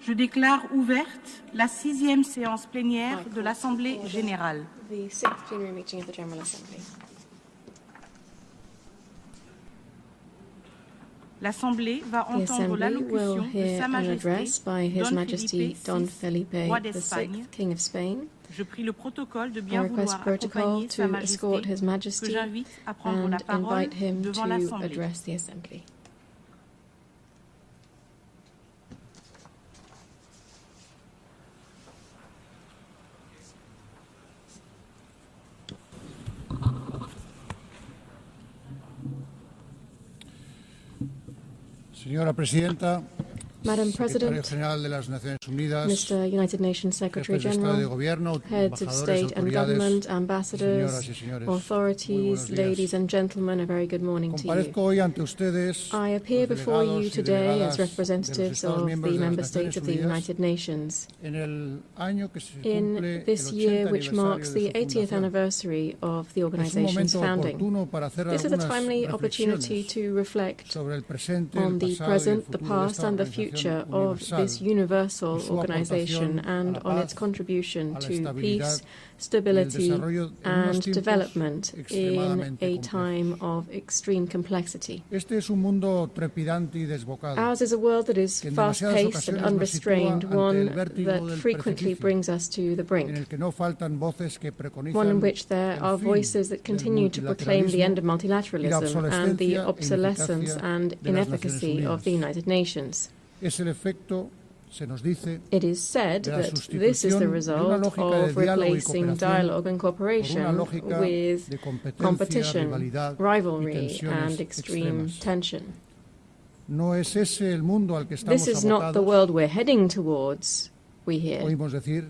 Je déclare ouverte la 6e séance plénière de l'Assemblée générale. The 6th plenary meeting of the General Assembly. L'Assemblée va The entendre Assembly will l'allocution de hear Sa an address Majesté by His Don Majesty Felipe Don VI, Felipe roi VI, d'Espagne. King of Spain. Je prie le protocole de I bien request vouloir protocol accompagner Sa to escort His Majesté, que Majesty j'invite à prendre la and parole invite him devant to l'Assemblée. address the Assembly. Señora Presidenta, Madam Secretario President, General de las Naciones Unidas, Mr. United Nations Secretary jefes de Estado y General, Gobierno, heads of embajadores, state and autoridades, government, ambassadors, señoras y señores, authorities, muy buenos días. ladies and gentlemen, a very good morning to you. Comparezco hoy ante ustedes, I appear los before you delegados y today delegadas as de los representatives Estados of miembros the de las member states Naciones of the Unidas, United Nations en el año que se in cumple this el year 80 which marks aniversario the de su 80th fundación. anniversary of the Es un organization's momento founding. oportuno para hacer This is a algunas timely opportunity reflexiones to reflect sobre el presente, on el the pasado y el present, the futuro de past esta and the organización future of this universal, universal y su organization aportación and a la on paz, its contribution a la to estabilidad peace, y el stability desarrollo en unos and tiempos development in extremadamente a complejos. time of extreme complexity. Este es un mundo trepidante y desbocado, Ours is a world that is que en demasiadas fast-paced and ocasiones nos unrestrained, sitúa ante one el vértigo that del frequently precipicio, brings us to the en brink, el que no faltan voces que preconizan one in which there el are fin voices that del continue to proclaim the end of multilateralismo multilateralism and the y la obsolescence and de las Naciones inefficacy of the Unidas. United Nations. Es el efecto, se nos dice, It is said de la that this is sustitución the de una result lógica de of diálogo y replacing cooperación dialogue and por una cooperation lógica with de competencia, competition, rivalidad y rivalry, tensiones and extreme extremas. tension. No es ese el mundo al que estamos This is not the abocados, world we're heading towards, we hear. oímos decir,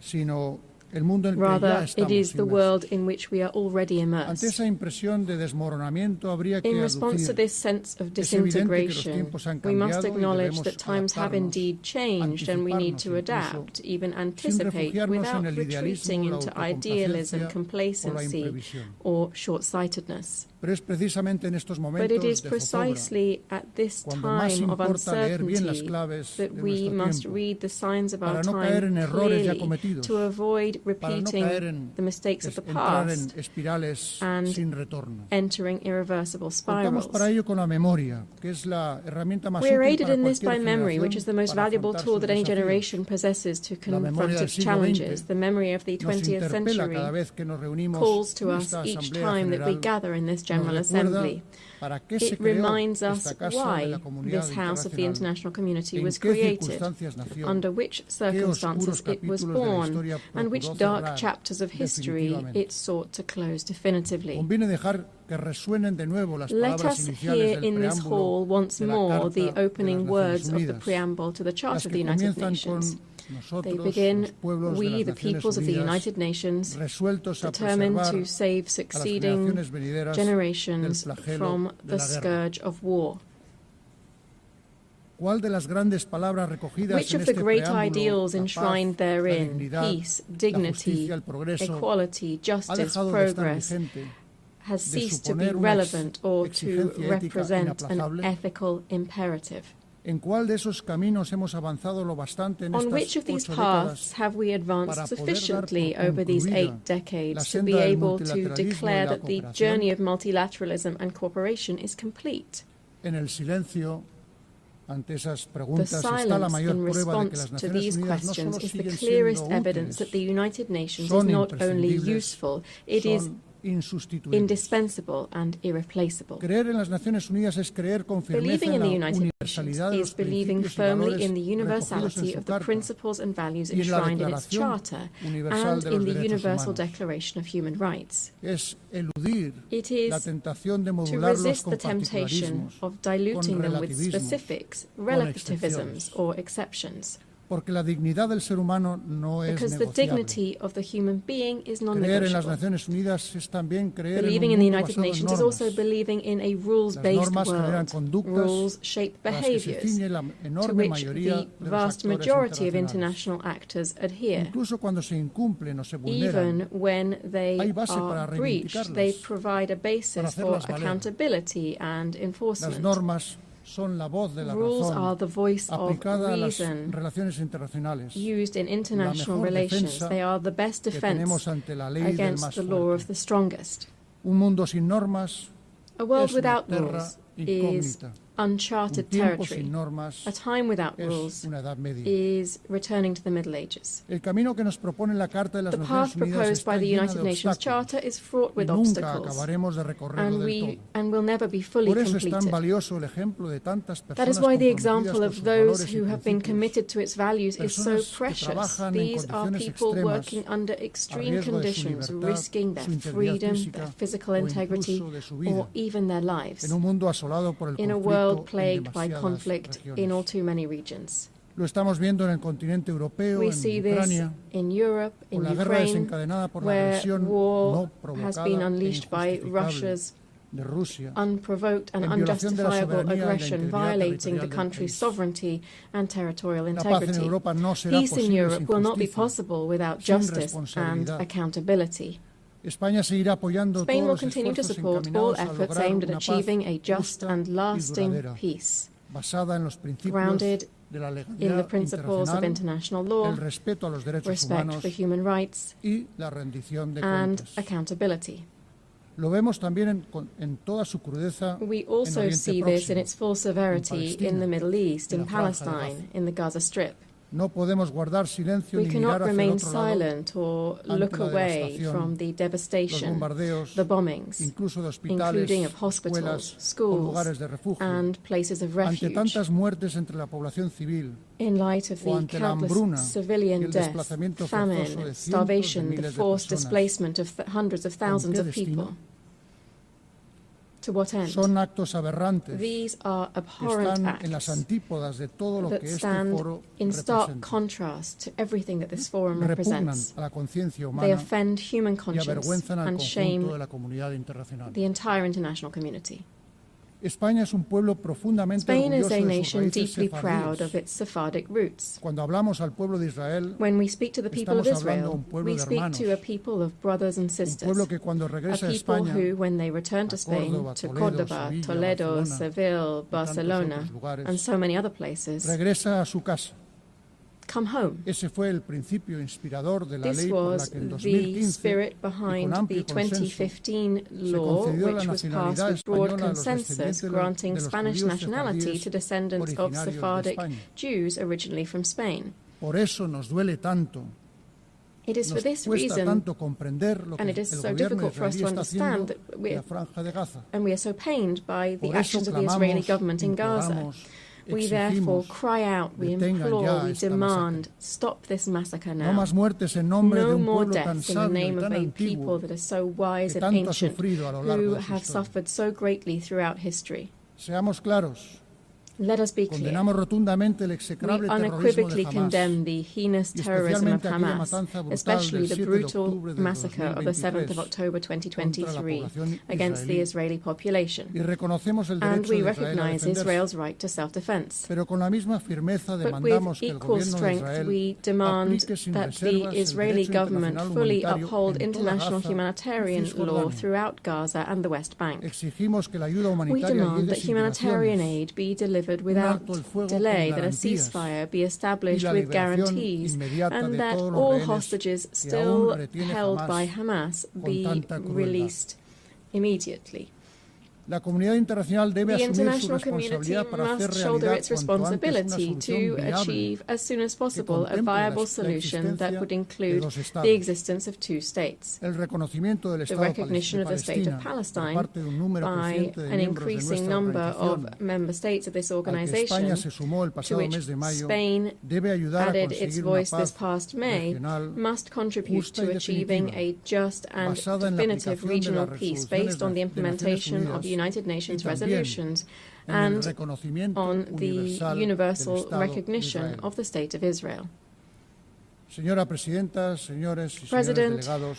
sino el mundo en el que ya Rather, it estamos is the inmersos. world in which we are already Ante immersed. esa impresión de desmoronamiento habría que In response to aducir this sense of es evidente que los disintegration, tiempos han we must cambiado y acknowledge debemos that times have adaptarnos, indeed changed and we need to anticiparnos adapt, even sin anticipate, refugiarnos without en el retreating idealismo, la into idealism, autocomplacencia o la complacency, imprevisión. or short-sightedness. Pero es precisamente en estos But momentos it is de zozobra precisely at this cuando más time of importa leer bien las uncertainty claves that de we nuestro must tiempo, read the signs of our para no caer en time errores ya clearly cometidos, to avoid para no repeating caer en the mistakes of the entrar en past espirales and sin retorno. entering irreversible Contamos spirals. para ello con la memoria, que es la herramienta más We are útil aided para in this by cualquier memory, which is the most generación para valuable afrontar tool sus that any desafíos. generation possesses to La memoria confront del its siglo challenges. XX The memory of the nos 20th interpela century cada vez que nos reunimos calls to en us esta each Asamblea time that we General, gather in this nos General recuerda Assembly. para qué se It creó reminds us esta casa de why la comunidad this house of the international community en was qué created, circunstancias nació, under which qué circumstances oscuros it was capítulos de la born, historia and which procuró dark cerrar chapters of history definitivamente. it sought to close definitively. Conviene dejar que resuenen de nuevo las Let palabras us iniciales hear del in this preámbulo hall once de la more Carta the de las opening Naciones words of the Unidas, preamble to the las Charter of the que United comienzan Nations. con nosotros, They begin, los pueblos de we, las the Naciones peoples of the Unidas, United Nations, resueltos a determined preservar to save a las succeeding generaciones venideras generations del flagelo from de the la guerra. scourge of war. ¿Cuál de las grandes palabras recogidas Which en of the este great preámbulo, ideals la enshrined paz, la therein, dignidad, peace, la dignity, justicia, el progreso, equality, ha justice, dejado de estar progress, vigente, has de ceased to be suponer una relevant or to exigencia ética represent an inaplazable? ethical imperative? ¿En cuál de esos caminos hemos avanzado lo bastante en On estas which of these 8 paths décadas have we advanced para poder dar sufficiently por over these concluida 8 decades la to senda be del able to multilateralismo y declare la that the cooperación? journey of multilateralism and cooperation is complete? En el silencio ante esas The preguntas está la silence mayor in prueba de que response las to Naciones these Unidas no questions solo is the siguen clearest siendo evidence útiles, that the United Nations is son not only imprescindibles, useful, it is son insustituibles. indispensable and irreplaceable. Creer en las Naciones Unidas es creer con firmeza Believing en in la the United universalidad de Nations los is believing principios y firmly valores in the recogidos en universality su of the Carta principles and values y en la enshrined in its Declaración Charter Universal and de los in the Derechos Universal Humanos. Declaration of Human Rights. Es eludir It is la tentación de to modularlos resist con the temptation particularismos, of diluting con them with relativismos, specifics, con relativisms, excepciones. or exceptions. porque la dignidad del ser humano no es Because the negociable. dignity of the human being is Creer en las non-negotiable. Naciones Unidas es también creer Believing en in un the mundo United basado en Nations is normas, also believing in a Las rules-based normas generan world. conductas Rules shape a las que se behaviors ciñe la to enorme which mayoría the de los vast actores majority of internacionales. international actors adhere. Incluso cuando se incumplen o se vulneran, Even when they hay base para are breached, they reivindicarlas, provide a para basis for hacerlas valer. accountability and las enforcement. normas son la voz de la Rules razón are the voice of aplicada a las reason relaciones internacionales, used in international mejor relations. defensa They are the best que tenemos defense ante la ley del against más the law of fuerte. the strongest. Un mundo sin normas A world es una without terra rules is incógnita. Un uncharted tiempo territory. sin normas A time without es rules una edad media. is returning to the Middle Ages. El camino que nos propone la Carta de las The path Naciones Unidas proposed está by the llena United de Nations obstáculos Charter is fraught y with nunca obstacles, acabaremos de recorrerlo del todo. and will never be fully Por eso es tan completed. valioso el ejemplo de tantas That personas is why the comprometidas example con of sus those valores y who have been principios, committed to its values is so personas que precious. trabajan en These are condiciones people extremas, working under a extreme riesgo de su conditions, libertad, risking their su integridad freedom, física their physical o integrity, incluso de su vida, or even their lives, en un mundo asolado por el in a conflicto world en plagued by demasiadas conflict regiones. in all too many regions. Lo estamos viendo en el continente europeo, We en see this Ucrania, in Europe, in con la guerra Ukraine, desencadenada por la where agresión war no has provocada been e unleashed by injustificable Russia's de Rusia, unprovoked and en violación de la unjustifiable soberanía y la aggression, integridad violating territorial the del country's país. sovereignty and territorial La paz en integrity. Europa no será Peace in posible Europe sin will not be justicia, possible without sin justice and responsabilidad. accountability. España seguirá apoyando Spain will todos los continue to esfuerzos support all encaminados a efforts lograr aimed at una paz achieving a just justa and y lasting duradera, peace, basada en los principios grounded de la in the legalidad principles of internacional, international law, el respeto a los derechos respect humanos for human rights, y la rendición de and cuentas. accountability. Lo vemos también en toda su crudeza We en also Oriente see this in Próximo. its full severity Palestina, in the Middle East, en in la Franja de Palestine, Gaza. in the Gaza Strip. No podemos guardar silencio We ni cannot mirar hacia el remain otro lado, silent or ante look la away devastación, from the los devastation, bombardeos, the bombings, incluso de hospitales, including of hospitals, escuelas o schools, lugares de refugio, and places of ante refuge, tantas muertes entre la población civil in light of o the ante la hambruna countless y civilian el death, desplazamiento forzoso famine, de cientos de starvation, the miles de forced personas. displacement of hundreds of thousands qué of people. destino? To what end? Son actos aberrantes These are que abhorrent están en las acts antípodas de todo lo that que este stand foro in stark representa. contrast to everything that this forum Repugnan represents. a la conciencia They humana offend human y conscience avergüenzan al and conjunto shame de la comunidad internacional. the entire international community. España es un pueblo profundamente Spain is orgulloso a de sus nation raíces deeply proud sefardíes. of its Sephardic roots. Cuando hablamos al pueblo de Israel, When we speak to the people of estamos hablando a Israel, un pueblo we de speak hermanos, to a people of brothers and un sisters, pueblo que cuando a regresa a people España, who, when they return to a Spain, Córdoba, to Toledo, Córdoba, Sevilla, Toledo, Barcelona, Seville, tantos Barcelona, otros lugares, and so many other places, regresa a su casa. come home. Ese fue el principio inspirador de la This ley por la was que en the 2015 spirit y con behind the amplio consenso 2015 se law, concedió la which was nacionalidad passed with broad española a los consensus, descendientes granting de los Spanish judíos nationality sefardíes to descendants of originarios de Sephardic España. Jews originally from Spain. Por eso nos duele tanto, It is for nos this cuesta reason, tanto comprender lo que and el it is so gobierno difficult for us israelí to está haciendo understand that en la Franja de Gaza. and we are so pained by the Por eso actions of the Israeli clamamos, government in Gaza. imploramos, We therefore exigimos, cry out, we detengan ya implore, we esta demand, masacre. stop this massacre No now. más muertes en nombre de No un more pueblo tan deaths in the sabio name y of tan a antiguo people that are so wise que and tanto ha ancient, sufrido a lo largo who de su have historia. suffered so greatly throughout history. Seamos claros, Let us be clear. condenamos rotundamente el We execrable terrorismo unequivocally de Hamas, condemn the heinous y terrorism of especialmente aquella Hamas, matanza brutal especially del the 7 de brutal octubre de massacre of the 7th of 2023 October contra la 2023 población against the israelí. Israeli population. Y reconocemos el And derecho we de Israel a recognize defenderse. Israel's right to self-defense. Pero con la misma firmeza But with demandamos que el equal gobierno de strength, Israel we demand aplique sin that reservas the el Israeli derecho government internacional fully humanitario uphold en toda international Gaza y humanitarian law Cisjordania. throughout Gaza and the West Bank. Exigimos que la ayuda We humanitaria demand llegue that sin humanitarian dilaciones, aid be delivered without alto el fuego delay, con that a garantías ceasefire be y established la with liberación guarantees, inmediata and de that todos los all rehenes hostages que still aún retiene held Hamas by Hamas con be tanta crueldad. released immediately. La comunidad internacional debe The asumir su international community responsabilidad para hacer must shoulder realidad its cuanto antes una responsibility solución to viable achieve as soon as possible a contemple viable la solution that existencia would de include dos estados. the existence of two states. el reconocimiento del The Estado recognition of the state Palestina of por Palestine parte de un número by creciente de an miembros de increasing nuestra number of organización, member states of this al que organization, España se sumó el to pasado which mes de mayo, Spain debe ayudar a added its conseguir una voice this paz past May, regional must contribute justa to y achieving definitiva, a just and basada en la definitive aplicación de regional las peace resoluciones based on the de Naciones implementation Unidas of the United Nations y también resolutions en el and reconocimiento on the universal del universal Estado de recognition Israel. of the State of Israel. Señora Presidenta, señores y señores President, delegados,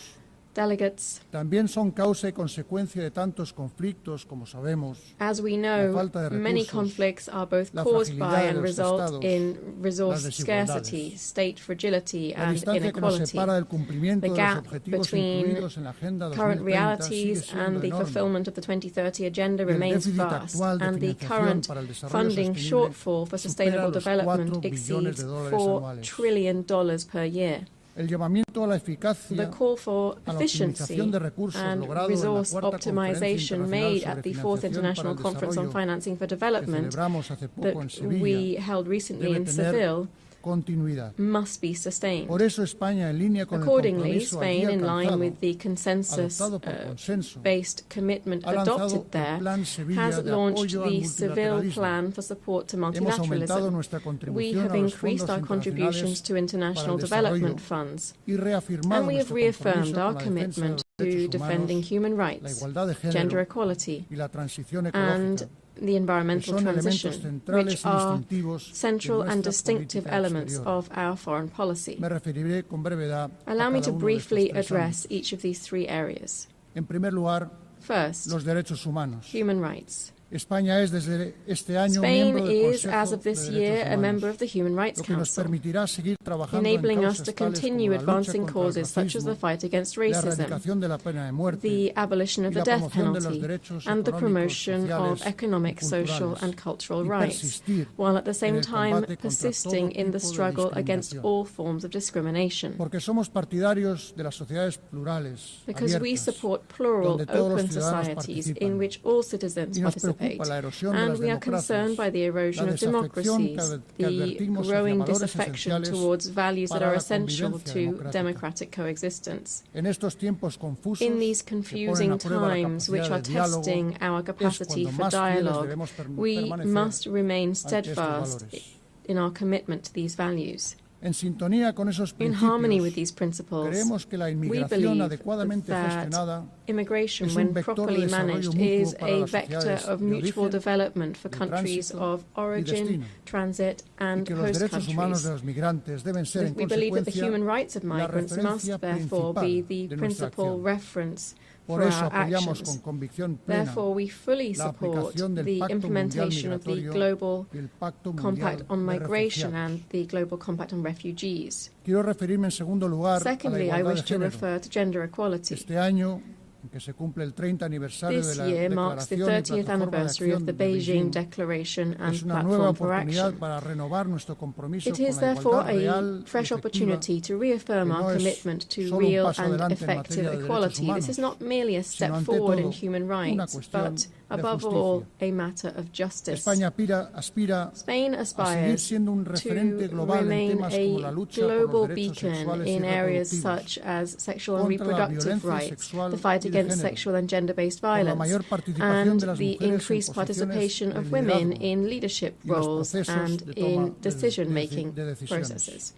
Delegates, también son causa y consecuencia de tantos conflictos, como sabemos. as we know, falta de many recursos, conflicts are both la caused by fragilidad de and los result estados, in resource las scarcity, desigualdades. state fragility, La and distancia que nos inequality. separa del cumplimiento The de los gap objetivos between incluidos en la Agenda current 2030 sigue realities siendo and the enorme. fulfillment of the 2030 agenda Y el remains déficit vast, actual de and the financiación current para el desarrollo funding sostenible shortfall for supera sustainable los development 4 billones exceeds de dólares $4 anuales. trillion per year. El llamamiento a la eficacia, The call for a la efficiency optimización de recursos and logrado en la resource cuarta conferencia optimization internacional made sobre at the Fourth financiación para International el Conference on desarrollo Financing for que Development celebramos hace poco en that Sevilla we held recently debe in tener Seville continuidad. must be sustained. Por eso España, en línea con el Accordingly, compromiso allí Spain, in line alcanzado, with the adoptado por consenso, consensus-based commitment ha lanzado adopted el there, Plan Sevilla has de launched apoyo al the Seville multilateralismo. Plan for support to Hemos aumentado multilateralism. nuestra We contribución have a los increased fondos our contributions internacionales to international para el desarrollo development funds, y reafirmado and we have nuestro reaffirmed compromiso our con la defensa de commitment los to derechos defending humanos, human la rights, igualdad de gender género equality, y la transición and ecológica, the que environmental son elementos transition, centrales which y are distintivos de central and nuestra distinctive política elements exterior. of our foreign policy. Me referiré con brevedad a Allow me cada to uno de briefly estos tres address ámbitos. each of these three areas. En primer lugar, First, los derechos humanos. human rights. España es desde este año Spain miembro del is, as Consejo of this de year, Derechos a member Humanos, of the Human Rights lo que nos Council, permitirá seguir trabajando en enabling us causas to tales continue como la lucha advancing contra el causes such as the racismo, fight against la racism, erradicación de la pena de muerte the abolition of y the la death promoción de los penalty, derechos and the económicos, promotion of sociales economic, y social, culturales, and cultural y rights, persistir while at the en same el time combate contra persisting todo in the tipo de struggle against discriminación. all forms of discrimination. Porque somos partidarios de las sociedades plurales, Because we abiertas, support plural, donde todos los open ciudadanos societies participan. in which all citizens Y nos participate, preocupa la erosión de and las we are democracias, concerned by the erosion la of desafección democracies, que the advertimos hacia growing valores disaffection esenciales towards values that para are la essential convivencia to democrática. democratic coexistence. En estos tiempos confusos In these que ponen confusing a prueba la times which are capacidad de diálogo, testing our capacity cuando for más fieles dialogue, debemos we permanecer must remain ante estos steadfast valores. in our commitment to these values. En sintonía con esos In harmony with principios, these principles, creemos que la we inmigración believe adecuadamente that gestionada immigration, es un when vector de properly desarrollo managed, mutuo is para a las vector sociedades of de mutual origen, development for de countries tránsito of y origin, destino, transit, y and que los host derechos humanos de countries. los migrantes deben ser, en We believe that the consecuencia, human rights of la migrants must referencia therefore be principal the de nuestra principal acción. reference Por for eso our apoyamos con actions. convicción plena Therefore, we fully la support aplicación del the Pacto Mundial implementation of the Migratorio Global y el Pacto Compact Mundial on de Migration Refugiados. and the Global Compact on Refugees. Quiero referirme en segundo lugar a la Secondly, I igualdad wish de to género. refer to gender equality. Este año, en que se cumple el 30 aniversario de This la year marks the Declaración y 30th Plataforma de anniversary of Acción the de Beijing Beijing, Declaration and es una nueva Platform for oportunidad Action. para renovar nuestro compromiso It con is la therefore igualdad real a y fresh efectiva, opportunity to reaffirm que our no es commitment to solo un real paso and adelante en effective materia de derechos equality. This humanos, is not merely a step sino ante forward in todo human una rights, cuestión but de above all, justicia. a matter of justice. España aspira Spain a seguir aspires siendo un referente to global en remain temas como la a lucha por global los derechos beacon sexuales y in areas reproductivos, such as sexual and contra la reproductive violencia rights, sexual the fight y de against género, sexual and gender-based por la violence, mayor participación and de las the mujeres en increased posiciones participation de of women liderazgo in leadership y los roles procesos and de toma in de decision-making decisiones. processes.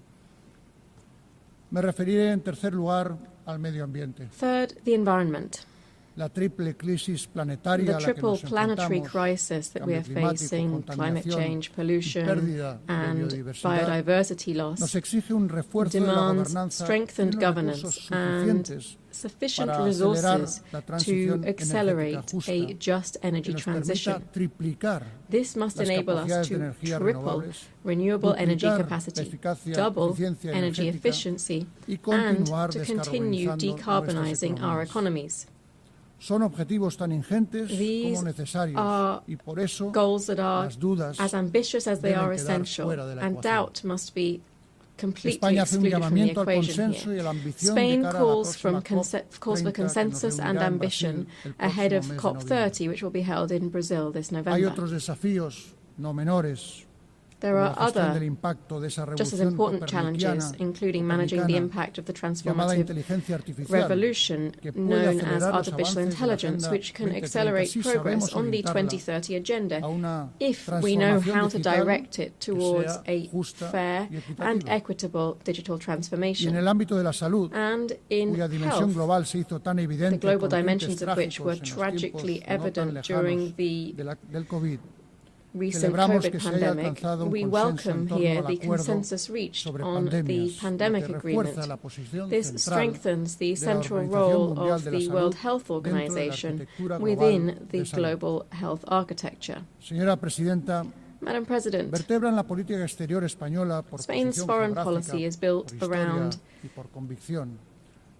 Me referiré en tercer lugar al medio ambiente. Third, the environment. La triple crisis planetaria The a la que triple nos planetary enfrentamos, crisis that we cambio are climático, facing, climate contaminación change, y pollution, pérdida de and biodiversidad, biodiversity nos loss, exige un refuerzo de la demands gobernanza y strengthened unos recursos governance and suficientes sufficient para acelerar resources la to transición accelerate energética justa a just que energy nos permita transition. triplicar This must las enable us capacidades de to energías triple renovables, renewable energy duplicar la capacity, eficacia, double eficiencia energy energética efficiency, y and continuar to continue descarbonizando decarbonizing nuestras our economías. economies. Son objetivos tan ingentes These como necesarios are y por eso Goals that are las dudas as ambitious as they deben are quedar essential, fuera de la and ecuación. doubt must be completely España hace un excluded from the llamamiento al equation consenso y here. a la ambición de Spain cara a la calls próxima calls for COP30 que nos consensus and reunirá en ambition Brasil el ahead próximo of mes de COP30, which will be held in Brazil this Hay November. otros desafíos no menores, There como are la gestión del other impacto de esa just as revolución important challenges, coperniciana, including managing the copernicana, impact of the llamada transformative inteligencia artificial, revolution que puede known as acelerar los artificial avances de la intelligence, Agenda which can 2030 accelerate si progress sabemos on the orientarla 2030 agenda a una if we know transformación how to digital direct it que towards sea a justa fair y and equitativa. equitable digital Y en transformation. el ámbito de la salud, And in cuya dimensión health, global se hizo tan the evidente global con tintes dimensions of which trágicos were en los tragically tiempos no tan evident during lejanos the del COVID, recent Celebramos COVID que se haya pandemic, alcanzado un we consenso welcome en torno here al the acuerdo consensus reached sobre on the pandemias, pandemic lo que agreement. refuerza la posición This central strengthens the de la central Organización role Mundial of de la the Salud World Health dentro de la Organization arquitectura global within de the salud. global health architecture. Señora Presidenta, Madam President, vertebran la política exterior española por Spain's posición foreign geográfica, policy is built por historia around y por convicción.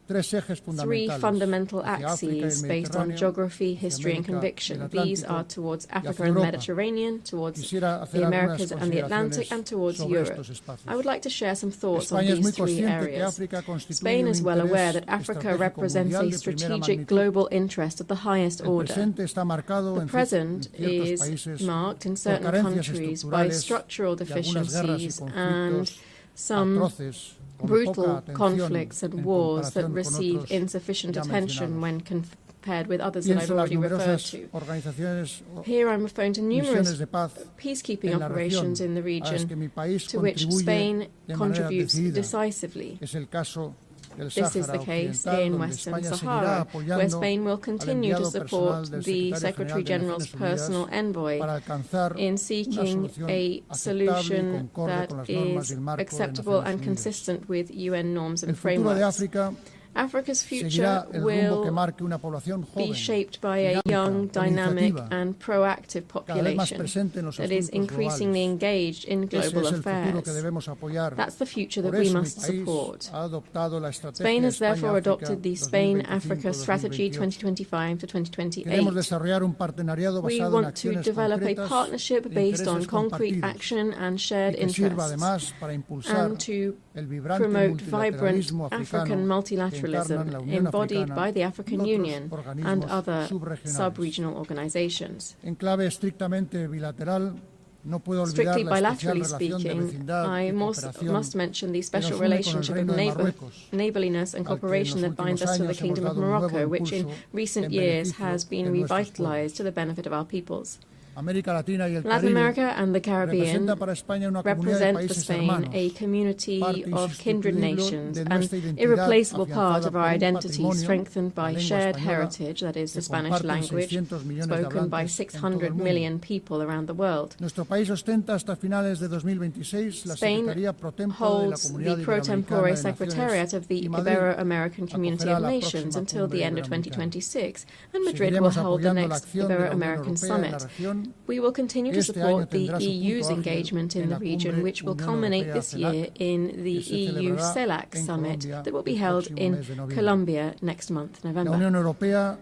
Tres ejes three fundamentales fundamental hacia África y el axes based on Mediterráneo, geography, hacia history, and América y el conviction. These Atlántico are towards y hacia Africa and Europa. Mediterranean, towards Quisiera hacer the algunas Americas and the Atlantic, consideraciones and towards sobre Europe. estos espacios. I would like to share some thoughts on España es muy these three consciente que areas. África constituye Spain un is well aware that interés Africa estratégico represents mundial a de primera strategic magnitud. global interest of the highest El order. presente está marcado The en present ciertos is países marked in por certain carencias countries by estructurales structural y algunas guerras y deficiencies and conflictos some atroces con poca brutal atención conflicts and en wars that comparación con receive otros insufficient ya attention mencionados. when compared with others that Pienso I've en las already referred numerosas to. organizaciones o Here I'm referring to misiones numerous de paz peacekeeping en la región operations in the a las que region mi país to which contribuye Spain de manera contributes decidida. decisively. Es el caso del This is Sáhara the case Occidental, in donde Western España seguirá Sahara, where apoyando Spain will al continue to enviado support personal del the Secretario Secretary General de General's Naciones personal Unidas envoy para alcanzar in una seeking solución a aceptable y solution concorde that con las normas is del marco de acceptable Naciones and Unidas. consistent with UN norms El and futuro de frameworks. África Africa's future seguirá el rumbo que will marque una población be joven, shaped by a dinámica, young, con dynamic, iniciativa, and proactive cada vez más population presente en los that is asuntos increasingly globales. engaged in Ese global es el futuro que affairs. debemos apoyar. That's the future Por that we eso mi must país support. ha adoptado la estrategia Spain has España-África therefore adopted the Spain-Africa Strategy 2025-2028. 2025 to Queremos 2028. desarrollar un partenariado We basado en want to acciones develop a concretas partnership e based on intereses concrete compartidos action and y shared que sirva interests, además para impulsar and to el vibrante promote vibrant multilateralismo African africano que encarnan multilateralism la Unión embodied Africana by the y African otros Union and organismos other subregionales. sub-regional organizations. En clave estrictamente bilateral, no puedo olvidar Strictly la especial bilaterally relación de speaking, vecindad I y must mention the que special nos une con el relationship Reino of de Marruecos, neighbourliness and al que en cooperation los that binds últimos us to the años hemos Kingdom of dado un nuevo Morocco, which in impulso recent en years beneficio has been de nuestros revitalized to the benefit of our peoples. América Latina y el Latin Caribe America and the Caribbean representa para España una comunidad de represent for países Spain hermanos, a community parte of kindred insustituible nations, de an nuestra identidad irreplaceable part afianzada of por our un identity, patrimonio, strengthened la by lengua shared española, heritage, that is que the Spanish comparten language, 600 millones de spoken by hablantes en todo el 600 mundo. million people around the world. Nuestro país ostenta hasta finales de 2026 la Spain Secretaría pro tempore de la holds Comunidad the pro tempore Iberoamericana de secretariat of the Naciones y Madrid Ibero-American Community acogerá of la Nations próxima until the cumbre end of iberoamericana. 2026, and Madrid will Seguiremos hold the apoyando la next acción de la Unión Ibero-American Europea en la Summit. región. We will continue to Este año support the tendrá su EU's punto álgido engagement in en the la region, cumbre which will Unión culminate Europea this year CELAC, in the que se EU celebrará CELAC en Summit Colombia that will be el held próximo in mes de noviembre. Colombia next month, La November. Unión Europea,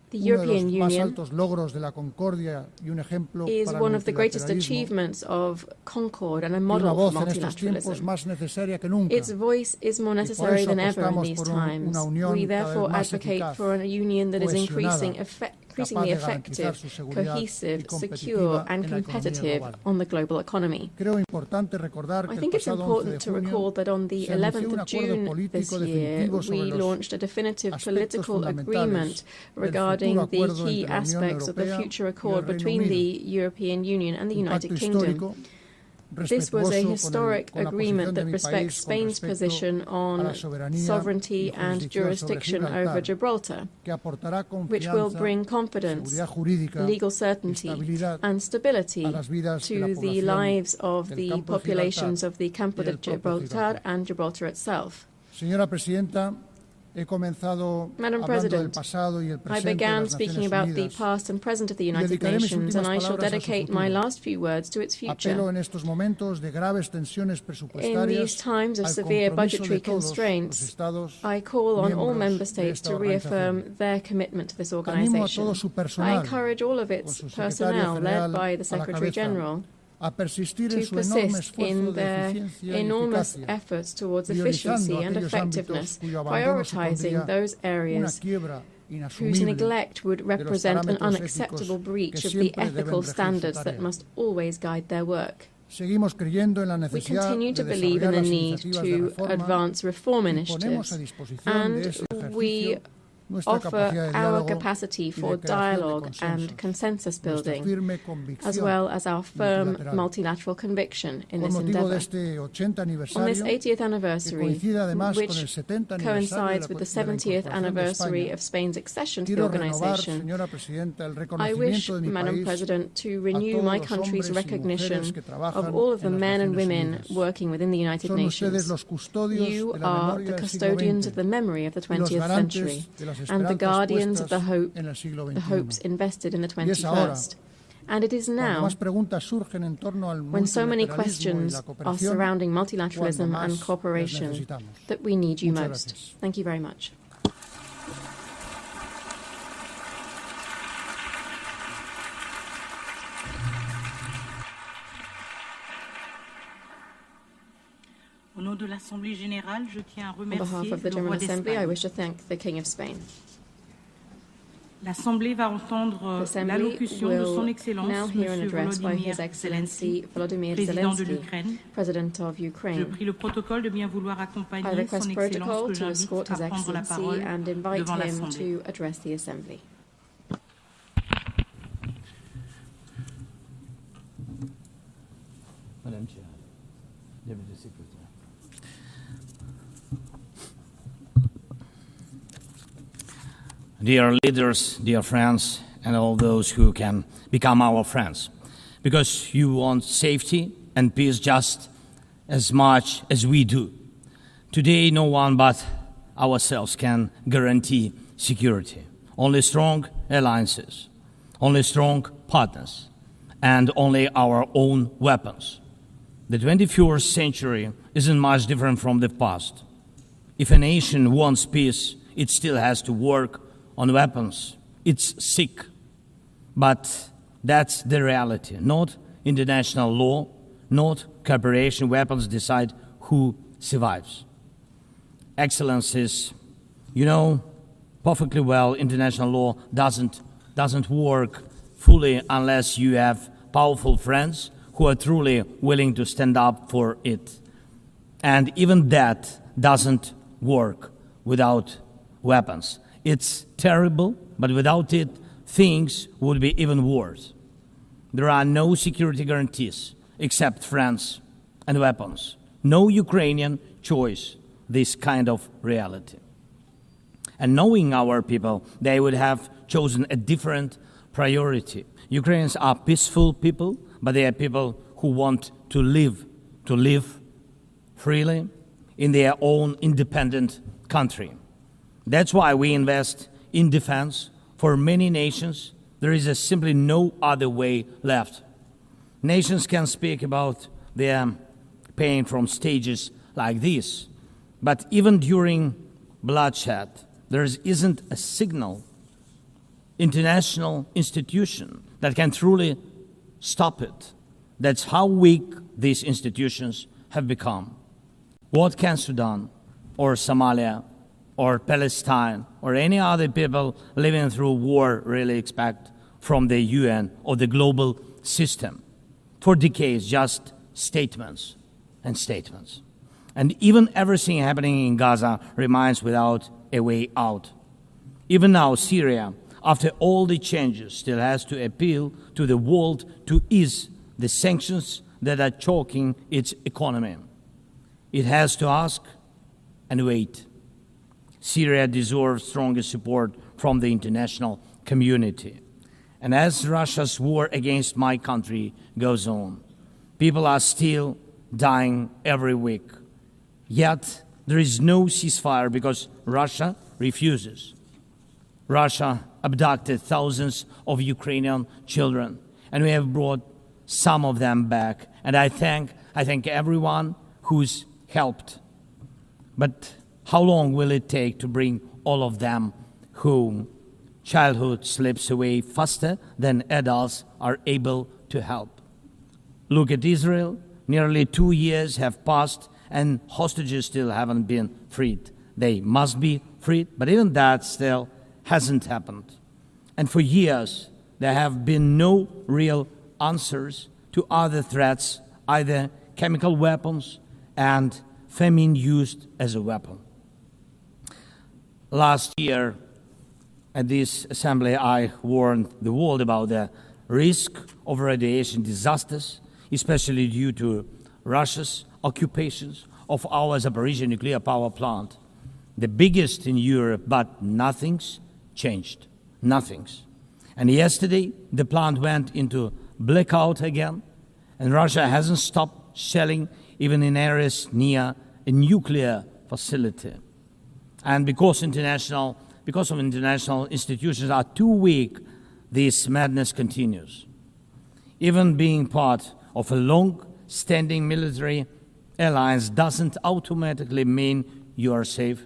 The uno de los European más Union altos logros de la concordia y un ejemplo is para el one of the greatest multilateralismo, achievements of concord and a y una model for voz en estos tiempos multilateralism. más necesaria que nunca. Its voice is more por necessary eso than ever in apostamos these por times. una unión We cada vez therefore más advocate eficaz, for a union that is cohesionada, increasingly capaz de garantizar effective, su seguridad cohesive, y competitiva secure, and en la economía competitive global. on the global economy. Creo importante recordar I que el think it's pasado 11 important de to junio recall that on the se anunció 11th un of acuerdo June this político year, definitivo sobre we los launched a definitive aspectos political fundamentales agreement del regarding futuro the acuerdo key entre la Unión aspects of the Europea future y accord el Reino between Unido. the European Union and the Un pacto United Kingdom. histórico, This was a respetuoso historic con la agreement posición de that mi respects país con Spain's respecto position a on la soberanía sovereignty y and jurisdicción sobre jurisdiction over Gibraltar, Gibraltar, que aportará which will confianza, bring confidence, seguridad jurídica, legal certainty, estabilidad and stability a las vidas de la to the población lives of del the campo de populations Gibraltar of the Campo y de del propio Gibraltar Gibraltar. and Gibraltar itself. Señora Presidenta, he comenzado Madam hablando del President, pasado y el I presente de began las speaking Naciones about the Unidas. past and present of the United dedicaré mis Nations, and últimas I shall palabras a su dedicate my futuro. last few words to its future. Apelo en estos momentos de graves tensiones In presupuestarias these times of al severe compromiso budgetary de todos los constraints, Estados I call on all miembros member de states esta to reaffirm organización. their commitment to this Animo a organization. todo su I personal, encourage all of con its su secretario personnel, led general by the a la Secretary cabeza, General, a persistir to en su enorme persist esfuerzo in de their eficiencia y enormous eficacia, efforts towards priorizando efficiency and aquellos effectiveness, ámbitos cuyo abandono prioritizing supondría those una areas quiebra whose inasumible neglect would de los represent an parámetros unacceptable éticos breach que of the siempre deben ethical regir su standards that tarea. must always guide their work. Seguimos creyendo en la We necesidad continue to de believe in desarrollar the las need iniciativas de to reforma advance reform y ponemos initiatives, a disposición de and ese we ejercicio nuestra offer capacidad de our diálogo capacity y for de creación de dialogue and consensos, consensus nuestra building, firme as convicción well as our firm multilateral. multilateral conviction in Con this motivo de endeavour. este 80 On this aniversario, 80th que anniversary, coincide además con el which 70 aniversario de coincides la, with the de la 70th incorporación de anniversary España, of Spain's accession to the quiero renovar, organisation, señora Presidenta, el I wish, reconocimiento de mi Madam país President, to a renew todos my los country's hombres y recognition mujeres que trabajan of all of the en las men and Naciones women Unidas. working within the United Son ustedes Nations. los custodios You de la are memoria the del siglo custodians XX of the memory of the y los 20th garantes century de las and the esperanzas guardians of the puestas en el siglo the hopes XXI. invested in the Y es ahora, 21st. And it is cuando now, más preguntas surgen en torno al when so many multilateralismo y questions la are cooperación, surrounding cuando multilateralism más and les cooperation, necesitamos. that we need you Muchas most. gracias. Thank you very much. Au nom de l'Assemblée générale, je tiens à On behalf remercier of the le German roi Assembly, I d'Espagne. wish to thank the King of Spain. L'Assemblée va entendre L'Assemblée l'allocution de son will Excellence now hear an M. address by His Volodymyr Excellency Zelenskyy, Volodymyr président de Zelenskyy, l'Ukraine. President of Je Ukraine. prie le protocole de bien vouloir I accompagner request son Excellence protocol que to j'invite escort à His prendre la Excellency parole and invite devant him l'Assemblée. to address the Assembly. Madam Chair, Deputy Secretary. Dear leaders, dear friends, and all those who can become our friends, because you want safety and peace just as much as we do. Today, no one but ourselves can guarantee security. Only strong alliances, only strong partners, and only our own weapons. The 21st century isn't much different from the past. If a nation wants peace, it still has to work on weapons. It's sick. But that's the reality. Not international law, not cooperation. Weapons decide who survives. Excellencies, you know perfectly well international law doesn't work fully unless you have powerful friends who are truly willing to stand up for it. And even that doesn't work without weapons. It's terrible, but without it, things would be even worse. There are no security guarantees except friends and weapons. No Ukrainian choice this kind of reality. And knowing our people, they would have chosen a different priority. Ukrainians are peaceful people, but they are people who want to live freely in their own independent country. That's why we invest in defense. For many nations, there is simply no other way left. Nations can speak about their pain from stages like this, but even during bloodshed, there isn't a single international institution that can truly stop it. That's how weak these institutions have become. What can Sudan or Somalia or Palestine or any other people living through war really expect from the UN or the global system? For decades, just statements and statements. And even everything happening in Gaza remains without a way out. Even now, Syria, after all the changes, still has to appeal to the world to ease the sanctions that are choking its economy. It has to ask and wait. Syria deserves stronger support from the international community. And as Russia's war against my country goes on, people are still dying every week. Yet there is no ceasefire because Russia refuses. Russia abducted thousands of Ukrainian children, and we have brought some of them back. And I thank everyone who's helped. But how long will it take to bring all of them home? Childhood slips away faster than adults are able to help. Look at Israel. Nearly 2 years have passed and hostages still haven't been freed. They must be freed, but even that still hasn't happened. And for years, there have been no real answers to other threats, either chemical weapons and famine used as a weapon. Last year, at this assembly, I warned the world about the risk of radiation disasters, especially due to Russia's occupations of our Zaporizhzhia nuclear power plant, the biggest in Europe, but nothing's changed. Nothing's. And yesterday, the plant went into blackout again, and Russia hasn't stopped shelling even in areas near a nuclear facility. And because of international institutions are too weak, this madness continues. Even being part of a long-standing military alliance doesn't automatically mean you are safe.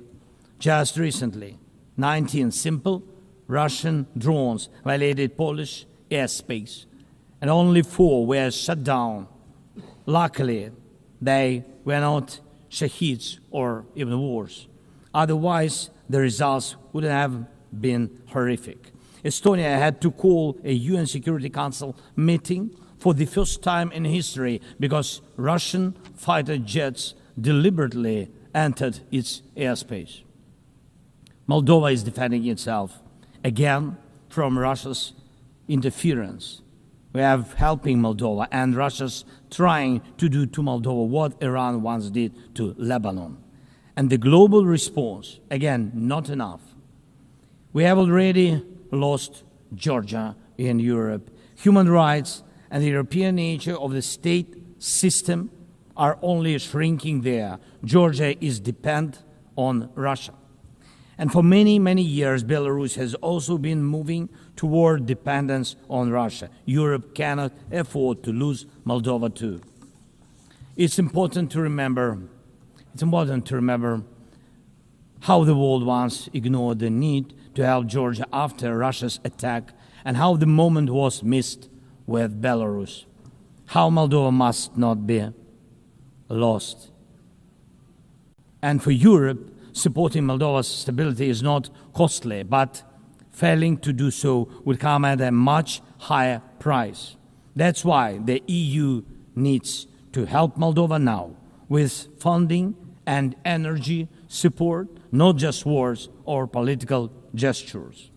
Just recently, 19 simple Russian drones violated Polish airspace, and only 4 were shut down. Luckily, they were not shaheeds or even worse. Otherwise, the results would have been horrific. Estonia had to call a UN Security Council meeting for the first time in history because Russian fighter jets deliberately entered its airspace. Moldova is defending itself again from Russia's interference. We are helping Moldova, and Russia's trying to do to Moldova what Iran once did to Lebanon. And the global response, again, not enough. We have already lost Georgia in Europe. Human rights and the European nature of the state system are only shrinking there. Georgia is dependent on Russia. And for many, many years, Belarus has also been moving toward dependence on Russia. Europe cannot afford to lose Moldova too. It's important to remember how the world once ignored the need to help Georgia after Russia's attack, and how the moment was missed with Belarus. How Moldova must not be lost. And for Europe, supporting Moldova's stability is not costly, but failing to do so would come at a much higher price. That's why the EU needs to help Moldova now with funding and energy support, not just words or political gestures.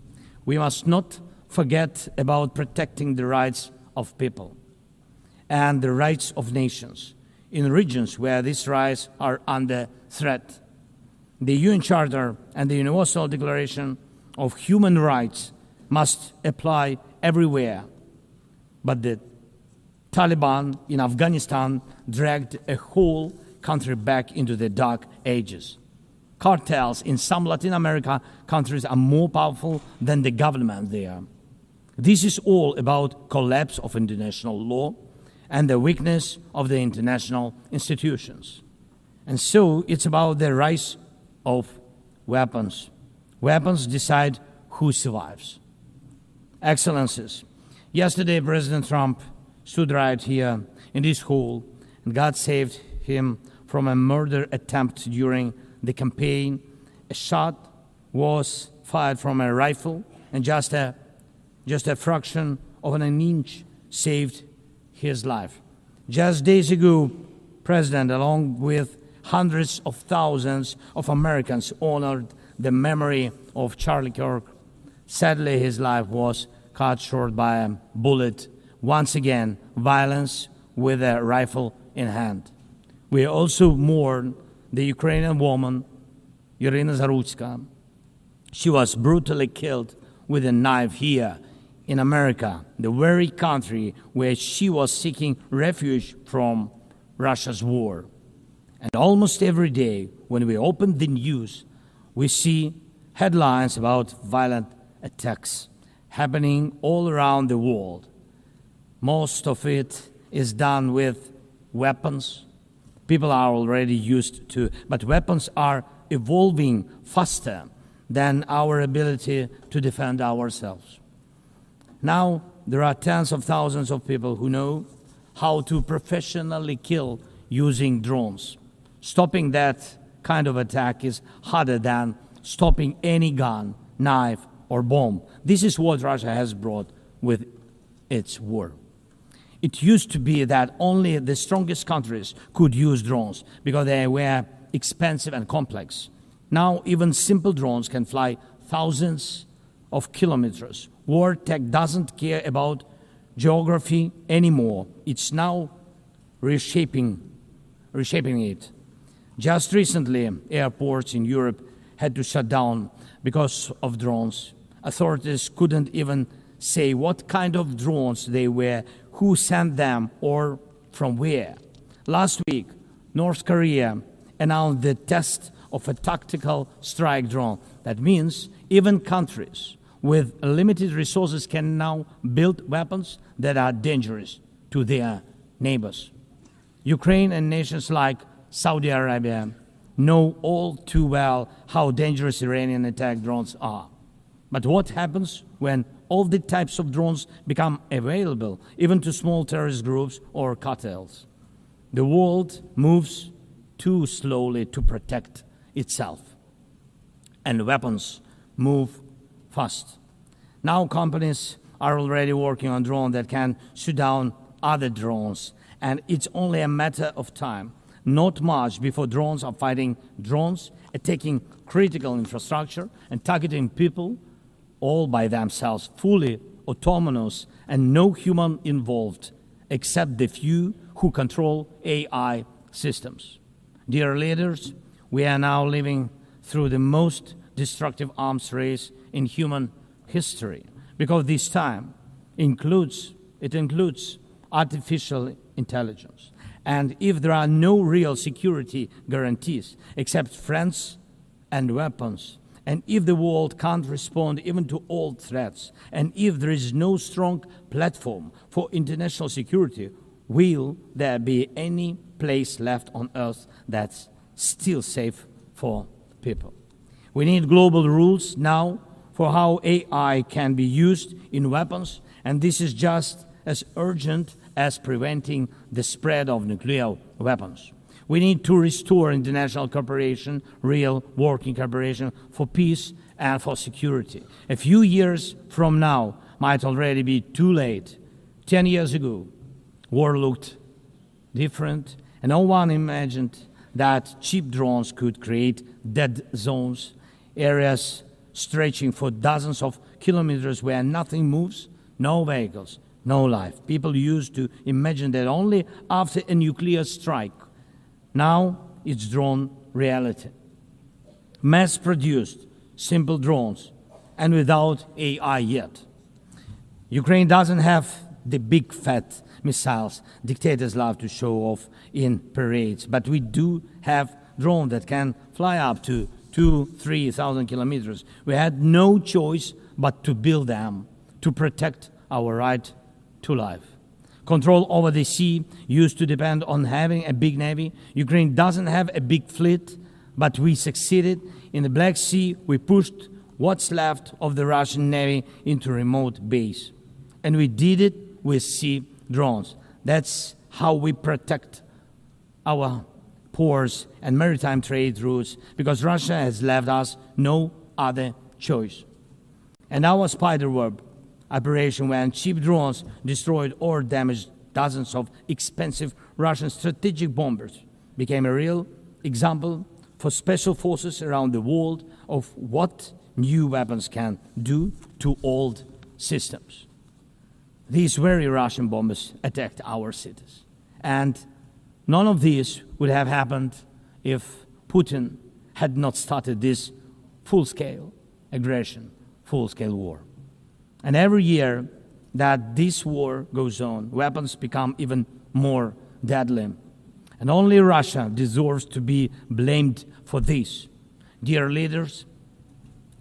We must not forget about protecting the rights of people and the rights of nations in regions where these rights are under threat. The UN Charter and the Universal Declaration of Human Rights must apply everywhere. But the Taliban in Afghanistan dragged a whole country back into the dark ages. Cartels in some Latin America countries are more powerful than the government there. This is all about collapse of international law and the weakness of the international institutions. And so it's about the rise of weapons. Weapons decide who survives. Excellencies, yesterday President Trump stood right here in this hall, and God saved him from a murder attempt during the campaign. A shot was fired from a rifle, and just a fraction of an inch saved his life. Just days ago, President, along with hundreds of thousands of Americans, honored the memory of Charlie Kirk. Sadly, his life was cut short by a bullet. Once again, violence with a rifle in hand. We also mourn the Ukrainian woman, Irina Zarutska. She was brutally killed with a knife here in America, the very country where she was seeking refuge from Russia's war. And almost every day, when we open the news, we see headlines about violent attacks happening all around the world. Most of it is done with weapons. People are already used to, but weapons are evolving faster than our ability to defend ourselves. Now, there are tens of thousands of people who know how to professionally kill using drones. Stopping that kind of attack is harder than stopping any gun, knife, or bomb. This is what Russia has brought with its war. It used to be that only the strongest countries could use drones because they were expensive and complex. Now, even simple drones can fly thousands of kilometers. War tech doesn't care about geography anymore. It's now reshaping it. Just recently, airports in Europe had to shut down because of drones. Authorities couldn't even say what kind of drones they were, who sent them, or from where. Last week, North Korea announced the test of a tactical strike drone. That means even countries with limited resources can now build weapons that are dangerous to their neighbors. Ukraine and nations like Saudi Arabia know all too well how dangerous Iranian attack drones are. But what happens when all the types of drones become available, even to small terrorist groups or cartels? The world moves too slowly to protect itself, and weapons move fast. Now companies are already working on drones that can shoot down other drones, and it's only a matter of time, not much, before drones are fighting drones, attacking critical infrastructure, and targeting people all by themselves, fully autonomous, and no human involved, except the few who control AI systems. Dear leaders, we are now living through the most destructive arms race in human history, because this time includes artificial intelligence. And if there are no real security guarantees except friends and weapons, and if the world can't respond even to old threats, and if there is no strong platform for international security, will there be any place left on Earth that's still safe for people? We need global rules now for how AI can be used in weapons, and this is just as urgent as preventing the spread of nuclear weapons. We need to restore international cooperation, real working cooperation for peace and for security. A few years from now might already be too late. 10 years ago, war looked different, and no one imagined that cheap drones could create dead zones, areas stretching for dozens of kilometers where nothing moves, no vehicles, no life. People used to imagine that only after a nuclear strike. Now it's drone reality. Mass-produced, simple drones, and without AI yet. Ukraine doesn't have the big fat missiles dictators love to show off in parades, but we do have drones that can fly up to 2,000-3,000 kilometers. We had no choice but to build them to protect our right to life. Control over the sea used to depend on having a big navy. Ukraine doesn't have a big fleet, but we succeeded. In the Black Sea, we pushed what's left of the Russian navy into remote base. And we did it with sea drones. That's how we protect our ports and maritime trade routes, because Russia has left us no other choice. And our spiderweb operation, when cheap drones destroyed or damaged dozens of expensive Russian strategic bombers, became a real example for special forces around the world of what new weapons can do to old systems. These very Russian bombers attacked our cities. And none of this would have happened if Putin had not started this full-scale aggression, full-scale war. And every year that this war goes on, weapons become even more deadly. And only Russia deserves to be blamed for this. Dear leaders,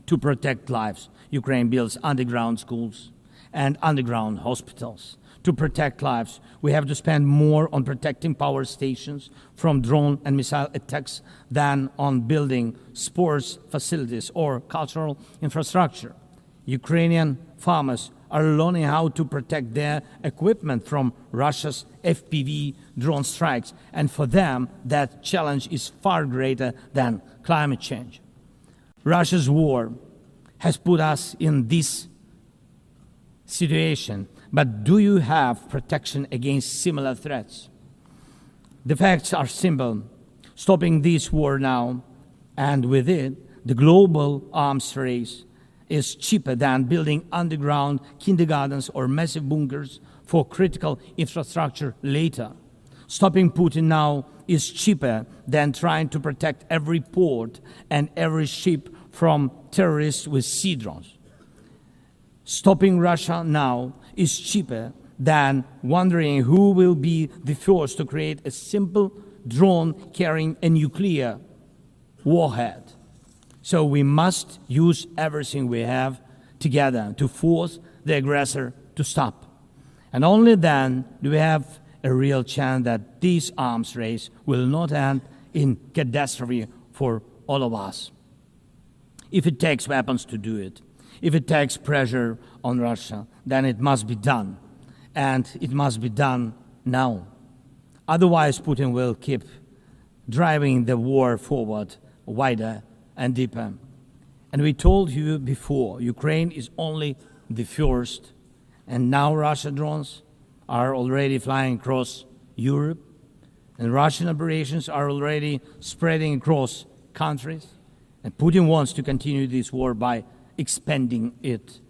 to protect lives, Ukraine builds underground schools and underground hospitals. To protect lives, we have to spend more on protecting power stations from drone and missile attacks than on building sports facilities or cultural infrastructure. Ukrainian farmers are learning how to protect their equipment from Russia's FPV drone strikes, and for them, that challenge is far greater than climate change. Russia's war has put us in this situation, but do you have protection against similar threats? The facts are simple. Stopping this war now, and with it, the global arms race, is cheaper than building underground kindergartens or massive bunkers for critical infrastructure later. Stopping Putin now is cheaper than trying to protect every port and every ship from terrorists with sea drones. Stopping Russia now is cheaper than wondering who will be the first to create a simple drone carrying a nuclear warhead. So we must use everything we have together to force the aggressor to stop. And only then do we have a real chance that this arms race will not end in catastrophe for all of us. If it takes weapons to do it, if it takes pressure on Russia, then it must be done. And it must be done now. Otherwise, Putin will keep driving the war forward wider and deeper. And we told you before, Ukraine is only the first, and now Russian drones are already flying across Europe, and Russian operations are already spreading across countries, and Putin wants to continue this war by expanding it,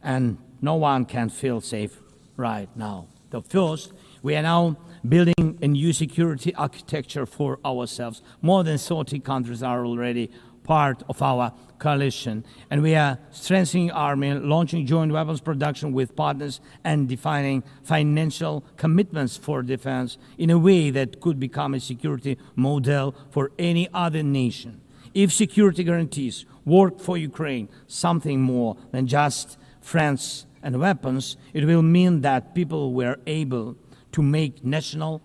and no one can feel safe right now. So first, we are now building a new security architecture for ourselves. More than 30 countries are already part of our coalition, and we are strengthening army, launching joint weapons production with partners, and defining financial commitments for defense in a way that could become a security model for any other nation. If security guarantees work for Ukraine, something more than just friends and weapons, it will mean that people were able to make national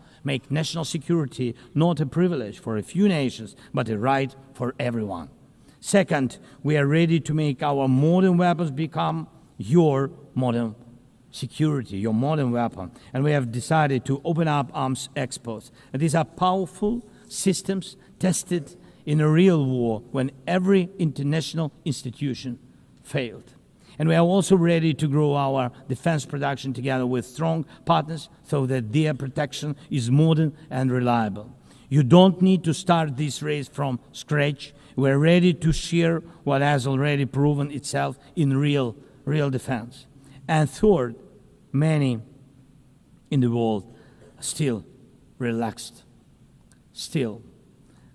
security not a privilege for a few nations, but a right for everyone. Second, we are ready to make our modern weapons become your modern security, your modern weapon. And we have decided to open up arms exports. And these are powerful systems tested in a real war when every international institution failed. And we are also ready to grow our defense production together with strong partners so that their protection is modern and reliable. You don't need to start this race from scratch. We are ready to share what has already proven itself in real defense. And third, many in the world are still relaxed. Still.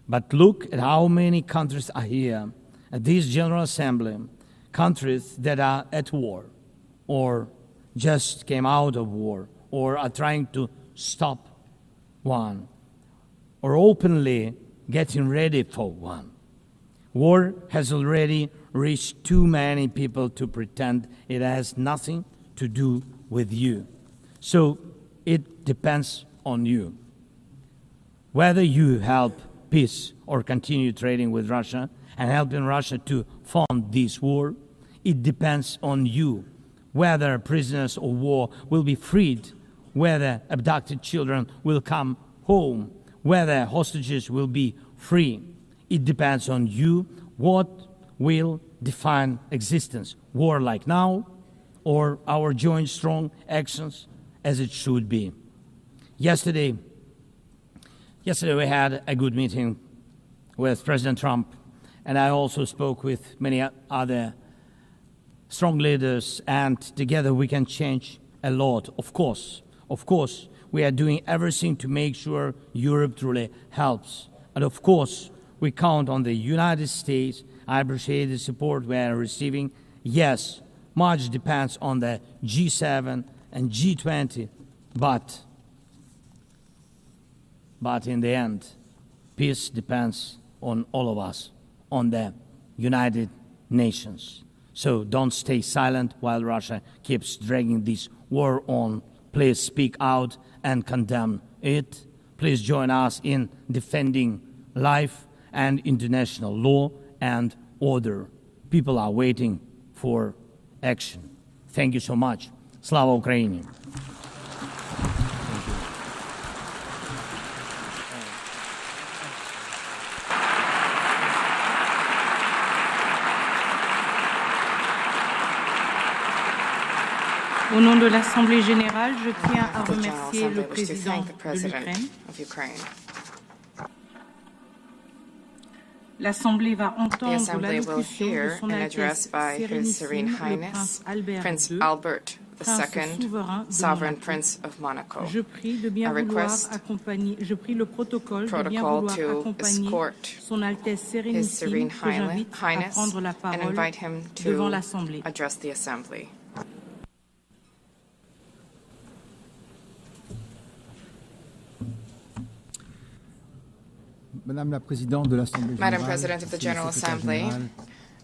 But look at how many countries are here at this General Assembly. Countries that are at war, or just came out of war, or are trying to stop one, or openly getting ready for one. War has already reached too many people to pretend it has nothing to do with you. So it depends on you. Whether you help peace or continue trading with Russia and helping Russia to fund this war, it depends on you. Whether prisoners of war will be freed, whether abducted children will come home, whether hostages will be free. It depends on you. What will define existence? War like now, or our joint strong actions as it should be? Yesterday we had a good meeting with President Trump, and I also spoke with many other strong leaders, and together we can change a lot. Of course, we are doing everything to make sure Europe truly helps. And of course, we count on the United States. I appreciate the support we are receiving. Yes, much depends on the G7 and G20, but in the end, peace depends on all of us, on the United Nations. So don't stay silent while Russia keeps dragging this war on. Please speak out and condemn it. Please join us in defending life and international law and order. People are waiting for action. Thank you so much. Slava Ukraini! Au nom de l'Assemblée générale, je tiens à remercier le président de l'Ukraine, L'Assemblée va The entendre Assembly will l'allocution de hear Son an address Altesse by His Serene Sérénissime le Highness, Prince Albert Prince II, Albert Prince II, souverain de Sovereign Monaco. Prince of Monaco. Je prie de bien vouloir accompagner, je prie le protocole de bien vouloir accompagner Son Altesse His Serene Sérénissime que j'invite à Highness prendre la and parole invite him devant to l'Assemblée. address the Assembly. Madame la Présidente de l'Assemblée Madam Générale, President of the General Monsieur le Secrétaire Assembly, général,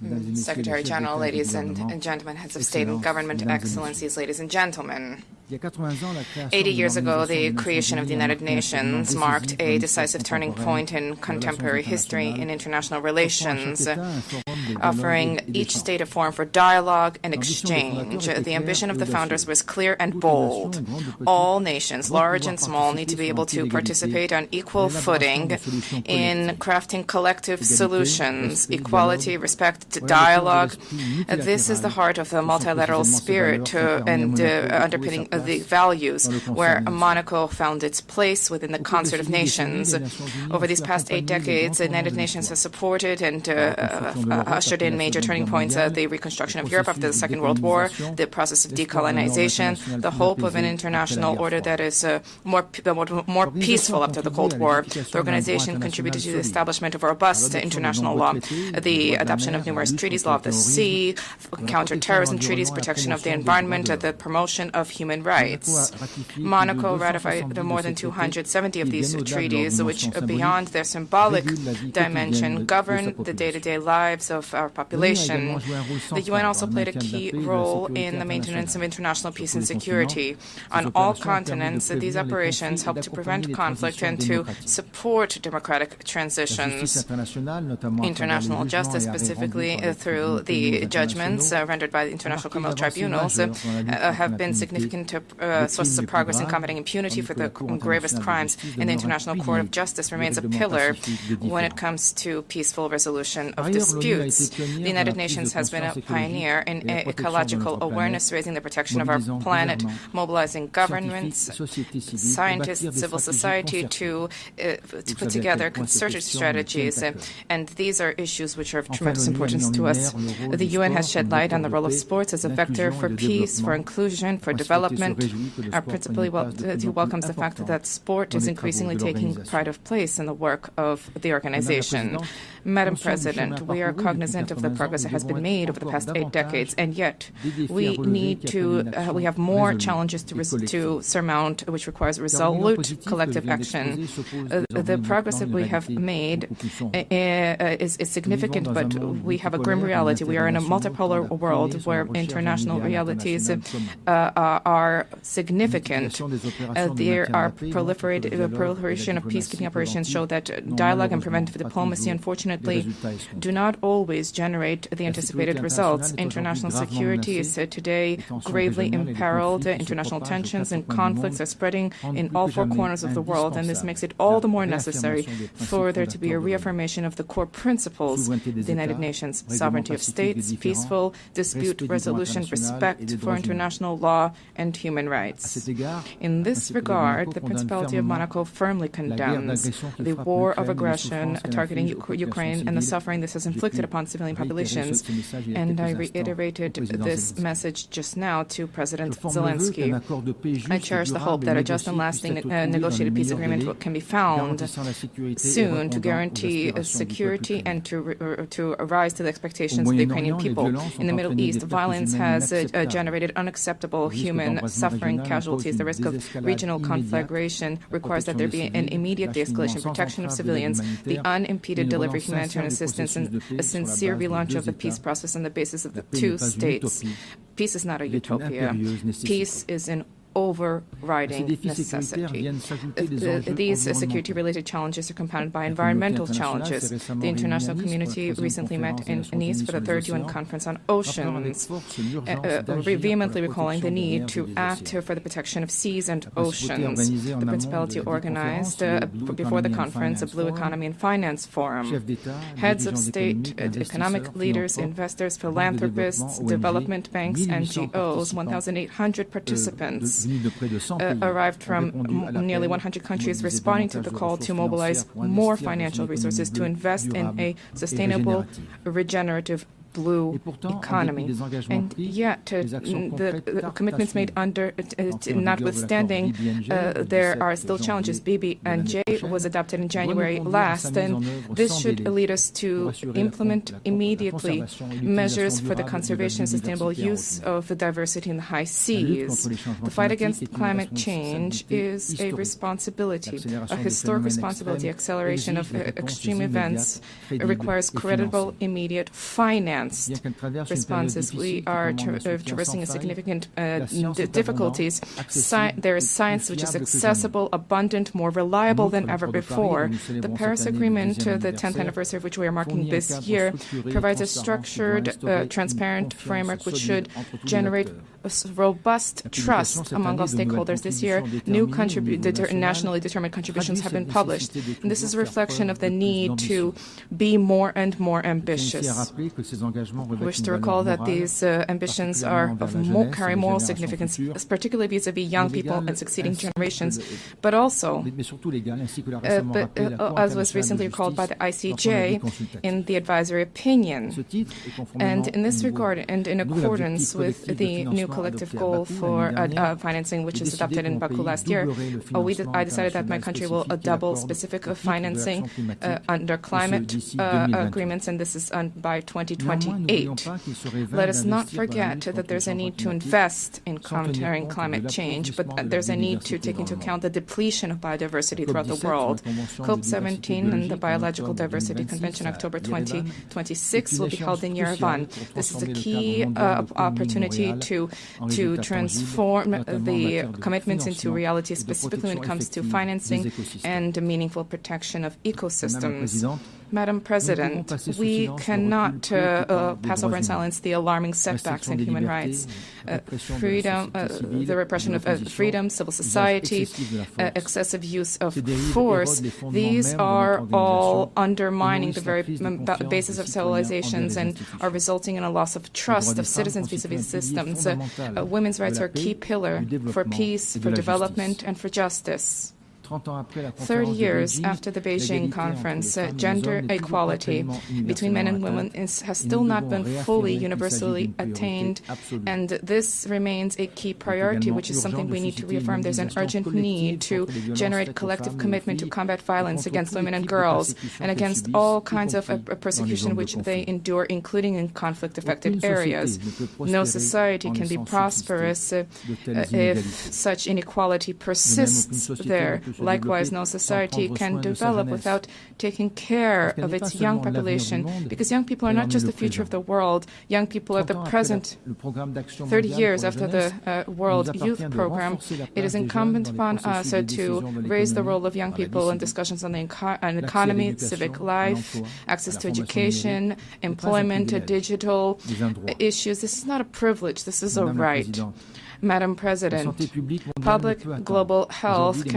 Mesdames et Messieurs les Secretary chefs General, d'État et de ladies gouvernement, and gentlemen, heads of state and Excellences, government, Mesdames et excellencies, ladies and gentlemen. Il y a 80 ans, la création 80 de years ago, the l'Organisation creation of the des United Nations Unies Nations marked a decisive turning point in contemporary history in international relations, offering each state a forum for dialogue and exchange. The ambition of the founders was clear and bold. All nations, large and small, need to be able to participate on equal footing in crafting collective solutions, equality, respect, dialogue. This is the heart of the multilateral spirit and underpinning the values where Monaco found its place within the concert of nations. Over these past 8 decades, the United Nations has supported and ushered in major turning points, the reconstruction of Europe after the Second World War, the process of decolonization, the hope of an international order that is more peaceful after the Cold War. The organization contributed to the establishment of a robust international law, the adoption of numerous treaties, law of the sea, counter-terrorism treaties, protection of the environment, the promotion of human rights. Monaco ratified more than 270 of these treaties, which, beyond their symbolic dimension, govern the day-to-day lives of our population. The UN also played a key role in the maintenance of international peace and security. On all continents, these operations help to prevent conflict and to support democratic transitions. International justice, specifically through the judgments rendered by the International Criminal Tribunals, have been significant sources of progress in combating impunity for the gravest crimes, and the International Court of Justice remains a pillar when it comes to peaceful resolution of disputes. The United Nations has been a pioneer in ecological awareness, raising the protection of our planet, mobilizing governments, scientists, civil society to put together concerted strategies, and these are issues which are of tremendous importance to us. The UN has shed light on the role of sports as a vector for peace, for inclusion, for development. Our principally welcomes the fact that sport is increasingly taking pride of place in the work of the organization. Madam President, we are cognizant of the progress that has been made over the past 8 decades, and yet we have more challenges to surmount, which requires resolute collective action. The progress that we have made is significant, but we have a grim reality. We are in a multipolar world where international realities are significant. There are proliferation of peacekeeping operations show that dialogue and preventive diplomacy, unfortunately, do not always generate the anticipated results. International security is today gravely imperiled. International tensions and conflicts are spreading in all 4 corners of the world, and this makes it all the more necessary for there to be a reaffirmation of the core principles of the United Nations: sovereignty of states, peaceful dispute resolution, respect for international law and human rights. In this regard, the Principality of Monaco firmly condemns the war of aggression targeting Ukraine and the suffering this has inflicted upon civilian populations. And I reiterated this message just now to President Zelenskyy. I cherish the hope that a just and lasting negotiated peace agreement can be found soon to guarantee security and to rise to the expectations of the Ukrainian people. In the Middle East, violence has generated unacceptable human suffering, casualties. The risk of regional conflagration requires that there be an immediate de-escalation, protection of civilians, the unimpeded delivery of humanitarian assistance, and a sincere relaunch of the peace process on the basis of the 2 states. Peace is not a utopia. Peace is an overriding necessity. These security-related challenges are compounded by environmental challenges. The international community recently met in Nice for the 3rd UN Conference on Oceans, vehemently recalling the need to act for the protection of seas and oceans. The Principality organized, before the conference, a Blue Economy and Finance Forum. Heads of state, economic leaders, investors, philanthropists, development banks, NGOs, 1,800 participants arrived from nearly 100 countries responding to the call to mobilize more financial resources to invest in a sustainable, regenerative blue economy. And yet, the commitments made notwithstanding, there are still challenges. BBNJ was adopted in January last, and this should lead us to implement immediately measures for the conservation and sustainable use of the diversity in the high seas. The fight against climate change is a responsibility, a historic responsibility. Acceleration of extreme events requires credible, immediate finance responses. We are traversing a significant difficulties. There is science which is accessible, abundant, more reliable than ever before. The Paris Agreement, the 10th anniversary of which we are marking this year, provides a structured, transparent framework which should generate a robust trust among all stakeholders. This year, new nationally determined contributions have been published. And this is a reflection of the need to be more and more ambitious. I wish to recall that these ambitions carry moral significance, particularly vis-à-vis young people and succeeding generations, but also, as was recently recalled by the ICJ in the advisory opinion. And in this regard, and in accordance with the new collective goal for financing, which is adopted in Baku last year, I decided that my country will double specific financing under climate agreements, and this is by 2028. Let us not forget that there's a need to invest in countering climate change, but there's a need to take into account the depletion of biodiversity throughout the world. COP17 and the Biological Diversity Convention, October 2026, will be held in Yerevan. This is a key opportunity to transform the commitments into reality, specifically when it comes to financing and meaningful protection of ecosystems. Madam President, we cannot pass over in silence the alarming setbacks in human rights. Freedom, the repression of freedom, civil society, excessive use of force, these are all undermining the very basis of civilizations and are resulting in a loss of trust of citizens vis-à-vis systems. Women's rights are a key pillar for peace, for development, and for justice. 30 years after the Beijing conference, gender equality between men and women has still not been fully universally attained, and this remains a key priority, which is something we need to reaffirm. There's an urgent need to generate collective commitment to combat violence against women and girls and against all kinds of persecution which they endure, including in conflict-affected areas. No society can be prosperous if such inequality persists there. Likewise, no society can develop without taking care of its young population, because young people are not just the future of the world. Young people are the present. 30 years after the World Youth Program, it is incumbent upon us to raise the role of young people in discussions on the economy, civic life, access to education, employment, digital issues. This is not a privilege. This is a right. Madam President, public global health is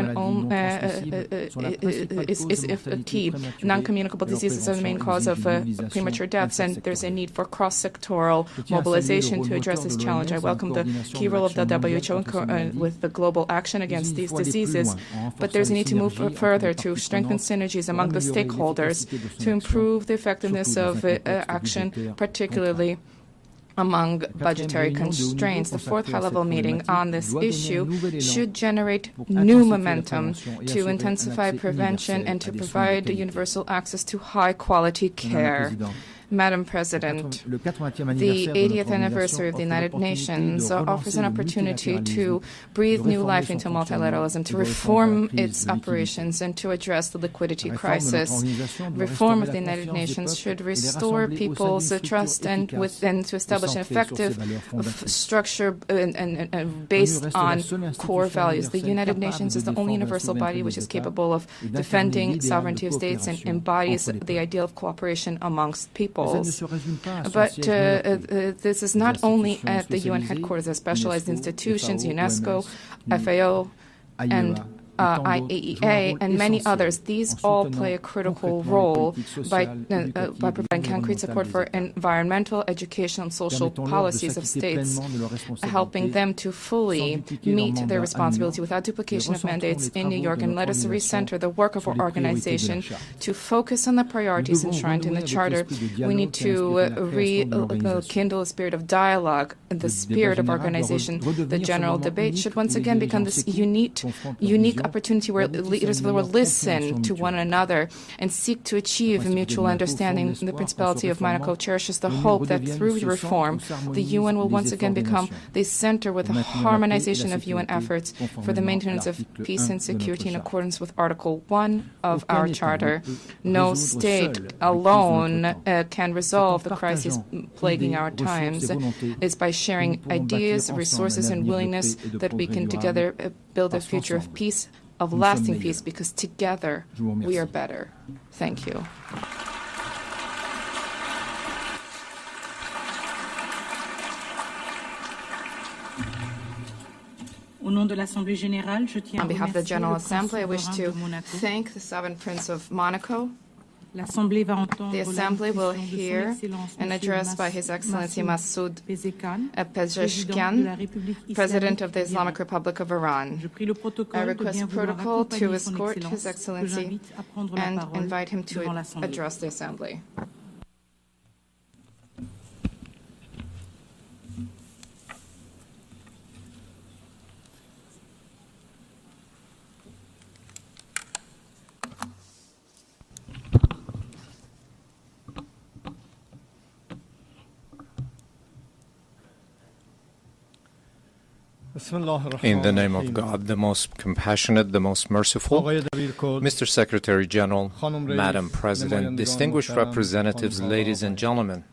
key. Non-communicable diseases are the main cause of premature deaths, and there's a need for cross-sectoral mobilization to address this challenge. I welcome the key role of the WHO with the global action against these diseases, but there's a need to move further to strengthen synergies among the stakeholders to improve the effectiveness of action, particularly among budgetary constraints. The fourth high-level meeting on this issue should generate new momentum to intensify prevention and to provide universal access to high-quality care. Madam President, the 80th anniversary of the United Nations offers an opportunity to breathe new life into multilateralism, to reform its operations, and to address the liquidity crisis. Reform of the United Nations should restore people's trust and to establish an effective structure and based on core values. The United Nations is the only universal body which is capable of defending sovereignty of states and embodies the ideal of cooperation amongst people. But this is not only at the UN headquarters. There's specialized institutions, UNESCO, FAO, and IAEA, and many others. These all play a critical role by providing concrete support for environmental, educational, and social policies of states, helping them to fully meet their responsibility without duplication of mandates in New York. And let us recenter the work of our organization to focus on the priorities enshrined in the Charter. We need to rekindle a spirit of dialogue, the spirit of organization. The general debate should once again become this unique opportunity where leaders of the world listen to one another and seek to achieve mutual understanding. The Principality of Monaco cherishes the hope that through reform, the UN will once again become the center with the harmonization of UN efforts for the maintenance of peace and security in accordance with Article 1 of our Charter. No state alone can resolve the crisis plaguing our times. It's by sharing ideas, resources, and willingness that we can together build a future of peace, of lasting peace, because together we are better. Thank you. On behalf of the General Assembly, I wish to thank the Sovereign Prince of Monaco. The Assembly will hear an address by His Excellency Masoud Pezeshkian, President of the Islamic Republic of Iran. I request protocol to escort His Excellency and invite him to address the Assembly. In the name of God, the most compassionate, the most merciful, Mr. Secretary General, Madam President, distinguished representatives, ladies and gentlemen,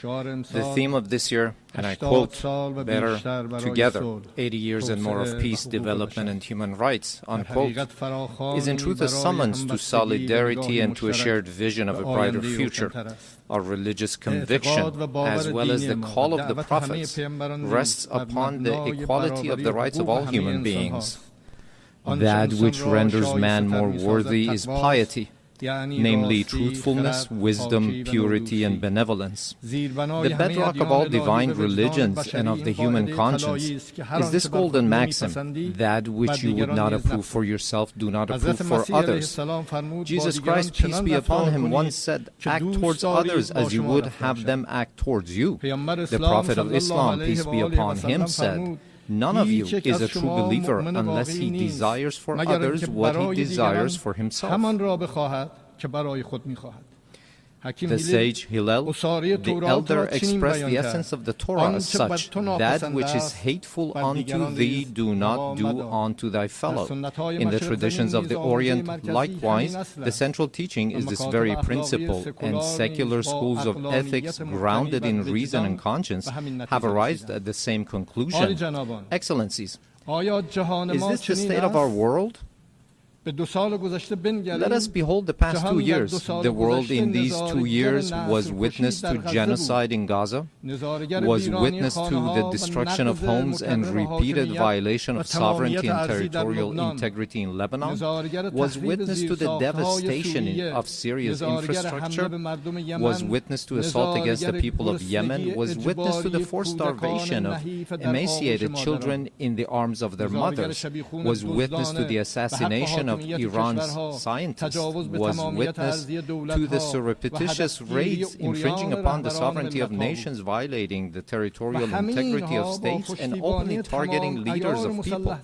the theme of this year, and I quote, "Better together, 80 years and more of peace, development, and human rights," unquote, is in truth a summons to solidarity and to a shared vision of a brighter future. Our religious conviction, as well as the call of the prophets, rests upon the equality of the rights of all human beings. That which renders man more worthy is piety, namely truthfulness, wisdom, purity, and benevolence. The bedrock of all divine religions and of the human conscience is this golden maxim: that which you would not approve for yourself, do not approve for others. Jesus Christ, peace be upon him, once said, "Act towards others as you would have them act towards you." The Prophet of Islam, peace be upon him, said, "None of you is a true believer unless he desires for others what he desires for himself." The sage Hillel, the elder, expressed the essence of the Torah as such: that which is hateful unto thee, do not do unto thy fellow. In the traditions of the Orient, likewise, the central teaching is this very principle, and secular schools of ethics, grounded in reason and conscience, have arrived at the same conclusion. Excellencies, is this the state of our world? Let us behold the past 2 years. The world in these 2 years was witness to genocide in Gaza, was witness to the destruction of homes and repeated violation of sovereignty and territorial integrity in Lebanon, was witness to the devastation of Syria's infrastructure, was witness to assault against the people of Yemen, was witness to the forced starvation of emaciated children in the arms of their mothers, was witness to the assassination of Iran's scientists, was witness to the surreptitious raids infringing upon the sovereignty of nations, violating the territorial integrity of states, and openly targeting leaders of people.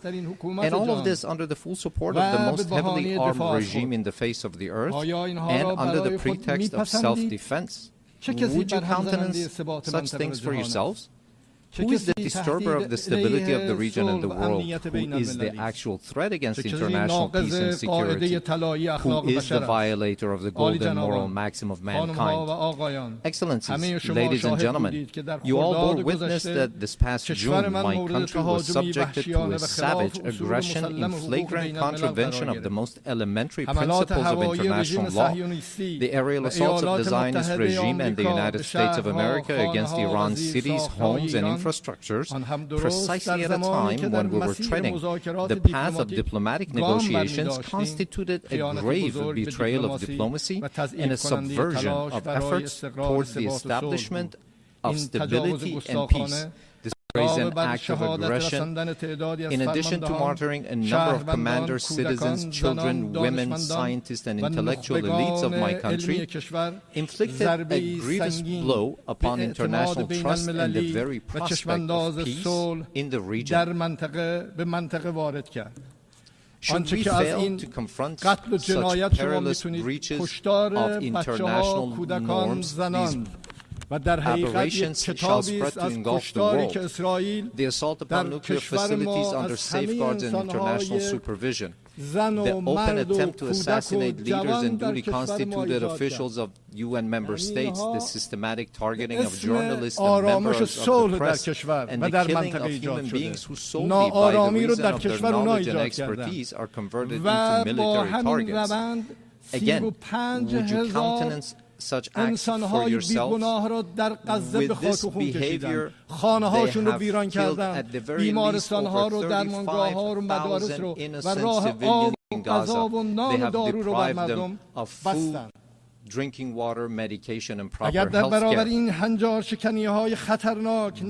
And all of this under the full support of the most heavily armed regime in the face of the earth, and under the pretext of self-defense. Would you countenance such things for yourselves? Who is the disturber of the stability of the region and the world? Who is the actual threat against international peace and security? Who is the violator of the golden moral maxim of mankind? Excellencies, ladies and gentlemen, you all bore witness that this past June my country was subjected to a savage aggression in flagrant contravention of the most elementary principles of international law. The aerial assaults of the Zionist regime and the United States of America against Iran's cities, homes, and infrastructure infrastructures precisely at a time when we were treading the path of diplomatic negotiations constituted a grave betrayal of diplomacy and a subversion of efforts towards the establishment of stability and peace. This is an act of aggression. In addition to martyring a number of commanders, citizens, children, women, scientists, and intellectual elites of my country, inflicted a grievous blow upon international trust and the very prospect of peace in the region. Should we fail to confront such perilous breaches of international norms, these aberrations shall spread to engulf the world. The assault upon nuclear facilities under safeguards and international supervision, the open attempt to assassinate leaders and duly constituted officials of UN member states, the systematic targeting of journalists and members of the press, and the killing of human beings who solely by the reason of their knowledge and expertise are converted into military targets. Again, would you countenance such acts for yourselves? With this behavior, they have killed at the very least over 35,000 innocent civilians in Gaza. They have deprived them of food, drinking water, medication, and proper health care.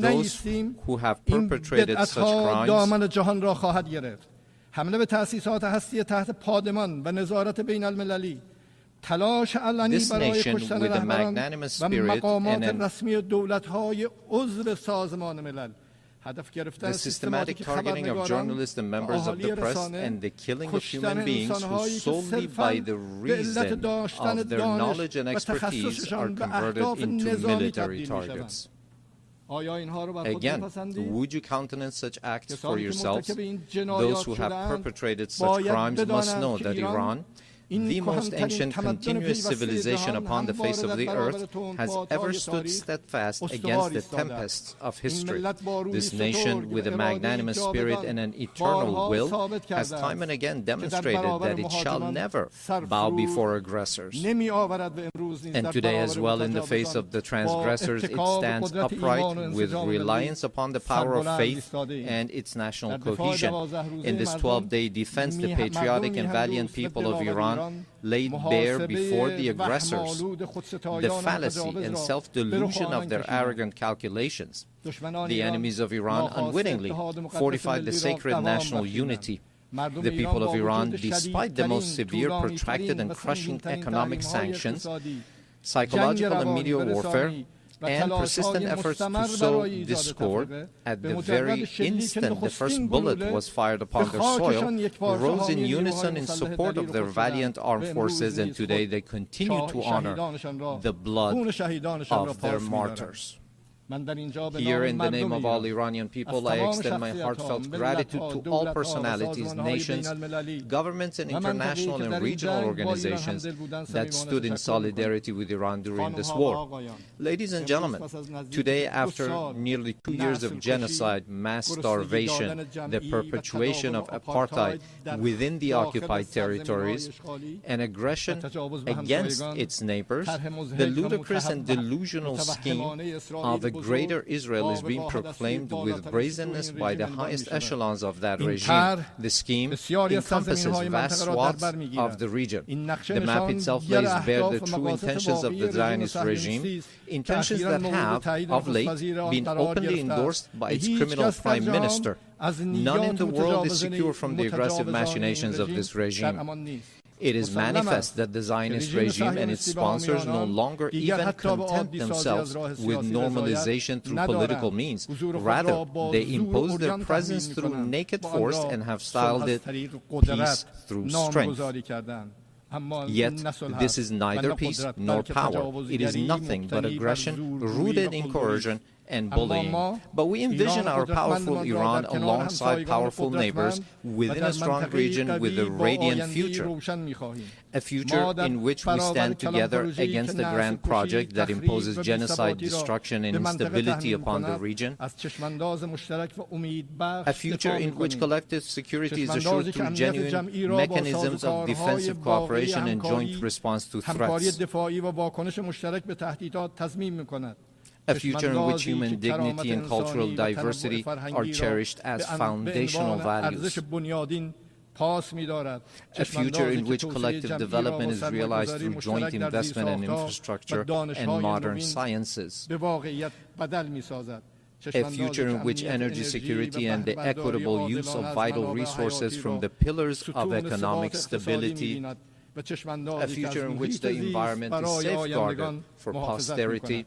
Those who have perpetrated such crimes حمله به تأسیسات هستی تحت پادمان و نظارت بین المللی تلاش علنی برای کشتن رهبران و مقامات رسمی دولت‌های عضو سازمان ملل the systematic targeting of journalists and members of the press and the killing of human beings who solely by the reason of their knowledge and expertise are converted into military targets. Again, would you countenance such acts for yourselves? Those who have perpetrated such crimes must know that Iran, the most ancient continuous civilization upon the face of the earth, has ever stood steadfast against the tempests of history. This nation, with a magnanimous spirit and an eternal will, has time and again demonstrated that it shall never bow before aggressors. And today as well, in the face of the transgressors, it stands upright with reliance upon the power of faith and its national cohesion. In this 12-day defense, the patriotic and valiant people of Iran laid bare before the aggressors the fallacy and self-delusion of their arrogant calculations. The enemies of Iran unwittingly fortified the sacred national unity. The people of Iran, despite the most severe, protracted, and crushing economic sanctions, psychological and media warfare, and persistent efforts to sow discord, at the very instant the first bullet was fired upon their soil, rose in unison in support of their valiant armed forces, and today they continue to honor the blood of their martyrs. Here, in the name of all Iranian people, I extend my heartfelt gratitude to all personalities, nations, governments, and international and regional organizations that stood in solidarity with Iran during this war. Ladies and gentlemen, today, after nearly 2 years of genocide, mass starvation, the perpetuation of apartheid within the occupied territories, and aggression against its neighbors, the ludicrous and delusional scheme of the Greater Israel is being proclaimed with brazenness by the highest echelons of that regime. The scheme encompasses vast swaths of the region. The map itself lays bare the true intentions of the Zionist regime, intentions that have, of late, been openly endorsed by its criminal prime minister. None in the world is secure from the aggressive machinations of this regime. It is manifest that the Zionist regime and its sponsors no longer even content themselves with normalization through political means. Rather, they impose their presence through naked force and have styled it peace through strength. Yet, this is neither peace nor power. It is nothing but aggression rooted in coercion and bullying. But we envision our powerful Iran alongside powerful neighbors within a strong region with a radiant future. A future in which we stand together against the grand project that imposes genocide, destruction, and instability upon the region. A future in which collective security is assured through genuine mechanisms of defensive cooperation and joint response to threats. a future in which human dignity and cultural diversity are cherished as foundational values, a future in which collective development is realized through joint investment in infrastructure and modern sciences, a future in which energy security and the equitable use of vital resources from the pillars of economic stability, a future in which the environment is safeguarded for posterity,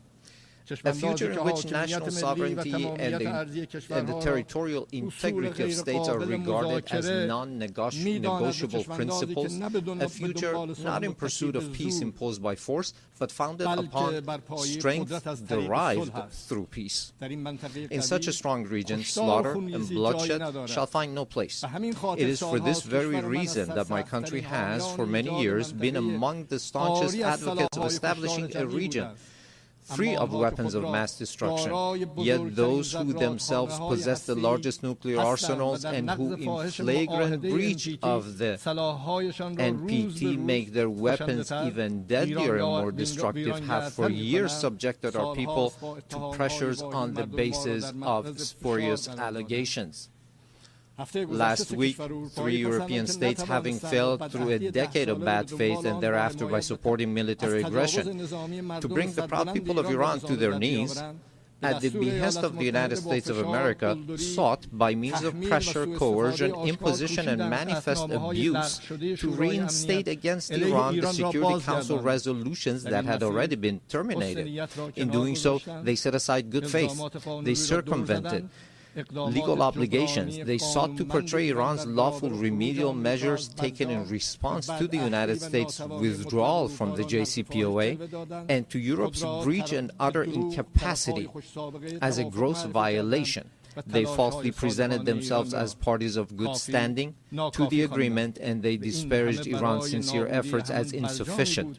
a future in which national sovereignty and the territorial integrity of states are regarded as non-negotiable principles, a future not in pursuit of peace imposed by force, but founded upon strength derived through peace. In such a strong region, slaughter and bloodshed shall find no place. It is for this very reason that my country has, for many years, been among the staunchest advocates of establishing a region free of weapons of mass destruction, yet those who themselves possess the largest nuclear arsenals and who in flagrant breach of the NPT make their weapons even deadlier and more destructive have for years subjected our people to pressures on the basis of spurious allegations. Last week, 3 European states, having failed through a decade of bad faith and thereafter by supporting military aggression, to bring the proud people of Iran to their knees, at the behest of the United States of America, sought, by means of pressure, coercion, imposition, and manifest abuse, to reinstate against Iran the Security Council resolutions that had already been terminated. In doing so, they set aside good faith. They circumvented legal obligations. They sought to portray Iran's lawful remedial measures taken in response to the United States' withdrawal from the JCPOA and to Europe's breach and utter incapacity as a gross violation. They falsely presented themselves as parties of good standing to the agreement, and they disparaged Iran's sincere efforts as insufficient.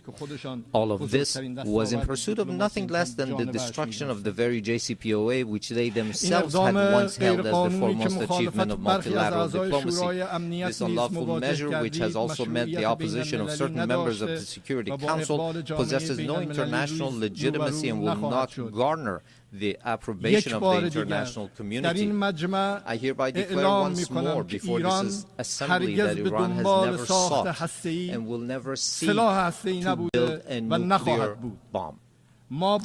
All of this was in pursuit of nothing less than the destruction of the very JCPOA, which they themselves had once held as the foremost achievement of multilateral diplomacy. This unlawful measure, which has also meant the opposition of certain members of the Security Council, possesses no international legitimacy and will not garner the approbation of the international community. I hereby declare once more before this assembly that Iran has never sought and will never seek to build a nuclear bomb. We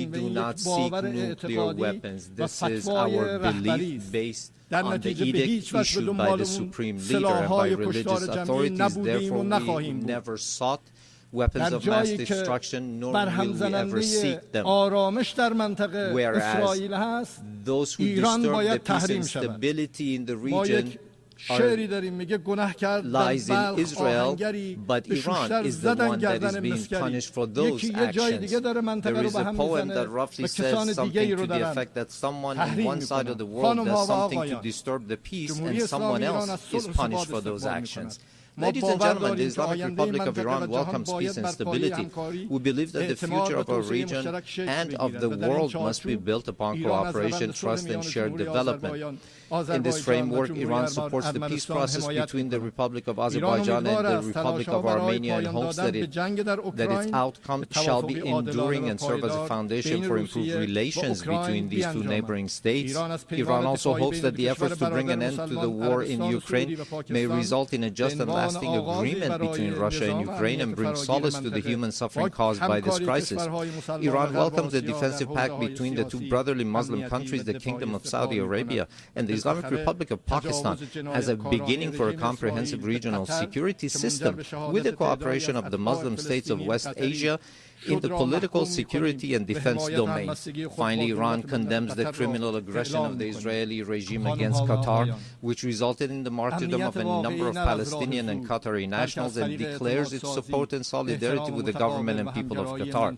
do not seek nuclear weapons. This is our belief based on the edict issued by the Supreme Leader and by religious authorities. Therefore, we never sought weapons of mass destruction, nor will we ever seek them. Whereas those who disturb the peace and stability in the region lies in Israel, but Iran is the one that is being punished for those actions. There is a poem that roughly says something to the effect that someone on one side of the world does something to disturb the peace and someone else is punished for those actions. Ladies and gentlemen, the Islamic Republic of Iran welcomes peace and stability. We believe that the future of our region and of the world must be built upon cooperation, trust, and shared development. In this framework, Iran supports the peace process between the Republic of Azerbaijan and the Republic of Armenia and hopes that its outcome shall be enduring and serve as a foundation for improved relations between these two neighboring states. Iran also hopes that the efforts to bring an end to the war in Ukraine may result in a just and lasting agreement between Russia and Ukraine and bring solace to the human suffering caused by this crisis. Iran welcomes the defensive pact between the two brotherly Muslim countries, the Kingdom of Saudi Arabia and the Islamic Republic of Pakistan, as a beginning for a comprehensive regional security system with the cooperation of the Muslim states of West Asia in the political, security, and defense domains. Finally, Iran condemns the criminal aggression of the Israeli regime against Qatar, which resulted in the martyrdom of a number of Palestinian and Qatari nationals, and declares its support and solidarity with the government and people of Qatar.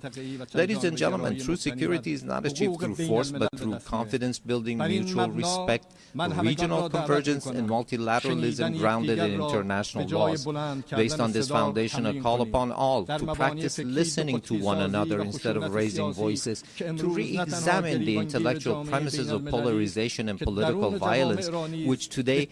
Ladies and gentlemen, true security is not achieved through force, but through confidence-building, mutual respect, regional convergence, and multilateralism grounded in international laws. Based on this foundation, I call upon all to practice listening to one another instead of raising voices, to re-examine the intellectual premises of polarization and political violence, which today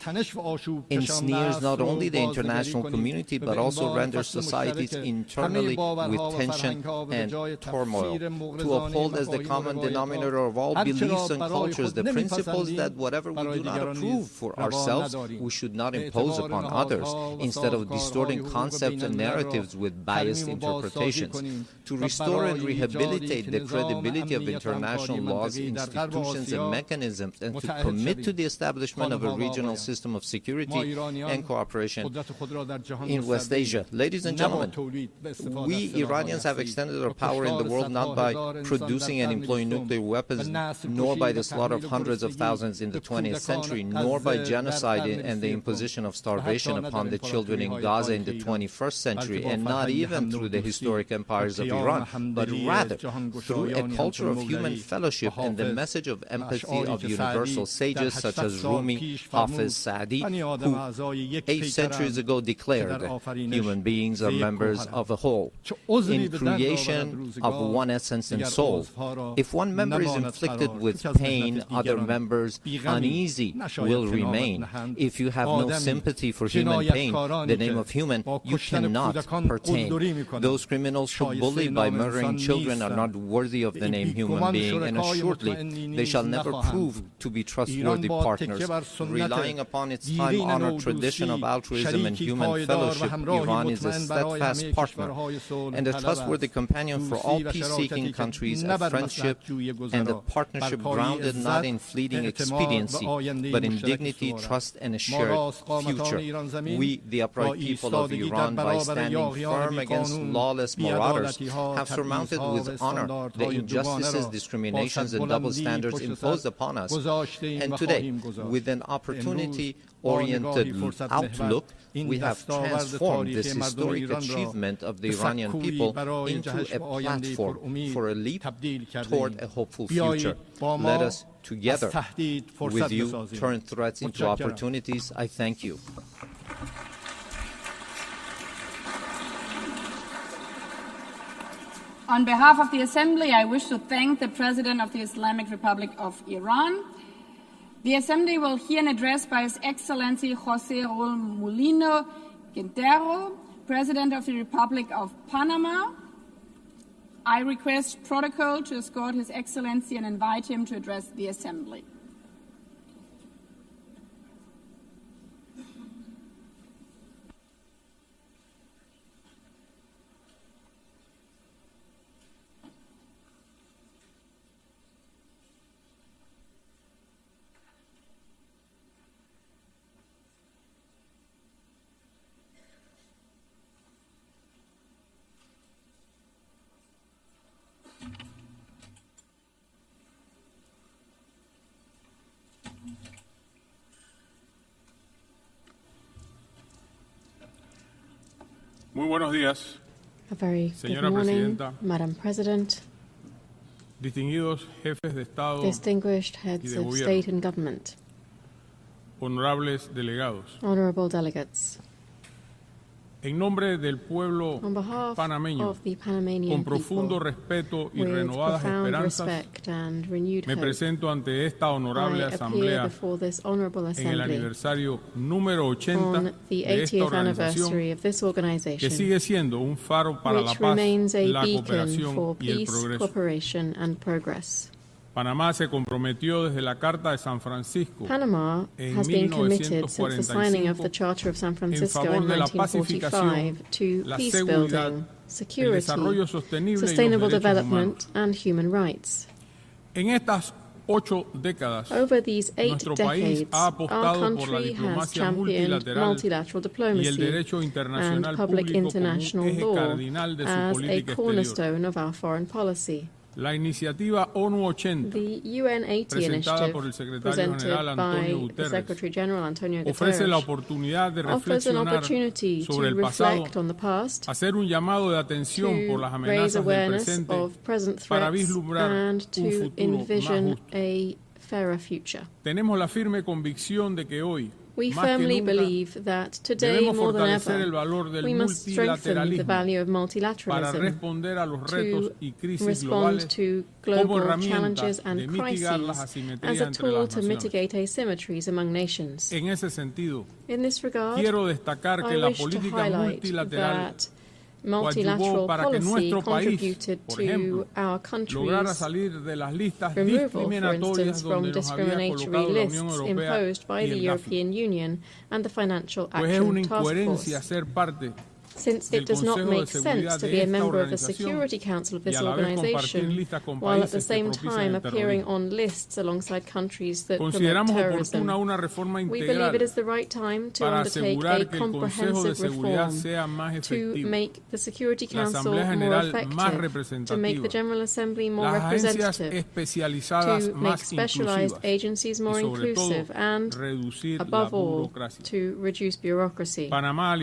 ensnares not only the international community but also renders societies internally with tension and turmoil. To uphold as the common denominator of all beliefs and cultures the principles that whatever we do not approve for ourselves, we should not impose upon others, instead of distorting concepts and narratives with biased interpretations. To restore and rehabilitate the credibility of international laws, institutions, and mechanisms, and to commit to the establishment of a regional system of security and cooperation in West Asia. Ladies and gentlemen, we Iranians have extended our power in the world not by producing and employing nuclear weapons, nor by the slaughter of hundreds of thousands in the 20th century, nor by genocide and the imposition of starvation upon the children in Gaza in the 21st century, and not even through the historic empires of Iran, but rather through a culture of human fellowship and the message of empathy of universal sages such as Rumi, Hafiz, Saadi, who 8 centuries ago declared human beings are members of a whole, in creation of one essence and soul. If one member is inflicted with pain, other members uneasy will remain. If you have no sympathy for human pain, the name of human, you cannot pertain. Those criminals who bully by murdering children are not worthy of the name human being, and assuredly they shall never prove to be trustworthy partners. Relying upon its time-honored tradition of altruism and human fellowship, Iran is a steadfast partner and a trustworthy companion for all peace-seeking countries, a friendship and a partnership grounded not in fleeting expediency, but in dignity, trust, and a shared future. We, the upright people of Iran, by standing firm against lawless marauders, have surmounted with honor the injustices, discriminations, and double standards imposed upon us. And today, with an opportunity-oriented outlook, we have transformed this historic achievement of the Iranian people into a platform for a leap toward a hopeful future. Let us together with you turn threats into opportunities. I thank you. On behalf of the Assembly, I wish to thank the President of the Islamic Republic of Iran. The Assembly will hear an address by His Excellency José Raúl Mulino Quintero, President of the Republic of Panama. I request protocol to escort His Excellency and invite him to address the Assembly. Muy buenos días, A very good Señora morning, Presidenta, Madam President, distinguidos jefes de Estado, distinguished heads de of gobierno. state and government, honorables delegados. honorable delegates. En nombre del pueblo On behalf panameño, of the Panamanian con profundo people, respeto y with renovadas profound esperanzas, respect and renewed me hope, presento ante esta honorable I appear asamblea before this honorable en el assembly aniversario número 80 on the de esta 80th anniversary organización, of this que organization, sigue siendo un faro para la which paz, remains a la beacon cooperación for y el peace, progreso. cooperation and progress. Panamá se comprometió desde la Carta de San Francisco Panama en has been committed since the signing of the 1945 Charter of San Francisco favor in de la 1945 pacificación, to la peace seguridad, building, el security, desarrollo sostenible y los sustainable derechos development, humanos. and human rights. En estas 8 décadas, Over these 8 nuestro país decades, ha our apostado por la country has diplomacia championed multilateral multilateral y el diplomacy derecho and internacional public público como un international eje law cardinal de su as a política exterior. cornerstone of our foreign policy. La iniciativa ONU 80, The UN 80 presentada por el initiative, secretario presented general Antonio by the Guterres, Secretary General Antonio ofrece la Guterres, oportunidad de offers an reflexionar opportunity to sobre el pasado, reflect on the past, hacer un llamado de atención por las to raise amenazas del awareness presente of present para threats vislumbrar and un to futuro más envision justo. a fairer future. Tenemos la firme convicción de que hoy, We firmly believe that today, more than ever, we must strengthen the value of multilateralism to respond to global challenges and crises as a tool to mitigate asymmetries among nations. In this regard, I wish to highlight that multilateral policy contributed to our country's removal, for instance, from discriminatory lists imposed by the European Union and the Financial Action Task Force. Since it does not make sense to be a member of the Security Council of this organization, while at the same time appearing on lists alongside countries that promote terrorism, we believe it is the right time to undertake a comprehensive reform to make the Security Council more effective, to make the General Assembly more representative, to make specialized agencies more inclusive, and, above all, to reduce bureaucracy. Panama,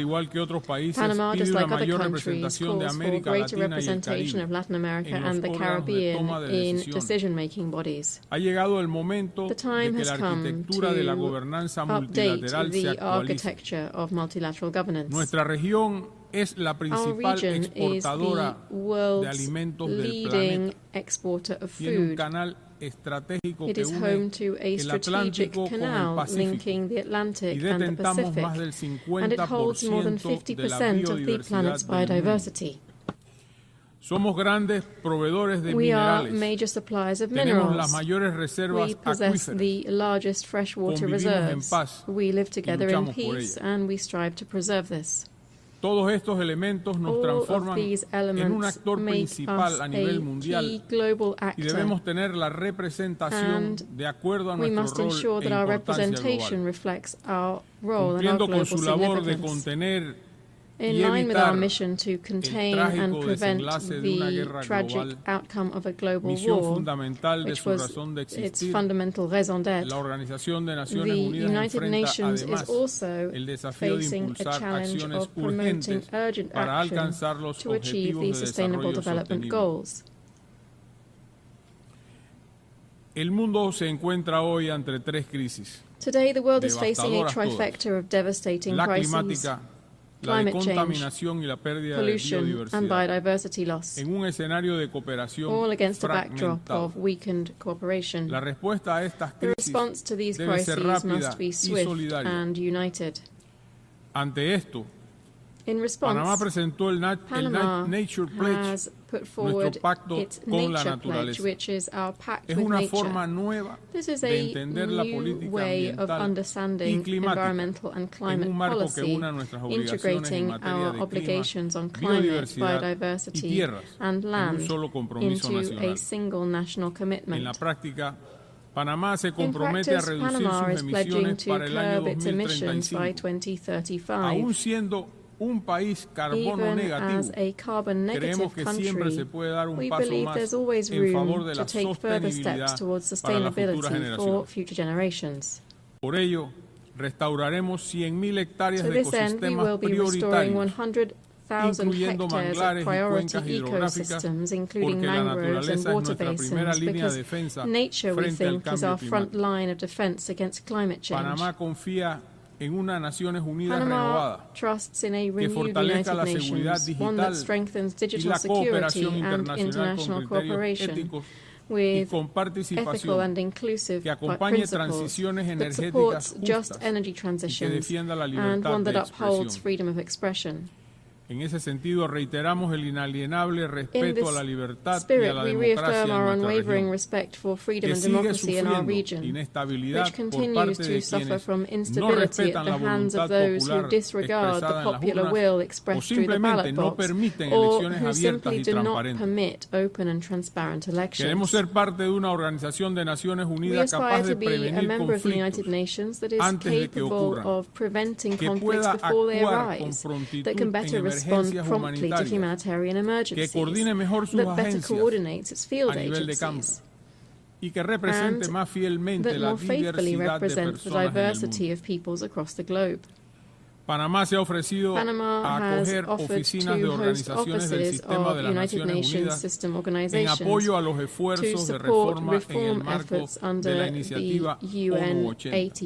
just like other countries, calls for greater representation of Latin America and the Caribbean in decision-making bodies. The time has come to update the architecture of multilateral governance. Our region is the world's leading exporter of food. It is home to a strategic canal linking the Atlantic and the Pacific, and it holds more than 50% of the planet's biodiversity. We are major suppliers of minerals. We possess the largest freshwater reserves. We live together in peace, and we strive to preserve this. Todos estos elementos nos transforman en un actor principal a nivel mundial y debemos tener la representación de acuerdo a nuestro rol e importancia global, cumpliendo con su labor de contener in line with our mission to contain and prevent the tragic outcome of a global war, which was its fundamental raison d'être, the United Nations is also facing a challenge of promoting urgent action to achieve the Sustainable Development Goals. El mundo se encuentra hoy ante tres crisis. Today, the world is facing a trifecta of devastating crises: climate change, pollution, and biodiversity loss, all against a backdrop of weakened cooperation. The response to these crises must be swift and united. In response, Panama has put forward its Nature Pledge, which is our pact with nature. This is a new way of understanding environmental and climate policy, integrating our obligations on climate, biodiversity, and land into a single national commitment. In practice, Panama is pledging to curb its emissions by 2035. Even as a carbon-negative country, we believe there's always room to take further steps towards sustainability for future generations. To this end, we will be restoring 100,000 hectares of priority ecosystems, including mangroves and water basins, because nature, we think, is our front line of defense against climate change. Panama trusts in a renewed United Nations, one that strengthens digital security and international cooperation with ethical and inclusive principles, that supports just energy transitions, and one that upholds freedom of expression. En ese sentido, reiteramos el inalienable respeto a la libertad y a la democracia en nuestra región, which continues to suffer from instability at the hands of those who disregard the popular will expressed through the ballot box, or who simply do not permit open and transparent elections. Queremos ser parte de una organización de Naciones Unidas capaz de prevenir conflictos antes de que ocurran, que pueda actuar con prontitud en respond promptly to humanitarian emergencies, that better coordinates its field agencies, y que represente más fielmente la diversidad de personas en el mundo. Peoples across the globe. Panamá se ha ofrecido a acoger oficinas de organizaciones del sistema de las Naciones Unidas en apoyo a los esfuerzos de reforma en el marco de la iniciativa ONU 80.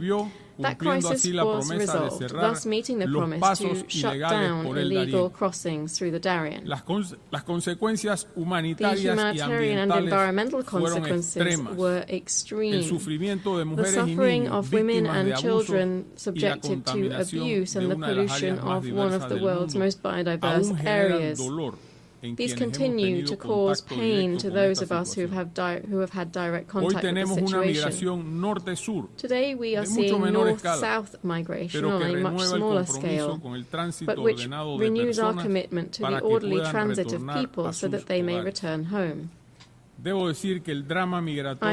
That crisis was resolved, thus meeting the promise to shut down illegal crossings through the Darien. The humanitarian and environmental consequences were extreme. The suffering of women and children subjected to abuse and the pollution of one of the world's most biodiverse areas. These continue to cause pain to those of us who have had direct contact with the situation. Today we are seeing north-south migration on a much smaller scale, but which renews our commitment to the orderly transit of people so that they may return home. I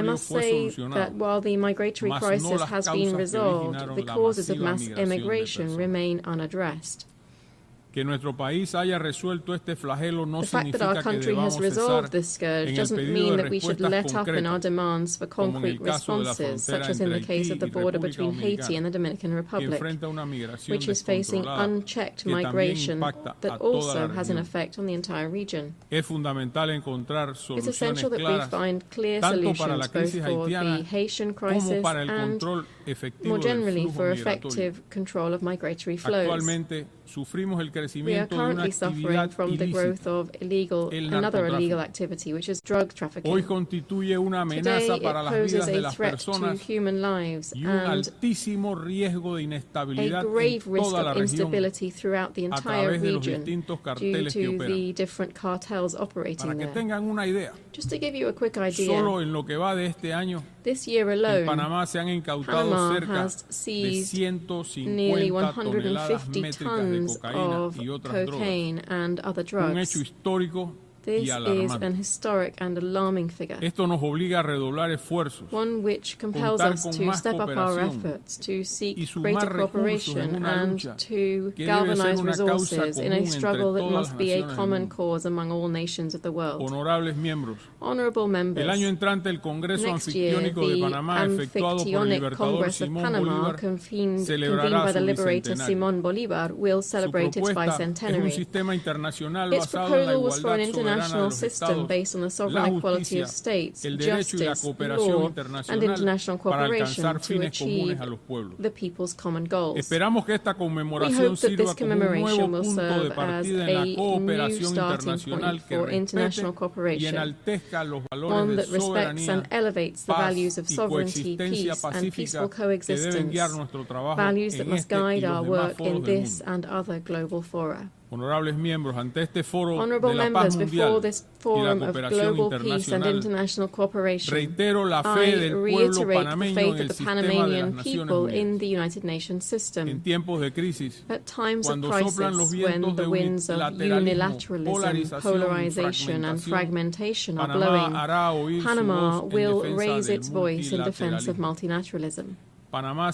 must say that while the migratory crisis has been resolved, the causes of mass immigration remain unaddressed. The fact that our country has resolved this scourge doesn't mean that we should let up in our demands for concrete responses, such as in the case of the border between Haiti and the Dominican Republic, which is facing unchecked migration that also has an effect on the entire region. It's essential that we find clear solutions both for the Haitian crisis and, more generally, for effective control of migratory flows. We are currently suffering from the growth of another illegal activity, which is drug trafficking. Today, it poses a threat to human lives and a grave risk of instability throughout the entire region due to the different cartels operating there. Just to give you a quick idea, this year alone, Panama has seized nearly 150 tons of cocaine and other drugs. This is an historic and alarming figure, one which compels us to step up our efforts to seek greater cooperation and to galvanize resources in a struggle that must be a common cause among all nations of the world. Honorable members, next year the Amphictyonic Congress of Panama, convened by the liberator Simón Bolívar, will celebrate its bicentenary. Its proposal was for an international system based on the sovereign equality of states, justice, law, and international cooperation to achieve the people's common goals. We hope that this commemoration will serve as a new starting point for international cooperation, one that respects and elevates the values of sovereignty, peace, and peaceful coexistence, values that must guide our work in this and other global fora. Honourable members, before this forum of global peace and international cooperation, I reiterate the faith of the Panamanian people in the United Nations system. At times of crisis, when the winds of unilateralism, polarization, and fragmentation are blowing, Panama will raise its voice in defense of multilateralism. Panama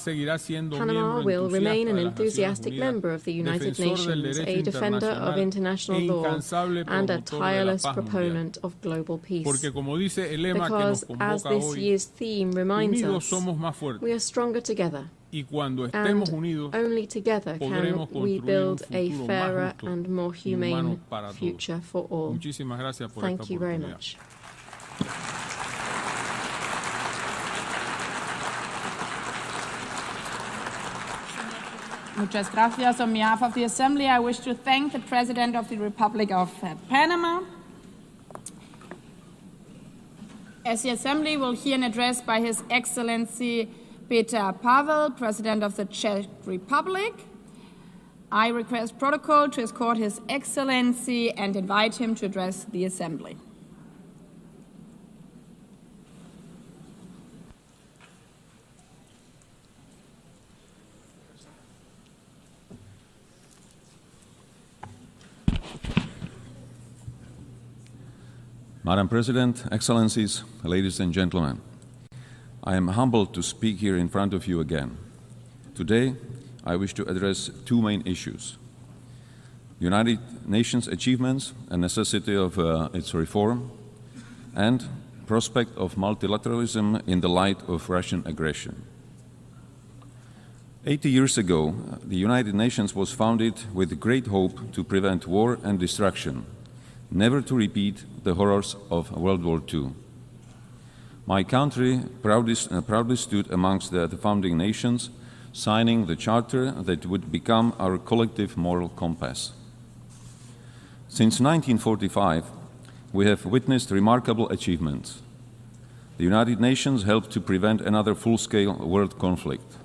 will remain an enthusiastic member of the United Nations, a defender of international law, and a tireless proponent of global peace. Because, as this year's theme reminds us, we are stronger together, and only together can we build a fairer and more humane future for all. Thank you very much. Muchas gracias. On behalf of the Assembly, I wish to thank the President of the Republic of Panama. As the Assembly will hear an address by His Excellency Petr Pavel, President of the Czech Republic, I request protocol to escort His Excellency and invite him to address the Assembly. Madam President, Excellencies, ladies and gentlemen, I am humbled to speak here in front of you again. Today, I wish to address two main issues: United Nations achievements and necessity of its reform, and prospect of multilateralism in the light of Russian aggression. 80 years ago, the United Nations was founded with great hope to prevent war and destruction, never to repeat the horrors of World War II. My country proudly stood amongst the founding nations signing the charter that would become our collective moral compass. Since 1945, we have witnessed remarkable achievements. The United Nations helped to prevent another full-scale world conflict.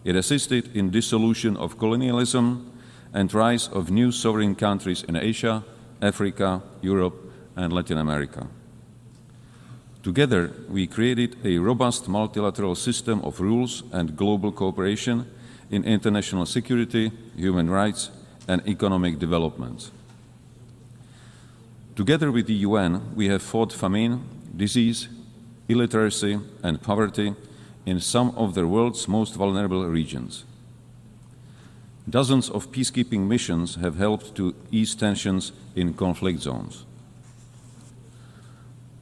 It assisted in dissolution of colonialism and rise of new sovereign countries in Asia, Africa, Europe, and Latin America. Together, we created a robust multilateral system of rules and global cooperation in international security, human rights, and economic development. Together with the UN, we have fought famine, disease, illiteracy, and poverty in some of the world's most vulnerable regions. Dozens of peacekeeping missions have helped to ease tensions in conflict zones.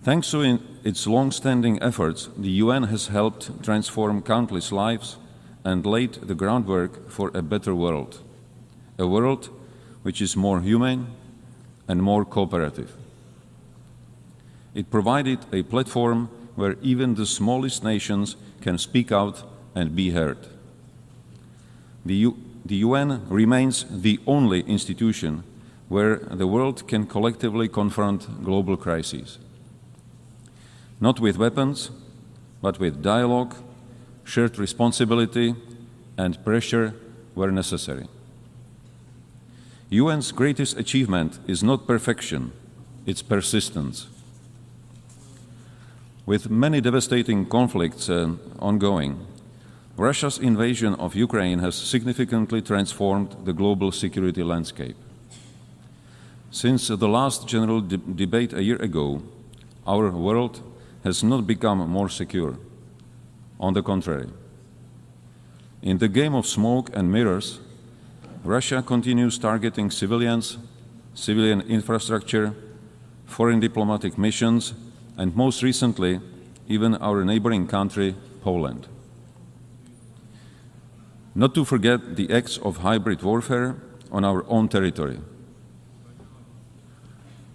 Thanks to its long-standing efforts, the UN has helped transform countless lives and laid the groundwork for a better world, a world which is more humane and more cooperative. It provided a platform where even the smallest nations can speak out and be heard. The UN remains the only institution where the world can collectively confront global crises. Not with weapons, but with dialogue, shared responsibility, and pressure where necessary. UN's greatest achievement is not perfection, it's persistence. With many devastating conflicts ongoing, Russia's invasion of Ukraine has significantly transformed the global security landscape. Since the last general debate a year ago, our world has not become more secure. On the contrary. In the game of smoke and mirrors, Russia continues targeting civilians, civilian infrastructure, foreign diplomatic missions, and most recently, even our neighboring country, Poland. Not to forget the acts of hybrid warfare on our own territory.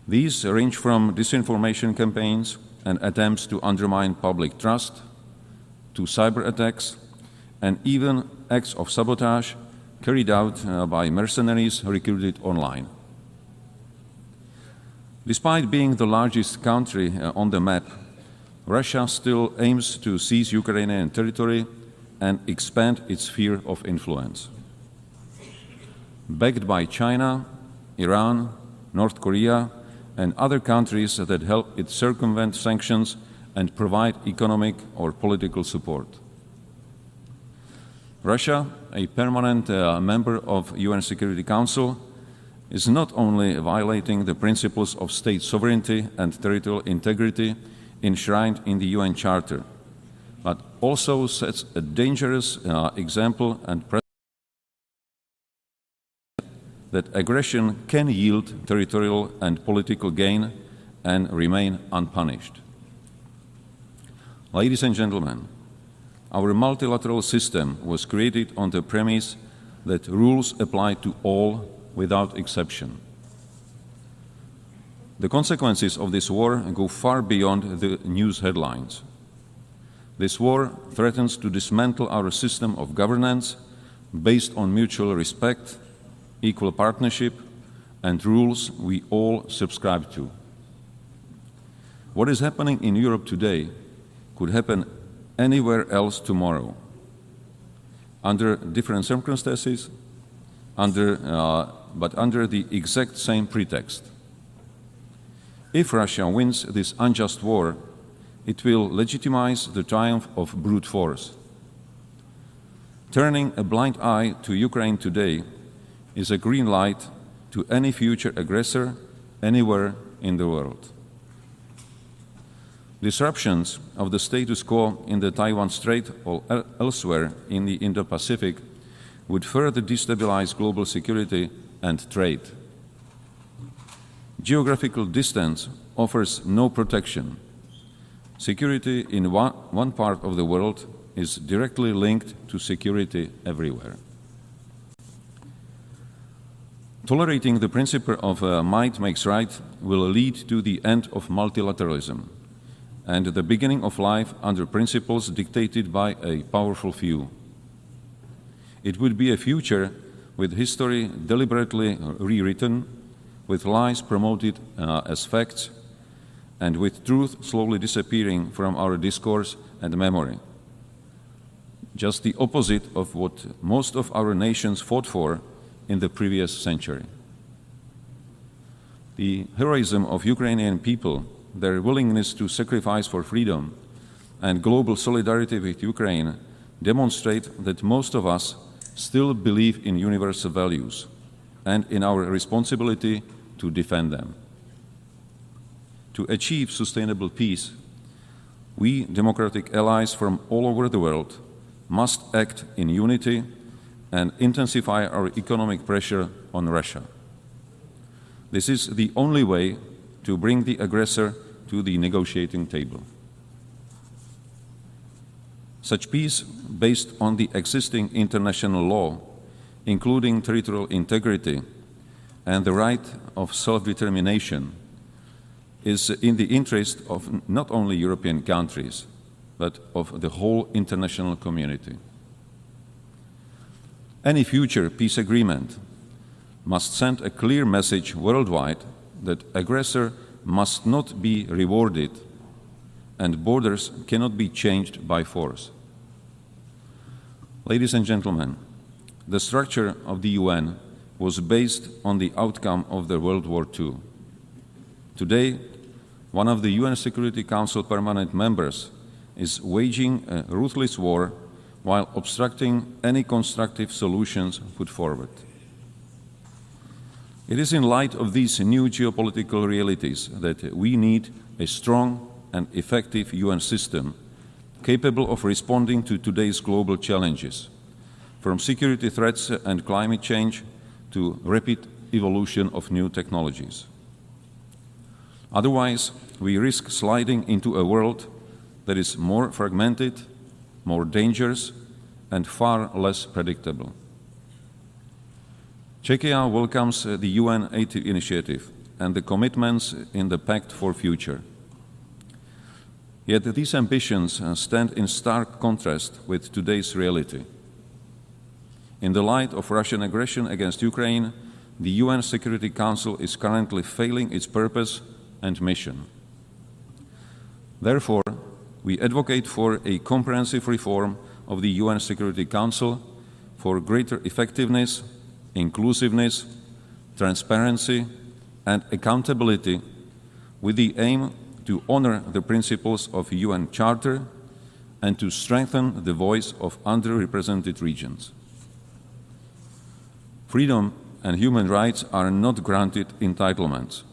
These range from disinformation campaigns and attempts to undermine public trust, to cyber attacks, and even acts of sabotage carried out by mercenaries recruited online. Despite being the largest country on the map, Russia still aims to seize Ukrainian territory and expand its sphere of influence. Backed by China, Iran, North Korea, and other countries that help it circumvent sanctions and provide economic or political support. Russia, a permanent member of UN Security Council, is not only violating the principles of state sovereignty and territorial integrity enshrined in the UN Charter, but also sets a dangerous example and precedent that aggression can yield territorial and political gain and remain unpunished. Ladies and gentlemen, our multilateral system was created on the premise that rules apply to all without exception. The consequences of this war go far beyond the news headlines. This war threatens to dismantle our system of governance based on mutual respect, equal partnership, and rules we all subscribe to. What is happening in Europe today could happen anywhere else tomorrow, under different circumstances, but under the exact same pretext. If Russia wins this unjust war, it will legitimize the triumph of brute force. Turning a blind eye to Ukraine today is a green light to any future aggressor anywhere in the world. Disruptions of the status quo in the Taiwan Strait or elsewhere in the Indo-Pacific would further destabilize global security and trade. Geographical distance offers no protection. Security in one part of the world is directly linked to security everywhere. Tolerating the principle of might makes right will lead to the end of multilateralism and the beginning of life under principles dictated by a powerful few. It would be a future with history deliberately rewritten, with lies promoted as facts, and with truth slowly disappearing from our discourse and memory. Just the opposite of what most of our nations fought for in the previous century. The heroism of Ukrainian people, their willingness to sacrifice for freedom, and global solidarity with Ukraine demonstrate that most of us still believe in universal values and in our responsibility to defend them. To achieve sustainable peace, we democratic allies from all over the world must act in unity and intensify our economic pressure on Russia. This is the only way to bring the aggressor to the negotiating table. Such peace, based on the existing international law, including territorial integrity and the right of self-determination, is in the interest of not only European countries, but of the whole international community. Any future peace agreement must send a clear message worldwide that aggressor must not be rewarded and borders cannot be changed by force. Ladies and gentlemen, the structure of the UN was based on the outcome of the World War II. Today, one of the UN Security Council permanent members is waging a ruthless war while obstructing any constructive solutions put forward. It is in light of these new geopolitical realities that we need a strong and effective UN system capable of responding to today's global challenges, from security threats and climate change to rapid evolution of new technologies. Otherwise, we risk sliding into a world that is more fragmented, more dangerous, and far less predictable. Czechia welcomes the UN aid initiative and the commitments in the Pact for Future. Yet these ambitions stand in stark contrast with today's reality. In the light of Russian aggression against Ukraine, the UN Security Council is currently failing its purpose and mission. Therefore, we advocate for a comprehensive reform of the UN Security Council for greater effectiveness, inclusiveness, transparency, and accountability, with the aim to honor the principles of the UN Charter and to strengthen the voice of underrepresented regions. Freedom and human rights are not granted entitlements.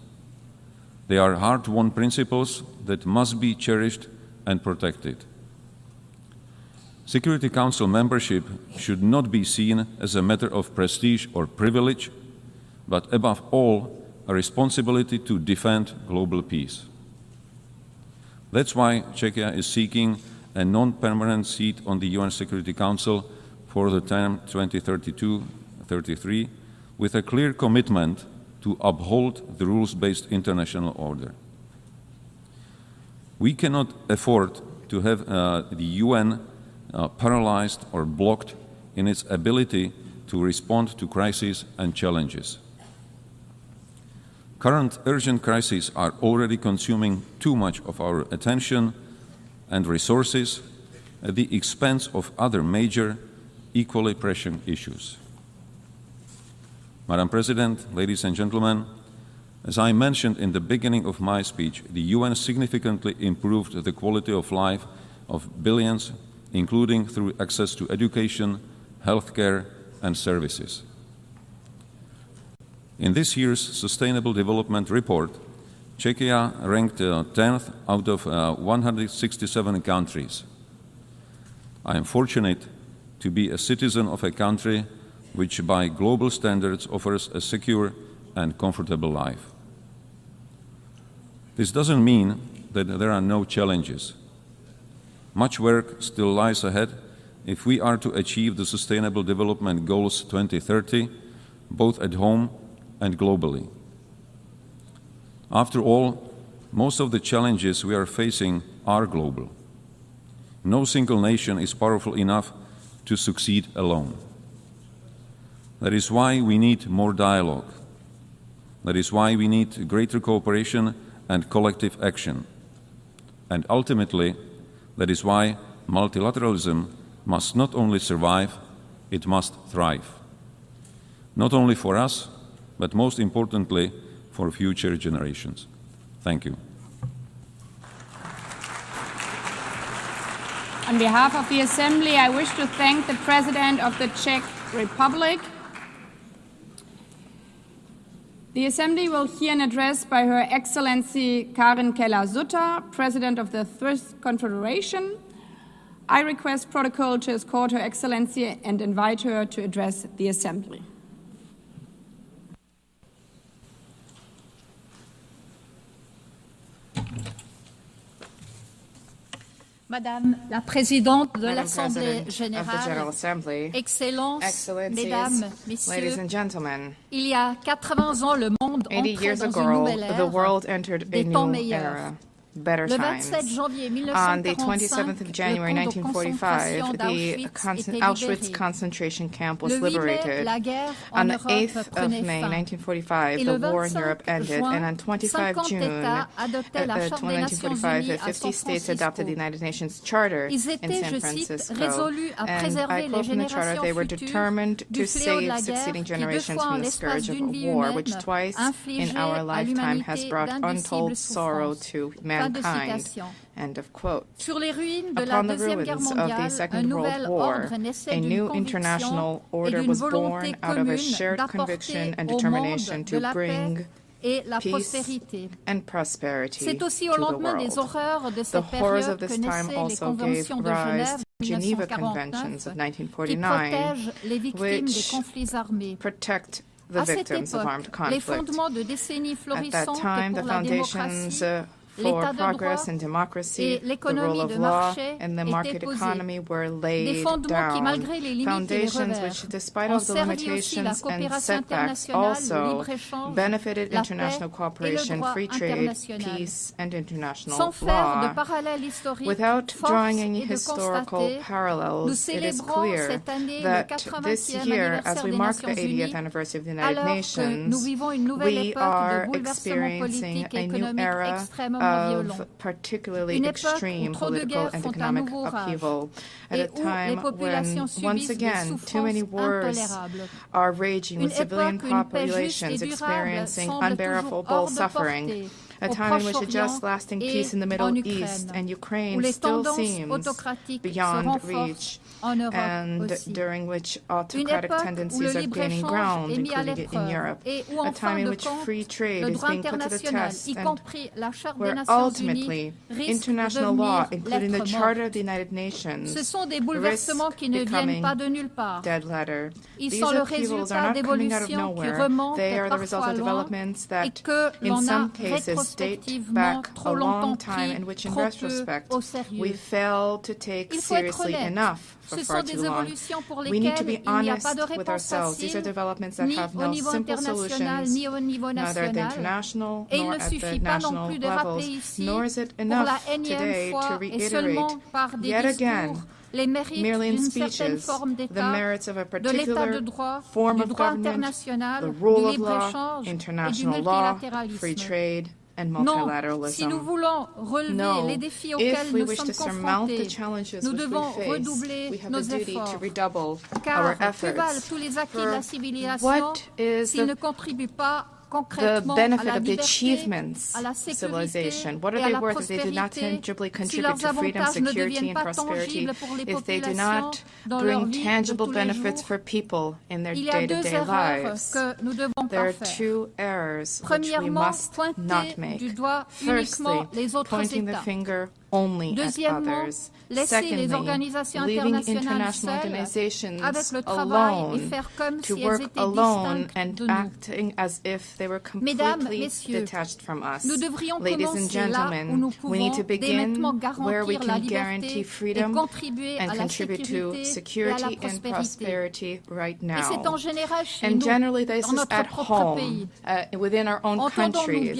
They are hard-won principles that must be cherished and protected. Security Council membership should not be seen as a matter of prestige or privilege, but above all, a responsibility to defend global peace. That's why Czechia is seeking a non-permanent seat on the UN Security Council for the term 2032-33, with a clear commitment to uphold the rules-based international order. We cannot afford to have the UN paralyzed or blocked in its ability to respond to crises and challenges. Current urgent crises are already consuming too much of our attention and resources at the expense of other major, equally pressing issues. Madam President, ladies and gentlemen, as I mentioned in the beginning of my speech, the UN significantly improved the quality of life of billions, including through access to education, healthcare, and services. In this year's Sustainable Development Report, Czechia ranked 10th out of 167 countries. I am fortunate to be a citizen of a country which by global standards offers a secure and comfortable life. This doesn't mean that there are no challenges. Much work still lies ahead if we are to achieve the Sustainable Development Goals 2030, both at home and globally. After all, most of the challenges we are facing are global. No single nation is powerful enough to succeed alone. That is why we need more dialogue. That is why we need greater cooperation and collective action. And ultimately, that is why multilateralism must not only survive, it must thrive. Not only for us, but most importantly, for future generations. Thank you. On behalf of the Assembly, I wish to thank the President of the Czech Republic. The Assembly will hear an address by Her Excellency Karen Keller-Sutter, President of the Third Confederation. I request protocol to escort Her Excellency and invite her to address the Assembly. Madame la Présidente de l'Assemblée générale, Excellences, Mesdames, Messieurs, il y a 80 ans, le monde entre dans une nouvelle ère, des temps meilleurs. Better times. On the 27th of January 1945, the Auschwitz concentration camp was liberated. On the 8th of May 1945, the war in Europe ended, and on 25 June 1945, 50 states adopted the United Nations Charter in San Francisco. And I quote from the Charter, they were determined to save succeeding generations from the scourge of war, which twice in our lifetime has brought untold sorrow to mankind. End of quote. Upon the ruins of the Second World War, a new international order was born out of a shared conviction and determination to bring peace and prosperity to the world. The horrors of this time also gave rise to the Geneva Conventions of 1949, which protect the victims of armed conflict. At that time, the foundations for progress and democracy, the rule of law, and the market economy were laid down. Foundations which, despite all the limitations and setbacks, also benefited international cooperation, free trade, peace, and international law. Without drawing any historical parallels, it is clear that this year, as we mark the 80th anniversary of the United Nations, we are experiencing a new era of particularly extreme political and economic upheaval at a time when, once again, too many wars are raging with civilian populations experiencing unbearable suffering. A time in which a just lasting peace in the Middle East and Ukraine still seems beyond reach, and during which autocratic tendencies are gaining ground, including in Europe. A time in which free trade is being put to the test, and where ultimately international law, including the Charter of the United Nations, risks becoming dead letter. These upheavals are not coming out of nowhere. They are the result of developments that, in some cases, date back a long time, in which, in retrospect, we fail to take seriously enough for far too long. We need to be honest with ourselves. These are developments that have no simple solutions, neither at the international nor at the national levels, nor is it enough today to reiterate yet again, merely in speeches, the merits of a particular form of government, the rule of law, international law, free trade, and multilateralism. No, if we wish to surmount the challenges which we face, we have a duty to redouble our efforts. For what is the benefit of the achievements of civilization? What are they worth if they do not tangibly contribute to freedom, security, and prosperity, if they do not bring tangible benefits for people in their day-to-day lives? There are two errors which we must not make. Firstly, pointing the finger only at others. Secondly, leaving international organizations alone, to work alone and acting as if they were completely detached from us. Ladies and gentlemen, we need to begin where we can guarantee freedom and contribute to security and prosperity right now. And generally, this is at home, within our own countries.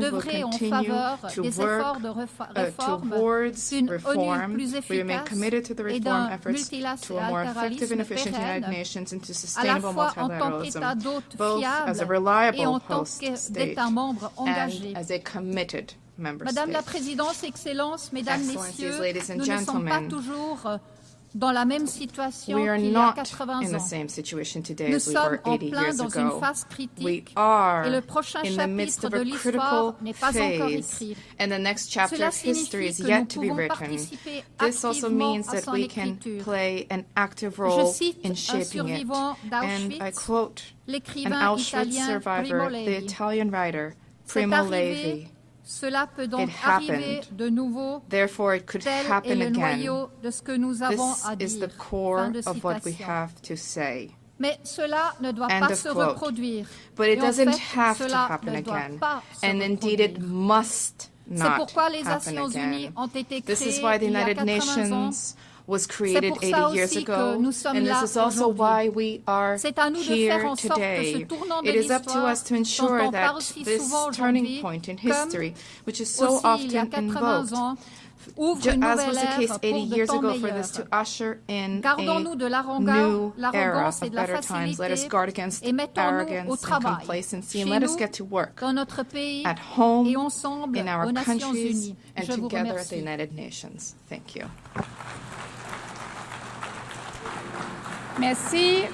d'œuvrer en faveur des efforts de réforme, d'une ONU plus efficace et d'un multilatéralisme pérenne, à la fois en tant qu'État d'hôte fiable et en tant qu'État membre engagé. Madame la Présidente, Excellences, Mesdames, Messieurs, nous ne sommes pas toujours dans la même situation We are qu'il y a not 80 in the ans. same situation today Nous as we sommes were en 80 plein years dans une ago. phase We critique are et le prochain in the midst chapitre of de a l'histoire critical n'est pas encore phase, écrit. and the next chapter Cela of history signifie is que nous yet to be pouvons written. participer This also activement means à that son we can écriture. play an active Je role cite in un shaping it. survivant And I d'Auschwitz, quote an l'écrivain Auschwitz italien survivor, Primo the Levi. Italian writer C'est Primo arrivé, Levi. cela peut donc It happened. arriver de nouveau. Therefore, it could Tel est happen le again. noyau de ce que nous avons This à is the dire. core Fin de of what we citation. have to say. Mais cela ne doit End pas of se quote. reproduire. But it Et en doesn't fait, have to cela happen ne doit again. pas se And indeed, it reproduire. must C'est not pourquoi les happen Nations Unies again. ont été This is créées why the il y a United 80 ans. Nations was created pour ça 80 years aussi que ago, nous sommes and this là is also aujourd'hui. why we are C'est à nous de here faire en sorte que ce today. tournant de It is up to l'histoire us to dont ensure on that parle si this souvent turning aujourd'hui, point in comme history, which is so aussi il y a often 80 invoked, ans, ouvre une as nouvelle was the case ère 80 pour de years temps ago, for meilleurs. this to usher in Gardons-nous de a new era l'arrogance et of de la better times. Let us facilité guard against et mettons-nous au arrogance and travail, complacency, chez and let us nous, get to work dans notre pays at home, et ensemble in our aux Nations countries, Unies. and Je vous together at the remercie. United Nations. Thank you. Merci.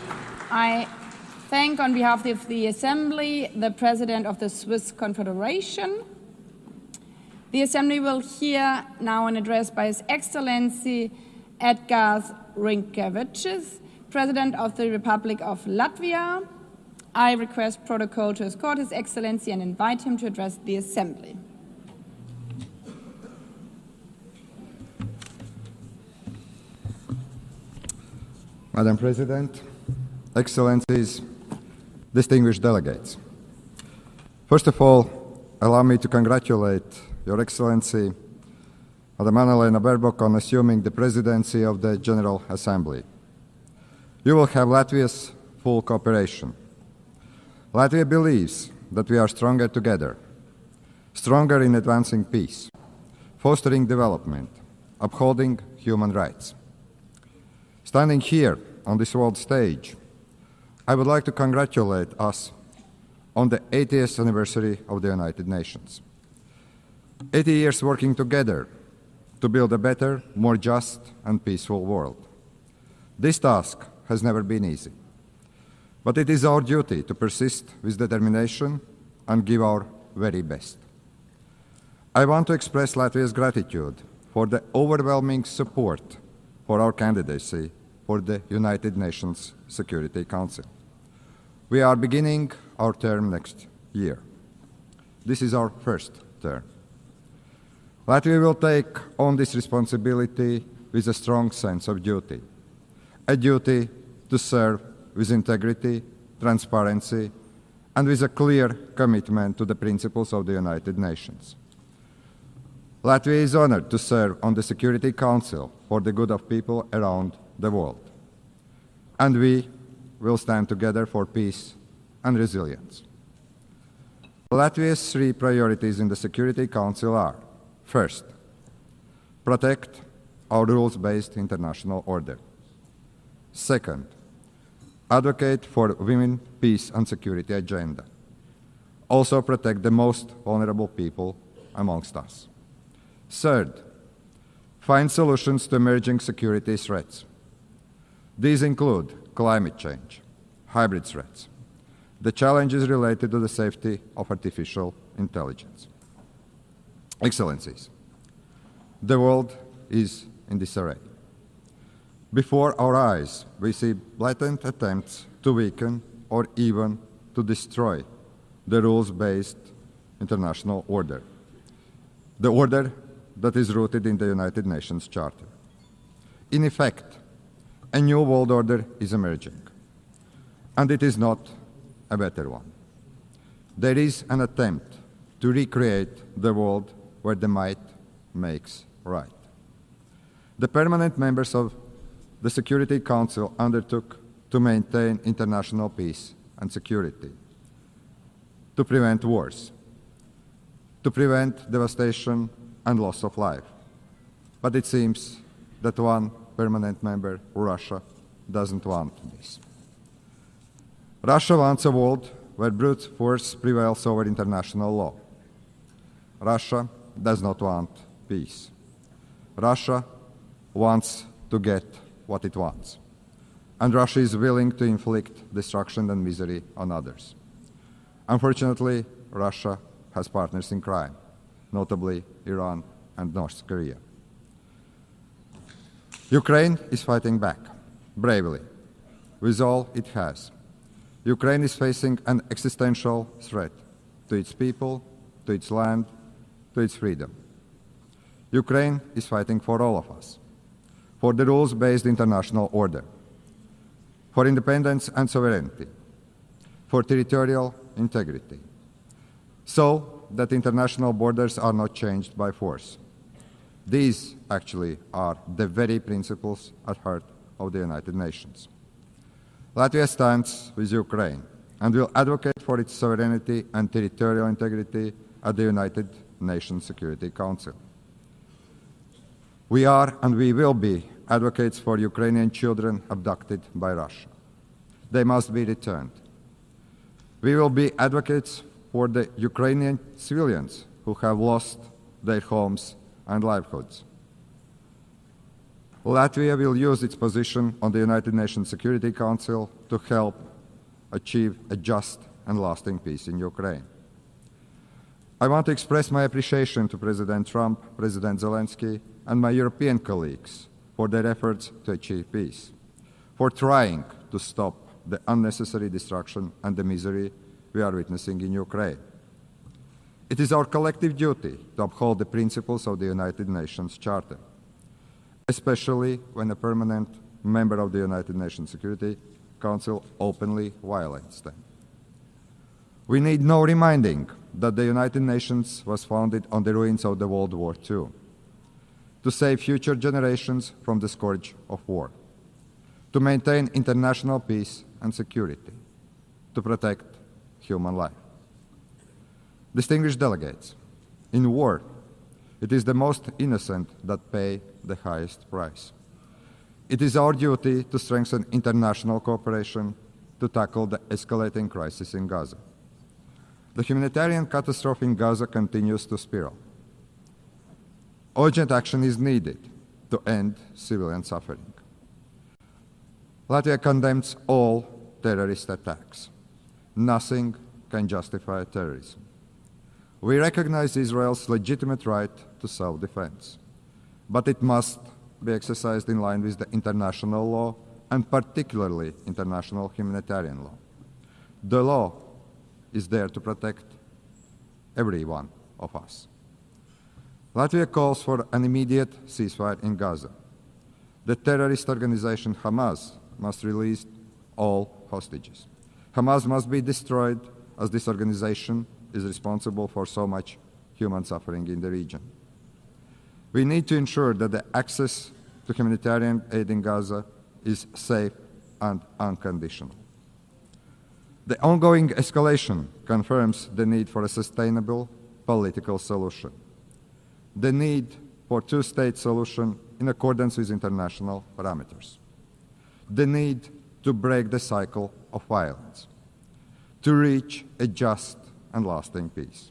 I thank on behalf of the Assembly the President of the Swiss Confederation. The Assembly will hear now an address by His Excellency Edgars Rinkēvičs, President of the Republic of Latvia. I request protocol to escort His Excellency and invite him to address the Assembly. Madam President, Excellencies, distinguished delegates. First of all, allow me to congratulate Your Excellency, Madam Annalena Baerbock, on assuming the presidency of the General Assembly. You will have Latvia's full cooperation. Latvia believes that we are stronger together, stronger in advancing peace, fostering development, upholding human rights. Standing here on this world stage, I would like to congratulate us on the 80th anniversary of the United Nations. 80 years working together to build a better, more just and peaceful world. This task has never been easy, but it is our duty to persist with determination and give our very best. I want to express Latvia's gratitude for the overwhelming support for our candidacy for the United Nations Security Council. We are beginning our term next year. This is our first term. Latvia will take on this responsibility with a strong sense of duty, a duty to serve with integrity, transparency, and with a clear commitment to the principles of the United Nations. Latvia is honored to serve on the Security Council for the good of people around the world. And we will stand together for peace and resilience. Latvia's three priorities in the Security Council are: first, protect our rules-based international order. Second, advocate for women, peace and security agenda. Also protect the most vulnerable people amongst us. Third, find solutions to emerging security threats. These include climate change, hybrid threats, the challenges related to the safety of artificial intelligence. Excellencies, the world is in disarray. Before our eyes, we see blatant attempts to weaken or even to destroy the rules-based international order, the order that is rooted in the United Nations Charter. In effect, a new world order is emerging, and it is not a better one. There is an attempt to recreate the world where the might makes right. The permanent members of the Security Council undertook to maintain international peace and security, to prevent wars, to prevent devastation and loss of life. But it seems that one permanent member, Russia, doesn't want this. Russia wants a world where brute force prevails over international law. Russia does not want peace. Russia wants to get what it wants. And Russia is willing to inflict destruction and misery on others. Unfortunately, Russia has partners in crime, notably Iran and North Korea. Ukraine is fighting back, bravely, with all it has. Ukraine is facing an existential threat to its people, to its land, to its freedom. Ukraine is fighting for all of us, for the rules-based international order, for independence and sovereignty, for territorial integrity, so that international borders are not changed by force. These actually are the very principles at heart of the United Nations. Latvia stands with Ukraine and will advocate for its sovereignty and territorial integrity at the United Nations Security Council. We are and we will be advocates for Ukrainian children abducted by Russia. They must be returned. We will be advocates for the Ukrainian civilians who have lost their homes and livelihoods. Latvia will use its position on the United Nations Security Council to help achieve a just and lasting peace in Ukraine. I want to express my appreciation to President Trump, President Zelenskyy, and my European colleagues for their efforts to achieve peace, for trying to stop the unnecessary destruction and the misery we are witnessing in Ukraine. It is our collective duty to uphold the principles of the United Nations Charter, especially when a permanent member of the United Nations Security Council openly violates them. We need no reminding that the United Nations was founded on the ruins of the World War II, to save future generations from the scourge of war, to maintain international peace and security, to protect human life. Distinguished delegates, in war, it is the most innocent that pay the highest price. It is our duty to strengthen international cooperation to tackle the escalating crisis in Gaza. The humanitarian catastrophe in Gaza continues to spiral. Urgent action is needed to end civilian suffering. Latvia condemns all terrorist attacks. Nothing can justify terrorism. We recognize Israel's legitimate right to self-defense, but it must be exercised in line with the international law, and particularly international humanitarian law. The law is there to protect every one of us. Latvia calls for an immediate ceasefire in Gaza. The terrorist organization Hamas must release all hostages. Hamas must be destroyed, as this organization is responsible for so much human suffering in the region. We need to ensure that the access to humanitarian aid in Gaza is safe and unconditional. The ongoing escalation confirms the need for a sustainable political solution, the need for a two-state solution in accordance with international parameters, the need to break the cycle of violence, to reach a just and lasting peace,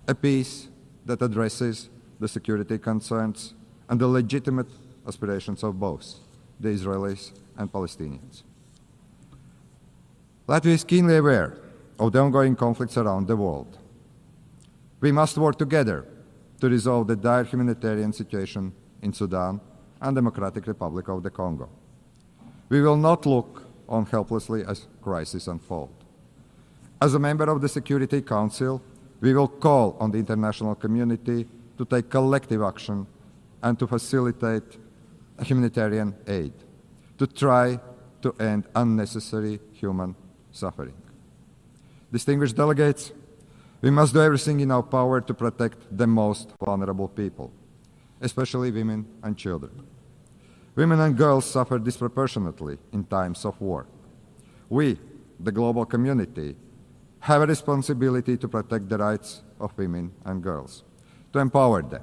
a peace that addresses the security concerns and the legitimate aspirations of both the Israelis and Palestinians. Latvia is keenly aware of the ongoing conflicts around the world. We must work together to resolve the dire humanitarian situation in Sudan and Democratic Republic of the Congo. We will not look on helplessly as crises unfold. As a member of the Security Council, we will call on the international community to take collective action and to facilitate humanitarian aid, to try to end unnecessary human suffering. Distinguished delegates, we must do everything in our power to protect the most vulnerable people, especially women and children. Women and girls suffer disproportionately in times of war. We, the global community, have a responsibility to protect the rights of women and girls, to empower them,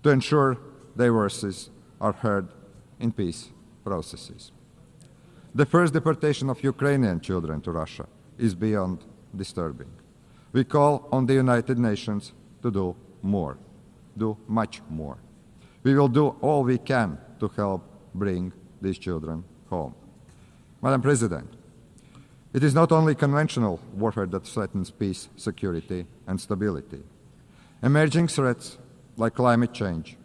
to ensure their voices are heard in peace processes. The first deportation of Ukrainian children to Russia is beyond disturbing. We call on the United Nations to do much more. We will do all we can to help bring these children home. Madam President, it is not only conventional warfare that threatens peace, security, and stability. Emerging threats like climate change,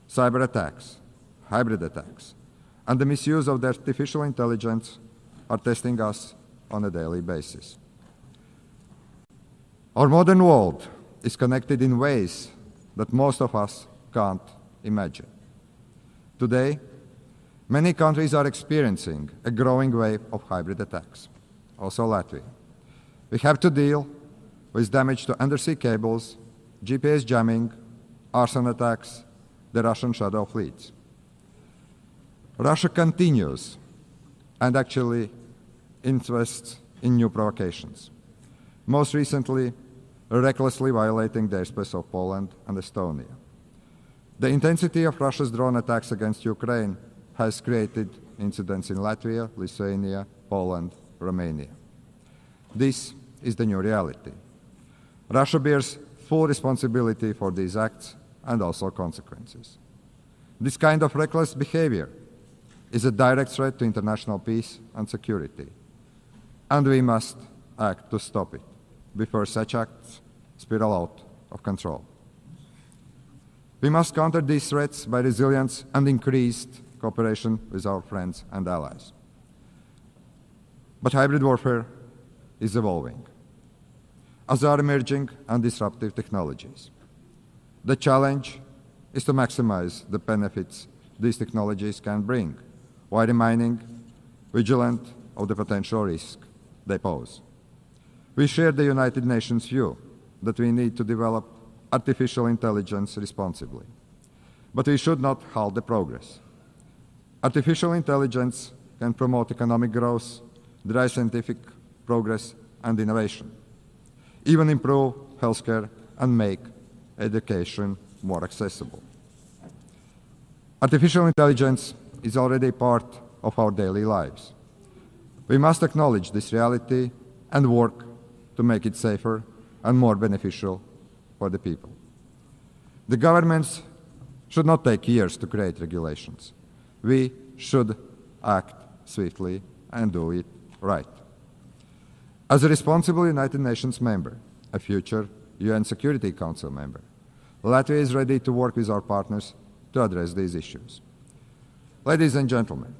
cyber attacks, hybrid attacks, and the misuse of the artificial intelligence are testing us on a daily basis. Our modern world is connected in ways that most of us can't imagine. Today, many countries are experiencing a growing wave of hybrid attacks, also Latvia. We have to deal with damage to undersea cables, GPS jamming, arson attacks, the Russian shadow fleets. Russia continues and actually invests in new provocations, most recently recklessly violating the airspace of Poland and Estonia. The intensity of Russia's drone attacks against Ukraine has created incidents in Latvia, Lithuania, Poland, Romania. This is the new reality. Russia bears full responsibility for these acts and also consequences. This kind of reckless behavior is a direct threat to international peace and security, and we must act to stop it before such acts spiral out of control. We must counter these threats by resilience and increased cooperation with our friends and allies. But hybrid warfare is evolving, as are emerging and disruptive technologies. The challenge is to maximize the benefits these technologies can bring, while remaining vigilant of the potential risk they pose. We share the United Nations view that we need to develop artificial intelligence responsibly, but we should not halt the progress. Artificial intelligence can promote economic growth, drive scientific progress and innovation, even improve healthcare and make education more accessible. Artificial intelligence is already part of our daily lives. We must acknowledge this reality and work to make it safer and more beneficial for the people. The governments should not take years to create regulations. We should act swiftly and do it right. As a responsible United Nations member, a future UN Security Council member, Latvia is ready to work with our partners to address these issues. Ladies and gentlemen,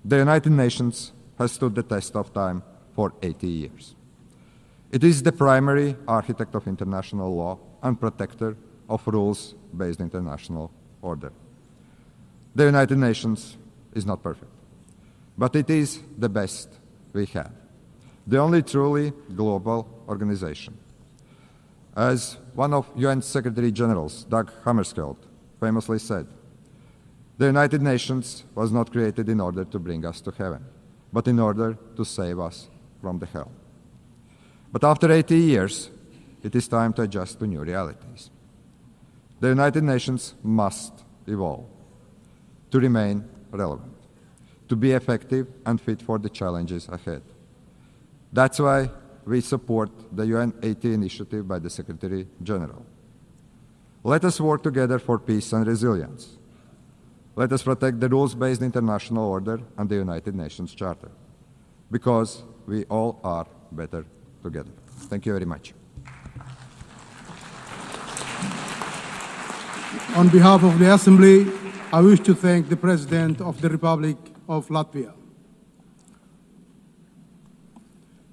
the United Nations has stood the test of time for 80 years. It is the primary architect of international law and protector of rules-based international order. The United Nations is not perfect, but it is the best we have, the only truly global organization. As one of UN Secretary Generals, Dag Hammarskjöld, famously said, the United Nations was not created in order to bring us to heaven, but in order to save us from the hell. But after 80 years, it is time to adjust to new realities. The United Nations must evolve to remain relevant, to be effective and fit for the challenges ahead. That's why we support the UN 80 initiative by the Secretary General. Let us work together for peace and resilience. Let us protect the rules-based international order and the United Nations Charter, because we all are better together. Thank you very much. On behalf of the Assembly, I wish to thank the President of the Republic of Latvia.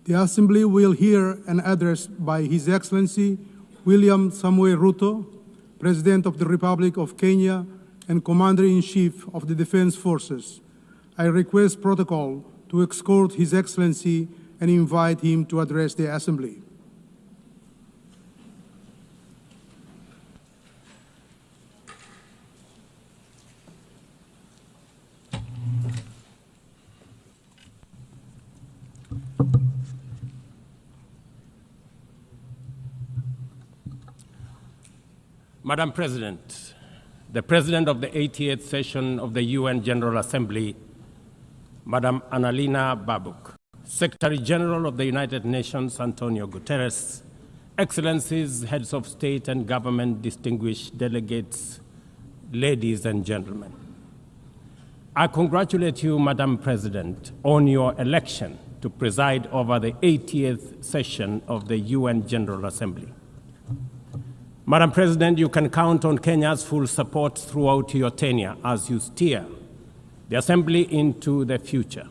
The Assembly will hear an address by His Excellency William Samoei Ruto, President of the Republic of Kenya and Commander-in-Chief of the Defense Forces. I request protocol to escort His Excellency and invite him to address the Assembly. Madam President, the President of the 88th session of the UN General Assembly, Madam Annalena Baerbock, Secretary General of the United Nations, Antonio Guterres, Excellencies, Heads of State and Government, distinguished delegates, ladies and gentlemen. I congratulate you, Madam President, on your election to preside over the 80th session of the UN General Assembly. Madam President, you can count on Kenya's full support throughout your tenure as you steer the Assembly into the future.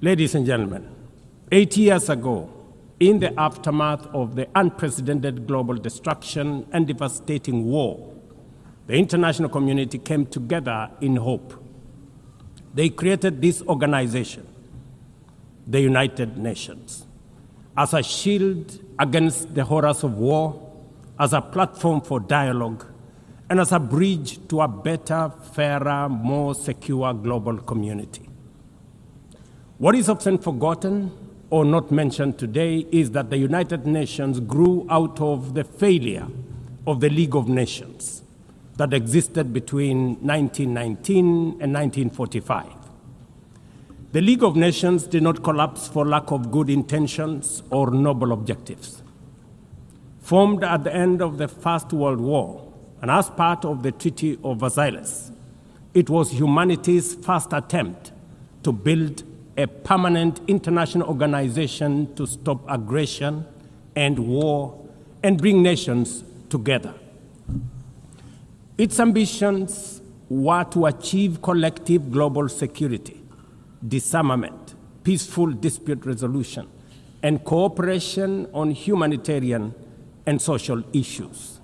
Ladies and gentlemen, 8 years ago, in the aftermath of the unprecedented global destruction and devastating war, the international community came together in hope. They created this organization, the United Nations, as a shield against the horrors of war, as a platform for dialogue, and as a bridge to a better, fairer, more secure global community. What is often forgotten or not mentioned today is that the United Nations grew out of the failure of the League of Nations that existed between 1919 and 1945. The League of Nations did not collapse for lack of good intentions or noble objectives. Formed at the end of the First World War and as part of the Treaty of Versailles, it was humanity's first attempt to build a permanent international organization to stop aggression and war and bring nations together. Its ambitions were to achieve collective global security, disarmament, peaceful dispute resolution, and cooperation on humanitarian and social issues.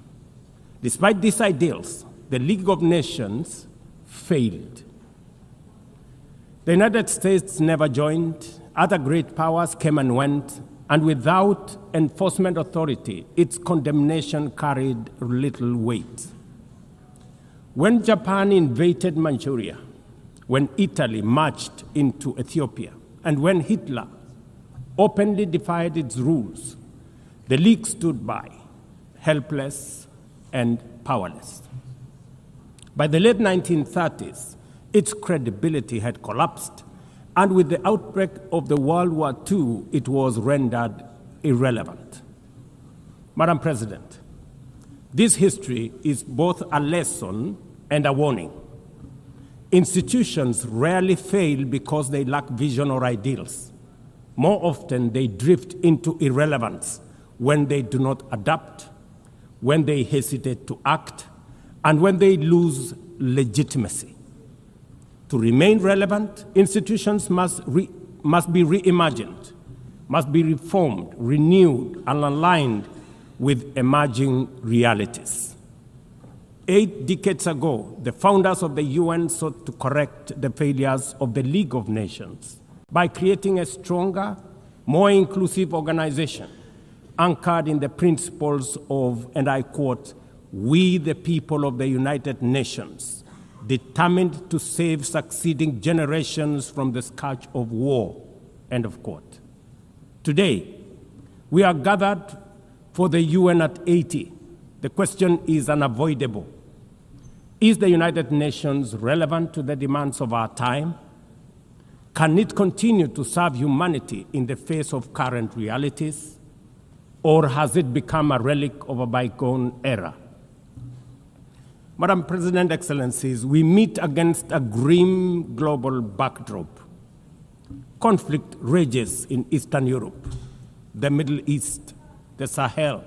Despite these ideals, the League of Nations failed. The United States never joined, other great powers came and went, and without enforcement authority, its condemnation carried little weight. When Japan invaded Manchuria, when Italy marched into Ethiopia, and when Hitler openly defied its rules, the League stood by, helpless and powerless. By the late 1930s, its credibility had collapsed, and with the outbreak of the World War II, it was rendered irrelevant. Madam President, this history is both a lesson and a warning. Institutions rarely fail because they lack vision or ideals. More often, they drift into irrelevance when they do not adapt, when they hesitate to act, and when they lose legitimacy. To remain relevant, institutions must be reimagined, must be reformed, renewed, and aligned with emerging realities. 8 decades ago, the founders of the UN sought to correct the failures of the League of Nations by creating a stronger, more inclusive organization anchored in the principles of, and I quote, "We the people of the United Nations, determined to save succeeding generations from the scourge of war," end of quote. Today, we are gathered for the UN at 80. The question is unavoidable. Is the United Nations relevant to the demands of our time? Can it continue to serve humanity in the face of current realities? Or has it become a relic of a bygone era? Madam President, Excellencies, we meet against a grim global backdrop. Conflict rages in Eastern Europe, the Middle East, the Sahel,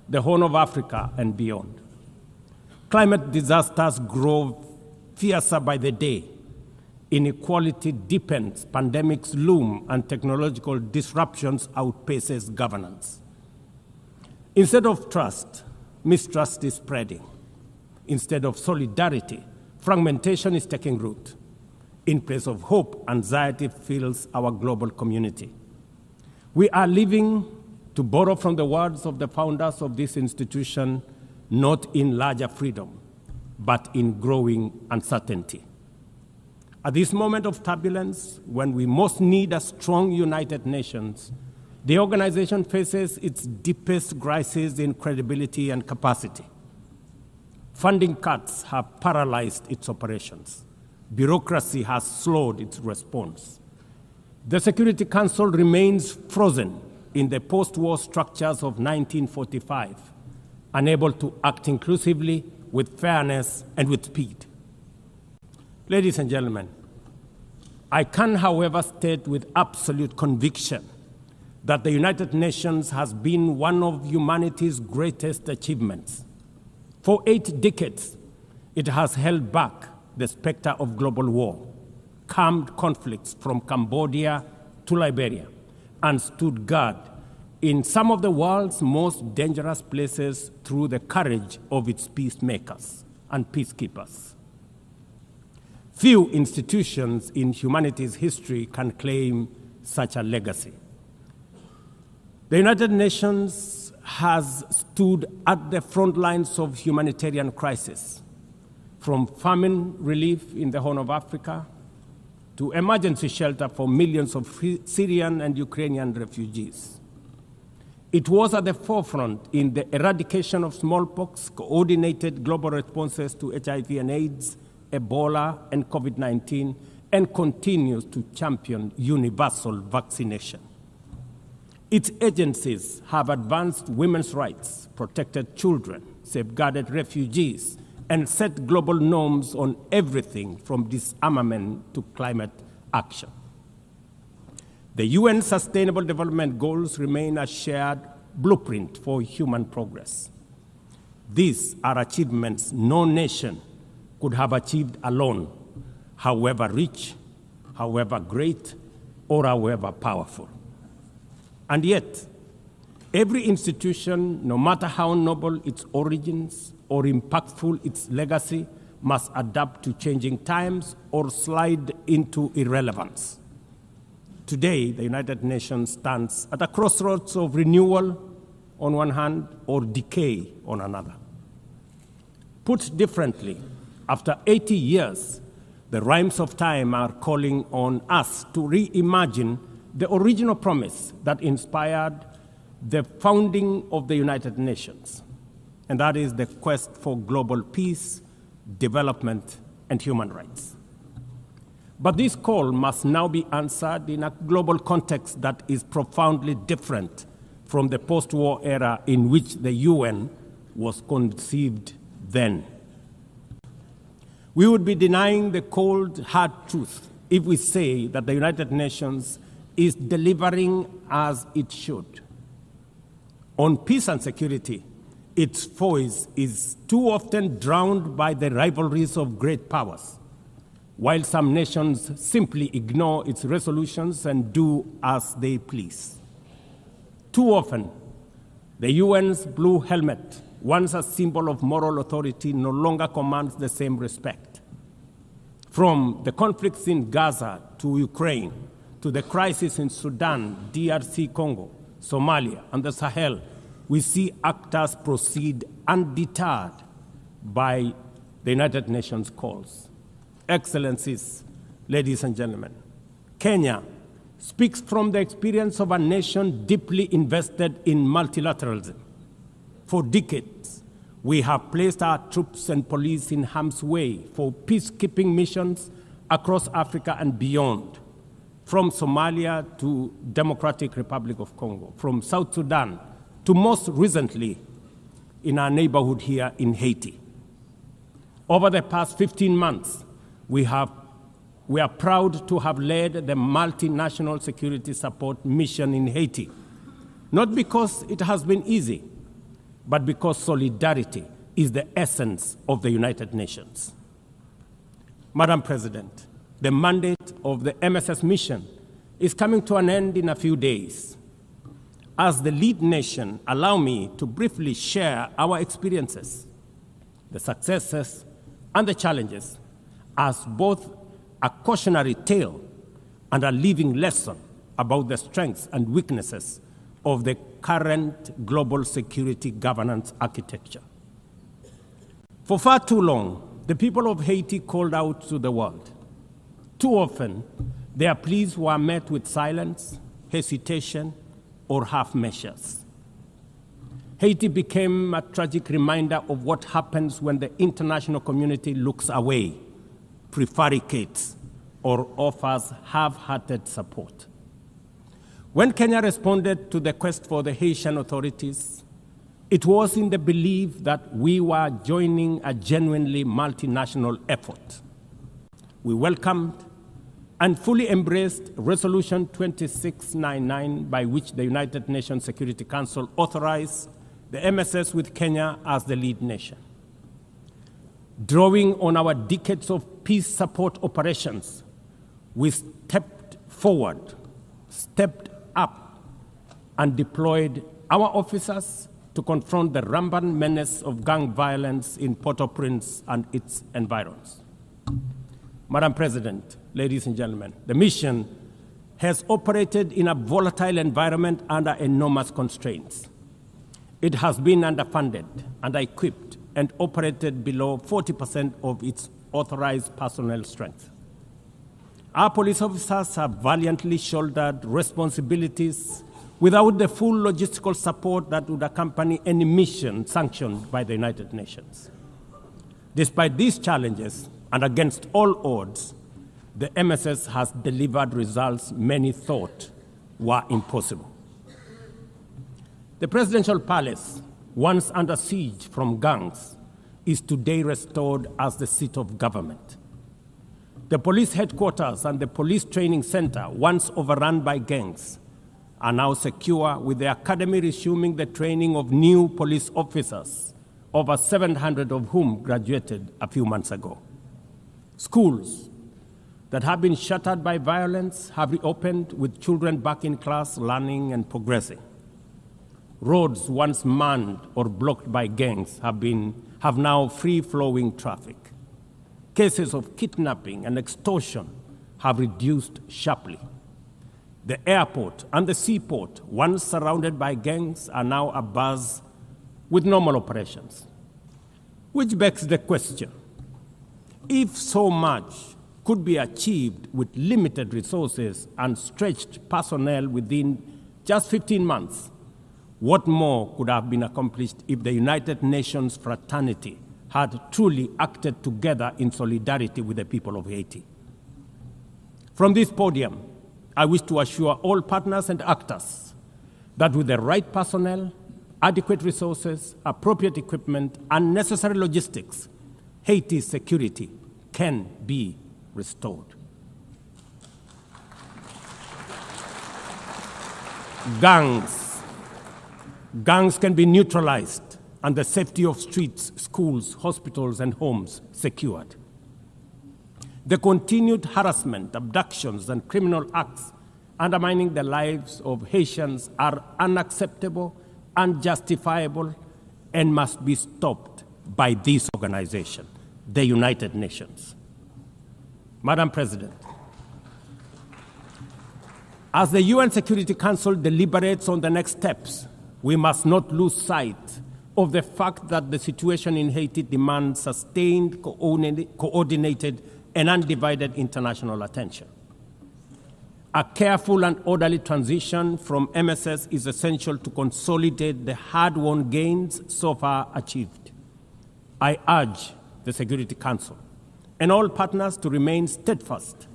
the Horn of Africa, and beyond. Climate disasters grow fiercer by the day. Inequality deepens, pandemics loom, and technological disruptions outpaces governance. Instead of trust, mistrust is spreading. Instead of solidarity, fragmentation is taking root. In place of hope, anxiety fills our global community. We are living, to borrow from the words of the founders of this institution, not in larger freedom, but in growing uncertainty. At this moment of turbulence, when we most need a strong United Nations, the organization faces its deepest crisis in credibility and capacity. Funding cuts have paralyzed its operations. Bureaucracy has slowed its response. The Security Council remains frozen in the post-war structures of 1945, unable to act inclusively, with fairness, and with speed. Ladies and gentlemen, I can, however, state with absolute conviction that the United Nations has been one of humanity's greatest achievements. For 8 decades, it has held back the specter of global war, calmed conflicts from Cambodia to Liberia, and stood guard in some of the world's most dangerous places through the courage of its peacemakers and peacekeepers. Few institutions in humanity's history can claim such a legacy. The United Nations has stood at the front lines of humanitarian crisis, from famine relief in the Horn of Africa to emergency shelter for millions of Syrian and Ukrainian refugees. It was at the forefront in the eradication of smallpox, coordinated global responses to HIV and AIDS, Ebola, and COVID-19, and continues to champion universal vaccination. Its agencies have advanced women's rights, protected children, safeguarded refugees, and set global norms on everything from disarmament to climate action. The UN Sustainable Development Goals remain a shared blueprint for human progress. These are achievements no nation could have achieved alone, however rich, however great, or however powerful. And yet, every institution, no matter how noble its origins or impactful its legacy, must adapt to changing times or slide into irrelevance. Today, the United Nations stands at a crossroads of renewal on one hand or decay on another. Put differently, after 80 years, the rhymes of time are calling on us to reimagine the original promise that inspired the founding of the United Nations, and that is the quest for global peace, development, and human rights. But this call must now be answered in a global context that is profoundly different from the post-war era in which the UN was conceived then. We would be denying the cold, hard truth if we say that the United Nations is delivering as it should. On peace and security, its voice is too often drowned by the rivalries of great powers, while some nations simply ignore its resolutions and do as they please. Too often, the UN's blue helmet, once a symbol of moral authority, no longer commands the same respect. From the conflicts in Gaza to Ukraine, to the crisis in Sudan, DRC Congo, Somalia, and the Sahel, we see actors proceed undeterred by the United Nations calls. Excellencies, ladies and gentlemen, Kenya speaks from the experience of a nation deeply invested in multilateralism. For decades, we have placed our troops and police in harm's way for peacekeeping missions across Africa and beyond, from Somalia to Democratic Republic of Congo, from South Sudan to most recently in our neighborhood here in Haiti. Over the past 15 months, we are proud to have led the multinational security support mission in Haiti, not because it has been easy, but because solidarity is the essence of the United Nations. Madam President, the mandate of the MSS mission is coming to an end in a few days. As the lead nation, allow me to briefly share our experiences, the successes and the challenges, as both a cautionary tale and a living lesson about the strengths and weaknesses of the current global security governance architecture. For far too long, the people of Haiti called out to the world. Too often, their pleas were met with silence, hesitation, or half measures. Haiti became a tragic reminder of what happens when the international community looks away, prevaricates, or offers half-hearted support. When Kenya responded to the quest for the Haitian authorities, it was in the belief that we were joining a genuinely multinational effort. we welcomed and fully embraced Resolution 2699, by which the United Nations Security Council authorized the MSS with Kenya as the lead nation. Drawing on our decades of peace support operations, we stepped forward, stepped up, and deployed our officers to confront the rampant menace of gang violence in Port-au-Prince and its environs. Madam President, ladies and gentlemen, the mission has operated in a volatile environment under enormous constraints. It has been underfunded, under-equipped, and operated below 40% of its authorized personnel strength. Our police officers have valiantly shouldered responsibilities without the full logistical support that would accompany any mission sanctioned by the United Nations. Despite these challenges, and against all odds, the MSS has delivered results many thought were impossible. The presidential palace, once under siege from gangs, is today restored as the seat of government. The police headquarters and the police training center, once overrun by gangs, are now secure, with the academy resuming the training of new police officers, over 700 of whom graduated a few months ago. Schools that have been shattered by violence have reopened, with children back in class, learning and progressing. Roads once manned or blocked by gangs have now free-flowing traffic. Cases of kidnapping and extortion have reduced sharply. The airport and the seaport, once surrounded by gangs, are now abuzz with normal operations. Which begs the question, if so much could be achieved with limited resources and stretched personnel within just 15 months, what more could have been accomplished if the United Nations fraternity had truly acted together in solidarity with the people of Haiti? From this podium, I wish to assure all partners and actors that with the right personnel, adequate resources, appropriate equipment, and necessary logistics, Haiti's security can be restored. Gangs can be neutralized and the safety of streets, schools, hospitals, and homes secured. The continued harassment, abductions, and criminal acts undermining the lives of Haitians are unacceptable, unjustifiable, and must be stopped by this organization, the United Nations. Madam President, as the UN Security Council deliberates on the next steps, we must not lose sight of the fact that the situation in Haiti demands sustained, coordinated, and undivided international attention. A careful and orderly transition from MSS is essential to consolidate the hard-won gains so far achieved. I urge the Security Council and all partners to remain steadfast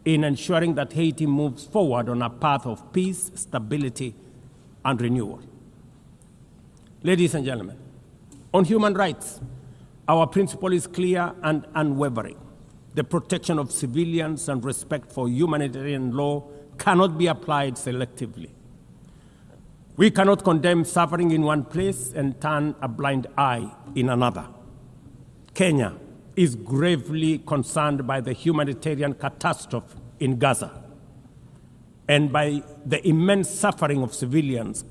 in ensuring that Haiti moves forward on a path of peace, stability, and renewal. Ladies and gentlemen, on human rights, our principle is clear and unwavering. The protection of civilians and respect for humanitarian law cannot be applied selectively. We cannot condemn suffering in one place and turn a blind eye in another. Kenya is gravely concerned by the humanitarian catastrophe in Gaza and by the immense suffering of civilians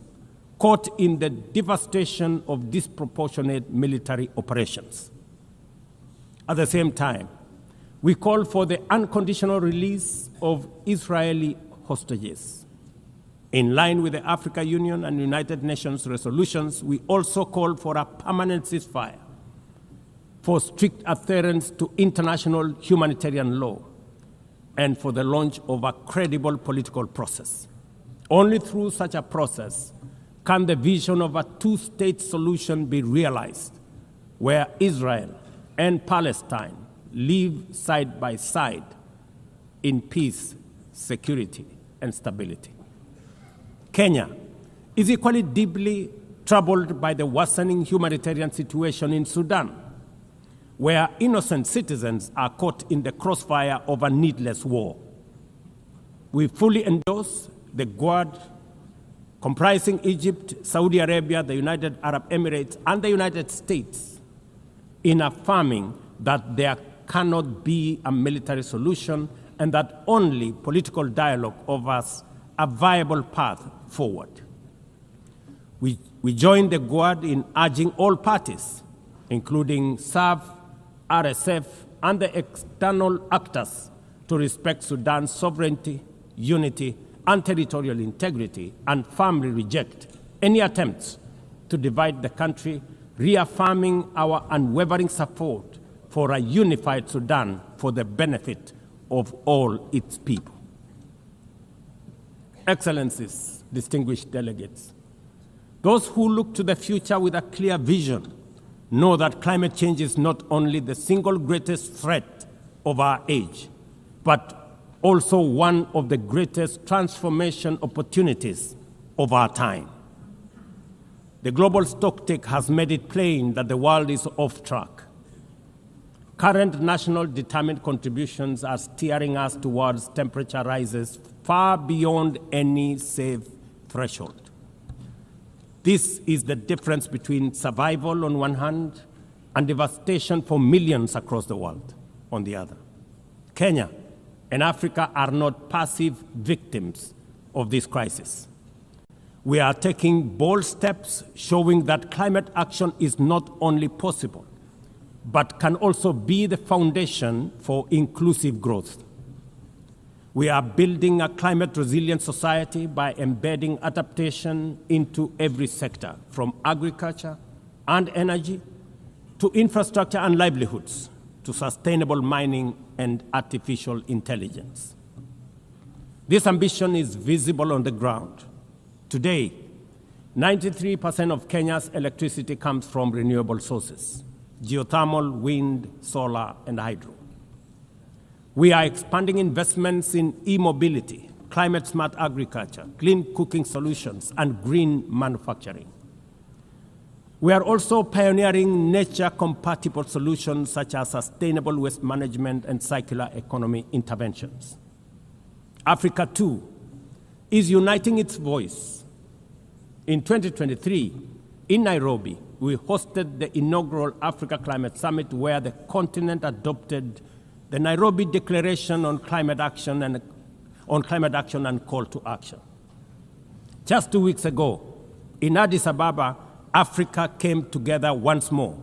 caught in the devastation of disproportionate military operations. At the same time, we call for the unconditional release of Israeli hostages. In line with the African Union and United Nations resolutions, we also call for a permanent ceasefire, for strict adherence to international humanitarian law, and for the launch of a credible political process. Only through such a process can the vision of a two-state solution be realized, where Israel and Palestine live side by side in peace, security, and stability. Kenya is equally deeply troubled by the worsening humanitarian situation in Sudan, where innocent citizens are caught in the crossfire of a needless war. We fully endorse the Quad, comprising Egypt, Saudi Arabia, the United Arab Emirates, and the United States, in affirming that there cannot be a military solution and that only political dialogue offers a viable path forward. We join the Quad in urging all parties, including SAF, RSF, and the external actors, to respect Sudan's sovereignty, unity, and territorial integrity, and firmly reject any attempts to divide the country, reaffirming our unwavering support for a unified Sudan for the benefit of all its people. Excellencies, distinguished delegates, those who look to the future with a clear vision know that climate change is not only the single greatest threat of our age, but also one of the greatest transformation opportunities of our time. The global stocktake has made it plain that the world is off track. Current national determined contributions are steering us towards temperature rises far beyond any safe threshold. This is the difference between survival on one hand and devastation for millions across the world on the other. Kenya and Africa are not passive victims of this crisis. We are taking bold steps showing that climate action is not only possible, but can also be the foundation for inclusive growth. We are building a climate-resilient society by embedding adaptation into every sector, from agriculture and energy to infrastructure and livelihoods, to sustainable mining and artificial intelligence. This ambition is visible on the ground. Today, 93% of Kenya's electricity comes from renewable sources: geothermal, wind, solar, and hydro. We are expanding investments in e-mobility, climate-smart agriculture, clean cooking solutions, and green manufacturing. We are also pioneering nature-compatible solutions such as sustainable waste management and circular economy interventions. Africa, too, is uniting its voice. In 2023, in Nairobi, we hosted the inaugural Africa Climate Summit, where the continent adopted the Nairobi Declaration on Climate Action and Call to Action. Just 2 weeks ago, in Addis Ababa, Africa came together once more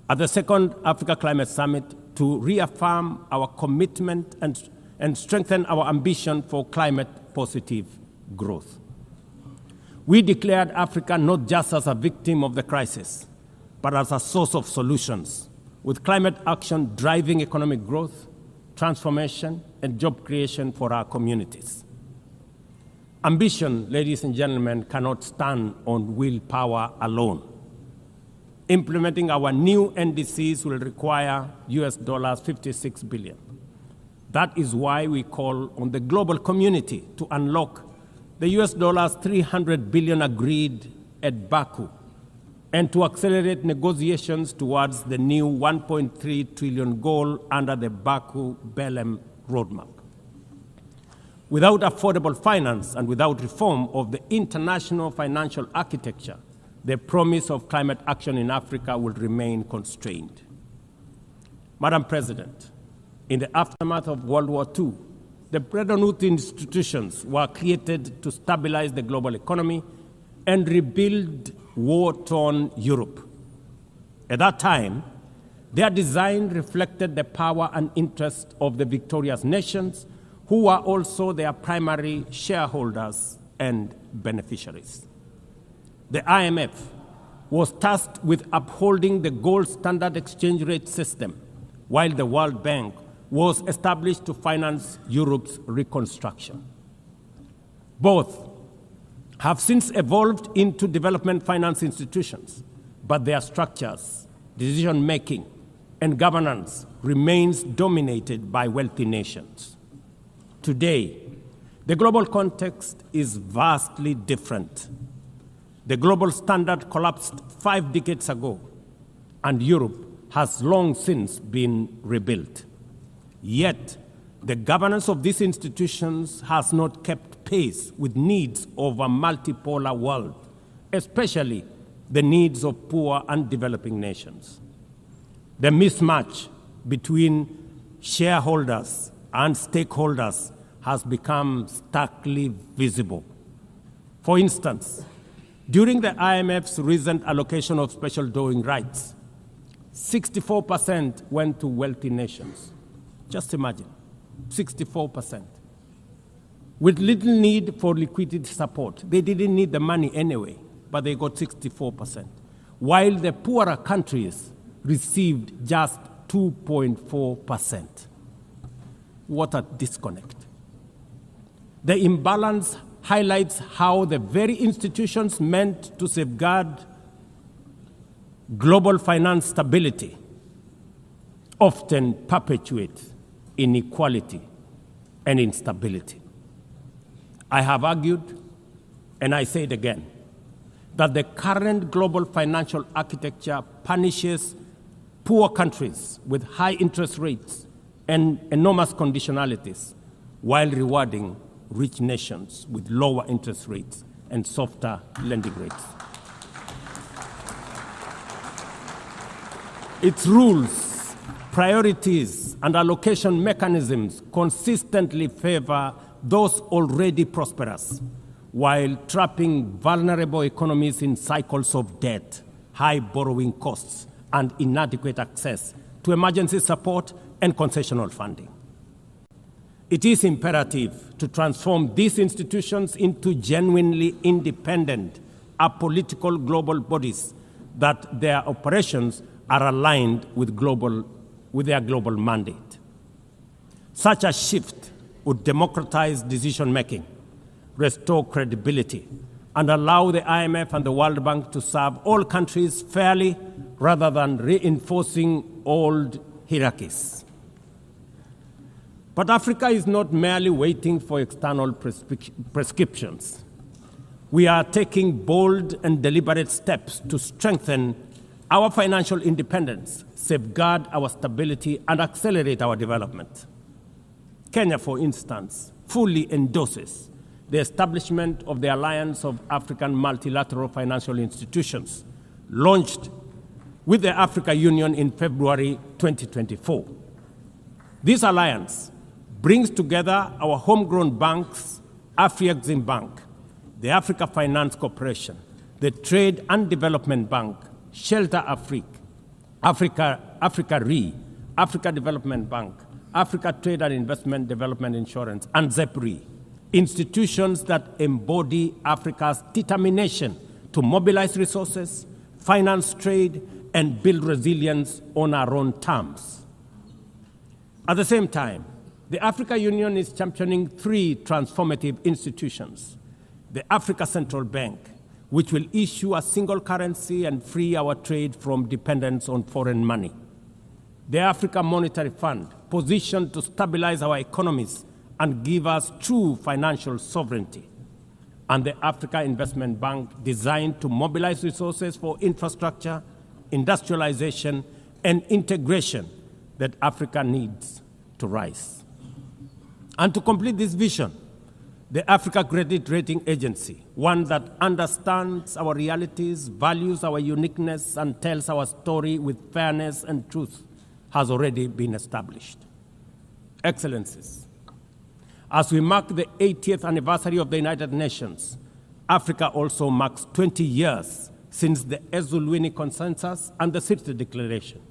at the second Africa Climate Summit to reaffirm our commitment and strengthen our ambition for climate-positive growth. We declared Africa not just as a victim of the crisis, but as a source of solutions, with climate action driving economic growth, transformation, and job creation for our communities. Ambition, ladies and gentlemen, cannot stand on willpower alone. Implementing our new NDCs will require $56 billion. That is why we call on the global community to unlock the $300 billion agreed at Baku, and to accelerate negotiations towards the new $1.3 trillion goal under the Baku-Belém roadmap. Without affordable finance and without reform of the international financial architecture, the promise of climate action in Africa will remain constrained. Madam President, in the aftermath of World War II, the Bretton Woods institutions were created to stabilize the global economy and rebuild war-torn Europe. At that time, their design reflected the power and interest of the victorious nations, who were also their primary shareholders and beneficiaries. The IMF was tasked with upholding the gold standard exchange rate system, while the World Bank was established to finance Europe's reconstruction. Both have since evolved into development finance institutions, but their structures, decision-making, and governance remains dominated by wealthy nations. Today, the global context is vastly different. The global standard collapsed 5 decades ago, and Europe has long since been rebuilt. Yet, the governance of these institutions has not kept pace with needs of a multipolar world, especially the needs of poor and developing nations. The mismatch between shareholders and stakeholders has become starkly visible. For instance, during the IMF's recent allocation of special drawing rights, 64% went to wealthy nations. Just imagine, 64%. With little need for liquidity support. They didn't need the money anyway, but they got 64%. While the poorer countries received just 2.4%. What a disconnect. The imbalance highlights how the very institutions meant to safeguard global finance stability often perpetuate inequality and instability. I have argued, and I say it again, that the current global financial architecture punishes poor countries with high interest rates and enormous conditionalities while rewarding rich nations with lower interest rates and softer lending rates. Its rules, priorities, and allocation mechanisms consistently favor those already prosperous, while trapping vulnerable economies in cycles of debt, high borrowing costs, and inadequate access to emergency support and concessional funding. It is imperative to transform these institutions into genuinely independent, apolitical global bodies that their operations are aligned with their global mandate. Such a shift would democratize decision-making, restore credibility, and allow the IMF and the World Bank to serve all countries fairly rather than reinforcing old hierarchies. But Africa is not merely waiting for external prescriptions. We are taking bold and deliberate steps to strengthen our financial independence, safeguard our stability, and accelerate our development. Kenya, for instance, fully endorses the establishment of the Alliance of African Multilateral Financial Institutions, launched with the Africa Union in February 2024. This alliance brings together our homegrown banks, Afrexim Bank, the Africa Finance Corporation, the Trade and Development Bank, Shelter Africa Re, Africa Development Bank, Africa Trade and Investment Development Insurance, and ZEPRI, institutions that embody Africa's determination to mobilize resources, finance trade, and build resilience on our own terms. At the same time, the Africa Union is championing 3 transformative institutions: the Africa Central Bank, which will issue a single currency and free our trade from dependence on foreign money; the Africa Monetary Fund, positioned to stabilize our economies and give us true financial sovereignty; and the Africa Investment Bank, designed to mobilize resources for infrastructure, industrialization, and integration that Africa needs to rise. And to complete this vision, the Africa Credit Rating Agency, one that understands our realities, values our uniqueness, and tells our story with fairness and truth, has already been established. Excellencies, as we mark the 80th anniversary of the United Nations, Africa also marks 20 years since the Ezulwini Consensus and the Sirte Declaration,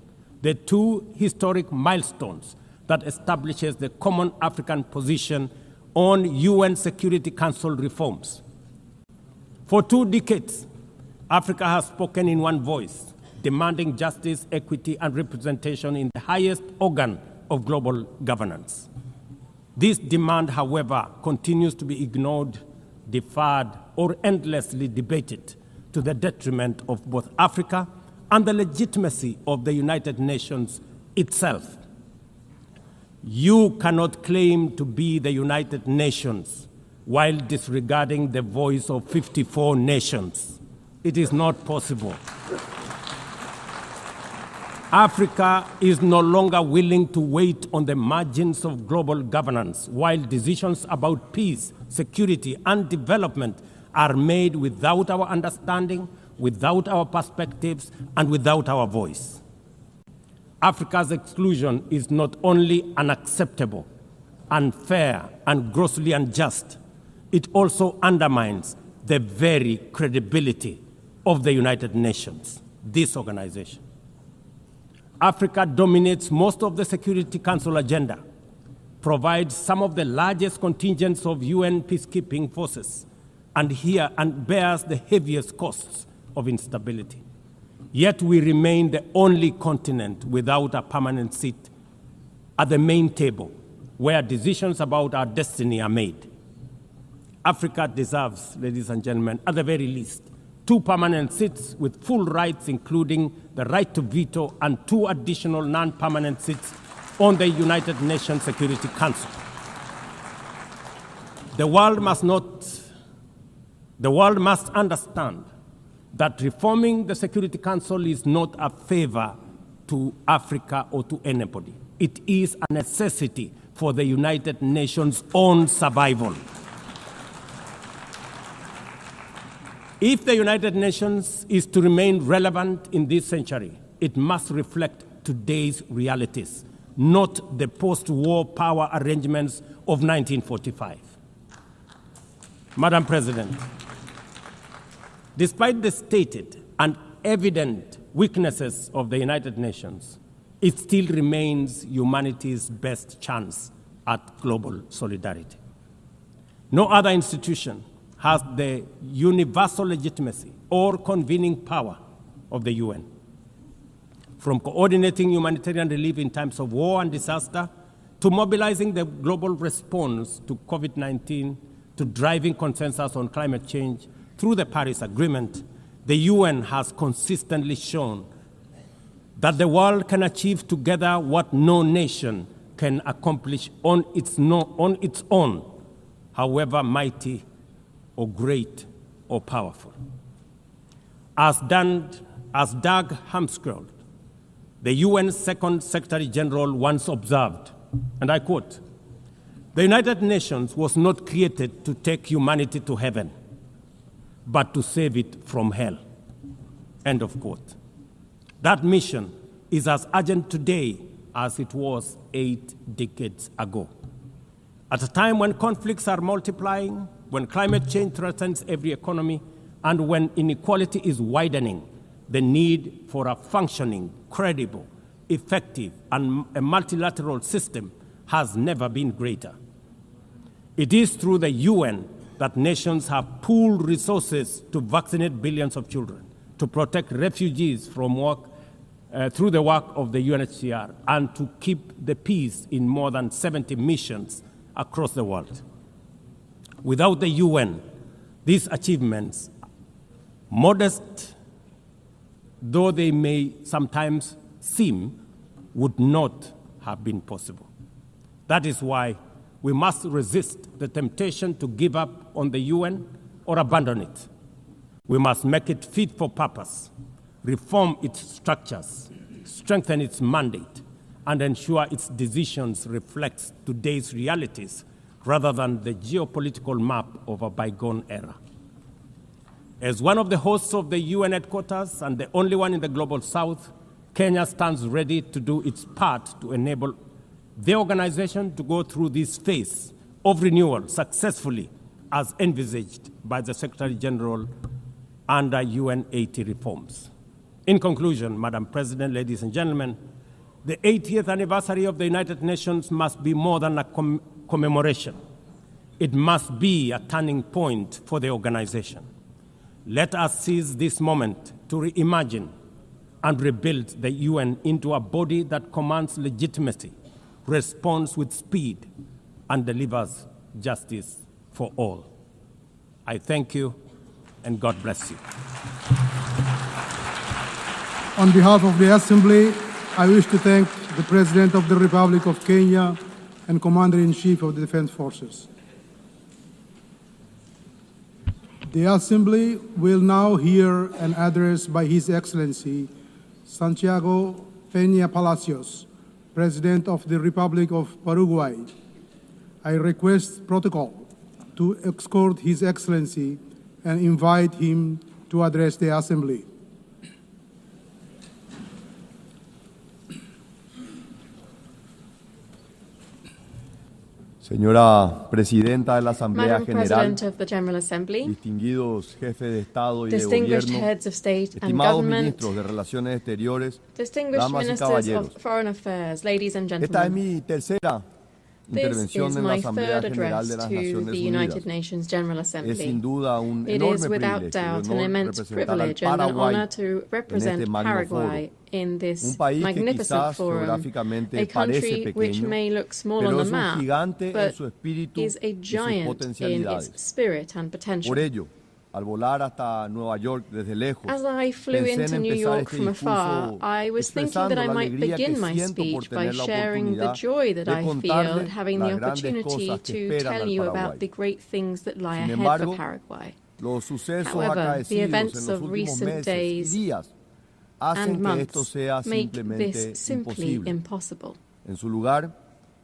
the 2 historic milestones that establishes the common African position on UN Security Council reforms. For 2 decades, Africa has spoken in one voice, demanding justice, equity, and representation in the highest organ of global governance. This demand, however, continues to be ignored, deferred, or endlessly debated to the detriment of both Africa and the legitimacy of the United Nations itself. You cannot claim to be the United Nations while disregarding the voice of 54 nations. It is not possible. Africa is no longer willing to wait on the margins of global governance while decisions about peace, security, and development are made without our understanding, without our perspectives, and without our voice. Africa's exclusion is not only unacceptable, unfair, and grossly unjust, it also undermines the very credibility of the United Nations, this organization. Africa dominates most of the Security Council agenda, provides some of the largest contingents of UN peacekeeping forces, and bears the heaviest costs of instability. Yet we remain the only continent without a permanent seat at the main table where decisions about our destiny are made. Africa deserves, ladies and gentlemen, at the very least, 2 permanent seats with full rights, including the right to veto, and 2 additional non-permanent seats on the United Nations Security Council. The world must understand that reforming the Security Council is not a favor to Africa or to anybody. It is a necessity for the United Nations' own survival. If the United Nations is to remain relevant in this century, it must reflect today's realities, not the post-war power arrangements of 1945. Madam President, despite the stated and evident weaknesses of the United Nations, it still remains humanity's best chance at global solidarity. No other institution has the universal legitimacy or convening power of the UN. From coordinating humanitarian relief in times of war and disaster, to mobilizing the global response to COVID-19, to driving consensus on climate change through the Paris Agreement, the UN has consistently shown that the world can achieve together what no nation can accomplish on its own, however mighty or great or powerful. As Dag Hammarskjöld, the UN's Second Secretary General, once observed, and I quote, "The United Nations was not created to take humanity to heaven, but to save it from hell." End of quote. That mission is as urgent today as it was 8 decades ago. At a time when conflicts are multiplying, when climate change threatens every economy, and when inequality is widening, the need for a functioning, credible, effective, and a multilateral system has never been greater. It is through the UN that nations have pooled resources to vaccinate billions of children, to protect refugees from through the work of the UNHCR, and to keep the peace in more than 70 missions across the world. Without the UN, these achievements, modest though they may sometimes seem, would not have been possible. That is why we must resist the temptation to give up on the UN or abandon it. We must make it fit for purpose, reform its structures, strengthen its mandate, and ensure its decisions reflect today's realities rather than the geopolitical map of a bygone era. As one of the hosts of the UN headquarters and the only one in the Global South, Kenya stands ready to do its part to enable the organization to go through this phase of renewal successfully as envisaged by the Secretary General under UN 80 reforms. In conclusion, Madam President, ladies and gentlemen, the 80th anniversary of the United Nations must be more than a commemoration. It must be a turning point for the organization. Let us seize this moment to reimagine and rebuild the UN into a body that commands legitimacy, responds with speed, and delivers justice for all. I thank you, and God bless you. On behalf of the Assembly, I wish to thank the President of the Republic of Kenya and Commander-in-Chief of the Defense Forces. The Assembly will now hear an address by His Excellency Santiago Peña Palacios, President of the Republic of Paraguay. I request protocol to escort His Excellency and invite him to address the Assembly. Señora Presidenta de la Asamblea Madam General, President of the General Assembly, distinguidos jefes de Estado y de distinguished Gobierno, heads of state and estimados government, ministros de Relaciones Exteriores, distinguished damas y ministers caballeros. of foreign affairs, ladies and Esta es gentlemen. mi tercera This intervención is en la my Asamblea third General address de las to Naciones the Unidas. United Nations General Es sin Assembly. duda un It enorme is without privilegio y doubt an honor immense representar al privilege and an Paraguay honor to en este represent magno foro. Paraguay in Un this país que magnificent quizás forum, geográficamente a parece country which pequeño, may look small pero on es the un map, gigante en but su espíritu is a y sus giant in potencialidades. its spirit and potential. Por ello, al volar hasta Nueva York desde lejos, As I flew pensé en into New empezar York este from afar, discurso I was thinking expresando that I la might alegría que begin my siento por speech by tener la sharing the oportunidad joy that de I feel contarles at having the las grandes opportunity cosas que to esperan tell al you Paraguay. about the great things that lie Sin ahead embargo, for Paraguay. los sucesos However, the acaecidos events en los of últimos recent meses days y días hacen and que esto months sea make simplemente this simply imposible. impossible. En su lugar,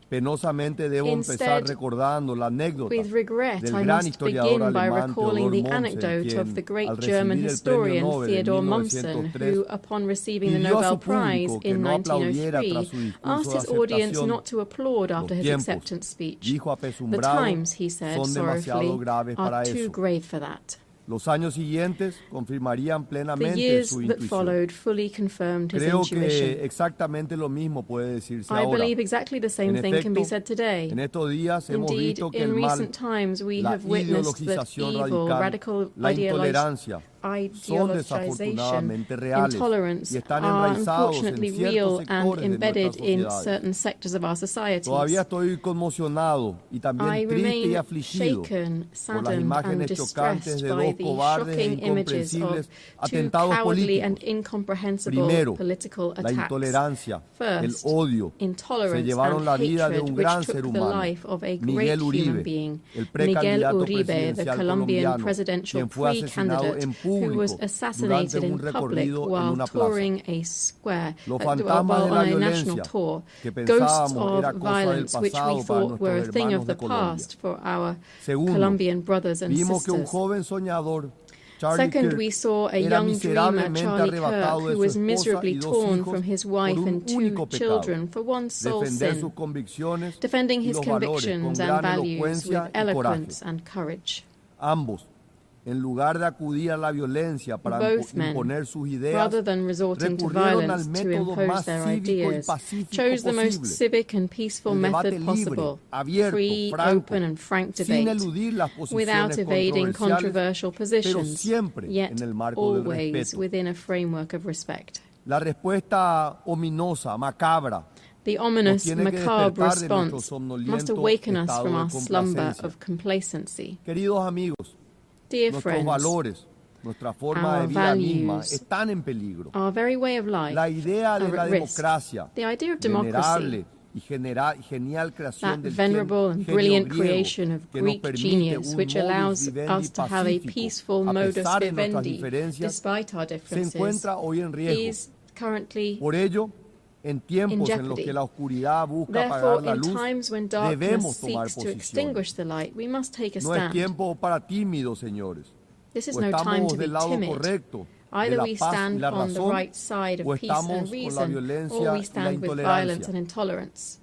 penosamente debo empezar Instead, recordando la anécdota with regret, del I gran must historiador begin by alemán recalling Theodor the anecdote Mommsen, of the quien, great al German recibir el historian premio Nobel en Theodor Mommsen, 1903, who, upon receiving the pidió a Nobel su Prize público que in no aplaudiera tras 1903, su discurso asked de his audience aceptación. not to applaud after Los his tiempos, acceptance speech. dijo The apesumbrado, times, he said son demasiado sorrowfully, graves para are too eso. grave for that. Los años siguientes confirmarían The plenamente years su that intuición. followed fully confirmed his Creo intuition. que exactamente lo mismo puede decirse I ahora. believe exactly the same En thing can be efecto, said today. en estos días hemos Indeed, visto que in el mal, recent times we la have witnessed that ideologización evil, radical, la intolerancia, son desafortunadamente reales intolerance y están are enraizados en unfortunately ciertos real and sectores de embedded nuestras in sociedades. certain sectors of our societies. Todavía estoy conmocionado y I también triste y remain afligido shaken, por las saddened, and imágenes chocantes distressed de by dos the cobardes e shocking images of incomprensibles two atentados cowardly and políticos. incomprehensible Primero, political la attacks. intolerancia, el First, odio, se intolerance llevaron and la vida de hatred, un which gran took ser the humano, life of a great Miguel human Uribe, being, el Miguel precandidato Uribe, the presidencial Colombian colombiano, presidential quien fue asesinado pre-candidate en who público was durante assassinated un in public recorrido en while una plaza. touring a square, Los while fantasmas de la on a national violencia tour. que Ghosts pensábamos era of cosa del violence, which we pasado para thought were a nuestros thing of hermanos the de Colombia. past for our Segundo, Colombian brothers and vimos que un sisters. joven soñador, Charlie Second, Kirk, we saw a era young dreamer, miserablemente Charlie Kirk, arrebatado de who su was esposa miserably y dos torn hijos from his por wife un and two único pecado: children for one sole defender sin, sus convicciones defending y his los valores con convictions and gran values elocuencia with y coraje. eloquence and courage. Ambos, en lugar de acudir a la violencia para Both men, imponer sus ideas, rather than resorting to recurrieron al violence to método impose más their cívico y ideas, pacífico chose the most posible: civic and peaceful el debate method libre, possible, abierto, free, franco, open and frank sin debate, eludir las without posiciones evading controversiales, controversial pero positions, siempre yet en el marco del always respeto. within a framework of respect. La respuesta ominosa, macabra, The nos ominous, tiene que macabre despertar de nuestro response must somnoliento awaken us estado from de our slumber complacencia. of complacency. Queridos amigos, Dear nuestros friends, valores, nuestra forma our de vida misma values, están en peligro. our very way of life La idea de are la at risk. democracia, The idea of venerable democracy, y genial creación that del venerable and genio brilliant griego, creation of que nos Greek permite genius, un which modus allows vivendi us to have a pacífico, peaceful a modus pesar de nuestras vivendi, diferencias, despite our se differences, encuentra hoy en riesgo. is currently Por ello, en tiempos en los jeopardy. que la oscuridad busca apagar Therefore, la in luz, times when debemos darkness tomar seeks to posición. extinguish the light, we must take a No es stand. tiempo para tímidos, señores. This is O no time estamos to be del lado timid. correcto, de Either la we paz y stand la on the razón, right side o of peace and estamos con la reason, violencia or we y la stand with violence intolerancia. and intolerance.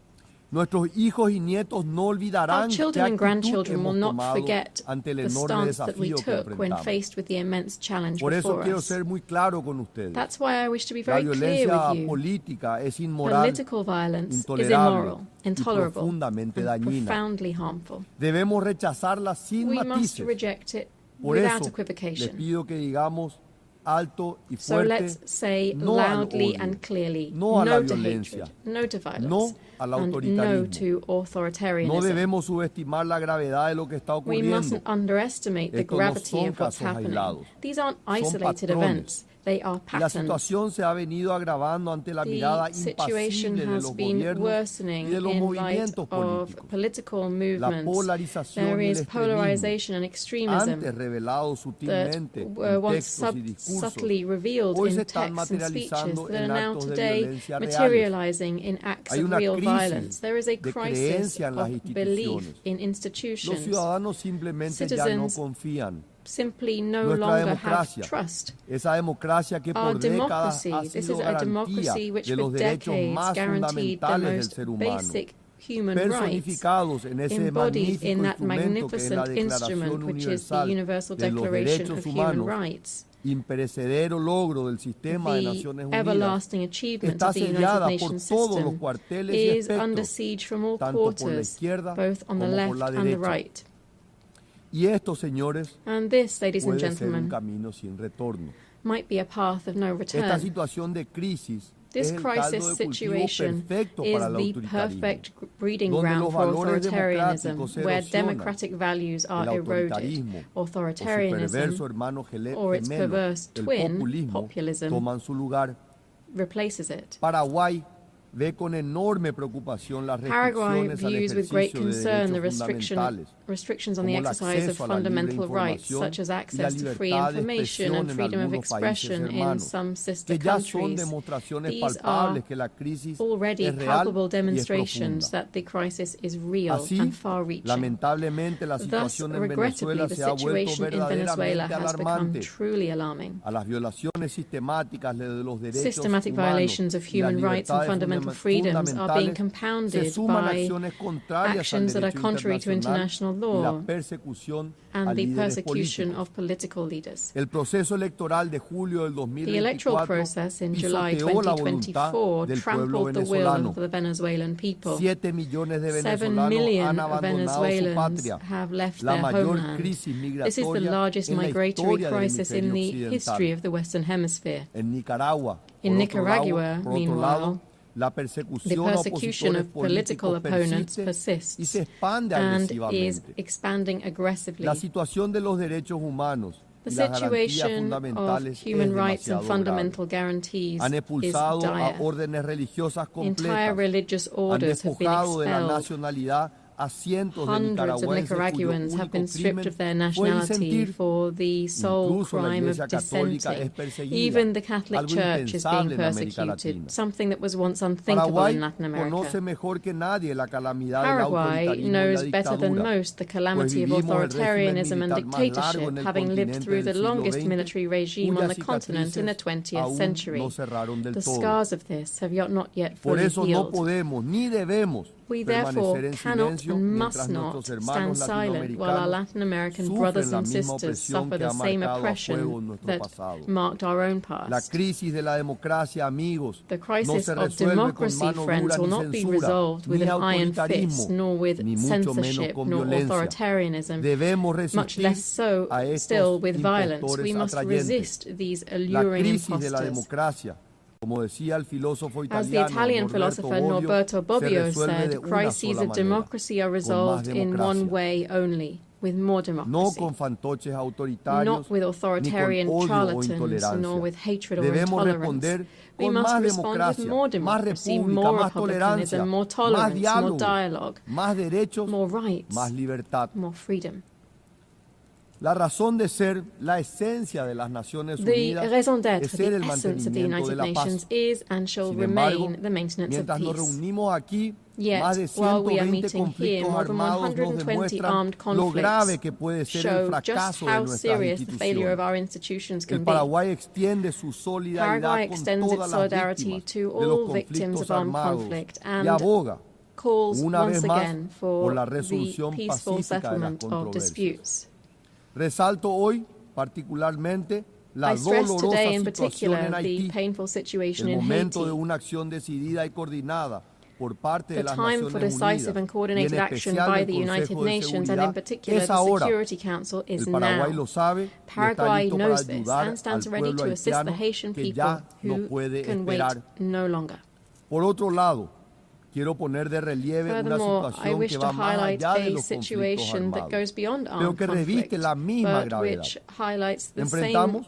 Nuestros hijos y nietos no olvidarán Our qué children and actitud grandchildren will hemos not tomado forget ante el the enorme stance that we desafío que took when enfrentamos. faced with the immense challenge Por eso before quiero us. ser muy claro con ustedes. That's why I wish to be La very clear violencia with you. política es inmoral, Political violence is intolerable immoral, y intolerable, profundamente and dañina. profoundly harmful. Debemos rechazarla sin We must matices. reject it Por without eso les equivocation. pido que digamos alto y So fuerte, let's say no al loudly odio, and clearly, no a la no to violencia, hatred, no to violence, no al and no autoritarismo. to No authoritarianism. debemos subestimar la gravedad de lo que está We ocurriendo. mustn't underestimate the Estos no gravity son of what's casos happening. aislados. These aren't Son isolated patrones, events. They are Y la situación se ha venido agravando ante la mirada impasible de los gobiernos y de los movimientos políticos. La polarización y el extremismo, antes revelado sutilmente en textos y discursos, hoy se están materializando en actos de violencia reales. Hay una crisis de creencia en las instituciones. Los ciudadanos simplemente ya no confían. Simply no longer have trust. Esa democracia que por décadas ha sido garantía de los derechos más fundamentales del ser humano, personificados en ese magnífico instrumento que es la Declaración Universal de los Derechos Humanos, imperecedero logro del sistema de Naciones Unidas, está sellada por todos los cuarteles y espectros, tanto por la izquierda como por la derecha. Y esto, señores, puede ser un camino sin retorno. Esta situación de crisis es el caldo de cultivo perfecto para el autoritarismo, donde los valores democráticos se erosionan, el autoritarismo o su perverso hermano gemelo, el populismo, toman su lugar. Paraguay ve con enorme preocupación las restricciones al ejercicio de derechos restrictions on the exercise of fundamental rights, such as access to free information and freedom of expression in some sister countries. These are already palpable demonstrations that the crisis is real and far-reaching. Thus, regrettably, the situation in Venezuela has become truly alarming. Systematic violations of human rights and fundamental freedoms are being compounded by actions that are contrary to international law and the persecution of political leaders. The electoral process in July 2024 trampled the will of the Venezuelan people. 7 million Venezuelans have left their homeland. This is the largest migratory crisis in the history of the Western Hemisphere. In Nicaragua, meanwhile, the persecution of political opponents persists and is expanding aggressively. The situation of human rights and fundamental guarantees is dire. Entire religious orders have been expelled. Hundreds of Nicaraguans have been stripped of their nationality for the sole crime of dissenting. Even the Catholic Church is being persecuted, something that was once unthinkable in Latin America. Paraguay knows better than most the calamity of authoritarianism and dictatorship, having lived through the longest military regime on the continent in the 20th century. The scars of this have not yet fully healed. We therefore cannot and must not stand silent while our Latin American brothers and sisters suffer the same oppression that marked our own past. The crisis of democracy, friends, will not be resolved with an iron fist, nor with censorship, nor authoritarianism, much less so still with violence. We must resist these alluring imposters. As the Italian philosopher Norberto Bobbio said, crises of democracy are resolved in one way only, with more democracy. Not with authoritarian charlatans, nor with hatred or intolerance. We must respond with more democracy, more republicanism, more tolerance, more dialogue, more rights, more freedom. La razón de ser, la esencia de las Naciones Unidas, the raison d'être, the essence of the United Nations is and shall remain the maintenance of peace. Yet, while we are meeting here, more than 120 armed conflicts show just how serious the failure of our institutions can be. Paraguay extends its solidarity to all victims of armed conflict and calls once again for the peaceful settlement of disputes. Resalto hoy particularmente la dolorosa situación en Haití, el momento de una acción decidida y coordinada por parte de las Naciones Unidas, y en especial del Consejo de Seguridad. El Paraguay lo sabe y está listo para ayudar al pueblo haitiano que ya no puede esperar. Por otro lado, quiero poner de relieve una situación que va más allá de los conflictos armados, pero que reviste la misma gravedad. Enfrentamos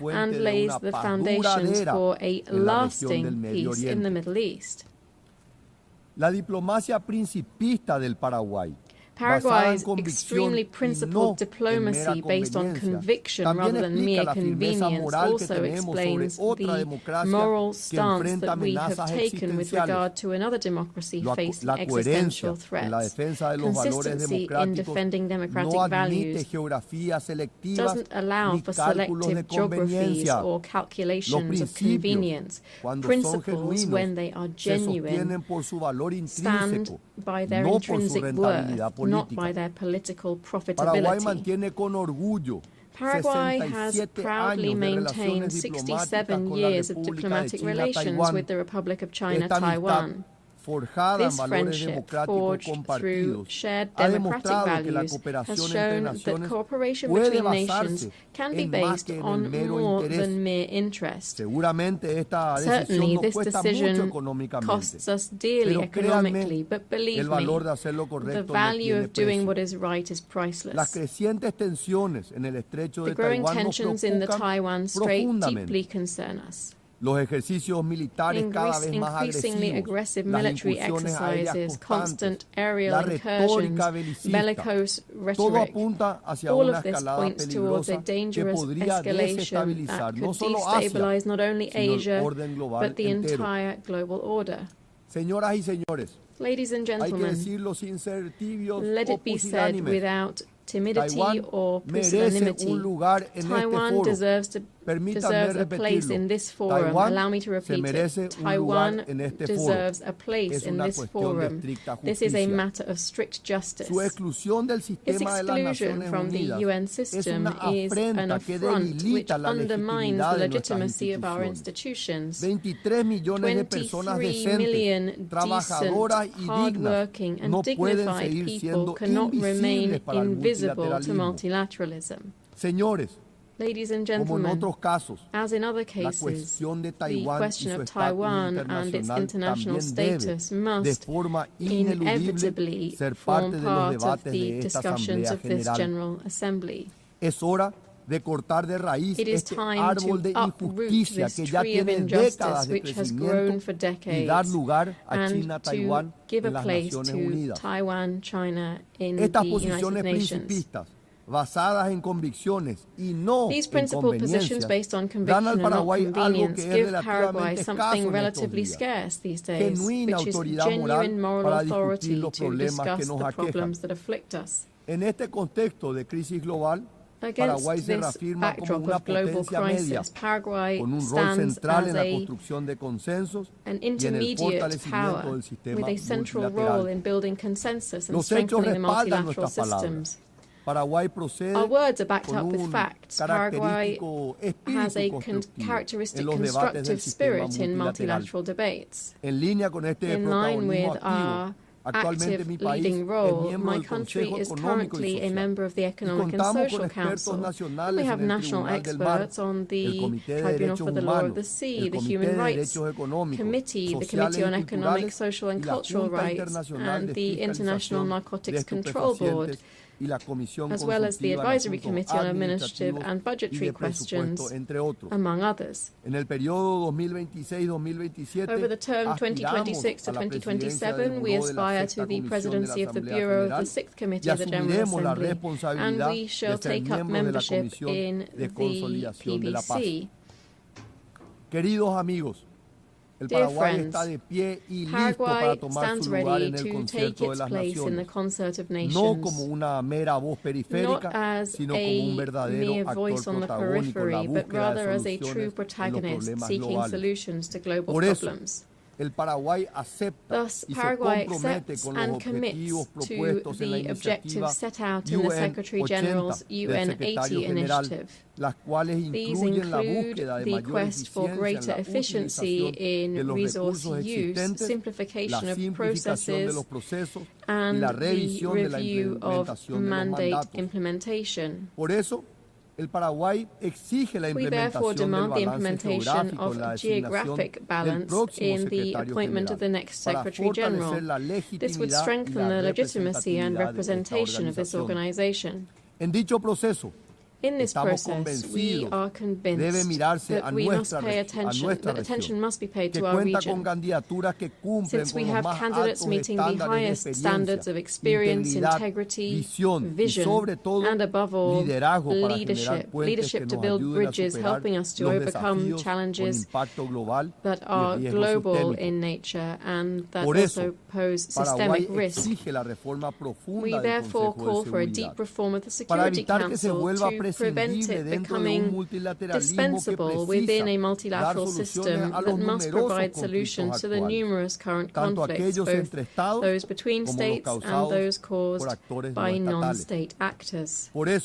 and lays the foundations for a lasting peace in the Middle East. La diplomacia principista del Paraguay Paraguay's extremely principled diplomacy based on conviction rather than mere convenience also explains the moral stance that we have taken with regard to another democracy facing existential threats. Consistency in defending democratic values doesn't allow for selective geographies or calculations of convenience. Principles, when they are genuine, stand by their intrinsic worth, not by their political profitability. Paraguay has proudly maintained 67 years of diplomatic relations with the Republic of China, Taiwan. This friendship, forged through shared democratic values, has shown that cooperation between nations can be based on more than mere interest. Certainly, this decision costs us dearly economically, but believe me, the value of doing what is right is priceless. The growing tensions in the Taiwan Strait deeply concern us. Increasingly aggressive military exercises, constant aerial incursions, bellicose rhetoric, all of this points towards a dangerous escalation that could destabilize not only Asia, but the entire global order. Ladies and gentlemen, let it be said without timidity or pusillanimity, Taiwan deserves a place in this forum. Allow me to repeat it. Taiwan deserves a place in this forum. This is a matter of strict justice. Its exclusion from the UN system is an affront which undermines the legitimacy of our institutions. 23 million decent, hard-working and dignified people cannot remain invisible to multilateralism. Ladies and gentlemen, as in other cases, the question of Taiwan and its international status must inevitably form part of the discussions of this General Assembly. It is time to uproot this tree of injustice which has grown for decades and to give a place to Taiwan, China in the United Nations. These principled positions based on conviction and not convenience give Paraguay something relatively scarce these days, which is genuine moral authority to discuss the problems that afflict us. Against this backdrop of global crisis, Paraguay stands as an intermediate power with a central role in building consensus and strengthening the multilateral systems. Our words are backed up with facts. Paraguay has a characteristic constructive spirit in multilateral debates. In line with our active leading role, my country is currently a member of the Economic and Social Council. And we have national experts on the Tribunal for the Law of the Sea, the Human Rights Committee, the Committee on Economic, Social and Cultural Rights, and the International Narcotics Control Board, as well as the Advisory Committee on Administrative and Budgetary Questions, among others. Over the term 2026 to 2027, we aspire to the presidency of the Bureau of the Sixth Committee of the General Assembly, and we shall take up membership in the PBC. Dear friends, Paraguay stands ready to take its place in the concert of nations, not as a mere voice on the periphery, but rather as a true protagonist seeking solutions to global problems. Thus, Paraguay accepts and commits to the objectives set out in the Secretary-General's UN 80 initiative. These include the quest for greater efficiency in resource use, simplification of processes, and the review of mandate implementation. We therefore demand the implementation of geographic balance in the appointment of the next Secretary-General. This would strengthen the legitimacy and representation of this organization. In this process, we are convinced that we must pay attention, that attention must be paid to our region, since we have candidates meeting the highest standards of experience, integrity, vision, and above all, leadership to build bridges, helping us to overcome challenges that are global in nature and that also pose systemic risk. We therefore call for a deep reform of the Security Council to prevent it becoming dispensable within a multilateral system that must provide solutions to the numerous current conflicts, both those between states and those caused by non-state actors. We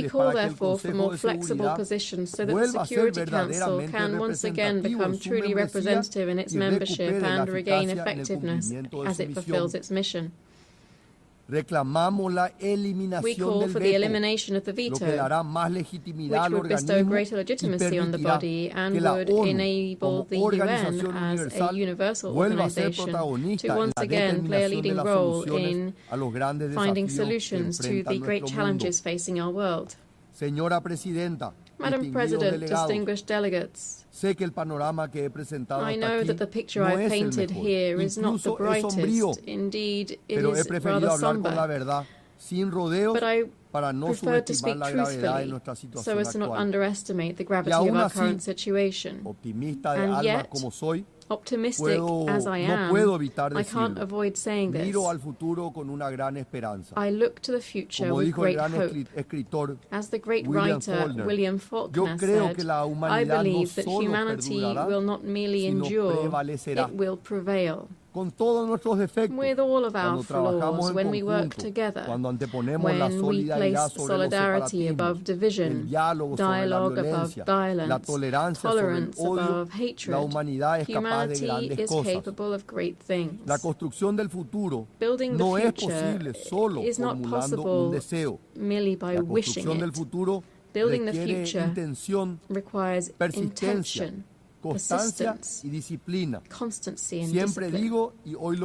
call, therefore, for more flexible positions so that the Security Council can once again become truly representative in its membership and regain effectiveness as it fulfills its mission. We call for the elimination of the veto, which would bestow greater legitimacy on the body and would enable the UN as a universal organization to once again play a leading role in finding solutions to the great challenges facing our world. Madam President, distinguished delegates, I know that the picture I've painted here is not the brightest. Indeed, it is rather somber. But I prefer to speak truthfully so as to not underestimate the gravity of our current situation. And yet, optimistic as I am, I can't avoid saying this. I look to the future with great hope. As the great writer William Faulkner said, I believe that humanity will not merely endure, it will prevail. With all of our flaws, when we work together, when we place solidarity above division, dialogue above violence, tolerance above hatred, humanity is capable of great things. Building the future is not possible merely by wishing it. Building the future requires intention, persistence, constancy, and discipline.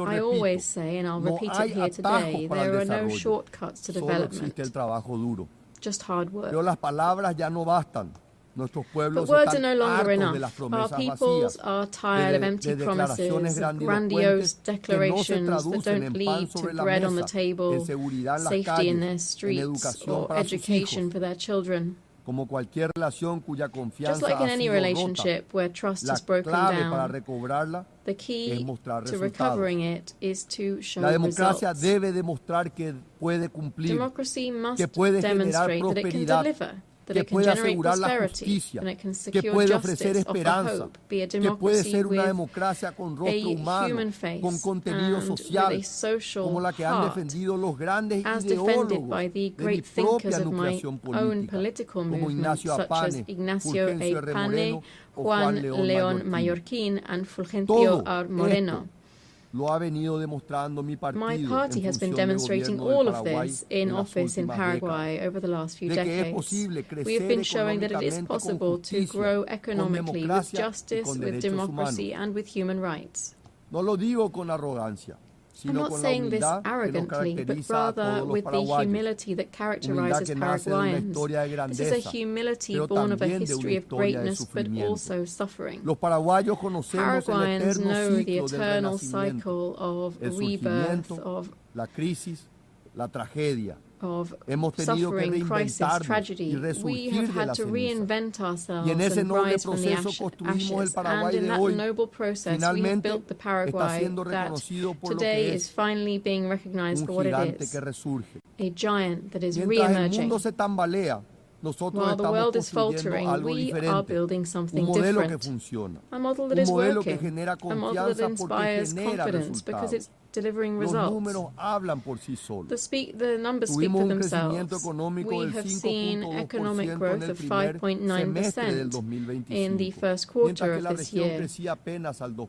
I always say, and I'll repeat it here today, there are no shortcuts to development, just hard work. But words are no longer enough. Our peoples are tired of empty promises, of grandiose declarations that don't lead to bread on the table, safety in their streets, or education for their children. Just like in any relationship where trust is broken down, the key to recovering it is to show results. Democracy must demonstrate that it can deliver, that it can generate prosperity, and it can secure justice, offer hope, be a democracy with a human face and with a social heart, as defended by the great thinkers of my own political movement, such as Ignacio A. Pane, Juan León Mallorquín, and Fulgencio R. Moreno. My party has been demonstrating all of this in office in Paraguay over the last few decades. We have been showing that it is possible to grow economically with justice, with democracy, and with human rights. I'm not saying this arrogantly, but rather with the humility that characterizes Paraguayans. This is a humility born of a history of greatness, but also suffering. Paraguayans know the eternal cycle of rebirth, of suffering, crisis, tragedy. We have had to reinvent ourselves and rise from the ashes, and in that noble process we have built the Paraguay that today is finally being recognized for what it is, a giant that is re-emerging. While the world is faltering, we are building something different, a model that is working, a model that inspires confidence because it's delivering results. The numbers speak for themselves. We have seen economic growth of 5.9% in the first quarter of this year,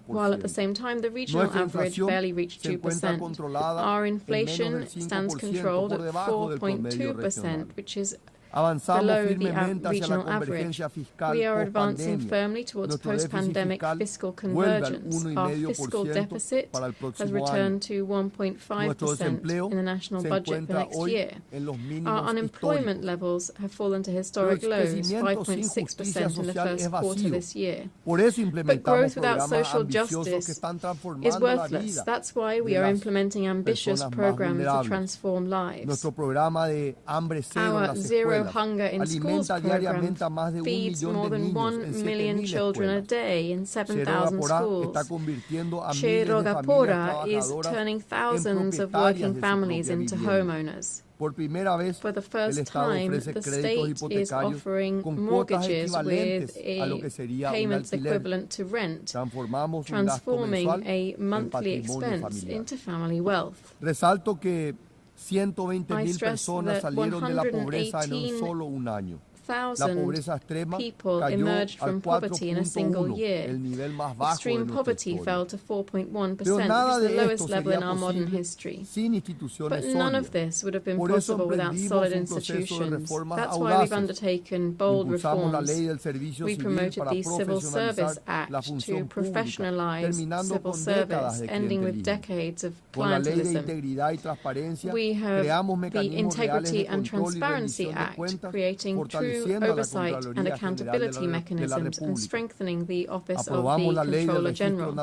while at the same time the regional average barely reached 2%. Our inflation stands controlled at 4.2%, which is below the regional average. We are advancing firmly towards post-pandemic fiscal convergence. Our fiscal deficit has returned to 1.5% in the national budget for next year. Our unemployment levels have fallen to historic lows, 5.6% in the first quarter this year. But growth without social justice is worthless. That's why we are implementing ambitious programs to transform lives. Our Zero Hunger in Schools program feeds more than 1 million children a day in 7,000 schools. Cherogapora is turning thousands of working families into homeowners. For the first time, the state is offering mortgages with payments equivalent to rent, transforming a monthly expense into family wealth. I stress that 118,000 people emerged from poverty in a single year. Extreme poverty fell to 4.1%, which is the lowest level in our modern history. But none of this would have been possible without solid institutions. That's why we've undertaken bold reforms. We promoted the Civil Service Act to professionalize civil service, ending with decades of clientelism. We have the Integrity and Transparency Act, creating true oversight and accountability mechanisms and strengthening the office of the Controller General.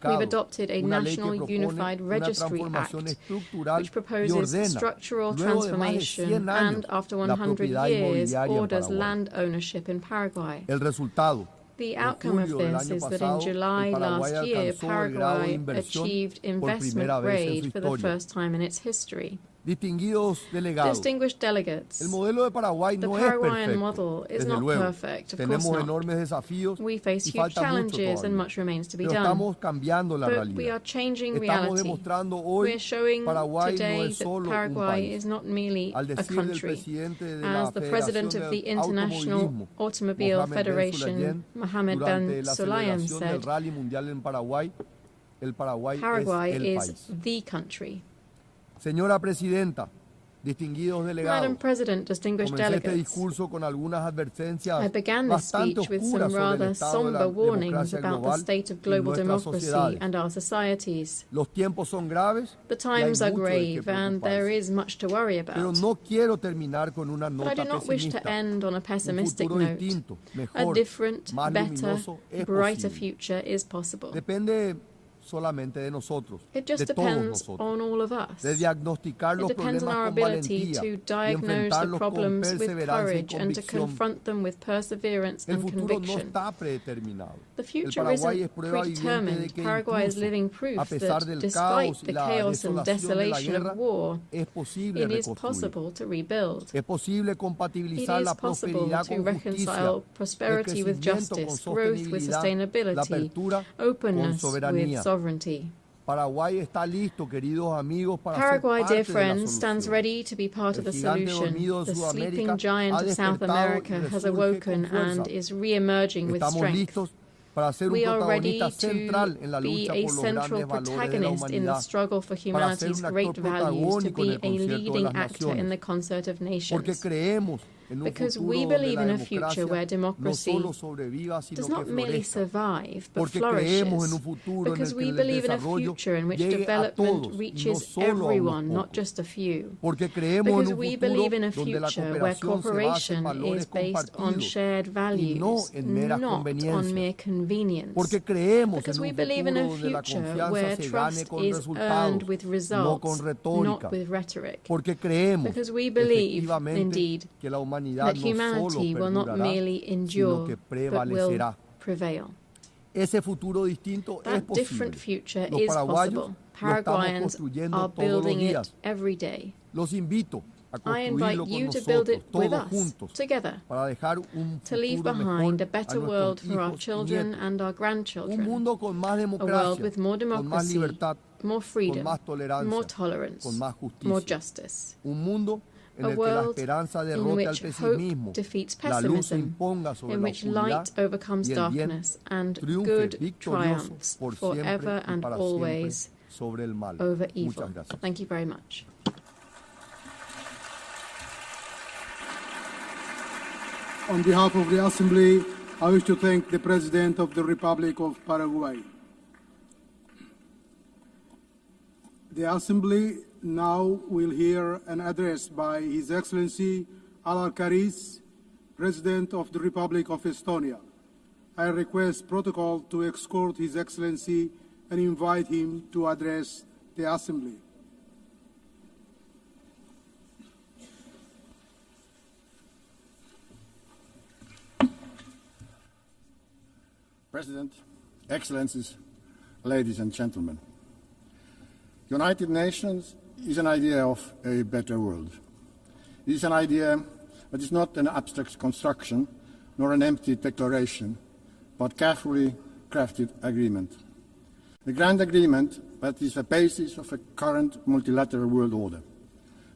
We've adopted a National Unified Registry Act, which proposes structural transformation and, after 100 years, orders land ownership in Paraguay. The outcome of this is that in July last year, Paraguay achieved investment grade for the first time in its history. Distinguished delegates, the Paraguayan model is not perfect, of course not. We face huge challenges and much remains to be done. But we are changing reality. We are showing today that Paraguay is not merely a country. As the president of the International Automobile Federation, Mohammed Ben Sulayem, said, Paraguay is the country. Señora Presidenta, distinguidos delegados, Madam President, distinguished delegates, I began this speech with some rather somber warnings about the state of global democracy and our societies. The times are grave and there is much to worry about. But I do not wish to end on a pessimistic note. A different, better, brighter future is possible. It just depends on all of us. It depends on our ability to diagnose the problems with courage and to confront them with perseverance and conviction. The future isn't predetermined. Paraguay is living proof that despite the chaos and desolation of war, it is possible to rebuild. It is possible to reconcile prosperity with justice, growth with sustainability, openness with sovereignty. Paraguay, dear friends, stands ready to be part of the solution. The sleeping giant of South America has awoken and is re-emerging with strength. We are ready to be a central protagonist in the struggle for humanity's great values, to be a leading actor in the concert of nations. Because we believe in a future where democracy does not merely survive, but flourishes. Because we believe in a future in which development reaches everyone, not just a few. Because we believe in a future where cooperation is based on shared values, not on mere convenience. Because we believe in a future where trust is earned with results, not with rhetoric. Because we believe, indeed, that humanity will not merely endure, but will prevail. That different future is possible. Paraguayans are building it every day. I invite you to build it with us, together, to leave behind a better world for our children and our grandchildren, a world with more democracy, more freedom, more tolerance, more justice. A world in which hope defeats pessimism, in which light overcomes darkness, and good triumphs forever and always over evil. Thank you very much. On behalf of the Assembly, I wish to thank the President of the Republic of Paraguay. The Assembly now will hear an address by His Excellency Al-Karis, President of the Republic of Estonia. I request protocol to escort His Excellency and invite him to address the Assembly. President, Excellencies, ladies and gentlemen. United Nations is an idea of a better world. It is an idea that is not an abstract construction nor an empty declaration, but carefully crafted agreement. A grand agreement that is the basis of a current multilateral world order.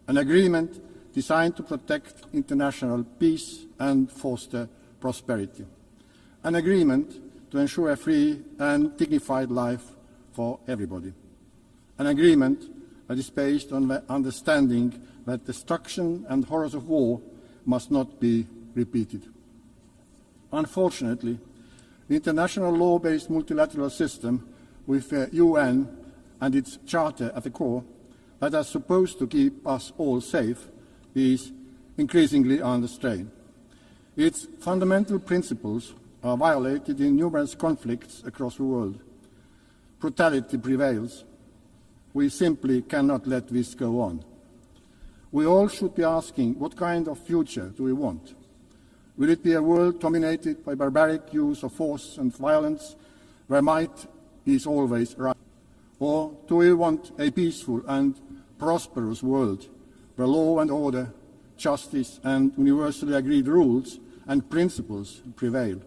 An agreement designed to protect international peace and foster prosperity. An agreement to ensure a free and dignified life for everybody. An agreement that is based on the understanding that destruction and horrors of war must not be repeated. Unfortunately, the international law-based multilateral system with the UN and its charter at the core that are supposed to keep us all safe is increasingly under strain. Its fundamental principles are violated in numerous conflicts across the world. Brutality prevails. We simply cannot let this go on. We all should be asking, what kind of future do we want? Will it be a world dominated by barbaric use of force and violence, where might is always right? Or do we want a peaceful and prosperous world, where law and order, justice and universally agreed rules and principles prevail?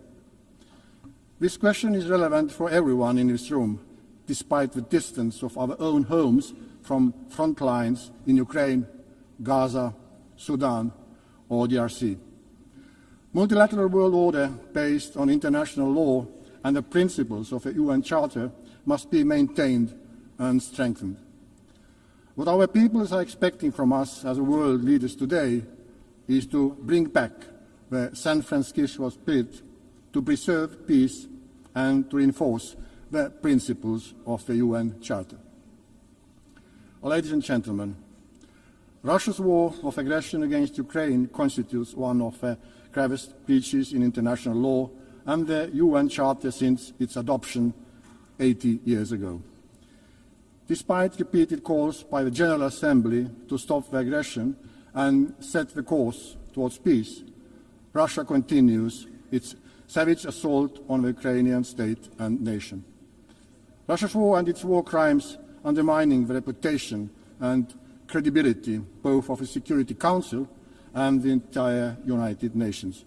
This question is relevant for everyone in this room, despite the distance of our own homes from front lines in Ukraine, Gaza, Sudan, or DRC. Multilateral world order based on international law and the principles of the UN Charter must be maintained and strengthened. What our peoples are expecting from us as world leaders today is to bring back the San Francisco spirit, to preserve peace and to reinforce the principles of the UN Charter. Ladies and gentlemen, Russia's war of aggression against Ukraine constitutes one of the gravest breaches in international law and the UN Charter since its adoption 80 years ago. Despite repeated calls by the General Assembly to stop the aggression and set the course towards peace, Russia continues its savage assault on the Ukrainian state and nation. Russia's war and its war crimes undermining the reputation and credibility both of the Security Council and the entire United Nations.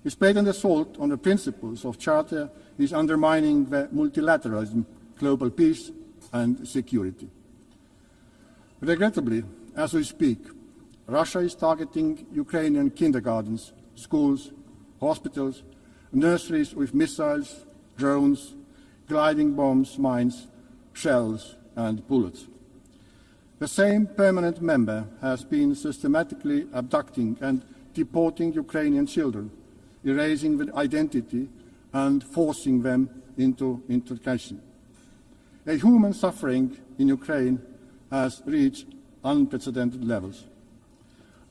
This blatant assault on the principles of Charter is undermining the multilateralism, global peace and security. Regrettably, as we speak, Russia is targeting Ukrainian kindergartens, schools, hospitals, nurseries with missiles, drones, gliding bombs, mines, shells and bullets. The same permanent member has been systematically abducting and deporting Ukrainian children, erasing their identity and forcing them into integration. A human suffering in Ukraine has reached unprecedented levels.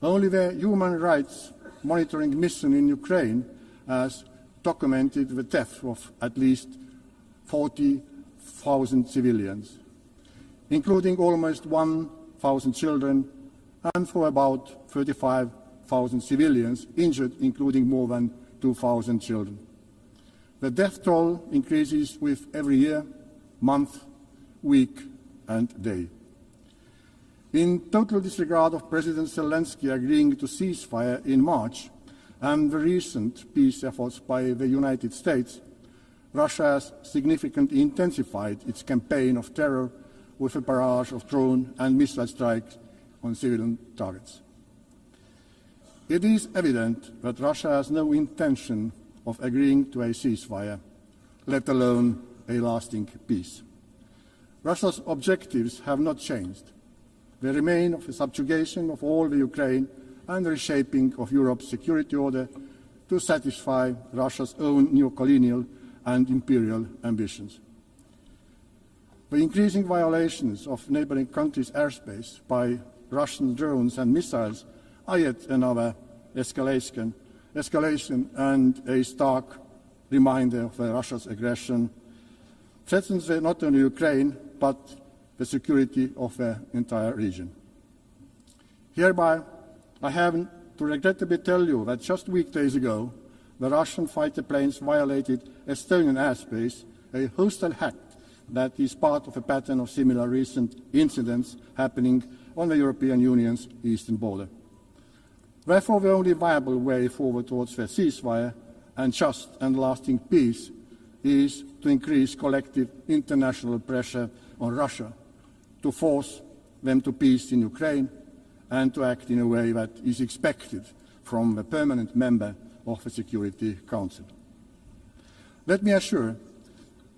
Only the Human Rights Monitoring Mission in Ukraine has documented the death of at least 40,000 civilians, including almost 1,000 children, and for about 35,000 civilians injured, including more than 2,000 children. The death toll increases with every year, month, week and day. In total disregard of President Zelenskyy agreeing to ceasefire in March and the recent peace efforts by the United States, Russia has significantly intensified its campaign of terror with a barrage of drone and missile strikes on civilian targets. It is evident that Russia has no intention of agreeing to a ceasefire, let alone a lasting peace. Russia's objectives have not changed. They remain of the subjugation of all the Ukraine and the reshaping of Europe's security order to satisfy Russia's own neo-colonial and imperial ambitions. The increasing violations of neighboring countries' airspace by Russian drones and missiles are yet another escalation and a stark reminder of Russia's aggression threatens not only Ukraine, but the security of the entire region. Hereby, I have to regrettably tell you that just weekdays ago, the Russian fighter planes violated Estonian airspace, a hostile act that is part of a pattern of similar recent incidents happening on the European Union's eastern border. Therefore, the only viable way forward towards a ceasefire and just and lasting peace is to increase collective international pressure on Russia to force them to peace in Ukraine and to act in a way that is expected from the permanent member of the Security Council. Let me assure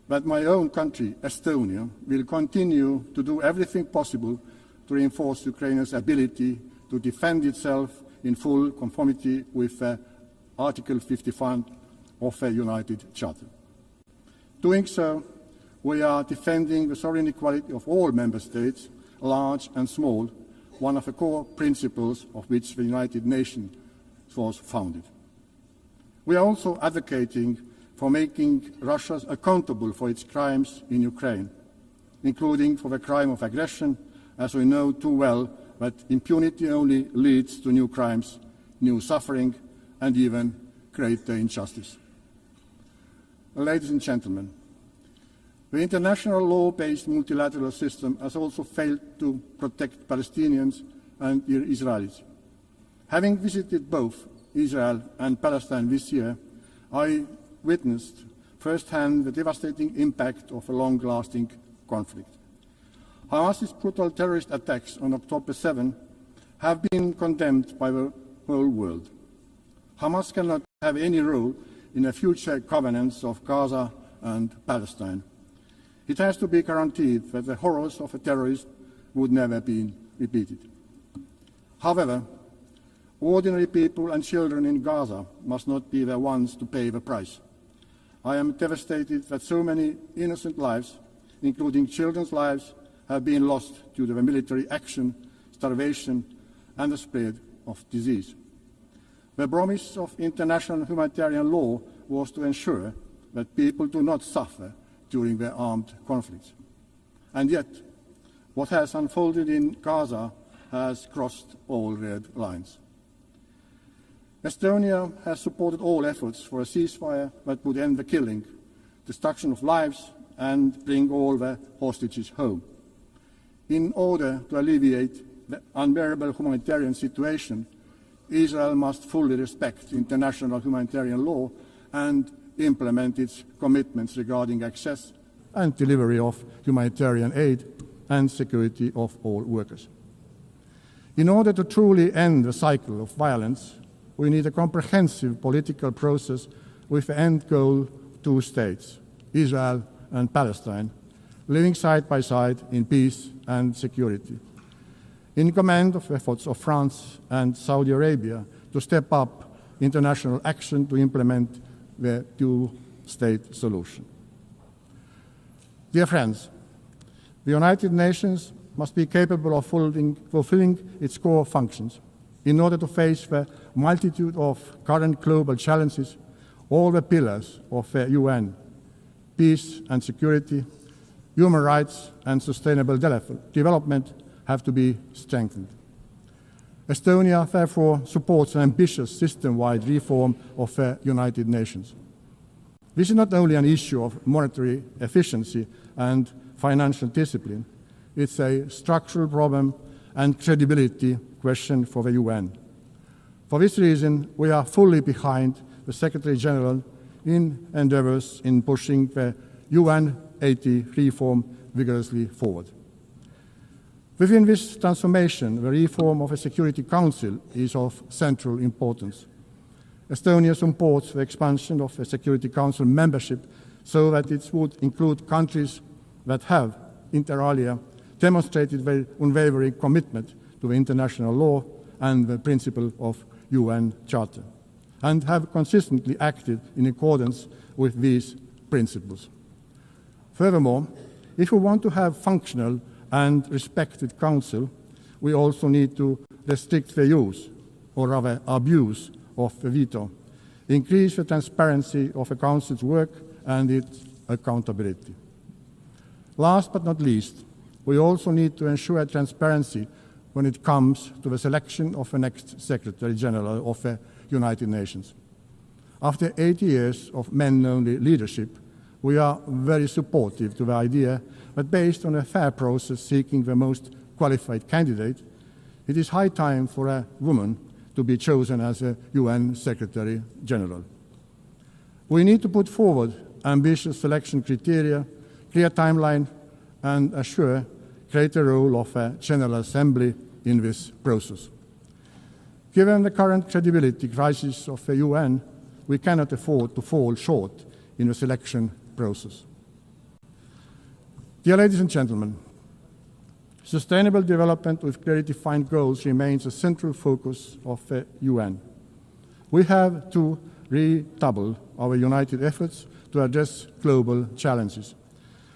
that my own country, Estonia, will continue to do everything possible to reinforce Ukraine's ability to defend itself in full conformity with Article 51 of the United Charter. Doing so, we are defending the sovereign equality of all member states, large and small, one of the core principles of which the United Nations was founded. We are also advocating for making Russia accountable for its crimes in Ukraine, including for the crime of aggression, as we know too well that impunity only leads to new crimes, new suffering, and even greater injustice. Ladies and gentlemen, the international law-based multilateral system has also failed to protect Palestinians and Israelis. Having visited both Israel and Palestine this year, I witnessed firsthand the devastating impact of a long-lasting conflict. Hamas's brutal terrorist attacks on October 7 have been condemned by the whole world. Hamas cannot have any role in the future governance of Gaza and Palestine. It has to be guaranteed that the horrors of a terrorist would never be repeated. However, ordinary people and children in Gaza must not be the ones to pay the price. I am devastated that so many innocent lives, including children's lives, have been lost due to the military action, starvation, and the spread of disease. The promise of international humanitarian law was to ensure that people do not suffer during their armed conflicts. And yet, what has unfolded in Gaza has crossed all red lines. Estonia has supported all efforts for a ceasefire that would end the killing, destruction of lives, and bring all the hostages home. In order to alleviate the unbearable humanitarian situation, Israel must fully respect international humanitarian law and implement its commitments regarding access and delivery of humanitarian aid and security of all workers. In order to truly end the cycle of violence, we need a comprehensive political process with the end goal 2 states, Israel and Palestine, living side by side in peace and security. In command of efforts of France and Saudi Arabia to step up international action to implement the 2-state solution. Dear friends, the United Nations must be capable of fulfilling its core functions. In order to face the multitude of current global challenges, all the pillars of the UN, peace and security, human rights and sustainable development have to be strengthened. Estonia, therefore, supports an ambitious system-wide reform of the United Nations. This is not only an issue of monetary efficiency and financial discipline, it's a structural problem and credibility question for the UN. For this reason, we are fully behind the Secretary-General in endeavours in pushing the UN 80 reform vigorously forward. Within this transformation, the reform of the Security Council is of central importance. Estonia supports the expansion of the Security Council membership so that it would include countries that have, inter alia, demonstrated their unwavering commitment to the international law and the principle of UN Charter. and have consistently acted in accordance with these principles. Furthermore, if we want to have functional and respected council, we also need to restrict the use, or rather abuse, of the veto, increase the transparency of the council's work and its accountability. Last but not least, we also need to ensure transparency when it comes to the selection of the next Secretary General of the United Nations. After 80 years of men-only leadership, we are very supportive to the idea that based on a fair process seeking the most qualified candidate, it is high time for a woman to be chosen as a UN Secretary General. We need to put forward ambitious selection criteria, clear timeline, and assure greater role of a General Assembly in this process. Given the current credibility crisis of the UN, we cannot afford to fall short in the selection process. Dear ladies and gentlemen, sustainable development with clearly defined goals remains a central focus of the UN. We have to redouble our united efforts to address global challenges,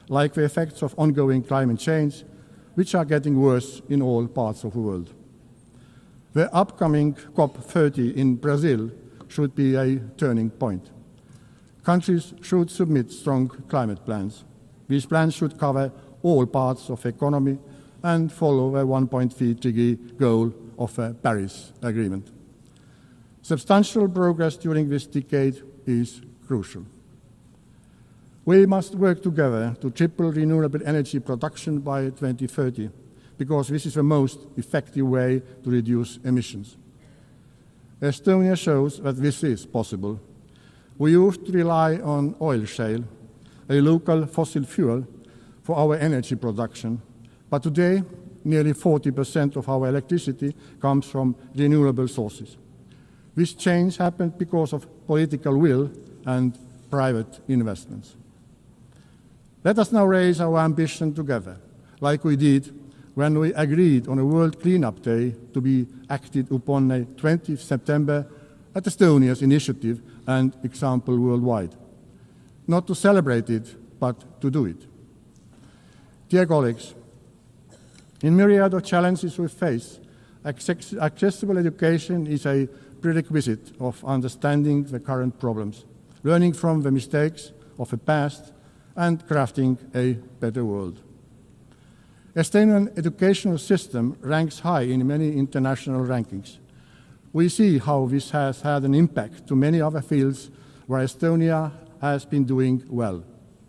like the effects of ongoing climate change, which are getting worse in all parts of the world. The upcoming COP30 in Brazil should be a turning point. Countries should submit strong climate plans. These plans should cover all parts of the economy and follow the 1.3 degree goal of the Paris Agreement. Substantial progress during this decade is crucial. We must work together to triple renewable energy production by 2030, because this is the most effective way to reduce emissions. Estonia shows that this is possible. We used to rely on oil shale, a local fossil fuel, for our energy production, but today nearly 40% of our electricity comes from renewable sources. This change happened because of political will and private investments. Let us now raise our ambition together, like we did when we agreed on a World Cleanup Day to be acted upon on 20th September at Estonia's initiative and example worldwide. Not to celebrate it, but to do it. Dear colleagues, in myriad of challenges we face, accessible education is a prerequisite of understanding the current problems, learning from the mistakes of the past, and crafting a better world. Estonian educational system ranks high in many international rankings. We see how this has had an impact to many other fields where Estonia has been doing well,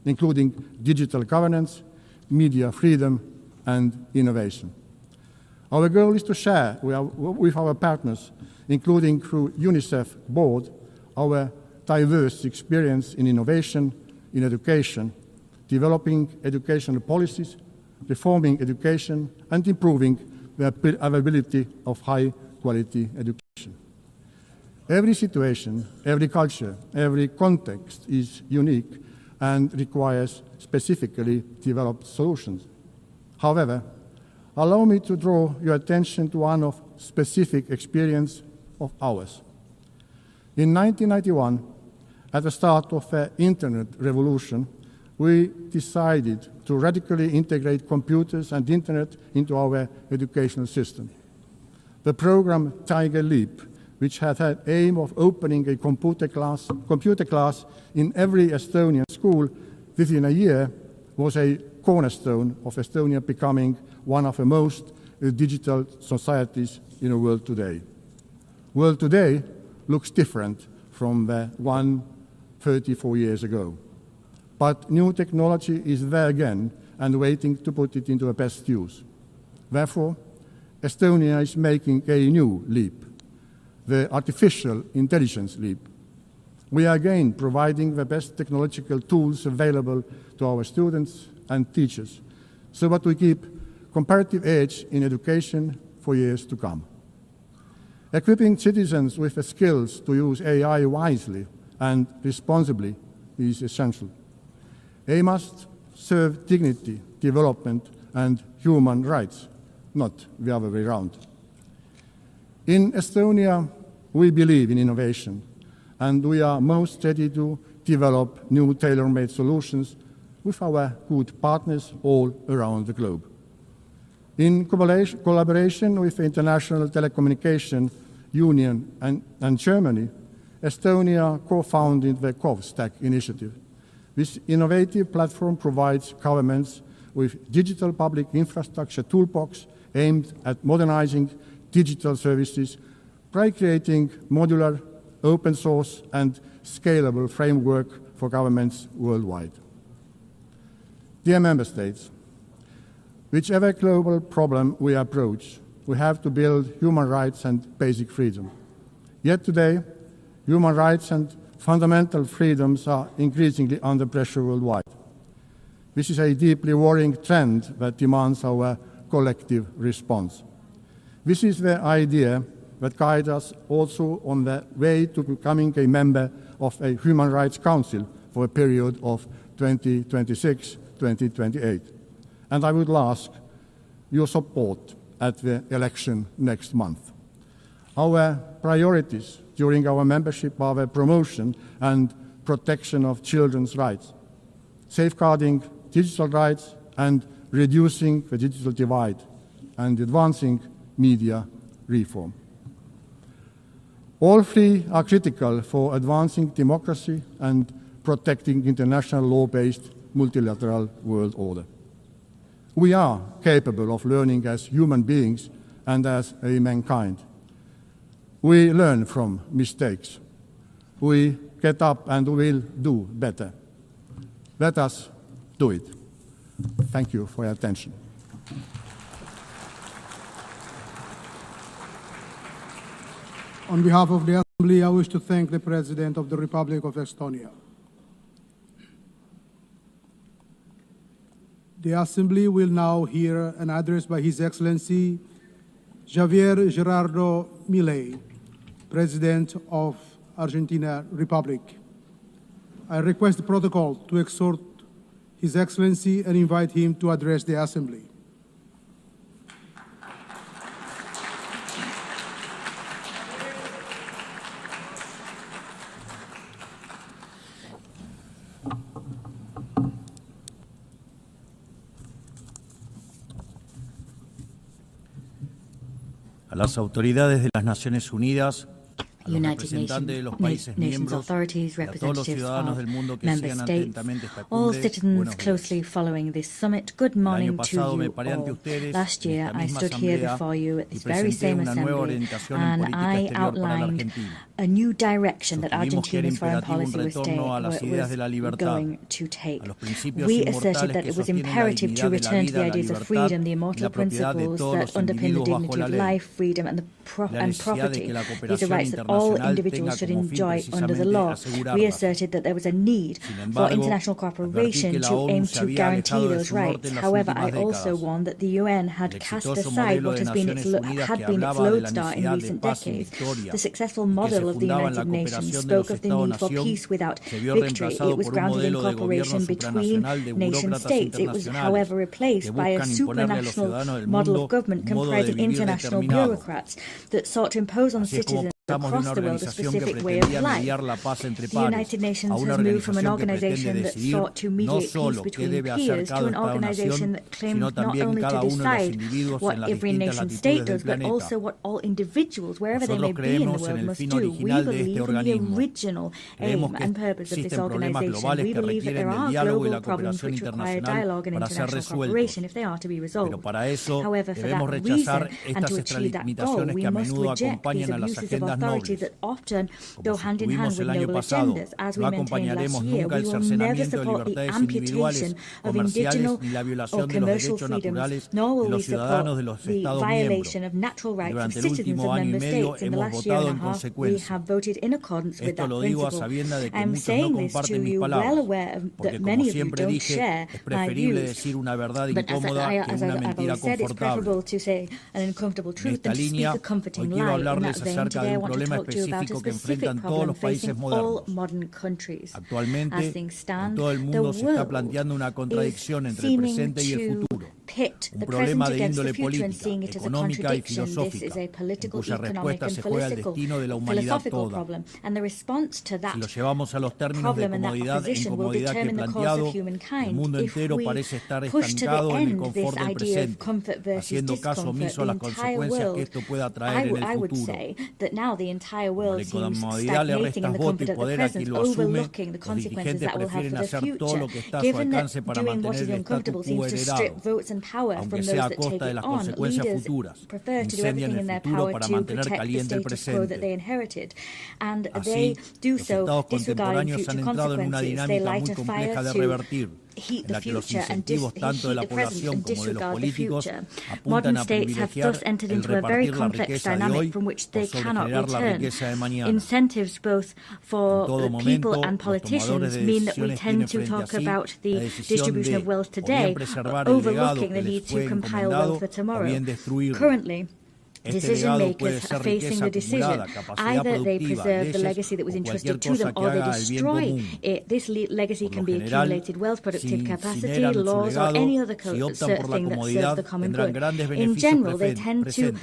including digital governance, media freedom, and innovation. Our goal is to share with our partners, including through UNICEF board, our diverse experience in innovation, in education, developing educational policies, reforming education, and improving the availability of high-quality education. Every situation, every culture, every context is unique and requires specifically developed solutions. However, allow me to draw your attention to one of specific experience of ours. In 1991, at the start of the Internet revolution, we decided to radically integrate computers and Internet into our educational system. The program Tiger Leap, which had the aim of opening a computer class in every Estonian school within a year, was a cornerstone of Estonia becoming one of the most digital societies in the world today. The world today looks different from the one 34 years ago. But new technology is there again and waiting to put it into the best use. Therefore, Estonia is making a new leap, the artificial intelligence leap. We are again providing the best technological tools available to our students and teachers so that we keep comparative edge in education for years to come. Equipping citizens with the skills to use AI wisely and responsibly is essential. They must serve dignity, development, and human rights, not the other way around. In Estonia, we believe in innovation, and we are most ready to develop new tailor-made solutions with our good partners all around the globe. In collaboration with the International Telecommunication Union and Germany, Estonia co-founded the CovStack initiative. This innovative platform provides governments with digital public infrastructure toolbox aimed at modernizing digital services by creating modular, open source and scalable framework for governments worldwide. Dear Member States, whichever global problem we approach, we have to build human rights and basic freedom. Yet today, human rights and fundamental freedoms are increasingly under pressure worldwide. This is a deeply worrying trend that demands our collective response. This is the idea that guides us also on the way to becoming a member of a Human Rights Council for a period of 2026-2028. And I would ask your support at the election next month. Our priorities during our membership are the promotion and protection of children's rights, safeguarding digital rights and reducing the digital divide, and advancing media reform. All three are critical for advancing democracy and protecting international law-based multilateral world order. We are capable of learning as human beings and as a mankind. We learn from mistakes. We get up and will do better. Let us do it. Thank you for your attention. On behalf of the Assembly, I wish to thank the President of the Republic of Estonia. The Assembly will now hear an address by His Excellency Javier Gerardo Milei, President of Argentina Republic. I request the protocol to exhort His Excellency and invite him to address the Assembly. A las autoridades de las Naciones Unidas, a los representantes de los países miembros, a todos los ciudadanos del mundo que sigan atentamente esta cumbre, buenos días. El año pasado me paré ante ustedes en esta misma asamblea y presenté una nueva orientación en política exterior para la Argentina. Sostuvimos que era imperativo un retorno a las ideas de la libertad, a los principios inmortales que sostienen la dignidad de la vida, la libertad y la propiedad de todos los individuos bajo la ley, la necesidad de que la cooperación internacional tenga como fin precisamente asegurarla. Sin embargo, advertí que la ONU se había alejado de su norte en las últimas décadas. El exitoso modelo de Naciones Unidas que hablaba de la necesidad de paz y victoria, y que se fundaba en la cooperación de los Estados-nación, se vio reemplazado por un modelo de gobierno supranacional de burócratas internacionales que buscan imponerle a los ciudadanos del mundo un modo de vivir determinado. Así es como pasamos de una organización que pretendía mediar la paz entre pares a una organización que pretende decidir no solo qué debe hacer cada Estado-nación, sino también cada uno de los individuos en las distintas latitudes del planeta. Nosotros creemos en el fin original de este organismo. Creemos que existen problemas globales que requieren del diálogo y la cooperación internacional para ser resueltos. Pero para eso debemos rechazar estas extralimitaciones que a menudo acompañan a las agendas nobles. Como sostuvimos el año pasado, no acompañaremos nunca el cercenamiento de libertades individuales, comerciales, ni la violación de los derechos naturales de los ciudadanos de los Estados miembros. Durante el último año y medio hemos votado en consecuencia. Esto lo digo a sabiendas de que muchos no comparten mis palabras, porque como siempre dije, es preferible decir una verdad incómoda que una mentira confortable. En esta línea, hoy quiero hablarles acerca de un problema específico que enfrentan todos los países modernos. Actualmente, en todo el mundo se está planteando una contradicción entre el presente y el futuro. pit the present against the future and seeing it as a contradiction. This is a political, economic, and philosophical problem. And the response to that problem and that opposition will determine the course of humankind. If we push to the end this idea of comfort versus discomfort, the entire world, I would say that now the entire world seems stagnating in the comfort of the present, overlooking the consequences that will have for the future. Given that doing what is uncomfortable seems to strip votes and power from those that take it on, leaders prefer to do everything in their power to protect the status quo that they inherited. And they do so disregarding future consequences. They light a fire to heat the future and heat the present and disregard the future. Modern states have thus entered into a very complex dynamic from which they cannot return. Incentives both for people and politicians mean that we tend to talk about the distribution of wealth today, overlooking the need to compile wealth for tomorrow. Currently, decision makers are facing the decision. Either they preserve the legacy that was entrusted to them or they destroy it. This legacy can be accumulated wealth, productive capacity, laws, or any other thing that serves the common good. In general, they tend to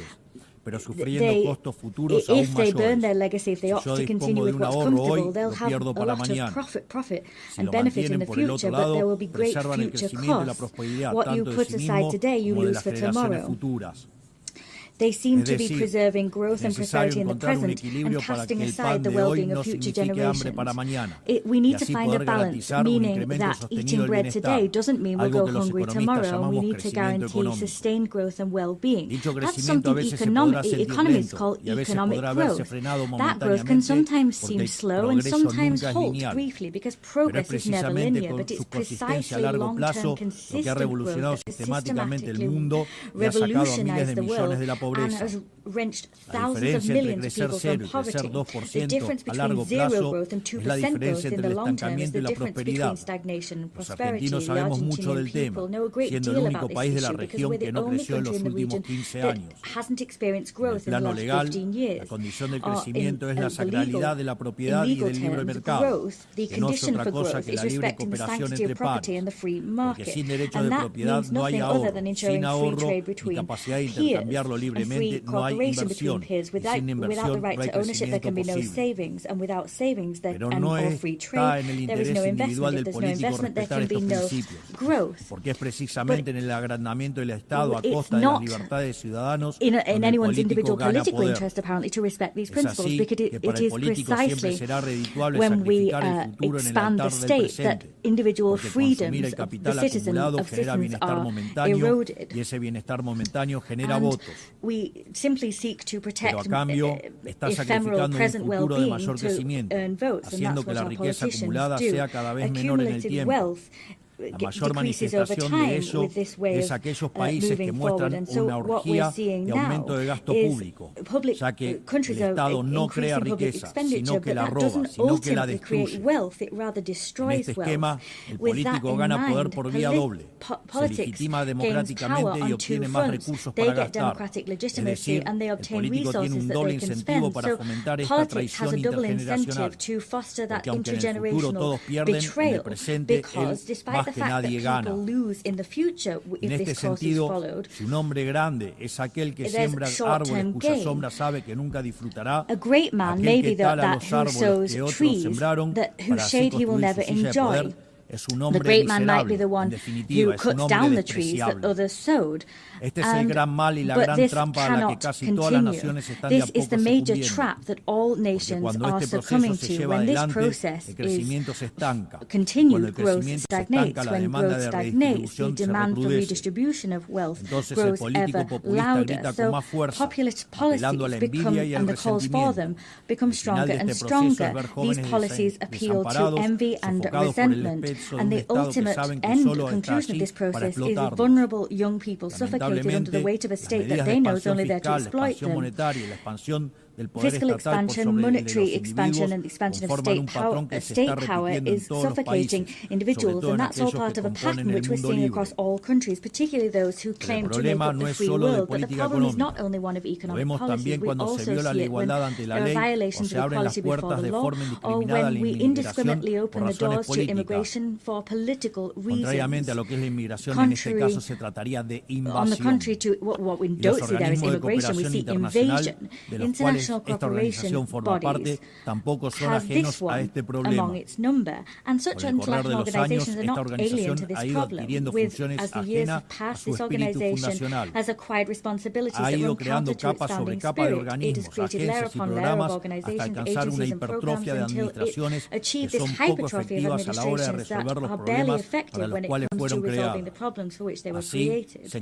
if they burn their legacy, if they opt to continue with what's comfortable, they'll have a lot of profit and benefit in the future, but there will be great future costs. What you put aside today, you lose for tomorrow. They seem to be preserving growth and prosperity in the present and casting aside the well-being of future generations. We need to find a balance, meaning that eating bread today doesn't mean we'll go hungry tomorrow. We need to guarantee sustained growth and well-being. That's something economists call economic growth. That growth can sometimes seem slow and sometimes halt briefly because progress is never linear, but it's precisely long-term consistent growth that systematically revolutionized the world and has wrenched thousands of millions of people from poverty. The difference between zero growth and 2% growth in the long term is the difference between stagnation and prosperity. The Argentinian people know a great deal about this issue because we're the only country in the region that hasn't experienced growth in the last 15 years. In legal terms, growth, the condition for growth, is respecting the sanctity of property and the free market. And that means nothing other than ensuring free trade between peers and free cooperation between peers. Without the right to ownership, there can be no savings, and without savings or free trade, there is no investment. If there's no investment, there can be no growth. But it's not in anyone's individual political interest, apparently, to respect these principles, because it is precisely when we expand the state that individual freedoms of the citizens are eroded. And we simply seek to protect ephemeral present well-being to earn votes, and that's what our politicians do. Accumulated wealth decreases over time with this way of moving forward. And so what we're seeing now is countries are increasing public expenditure, but that doesn't ultimately create wealth, it rather destroys wealth. With that in mind, politics gains power on two fronts. They get democratic legitimacy and they obtain resources that they can spend. So politics has a double incentive to foster that intergenerational betrayal, because despite the fact that people lose in the future if this course is followed, there's short-term gain. A great man may be that who sows trees whose shade he will never enjoy. The great man might be the one who cuts down the trees that others sowed. But this cannot continue. This is the major trap that all nations are succumbing to. When this process is continued, growth stagnates. When growth stagnates, the demand for redistribution of wealth grows ever louder. So populist policies become, and the calls for them, become stronger and stronger. These policies appeal to envy and resentment. And the ultimate conclusion of this process is vulnerable young people suffocated under the weight of a state that they know is only there to exploit them. fiscal expansion, monetary expansion, and the expansion of state power is suffocating individuals, and that's all part of a pattern which we're seeing across all countries, particularly those who claim to make up the free world. But the problem is not only one of economic policy. We also see it when there are violations of equality before the law, or when we indiscriminately open the doors to immigration for political reasons. On the contrary to what we don't see there is immigration, we see invasion. International cooperation bodies have this one among its number, and such international organizations are not alien to this problem. As the years have passed, this organization has acquired responsibilities that run counter to its founding spirit. It has created layer upon layer of organizations, agencies and programs until it achieved this hypertrophy of administrations that are barely effective when it comes to resolving the problems for which they were created.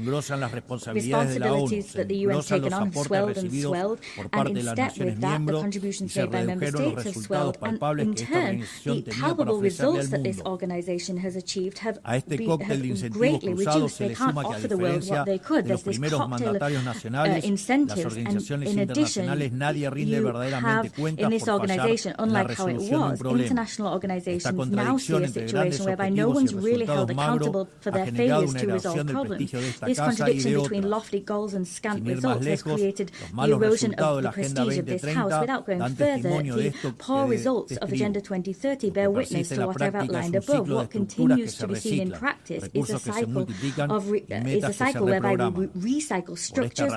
Responsibilities that the UN has taken on have swelled and swelled, and in step with that, the contributions made by member states have swelled, and in turn, the palpable results that this organization has achieved have greatly reduced. They can't offer the world what they could. There's this cocktail of incentives, and in addition, you have in this organization, unlike how it was, international organizations now see a situation whereby no one's really held accountable for their failures to resolve problems. This contradiction between lofty goals and scant results has created the erosion of the prestige of this House. Without going further, the poor results of Agenda 2030 bear witness to what I've outlined above. What continues to be seen in practice is a cycle whereby we recycle structures.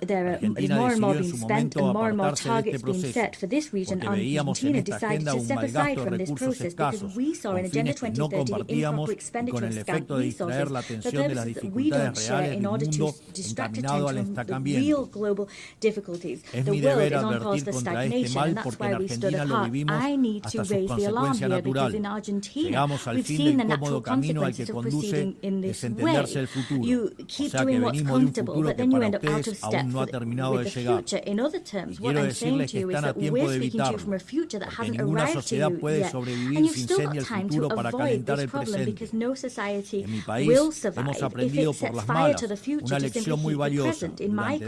There is more and more being spent and more targets being set for this region. Argentina decided to step aside from this process because we saw in Agenda 2030 the improper expenditure of scant resources for purposes that we don't share in order to distract attention from the real global difficulties. The world is on course for stagnation, and that's why we stood apart. I need to raise the alarm here because in Argentina we've seen the natural consequences of proceeding in this way. You keep doing what's comfortable, but then you end up out of step with the future. In other terms, what I'm saying to you is that we're speaking to you from a future that hasn't arrived to you yet, and you've still got time to avoid this problem because no society will survive if it sets fire to the future to simply heat the present. In my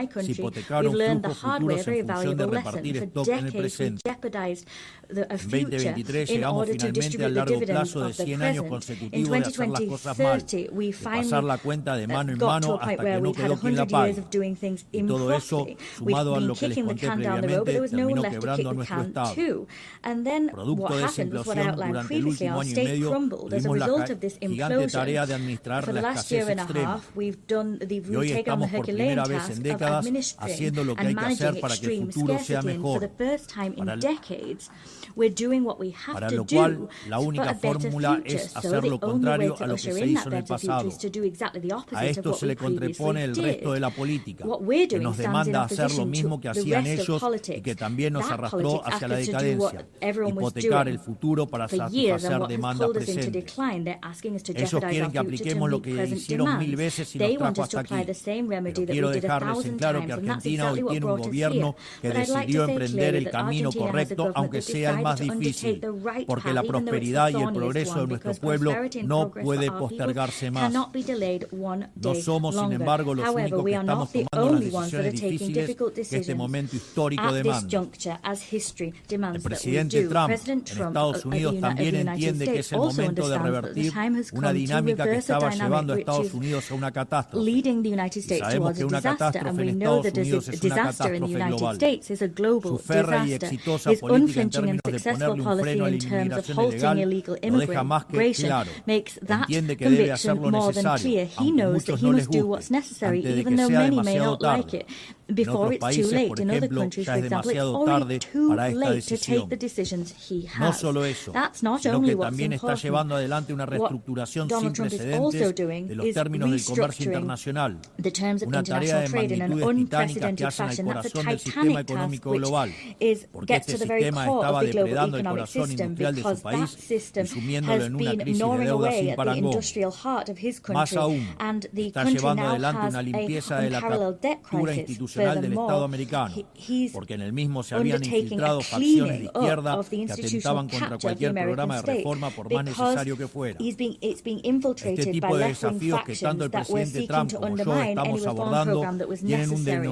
country, we've learned the hard way a very valuable lesson. For decades, we jeopardized a future in order to distribute the dividends of the present. In 2020-30, we finally got to a point where we had 100 years of doing things improperly. We've been kicking the can down the road, but there was no one left to kick the can to. And then what happened was what I outlined previously. Our state crumbled as a result of this implosion. For the last year and a half, we've taken on the Herculean task of administering and managing extreme scarcity. And for the first time in decades, we're doing what we have to do for a better future. So the only way to usher in that better future is to do exactly the opposite of what we previously did. What we're doing stands in opposition to the rest of politics. That politics asked us to do what everyone was doing for years and what has pulled us into decline. They're asking us to jeopardize our future to meet present demands. They want us to apply the same remedy that we did 1,000 times, and that's exactly what brought us here. But I'd like to say clearly that Argentina has a government that decided to undertake the right path, even though it's a thorniest one, because prosperity and progress for our people cannot be delayed one day longer. However, we are not the only ones that are taking difficult decisions at this juncture, as history demands that we do. President Trump of the United States also understands that the time has come to reverse a dynamic which is leading the United States towards a disaster, and we know that a disaster in the United States is a global disaster. His unflinching and successful policy in terms of halting illegal immigration makes that conviction more than clear. He knows that he must do what's necessary, even though many may not like it. Before it's too late. In other countries, for example, it's already too late to take the decisions he has. That's not only what's important. What Donald Trump is also doing is restructuring the terms of international trade in an unprecedented fashion. That's a titanic task which gets to the very core of the global economic system, because that system has been gnawing away at the industrial heart of his country, and the country now has a unparalleled debt crisis. Furthermore, he's undertaking a cleaning up of the institutional capture of the American state, because it's being infiltrated by left-wing factions that were seeking to undermine any reform program that was necessary.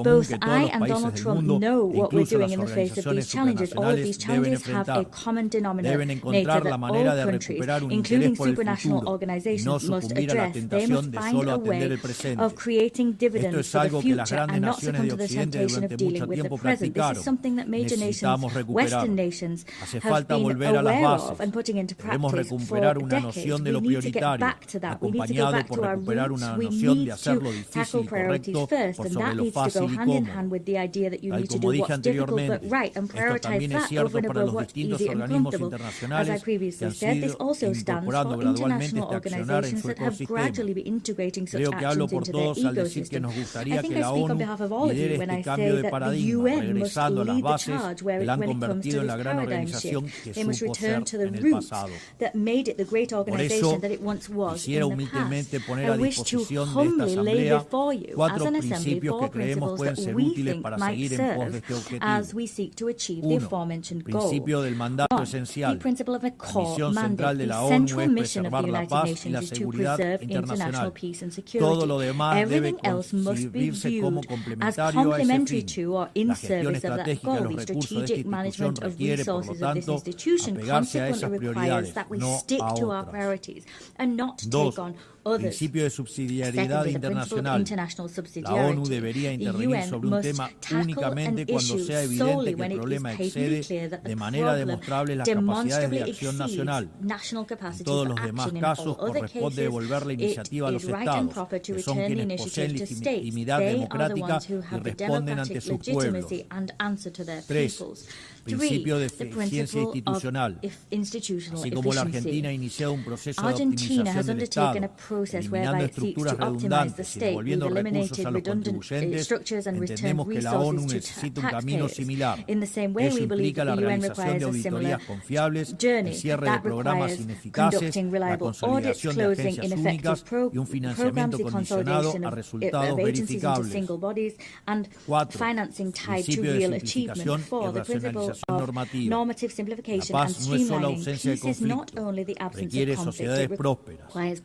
Both I and Donald Trump know what we're doing in the face of these challenges. All of these challenges have a common denominator that all countries, including supranational organizations, must address. They must find a way of creating dividends for the future and not succumb to the temptation of dealing with the present. This is something that major nations, Western nations, have been aware of and putting into practice for decades. We need to get back to that. We need to go back to our roots. We need to tackle priorities first, and that needs to go hand in hand with the idea that you need to do what's difficult but right and prioritize that over and above what's easy and comfortable. As I previously said, this also stands for international organizations that have gradually been integrating such actions into their ecosystem. I think I speak on behalf of all of you when I say that the UN must lead the charge when it comes to this paradigm shift. They must return to the roots that made it the great organization that it once was in the past. I wish to humbly lay before you as an assembly four principles that we think might serve as we seek to achieve the aforementioned goal. One, the principle of a core mandate. The central mission of the United Nations is to preserve international peace and security. Everything else must be viewed as complementary to or in service of that goal. The strategic management of resources of this institution consequently requires that we stick to our priorities and not take on others. Principio de subsidiariedad internacional. La ONU debería intervenir sobre un tema únicamente cuando sea evidente que el problema excede de manera demostrable las capacidades de acción nacional. En todos los demás casos corresponde devolver la iniciativa a los Estados, que son quienes poseen legitimidad democrática y responden ante sus pueblos. 3. Principio de eficiencia institucional. Así como la Argentina ha iniciado un proceso de optimización del Estado, eliminando estructuras redundantes y devolviendo recursos a los contribuyentes, entendemos que la ONU necesita un camino similar. Eso implica la realización de auditorías confiables, el cierre de programas ineficaces, la consolidación de agencias únicas y un financiamiento condicionado a resultados verificables. 4. Principio de simplificación y racionalización normativa. La paz no es solo ausencia de conflicto, requiere sociedades prósperas. La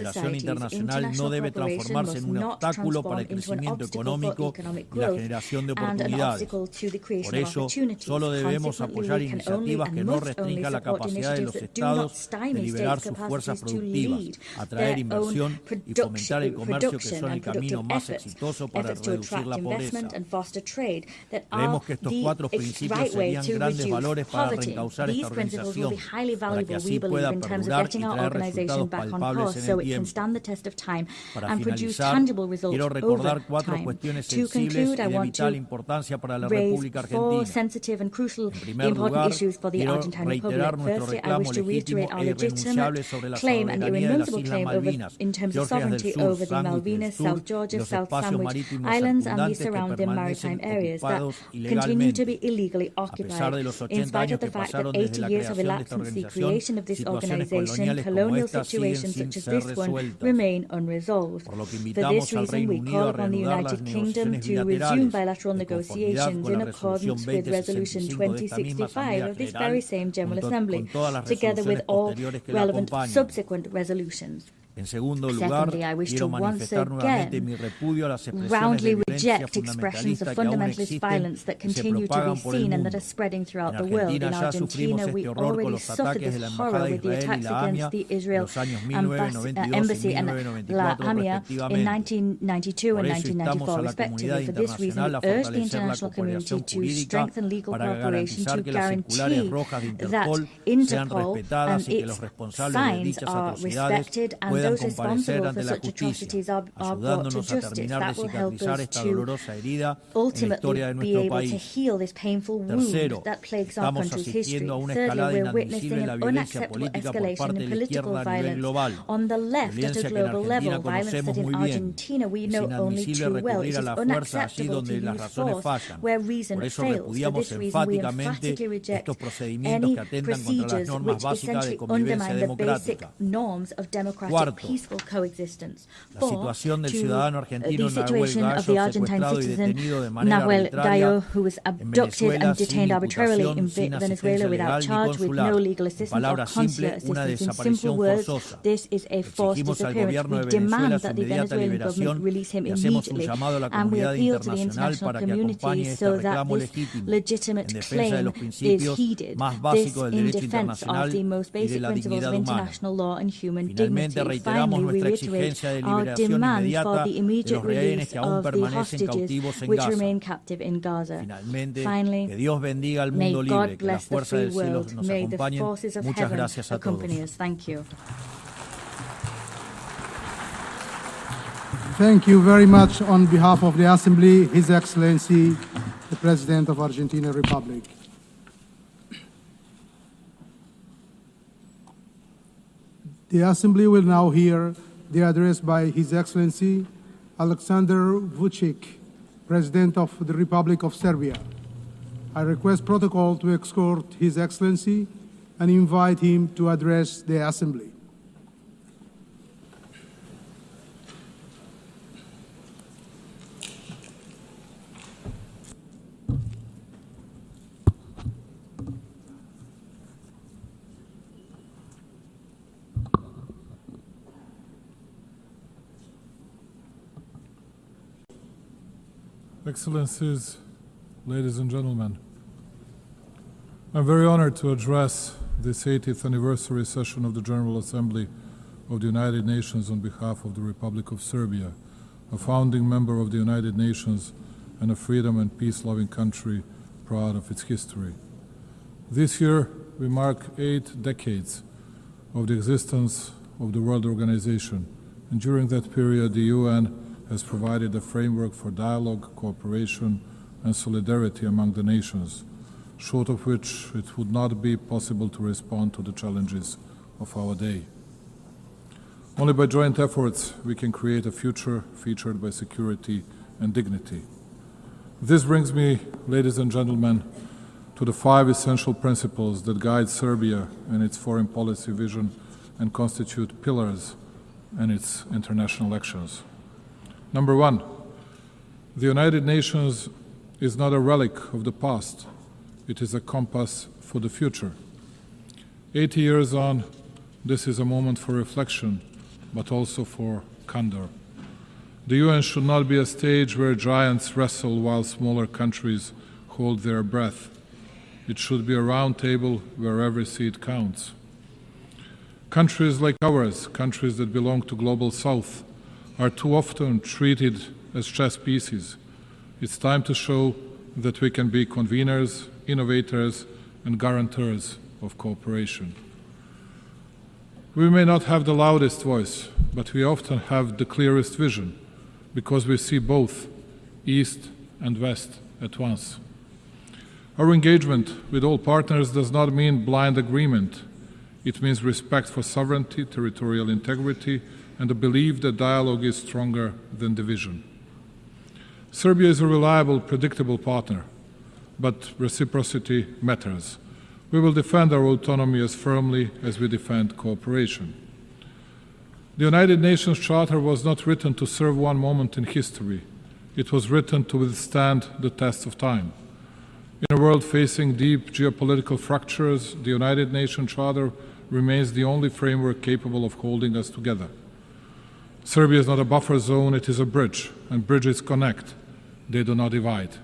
cooperación internacional no debe transformarse en un obstáculo para el crecimiento económico y la generación de oportunidades. Por eso, solo debemos apoyar iniciativas que no restrinjan la capacidad de los Estados de liberar sus fuerzas productivas, atraer inversión y fomentar el comercio, que son el camino más exitoso para reducir la pobreza. Creemos que estos 4 principios serían grandes valores para reencauzar esta organización, para que así pueda perdurar y traer resultados palpables en el tiempo. Para finalizar, quiero recordar 4 cuestiones sensibles y de vital importancia para la República Argentina. En primer lugar, quiero reiterar nuestro reclamo legítimo e irrenunciable sobre la soberanía de las Islas Malvinas, Georgias del Sur, Sandwich del Sur y los espacios marítimos circundantes que permanecen ocupados ilegalmente. A pesar de los 80 años que pasaron desde la creación de esta organización, situaciones coloniales como esta siguen sin ser resueltas. Por lo que invitamos al Reino Unido a reanudar las negociaciones bilaterales de conformidad con la resolución 2065 de esta misma Asamblea General, junto con todas las resoluciones posteriores que la acompañan. En segundo lugar, quiero manifestar nuevamente mi repudio a las expresiones de violencia fundamentalista que aún existen y se propagan por el mundo. En Argentina ya sufrimos este horror con los ataques de la Embajada de Israel y la AMIA en los años 1992 y 1994 respectivamente. Por eso instamos a la comunidad internacional a fortalecer la cooperación jurídica para garantizar que las circulares rojas de Interpol sean respetadas y que los responsables de dichas atrocidades puedan comparecer ante la justicia, ayudándonos a terminar de cicatrizar esta dolorosa herida en la historia de nuestro país. Tercero, estamos asistiendo a una escalada inadmisible en la violencia política por parte de la izquierda a nivel global, violencia que en Argentina conocemos muy bien. Es inadmisible recurrir a la fuerza allí donde las razones fallan. Por eso repudiamos enfáticamente estos procedimientos que atentan contra las normas básicas de convivencia democrática. Cuarto, peaceful coexistence. La situación del ciudadano argentino the situation of the Argentine citizen Nahuel Gallo, who was abducted and detained arbitrarily in Venezuela without charge, with no legal assistance or consular assistance. In simple words, this is a forced disappearance. We demand that the Venezuelan government release him immediately, and we appeal to the international community so that this legitimate claim is heeded. This in defense of the most basic principles of international law and human dignity. Finally, we reiterate our demand for the immediate release of the hostages which remain captive in Gaza. Finally, may God bless the free world. May the forces of heaven accompany us. Thank you. Thank you very much. On behalf of the Assembly, His Excellency, the President of Argentina Republic. The Assembly will now hear the address by His Excellency Alexander Vučić, President of the Republic of Serbia. I request protocol to escort His Excellency and invite him to address the Assembly. Excellencies, ladies and gentlemen, I'm very honored to address this 80th anniversary session of the General Assembly of the United Nations on behalf of the Republic of Serbia, a founding member of the United Nations and a freedom and peace-loving country proud of its history. This year, we mark 8 decades of the existence of the World Organization, and during that period, the UN has provided a framework for dialogue, cooperation, and solidarity among the nations, short of which it would not be possible to respond to the challenges of our day. Only by joint efforts we can create a future featured by security and dignity. This brings me, ladies and gentlemen, to the 5 essential principles that guide Serbia and its foreign policy vision and constitute pillars in its international actions. Number 1, the United Nations is not a relic of the past. It is a compass for the future. 80 years on, this is a moment for reflection, but also for candor. The UN should not be a stage where giants wrestle while smaller countries hold their breath. It should be a round table where every seat counts. Countries like ours, countries that belong to Global South, are too often treated as chess pieces. It's time to show that we can be conveners, innovators, and guarantors of cooperation. We may not have the loudest voice, but we often have the clearest vision, because we see both East and West at once. Our engagement with all partners does not mean blind agreement. It means respect for sovereignty, territorial integrity, and a belief that dialogue is stronger than division. Serbia is a reliable, predictable partner, but reciprocity matters. We will defend our autonomy as firmly as we defend cooperation. The United Nations Charter was not written to serve one moment in history. It was written to withstand the test of time. In a world facing deep geopolitical fractures, the United Nations Charter remains the only framework capable of holding us together. Serbia is not a buffer zone, it is a bridge, and bridges connect, they do not divide.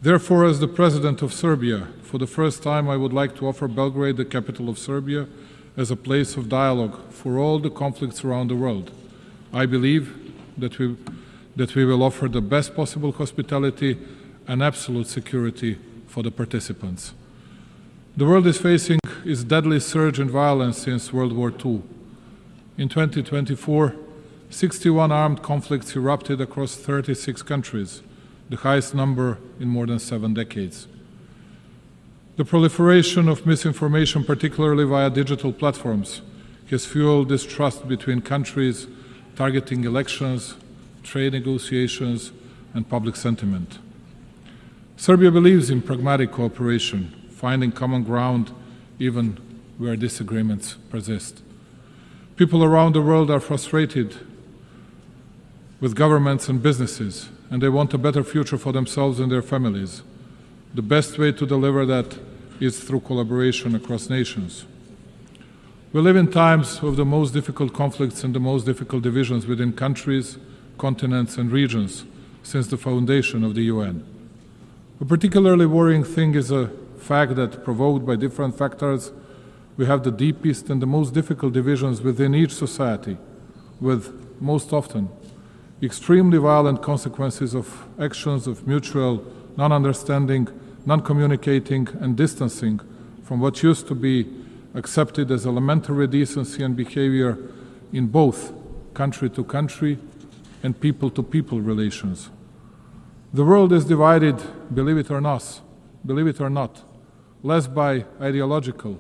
Therefore, as the President of Serbia, for the first time I would like to offer Belgrade, the capital of Serbia, as a place of dialogue for all the conflicts around the world. I believe that we will offer the best possible hospitality and absolute security for the participants. The world is facing its deadly surge in violence since World War II. In 2024, 61 armed conflicts erupted across 36 countries, the highest number in more than 7 decades. The proliferation of misinformation, particularly via digital platforms, has fueled distrust between countries, targeting elections, trade negotiations, and public sentiment. Serbia believes in pragmatic cooperation, finding common ground even where disagreements persist. People around the world are frustrated with governments and businesses, and they want a better future for themselves and their families. The best way to deliver that is through collaboration across nations. We live in times of the most difficult conflicts and the most difficult divisions within countries, continents, and regions since the foundation of the UN. A particularly worrying thing is a fact that, provoked by different factors, we have the deepest and the most difficult divisions within each society, with, most often, extremely violent consequences of actions of mutual non-understanding, non-communicating, and distancing from what used to be accepted as elementary decency and behavior in both country-to-country and people-to-people relations. The world is divided, believe it or not, less by ideological,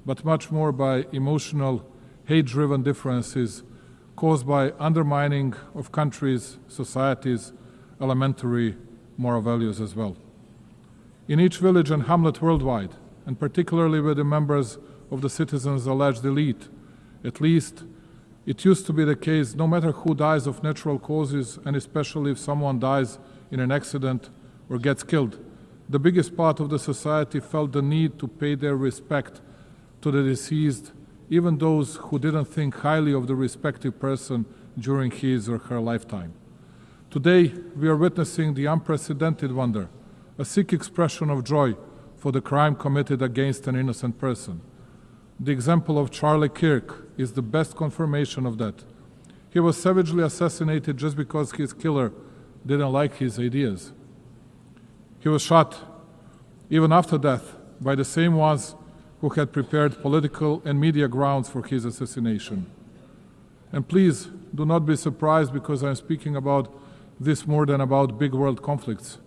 but much more by emotional, hate-driven differences caused by undermining of countries, societies, elementary moral values as well. In each village and hamlet worldwide, and particularly with the members of the citizens' alleged elite, at least it used to be the case, no matter who dies of natural causes, and especially if someone dies in an accident or gets killed, the biggest part of the society felt the need to pay their respect to the deceased, even those who didn't think highly of the respective person during his or her lifetime. Today, we are witnessing the unprecedented wonder, a sick expression of joy for the crime committed against an innocent person. The example of Charlie Kirk is the best confirmation of that. He was savagely assassinated just because his killer didn't like his ideas. He was shot, even after death, by the same ones who had prepared political and media grounds for his assassination. And please do not be surprised because I'm speaking about this more than about big world conflicts.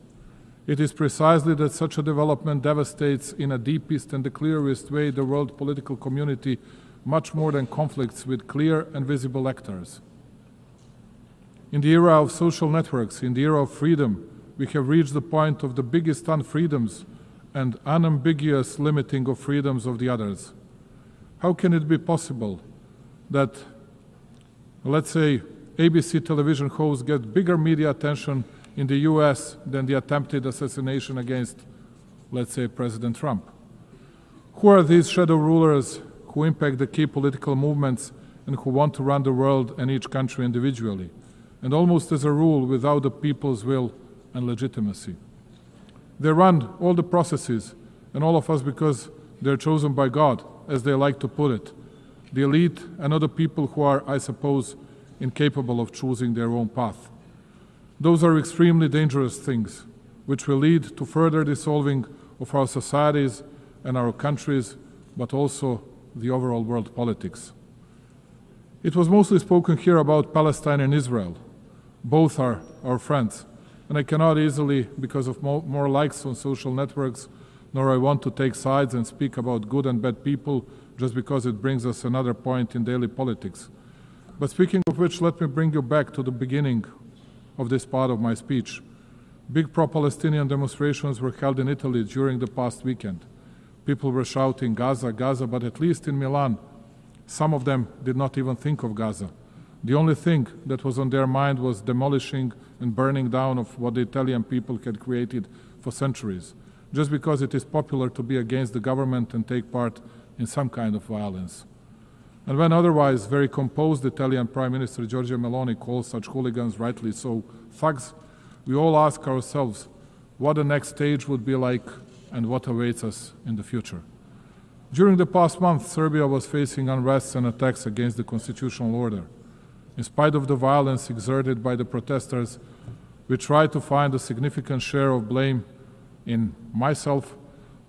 It is precisely that such a development devastates in a deepest and the clearest way the world political community much more than conflicts with clear and visible actors. In the era of social networks, in the era of freedom, we have reached the point of the biggest unfreedoms and unambiguous limiting of freedoms of the others. How can it be possible that, let's say, ABC television hosts get bigger media attention in the US than the attempted assassination against, let's say, President Trump? Who are these shadow rulers who impact the key political movements and who want to run the world and each country individually, and almost as a rule without the people's will and legitimacy? They run all the processes, and all of us because they're chosen by God, as they like to put it. The elite and other people who are, I suppose, incapable of choosing their own path. Those are extremely dangerous things, which will lead to further dissolving of our societies and our countries, but also the overall world politics. It was mostly spoken here about Palestine and Israel. Both are our friends, and I cannot easily, because of more likes on social networks, nor I want to take sides and speak about good and bad people just because it brings us another point in daily politics. But speaking of which, let me bring you back to the beginning of this part of my speech. Big pro-Palestinian demonstrations were held in Italy during the past weekend. People were shouting, Gaza, Gaza, but at least in Milan, some of them did not even think of Gaza. The only thing that was on their mind was demolishing and burning down of what the Italian people had created for centuries, just because it is popular to be against the government and take part in some kind of violence. And when otherwise very composed Italian Prime Minister Giorgia Meloni calls such hooligans, rightly so, thugs, we all ask ourselves what the next stage would be like and what awaits us in the future. During the past month, Serbia was facing unrest and attacks against the constitutional order. In spite of the violence exerted by the protesters, we tried to find a significant share of blame in myself,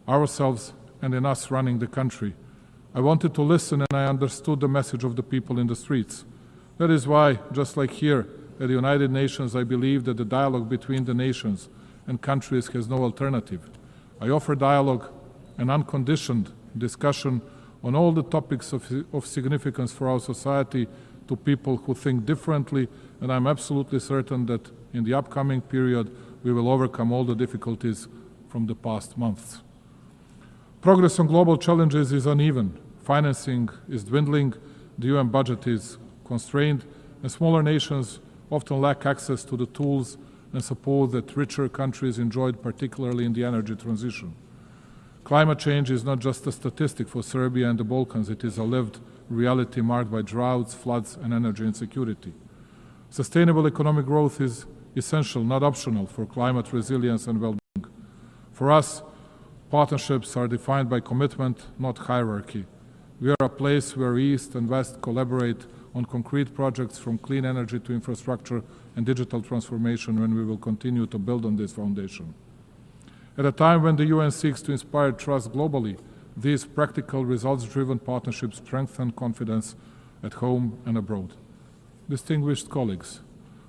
ourselves, and in us running the country. I wanted to listen, and I understood the message of the people in the streets. That is why, just like here at the United Nations, I believe that the dialogue between the nations and countries has no alternative. I offer dialogue and unconditioned discussion on all the topics of significance for our society to people who think differently, and I'm absolutely certain that in the upcoming period we will overcome all the difficulties from the past months. Progress on global challenges is uneven. Financing is dwindling, the UN budget is constrained, and smaller nations often lack access to the tools and support that richer countries enjoyed, particularly in the energy transition. Climate change is not just a statistic for Serbia and the Balkans, it is a lived reality marked by droughts, floods, and energy insecurity. Sustainable economic growth is essential, not optional, for climate resilience and well-being. For us, partnerships are defined by commitment, not hierarchy. We are a place where East and West collaborate on concrete projects from clean energy to infrastructure and digital transformation, when we will continue to build on this foundation. At a time when the UN seeks to inspire trust globally, these practical, results-driven partnerships strengthen confidence at home and abroad. Distinguished colleagues,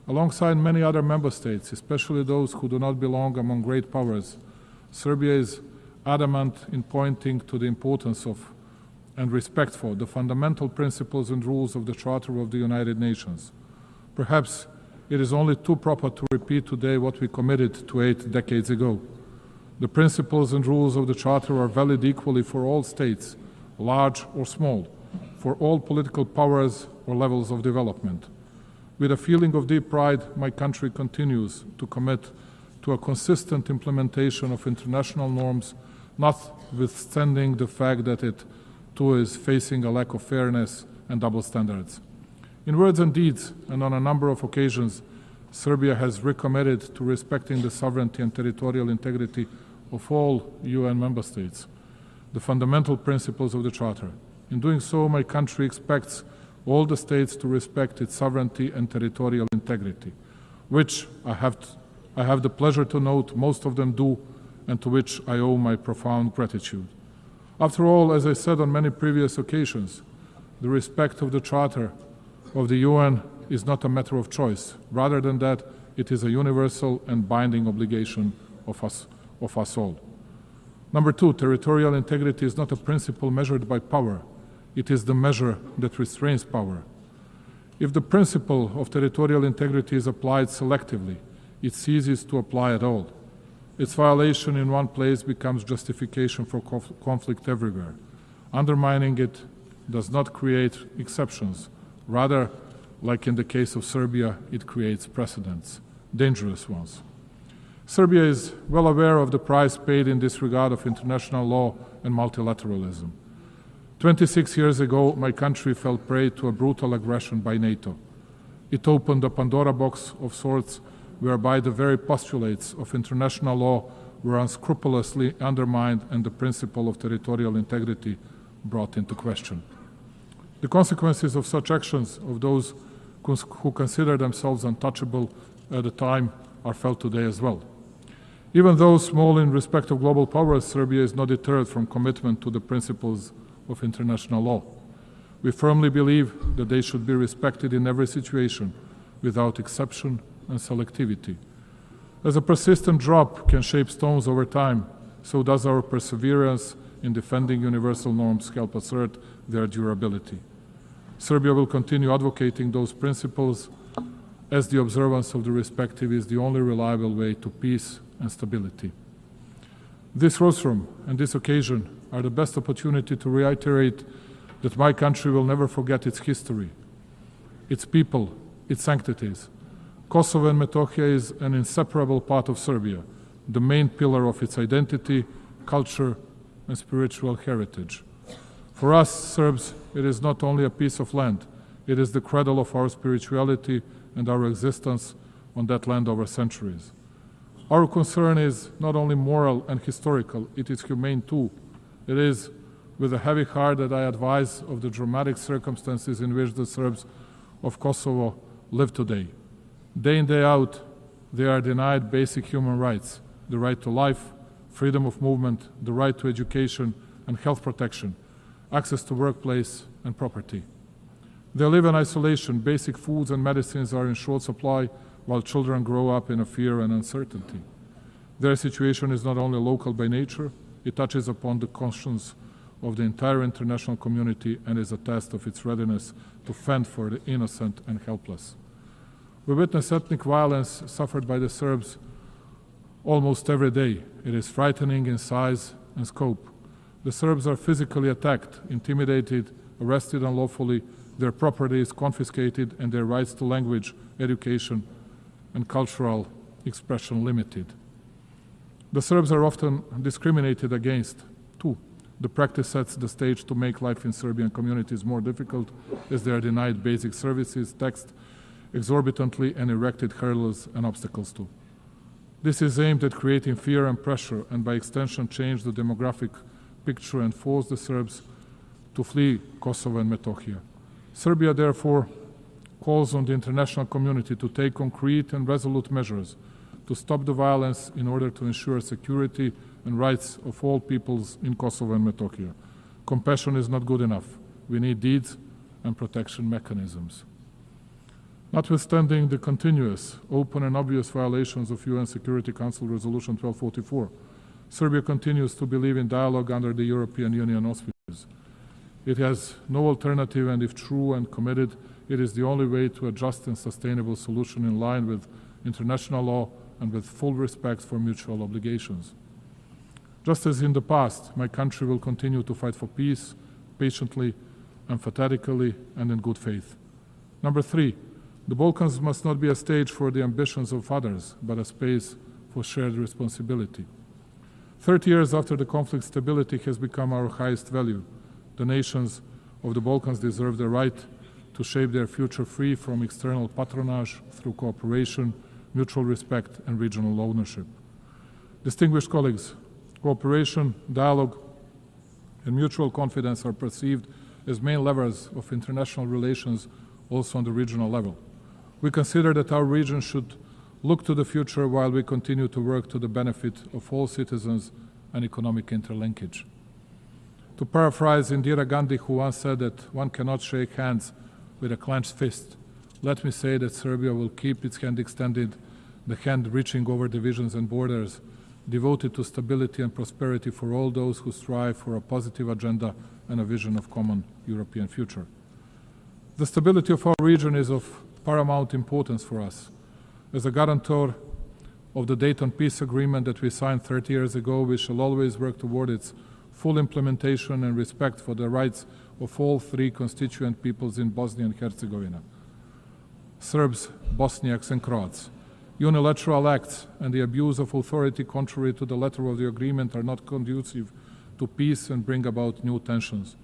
alongside many other member states, especially those who do not belong among great powers, Serbia is adamant in pointing to the importance of and respect for the fundamental principles and rules of the Charter of the United Nations. Perhaps it is only too proper to repeat today what we committed to 8 decades ago. The principles and rules of the Charter are valid equally for all states, large or small, for all political powers or levels of development. With a feeling of deep pride, my country continues to commit to a consistent implementation of international norms, notwithstanding the fact that it too is facing a lack of fairness and double standards. In words and deeds, and on a number of occasions, Serbia has recommitted to respecting the sovereignty and territorial integrity of all UN member states, the fundamental principles of the Charter. In doing so, my country expects all the states to respect its sovereignty and territorial integrity, which I have the pleasure to note most of them do, and to which I owe my profound gratitude. After all, as I said on many previous occasions, the respect of the Charter of the UN is not a matter of choice. Rather than that, it is a universal and binding obligation of us all. Number two, territorial integrity is not a principle measured by power. It is the measure that restrains power. If the principle of territorial integrity is applied selectively, it ceases to apply at all. Its violation in one place becomes justification for conflict everywhere. Undermining it does not create exceptions. Rather, like in the case of Serbia, it creates precedents, dangerous ones. Serbia is well aware of the price paid in this regard of international law and multilateralism. 26 years ago, my country fell prey to a brutal aggression by NATO. It opened a Pandora box of sorts, whereby the very postulates of international law were unscrupulously undermined and the principle of territorial integrity brought into question. The consequences of such actions of those who consider themselves untouchable at the time are felt today as well. Even though small in respect of global powers, Serbia is not deterred from commitment to the principles of international law. We firmly believe that they should be respected in every situation, without exception and selectivity. As a persistent drop can shape stones over time, so does our perseverance in defending universal norms help assert their durability. Serbia will continue advocating those principles, as the observance of the respective is the only reliable way to peace and stability. This rostrum and this occasion are the best opportunity to reiterate that my country will never forget its history, its people, its sanctities. Kosovo and Metohija is an inseparable part of Serbia, the main pillar of its identity, culture, and spiritual heritage. For us Serbs, it is not only a piece of land, it is the cradle of our spirituality and our existence on that land over centuries. Our concern is not only moral and historical, it is humane too. It is with a heavy heart that I advise of the dramatic circumstances in which the Serbs of Kosovo live today. Day in, day out, they are denied basic human rights, the right to life, freedom of movement, the right to education and health protection, access to workplace and property. They live in isolation, basic foods and medicines are in short supply, while children grow up in a fear and uncertainty. Their situation is not only local by nature, it touches upon the conscience of the entire international community and is a test of its readiness to fend for the innocent and helpless. We witness ethnic violence suffered by the Serbs almost every day. It is frightening in size and scope. The Serbs are physically attacked, intimidated, arrested unlawfully, their property is confiscated, and their rights to language, education, and cultural expression limited. The Serbs are often discriminated against, too. The practice sets the stage to make life in Serbian communities more difficult, as they are denied basic services, taxed exorbitantly, and erected hurdles and obstacles too. This is aimed at creating fear and pressure, and by extension change the demographic picture and force the Serbs to flee Kosovo and Metohija. Serbia therefore calls on the international community to take concrete and resolute measures to stop the violence in order to ensure security and rights of all peoples in Kosovo and Metohija. Compassion is not good enough. We need deeds and protection mechanisms. Notwithstanding the continuous, open and obvious violations of UN Security Council Resolution 1244, Serbia continues to believe in dialogue under the European Union auspices. It has no alternative, and if true and committed, it is the only way to a just and sustainable solution in line with international law and with full respect for mutual obligations. Just as in the past, my country will continue to fight for peace, patiently, emphatically, and in good faith. Number 3, the Balkans must not be a stage for the ambitions of others, but a space for shared responsibility. 30 years after the conflict, stability has become our highest value. The nations of the Balkans deserve the right to shape their future free from external patronage through cooperation, mutual respect, and regional ownership. Distinguished colleagues, cooperation, dialogue, and mutual confidence are perceived as main levers of international relations also on the regional level. We consider that our region should look to the future while we continue to work to the benefit of all citizens and economic interlinkage. To paraphrase Indira Gandhi, who once said that one cannot shake hands with a clenched fist, let me say that Serbia will keep its hand extended, the hand reaching over divisions and borders, devoted to stability and prosperity for all those who strive for a positive agenda and a vision of common European future. The stability of our region is of paramount importance for us. As a guarantor of the Dayton Peace Agreement that we signed 30 years ago, we shall always work toward its full implementation and respect for the rights of all 3 constituent peoples in Bosnia and Herzegovina: Serbs, Bosniaks, and Croats. Unilateral acts and the abuse of authority contrary to the letter of the agreement are not conducive to peace and bring about new tensions.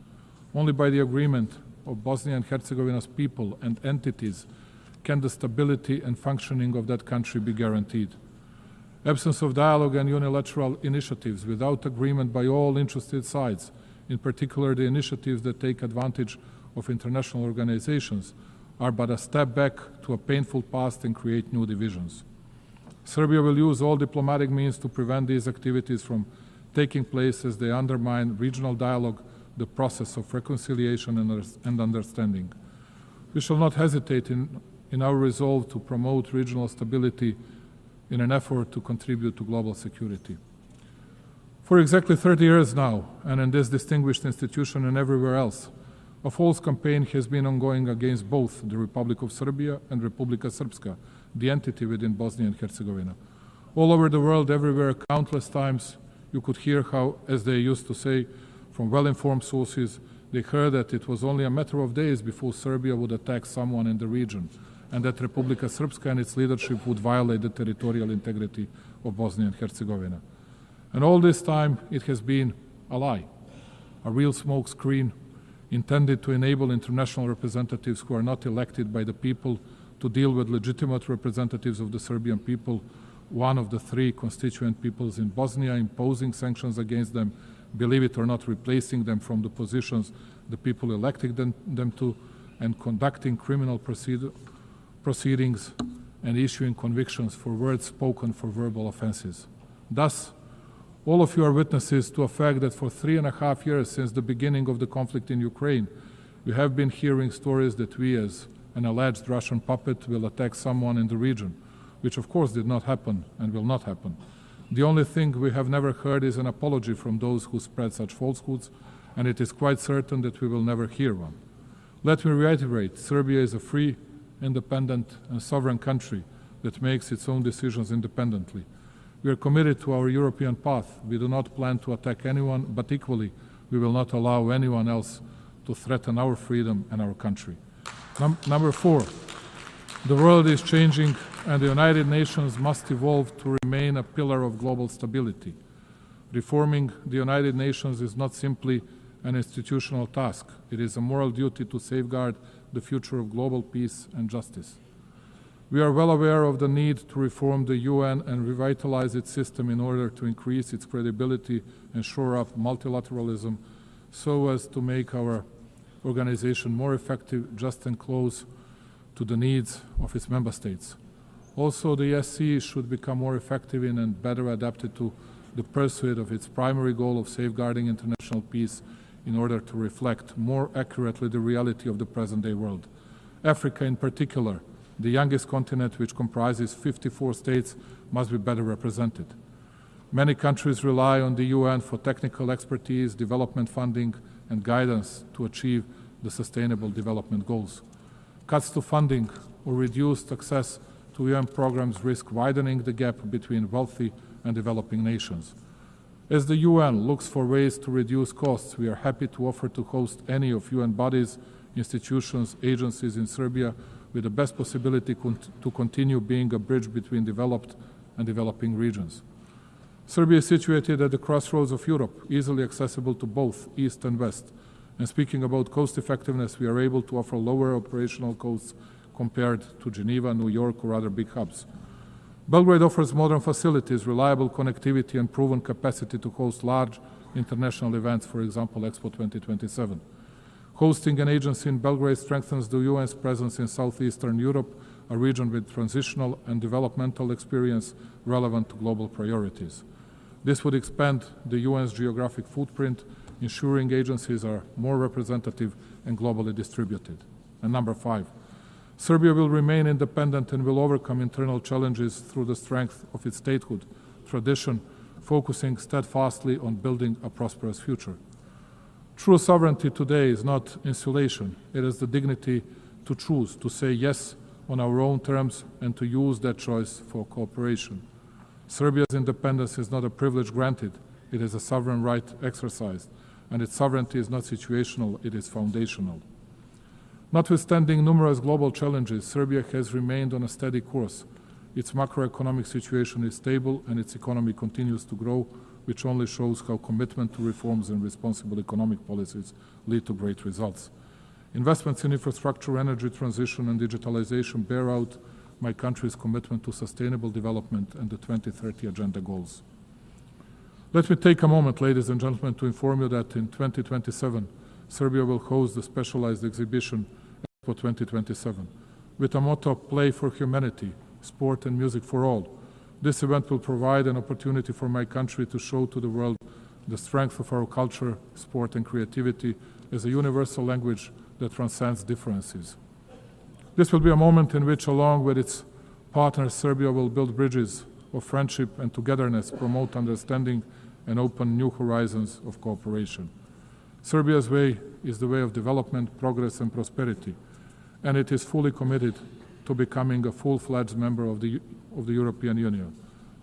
Only by the agreement of Bosnia and Herzegovina's people and entities can the stability and functioning of that country be guaranteed. Absence of dialogue and unilateral initiatives without agreement by all interested sides, in particular the initiatives that take advantage of international organizations, are but a step back to a painful past and create new divisions. Serbia will use all diplomatic means to prevent these activities from taking place, as they undermine regional dialogue, the process of reconciliation and understanding. We shall not hesitate in our resolve to promote regional stability in an effort to contribute to global security. For exactly 30 years now, and in this distinguished institution and everywhere else, a false campaign has been ongoing against both the Republic of Serbia and Republika Srpska, the entity within Bosnia and Herzegovina. All over the world, everywhere, countless times, you could hear how, as they used to say, from well-informed sources, they heard that it was only a matter of days before Serbia would attack someone in the region, and that Republika Srpska and its leadership would violate the territorial integrity of Bosnia and Herzegovina. And all this time, it has been a lie, a real smoke screen intended to enable international representatives who are not elected by the people to deal with legitimate representatives of the Serbian people, one of the 3 constituent peoples in Bosnia, imposing sanctions against them, believe it or not, replacing them from the positions the people elected them to, and conducting criminal proceedings and issuing convictions for words spoken for verbal offenses. Thus, all of you are witnesses to a fact that for 3.5 years since the beginning of the conflict in Ukraine, we have been hearing stories that we, as an alleged Russian puppet, will attack someone in the region, which of course did not happen and will not happen. The only thing we have never heard is an apology from those who spread such falsehoods, and it is quite certain that we will never hear one. Let me reiterate, Serbia is a free, independent, and sovereign country that makes its own decisions independently. We are committed to our European path. We do not plan to attack anyone, but equally, we will not allow anyone else to threaten our freedom and our country. Number 4, the world is changing and the United Nations must evolve to remain a pillar of global stability. Reforming the United Nations is not simply an institutional task. It is a moral duty to safeguard the future of global peace and justice. We are well aware of the need to reform the UN and revitalize its system in order to increase its credibility and shore up multilateralism so as to make our organization more effective, just and close to the needs of its member states. Also, the SC should become more effective in and better adapted to the pursuit of its primary goal of safeguarding international peace in order to reflect more accurately the reality of the present-day world. Africa in particular, the youngest continent which comprises 54 states, must be better represented. Many countries rely on the UN for technical expertise, development funding, and guidance to achieve the Sustainable Development Goals. Cuts to funding or reduced access to UN programs risk widening the gap between wealthy and developing nations. As the UN looks for ways to reduce costs, we are happy to offer to host any of UN bodies, institutions, agencies in Serbia with the best possibility to continue being a bridge between developed and developing regions. Serbia is situated at the crossroads of Europe, easily accessible to both East and West. And speaking about cost effectiveness, we are able to offer lower operational costs compared to Geneva, New York, or other big hubs. Belgrade offers modern facilities, reliable connectivity, and proven capacity to host large international events, for example, Expo 2027. Hosting an agency in Belgrade strengthens the UN's presence in southeastern Europe, a region with transitional and developmental experience relevant to global priorities. This would expand the UN's geographic footprint, ensuring agencies are more representative and globally distributed. And number 5, Serbia will remain independent and will overcome internal challenges through the strength of its statehood tradition, focusing steadfastly on building a prosperous future. True sovereignty today is not insulation. It is the dignity to choose, to say yes on our own terms, and to use that choice for cooperation. Serbia's independence is not a privilege granted. It is a sovereign right exercised, and its sovereignty is not situational, it is foundational. Notwithstanding numerous global challenges, Serbia has remained on a steady course. Its macroeconomic situation is stable and its economy continues to grow, which only shows how commitment to reforms and responsible economic policies lead to great results. Investments in infrastructure, energy transition, and digitalization bear out my country's commitment to sustainable development and the 2030 Agenda goals. Let me take a moment, ladies and gentlemen, to inform you that in 2027, Serbia will host the specialized exhibition Expo 2027 with a motto, Play for Humanity, Sport and Music for All. This event will provide an opportunity for my country to show to the world the strength of our culture, sport, and creativity as a universal language that transcends differences. This will be a moment in which, along with its partners, Serbia will build bridges of friendship and togetherness, promote understanding, and open new horizons of cooperation. Serbia's way is the way of development, progress, and prosperity, and it is fully committed to becoming a full-fledged member of the European Union.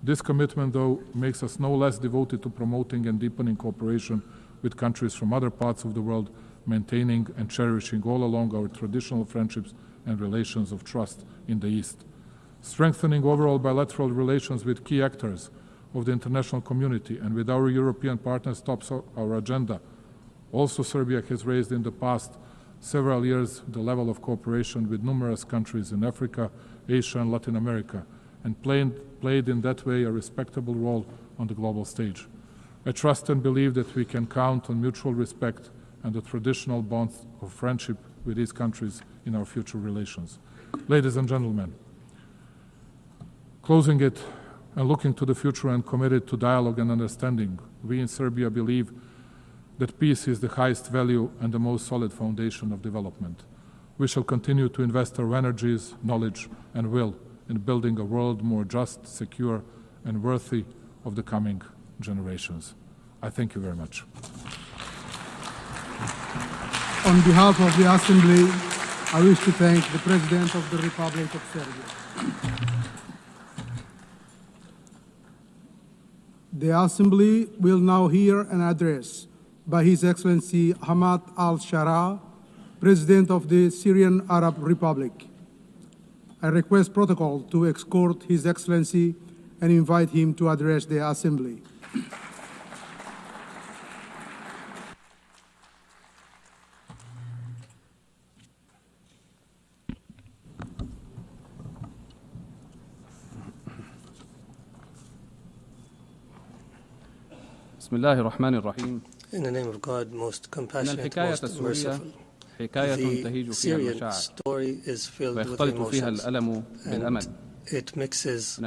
This commitment, though, makes us no less devoted to promoting and deepening cooperation with countries from other parts of the world, maintaining and cherishing all along our traditional friendships and relations of trust in the East. Strengthening overall bilateral relations with key actors of the international community and with our European partners tops our agenda. Also, Serbia has raised in the past several years the level of cooperation with numerous countries in Africa, Asia, and Latin America, and played in that way a respectable role on the global stage. I trust and believe that we can count on mutual respect and the traditional bonds of friendship with these countries in our future relations. Ladies and gentlemen, closing it and looking to the future and committed to dialogue and understanding, we in Serbia believe that peace is the highest value and the most solid foundation of development. We shall continue to invest our energies, knowledge, and will in building a world more just, secure, and worthy of the coming generations. I thank you very much. On behalf of the Assembly, I wish to thank the President of the Republic of Serbia. The Assembly will now hear an address by His Excellency Hamad al-Shara, President of the Syrian Arab Republic. I request protocol to escort His Excellency and invite him to address the Assembly. بسم الله الرحمن الرحيم. In the name of God, most compassionate, most merciful. The Syrian story is filled with emotions, and it mixes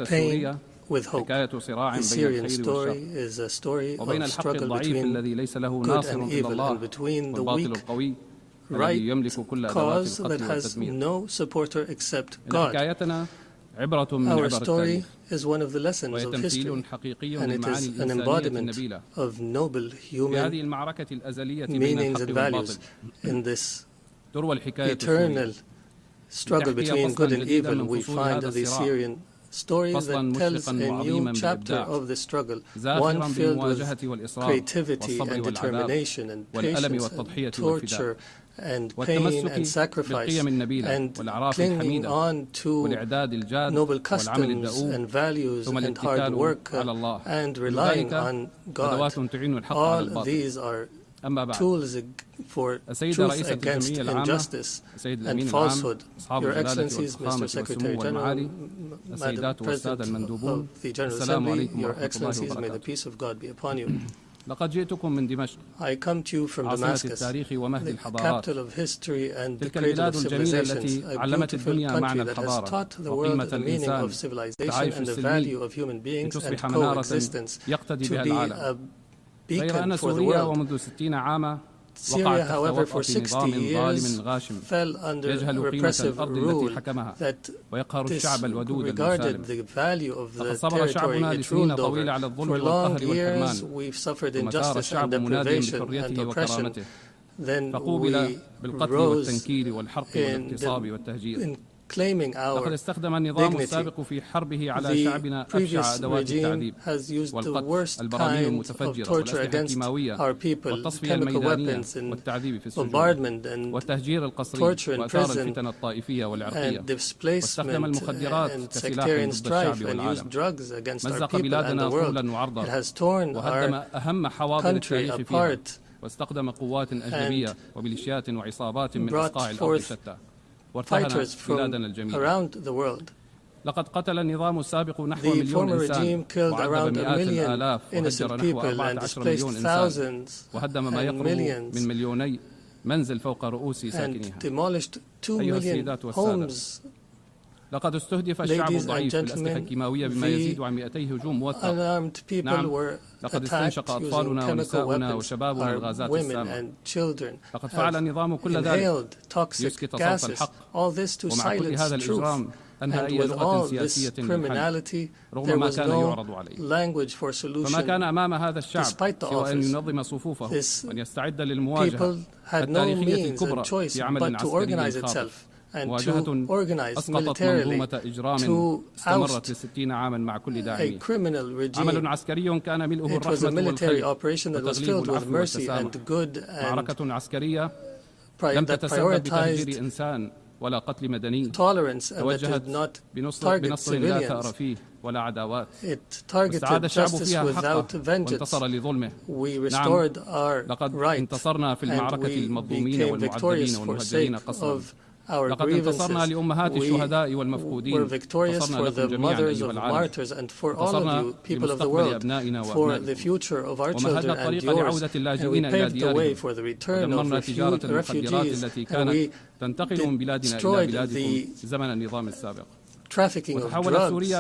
pain with hope. The Syrian story is a story of struggle between good and evil, and between the weak, right cause that has no supporter except God. Our story is one of the lessons of history, and it is an embodiment of noble human meanings and values in this eternal struggle between good and evil. We find the Syrian story that tells a new chapter of the struggle, one filled with creativity and determination and patience and torture and pain and sacrifice, and clinging on to noble customs and values and hard work and relying on God. All these are tools for truth against injustice and falsehood. Your Excellencies, Mr. Secretary General, Madam President of the General Assembly, Your Excellencies, may the peace of God be upon you. I come to you from Damascus, the capital of history and the cradle of civilizations, a beautiful country that has taught the world the meaning of civilization and the value of human beings and coexistence, to be a beacon for the world. Syria, however, for 60 years fell under repressive rule that disregarded the value of the territory it ruled over. For long years, we've suffered injustice and deprivation and oppression. Then we rose in claiming our dignity. The previous regime has used the worst kind of torture against our people, chemical weapons and bombardment and torture in prison and displacement and sectarian strife, and used drugs against our people and the world. It has torn our country apart and brought forth fighters from around the world. The former regime killed around 1 million innocent people and displaced thousands and millions and demolished 2 million homes. Ladies and gentlemen, the unarmed people were attacked using chemical weapons. Our women and children have inhaled toxic gases, all this to silence truth. And with all this criminality, there was no language for solution. Despite the office, this people had no means and choice but to organize itself and to organize militarily to oust a criminal regime. It was a military operation that was filled with mercy and good and that prioritized tolerance and that did not target civilians. It targeted justice without vengeance. We restored our right and we became victorious for sake of our grievances. We were victorious for the mothers of martyrs and for all of you, people of the world, for the future of our children and yours. And we paved the way for the return of refugees, and we destroyed the trafficking of drugs.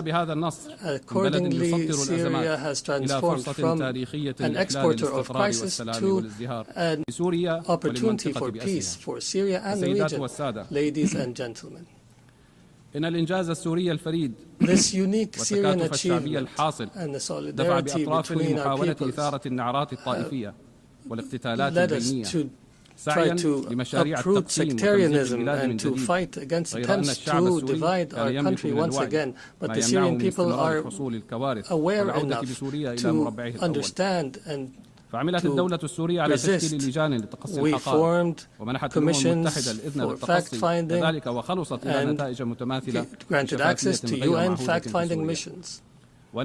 Accordingly, Syria has transformed from an exporter of crisis to an opportunity for peace for Syria and the region. Ladies and gentlemen, this unique Syrian achievement and the solidarity between our peoples led us to try to uproot sectarianism and to fight against attempts to divide our country once again. But the Syrian people are aware enough to understand and to resist, we formed commissions for fact-finding and granted access to UN fact-finding missions. I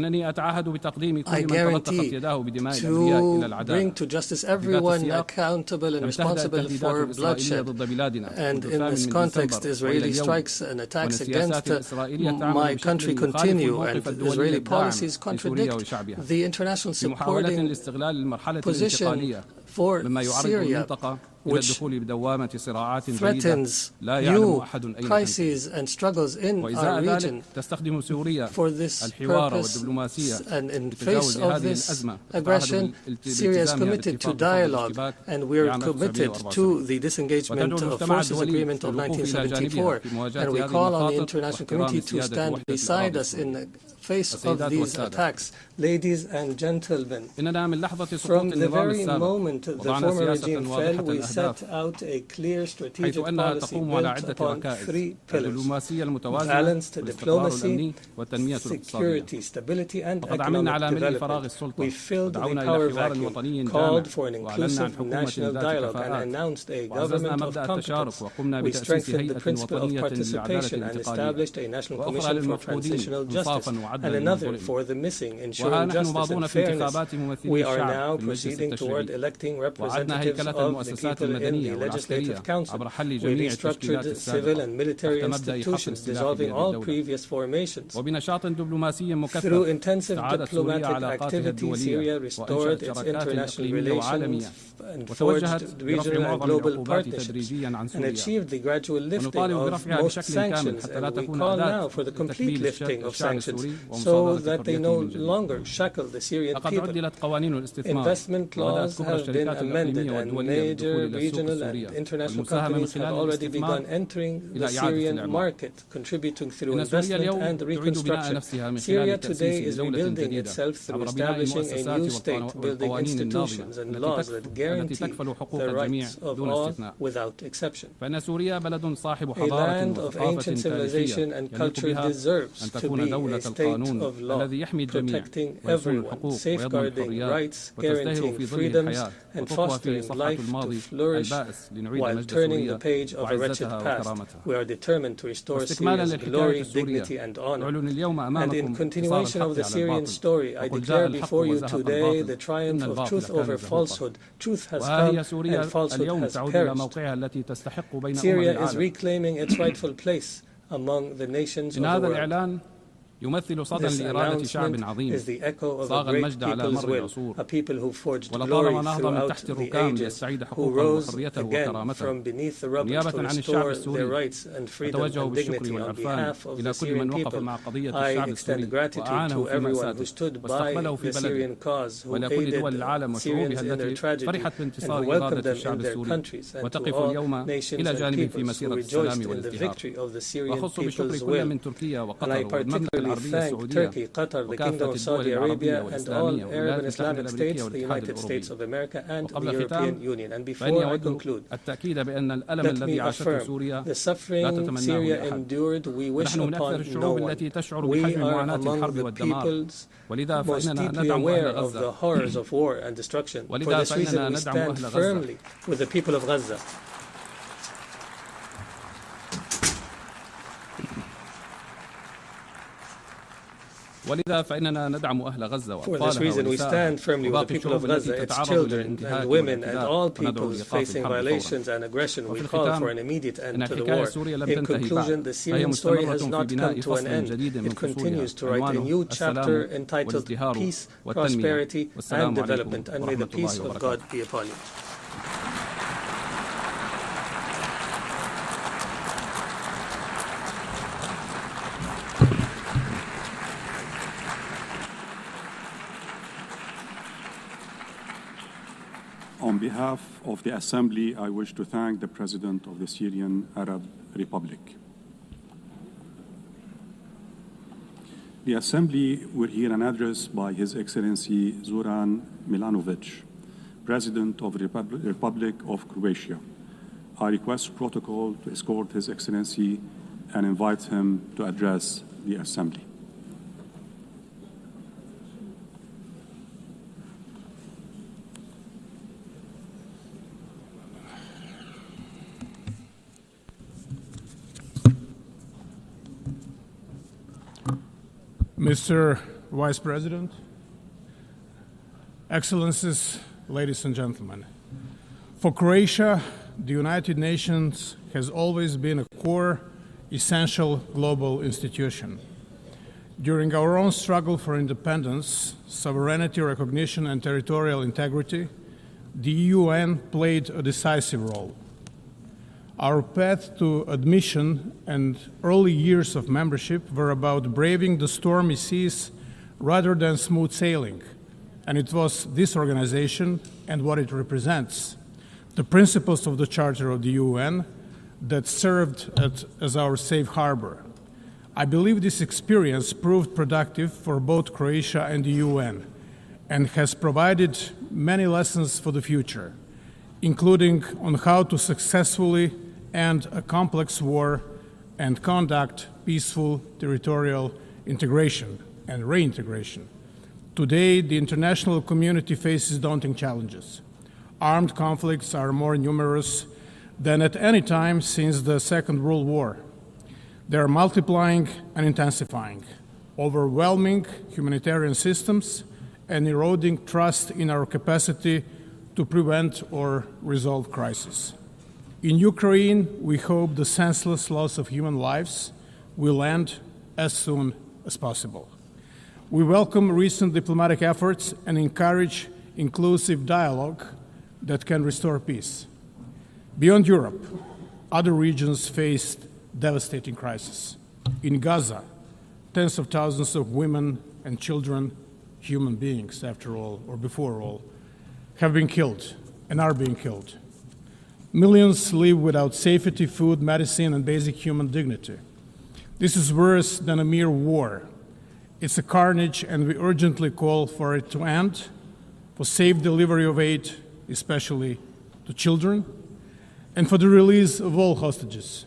guarantee to bring to justice everyone accountable and responsible for bloodshed. And in this context, Israeli strikes and attacks against my country continue, and Israeli policies contradict the international supporting position for Syria, which threatens new crises and struggles in our region. For this purpose, and in face of this aggression, Syria is committed to dialogue, and we are committed to the disengagement of forces agreement of 1974. And we call on the international community to stand beside us in the face of these attacks. Ladies and gentlemen, from the very moment the former regime fell, we set out a clear strategic policy built upon three pillars: balanced diplomacy, security, stability, and economic development. We filled the power vacuum, called for an inclusive national dialogue, and announced a government of competence. We strengthened the principle of participation and established a national commission for transitional justice and another for the missing, ensuring justice and fairness. We are now proceeding toward electing representatives of the people in the Legislative Council. We restructured civil and military institutions, dissolving all previous formations. Through intensive diplomatic activity, Syria restored its international relations and forged regional and global partnerships, and achieved the gradual lifting of most sanctions. And we call now for the complete lifting of sanctions, so that they no longer shackle the Syrian people. Investment laws have been amended, and major regional and international companies have already begun entering the Syrian market, contributing through investment and reconstruction. Syria today is rebuilding itself through establishing a new state, building institutions and laws that guarantee the rights of all without exception. A land of ancient civilization and culture deserves to be a state of law, protecting everyone, safeguarding rights, guaranteeing freedoms, and fostering life to flourish while turning the page of a wretched past. We are determined to restore Syria's glory, dignity, and honor. And in continuation of the Syrian story, I declare before you today the triumph of truth over falsehood. Truth has come and falsehood has perished. Syria is reclaiming its rightful place among the nations of the world. This announcement is the echo of a great people's will, a people who forged glory throughout the ages, who rose again from beneath the rubble to restore their rights and freedom and dignity. On behalf of the Syrian people, I extend gratitude to everyone who stood by the Syrian cause, who aided Syrians in their tragedy, and who welcomed them in their countries, and to all nations and peoples who rejoiced in the victory of the Syrian people's will. And I particularly thank Turkey, Qatar, the Kingdom of Saudi Arabia, and all Arab and Islamic states, the United States of America, and the European Union. And before I conclude, let me affirm the suffering Syria endured, we wish upon no one. We are among the peoples most deeply aware of the horrors of war and destruction. For this reason, we stand firmly with the people of Gaza. For this reason, we stand firmly with the people of Gaza, its children and women, and all peoples facing violations and aggression. We call for an immediate end to the war. In conclusion, the Syrian story has not come to an end. It continues to write a new chapter entitled Peace, Prosperity, and Development. And may the peace of God be upon you. On behalf of the Assembly, I wish to thank the President of the Syrian Arab Republic. The Assembly will hear an address by His Excellency Zoran Milanovic, President of the Republic of Croatia. I request protocol to escort His Excellency and invite him to address the Assembly. Mr. Vice President, Excellencies, ladies and gentlemen, for Croatia, the United Nations has always been a core, essential global institution. During our own struggle for independence, sovereignty, recognition, and territorial integrity, the UN played a decisive role. Our path to admission and early years of membership were about braving the stormy seas rather than smooth sailing, and it was this organization and what it represents, the principles of the Charter of the UN, that served as our safe harbor. I believe this experience proved productive for both Croatia and the UN and has provided many lessons for the future, including on how to successfully end a complex war and conduct peaceful territorial integration and reintegration. Today, the international community faces daunting challenges. Armed conflicts are more numerous than at any time since the Second World War. They are multiplying and intensifying, overwhelming humanitarian systems and eroding trust in our capacity to prevent or resolve crises. In Ukraine, we hope the senseless loss of human lives will end as soon as possible. We welcome recent diplomatic efforts and encourage inclusive dialogue that can restore peace. Beyond Europe, other regions faced devastating crises. In Gaza, tens of thousands of women and children, human beings after all, or before all, have been killed and are being killed. Millions live without safety, food, medicine, and basic human dignity. This is worse than a mere war. It's a carnage, and we urgently call for it to end, for safe delivery of aid, especially to children, and for the release of all hostages.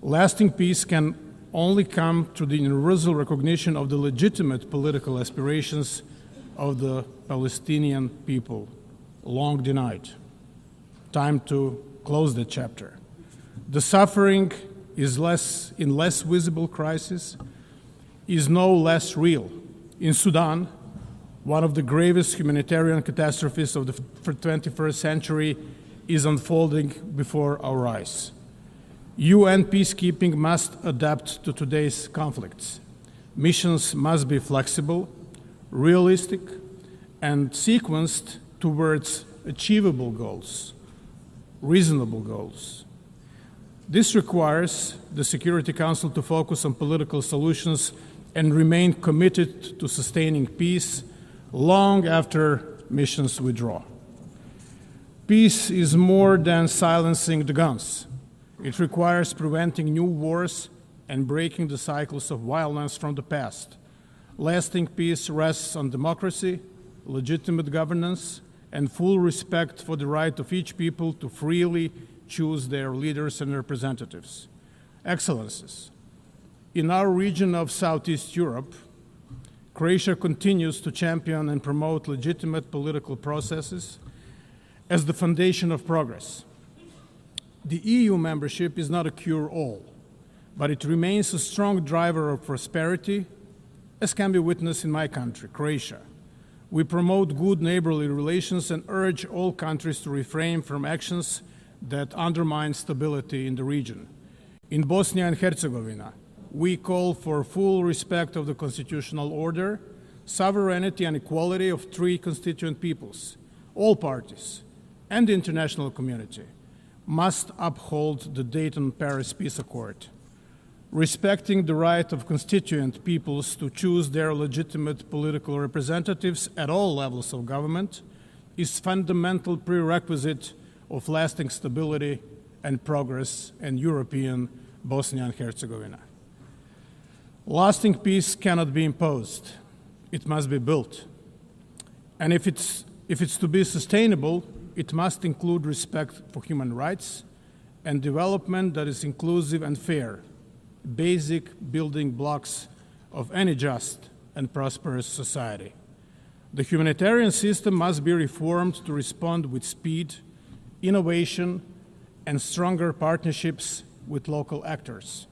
Lasting peace can only come through the universal recognition of the legitimate political aspirations of the Palestinian people, long denied. Time to close that chapter. The suffering is less visible crisis is no less real. In Sudan, one of the gravest humanitarian catastrophes of the 21st century is unfolding before our eyes. UN peacekeeping must adapt to today's conflicts. Missions must be flexible, realistic, and sequenced towards achievable goals, reasonable goals. This requires the Security Council to focus on political solutions and remain committed to sustaining peace long after missions withdraw. Peace is more than silencing the guns. It requires preventing new wars and breaking the cycles of violence from the past. Lasting peace rests on democracy, legitimate governance, and full respect for the right of each people to freely choose their leaders and representatives. Excellencies, in our region of Southeast Europe, Croatia continues to champion and promote legitimate political processes as the foundation of progress. The EU membership is not a cure-all, but it remains a strong driver of prosperity, as can be witnessed in my country, Croatia. We promote good neighborly relations and urge all countries to refrain from actions that undermine stability in the region. In Bosnia and Herzegovina, we call for full respect of the constitutional order, sovereignty and equality of three constituent peoples. All parties and the international community must uphold the Dayton-Paris Peace Accord. Respecting the right of constituent peoples to choose their legitimate political representatives at all levels of government is fundamental prerequisite of lasting stability and progress in European Bosnia and Herzegovina. Lasting peace cannot be imposed. It must be built. And if it's to be sustainable, it must include respect for human rights and development that is inclusive and fair, basic building blocks of any just and prosperous society. The humanitarian system must be reformed to respond with speed, innovation, and stronger partnerships with local actors.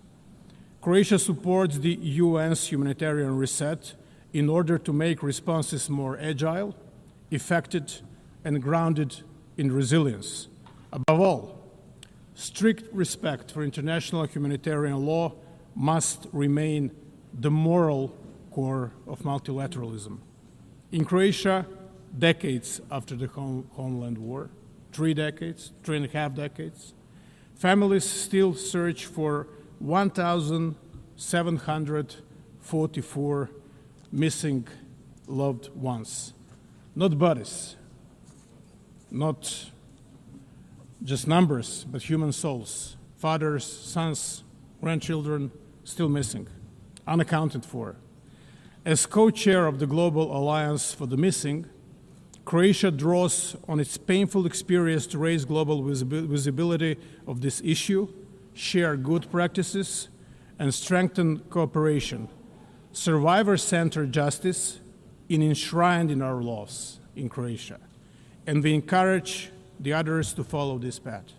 Croatia supports the UN's humanitarian reset in order to make responses more agile, effective, and grounded in resilience. Above all, strict respect for international humanitarian law must remain the moral core of multilateralism. In Croatia, decades after the homeland war, 3 decades, 3.5 decades, families still search for 1,744 missing loved ones. Not bodies, not just numbers, but human souls, fathers, sons, grandchildren still missing, unaccounted for. As co-chair of the Global Alliance for the Missing, Croatia draws on its painful experience to raise global visibility of this issue, share good practices, and strengthen cooperation, survivor-centered justice enshrined in our laws in Croatia, and we encourage the others to follow this path.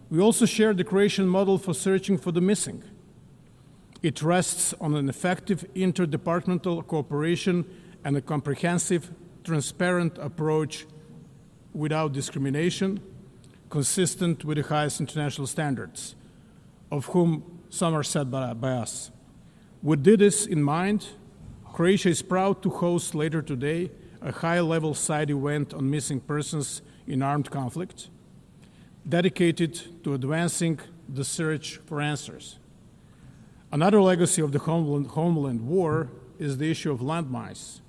We also share the Croatian model for searching for the missing. It rests on an effective interdepartmental cooperation and a comprehensive, transparent approach without discrimination, consistent with the highest international standards, of whom some are set by us. With this in mind, Croatia is proud to host later today a high-level side event on missing persons in armed conflict, dedicated to advancing the search for answers. Another legacy of the homeland war is the issue of landmines.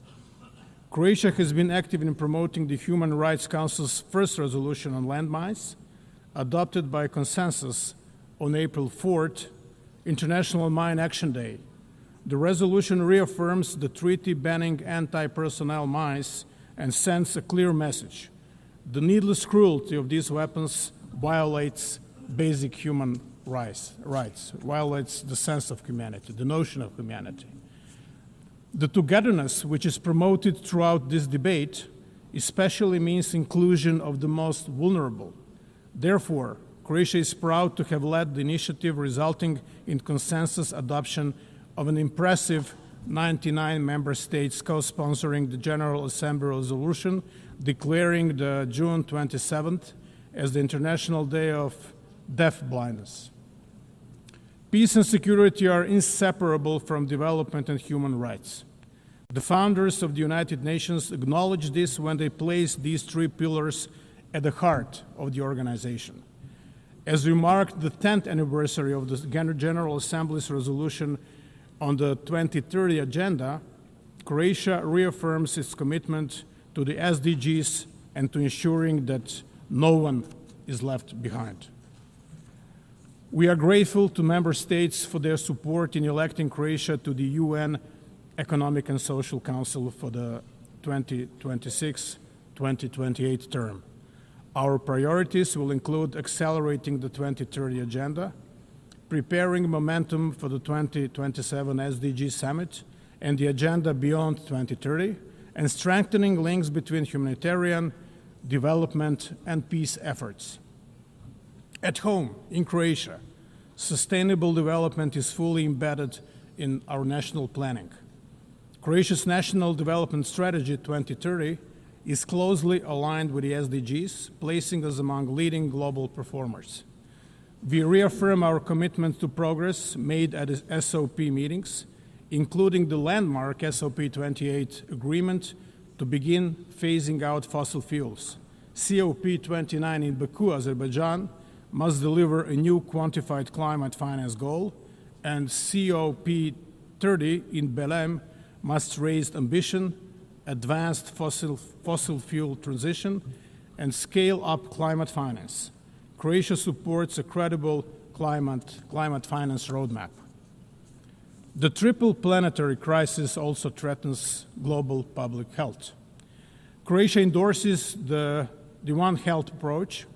Croatia has been active in promoting the Human Rights Council's first resolution on landmines, adopted by consensus on April 4th, International Mine Action Day. The resolution reaffirms the treaty banning anti-personnel mines and sends a clear message. The needless cruelty of these weapons violates basic human rights, violates the sense of humanity, the notion of humanity. The togetherness which is promoted throughout this debate especially means inclusion of the most vulnerable. Therefore, Croatia is proud to have led the initiative resulting in consensus adoption of an impressive 99 member states co-sponsoring the General Assembly resolution declaring the June 27th as the International Day of Deaf Blindness. Peace and security are inseparable from development and human rights. The founders of the United Nations acknowledged this when they placed these 3 pillars at the heart of the organization. As we marked the 10th anniversary of the General Assembly's resolution on the 2030 agenda, Croatia reaffirms its commitment to the SDGs and to ensuring that no one is left behind. We are grateful to member states for their support in electing Croatia to the UN Economic and Social Council for the 2026-2028 term. Our priorities will include accelerating the 2030 agenda, preparing momentum for the 2027 SDG Summit and the agenda beyond 2030, and strengthening links between humanitarian, development, and peace efforts. At home, in Croatia, sustainable development is fully embedded in our national planning. Croatia's National Development Strategy 2030 is closely aligned with the SDGs, placing us among leading global performers. We reaffirm our commitment to progress made at SOP meetings, including the landmark SOP 28 agreement to begin phasing out fossil fuels. COP 29 in Baku, Azerbaijan, must deliver a new quantified climate finance goal, and COP 30 in Belém must raise ambition, advanced fossil fuel transition, and scale up climate finance. Croatia supports a credible climate finance roadmap. The triple planetary crisis also threatens global public health. Croatia endorses the One Health approach,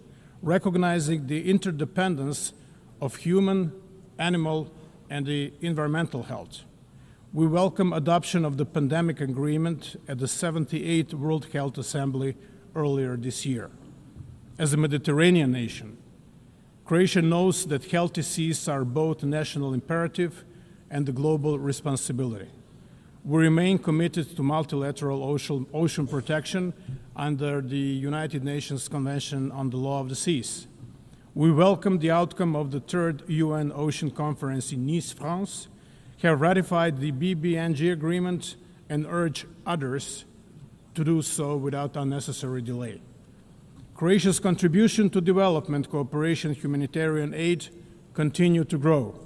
recognizing the interdependence of human, animal, and the environmental health. We welcome adoption of the pandemic agreement at the 78th World Health Assembly earlier this year. As a Mediterranean nation, Croatia knows that healthy seas are both a national imperative and a global responsibility. We remain committed to multilateral ocean protection under the United Nations Convention on the Law of the Seas. We welcome the outcome of the third UN Ocean Conference in Nice, France, have ratified the BBNG agreement, and urge others to do so without unnecessary delay. Croatia's contribution to development cooperation and humanitarian aid continue to grow.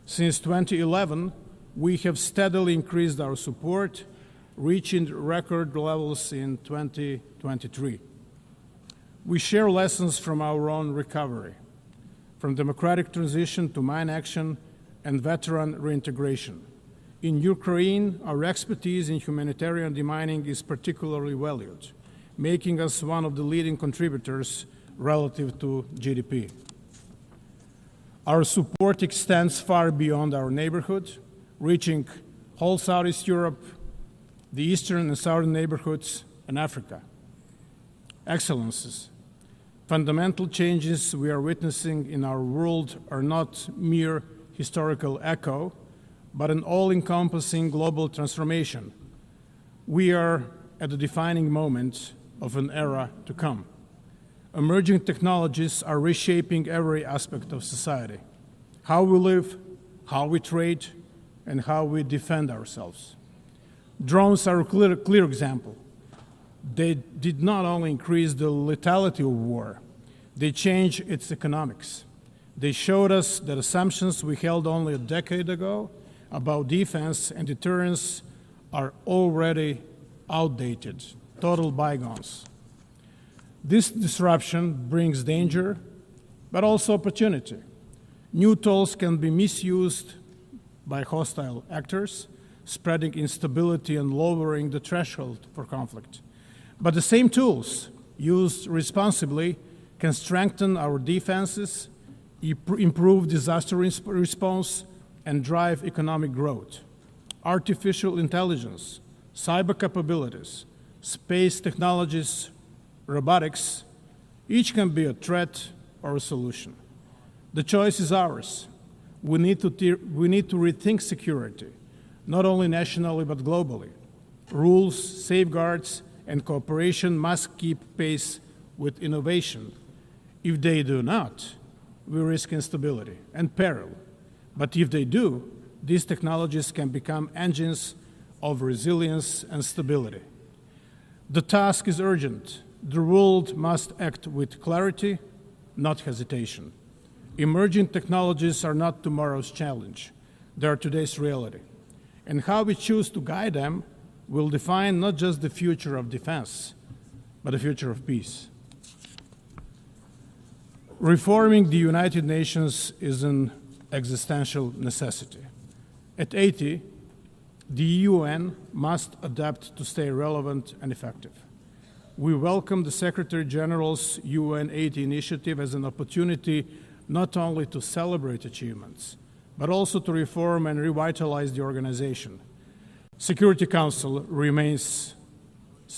Since 2011, we have steadily increased our support, reaching record levels in 2023. We share lessons from our own recovery, from democratic transition to mine action and veteran reintegration. In Ukraine, our expertise in humanitarian demining is particularly valued, making us one of the leading contributors relative to GDP. Our support extends far beyond our neighborhood, reaching whole Southeast Europe, the eastern and southern neighborhoods, and Africa. Excellencies, fundamental changes we are witnessing in our world are not mere historical echo, but an all-encompassing global transformation. We are at a defining moment of an era to come. Emerging technologies are reshaping every aspect of society: how we live, how we trade, and how we defend ourselves. Drones are a clear example. They did not only increase the lethality of war, they changed its economics. They showed us that assumptions we held only a decade ago about defense and deterrence are already outdated, total bygones. This disruption brings danger, but also opportunity. New tools can be misused by hostile actors, spreading instability and lowering the threshold for conflict. But the same tools, used responsibly, can strengthen our defenses, improve disaster response, and drive economic growth. Artificial intelligence, cyber capabilities, space technologies, robotics, each can be a threat or a solution. The choice is ours. We need to rethink security, not only nationally but globally. Rules, safeguards, and cooperation must keep pace with innovation. If they do not, we risk instability and peril. But if they do, these technologies can become engines of resilience and stability. The task is urgent. The world must act with clarity, not hesitation. Emerging technologies are not tomorrow's challenge. They are today's reality. And how we choose to guide them will define not just the future of defense, but the future of peace. Reforming the United Nations is an existential necessity. At 80, the UN must adapt to stay relevant and effective. We welcome the Secretary General's UN 80 initiative as an opportunity not only to celebrate achievements, but also to reform and revitalize the organization. Security Council remains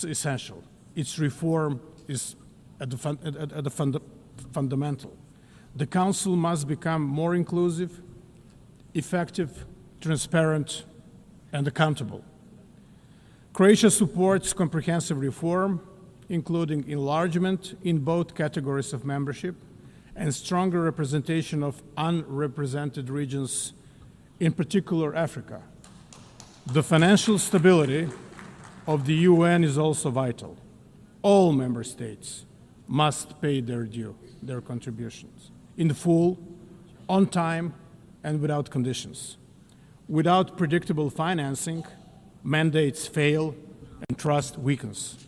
essential. Its reform is at the fundamental. The Council must become more inclusive, effective, transparent, and accountable. Croatia supports comprehensive reform, including enlargement in both categories of membership and stronger representation of unrepresented regions, in particular Africa. The financial stability of the UN is also vital. All member states must pay their due, their contributions, in full, on time, and without conditions. Without predictable financing, mandates fail and trust weakens.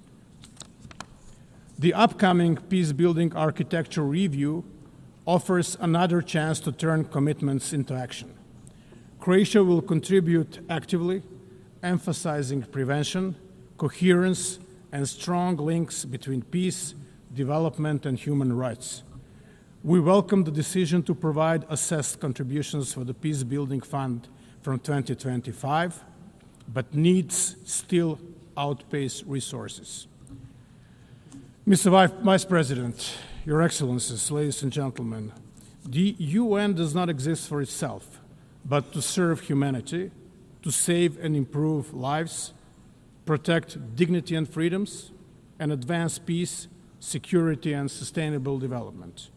The upcoming peace-building architecture review offers another chance to turn commitments into action. Croatia will contribute actively, emphasizing prevention, coherence, and strong links between peace, development, and human rights. We welcome the decision to provide assessed contributions for the Peace-Building Fund from 2025, but needs still outpace resources. Mr. Vice President, Your Excellencies, ladies and gentlemen, The UN does not exist for itself, but to serve humanity, to save and improve lives, protect dignity and freedoms, and advance peace, security, and sustainable development.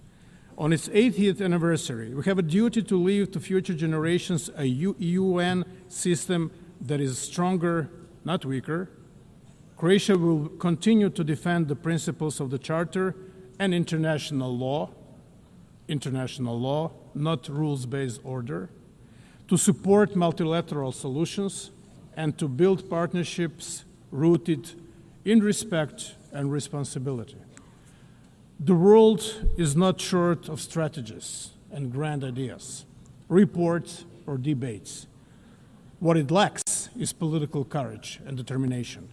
On its 80th anniversary, we have a duty to leave to future generations a UN system that is stronger, not weaker. Croatia will continue to defend the principles of the Charter and international law, not rules-based order, to support multilateral solutions, and to build partnerships rooted in respect and responsibility. The world is not short of strategies and grand ideas, reports, or debates. What it lacks is political courage and determination.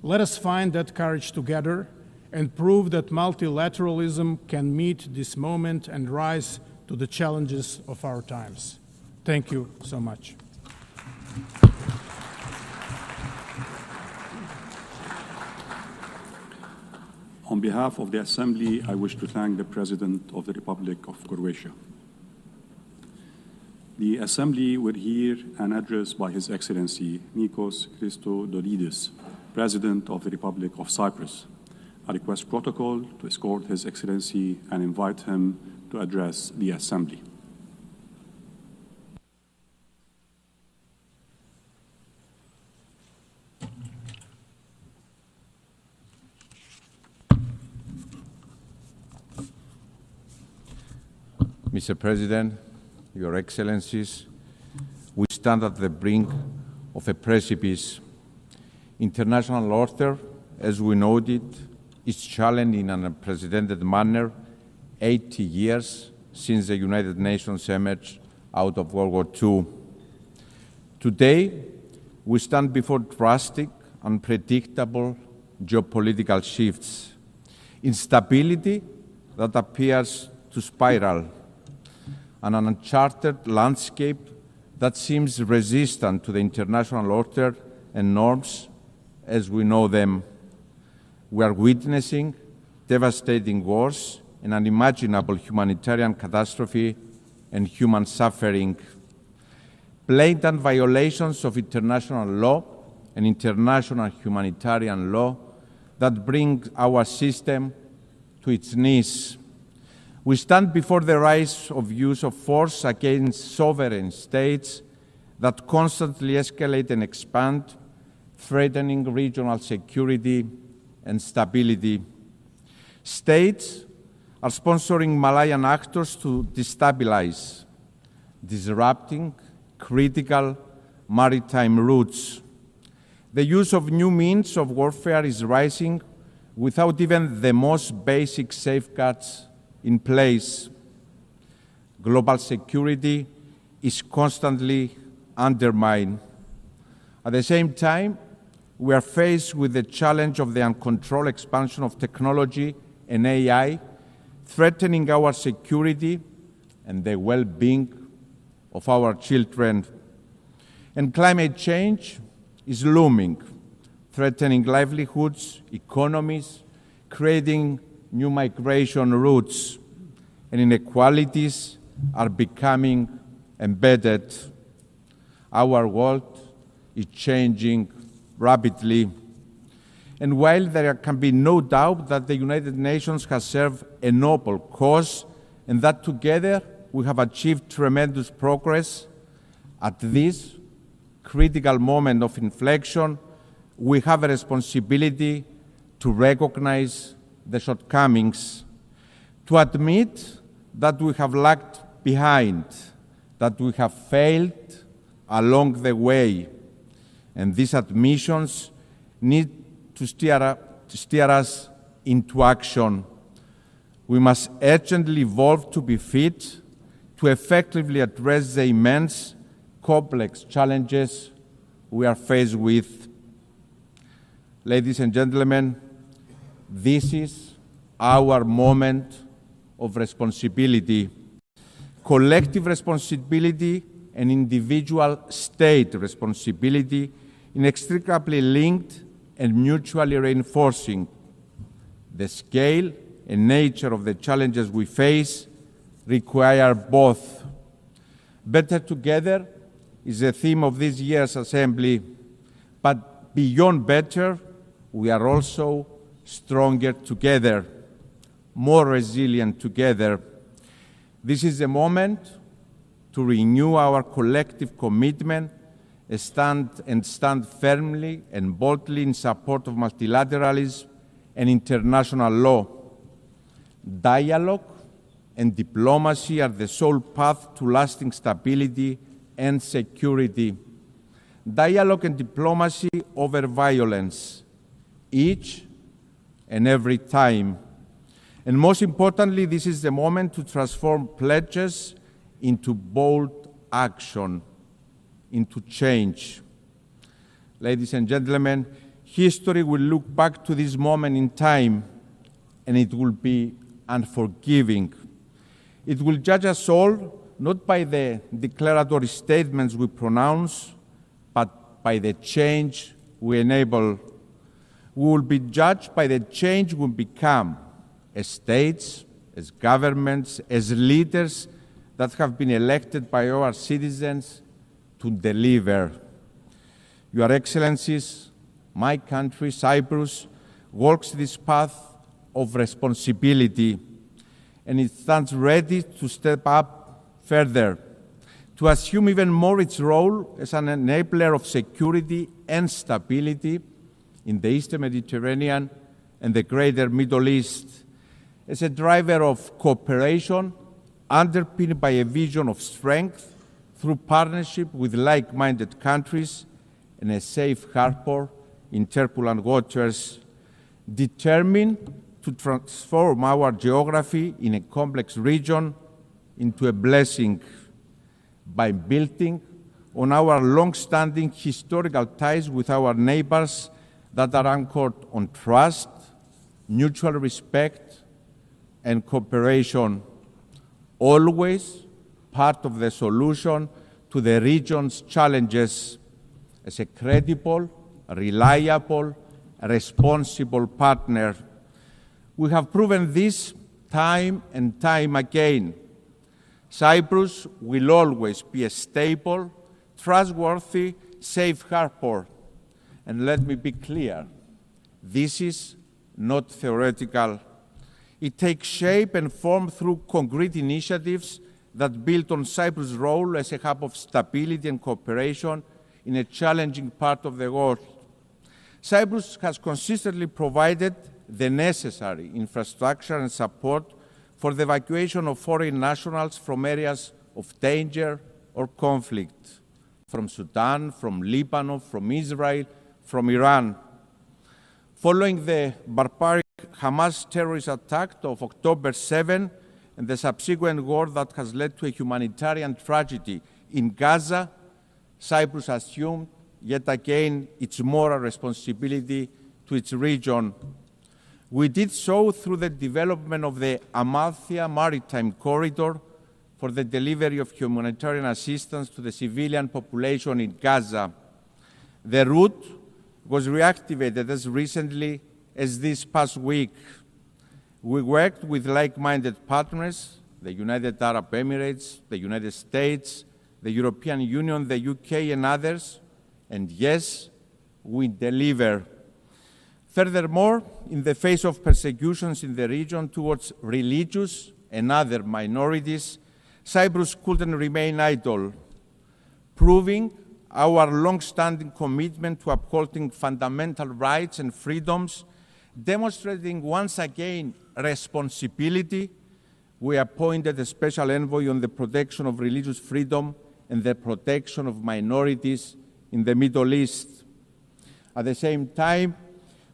Let us find that courage together and prove that multilateralism can meet this moment and rise to the challenges of our times. Thank you so much. On behalf of the Assembly, I wish to thank the President of the Republic of Croatia. The Assembly will hear an address by His Excellency Nikos Christodoulidis, President of the Republic of Cyprus. I request protocol to escort His Excellency and invite him to address the Assembly. Mr. President, Your Excellencies, we stand at the brink of a precipice. International order, as we noted, is challenged in an unprecedented manner 80 years since the United Nations emerged out of World War II. Today, we stand before drastic, unpredictable geopolitical shifts, instability that appears to spiral, and an uncharted landscape that seems resistant to the international order and norms as we know them. We are witnessing devastating wars, an unimaginable humanitarian catastrophe, and human suffering, blatant violations of international law and international humanitarian law that bring our system to its knees. We stand before the rise of use of force against sovereign states that constantly escalate and expand, threatening regional security and stability. States are sponsoring Malayan actors to destabilize, disrupting critical maritime routes. The use of new means of warfare is rising without even the most basic safeguards in place. Global security is constantly undermined. At the same time, we are faced with the challenge of the uncontrolled expansion of technology and AI, threatening our security and the well-being of our children. And climate change is looming, threatening livelihoods, economies, creating new migration routes, and inequalities are becoming embedded. Our world is changing rapidly. And while there can be no doubt that the United Nations has served a noble cause and that together we have achieved tremendous progress, at this critical moment of inflection, we have a responsibility to recognize the shortcomings, to admit that we have lagged behind, that we have failed along the way. And these admissions need to steer us into action. We must urgently evolve to be fit to effectively address the immense, complex challenges we are faced with. Ladies and gentlemen, this is our moment of responsibility. Collective responsibility and individual state responsibility inextricably linked and mutually reinforcing. The scale and nature of the challenges we face require both. Better together is the theme of this year's assembly, but beyond better, we are also stronger together, more resilient together. This is the moment to renew our collective commitment and stand firmly and boldly in support of multilateralism and international law. Dialogue and diplomacy are the sole path to lasting stability and security. Dialogue and diplomacy over violence, each and every time. And most importantly, this is the moment to transform pledges into bold action, into change. Ladies and gentlemen, history will look back to this moment in time, and it will be unforgiving. It will judge us all, not by the declaratory statements we pronounce, but by the change we enable. We will be judged by the change we become as states, as governments, as leaders that have been elected by our citizens to deliver. Your Excellencies, my country, Cyprus, walks this path of responsibility, and it stands ready to step up further, to assume even more its role as an enabler of security and stability in the Eastern Mediterranean and the greater Middle East, as a driver of cooperation underpinned by a vision of strength through partnership with like-minded countries and a safe harbor in turbulent waters, determined to transform our geography in a complex region into a blessing by building on our long-standing historical ties with our neighbors that are anchored on trust, mutual respect, and cooperation, always part of the solution to the region's challenges as a credible, reliable, responsible partner. We have proven this time and time again. Cyprus will always be a stable, trustworthy, safe harbor. And let me be clear, this is not theoretical. It takes shape and form through concrete initiatives that build on Cyprus' role as a hub of stability and cooperation in a challenging part of the world. Cyprus has consistently provided the necessary infrastructure and support for the evacuation of foreign nationals from areas of danger or conflict, from Sudan, from Lebanon, from Israel, from Iran. Following the barbaric Hamas terrorist attack of October 7 and the subsequent war that has led to a humanitarian tragedy in Gaza, Cyprus assumed yet again its moral responsibility to its region. We did so through the development of the Amalthea Maritime Corridor for the delivery of humanitarian assistance to the civilian population in Gaza. The route was reactivated as recently as this past week. We worked with like-minded partners, the United Arab Emirates, the United States, the European Union, the UK, and others, and yes, we deliver. Furthermore, in the face of persecutions in the region towards religious and other minorities, Cyprus couldn't remain idle, proving our long-standing commitment to upholding fundamental rights and freedoms, demonstrating once again responsibility. We appointed a special envoy on the protection of religious freedom and the protection of minorities in the Middle East. At the same time,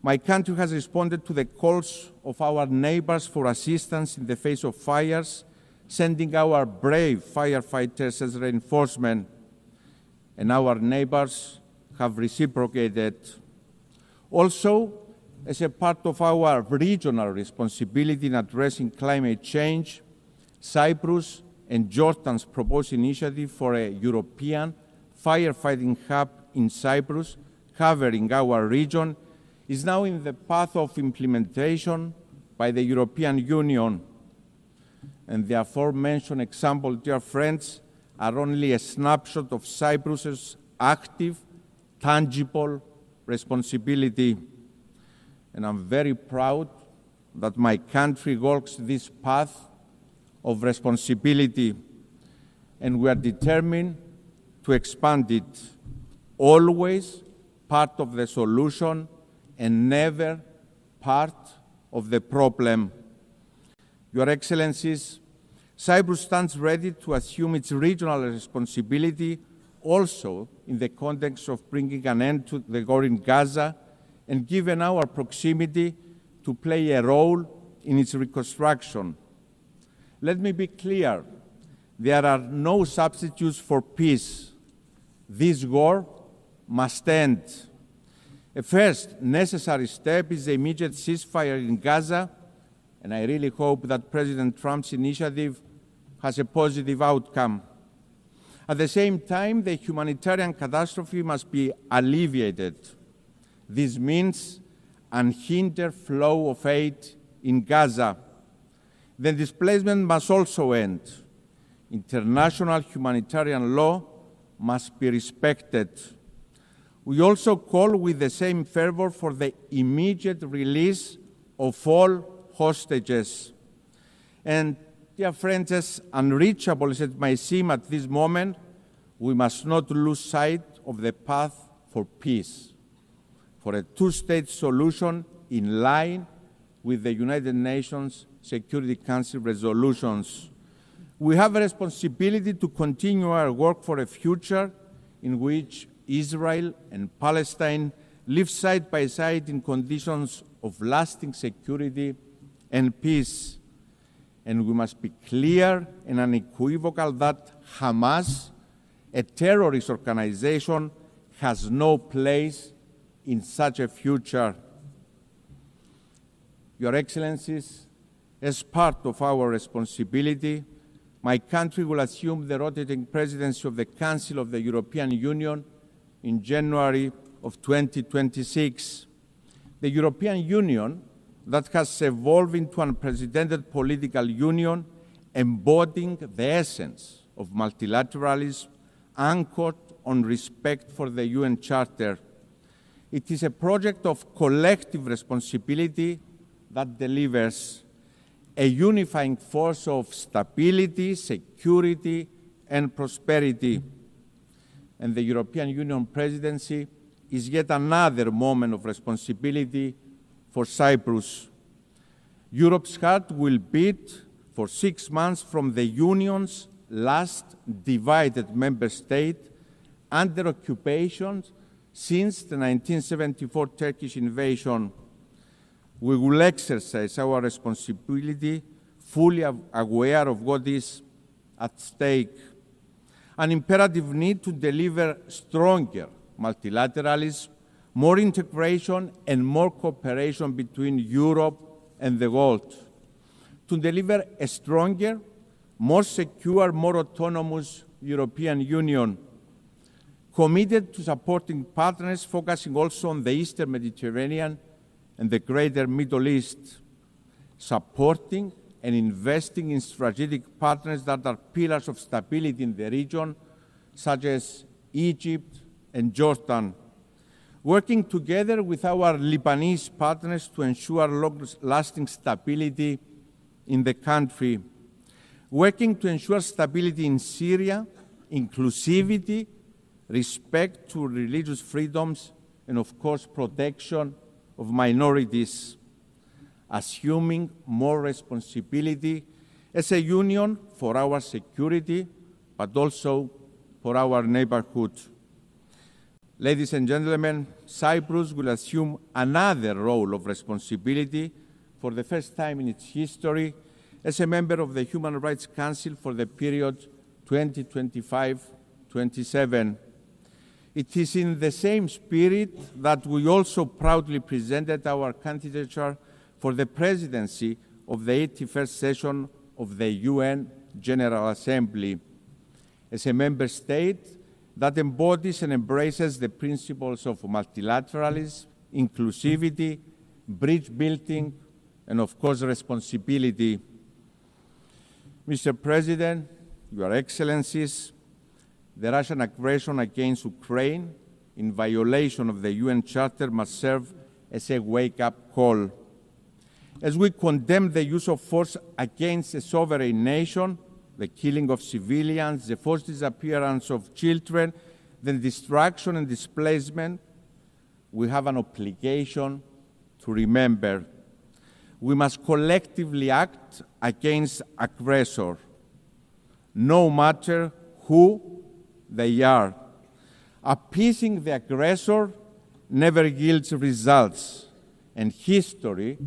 my country has responded to the calls of our neighbors for assistance in the face of fires, sending our brave firefighters as reinforcement, and our neighbors have reciprocated. Also, as a part of our regional responsibility in addressing climate change, Cyprus and Jordan's proposed initiative for a European firefighting hub in Cyprus, covering our region, is now in the path of implementation by the European Union. and the aforementioned example, dear friends, are only a snapshot of Cyprus's active, tangible responsibility. And I'm very proud that my country walks this path of responsibility, and we are determined to expand it, always part of the solution and never part of the problem. Your Excellencies, Cyprus stands ready to assume its regional responsibility also in the context of bringing an end to the war in Gaza, and given our proximity, to play a role in its reconstruction. Let me be clear, there are no substitutes for peace. This war must end. A first necessary step is the immediate ceasefire in Gaza, and I really hope that President Trump's initiative has a positive outcome. At the same time, the humanitarian catastrophe must be alleviated. This means unhindered flow of aid in Gaza. The displacement must also end. International humanitarian law must be respected. We also call with the same fervor for the immediate release of all hostages. And, dear friends, as unreachable as it may seem at this moment, we must not lose sight of the path for peace, for a two-state solution in line with the United Nations Security Council resolutions. We have a responsibility to continue our work for a future in which Israel and Palestine live side by side in conditions of lasting security and peace. And we must be clear and unequivocal that Hamas, a terrorist organization, has no place in such a future. Your Excellencies, as part of our responsibility, my country will assume the rotating presidency of the Council of the European Union in January of 2026. The European Union that has evolved into an unprecedented political union embodying the essence of multilateralism anchored on respect for the UN Charter. It is a project of collective responsibility that delivers a unifying force of stability, security, and prosperity. And the European Union presidency is yet another moment of responsibility for Cyprus. Europe's heart will beat for 6 months from the Union's last divided member state under occupation since the 1974 Turkish invasion. We will exercise our responsibility fully aware of what is at stake. An imperative need to deliver stronger multilateralism, more integration, and more cooperation between Europe and the world. To deliver a stronger, more secure, more autonomous European Union, committed to supporting partners focusing also on the Eastern Mediterranean and the greater Middle East, supporting and investing in strategic partners that are pillars of stability in the region, such as Egypt and Jordan, working together with our Lebanese partners to ensure long-lasting stability in the country, working to ensure stability in Syria, inclusivity, respect to religious freedoms, and of course protection of minorities, assuming more responsibility as a union for our security, but also for our neighborhood. Ladies and gentlemen, Cyprus will assume another role of responsibility for the first time in its history as a member of the Human Rights Council for the period 2025-27. It is in the same spirit that we also proudly presented our candidature for the presidency of the 81st session of the UN General Assembly. As a member state that embodies and embraces the principles of multilateralism, inclusivity, bridge building, and of course responsibility. Mr. President, Your Excellencies, the Russian aggression against Ukraine in violation of the UN Charter must serve as a wake-up call. As we condemn the use of force against a sovereign nation, the killing of civilians, the forced disappearance of children, the destruction and displacement, we have an obligation to remember. We must collectively act against aggressors, no matter who they are. Appeasing the aggressor never yields results, and history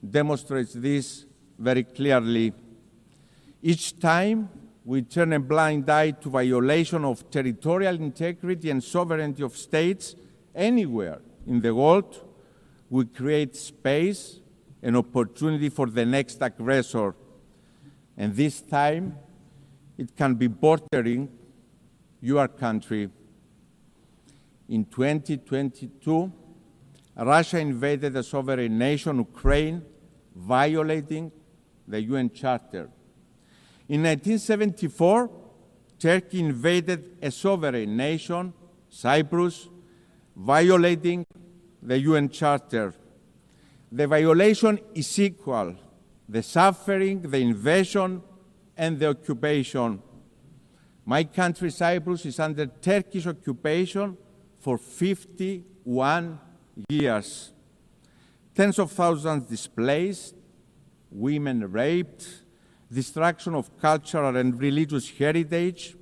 demonstrates this very clearly. Each time we turn a blind eye to violation of territorial integrity and sovereignty of states anywhere in the world, we create space and opportunity for the next aggressor. And this time, it can be bordering your country. In 2022, Russia invaded a sovereign nation, Ukraine, violating the UN Charter. In 1974, Turkey invaded a sovereign nation, Cyprus, violating the UN Charter. The violation is equal: the suffering, the invasion, and the occupation. My country, Cyprus, is under Turkish occupation for 51 years. Tens of thousands displaced, women raped, destruction of cultural and religious heritage,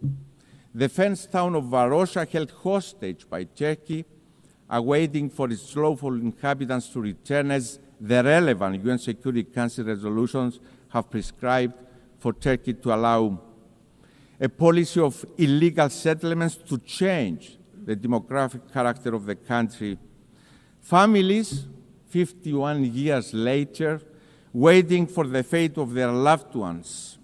the fenced town of Varosha held hostage by Turkey, awaiting for its lawful inhabitants to return as the relevant UN Security Council resolutions have prescribed for Turkey to allow. A policy of illegal settlements to change the demographic character of the country. Families, 51 years later, waiting for the fate of their loved ones.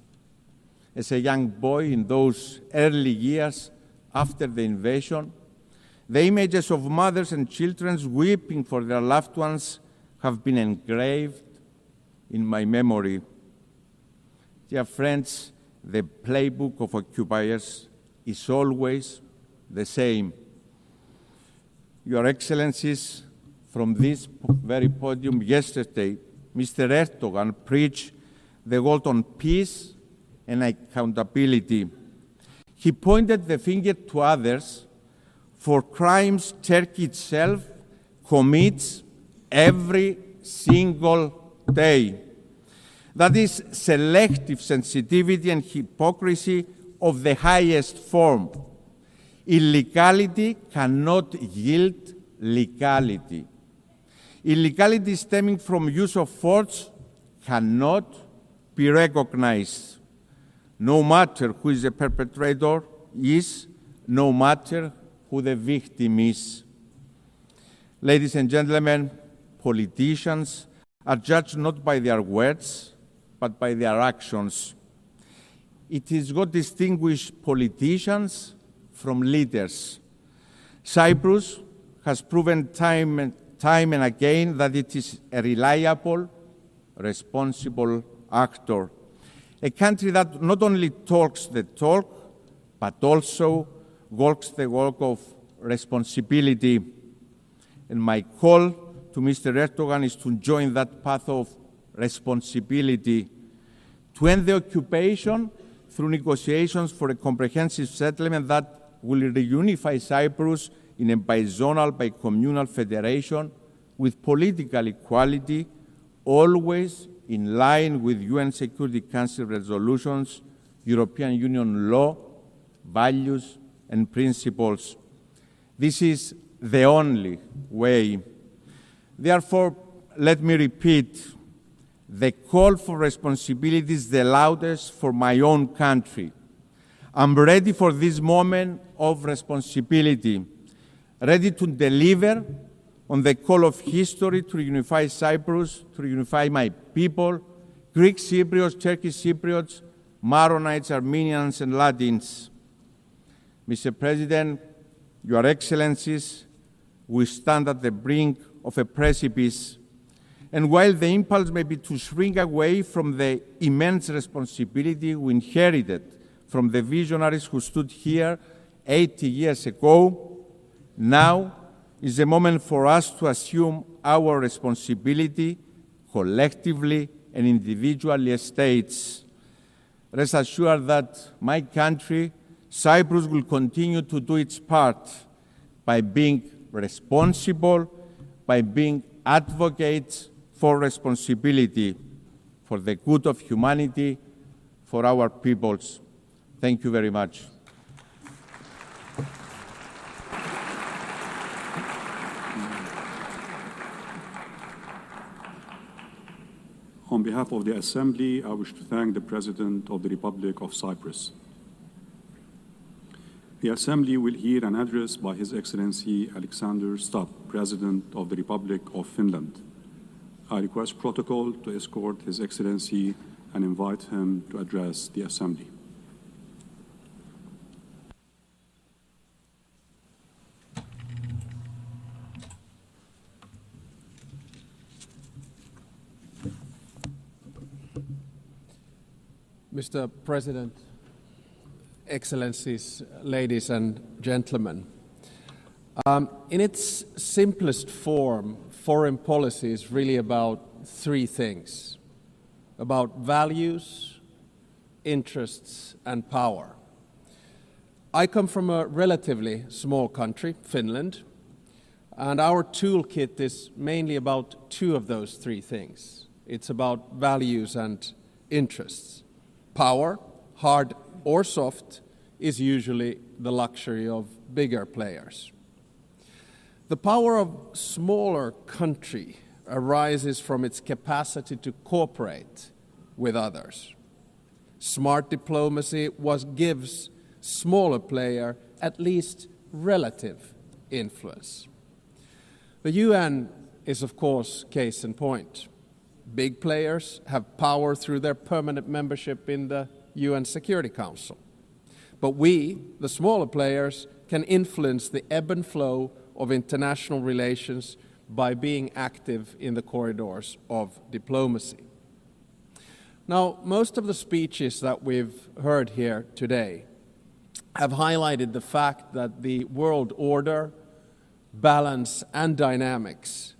As a young boy in those early years after the invasion, the images of mothers and children weeping for their loved ones have been engraved in my memory. Dear friends, the playbook of occupiers is always the same. Your Excellencies, from this very podium yesterday, Mr. Erdogan preached the call on peace and accountability. He pointed the finger to others for crimes Turkey itself commits every single day. That is selective sensitivity and hypocrisy of the highest form. Illegality cannot yield legality. Illegality stemming from use of force cannot be recognized, no matter who is the perpetrator is, no matter who the victim is. Ladies and gentlemen, politicians are judged not by their words, but by their actions. It is what distinguishes politicians from leaders. Cyprus has proven time and again that it is a reliable, responsible actor. A country that not only talks the talk, but also walks the walk of responsibility. And my call to Mr. Erdogan is to join that path of responsibility, to end the occupation through negotiations for a comprehensive settlement that will reunify Cyprus in a bizonal, bicommunal federation with political equality, always in line with UN Security Council resolutions, European Union law, values, and principles. This is the only way. Therefore, let me repeat, the call for responsibility is the loudest for my own country. I'm ready for this moment of responsibility, ready to deliver on the call of history to reunify Cyprus, to reunify my people, Greek Cypriots, Turkish Cypriots, Maronites, Armenians, and Latins. Mr. President, Your Excellencies, we stand at the brink of a precipice. And while the impulse may be to shrink away from the immense responsibility we inherited from the visionaries who stood here 80 years ago, now is the moment for us to assume our responsibility collectively and individually as states. Rest assured that my country, Cyprus, will continue to do its part by being responsible, by being advocates for responsibility, for the good of humanity, for our peoples. Thank you very much. On behalf of the Assembly, I wish to thank the President of the Republic of Cyprus. The Assembly will hear an address by His Excellency Alexander Stubb, President of the Republic of Finland. I request protocol to escort His Excellency and invite him to address the Assembly. Mr. President, Excellencies, ladies and gentlemen, in its simplest form, foreign policy is really about three things: about values, interests, and power. I come from a relatively small country, Finland, and our toolkit is mainly about two of those three things. It's about values and interests. Power, hard or soft, is usually the luxury of bigger players. The power of smaller country arises from its capacity to cooperate with others. Smart diplomacy gives smaller player at least relative influence. The UN is, of course, case in point. Big players have power through their permanent membership in the UN Security Council. But we, the smaller players, can influence the ebb and flow of international relations by being active in the corridors of diplomacy. Now, most of the speeches that we've heard here today have highlighted the fact that the world order, balance, and dynamics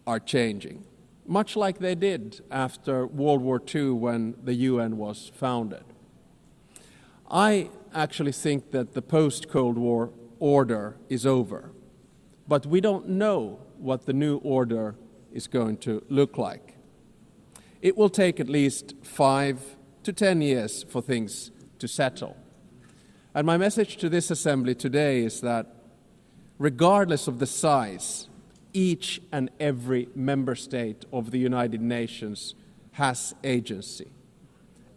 are changing, much like they did after World War II when the UN was founded. I actually think that the post-Cold War order is over, but we don't know what the new order is going to look like. It will take at least 5 to 10 years for things to settle. And my message to this Assembly today is that regardless of the size, each and every member state of the United Nations has agency,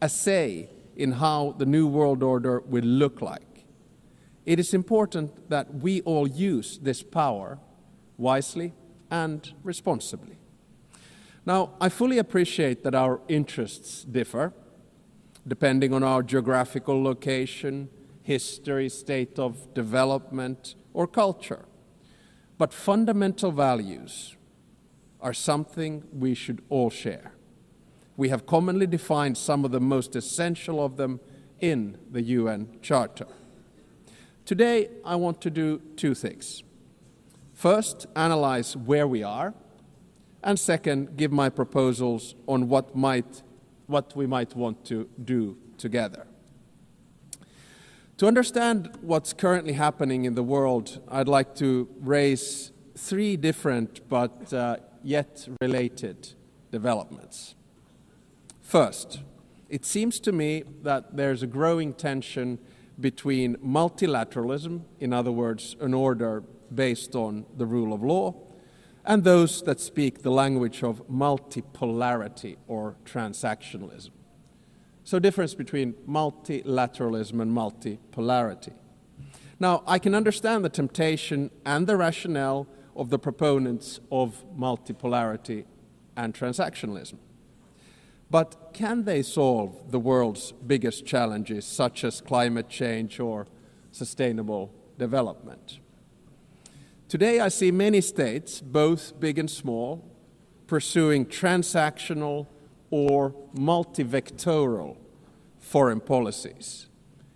a say in how the new world order will look like. It is important that we all use this power wisely and responsibly. Now, I fully appreciate that our interests differ, depending on our geographical location, history, state of development, or culture. But fundamental values are something we should all share. We have commonly defined some of the most essential of them in the UN Charter. Today, I want to do two things. First, analyze where we are, and second, give my proposals on what we might want to do together. To understand what's currently happening in the world, I'd like to raise three different but yet related developments. First, it seems to me that there's a growing tension between multilateralism, in other words, an order based on the rule of law, and those that speak the language of multipolarity or transactionalism. So difference between multilateralism and multipolarity. Now, I can understand the temptation and the rationale of the proponents of multipolarity and transactionalism. But can they solve the world's biggest challenges, such as climate change or sustainable development? Today, I see many states, both big and small, pursuing transactional or multivectoral foreign policies.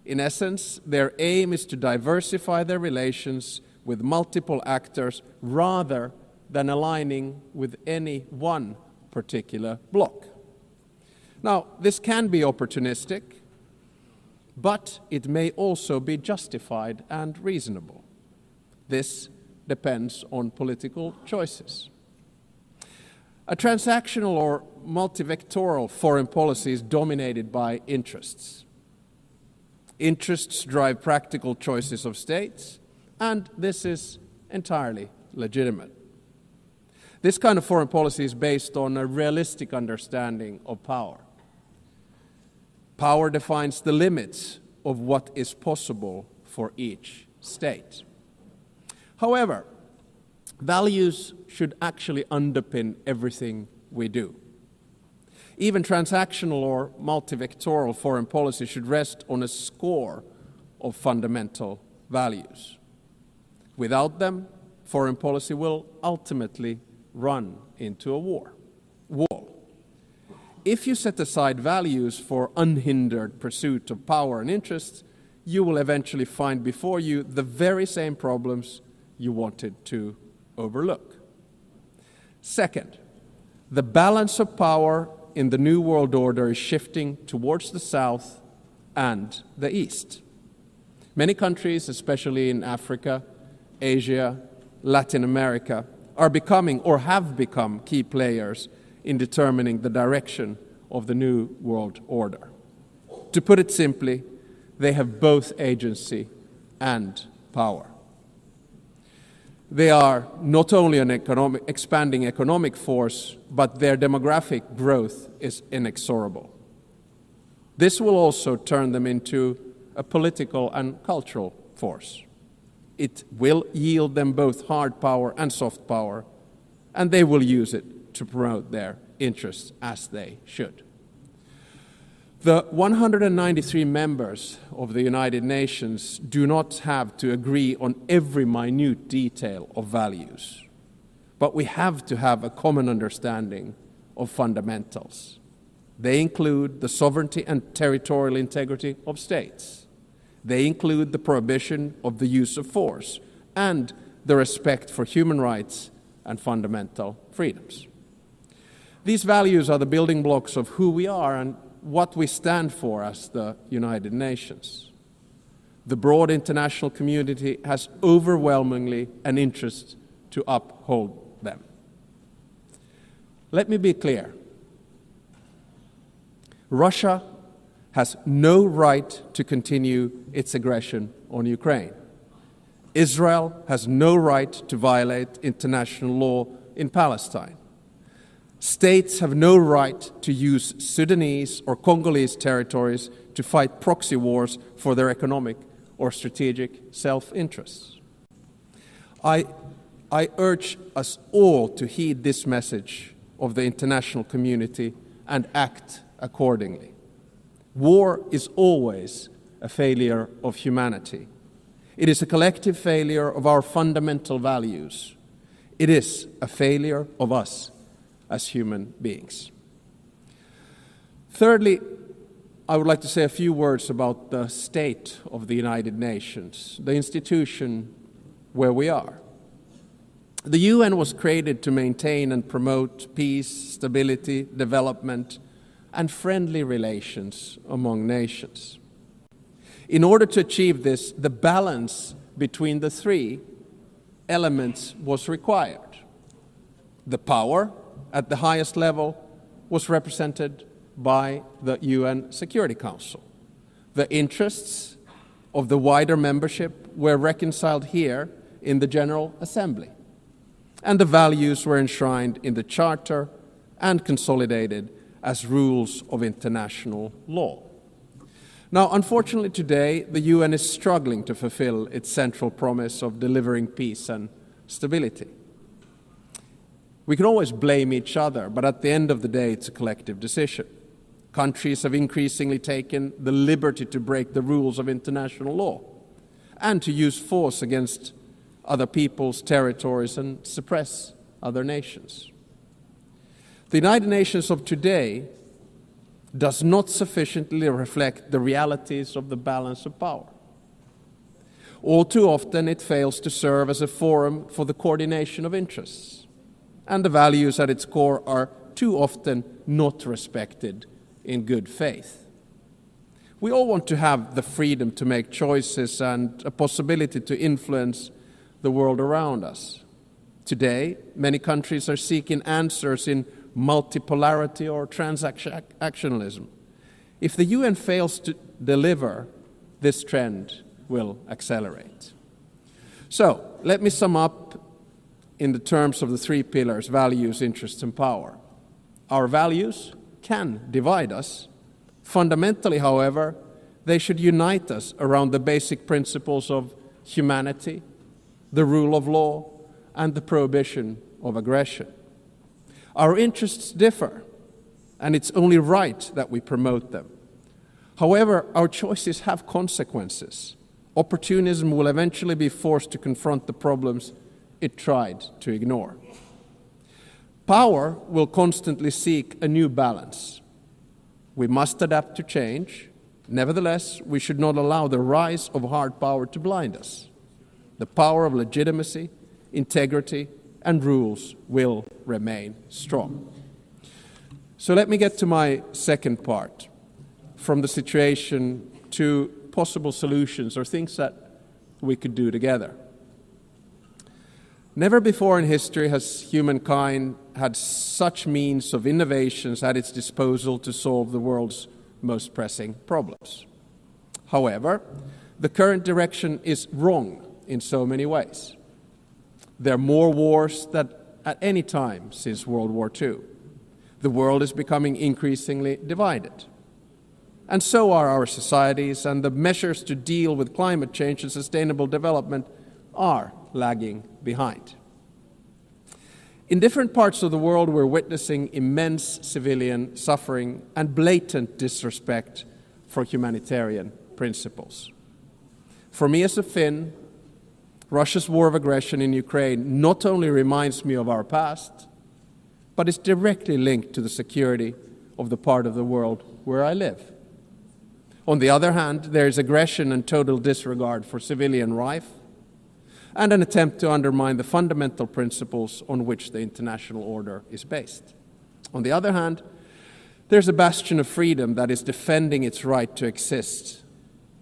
In essence, their aim is to diversify their relations with multiple actors rather than aligning with any one particular bloc. Now, this can be opportunistic, but it may also be justified and reasonable. This depends on political choices. A transactional or multivectoral foreign policy is dominated by interests. Interests drive practical choices of states, and this is entirely legitimate. This kind of foreign policy is based on a realistic understanding of power. Power defines the limits of what is possible for each state. However, values should actually underpin everything we do. Even transactional or multivectoral foreign policy should rest on a score of fundamental values. Without them, foreign policy will ultimately run into a wall. If you set aside values for unhindered pursuit of power and interests, you will eventually find before you the very same problems you wanted to overlook. Second, the balance of power in the New World Order is shifting towards the South and the East. Many countries, especially in Africa, Asia, Latin America, are becoming or have become key players in determining the direction of the New World Order. To put it simply, they have both agency and power. They are not only an expanding economic force, but their demographic growth is inexorable. This will also turn them into a political and cultural force. It will yield them both hard power and soft power, and they will use it to promote their interests as they should. The 193 members of the United Nations do not have to agree on every minute detail of values, but we have to have a common understanding of fundamentals. They include the sovereignty and territorial integrity of states. They include the prohibition of the use of force and the respect for human rights and fundamental freedoms. These values are the building blocks of who we are and what we stand for as the United Nations. The broad international community has overwhelmingly an interest to uphold them. Let me be clear. Russia has no right to continue its aggression on Ukraine. Israel has no right to violate international law in Palestine. States have no right to use Sudanese or Congolese territories to fight proxy wars for their economic or strategic self-interests. I urge us all to heed this message of the international community and act accordingly. War is always a failure of humanity. It is a collective failure of our fundamental values. It is a failure of us as human beings. Thirdly, I would like to say a few words about the state of the United Nations, the institution where we are. The UN was created to maintain and promote peace, stability, development, and friendly relations among nations. In order to achieve this, the balance between the three elements was required. The power at the highest level was represented by the UN Security Council. The interests of the wider membership were reconciled here in the General Assembly, and the values were enshrined in the Charter and consolidated as rules of international law. Now, unfortunately today, the UN is struggling to fulfill its central promise of delivering peace and stability. We can always blame each other, but at the end of the day, it's a collective decision. Countries have increasingly taken the liberty to break the rules of international law and to use force against other people's territories and suppress other nations. The United Nations of today does not sufficiently reflect the realities of the balance of power. All too often it fails to serve as a forum for the coordination of interests, and the values at its core are too often not respected in good faith. We all want to have the freedom to make choices and a possibility to influence the world around us. Today, many countries are seeking answers in multipolarity or transactionalism. If the UN fails to deliver, this trend will accelerate. So, let me sum up in the terms of the three pillars: values, interests, and power. Our values can divide us. Fundamentally, however, they should unite us around the basic principles of humanity, the rule of law, and the prohibition of aggression. Our interests differ, and it's only right that we promote them. However, our choices have consequences. Opportunism will eventually be forced to confront the problems it tried to ignore. Power will constantly seek a new balance. We must adapt to change. Nevertheless, we should not allow the rise of hard power to blind us. The power of legitimacy, integrity, and rules will remain strong. So let me get to my second part, from the situation to possible solutions or things that we could do together. Never before in history has humankind had such means of innovations at its disposal to solve the world's most pressing problems. However, the current direction is wrong in so many ways. There are more wars than at any time since World War II. The world is becoming increasingly divided. And so are our societies, and the measures to deal with climate change and sustainable development are lagging behind. In different parts of the world, we're witnessing immense civilian suffering and blatant disrespect for humanitarian principles. For me as a Finn, Russia's war of aggression in Ukraine not only reminds me of our past, but is directly linked to the security of the part of the world where I live. On the other hand, there is aggression and total disregard for civilian life, and an attempt to undermine the fundamental principles on which the international order is based. On the other hand, there's a bastion of freedom that is defending its right to exist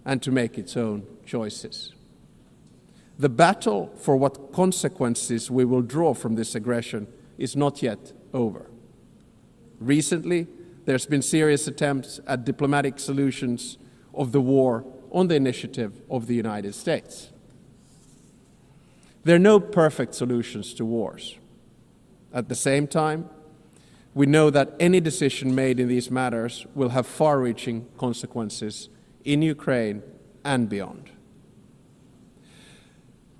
and to make its own choices. The battle for what consequences we will draw from this aggression is not yet over. Recently, there's been serious attempts at diplomatic solutions of the war on the initiative of the United States. There are no perfect solutions to wars. At the same time, we know that any decision made in these matters will have far-reaching consequences in Ukraine and beyond.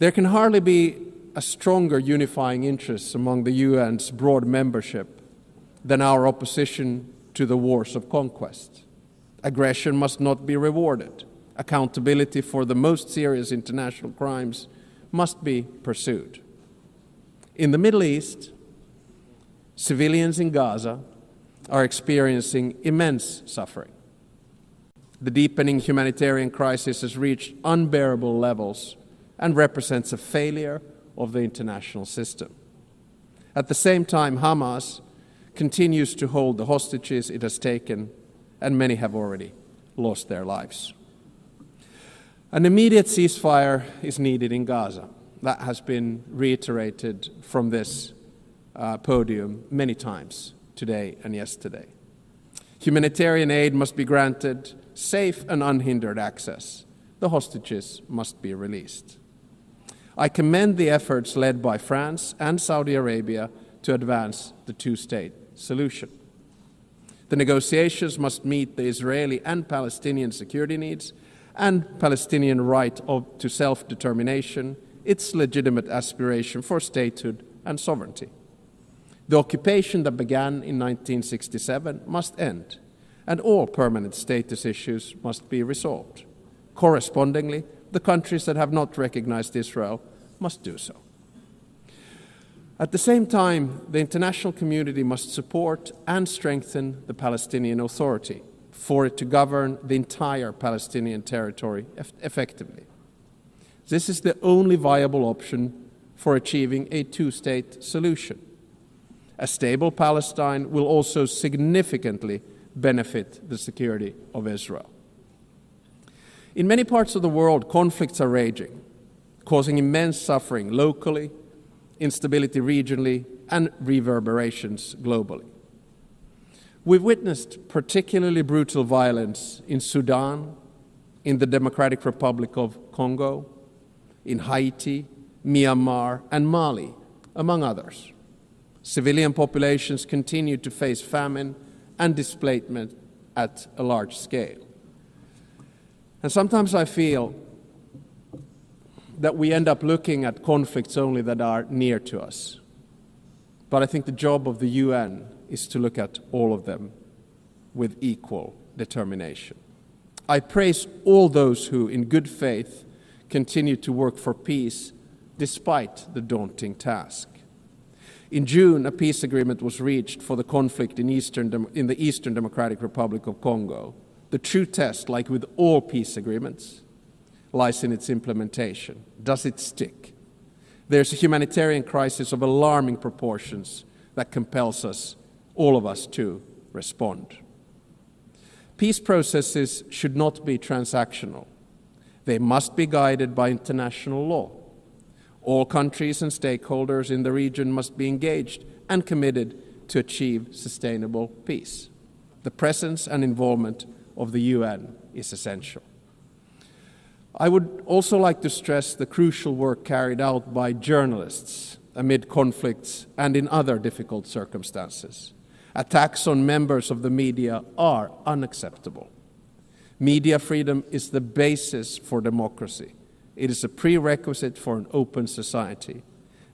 There can hardly be a stronger unifying interest among the UN's broad membership than our opposition to the wars of conquest. Aggression must not be rewarded. Accountability for the most serious international crimes must be pursued. In the Middle East, civilians in Gaza are experiencing immense suffering. The deepening humanitarian crisis has reached unbearable levels and represents a failure of the international system. At the same time, Hamas continues to hold the hostages it has taken, and many have already lost their lives. An immediate ceasefire is needed in Gaza. That has been reiterated from this podium many times today and yesterday. Humanitarian aid must be granted safe and unhindered access. The hostages must be released. I commend the efforts led by France and Saudi Arabia to advance the two-state solution. The negotiations must meet the Israeli and Palestinian security needs and Palestinian right to self-determination, its legitimate aspiration for statehood and sovereignty. The occupation that began in 1967 must end, and all permanent status issues must be resolved. Correspondingly, the countries that have not recognized Israel must do so. At the same time, the international community must support and strengthen the Palestinian Authority for it to govern the entire Palestinian territory effectively. This is the only viable option for achieving a two-state solution. A stable Palestine will also significantly benefit the security of Israel. In many parts of the world, conflicts are raging, causing immense suffering locally, instability regionally, and reverberations globally. We've witnessed particularly brutal violence in Sudan, in the Democratic Republic of Congo, in Haiti, Myanmar, and Mali, among others. Civilian populations continue to face famine and displacement at a large scale. And sometimes I feel that we end up looking at conflicts only that are near to us. But I think the job of the UN is to look at all of them with equal determination. I praise all those who, in good faith, continue to work for peace despite the daunting task. In June, a peace agreement was reached for the conflict in the Eastern Democratic Republic of Congo. The true test, like with all peace agreements, lies in its implementation. Does it stick? There's a humanitarian crisis of alarming proportions that compels us, all of us, to respond. Peace processes should not be transactional. They must be guided by international law. All countries and stakeholders in the region must be engaged and committed to achieve sustainable peace. The presence and involvement of the UN is essential. I would also like to stress the crucial work carried out by journalists amid conflicts and in other difficult circumstances. Attacks on members of the media are unacceptable. Media freedom is the basis for democracy. It is a prerequisite for an open society.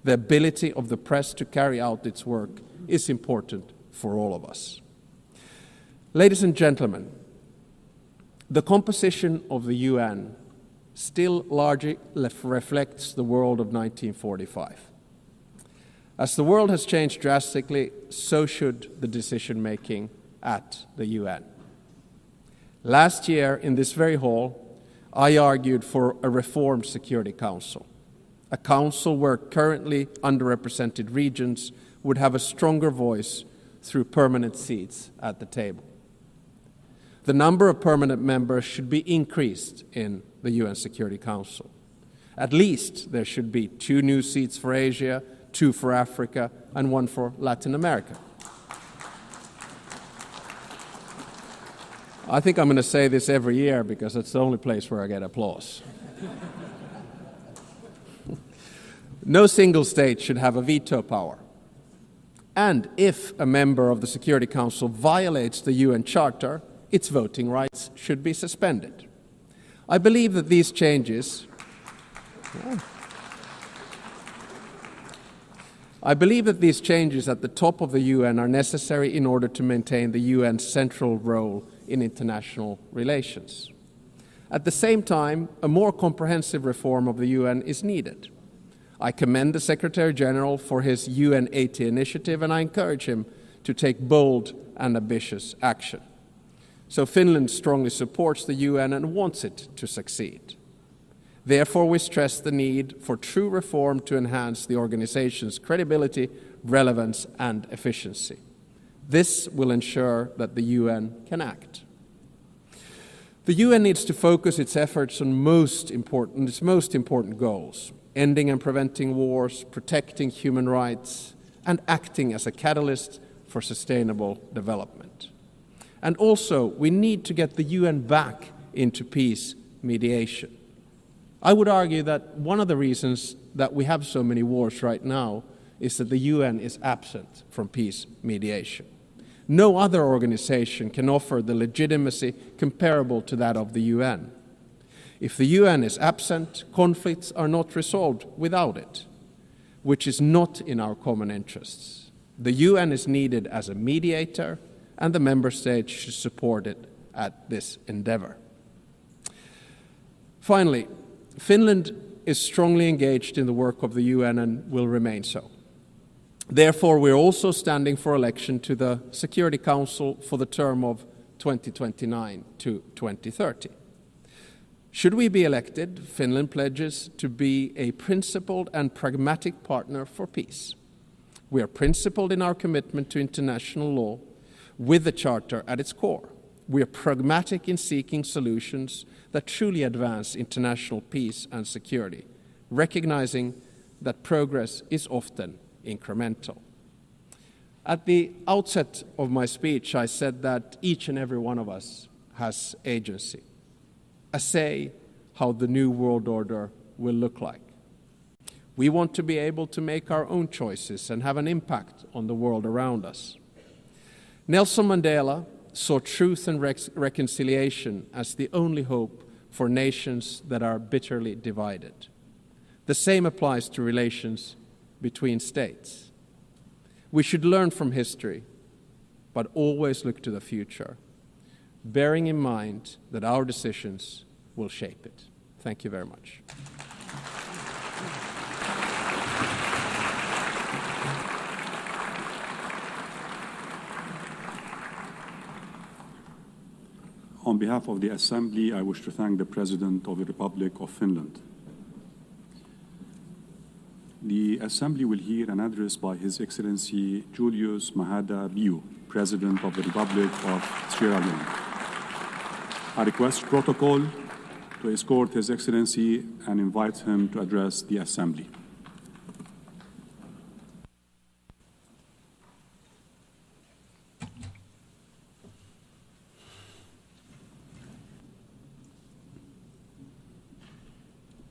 The ability of the press to carry out its work is important for all of us. Ladies and gentlemen, the composition of the UN still largely reflects the world of 1945. As the world has changed drastically, so should the decision-making at the UN. Last year, in this very hall, I argued for a reformed Security Council, a council where currently underrepresented regions would have a stronger voice through permanent seats at the table. The number of permanent members should be increased in the UN Security Council. At least there should be 2 new seats for Asia, 2 for Africa, and 1 for Latin America. I think I'm going to say this every year because it's the only place where I get applause. No single state should have a veto power. And if a member of the Security Council violates the UN Charter, its voting rights should be suspended. I believe that these changes at the top of the UN are necessary in order to maintain the UN's central role in international relations. At the same time, a more comprehensive reform of the UN is needed. I commend the Secretary General for his UN 80 initiative, and I encourage him to take bold and ambitious action. So Finland strongly supports the UN and wants it to succeed. Therefore, we stress the need for true reform to enhance the organization's credibility, relevance, and efficiency. This will ensure that the UN can act. The UN needs to focus its efforts on its most important goals: ending and preventing wars, protecting human rights, and acting as a catalyst for sustainable development. And also, we need to get the UN back into peace mediation. I would argue that one of the reasons that we have so many wars right now is that the UN is absent from peace mediation. No other organization can offer the legitimacy comparable to that of the UN. If the UN is absent, conflicts are not resolved without it, which is not in our common interests. The UN is needed as a mediator, and the member states should support it at this endeavor. Finally, Finland is strongly engaged in the work of the UN and will remain so. Therefore, we're also standing for election to the Security Council for the term of 2029 to 2030. Should we be elected, Finland pledges to be a principled and pragmatic partner for peace. We are principled in our commitment to international law with the Charter at its core. We are pragmatic in seeking solutions that truly advance international peace and security, recognizing that progress is often incremental. At the outset of my speech, I said that each and every one of us has agency, a say how the new world order will look like. We want to be able to make our own choices and have an impact on the world around us. Nelson Mandela saw truth and reconciliation as the only hope for nations that are bitterly divided. The same applies to relations between states. We should learn from history, but always look to the future, bearing in mind that our decisions will shape it. Thank you very much. On behalf of the Assembly, I wish to thank the President of the Republic of Finland. The Assembly will hear an address by His Excellency Julius Maada Bio, President of the Republic of Sierra Leone. I request protocol to escort His Excellency and invite him to address the Assembly.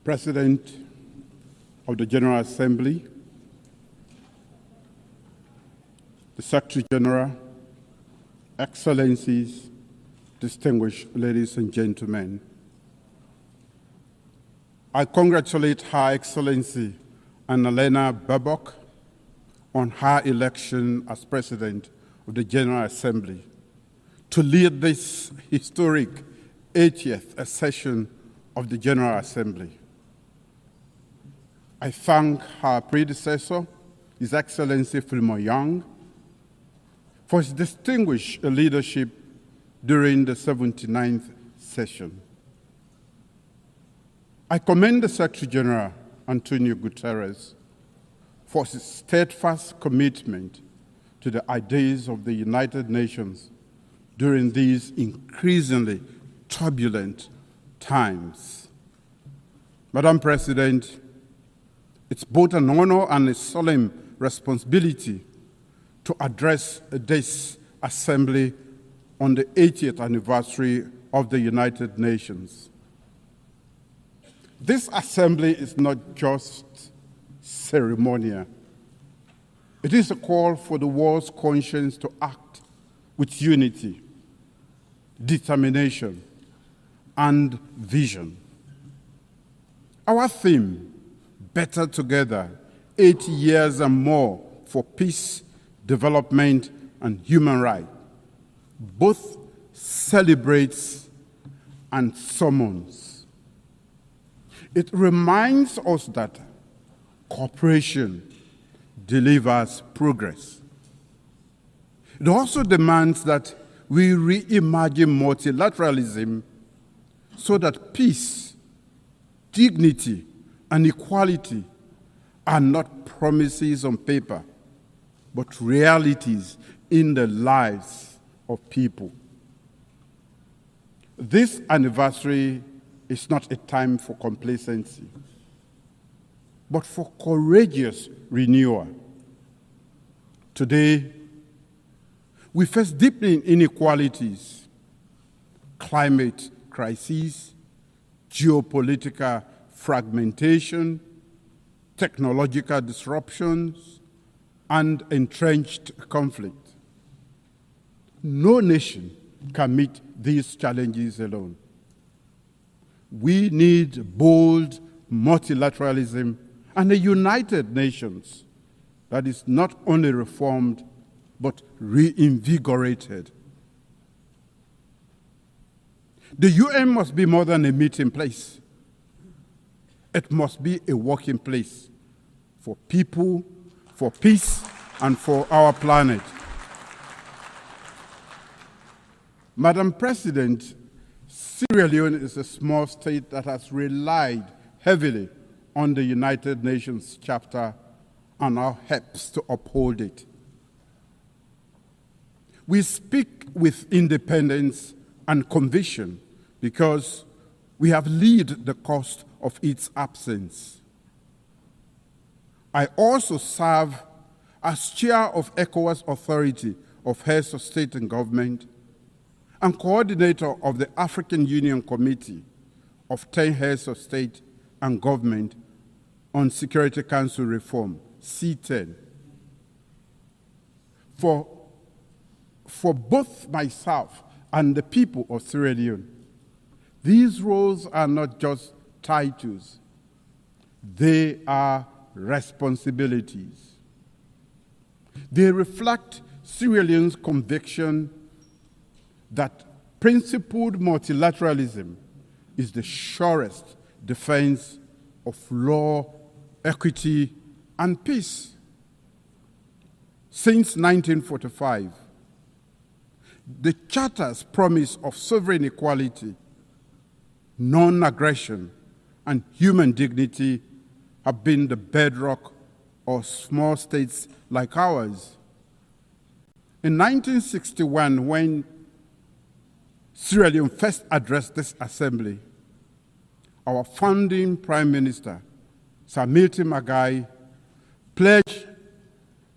President of the General Assembly, the Secretary General, Excellencies, distinguished ladies and gentlemen, I congratulate Her Excellency Annalena Baerbock on her election as President of the General Assembly to lead this historic 80th session of the General Assembly. I thank her predecessor, His Excellency Fillmore Young, for his distinguished leadership during the 79th session. I commend the Secretary General, Antonio Guterres, for his steadfast commitment to the ideas of the United Nations during these increasingly turbulent times. Madam President, it's both an honor and a solemn responsibility to address this Assembly on the 80th anniversary of the United Nations. This Assembly is not just ceremonial. It is a call for the world's conscience to act with unity, determination, and vision. Our theme, Better Together, 80 years and more for peace, development, and human rights, both celebrates and summons. It reminds us that cooperation delivers progress. It also demands that we reimagine multilateralism so that peace, dignity, and equality are not promises on paper, but realities in the lives of people. This anniversary is not a time for complacency, but for courageous renewal. Today, we face deepening inequalities, climate crises, geopolitical fragmentation, technological disruptions, and entrenched conflict. No nation can meet these challenges alone. We need bold multilateralism and a united nations that is not only reformed, but reinvigorated. The UN must be more than a meeting place. It must be a working place for people, for peace, and for our planet. Madam President, Sierra Leone is a small state that has relied heavily on the United Nations Charter and now helps to uphold it. We speak with independence and conviction because we have lived the cost of its absence. I also serve as chair of ECOWAS Authority of Heads of State and Government and coordinator of the African Union Committee of 10 Heads of State and Government on Security Council Reform, C10. For both myself and the people of Sierra Leone, these roles are not just titles, they are responsibilities. They reflect Sierra Leone's conviction that principled multilateralism is the surest defense of law, equity, and peace. Since 1945, the Charter's promise of sovereign equality, non-aggression, and human dignity have been the bedrock of small states like ours. In 1961, when Sierra Leone first addressed this assembly, our founding Prime Minister, Sir Milton Magai, pledged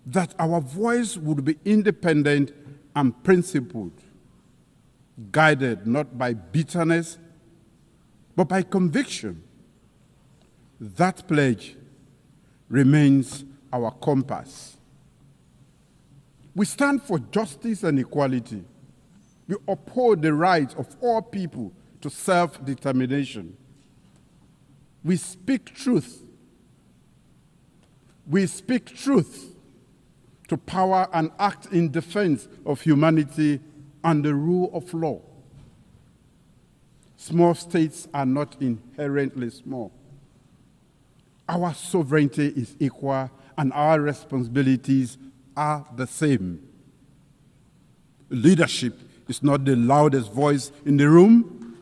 that our voice would be independent and principled, guided not by bitterness, but by conviction. That pledge remains our compass. We stand for justice and equality. We uphold the rights of all people to self-determination. We speak truth. We speak truth to power and act in defense of humanity and the rule of law. Small states are not inherently small. Our sovereignty is equal and our responsibilities are the same. Leadership is not the loudest voice in the room.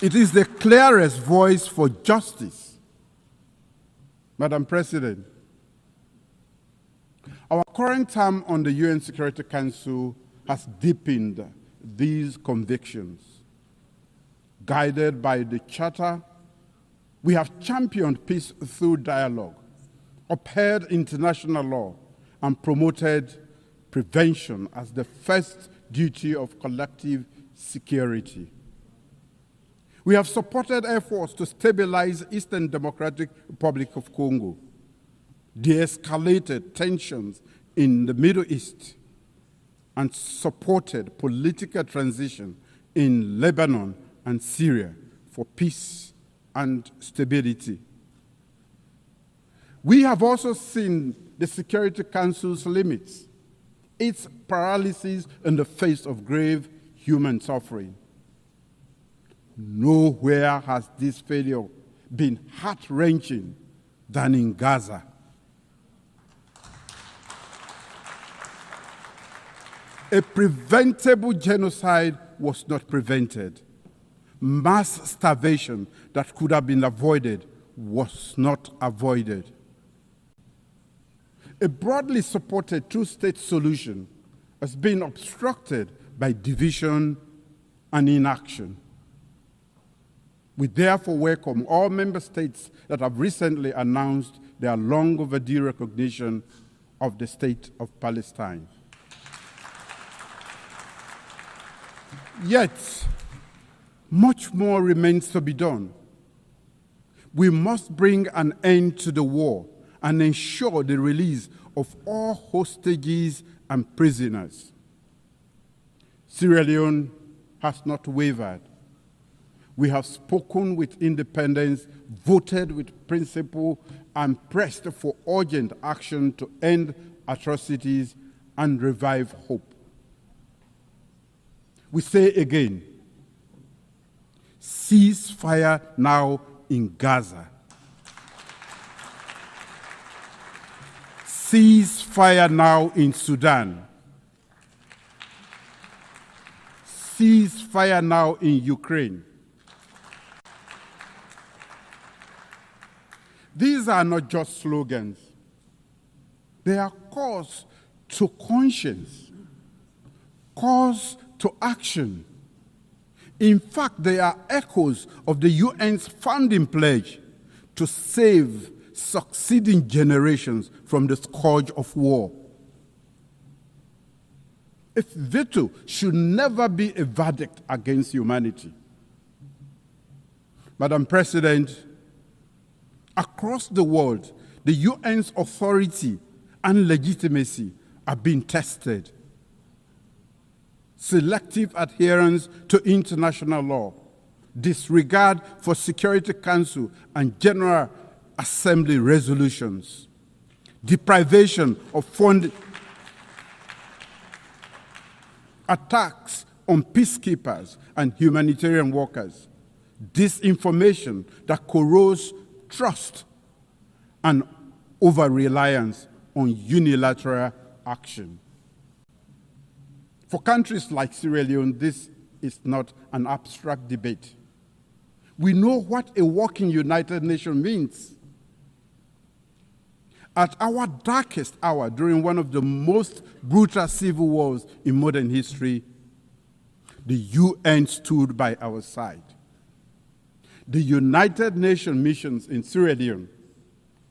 It is the clearest voice for justice. Madam President, our current term on the UN Security Council has deepened these convictions. Guided by the Charter, we have championed peace through dialogue, upheld international law, and promoted prevention as the first duty of collective security. We have supported efforts to stabilize Eastern Democratic Republic of Congo, de-escalated tensions in the Middle East, and supported political transition in Lebanon and Syria for peace and stability. We have also seen the Security Council's limits, its paralysis in the face of grave human suffering. Nowhere has this failure been heart-wrenching than in Gaza. A preventable genocide was not prevented. Mass starvation that could have been avoided was not avoided. A broadly supported two-state solution has been obstructed by division and inaction. We therefore welcome all member states that have recently announced their long overdue recognition of the State of Palestine. Yet, much more remains to be done. We must bring an end to the war and ensure the release of all hostages and prisoners. Sierra Leone has not wavered. We have spoken with independence, voted with principle, and pressed for urgent action to end atrocities and revive hope. We say again, cease fire now in Gaza. Cease fire now in Sudan. Cease fire now in Ukraine. These are not just slogans. They are calls to conscience, calls to action. In fact, they are echoes of the UN's founding pledge to save succeeding generations from the scourge of war. A veto should never be a verdict against humanity. Madam President, across the world, the UN's authority and legitimacy are being tested. Selective adherence to international law, disregard for Security Council and General Assembly resolutions, deprivation of funding, attacks on peacekeepers and humanitarian workers, disinformation that corrodes trust, and over-reliance on unilateral action. For countries like Sierra Leone, this is not an abstract debate. We know what a working United Nations means. At our darkest hour, during one of the most brutal civil wars in modern history, the UN stood by our side. The United Nations missions in Sierra Leone,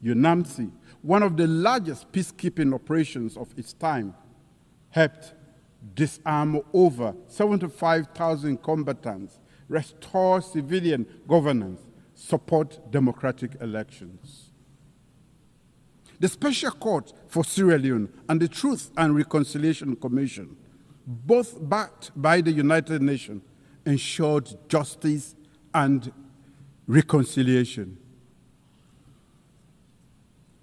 UNAMSI, one of the largest peacekeeping operations of its time, helped disarm over 75,000 combatants, restore civilian governance, support democratic elections. The Special Court for Sierra Leone and the Truth and Reconciliation Commission, both backed by the United Nations, ensured justice and reconciliation.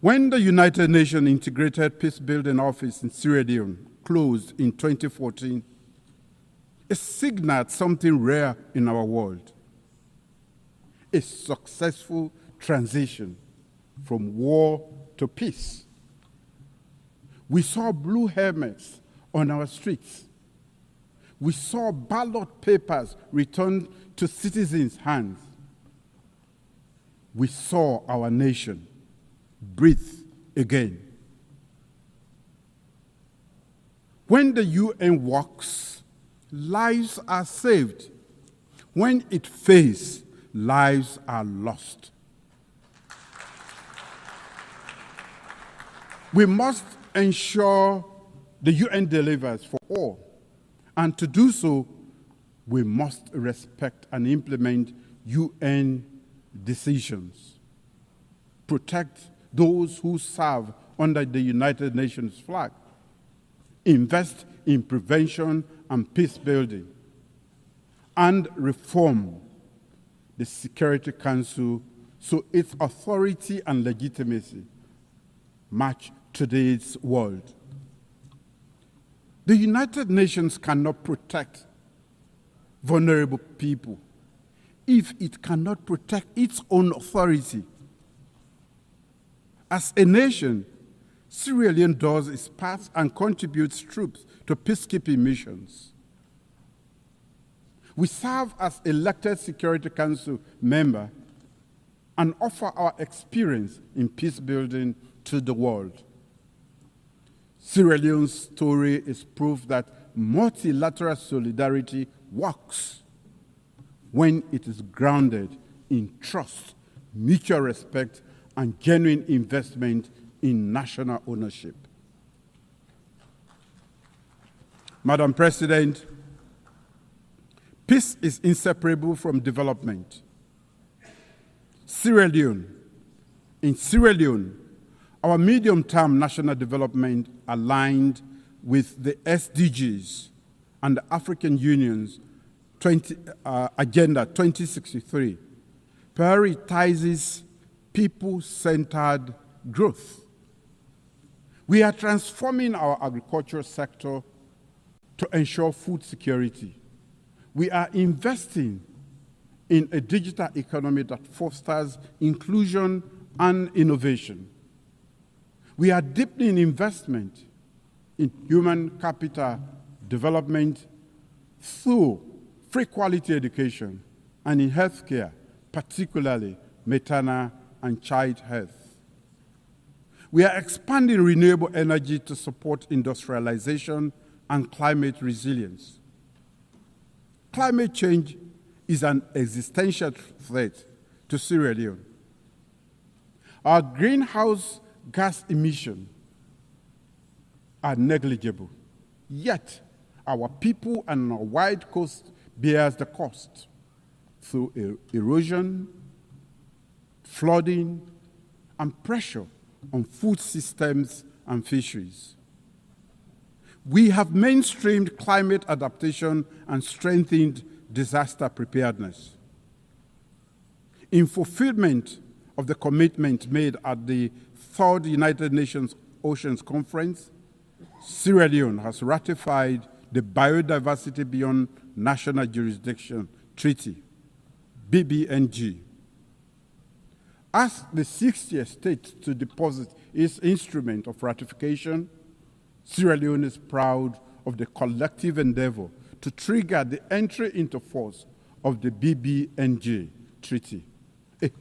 When the United Nations Integrated Peacebuilding Office in Sierra Leone closed in 2014, it signaled something rare in our world: a successful transition from war to peace. We saw blue helmets on our streets. We saw ballot papers returned to citizens' hands. We saw our nation breathe again. When the UN works, lives are saved. When it fails, lives are lost. We must ensure the UN delivers for all. And to do so, we must respect and implement UN decisions. Protect those who serve under the United Nations flag. Invest in prevention and peace building. And reform the Security Council so its authority and legitimacy match today's world. The United Nations cannot protect vulnerable people if it cannot protect its own authority. As a nation, Sierra Leone does its part and contributes troops to peacekeeping missions. We serve as elected Security Council member and offer our experience in peace building to the world. Sierra Leone's story is proof that multilateral solidarity works when it is grounded in trust, mutual respect, and genuine investment in national ownership. Madam President, peace is inseparable from development. In Sierra Leone, our medium-term national development aligned with the SDGs and the African Union's Agenda 2063 prioritizes people-centered growth. We are transforming our agricultural sector to ensure food security. We are investing in a digital economy that fosters inclusion and innovation. We are deepening investment in human capital development through free quality education and in healthcare, particularly maternal and child health. We are expanding renewable energy to support industrialization and climate resilience. Climate change is an existential threat to Sierra Leone. Our greenhouse gas emissions are negligible, yet our people and our wide coast bears the cost through erosion, flooding, and pressure on food systems and fisheries. We have mainstreamed climate adaptation and strengthened disaster preparedness. In fulfillment of the commitment made at the Third United Nations Oceans Conference, Sierra Leone has ratified the Biodiversity Beyond National Jurisdiction Treaty, BBNG. As the 60th state to deposit its instrument of ratification, Sierra Leone is proud of the collective endeavor to trigger the entry into force of the BBNG Treaty, a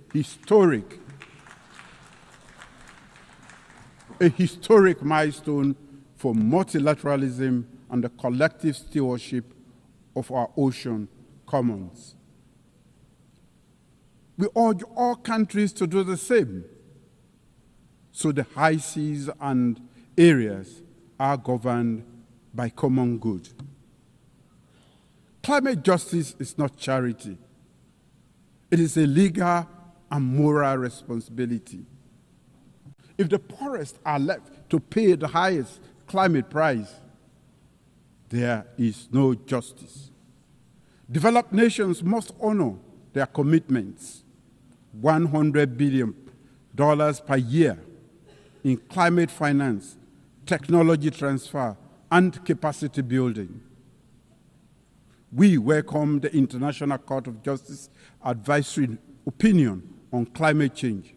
historic milestone for multilateralism and the collective stewardship of our ocean commons. We urge all countries to do the same, so the high seas and areas are governed by common good. Climate justice is not charity. It is a legal and moral responsibility. If the poorest are left to pay the highest climate price, there is no justice. Developed nations must honor their commitments, $100 billion per year in climate finance, technology transfer, and capacity building. We welcome the International Court of Justice advisory opinion on climate change,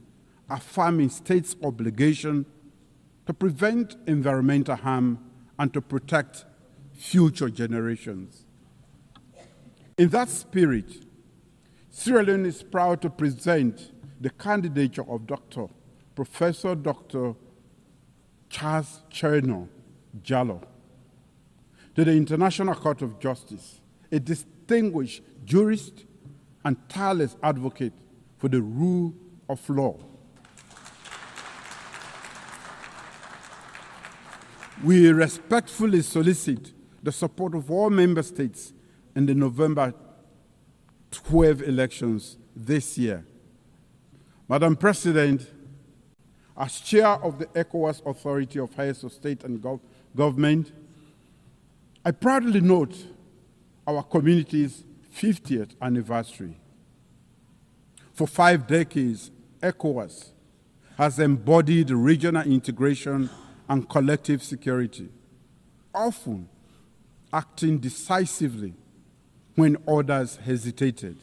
affirming states' obligation to prevent environmental harm and to protect future generations. In that spirit, Sierra Leone is proud to present the candidature of Professor Dr. Charles Cherno Jallo to the International Court of Justice, a distinguished jurist and tireless advocate for the rule of law. We respectfully solicit the support of all member states in the November 12 elections this year. Madam President, as chair of the ECOWAS Authority of Heads of State and Government, I proudly note our community's 50th anniversary. For 5 decades, ECOWAS has embodied regional integration and collective security, often acting decisively when others hesitated.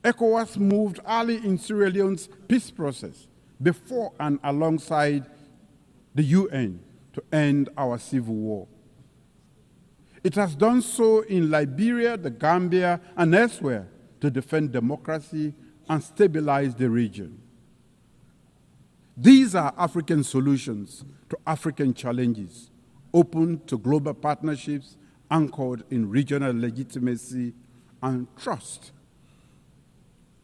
ECOWAS moved early in Sierra Leone's peace process before and alongside the UN to end our civil war. It has done so in Liberia, the Gambia, and elsewhere to defend democracy and stabilize the region. These are African solutions to African challenges, open to global partnerships anchored in regional legitimacy and trust.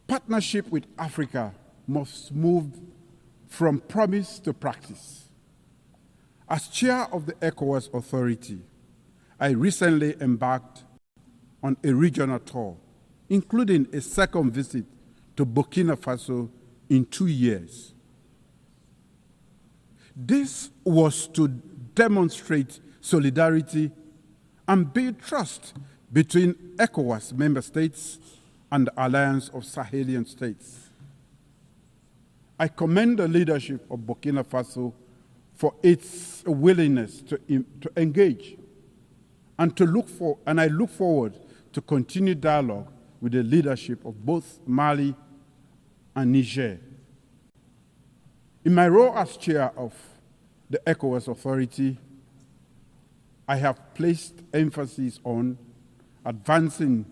Partnership with Africa must move from promise to practice. As chair of the ECOWAS Authority, I recently embarked on a regional tour, including a second visit to Burkina Faso in 2 years. This was to demonstrate solidarity and build trust between ECOWAS member states and the Alliance of Sahelian States. I commend the leadership of Burkina Faso for its willingness to engage and I look forward to continued dialogue with the leadership of both Mali and Niger. In my role as chair of the ECOWAS Authority, I have placed emphasis on advancing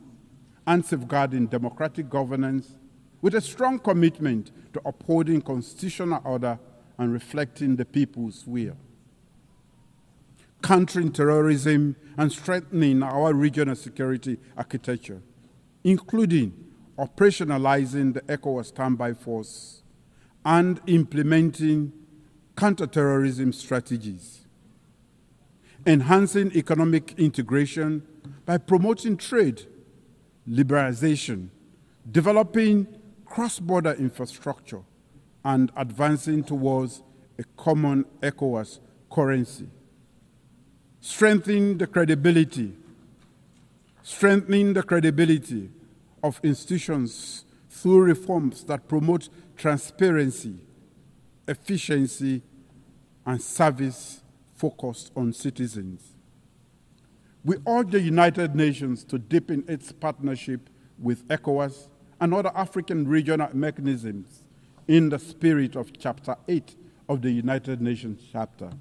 and safeguarding democratic governance with a strong commitment to upholding constitutional order and reflecting the people's will, countering terrorism and strengthening our regional security architecture, including operationalizing the ECOWAS standby force and implementing counterterrorism strategies, enhancing economic integration by promoting trade, liberalization, developing cross-border infrastructure, and advancing towards a common ECOWAS currency, strengthening the credibility of institutions through reforms that promote transparency, efficiency, and service focused on citizens. We urge the United Nations to deepen its partnership with ECOWAS and other African regional mechanisms in the spirit of Chapter 8 of the United Nations Charter.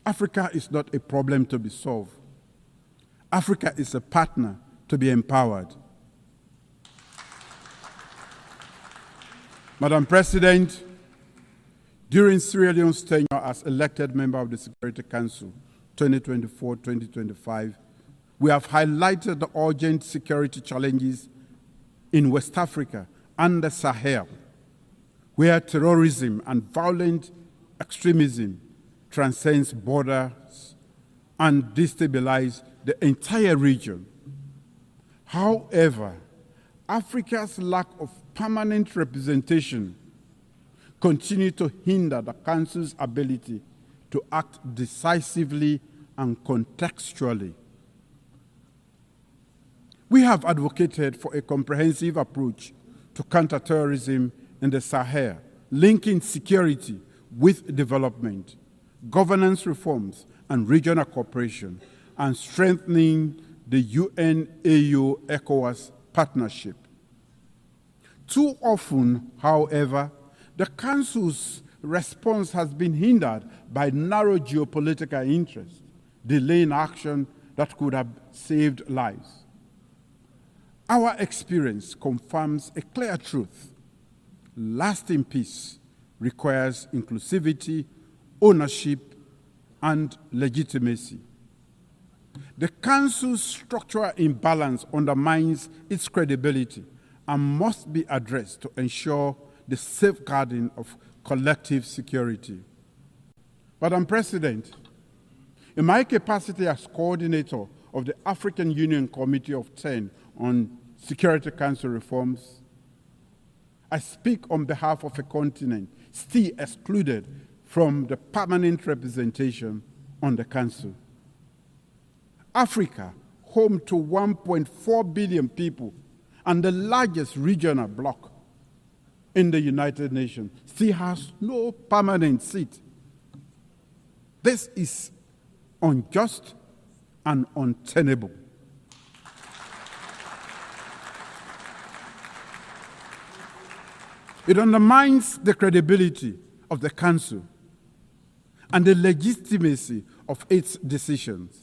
Africa is not a problem to be solved. Africa is a partner to be empowered. Madam President, during Sierra Leone's tenure as elected member of the Security Council 2024-2025, we have highlighted the urgent security challenges in West Africa and the Sahel, where terrorism and violent extremism transcends borders and destabilize the entire region. However, Africa's lack of permanent representation continue to hinder the Council's ability to act decisively and contextually. We have advocated for a comprehensive approach to counterterrorism in the Sahel, linking security with development, governance reforms, and regional cooperation, and strengthening the UN-AU-ECOWAS partnership. Too often, however, the Council's response has been hindered by narrow geopolitical interests, delaying action that could have saved lives. Our experience confirms a clear truth. Lasting peace requires inclusivity, ownership, and legitimacy. The Council's structural imbalance undermines its credibility and must be addressed to ensure the safeguarding of collective security. Madam President, in my capacity as coordinator of the African Union Committee of 10 on Security Council reforms, I speak on behalf of a continent still excluded from the permanent representation on the Council. Africa, home to 1.4 billion people and the largest regional bloc in the United Nations, still has no permanent seat. This is unjust and untenable. It undermines the credibility of the Council and the legitimacy of its decisions.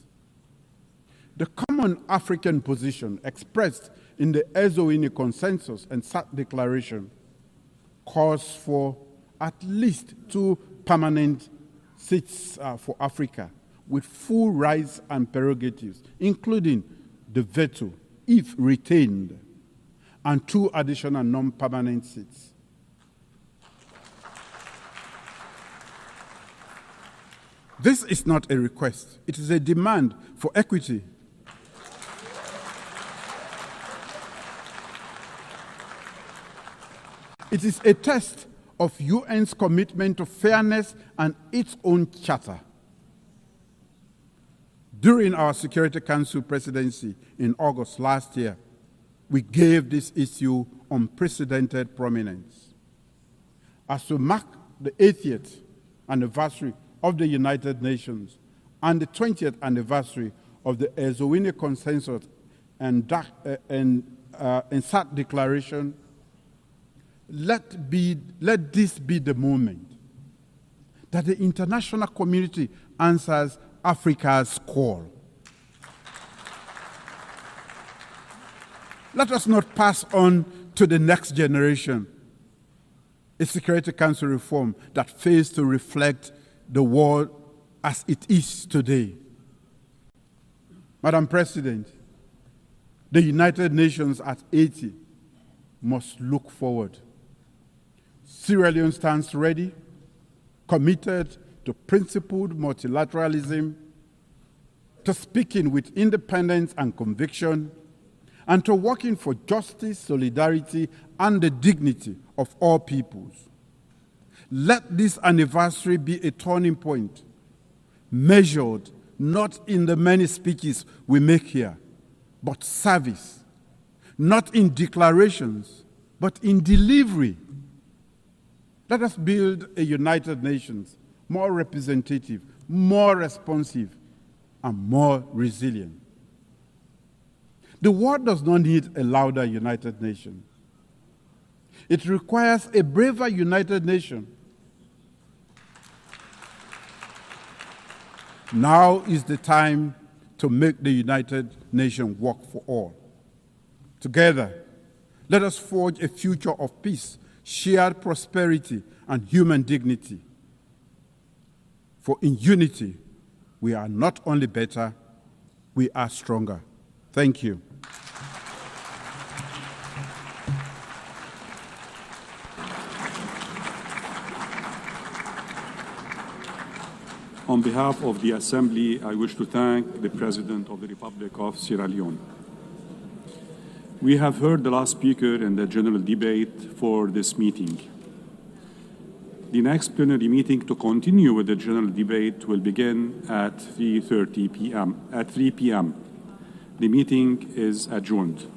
The common African position expressed in the Estonia Consensus and SAT Declaration calls for at least 2 permanent seats for Africa with full rights and prerogatives, including the veto, if retained, and 2 additional non-permanent seats. This is not a request. It is a demand for equity. It is a test of UN's commitment to fairness and its own charter. During our Security Council presidency in August last year, we gave this issue unprecedented prominence. As we mark the 80th anniversary of the United Nations and the 20th anniversary of the Estonia Consensus and SAT Declaration, let this be the moment that the international community answers Africa's call. Let us not pass on to the next generation a Security Council reform that fails to reflect the world as it is today. Madam President, the United Nations at 80 must look forward. Sierra Leone stands ready, committed to principled multilateralism, to speaking with independence and conviction, and to working for justice, solidarity, and the dignity of all peoples. Let this anniversary be a turning point, measured not in the many speeches we make here, but service, not in declarations, but in delivery. Let us build a United Nations more representative, more responsive, and more resilient. The world does not need a louder United Nations. It requires a braver United Nations. Now is the time to make the United Nations work for all. Together, let us forge a future of peace, shared prosperity, and human dignity. For in unity, we are not only better, we are stronger. Thank you. On behalf of the Assembly, I wish to thank the President of the Republic of Sierra Leone. We have heard the last speaker in the general debate for this meeting. The next plenary meeting to continue with the general debate will begin at 3:30 p.m. At 3 p.m. The meeting is adjourned.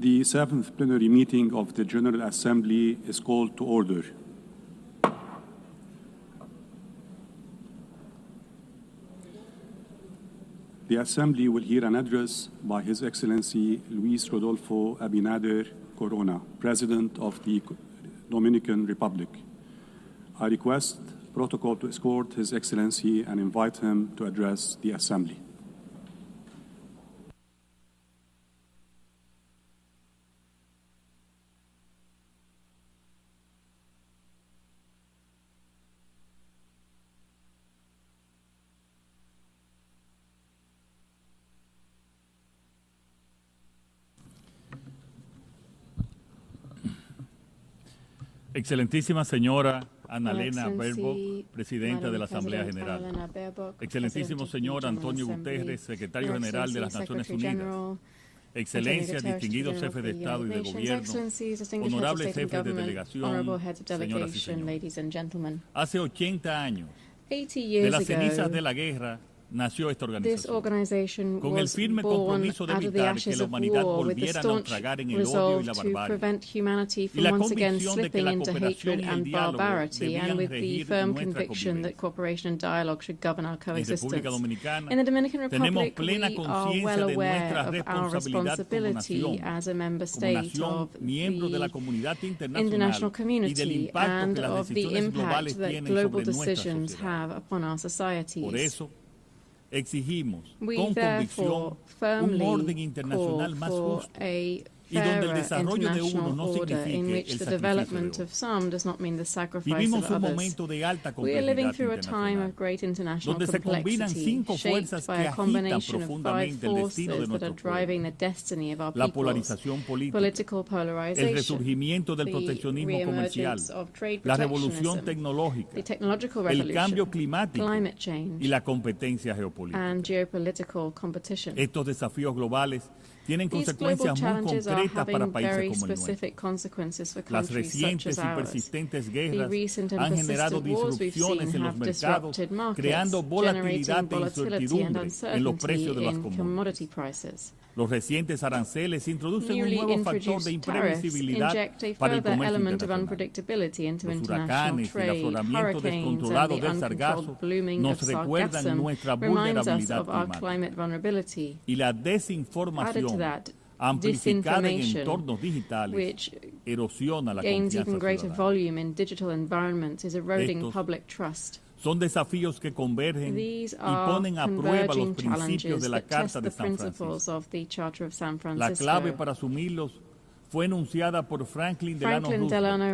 The 7th plenary meeting of the General Assembly is called to order. The Assembly will hear an address by His Excellency Luis Rodolfo Abinader Corona, President of the Dominican Republic. I request protocol to escort His Excellency and invite him to address the Assembly. Excelentísima señora Annalena Baerbock, Presidenta de la Asamblea General. Excelentísimo señor Antonio Guterres, Secretario General de las Naciones Unidas. Excelencias, distinguidos jefes de Estado y de Gobierno, honorables jefes de delegación, señoras y señores. Hace 80 años, de las cenizas de la guerra, nació esta organización, con el firme compromiso de evitar que la humanidad volviera a naufragar en el odio y la barbarie, y la convicción de que la cooperación y el diálogo debían regir nuestra convivencia. En República Dominicana tenemos plena conciencia de nuestra responsabilidad como nación miembro de la comunidad internacional y del impacto que las decisiones globales tienen sobre nuestra sociedad. Por eso, exigimos con convicción un orden internacional más justo y donde el desarrollo de uno no signifique el sacrificio de otro. Vivimos un momento de alta complejidad internacional, donde se combinan 5 fuerzas que agitan profundamente el destino de nuestro pueblo: la polarización política, el resurgimiento del proteccionismo comercial, la revolución tecnológica, el cambio climático y la competencia geopolítica. Estos desafíos globales tienen consecuencias muy concretas para países como el nuestro. Las recientes y persistentes guerras han generado disrupciones en los mercados, creando volatilidad e incertidumbre en los precios de las commodities. Los recientes aranceles introducen un nuevo factor de imprevisibilidad para el comercio internacional. Los huracanes y el afloramiento descontrolado del sargazo nos recuerdan nuestra vulnerabilidad climática. Y la desinformación amplificada en entornos digitales erosiona la confianza ciudadana. Son desafíos que convergen y ponen a prueba los principios de la Carta de San Francisco. La clave para asumirlos fue enunciada por Franklin Delano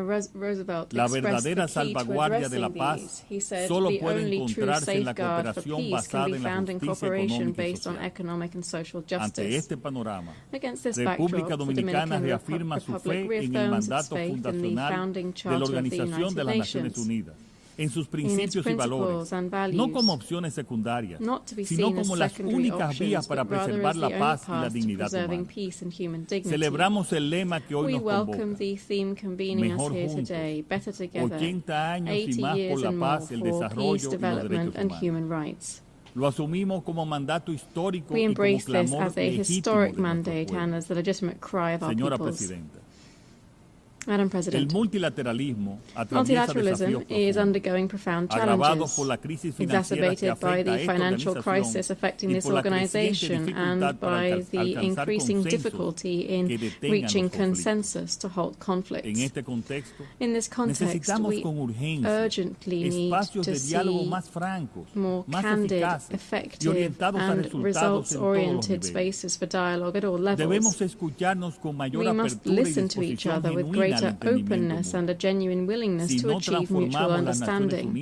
Roosevelt. La verdadera salvaguardia de la paz solo puede encontrarse en la cooperación basada en la justicia económica y social. Ante este panorama, República Dominicana reafirma su fe en el mandato fundacional de la Organización de las Naciones Unidas, en sus principios y valores, no como opciones secundarias, sino como las únicas vías para preservar la paz y la dignidad humana. Celebramos el lema que hoy nos convoca: mejor juntos, 80 años y más por la paz, el desarrollo y los derechos humanos. Lo asumimos como mandato histórico y como clamor legítimo de nuestro pueblo. Señora Presidenta, Madam President, el multilateralismo atraviesa desafíos profundos, agravados por la crisis financiera que afecta a esta organización y por la creciente dificultad para alcanzar consensos que detengan los conflictos. En este contexto, necesitamos con urgencia espacios de diálogo más francos, más eficaces y orientados a resultados en todos los niveles. Debemos escucharnos con mayor apertura y disposición genuina openness and a genuine willingness to achieve mutual understanding.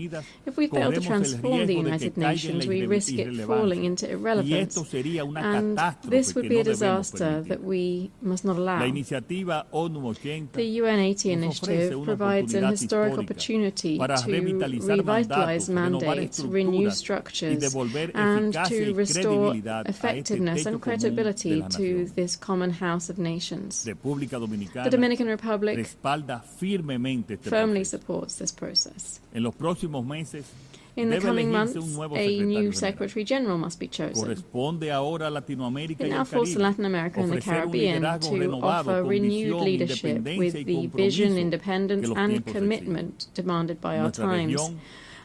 If we fail to transform the United Nations, we risk it falling into irrelevance, and this would be a disaster that we must not allow. The UN 80 initiative provides an historic opportunity to revitalize mandates, renew structures, and to restore effectiveness and credibility to this common house of nations. The Dominican Republic firmly supports this process. En los próximos meses, In the coming months, a new Secretary General must be chosen. It now falls to Latin America and the Caribbean to offer renewed leadership with the vision, independence and commitment demanded by our times.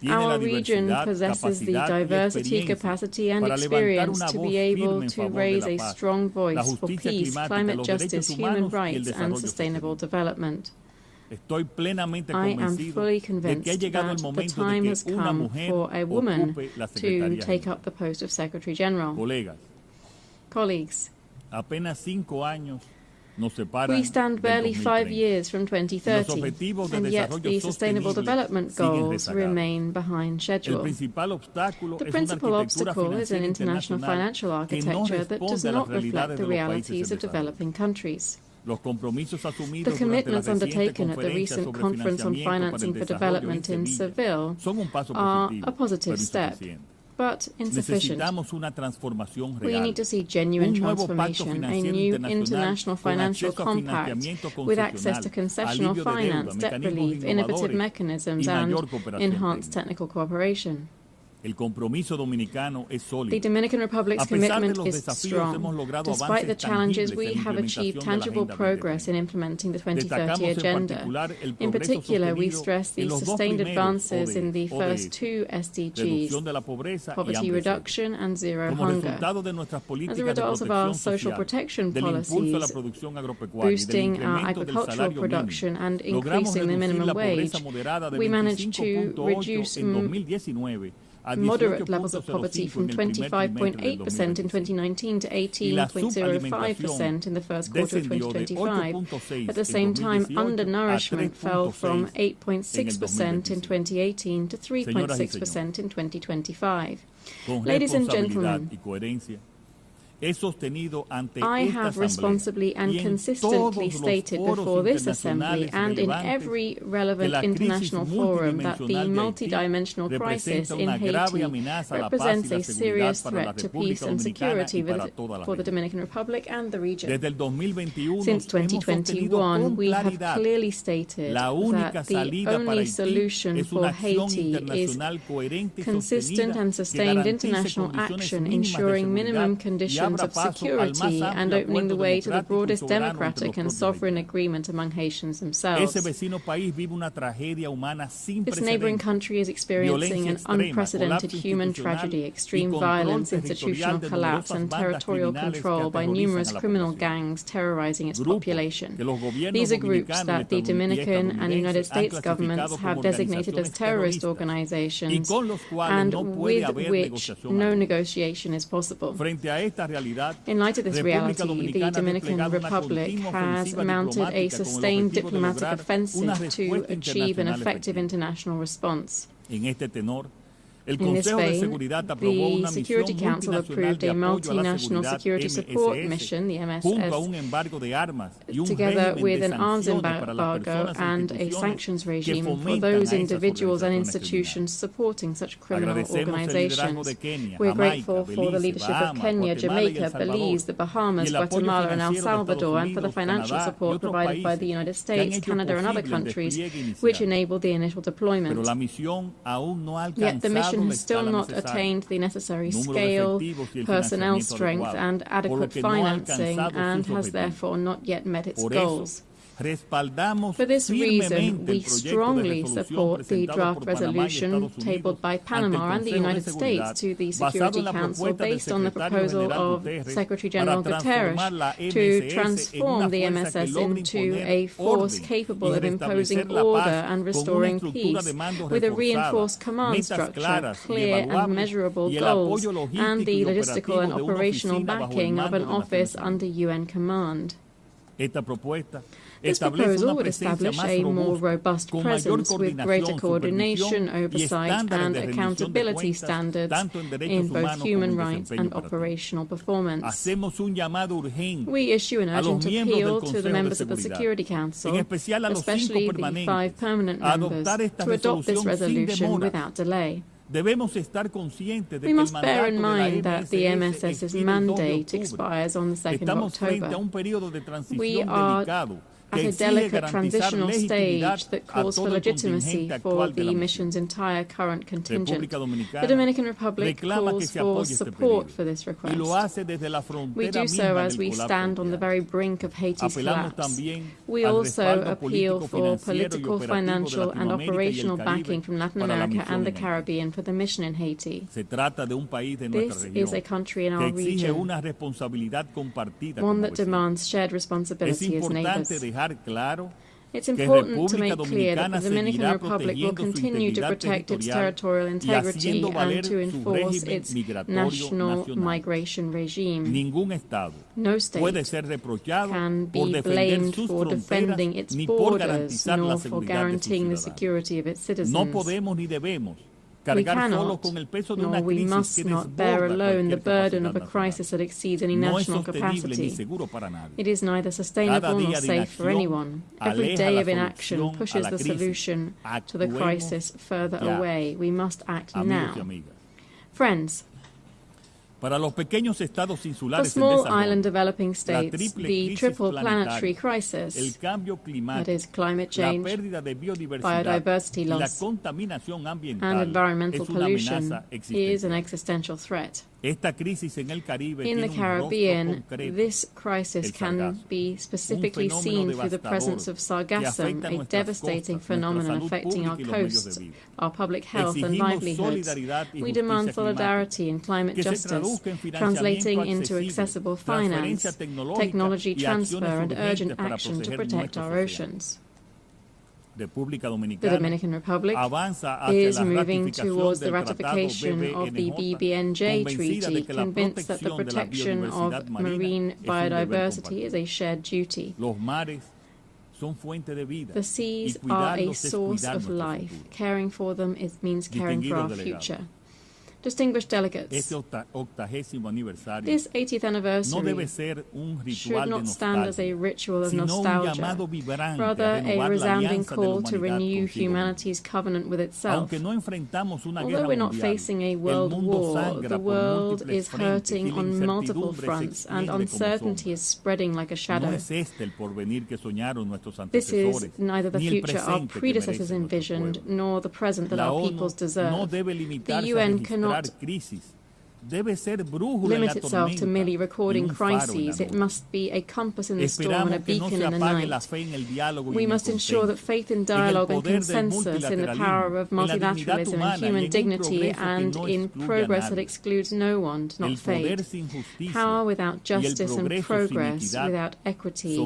Our region possesses the diversity, capacity and experience to be able to raise a strong voice for peace, climate justice, human rights and sustainable development. I am fully convinced that the time has come for a woman to take up the post of Secretary General. Colleagues, we stand barely 5 years from 2030, and yet the Sustainable Development Goals remain behind schedule. The principal obstacle is an international financial architecture that does not reflect the realities of developing countries. The commitments undertaken at the recent Conference on Financing for Development in Seville are a positive step, but insufficient. We need to see genuine transformation, a new international financial compact with access to concessional finance, debt relief, innovative mechanisms, and enhanced technical cooperation. The Dominican Republic's commitment is strong. Despite the challenges, we have achieved tangible progress in implementing the 2030 Agenda. In particular, we stress the sustained advances in the first two SDGs, poverty reduction and zero hunger. As a result of our social protection policies, boosting our agricultural production and increasing the minimum wage, we managed to reduce moderate levels of poverty from 25.8% in 2019 to 18.05% in the first quarter of 2025. At the same time, undernourishment fell from 8.6% in 2018 to 3.6% in 2025. Ladies and gentlemen, I have responsibly and consistently stated before this Assembly and in every relevant international forum that the multidimensional crisis in Haiti represents a serious threat to peace and security for the Dominican Republic and the region. Since 2021, we have clearly stated that the only solution for Haiti is consistent and sustained international action ensuring minimum conditions of security and opening the way to the broadest democratic and sovereign agreement among Haitians themselves. This neighboring country is experiencing an unprecedented human tragedy, extreme violence, institutional collapse, and territorial control by numerous criminal gangs terrorizing its population. These are groups that the Dominican and United States governments have designated as terrorist organizations and with which no negotiation is possible. In light of this reality, the Dominican Republic has mounted a sustained diplomatic offensive to achieve an effective international response. In this vein, the Security Council approved a multinational security support mission, the MSS, together with an arms embargo and a sanctions regime for those individuals and institutions supporting such criminal organizations. We're grateful for the leadership of Kenya, Jamaica, Belize, the Bahamas, Guatemala and El Salvador, and for the financial support provided by the United States, Canada and other countries, which enabled the initial deployment. Yet the mission has still not attained the necessary scale, personnel strength and adequate financing, and has therefore not yet met its goals. For this reason, we strongly support the draft resolution tabled by Panama and the United States to the Security Council based on the proposal of Secretary General Guterres to transform the MSS into a force capable of imposing order and restoring peace, with a reinforced command structure, clear and measurable goals, and the logistical and operational backing of an office under UN command. This proposal would establish a more robust presence with greater coordination, oversight and accountability standards in both human rights and operational performance. We issue an urgent appeal to the members of the Security Council, especially the 5 permanent members, to adopt this resolution without delay. We must bear in mind that the MSS's mandate expires on the 2nd of October. We are at a delicate transitional stage that calls for legitimacy for the mission's entire current contingent. The Dominican Republic calls for support for this request. We do so as we stand on the very brink of Haiti's collapse. We also appeal for political, financial, and operational backing from Latin America and the Caribbean for the mission in Haiti. This is a country in our region, one that demands shared responsibility as neighbors. It's important to make clear that the Dominican Republic will continue to protect its territorial integrity and to enforce its national migration regime. No state can be blamed for defending its borders nor for guaranteeing the security of its citizens. We cannot, nor we must not, bear alone the burden of a crisis that exceeds any national capacity. It is neither sustainable nor safe for anyone. Every day of inaction pushes the solution to the crisis further away. We must act now. Friends, for small island developing states, the triple planetary crisis, that is climate change, biodiversity loss, and environmental pollution, is an existential threat. In the Caribbean, this crisis can be specifically seen through the presence of sargassum, a devastating phenomenon affecting our coasts, our public health and livelihoods. We demand solidarity and climate justice, translating into accessible finance, technology transfer and urgent action to protect our oceans. The Dominican Republic is moving towards the ratification of the BBNJ Treaty, convinced that the protection of marine biodiversity is a shared duty. The seas are a source of life. Caring for them means caring for our future. Distinguished delegates, this 80th anniversary should not stand as a ritual of nostalgia, rather a resounding call to renew humanity's covenant with itself. Although we're not facing a world war, the world is hurting on multiple fronts, and uncertainty is spreading like a shadow. This is neither the future our predecessors envisioned, nor the present that our peoples deserve. The UN cannot limit itself to merely recording crises. It must be a compass in the storm and a beacon in the night. We must ensure that faith in dialogue and consensus, in the power of multilateralism and human dignity, and in progress that excludes no one, does not fade. Power without justice and progress without equity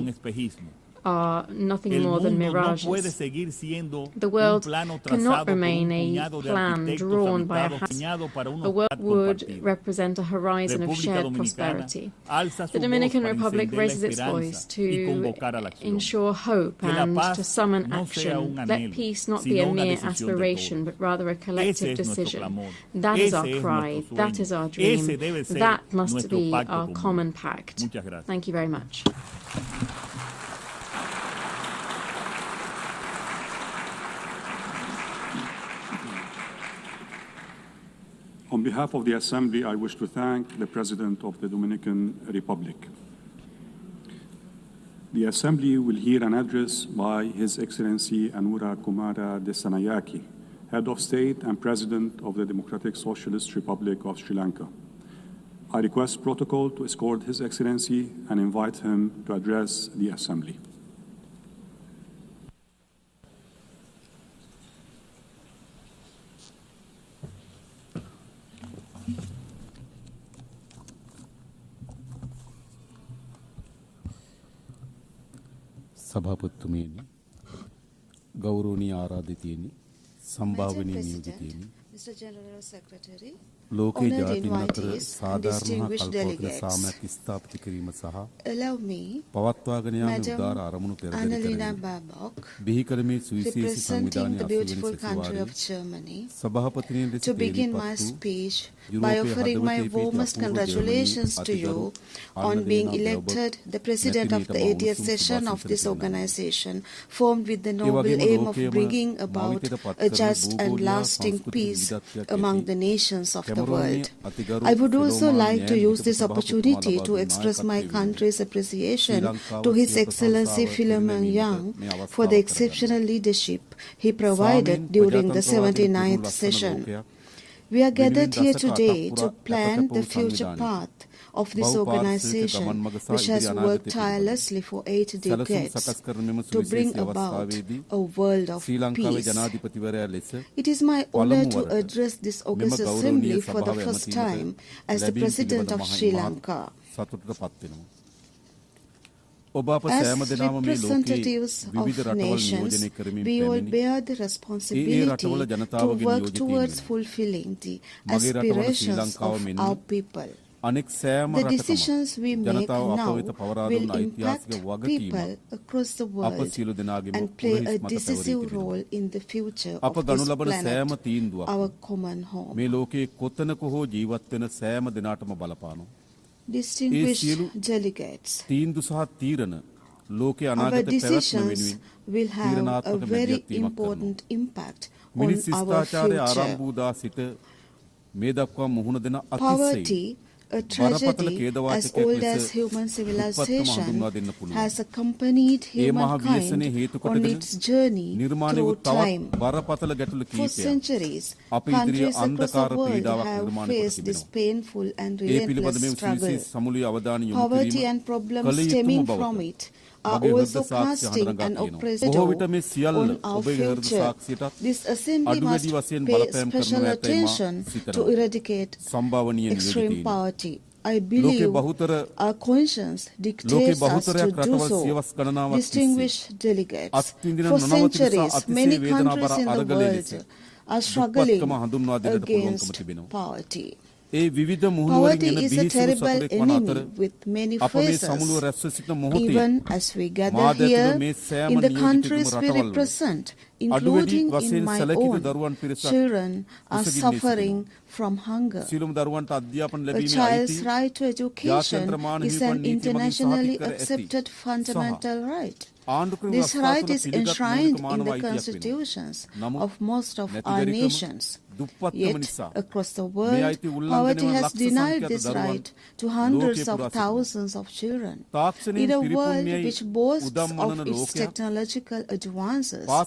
are nothing more than mirages. The world cannot remain a plan drawn by a house. A world would represent a horizon of shared prosperity. The Dominican Republic raises its voice to ensure hope and to summon action. Let peace not be a mere aspiration, but rather a collective decision. That is our cry. That is our dream. That must be our common pact. Thank you very much. On behalf of the Assembly, I wish to thank the President of the Dominican Republic. The Assembly will hear an address by His Excellency Anura Kumara Desanayake, Head of State and President of the Democratic Socialist Republic of Sri Lanka. I request protocol to escort His Excellency and invite him to address the Assembly. सभापतिमेनी गौरवनीय आराधितेनी संभावनीय नियोजितेनी Mr. General Secretary, लोके honored जाति नकर invitees, साधारण distinguished कल्पना delegates, सामक स्थापित cream सहा allow me, पवत्वागन यान Madam उदार आरमणु पेरदरी Annalena करें Babok, बिहिकर्मी सुविशेषी representing संविधानी the beautiful country आशीर्वाद of Germany, सभापतिने to begin my speech by offering my warmest congratulations to you on being elected the President of the 80th session of this organization, formed with the noble aim of bringing about a just and lasting peace peace among the nations of the world. I would also like to use this opportunity to express my country's appreciation to His Excellency Philemon Young for the exceptional leadership he provided during the 79th session. We are gathered here today to plan the future path of this organization, which has worked tirelessly for 8 decades to bring about a world of peace. It is my honor to address this august assembly for the first time as the President of Sri Lanka. As representatives of nations, we all bear the responsibility to work towards fulfilling the aspirations of our people. The decisions we make now will impact people across the world and play a decisive role in the future of this planet, our common home. Distinguished delegates, our decisions will have a very important impact on our future. Poverty, a tragedy as old as human civilization, has accompanied humankind on its journey through time. For centuries, countries across the world have faced this painful and relentless struggle. Poverty and problems stemming from it are also casting an oppressive shadow on our future. This assembly must pay special attention to eradicate extreme poverty. I believe our conscience dictates us to do so. Distinguished delegates, for centuries, many countries in the world are struggling against poverty. Poverty is a terrible enemy with many faces. Even as we gather here in the countries we represent, including in my own, children are suffering from hunger. A child's right to education is an internationally accepted fundamental right. This right is enshrined in the constitutions of most of our nations. Yet, across the world, poverty has denied this right to hundreds of thousands of children. In a world which boasts of its technological advances, how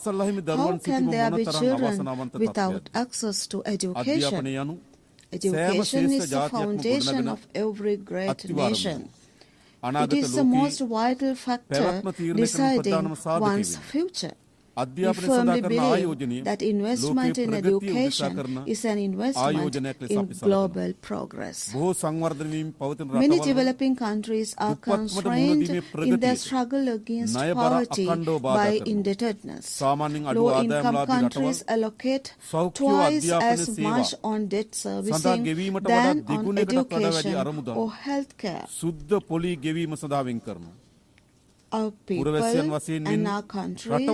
can there be children without access to education? Education is the foundation of every great nation. It is the most vital factor deciding one's future. We firmly believe that investment in education is an investment in global progress. Many developing countries are constrained in their struggle against poverty by indebtedness. Low-income countries allocate twice as much on debt servicing than on education or health care. Our people and our countries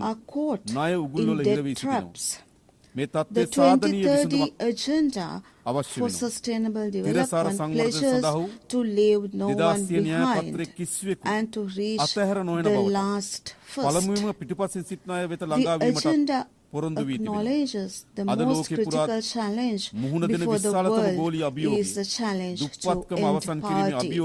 are caught in debt traps. The 2030 Agenda for Sustainable Development pledges to leave no one behind and to reach the last first. The agenda acknowledges the most critical challenge before the world is the challenge to end poverty.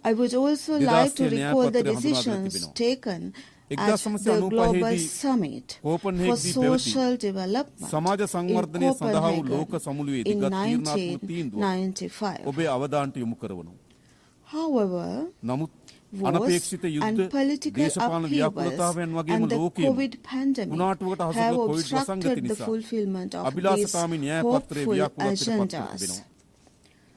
I would also like to recall the decisions taken at the Global Summit for Social Development in Copenhagen in 1995. However, wars and political upheavals and the COVID pandemic have obstructed the fulfillment of these hopeful agendas.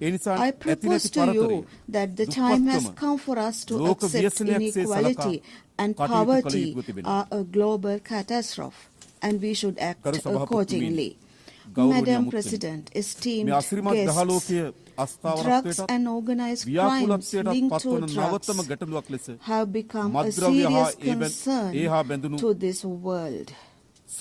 I propose to you that the time has come for us to accept inequality and poverty are a global catastrophe, and we should act accordingly. Madam President, esteemed guests, drugs and organized crimes linked to drugs have become a serious concern to this world. This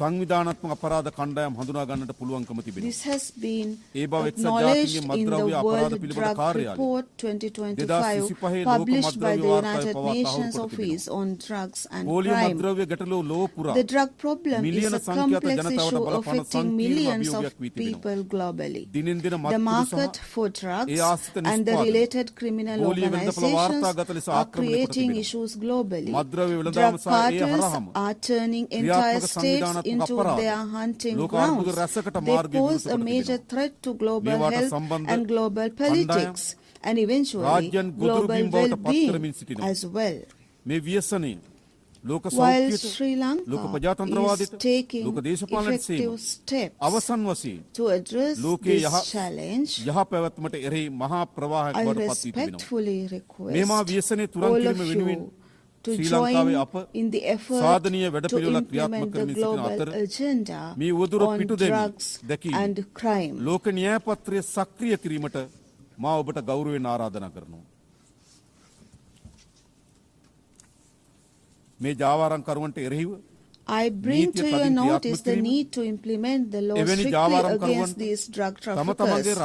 has been acknowledged in the World Drug Report 2025 published by the United Nations Office on Drugs and Crime. The drug problem is a complex issue affecting millions of people globally. The market for drugs and the related criminal organizations are creating issues globally. Drug cartels are turning entire states into their hunting grounds. They pose a major threat to global health and global politics, and eventually global well-being as well. While Sri Lanka is taking effective steps to address this challenge, I respectfully request all of you to join in the effort to implement the global agenda on drugs and crime. I bring to your notice the need to implement the law strictly against these drug traffickers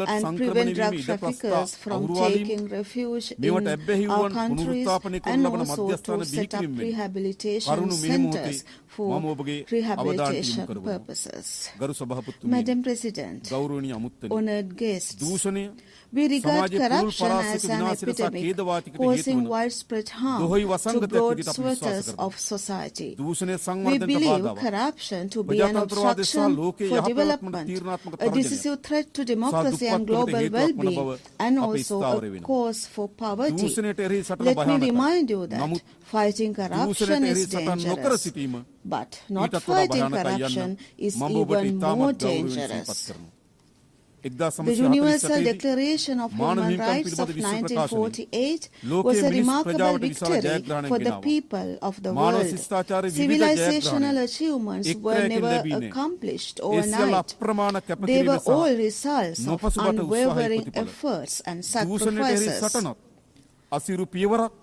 and prevent drug traffickers from taking refuge in our countries, and also to set up rehabilitation centers for rehabilitation purposes. Madam President, honored guests, we regard corruption as an epidemic causing widespread harm to broad swathes of society. We believe corruption to be an obstruction for development, a decisive threat to democracy and global well-being, and also a cause for poverty. Let me remind you that fighting corruption is dangerous, but not fighting corruption is even more dangerous. The Universal Declaration of Human Rights of 1948 was a remarkable victory for the people of the world. Civilizational achievements were never accomplished overnight. They were all results of unwavering efforts and sacrifices.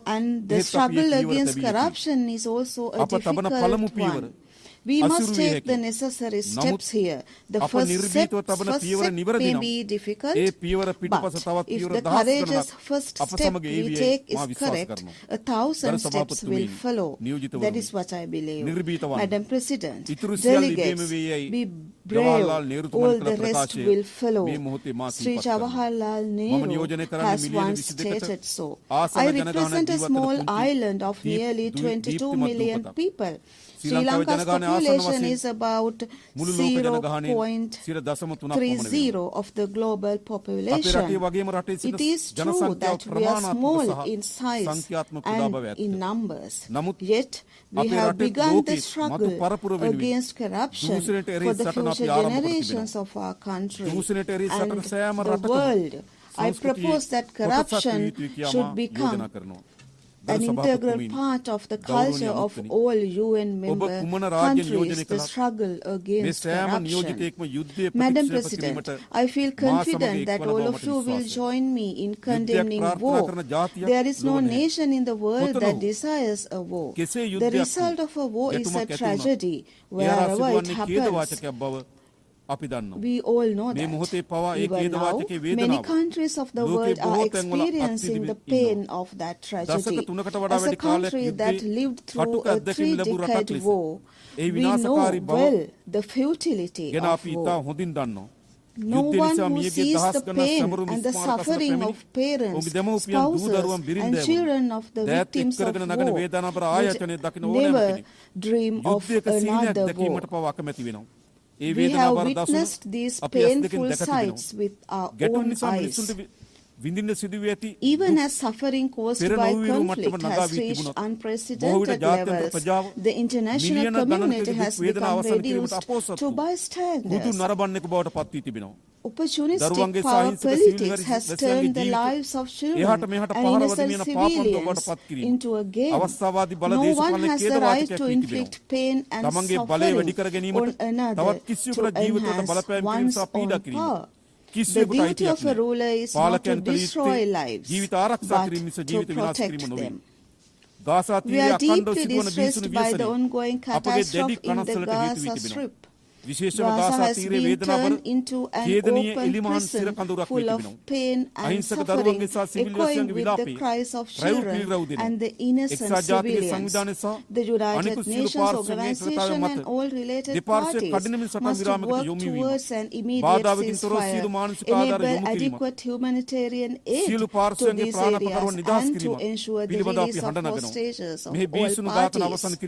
And the struggle against corruption is also a difficult one. We must take the necessary steps here. The first step may be difficult, but if the courageous first step we take is correct, 1,000 steps will follow. That is what I believe. Madam President, delegates, be brave, all the rest will follow. Sri Jawaharlal Nehru has once stated so. I represent a small island of nearly 22 million people. Sri Lanka's population is about 0.30 of the global population. It is true that we are small in size and in numbers. Yet, we have begun the struggle against corruption for the future generations of our country and the world. I propose that corruption should become an integral part of the culture of all UN member countries, the struggle against corruption. Madam President, I feel confident that all of you will join me in condemning war. There is no nation in the world that desires a war. The result of a war is a tragedy wherever it happens. We all know that. Even now, many countries of the world are experiencing the pain of that tragedy. As a country that lived through a 3-decade war, we know well the futility of war. No one who sees the pain and the suffering of parents, spouses, and children of the victims of war would never dream of another war. We have witnessed these painful sights with our own eyes. Even as suffering caused by conflict has reached unprecedented levels, the international community has become reduced to bystanders. Opportunistic power politics has turned the lives of children and innocent civilians into a game. No one has the right to inflict pain and suffering on another to enhance one's own power. The duty of a ruler is not to destroy lives, but to protect them. We are deeply distressed by the ongoing catastrophe in the Gaza Strip. Gaza has been turned into an open prison full of pain and suffering, echoing with the cries of children and the innocent civilians. The United Nations Organization and all related parties must work towards an immediate ceasefire, enable adequate humanitarian aid to these areas, and to ensure the release of hostages of all parties.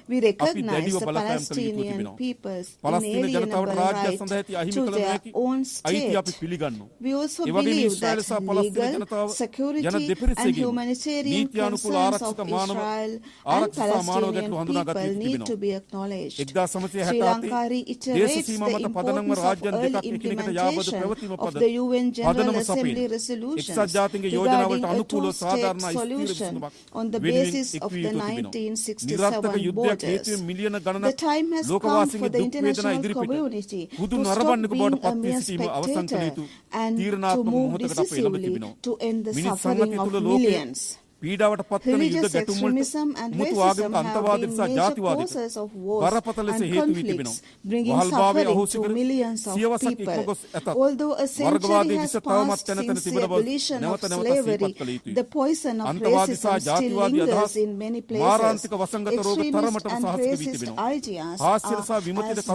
We recognize the Palestinian people's inalienable right to their own state. We also believe that legal, security and humanitarian concerns of Israel and Palestinian people need to be acknowledged. Sri Lanka reiterates the importance of early implementation of the UN General Assembly resolutions regarding a two-state solution on the basis of the 1967 borders. The time has come for the international community to stop being a mere spectator and to move decisively to end the suffering of millions. Religious extremism and racism have been major causes of wars and conflicts, bringing suffering to millions of people. Although a century has passed since the abolition of slavery, the poison of racism still lingers in many places. Extremist and racist ideas are as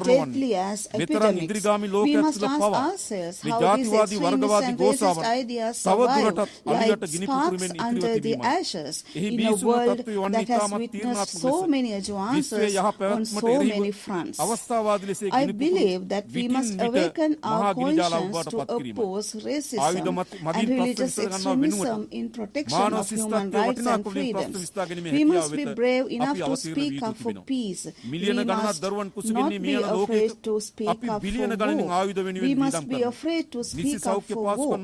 deadly as epidemics. We must ask ourselves how these extremist and racist ideas survive like sparks under the ashes in a world that has witnessed so many advances on so many fronts. I believe that we must awaken our conscience to oppose racism and religious extremism in protection of human rights and freedoms. We must be brave enough to speak up for peace. We must not be afraid to speak up for war. We must be afraid to speak up for war.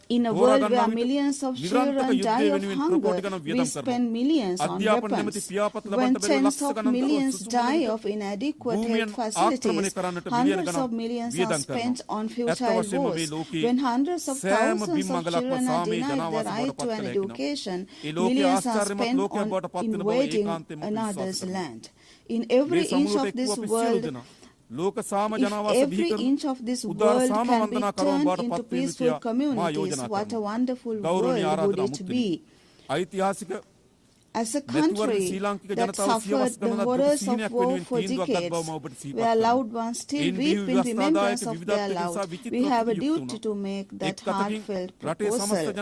In a world where millions of children die of hunger, we spend millions on weapons. When tens of millions die of inadequate health facilities, hundreds of millions are spent on futile wars. When hundreds of thousands of children are denied the right to an education, millions are spent on invading another's land. In every inch of this world, if every inch of this world can be turned into peaceful communities, what a wonderful world would it be? As a country that suffered the horrors of war for decades, where loved ones still weep in remembrance of their loved, we have a duty to make that heartfelt proposal.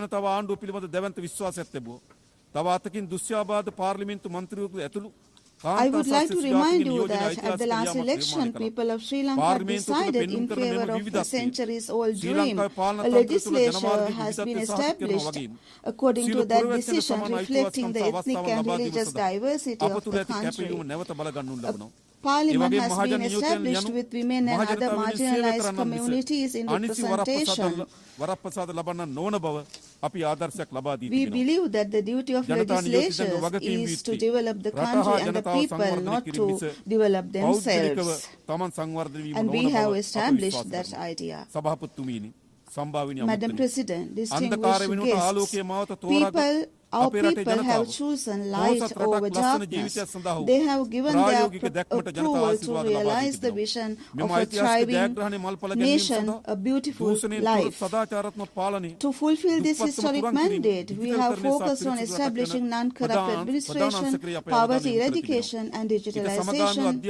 I would like to remind you that at the last election, people of Sri Lanka decided in favor of the centuries-old dream. A legislature has been established according to that decision, reflecting the ethnic and religious diversity of the country. Parliament has been established with women and other marginalized communities in representation. We believe that the duty of legislators is to develop the country and the people, not to develop themselves. And we have established that idea. Madam President, distinguished guests, our people have chosen light over darkness. They have given their approval to realize the vision of a thriving nation, a beautiful life. To fulfill this historic mandate, we have focused on establishing non-corrupt administration, poverty eradication and digitalization,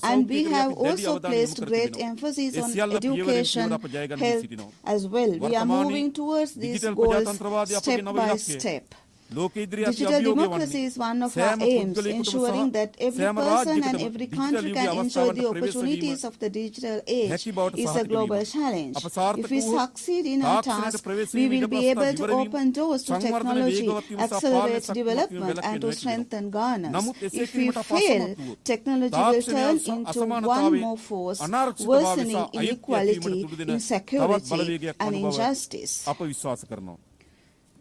and we have also placed great emphasis on education, health as well. We are moving towards these goals step by step. Digital democracy is one of our aims, ensuring that every person and every country can enjoy the opportunities of the digital age is a global challenge. If we succeed in our task, we will be able to open doors to technology, accelerate development, and to strengthen governance. If we fail, technology will turn into one more force, worsening inequality, insecurity, and injustice.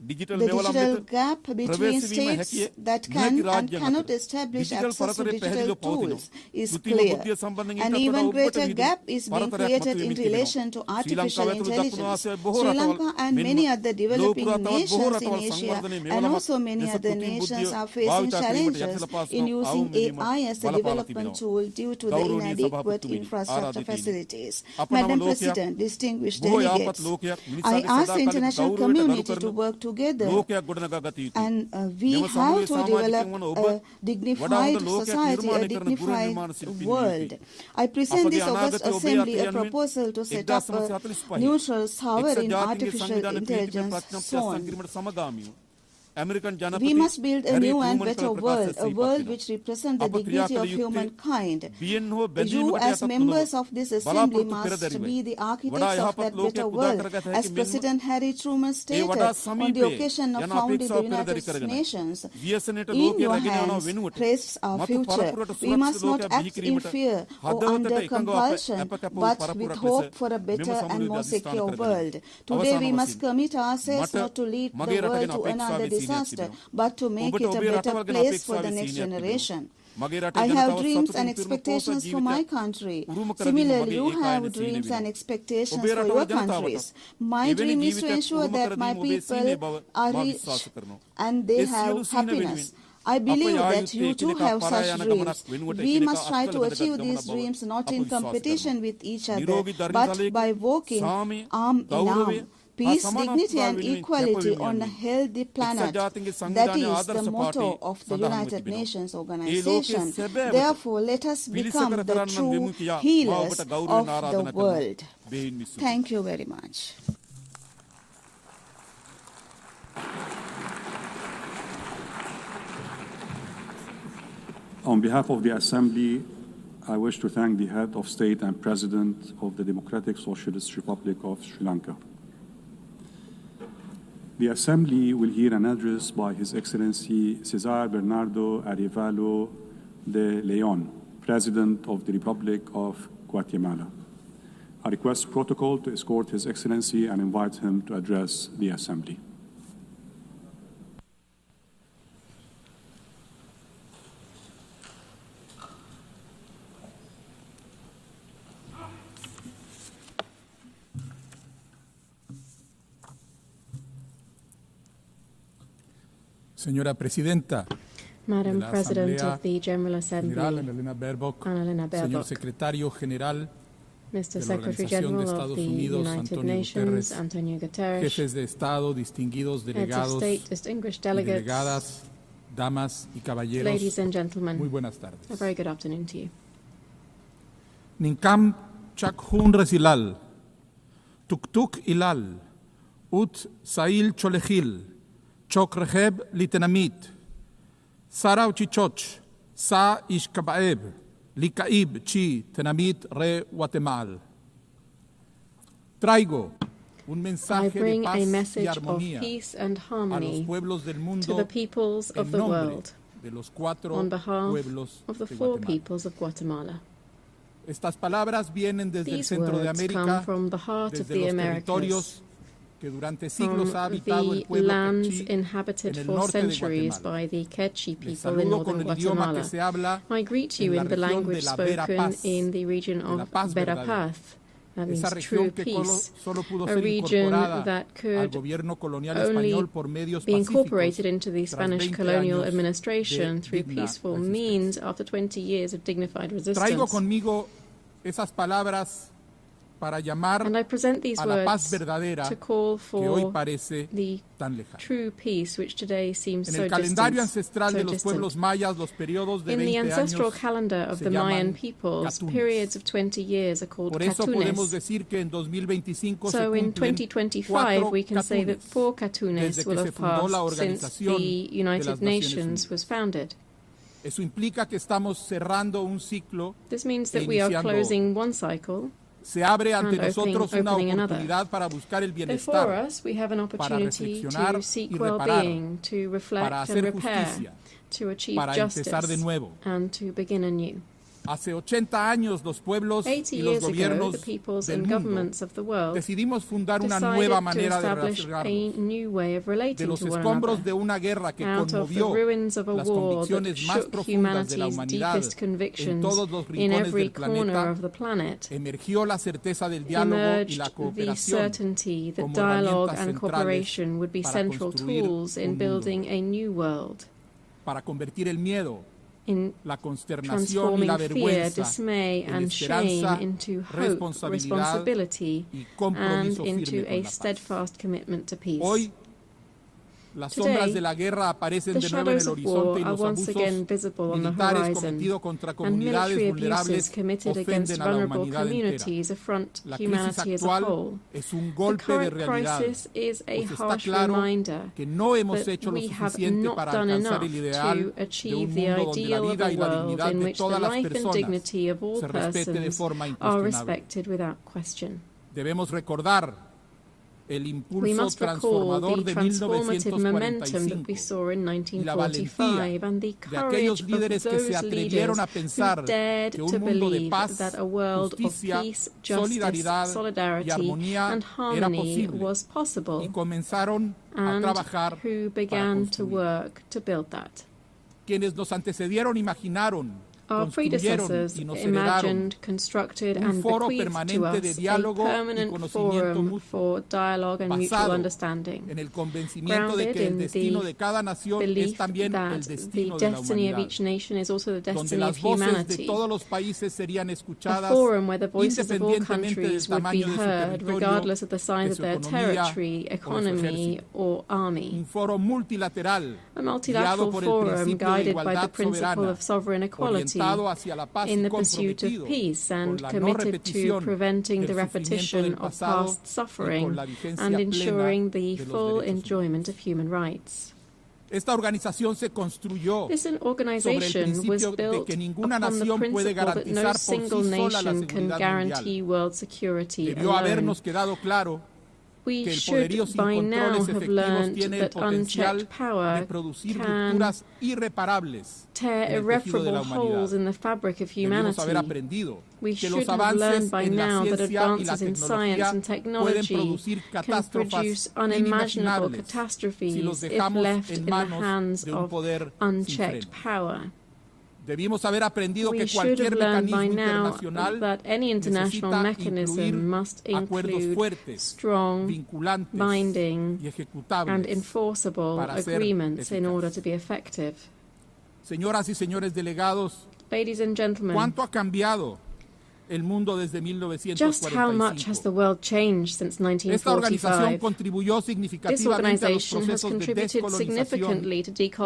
the digital gap between states that can and cannot establish access to digital tools is clear. An even greater gap is being created in relation to artificial intelligence. Sri Lanka and many other developing nations in Asia and also many other nations are facing challenges in using AI as a development tool due to the inadequate infrastructure facilities. Madam President, distinguished delegates, I ask the international community to work together, and we have to develop a dignified society, a dignified world. I present this August Assembly a proposal to set up a neutral sovereign artificial intelligence zone. We must build a new and better world, a world which represents the dignity of humankind. You as members of this assembly must be the architects of that better world. As President Harry Truman stated on the occasion of founding the United Nations, in your hands rests our future. We must not act in fear or under compulsion, but with hope for a better and more secure world. Today we must commit ourselves not to lead the world to another disaster, but to make it a better place for the next generation. I have dreams and expectations for my country. Similarly, you have dreams and expectations for your countries. My dream is to ensure that my people are rich and they have happiness. I believe that you too have such dreams. We must try to achieve these dreams not in competition with each other, but by walking arm in arm. Peace, dignity and equality on a healthy planet. That is the motto of the United Nations Organization. Therefore, let us become the true healers of the world. Thank you very much. On behalf of the Assembly, I wish to thank the Head of State and President of the Democratic Socialist Republic of Sri Lanka. The Assembly will hear an address by His Excellency Cesar Bernardo Arevalo de Leon, President of the Republic of Guatemala. I request protocol to escort His Excellency and invite him to address the Assembly. Señora Presidenta, Madam President of the General Assembly, Annalena Baerbock, Señor Secretario General, Mr. Secretary General of the United Nations, Antonio Guterres, jefes de Estado, distinguidos delegados, Heads of State, distinguished delegates, delegadas, damas y caballeros, ladies and gentlemen, muy buenas tardes. A very good afternoon to you. Ninkam Chakhun Resilal, Tuktuk Ilal, Ut Sail Cholejil, Chok Reheb Litenamit, Sara Uchichoch, Sa Ishkabaeb, Likaib Chi Tenamit Re Guatemala. Traigo un mensaje de paz y armonía a los pueblos del mundo to the peoples of the world, de los cuatro on behalf pueblos of the de four Guatemala. peoples of Guatemala. Estas palabras vienen desde el These centro de words América, come from the heart of desde the los Americas, territorios que durante siglos ha from habitado el the pueblo lands quechí inhabited en el for norte de centuries Guatemala. by the Quechua Les people in saludo con northern el idioma que Guatemala. se habla I greet you en la in the región language de la Vera spoken Paz, in the region de la of paz Vera verdadera. Paz. That means Esa true región que peace, solo pudo a ser region incorporada that al could gobierno colonial only español por medios be incorporated pacíficos into the tras Spanish 20 colonial años administration de through digna peaceful resistencia. means after 20 years of dignified Traigo resistance. conmigo esas palabras para llamar And I present these a la paz words verdadera to call que hoy for parece the tan lejana. true peace which today seems En so el calendario distant. ancestral de los pueblos mayas, los periodos de In the 20 ancestral años calendar of se the Mayan llaman peoples, catunes. periods of 20 years are called Por eso podemos catunes. decir que en 2025 So se in cumplen 2025 we can say that catunes 4 catunes desde will que se have fundó la passed since Organización the de United las Naciones Nations Unidas. was founded. Eso implica que estamos cerrando un ciclo This means that e we are iniciando closing one cycle. Se abre ante and nosotros una opening another. oportunidad para buscar el Before bienestar, us, we have an para opportunity reflexionar to seek y reparar, well-being, to reflect para and hacer repair, justicia, to achieve para justice, empezar de nuevo. and to begin anew. Hace 80 años los pueblos y los gobiernos del mundo decidimos fundar una nueva manera de relacionarnos. De los escombros de una guerra que conmovió las convicciones más profundas de la humanidad en todos los rincones del planeta, emergió la certeza del diálogo y la cooperación como herramientas centrales para construir el miedo, la consternación y la vergüenza en esperanza, responsabilidad y compromiso firme con la paz. Hoy, las sombras de la guerra aparecen de nuevo en el horizonte y los abusos militares cometidos contra comunidades vulnerables ofenden a la humanidad entera. La crisis actual es un golpe de realidad, pues está claro que no hemos hecho lo suficiente para alcanzar el ideal de un mundo donde la vida y la dignidad de todas las personas se respete de forma incuestionable. Debemos recordar el impulso transformador de 1945 y la valentía de aquellos líderes que se atrevieron a pensar que un mundo de paz, justicia, solidaridad y armonía era posible y comenzaron a trabajar para construirlo. Quienes nos antecedieron imaginaron, construyeron y nos heredaron un foro permanente de diálogo y conocimiento mutuo basado en el convencimiento de que el destino de cada nación es también el destino de la humanidad, donde las voces de todos los países serían escuchadas independientemente del tamaño de su territorio, de su economía o de su ejército. Un foro multilateral guiado por el principio de igualdad soberana, hacia la paz in the pursuit of peace and committed to preventing the repetition of past suffering and ensuring the full enjoyment of human rights. Esta organización se construyó sobre el principio de que ninguna nación puede garantizar por sí sola la seguridad mundial. Debió habernos quedado claro que el poderío sin controles efectivos tiene el potencial de producir rupturas irreparables en el tejido de la humanidad. Debemos haber aprendido que los avances en la ciencia y la tecnología pueden producir catástrofes inimaginables si los dejamos en manos de un poder sin freno. Debimos haber aprendido que cualquier mecanismo internacional necesita incluir acuerdos fuertes, vinculantes y ejecutables para ser eficaces. Señoras y señores delegados, ¿cuánto ha cambiado el mundo desde 1945? Esta organización contribuyó significativamente a los procesos de descolonización y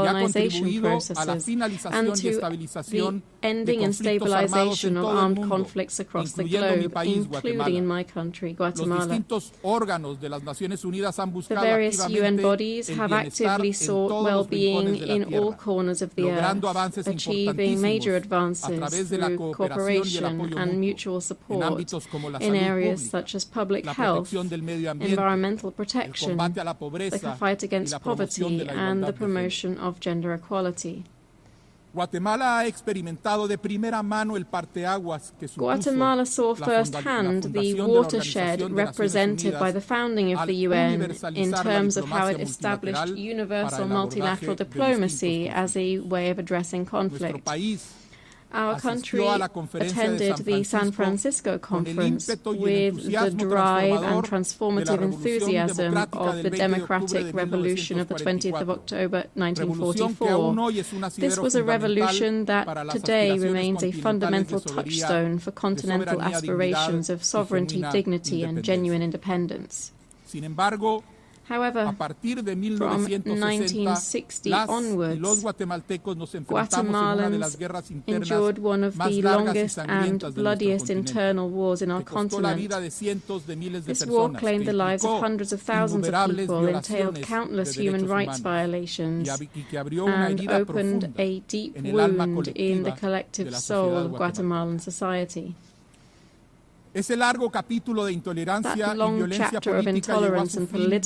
ha contribuido a la finalización y estabilización de conflictos armados en todo el mundo, incluyendo mi país, Guatemala. Los distintos órganos de las Naciones Unidas han buscado activamente el bienestar en todos los rincones de la tierra, logrando avances importantísimos a través de la cooperación y el apoyo mutuo en ámbitos como la salud pública, la protección del medio ambiente, el combate a la pobreza y la promoción de la igualdad. Guatemala ha experimentado de primera mano el parteaguas que supuso Guatemala saw firsthand the watershed represented by the founding of the UN in terms of how it established universal multilateral diplomacy as a way of addressing conflict. Our country attended the San Francisco conference with the drive and transformative enthusiasm of the democratic revolution of the 20th of October 1944. This was a revolution that today remains a fundamental touchstone for continental aspirations of sovereignty, dignity, and genuine independence. Sin embargo, However, from 1960 onwards, Guatemalans endured one of the longest and bloodiest internal wars in our continent. This war claimed the lives of hundreds of thousands of people, entailed countless human rights violations, and opened a deep wound in the collective soul of Guatemalan society. Ese largo capítulo de intolerancia y violencia política llegó a su fin en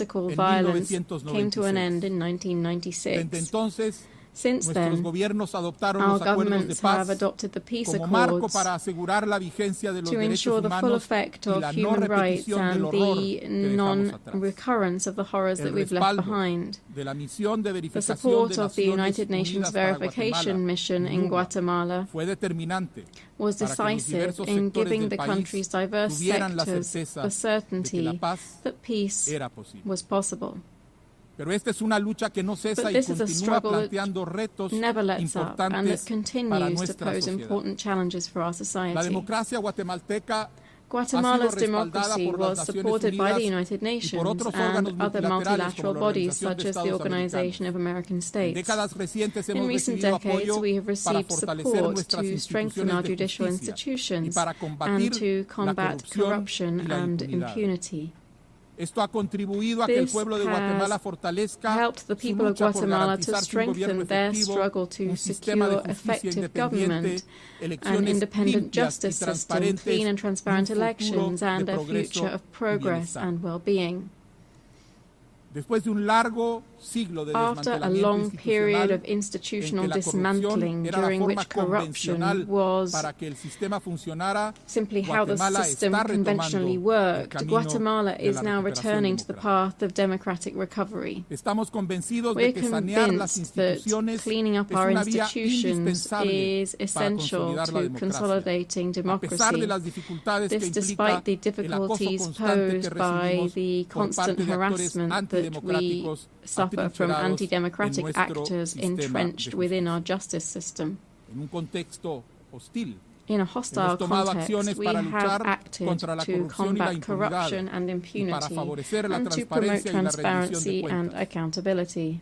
1996. Desde entonces, Since then, our governments have adopted the peace accords to ensure the full effect of human rights and the non-recurrence of the horrors that we've left behind. The support of the United Nations Verification Mission in Guatemala was decisive in giving the country's diverse sectors the certainty that peace was possible. But this is a struggle that never lets up and that continues to pose important challenges for our society. Guatemala's democracy was supported by the United Nations and other multilateral bodies such as the Organization of American States. In recent decades, we have received support to strengthen our judicial institutions and to combat corruption and impunity. This has helped the people of Guatemala to strengthen their struggle to secure effective government, an independent justice system, clean and transparent elections, and a future of progress and well-being. After a long period of institutional dismantling, during which corruption was simply how the system conventionally worked, Guatemala is now returning to the path of democratic recovery. We're convinced that cleaning up our institutions is essential to consolidating democracy. This despite the difficulties posed by the constant harassment that we suffer from anti-democratic actors entrenched within our justice system. In a hostile context, we have acted to combat corruption and impunity and to promote transparency and accountability.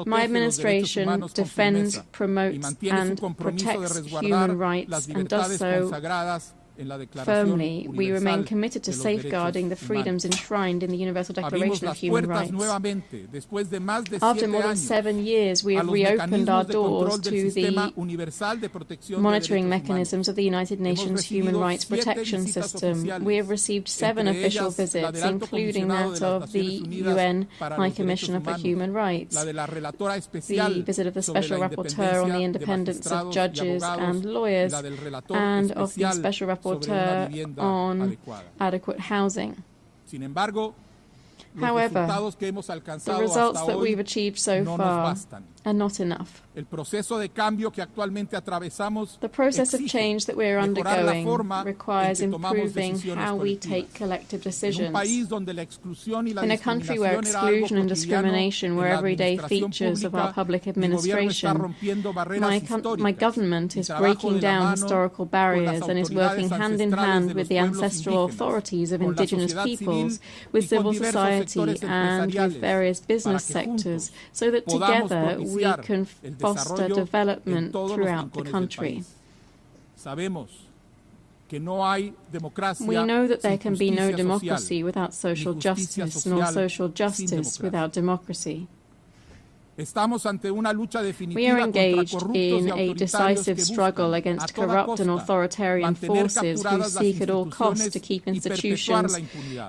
My administration defends, promotes, and protects human rights and does so firmly. We remain committed to safeguarding the freedoms enshrined in the Universal Declaration of Human Rights. After more than 7 years, we have reopened our doors to the monitoring mechanisms of the United Nations Human Rights Protection System. We have received 7 official visits, including that of the UN High Commissioner for Human Rights, the visit of the Special Rapporteur on the independence of judges and lawyers, and of the Special Rapporteur on adequate housing. However, the results that we've achieved so far are not enough. The process of change that we're undergoing requires improving how we take collective decisions. In a country where exclusion and discrimination were everyday features of our public administration, my government is breaking down historical barriers and is working hand in hand with the ancestral authorities of indigenous peoples, with civil society and with various business sectors, so that together we can foster development throughout the country. We know that there can be no democracy without social justice, nor social justice without democracy. We are engaged in a decisive struggle against corrupt and authoritarian forces who seek at all costs to keep institutions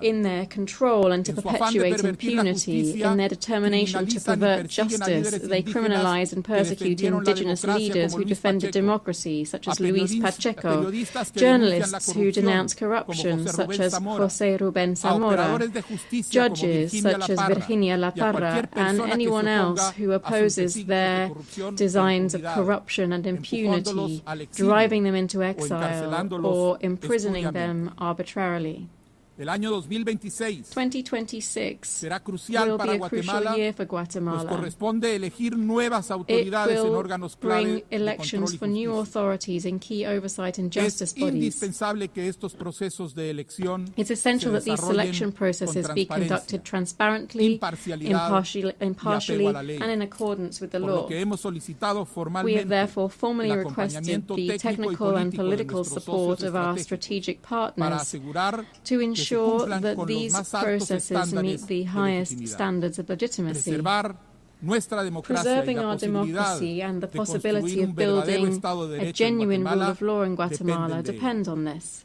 in their control and to perpetuate impunity. In their determination to pervert justice, they criminalize and persecute indigenous leaders who defended democracy, such as Luis Pacheco, journalists who denounce corruption, such as José Rubén Zamora, judges, such as Virginia La Parra, and anyone else who opposes their designs of corruption and impunity, driving them into exile or imprisoning them arbitrarily. 2026 will be a crucial year for Guatemala. It will bring elections for new authorities in key oversight and justice bodies. It's essential that these selection processes be conducted transparently, impartially, and in accordance with the law. We have therefore formally requested the technical and political support of our strategic partners to ensure that these processes meet the highest standards of legitimacy. Preserving our democracy and the possibility of building a genuine rule of law in Guatemala depend on this.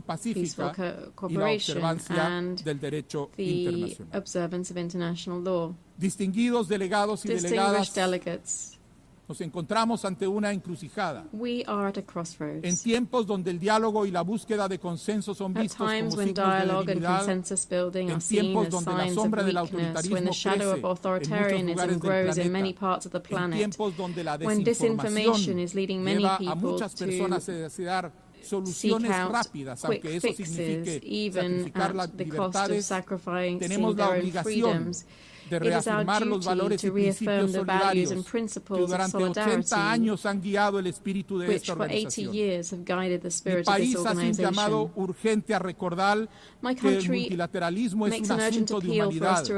cooperación pacífica y la observancia del derecho internacional. Distinguidos delegados y delegadas, Nos encontramos ante una encrucijada. We are at a crossroads. En tiempos donde el diálogo y la búsqueda de consenso son vistos como signos de debilidad, en tiempos donde la sombra del autoritarismo crece en muchos lugares del planeta, en tiempos donde la desinformación lleva a muchas personas a desear soluciones rápidas, aunque eso signifique sacrificar las libertades, tenemos la obligación de reafirmar los valores y principios solidarios que durante 80 años han guiado el espíritu de esta organización. Mi país hace un llamado urgente a recordar que el multilateralismo es un asunto de humanidad, de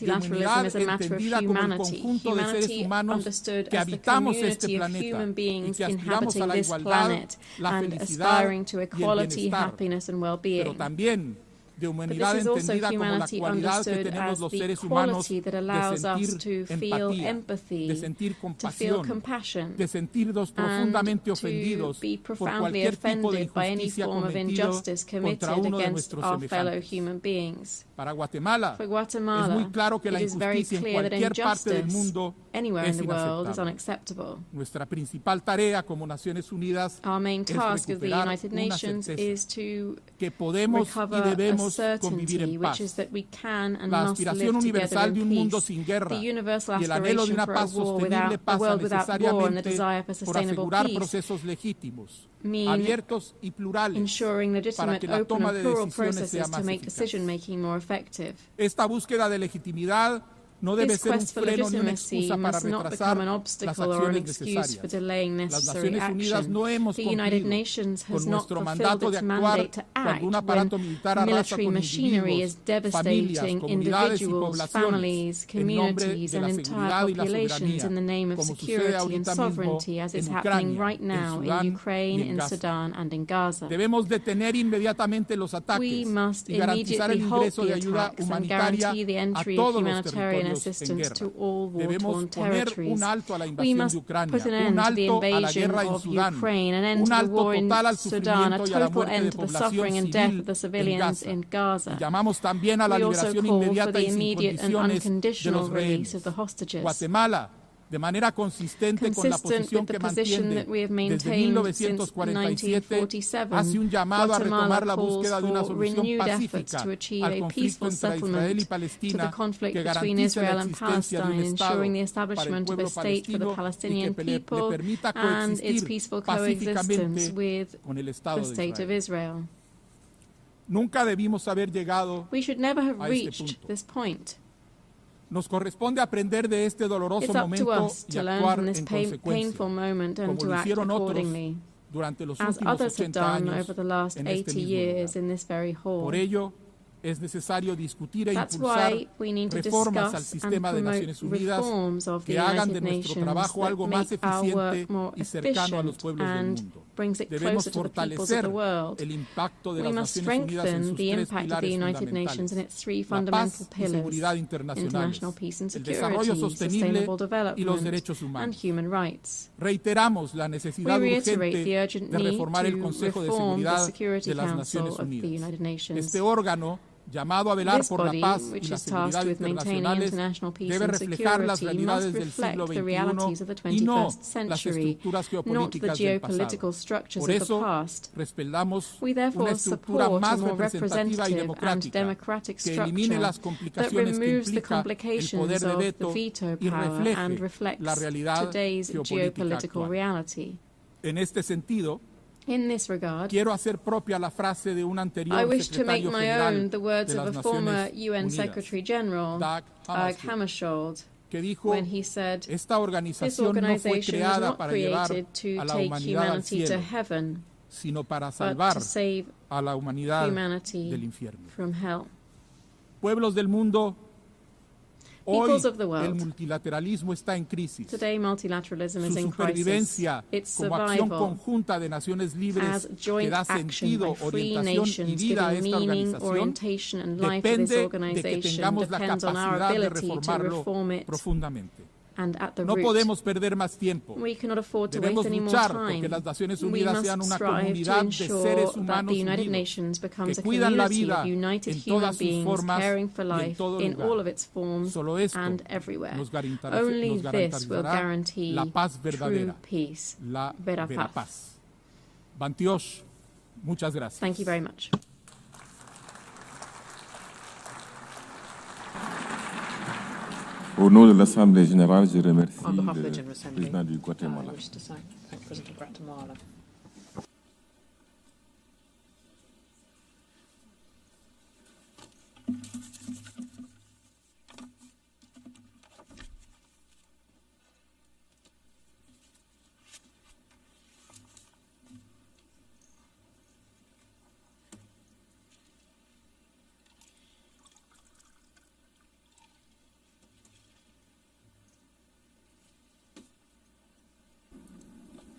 humanidad entendida como el conjunto de seres humanos que habitamos este planeta y que aspiramos a la igualdad, la felicidad y el bienestar, pero también de humanidad entendida como la cualidad que tenemos los seres humanos de sentir empatía, de sentir compasión, de sentirnos profundamente ofendidos por cualquier tipo de injusticia cometido contra uno de nuestros semejantes. Para Guatemala, es muy claro que la injusticia en cualquier parte del mundo es inaceptable. Nuestra principal tarea como Naciones Unidas es recuperar una certeza que podemos y debemos convivir en paz. La aspiración universal de un mundo sin guerra y el anhelo de una paz sostenible pasa necesariamente por asegurar procesos legítimos, abiertos y plurales para que la toma de decisiones sea más eficaz. Esta búsqueda de legitimidad no debe ser un freno ni una excusa para retrasar las acciones necesarias. Las Naciones Unidas no hemos cumplido con nuestro mandato de actuar cuando un aparato militar arrasa con individuos, familias, comunidades y poblaciones en nombre de la seguridad y la soberanía, como sucede ahorita mismo en Ucrania, en Sudán y en Gaza. Debemos detener inmediatamente los ataques y garantizar el ingreso de ayuda humanitaria a todos los territorios assistance to all war-torn territories. We must put an end to the invasion of Ukraine, an end to the war in Sudan, a total end to the suffering and death of the civilians in Gaza. We also call for the immediate and unconditional release of the hostages. Guatemala, de manera consistente con la posición que mantiene desde 1947, hace un llamado a retomar la búsqueda de una solución pacífica al conflicto entre Israel y Palestina que garantice la existencia de un Estado para el pueblo palestino y que le permita coexistir pacíficamente con el Estado de Israel. Nunca debimos haber llegado a este punto. Nos corresponde aprender de este doloroso momento y actuar en consecuencia, como lo hicieron otros durante los últimos 80 años en este mismo lugar. Por ello, es necesario discutir e impulsar reformas al sistema de Naciones Unidas que hagan de nuestro trabajo algo más eficiente y cercano a los pueblos del mundo. Debemos fortalecer el impacto de las Naciones Unidas en sus tres pilares fundamentales: la paz y seguridad internacionales, el desarrollo sostenible y los derechos humanos. Reiteramos la necesidad urgente de reformar el Consejo de Seguridad de las Naciones Unidas. Este órgano, llamado a velar por la paz y la seguridad internacionales, debe reflejar las realidades del siglo XXI y no las estructuras geopolíticas del pasado. Por eso, respaldamos una estructura más representativa y democrática que elimine las complicaciones que implica el poder de veto y refleje la realidad geopolítica actual. En este sentido, quiero hacer propia la frase de un anterior secretario general de las Naciones Unidas, Dag Hammarskjöld, que dijo: esta organización no fue creada para llevar a la humanidad al cielo, sino para salvar a la humanidad del infierno. Pueblos del mundo, hoy el multilateralismo está en crisis. Su supervivencia como acción conjunta de naciones libres que da sentido, orientación y vida a esta organización depende de que tengamos la capacidad de reformarlo profundamente. and at the No root. podemos perder más tiempo. We cannot afford to waste Debemos any more luchar time. porque las Naciones We Unidas sean must una strive to comunidad de ensure seres that humanos the United unidos Nations becomes que a cuidan la community vida of united en human todas sus beings formas caring for y en life todo in lugar. all of its forms Solo esto and everywhere. nos Only this will garantizará guarantee la paz true verdadera, peace. la Vera vera paz. paz. Bantiosh, muchas gracias. Thank you very much. Au nom de l'Assemblée générale, je remercie On behalf of the le General Assembly, président du Guatemala. I wish to thank the President of Guatemala.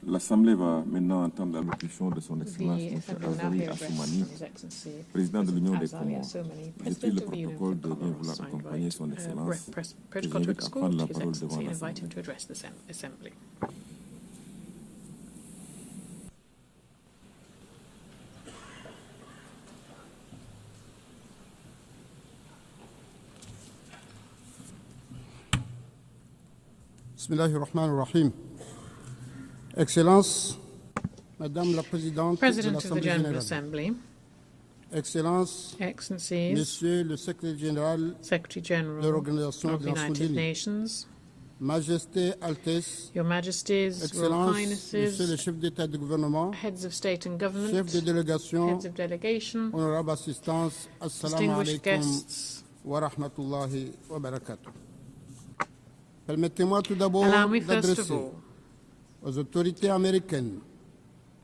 L'Assemblée va maintenant entendre l'allocution de son Excellence M. Azali Assoumani, président de l'Union des Comores. J'ai pris le protocole de bien vouloir accompagner son Excellence et j'invite à prendre la parole devant l'Assemblée. Bismillahirrahmanirrahim. Excellence, Madame la Présidente President de of the l'Assemblée General Générale. Assembly, Excellences, Excellencies, Monsieur le Secrétaire Général Secretary General de l'Organisation of des the Nations United Unies, Nations, Majesté, Altesse, Your Majesties, Royal Excellences, Monsieur le Highnesses, Chef d'État et de gouvernement, Heads of State and Government, Chef de délégation, Heads of Delegation, Honorable Assistance, Assalamu distinguished alaikum guests, wa rahmatullahi wa barakatuh. Permettez-moi tout d'abord allow me first of d'adresser all, aux autorités américaines,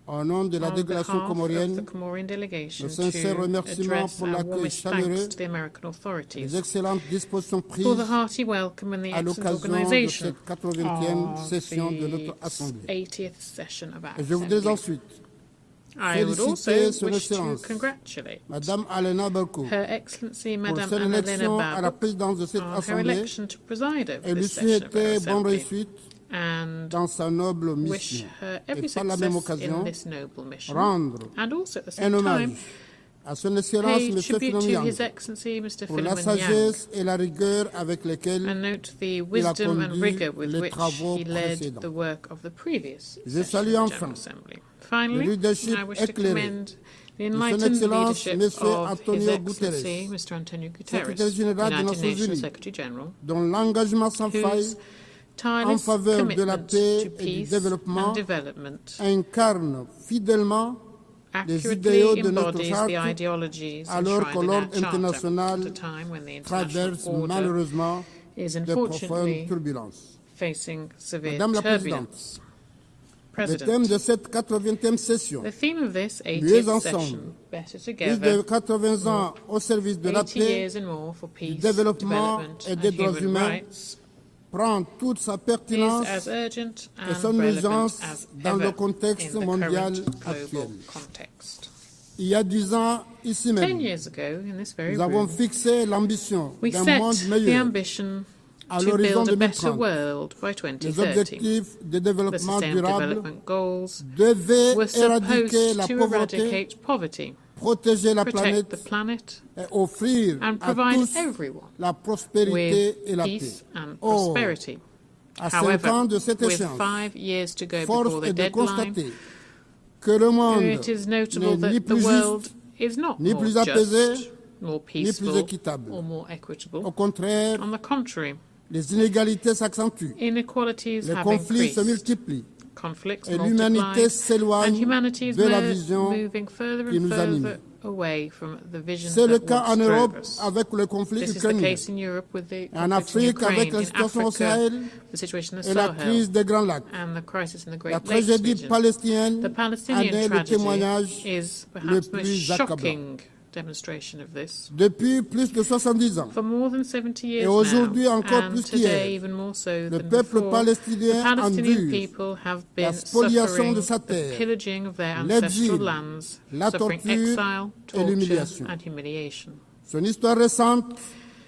au nom de la on délégation behalf of comorienne, the Comorian delegation, nos sincères to remerciements address pour our l'accueil warmest chaleureux, thanks to the American les authorities excellentes dispositions for prises the hearty welcome and the à excellent l'occasion de organisation cette 80e of session de the notre Assemblée. 80th session of our Et je voudrais Assembly. ensuite I would also féliciter Son wish to Excellence congratulate Madame Alena Barco Her Excellency pour Madame son Annalena élection à la Baerbock présidence de cette on her Assemblée election to preside et over lui this session of our souhaiter bonne Assembly, réussite and dans sa noble wish mission. her Et every par la même success in occasion, this noble mission, rendre and also at the un same hommage time à Son Excellence pay M. tribute Philemon to Yang His Excellency Mr. pour la Philemon Yang, sagesse et la rigueur avec lesquelles and note the il a wisdom and conduit rigor with les which travaux he led précédents. the work of the previous Je session salue of the enfin General Assembly. Finally, le leadership I wish to éclairé commend the de Son enlightened Excellence leadership M. of His Antonio Excellency Guterres, Mr. Antonio Secrétaire Guterres, général des United Nations Nations Unies, Secretary General, dont l'engagement sans faille whose en tireless faveur de la commitment paix to et du peace développement and development incarne fidèlement les accurately idéaux de notre embodies charte, the ideologies alors que enshrined in our l'ordre charter international at a time when the international traverse order malheureusement is de profondes unfortunately turbulences. facing severe Madame la turbulence. Le thème de cette 80e session, The theme of this Mieux 80th ensemble, session, Better plus Together, de 80 ans au service de la 80 paix, years and more for du peace, développement development et des and droits human humains, rights, prend toute sa is pertinence as urgent et son and relevant urgence as dans le ever contexte in the mondial current actuel. global context. Il y a 10 ans, ici 10 même, years ago, in this very nous avons room, fixé l'ambition we d'un set monde the meilleur ambition à to l'horizon build a better 2030. world by Les 2030. objectifs de The développement Sustainable durable Development Goals devaient were éradiquer supposed la to pauvreté, eradicate poverty, protéger la protect the planète planet, et offrir and à provide tous everyone la prospérité et with la peace paix. and Or, prosperity. à 5 However, ans de cette with échéance, 5 years to go force before the est de deadline, constater que le monde it is notable n'est ni that the plus world juste, is not ni more plus apaisé, just, more ni plus peaceful, équitable. or more equitable. Au contraire, On the contrary, les inégalités s'accentuent, inequalities les have conflits se increased, multiplient conflicts et l'humanité multiply, and s'éloigne humanity is de la vision moving further qui and nous anime. further away from the vision C'est le that cas en once Europe drove us. avec le conflit This is the ukrainien, case in Europe with the en conflict in Afrique avec Ukraine, la in situation au Africa, Sahel the situation in the et la Sahel, crise des Grands Lacs. and the crisis in the Great La Lakes tragédie region. palestinienne The en Palestinian est le tragedy témoignage is le perhaps the most plus accablant. shocking demonstration of this. Depuis plus de 70 ans, For more than 70 years et aujourd'hui now, encore and plus today qu'hier, even more so le than peuple before, the palestinien Palestinian endure people have la been spoliation suffering de sa the terre, pillaging of their l'exil, ancestral lands, la suffering torture exile, et torture l'humiliation. and humiliation. Son histoire récente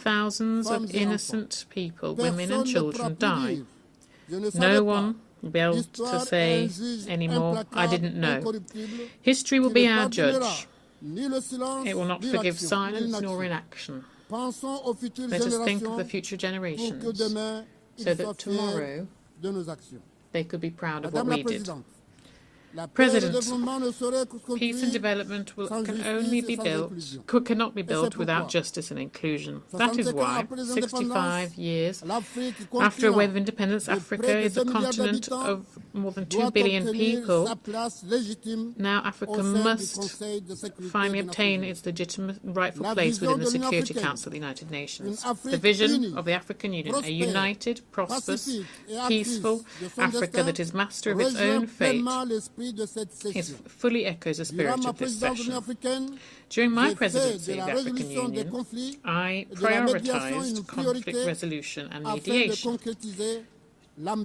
Thousands of innocent people, women and children, die. No one will be able to say anymore, I didn't know. History will be our judge. It will not forgive silence nor inaction. Let us think of the future generations so that tomorrow they could be proud of what we did. President, peace and development cannot be built without justice and inclusion. That is why, 65 years after a wave of independence, Africa is a continent of more than 2 billion people. Now Africa must finally obtain its legitimate rightful place within the Security Council of the United Nations. The vision of the African Union, a united, prosperous, peaceful Africa that is master of its own fate, fully echoes the spirit of this session. During my presidency of the African Union, I prioritized conflict resolution and mediation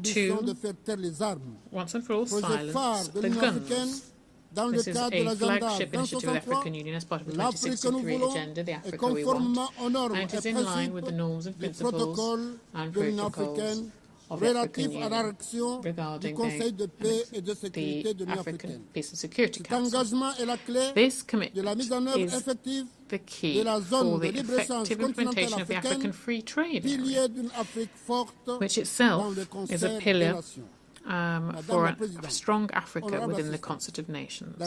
to, once and for all, silence the guns. This is a flagship initiative of the African Union as part of the 2063 agenda, the Africa we want, and it is in line with the norms and principles and protocols of the African Union regarding the African Peace and Security Council. This commitment is the key for the effective implementation of the African Free Trade Area, which itself is a pillar for a strong Africa within the concert of nations.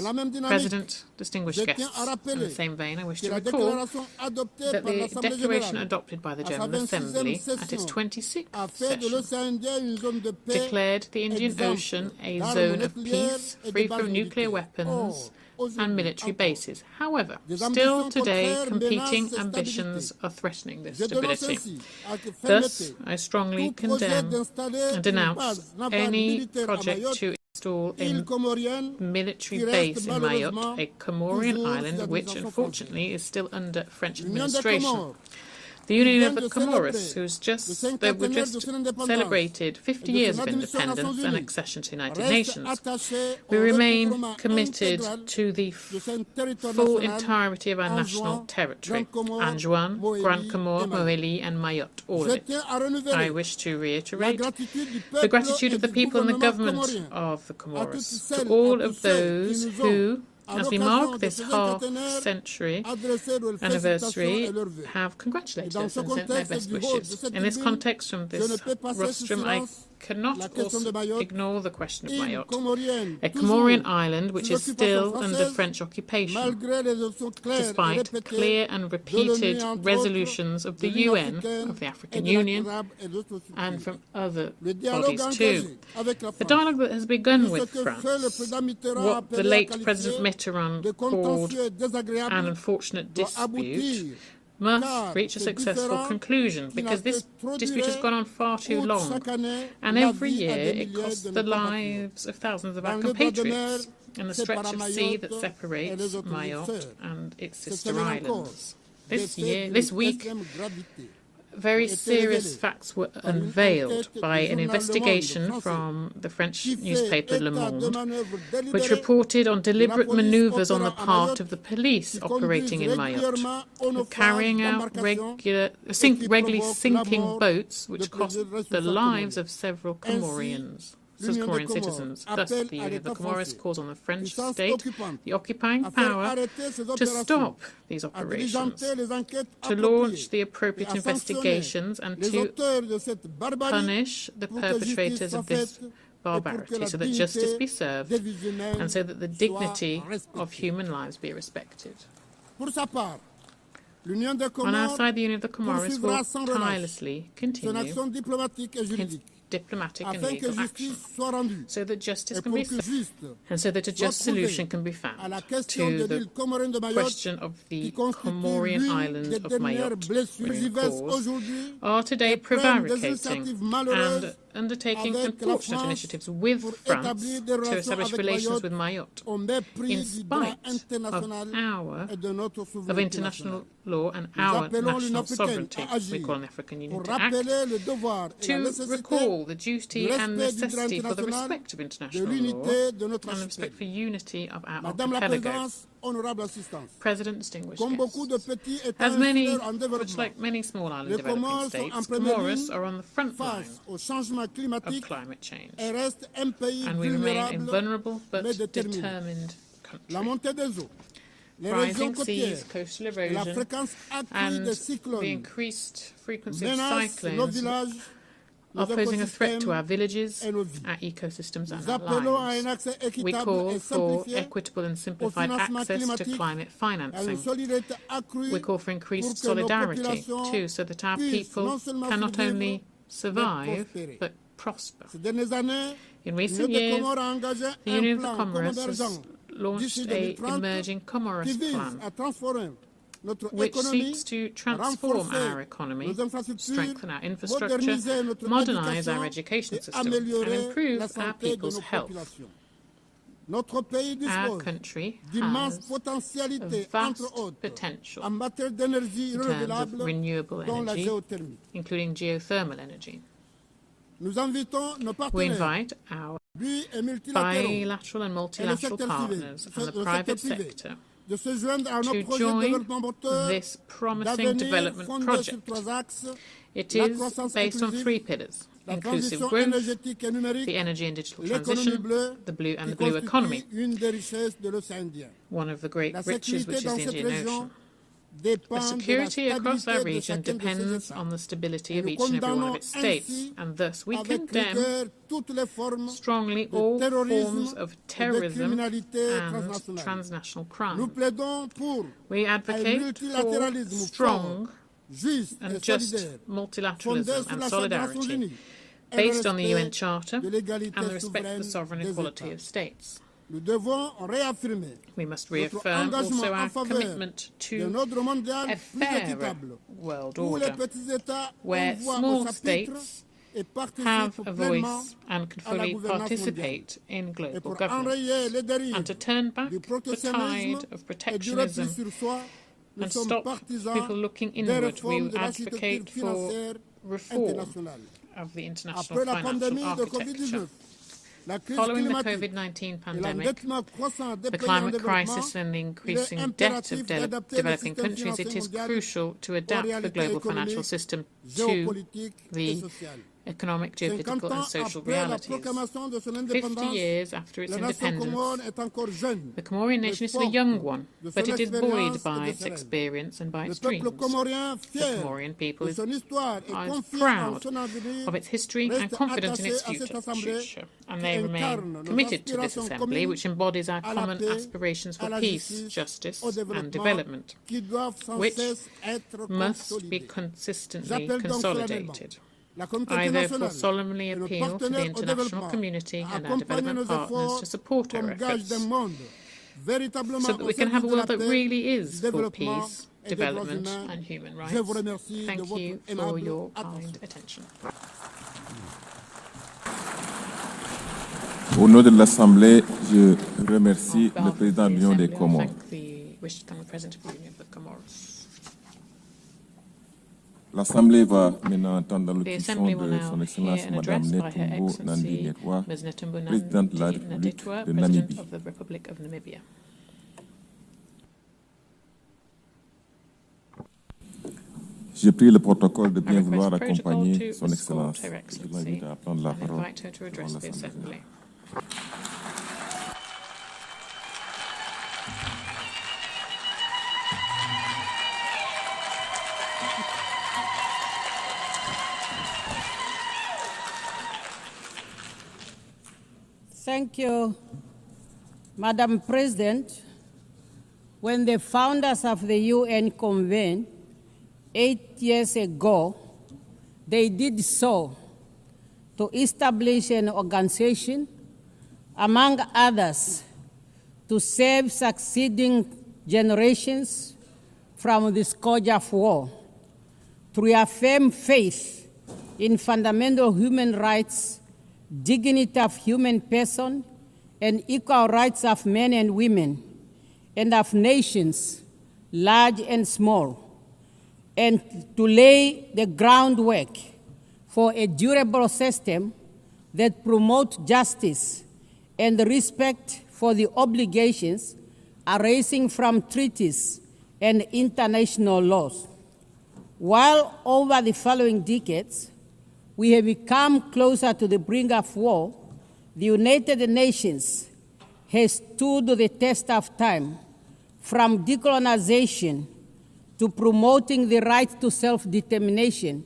President, distinguished guests, in the same vein, I wish to recall that the declaration adopted by the General Assembly at its 26th session declared the Indian Ocean a zone of peace, free from nuclear weapons and military bases. However, still today, competing ambitions are threatening this stability. Thus, I strongly condemn and denounce any project to install a military base in Mayotte, a Comorian island which, unfortunately, is still under French administration. The Union of the Comoros, who just celebrated 50 years of independence and accession to the United Nations, we remain committed to the full entirety of our national territory, Anjouan, Grand Comore, Mohéli and Mayotte, all of it. I wish to reiterate the gratitude of the people and the government of the Comoros to all of those who, as we mark this half-century anniversary, have congratulated us and sent their best wishes. In this context, from this rostrum, I cannot also ignore the question of Mayotte, a Comorian island which is still under French occupation, despite clear and repeated resolutions of the UN, of the African Union, and from other bodies too. The dialogue that has begun with France, what the late President Mitterrand called an unfortunate dispute, must reach a successful conclusion, because this dispute has gone on far too long, and every year it costs the lives of thousands of our compatriots in the stretch of sea that separates Mayotte and its sister islands. This week, very serious facts were unveiled by an investigation from the French newspaper Le Monde, which reported on deliberate manoeuvres on the part of the police operating in Mayotte, carrying out regularly sinking boats which cost the lives of several Comorian citizens. Thus, the Union of the Comoros calls on the French state, the occupying power, to stop these operations, to launch the appropriate investigations and to punish the perpetrators of this barbarity, so that justice be served and so that the dignity of human lives be respected. On our side, the Union of the Comoros will tirelessly continue its diplomatic and legal action, so that justice can be served and so that a just solution can be found to the question of the Comorian island of Mayotte, are today prevaricating and undertaking unfortunate initiatives with France to establish relations with Mayotte, in spite of international law and our national sovereignty. We call on the African Union to act, to recall the duty and necessity for the respect of international law and the respect for unity of our archipelago. President, distinguished guests, much like many small island developing states, Comoros are on the front line of climate change, and we remain a vulnerable but determined country. Rising seas, coastal erosion, and the increased frequency of cyclones are posing a threat to our villages, our ecosystems and our lives. We call for equitable and simplified access to climate financing. We call for increased solidarity too, so that our people can not only survive but prosper. In recent years, the Union of the Comoros has launched an emerging Comoros plan, which seeks to transform our economy, strengthen our infrastructure, modernise our education system, and improve our people's health. Our country has a vast potential in terms of renewable energy, including geothermal energy. We invite our bilateral and multilateral partners and the private sector to join this promising development project. It is based on 3 pillars: inclusive growth, the energy and digital transition, the blue economy, one of the great riches which is the Indian Ocean. The security across our region depends on the stability of each and every one of its states, and thus we condemn strongly all forms of terrorism and transnational crime. We advocate for strong and just multilateralism and solidarity based on the UN Charter and the respect for the sovereign equality of states. We must reaffirm also our commitment to a fairer world order, where small states have a voice and can fully participate in global governance, and to turn back the tide of protectionism and stop people looking inward. We advocate for reform of the international financial architecture. Following the COVID-19 pandemic, the climate crisis and the increasing debt of developing countries, it is crucial to adapt the global financial system to the economic, geopolitical and social realities. 50 years after its independence, the Comorian nation is still a young one, but it is buoyed by its experience and by its dreams. The Comorian people is proud of its history and confident in its future, and they remain committed to this assembly, which embodies our common aspirations for peace, justice and development, which must be consistently consolidated. I therefore solemnly appeal to the international community and our development partners to support our efforts, so that we can have a world that really is for peace, development and human rights. Thank you for your kind attention. Au nom de l'Assemblée, je remercie le président de l'Union des Comores. L'Assemblée va maintenant entendre l'audition de Son Excellence Madame Netumbo Nandi-Ndaitwah, présidente de la République de Namibie. J'ai pris le protocole de bien vouloir accompagner Son Excellence. Je l'invite à prendre la parole devant l'Assemblée. Thank you, Madam President. When the founders of the UN convened 8 years ago, they did so to establish an organization, among others, to save succeeding generations from the scourge of war, to reaffirm faith in fundamental human rights, dignity of human person, and equal rights of men and women, and of nations, large and small, and to lay the groundwork for a durable system that promotes justice and respect for the obligations arising from treaties and international laws. While over the following decades, we have become closer to the brink of war, the United Nations has stood the test of time, from decolonization to promoting the right to self-determination,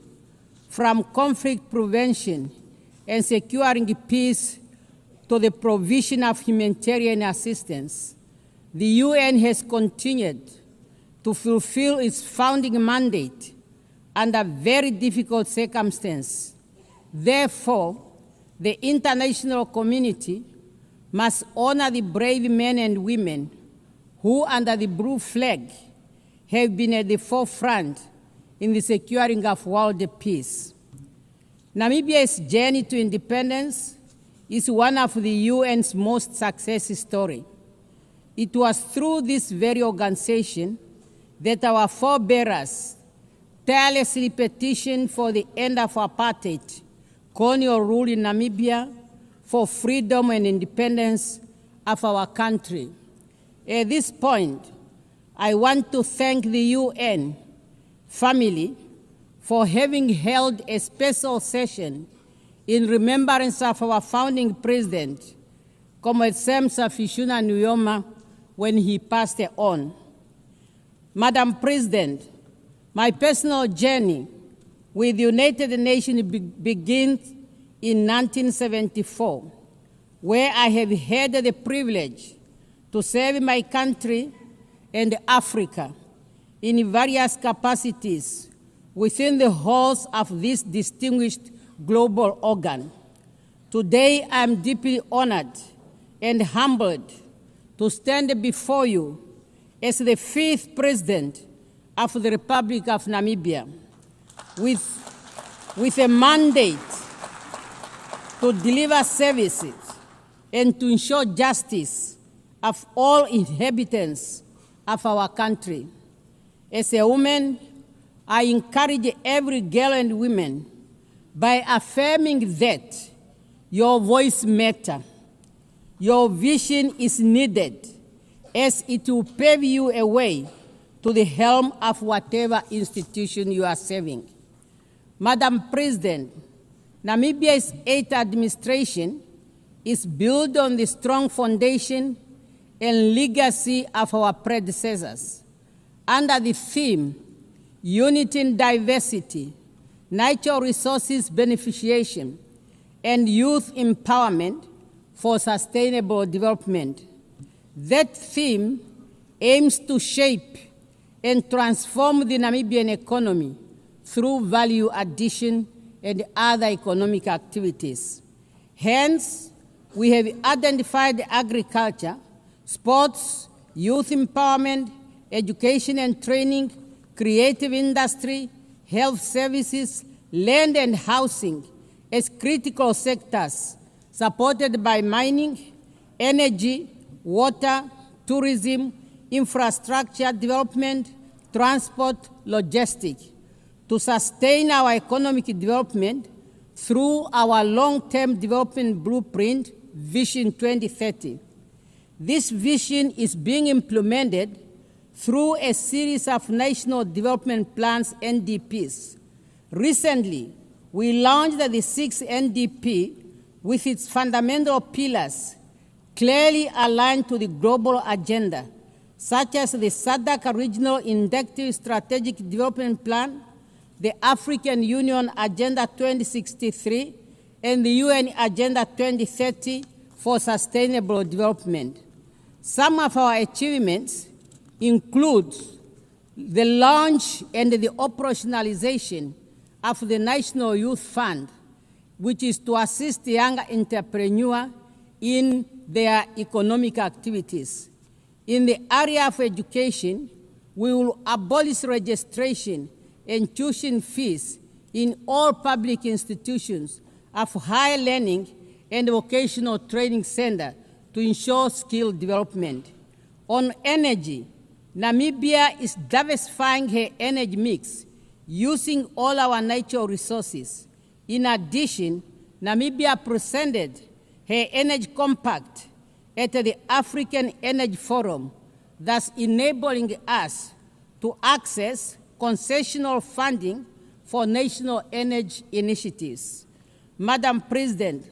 from conflict prevention and securing peace to the provision of humanitarian assistance, the UN has continued to fulfill its founding mandate under very difficult circumstances. Therefore, the international community must honor the brave men and women who, under the blue flag, have been at the forefront in the securing of world peace. Namibia's journey to independence is one of the UN's most success stories. It was through this very organization that our forebears tirelessly petitioned for the end of apartheid, colonial rule in Namibia, for freedom and independence of our country. At this point, I want to thank the UN family for having held a special session in remembrance of our founding president, Comrade Sam Safishuna Nujoma, when he passed on. Madam President, my personal journey with the United Nations begins in 1974, where I have had the privilege to serve my country and Africa in various capacities within the halls of this distinguished global organ. Today, I am deeply honored and humbled to stand before you as the 5th President of the Republic of Namibia with a mandate to deliver services and to ensure justice of all inhabitants of our country. As a woman, I encourage every girl and woman by affirming that your voice matters, your vision is needed, as it will pave you a way to the helm of whatever institution you are serving. Madam President, Namibia's 8th administration is built on the strong foundation and legacy of our predecessors. Under the theme, Unity in Diversity, Natural Resources Beneficiation, and Youth Empowerment for Sustainable Development. That theme aims to shape and transform the Namibian economy through value addition and other economic activities. Hence, we have identified agriculture, sports, youth empowerment, education and training, creative industry, health services, land and housing as critical sectors supported by mining, energy, water, tourism, infrastructure development, transport, logistics, to sustain our economic development through our long-term development blueprint, Vision 2030. This vision is being implemented through a series of national development plans, NDPs. Recently, we launched the 6th NDP with its fundamental pillars clearly aligned to the global agenda, such as the SADC Regional Inductive Strategic Development Plan, the African Union Agenda 2063, and the UN Agenda 2030 for Sustainable Development. Some of our achievements include the launch and the operationalization of the National Youth Fund, which is to assist young entrepreneurs in their economic activities. In the area of education, we will abolish registration and tuition fees in all public institutions of higher learning and vocational training centers to ensure skill development. On energy, Namibia is diversifying her energy mix using all our natural resources. In addition, Namibia presented her energy compact at the African Energy Forum, thus enabling us to access concessional funding for national energy initiatives. Madam President,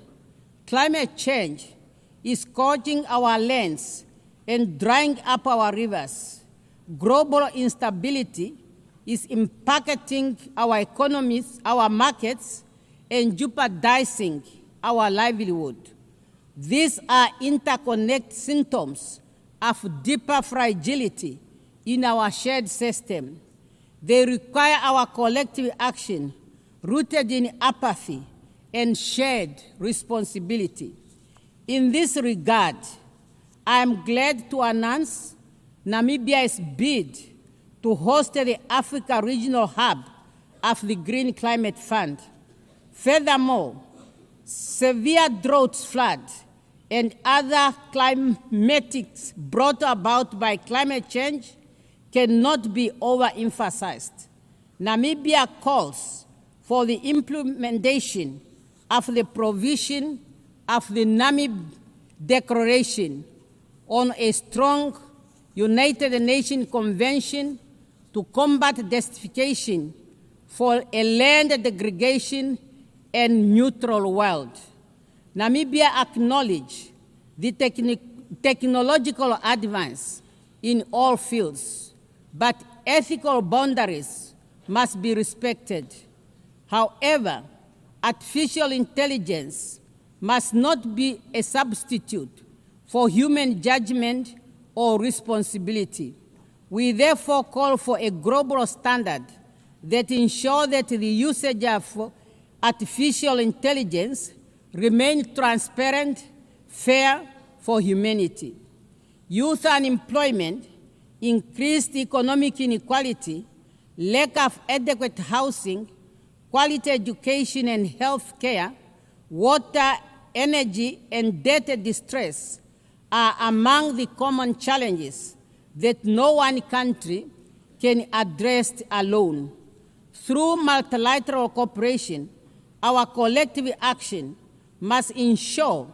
climate change is scorching our lands and drying up our rivers. Global instability is impacting our economies, our markets, and jeopardizing our livelihood. These are interconnected symptoms of deeper fragility in our shared system. They require our collective action rooted in apathy and shared responsibility. In this regard, I am glad to announce Namibia's bid to host the Africa Regional Hub of the Green Climate Fund. Furthermore, severe droughts, floods, and other climatics brought about by climate change cannot be overemphasized. Namibia calls for the implementation of the provision of the Namib Declaration on a strong United Nations Convention to combat desertification for a land degradation and neutral world. Namibia acknowledges the technological advance in all fields, but ethical boundaries must be respected. However, artificial intelligence must not be a substitute for human judgment or responsibility. We therefore call for a global standard that ensures that the usage of artificial intelligence remains transparent, fair for humanity. Youth unemployment, increased economic inequality, lack of adequate housing, quality education and health care, water, energy, and data distress are among the common challenges that no one country can address alone. Through multilateral cooperation, our collective action must ensure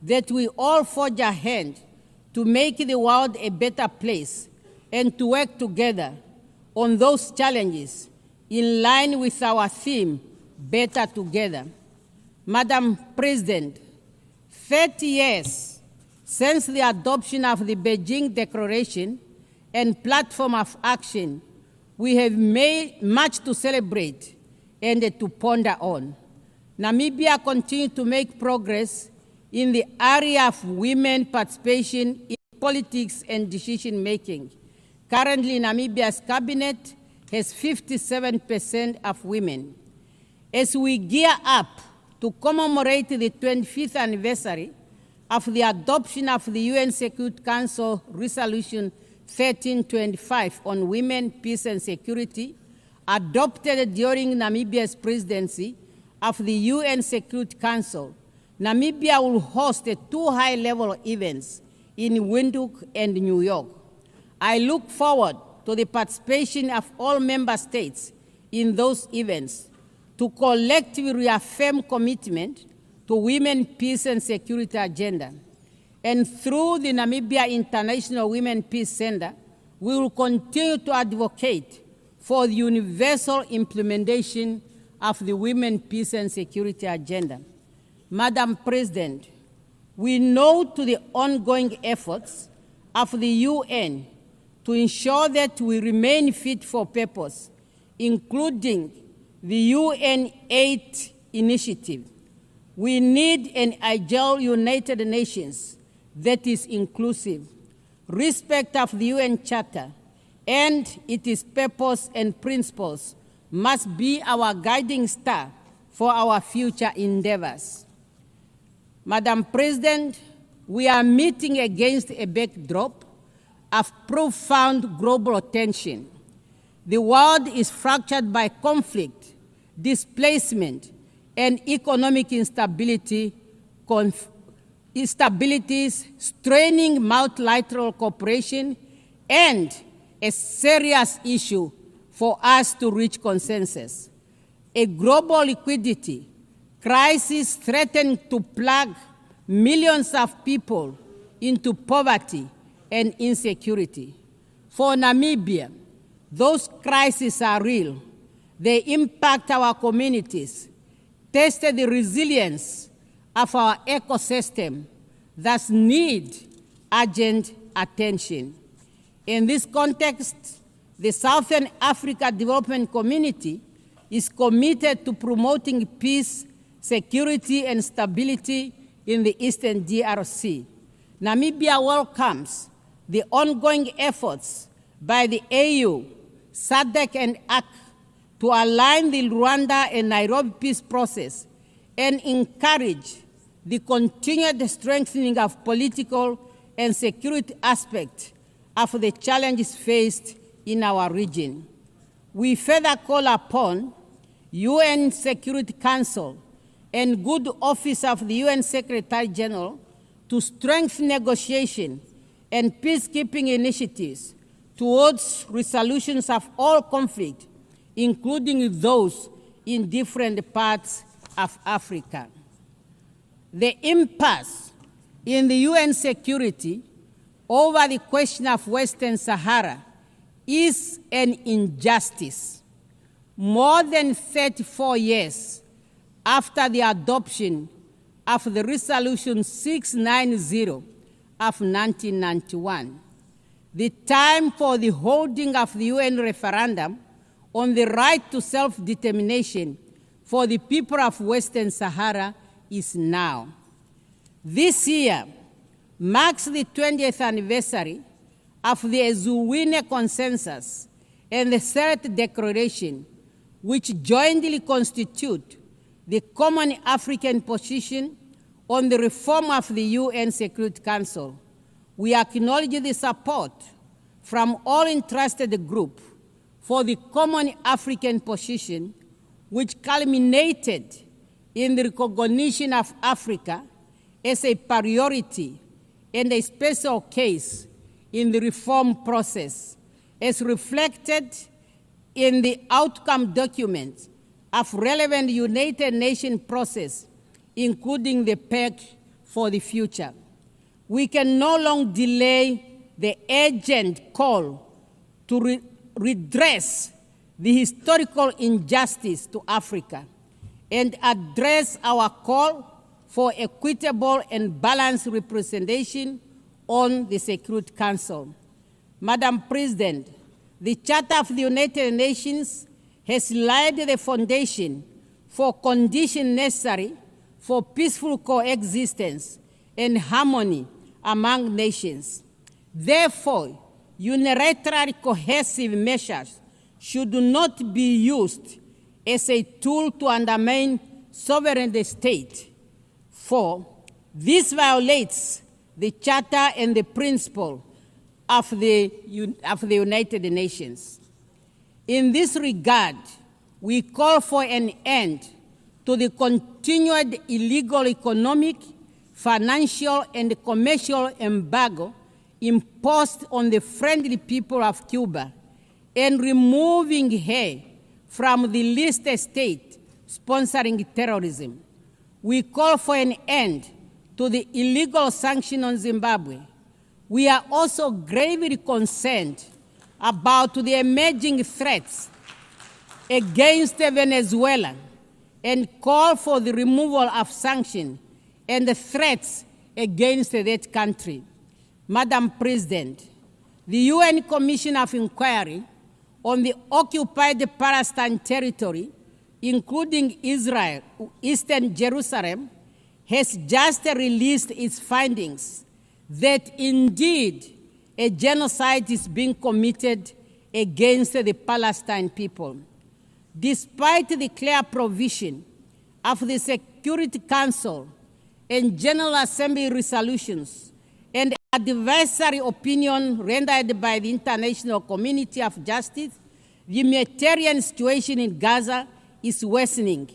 that we all forge ahead to make the world a better place and to work together on those challenges in line with our theme, Better Together. Madam President, 30 years since the adoption of the Beijing Declaration and Platform of Action, we have made much to celebrate and to ponder on. Namibia continues to make progress in the area of women participation in politics and decision-making. Currently, Namibia's cabinet has 57% of women. As we gear up to commemorate the 25th anniversary of the adoption of the UN Security Council Resolution 1325 on women, peace, and security, adopted during Namibia's presidency of the UN Security Council, Namibia will host two high-level events in Windhoek and New York. I look forward to the participation of all member states in those events to collectively reaffirm commitment to women, peace, and security agenda. And through the Namibia International Women Peace Center, we will continue to advocate for the universal implementation of the Women, Peace, and Security agenda. Madam President, we know to the ongoing efforts of the UN to ensure that we remain fit for purpose, including the UN 8 initiative. We need an agile United Nations that is inclusive, respect of the UN Charter, and its purpose and principles must be our guiding star for our future endeavors. Madam President, we are meeting against a backdrop of profound global tension. The world is fractured by conflict, displacement, and economic instabilities straining multilateral cooperation and a serious issue for us to reach consensus. A global liquidity crisis threatens to plunge millions of people into poverty and insecurity. For Namibia, those crises are real. They impact our communities, test the resilience of our ecosystem, thus need urgent attention. In this context, the Southern Africa Development Community is committed to promoting peace, security, and stability in the Eastern DRC. Namibia welcomes the ongoing efforts by the AU, SADC, and AC to align the Rwanda and Nairobi peace process and encourage the continued strengthening of political and security aspects of the challenges faced in our region. We further call upon UN Security Council and good office of the UN Secretary General to strengthen negotiation and peacekeeping initiatives towards resolutions of all conflict, including those in different parts of Africa. The impasse in the UN security over the question of Western Sahara is an injustice. More than 34 years after the adoption of the Resolution 690 of 1991, the time for the holding of the UN referendum on the right to self-determination for the people of Western Sahara is now. This year marks the 20th anniversary of the Ezuwine Consensus and the Third Declaration, which jointly constitute the common African position on the reform of the UN Security Council. We acknowledge the support from all interested groups for the common African position, which culminated in the recognition of Africa as a priority and a special case in the reform process, as reflected in the outcome documents of relevant United Nations process, including the pact for the future. We can no longer delay the urgent call to redress the historical injustice to Africa and address our call for equitable and balanced representation on the Security Council. Madam President, the Charter of the United Nations has laid the foundation for conditions necessary for peaceful coexistence and harmony among nations. Therefore, unilateral cohesive measures should not be used as a tool to undermine sovereign state, for this violates the Charter and the principle of the United Nations. In this regard, we call for an end to the continued illegal economic, financial, and commercial embargo imposed on the friendly people of Cuba and removing her from the list of states sponsoring terrorism. We call for an end to the illegal sanctions on Zimbabwe. We are also gravely concerned about the emerging threats against Venezuela and call for the removal of sanctions and the threats against that country. Madam President, the UN Commission of Inquiry on the occupied Palestine territory, including Israel, Eastern Jerusalem, has just released its findings that indeed a genocide is being committed against the Palestinian people. Despite the clear provision of the Security Council and General Assembly resolutions and advisory opinion rendered by the international community of justice, the humanitarian situation in Gaza is worsening,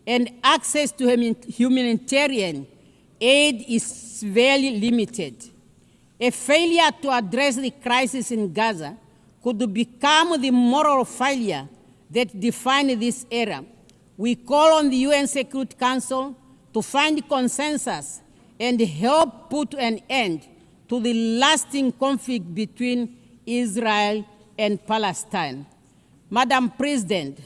and access to humanitarian aid is very limited. A failure to address the crisis in Gaza could become the moral failure that defines this era. We call on the UN Security Council to find consensus and help put an end to the lasting conflict between Israel and Palestine. Madam President,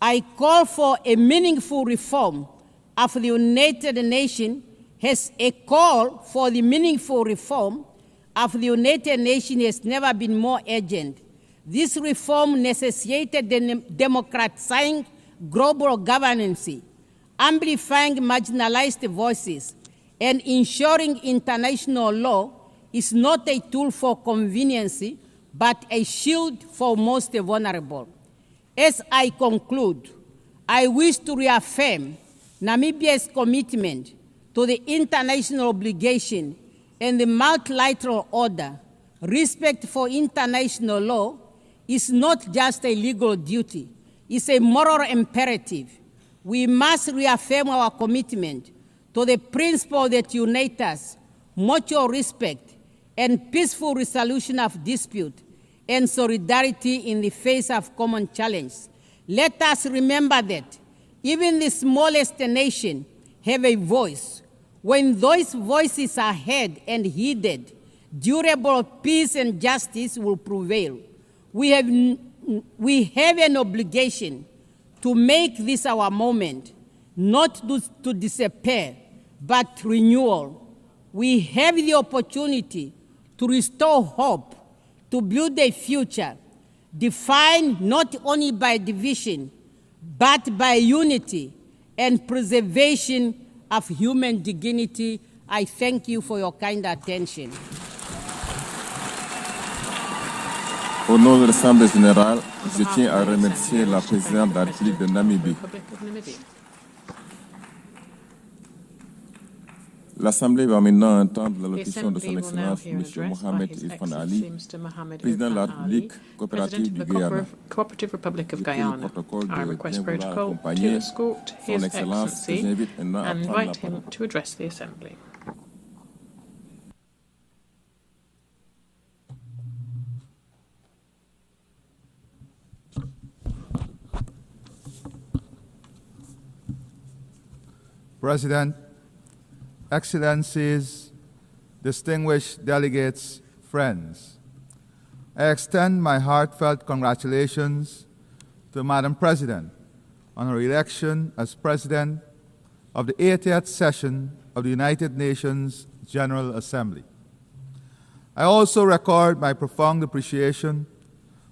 I call for a meaningful reform of the United Nations as a call for the meaningful reform of the United Nations has never been more urgent This reform necessitated democratizing global governance, amplifying marginalized voices, and ensuring international law is not a tool for convenience, but a shield for most vulnerable. As I conclude, I wish to reaffirm Namibia's commitment to the international obligation and the multilateral order. Respect for international law is not just a legal duty, it's a moral imperative. We must reaffirm our commitment to the principle that unite us, mutual respect, and peaceful resolution of dispute, and solidarity in the face of common challenge. Let us remember that even the smallest nation have a voice. When those voices are heard and heeded, durable peace and justice will prevail. We have an obligation to make this our moment, not to despair, but renewal. We have the opportunity to restore hope, to build a future defined not only by division, but by unity and preservation of human dignity. I thank you for your kind attention. Au nom de l'Assemblée générale, je tiens à remercier la présidente de la République de Namibie. L'Assemblée va maintenant entendre l'allocution de son Excellence M. Mohamed Irfan Ali, président de la République coopérative du Guyana. Cooperative Republic of Guyana. I request protocol to escort His Excellency and invite him to address the Assembly. President, Excellencies, distinguished delegates, friends, I extend my heartfelt congratulations to Madam President on her election as President of the 80th session of the United Nations General Assembly. I also record my profound appreciation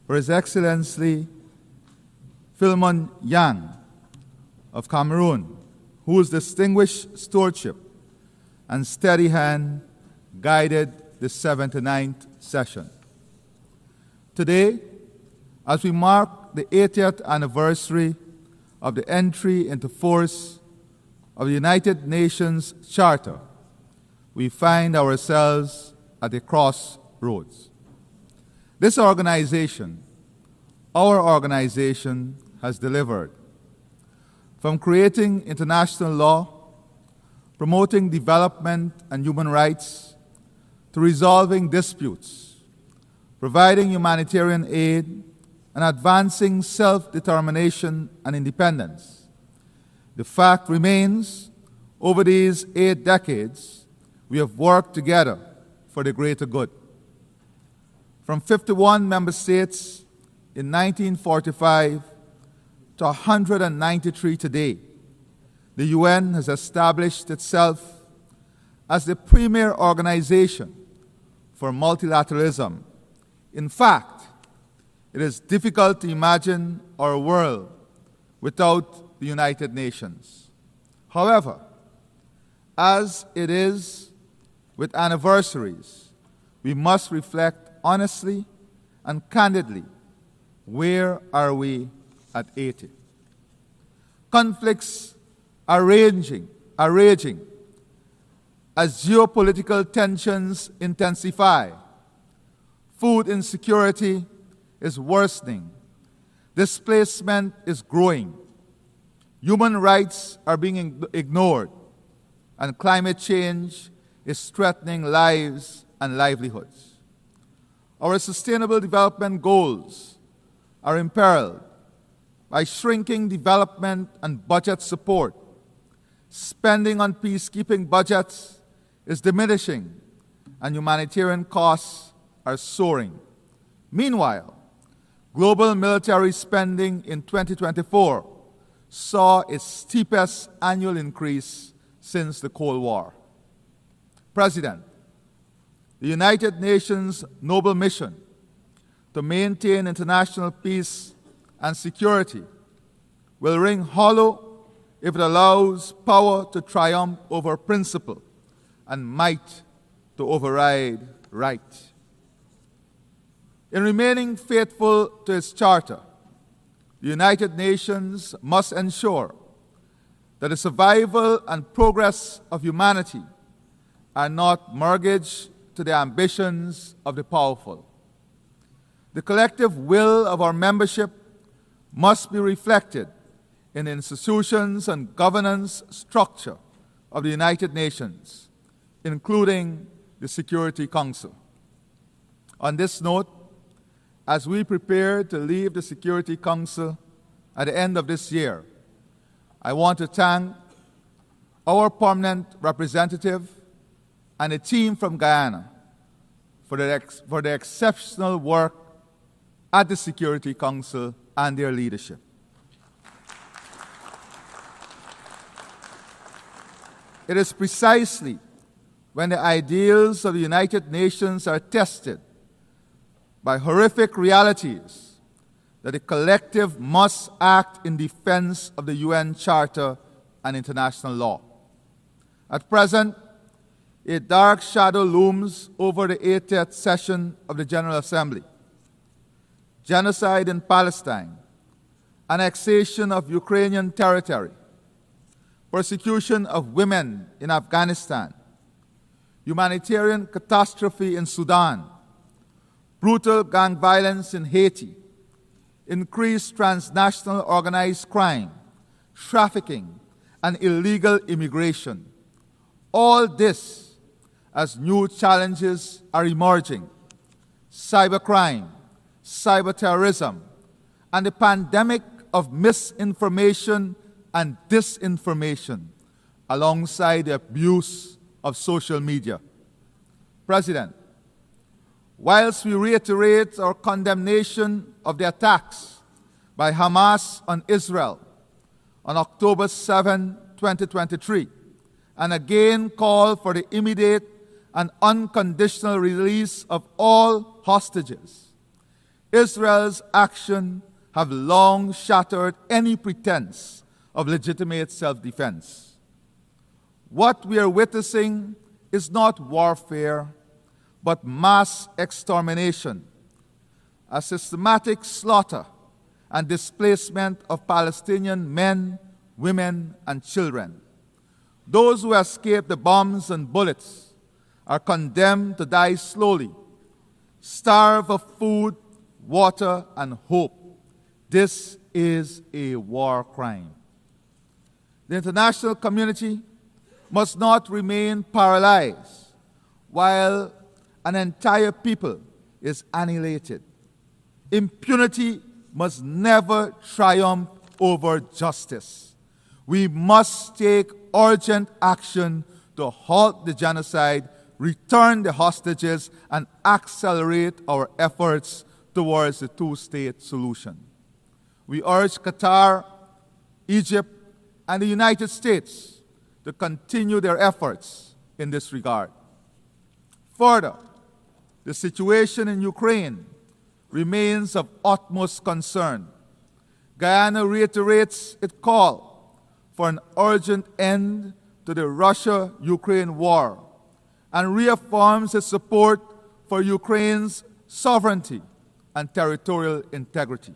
for His Excellency Philemon Yang of Cameroon, whose distinguished stewardship and steady hand guided the 79th session. Today, as we mark the 80th anniversary of the entry into force of the United Nations Charter, we find ourselves at a crossroads. This organization, our organization, has delivered. From creating international law, promoting development and human rights, to resolving disputes, providing humanitarian aid, and advancing self-determination and independence. The fact remains, over these 8 decades, we have worked together for the greater good. From 51 member states in 1945 to 193 today, the UN has established itself as the premier organization for multilateralism. In fact, it is difficult to imagine our world without the United Nations. However, as it is with anniversaries, we must reflect honestly and candidly, where are we at 80? Conflicts are raging as geopolitical tensions intensify. Food insecurity is worsening. Displacement is growing. Human rights are being ignored, and climate change is threatening lives and livelihoods. Our sustainable development goals are imperiled by shrinking development and budget support. Spending on peacekeeping budgets is diminishing, and humanitarian costs are soaring. Meanwhile, global military spending in 2024 saw its steepest annual increase since the Cold War. President, the United Nations' noble mission to maintain international peace and security will ring hollow if it allows power to triumph over principle and might to override right. In remaining faithful to its charter, the United Nations must ensure that the survival and progress of humanity are not mortgaged to the ambitions of the powerful. The collective will of our membership must be reflected in the institutions and governance structure of the United Nations, including the Security Council. On this note, as we prepare to leave the Security Council at the end of this year, I want to thank our permanent representative and a team from Guyana for their exceptional work at the Security Council and their leadership. It is precisely when the ideals of the United Nations are tested by horrific realities that the collective must act in defense of the UN Charter and international law. At present, a dark shadow looms over the 80th session of the General Assembly. Genocide in Palestine, annexation of Ukrainian territory, persecution of women in Afghanistan, humanitarian catastrophe in Sudan, brutal gang violence in Haiti, increased transnational organized crime, trafficking, and illegal immigration. All this as new challenges are emerging: cybercrime, cyberterrorism, and the pandemic of misinformation and disinformation, alongside the abuse of social media. President, whilst we reiterate our condemnation of the attacks by Hamas on Israel on October 7, 2023, and again call for the immediate and unconditional release of all hostages, Israel's actions have long shattered any pretense of legitimate self-defense. What we are witnessing is not warfare, but mass extermination, a systematic slaughter and displacement of Palestinian men, women, and children. Those who escape the bombs and bullets are condemned to die slowly, starve of food, water, and hope. This is a war crime. The international community must not remain paralyzed while an entire people is annihilated. Impunity must never triumph over justice. We must take urgent action to halt the genocide, return the hostages, and accelerate our efforts towards the two-state solution. We urge Qatar, Egypt, and the United States to continue their efforts in this regard. Further, the situation in Ukraine remains of utmost concern. Guyana reiterates its call for an urgent end to the Russia-Ukraine war and reaffirms its support for Ukraine's sovereignty and territorial integrity.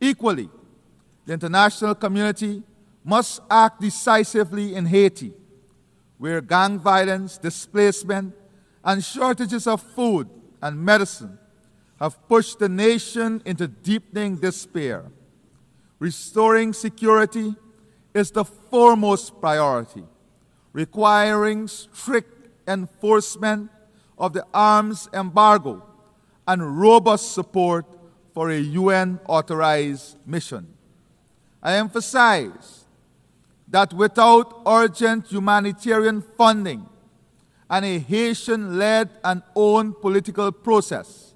Equally, the international community must act decisively in Haiti, where gang violence, displacement, and shortages of food and medicine have pushed the nation into deepening despair. Restoring security is the foremost priority, requiring strict enforcement of the arms embargo and robust support for a UN-authorized mission. I emphasize that without urgent humanitarian funding and a Haitian-led and owned political process,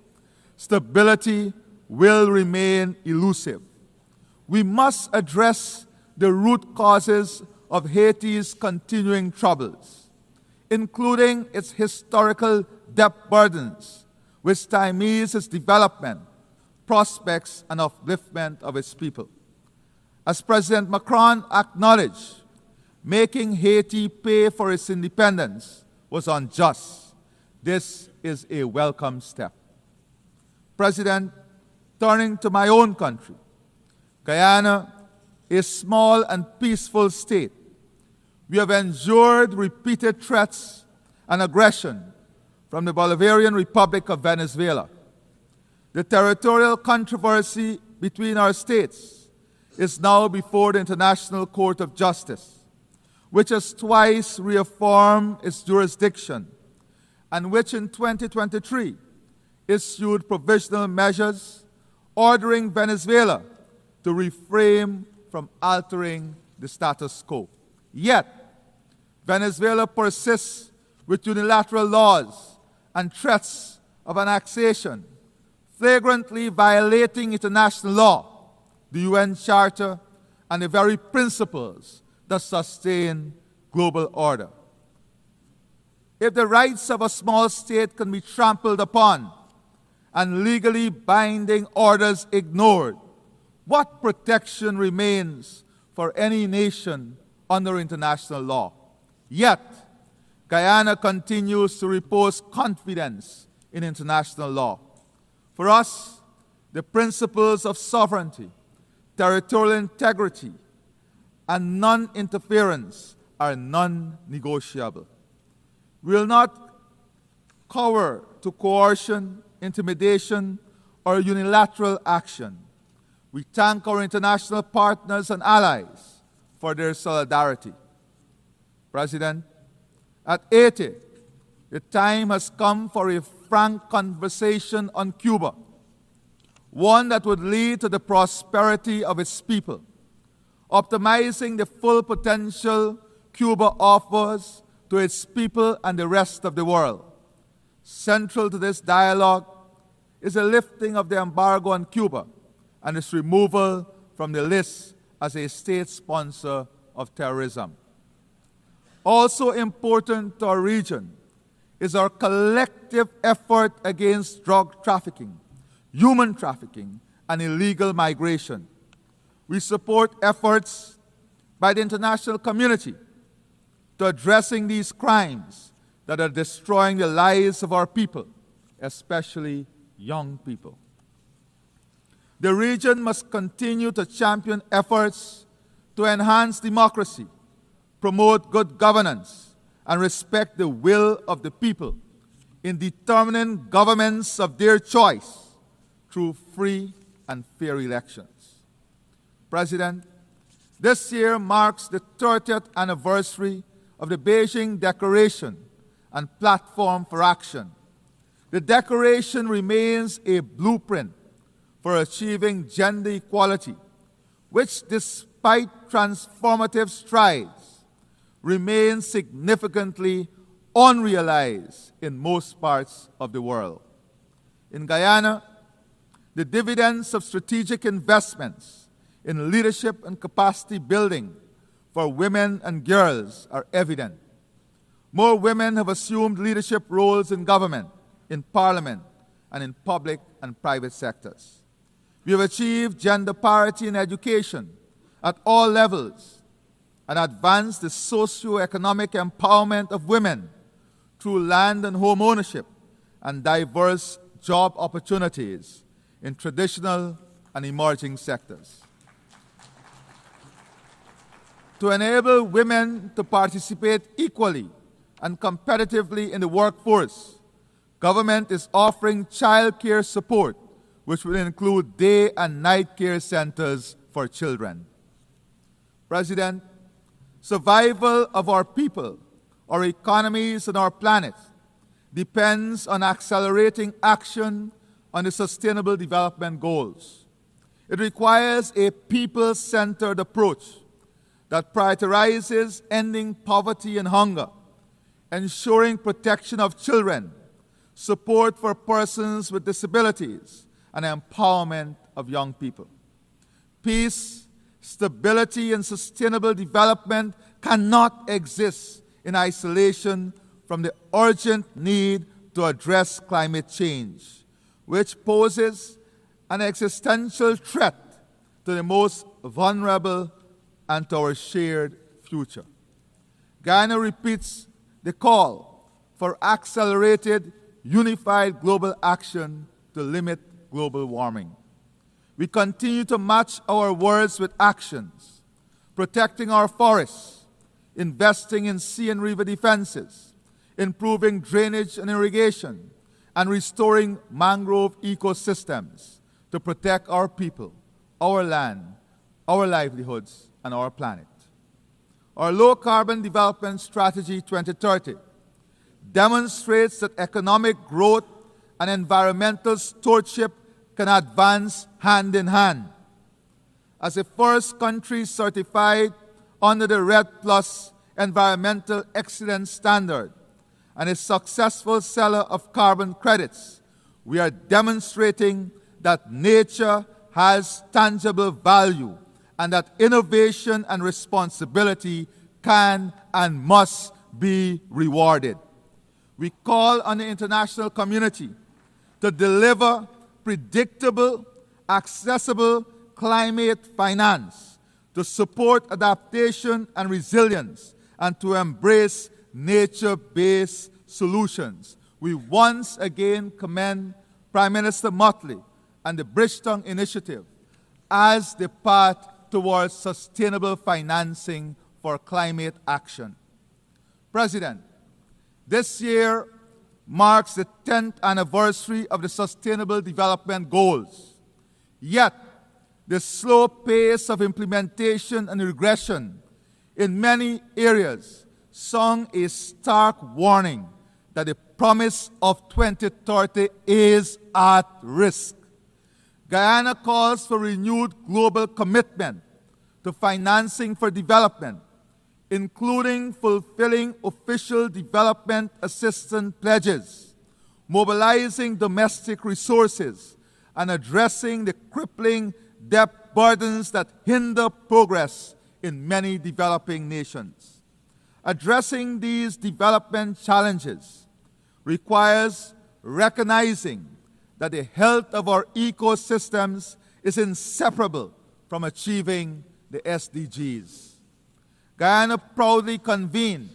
stability will remain elusive. We must address the root causes of Haiti's continuing troubles, including its historical debt burdens, which stymies its development prospects, and upliftment of its people. As President Macron acknowledged, making Haiti pay for its independence was unjust. This is a welcome step. President, turning to my own country, Guyana, a small and peaceful state, we have endured repeated threats and aggression from the Bolivarian Republic of Venezuela. The territorial controversy between our states is now before the International Court of Justice, which has twice reaffirmed its jurisdiction and which in 2023 issued provisional measures ordering Venezuela to refrain from altering the status quo. Yet, Venezuela persists with unilateral laws and threats of annexation, flagrantly violating international law, the UN Charter, and the very principles that sustain global order. If the rights of a small state can be trampled upon and legally binding orders ignored, what protection remains for any nation under international law? Yet, Guyana continues to repose confidence in international law. For us, the principles of sovereignty, territorial integrity, and non-interference are non-negotiable. We will not cower to coercion, intimidation, or unilateral action. We thank our international partners and allies for their solidarity. President, at 80, the time has come for a frank conversation on Cuba, one that would lead to the prosperity of its people, optimizing the full potential Cuba offers to its people and the rest of the world. Central to this dialogue is the lifting of the embargo on Cuba and its removal from the list as a state sponsor of terrorism. Also important to our region is our collective effort against drug trafficking, human trafficking, and illegal migration. We support efforts by the international community to addressing these crimes that are destroying the lives of our people, especially young people. The region must continue to champion efforts to enhance democracy, promote good governance, and respect the will of the people in determining governments of their choice through free and fair elections. President, this year marks the 30th anniversary of the Beijing Declaration and Platform for Action. The Declaration remains a blueprint for achieving gender equality, which, despite transformative strides, remains significantly unrealized in most parts of the world. In Guyana, the dividends of strategic investments in leadership and capacity building for women and girls are evident. More women have assumed leadership roles in government, in parliament, and in public and private sectors. We have achieved gender parity in education at all levels and advanced the socio-economic empowerment of women through land and home ownership and diverse job opportunities in traditional and emerging sectors. To enable women to participate equally and competitively in the workforce, government is offering child care support, which will include day and night care centers for children. President, survival of our people, our economies, and our planet depends on accelerating action on the Sustainable Development Goals. It requires a people-centered approach that prioritizes ending poverty and hunger, ensuring protection of children, support for persons with disabilities, and empowerment of young people. Peace, stability, and sustainable development cannot exist in isolation from the urgent need to address climate change, which poses an existential threat to the most vulnerable and to our shared future. Guyana repeats the call for accelerated, unified global action to limit global warming. We continue to match our words with actions, protecting our forests, investing in sea and river defenses, improving drainage and irrigation, and restoring mangrove ecosystems to protect our people, our land, our livelihoods, and our planet. Our Low-Carbon Development Strategy 2030 demonstrates that economic growth and environmental stewardship can advance hand in hand. As the first country certified under the REDD+ Environmental Excellence Standard and a successful seller of carbon credits, we are demonstrating that nature has tangible value and that innovation and responsibility can and must be rewarded. We call on the international community to deliver predictable, accessible climate finance to support adaptation and resilience and to embrace nature-based solutions. We once again commend Prime Minister Motley and the Bridgetown Initiative as the path towards sustainable financing for climate action. President, this year marks the 10th anniversary of the Sustainable Development Goals. Yet, the slow pace of implementation and regression in many areas sound a stark warning that the promise of 2030 is at risk. Guyana calls for renewed global commitment to financing for development, including fulfilling official development assistance pledges, mobilizing domestic resources, and addressing the crippling debt burdens that hinder progress in many developing nations. Addressing these development challenges requires recognizing that the health of our ecosystems is inseparable from achieving the SDGs. Guyana proudly convened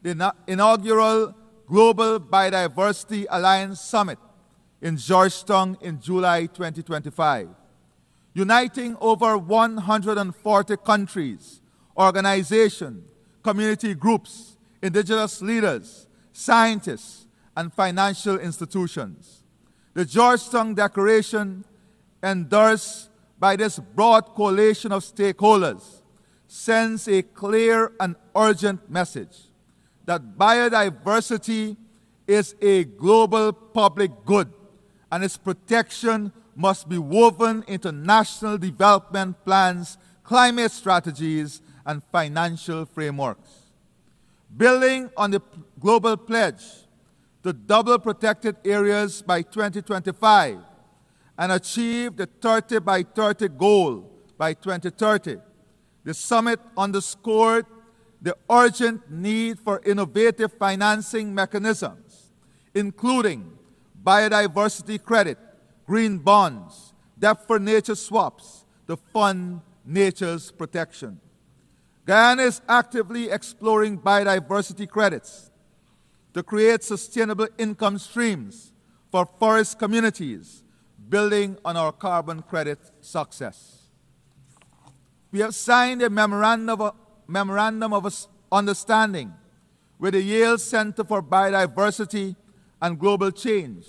the inaugural Global Biodiversity Alliance Summit in Georgetown in July 2025, uniting over 140 countries, organizations, community groups, indigenous leaders, scientists, and financial institutions. The Georgetown Declaration, endorsed by this broad coalition of stakeholders, sends a clear and urgent message that biodiversity is a global public good and its protection must be woven into national development plans, climate strategies, and financial frameworks. Building on the global pledge to double protected areas by 2025 and achieve the 30 by 30 goal by 2030, the summit underscored the urgent need for innovative financing mechanisms, including biodiversity credit, green bonds, debt for nature swaps to fund nature's protection. Guyana is actively exploring biodiversity credits to create sustainable income streams for forest communities, building on our carbon credit success. We have signed a memorandum of understanding with the Yale Center for Biodiversity and Global Change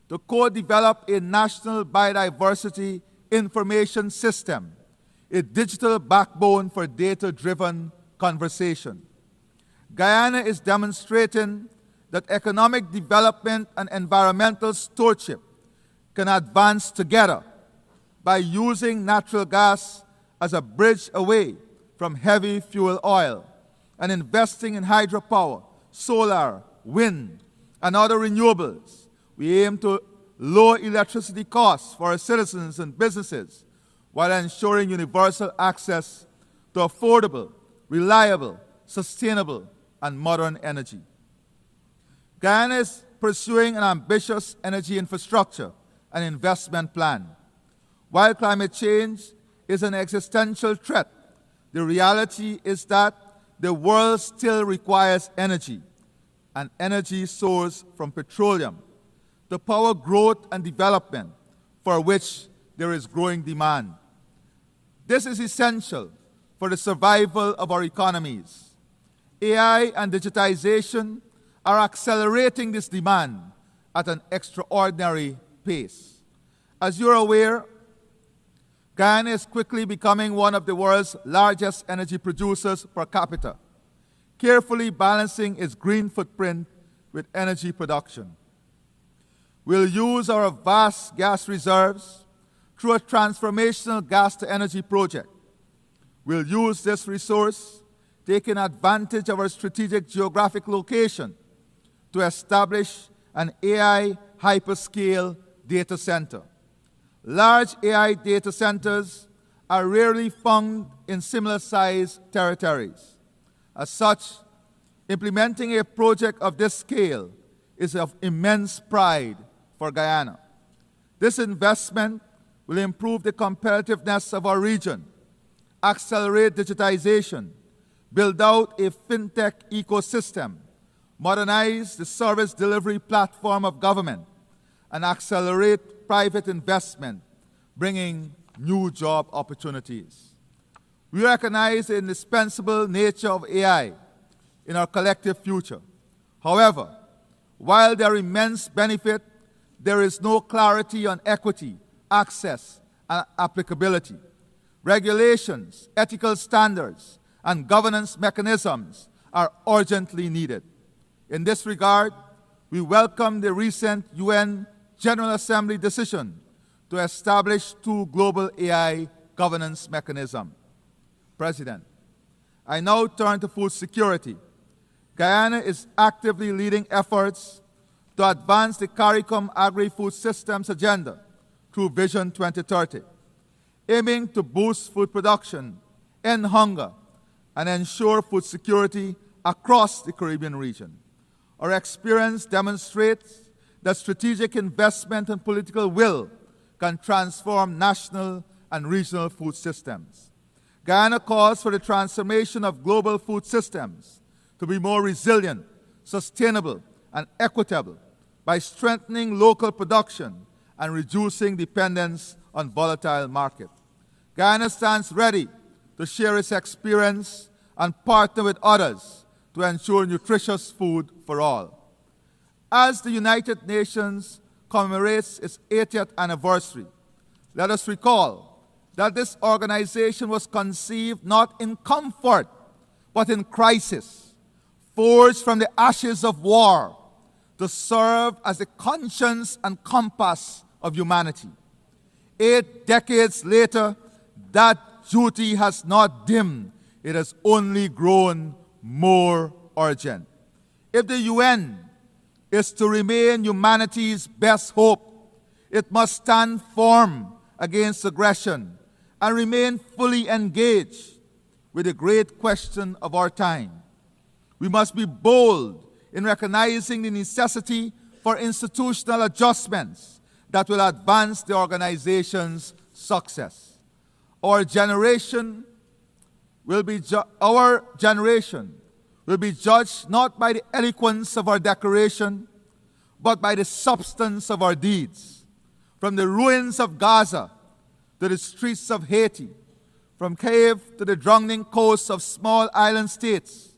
to co-develop a national biodiversity information system, a digital backbone for data-driven conversation. Guyana is demonstrating that economic development and environmental stewardship can advance together by using natural gas as a bridge away from heavy fuel oil and investing in hydropower, solar, wind, and other renewables. We aim to lower electricity costs for our citizens and businesses while ensuring universal access to affordable, reliable, sustainable, and modern energy. Guyana is pursuing an ambitious energy infrastructure and investment plan While climate change is an existential threat, the reality is that the world still requires energy, an energy source from petroleum, to power growth and development for which there is growing demand. This is essential for the survival of our economies. AI and digitization are accelerating this demand at an extraordinary pace. As you're aware, Guyana is quickly becoming one of the world's largest energy producers per capita, carefully balancing its green footprint with energy production. We'll use our vast gas reserves through a transformational gas-to-energy project. We'll use this resource, taking advantage of our strategic geographic location, to establish an AI hyperscale data center. Large AI data centers are rarely found in similar-sized territories. As such, implementing a project of this scale is of immense pride for Guyana. This investment will improve the competitiveness of our region, accelerate digitization, build out a fintech ecosystem, modernize the service delivery platform of government, and accelerate private investment, bringing new job opportunities. We recognize the indispensable nature of AI in our collective future. However, while there are immense benefits, there is no clarity on equity, access, and applicability. Regulations, ethical standards, and governance mechanisms are urgently needed. In this regard, we welcome the recent UN General Assembly decision to establish 2 global AI governance mechanisms. President, I now turn to food security. Guyana is actively leading efforts to advance the CARICOM Agri-Food Systems Agenda through Vision 2030, aiming to boost food production, end hunger, and ensure food security across the Caribbean region. Our experience demonstrates that strategic investment and political will can transform national and regional food systems. Guyana calls for the transformation of global food systems to be more resilient, sustainable, and equitable by strengthening local production and reducing dependence on volatile markets. Guyana stands ready to share its experience and partner with others to ensure nutritious food for all. As the United Nations commemorates its 80th anniversary, let us recall that this organization was conceived not in comfort, but in crisis, forged from the ashes of war to serve as the conscience and compass of humanity. 8 decades later, that duty has not dimmed, it has only grown more urgent. If the UN is to remain humanity's best hope, it must stand firm against aggression and remain fully engaged with the great question of our time. We must be bold in recognizing the necessity for institutional adjustments that will advance the organization's success. Our generation will be judged not by the eloquence of our declaration, but by the substance of our deeds. From the ruins of Gaza to the streets of Haiti, from Kiev to the drowning coasts of small island states,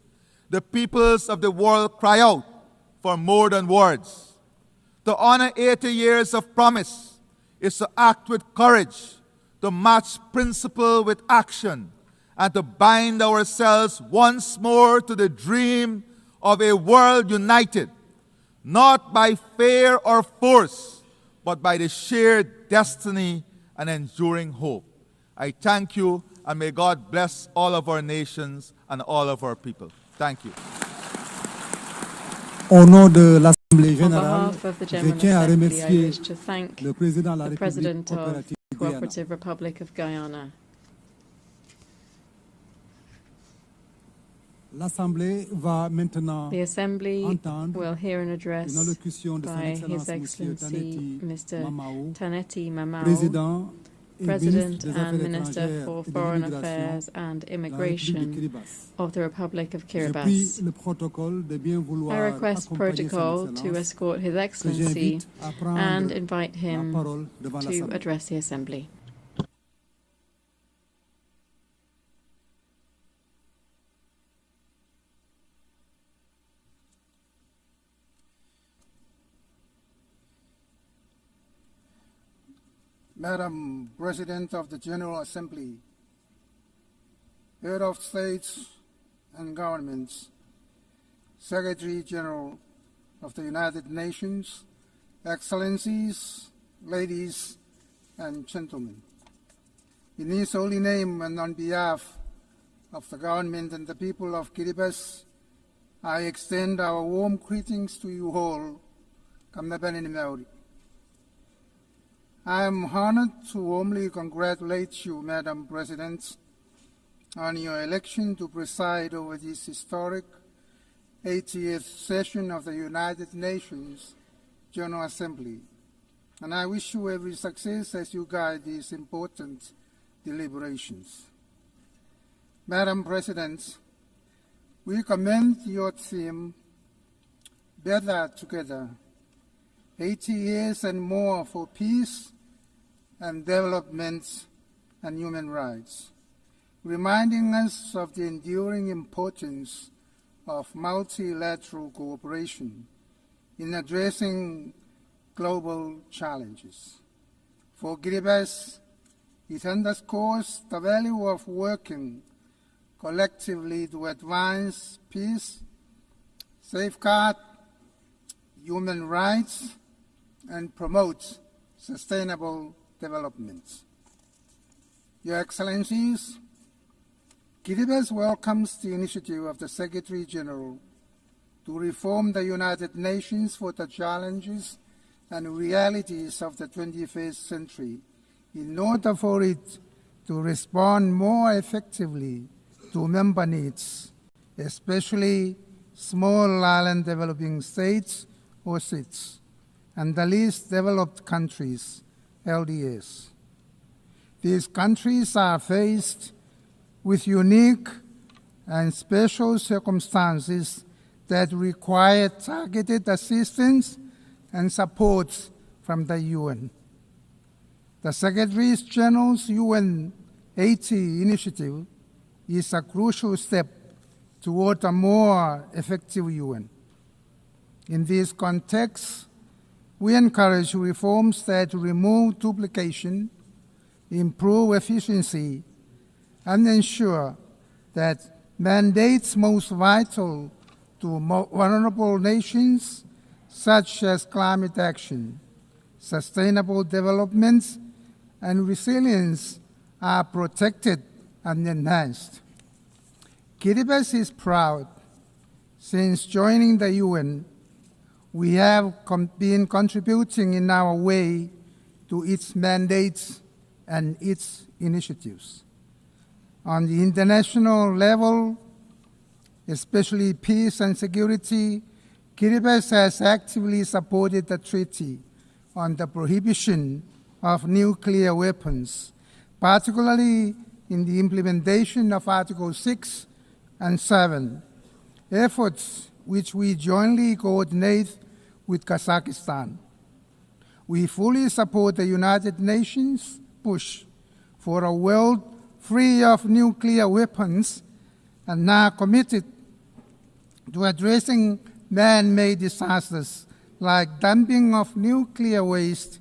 the peoples of the world cry out for more than words. To honor 80 years of promise is to act with courage, to match principle with action, and to bind ourselves once more to the dream of a world united, not by fear or force, but by the shared destiny and enduring hope. I thank you, and may God bless all of our nations and all of our people. Thank you. Au nom de l'Assemblée On générale, behalf of the je General tiens à Assembly, I remercier wish to thank le président de la the République President of coopérative the Guyana. Cooperative Republic of Guyana. L'Assemblée va maintenant The Assembly entendre will hear an address une allocution de Son by Excellence His Excellency Monsieur Mr. Mamao, Taneti Mamao, président President and Minister for Foreign Affairs and Immigration of the Republic of Kiribati. I request protocol to escort His Excellency and invite him to address the Assembly. Madam President of the General Assembly, Head of States and Governments, Secretary General of the United Nations, Excellencies, ladies and gentlemen. In His holy name and on behalf of the government and the people of Kiribati, I extend our warm greetings to you all. I am honored to warmly congratulate you, Madam President, on your election to preside over this historic 80th session of the United Nations General Assembly, and I wish you every success as you guide these important deliberations. Madam President, we commend your theme, Better Together, 80 years and more for peace and development and human rights, reminding us of the enduring importance of multilateral cooperation in addressing global challenges. For Kiribati, it underscores the value of working collectively to advance peace, safeguard human rights, and promote sustainable development. Your Excellencies, Kiribati welcomes the initiative of the Secretary General to reform the United Nations for the challenges and realities of the 21st century in order for it to respond more effectively to member needs, especially small island developing states or SIDS, and the least developed countries, LDS. These countries are faced with unique and special circumstances that require targeted assistance and support from the UN. The Secretary General's UN 80 initiative is a crucial step toward a more effective UN. In this context, we encourage reforms that remove duplication, improve efficiency, and ensure that mandates most vital to vulnerable nations, such as climate action, sustainable development, and resilience, are protected and enhanced. Kiribati is proud. Since joining the UN, we have been contributing in our way to its mandates and its initiatives. On the international level, especially peace and security, Kiribati has actively supported the Treaty on the Prohibition of Nuclear Weapons, particularly in the implementation of Articles 6 and 7, efforts which we jointly coordinate with Kazakhstan. We fully support the United Nations push for a world free of nuclear weapons and are committed to addressing man-made disasters like dumping of nuclear waste,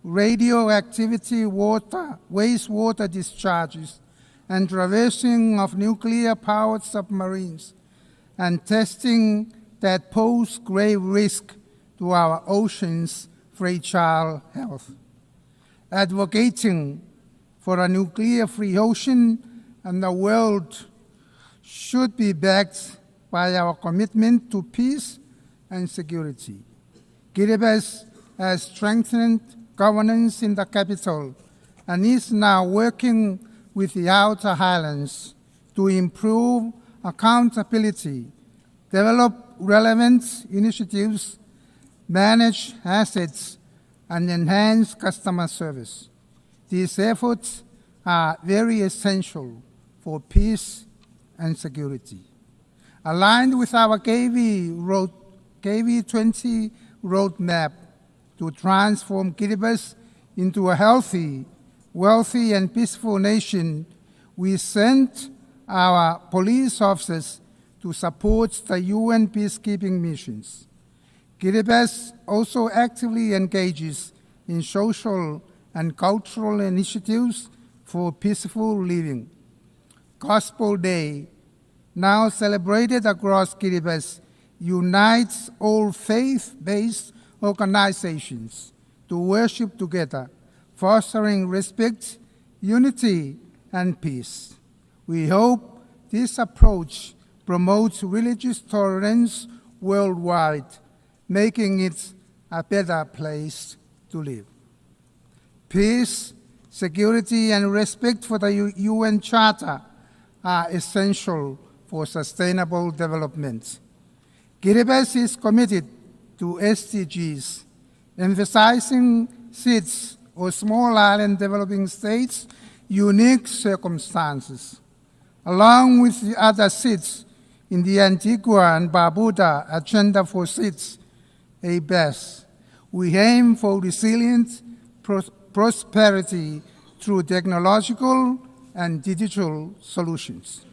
radioactivity wastewater discharges, and traversing of nuclear-powered submarines, and testing that pose grave risk to our oceans' fragile health. Advocating for a nuclear-free ocean and the world should be backed by our commitment to peace and security. Kiribati has strengthened governance in the capital and is now working with the outer highlands to improve accountability, develop relevant initiatives, manage assets, and enhance customer service. These efforts are very essential for peace and security. Aligned with our KV20 roadmap to transform Kiribati into a healthy, wealthy, and peaceful nation, we sent our police officers to support the UN peacekeeping missions. Kiribati also actively engages in social and cultural initiatives for peaceful living. Gospel Day, now celebrated across Kiribati, unites all faith-based organizations to worship together, fostering respect, unity, and peace. We hope this approach promotes religious tolerance worldwide, making it a better place to live. Peace, security, and respect for the UN Charter are essential for sustainable development. Kiribati is committed to SDGs, emphasizing SIDS, or Small Island Developing States, unique circumstances. Along with the other SIDS in the Antigua and Barbuda Agenda for SIDS, ABES, we aim for resilient prosperity through technological and digital solutions.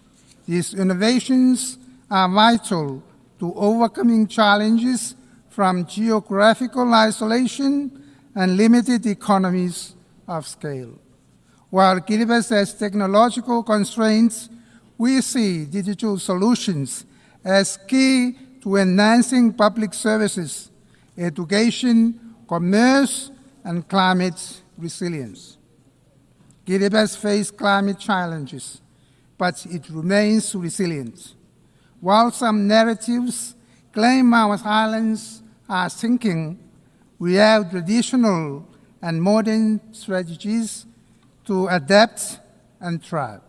These innovations are vital to overcoming challenges from geographical isolation and limited economies of scale. While Kiribati has technological constraints, we see digital solutions as key to enhancing public services, education, commerce, and climate resilience. Kiribati faces climate challenges, but it remains resilient. While some narratives claim our islands are sinking, we have traditional and modern strategies to adapt and thrive.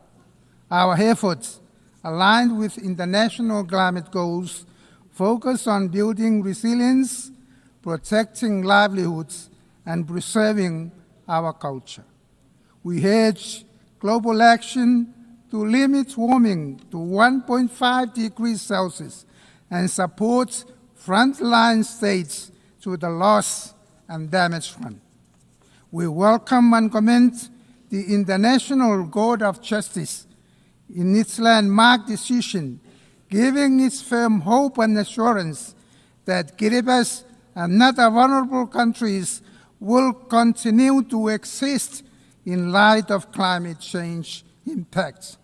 Our efforts, aligned with international climate goals, focus on building resilience, protecting livelihoods, and preserving our culture. We urge global action to limit warming to 1.5 degrees Celsius and support frontline states through the Loss and Damage Fund. We welcome and commend the International Court of Justice in its landmark decision, giving its firm hope and assurance that Kiribati and other vulnerable countries will continue to exist in light of climate change impacts.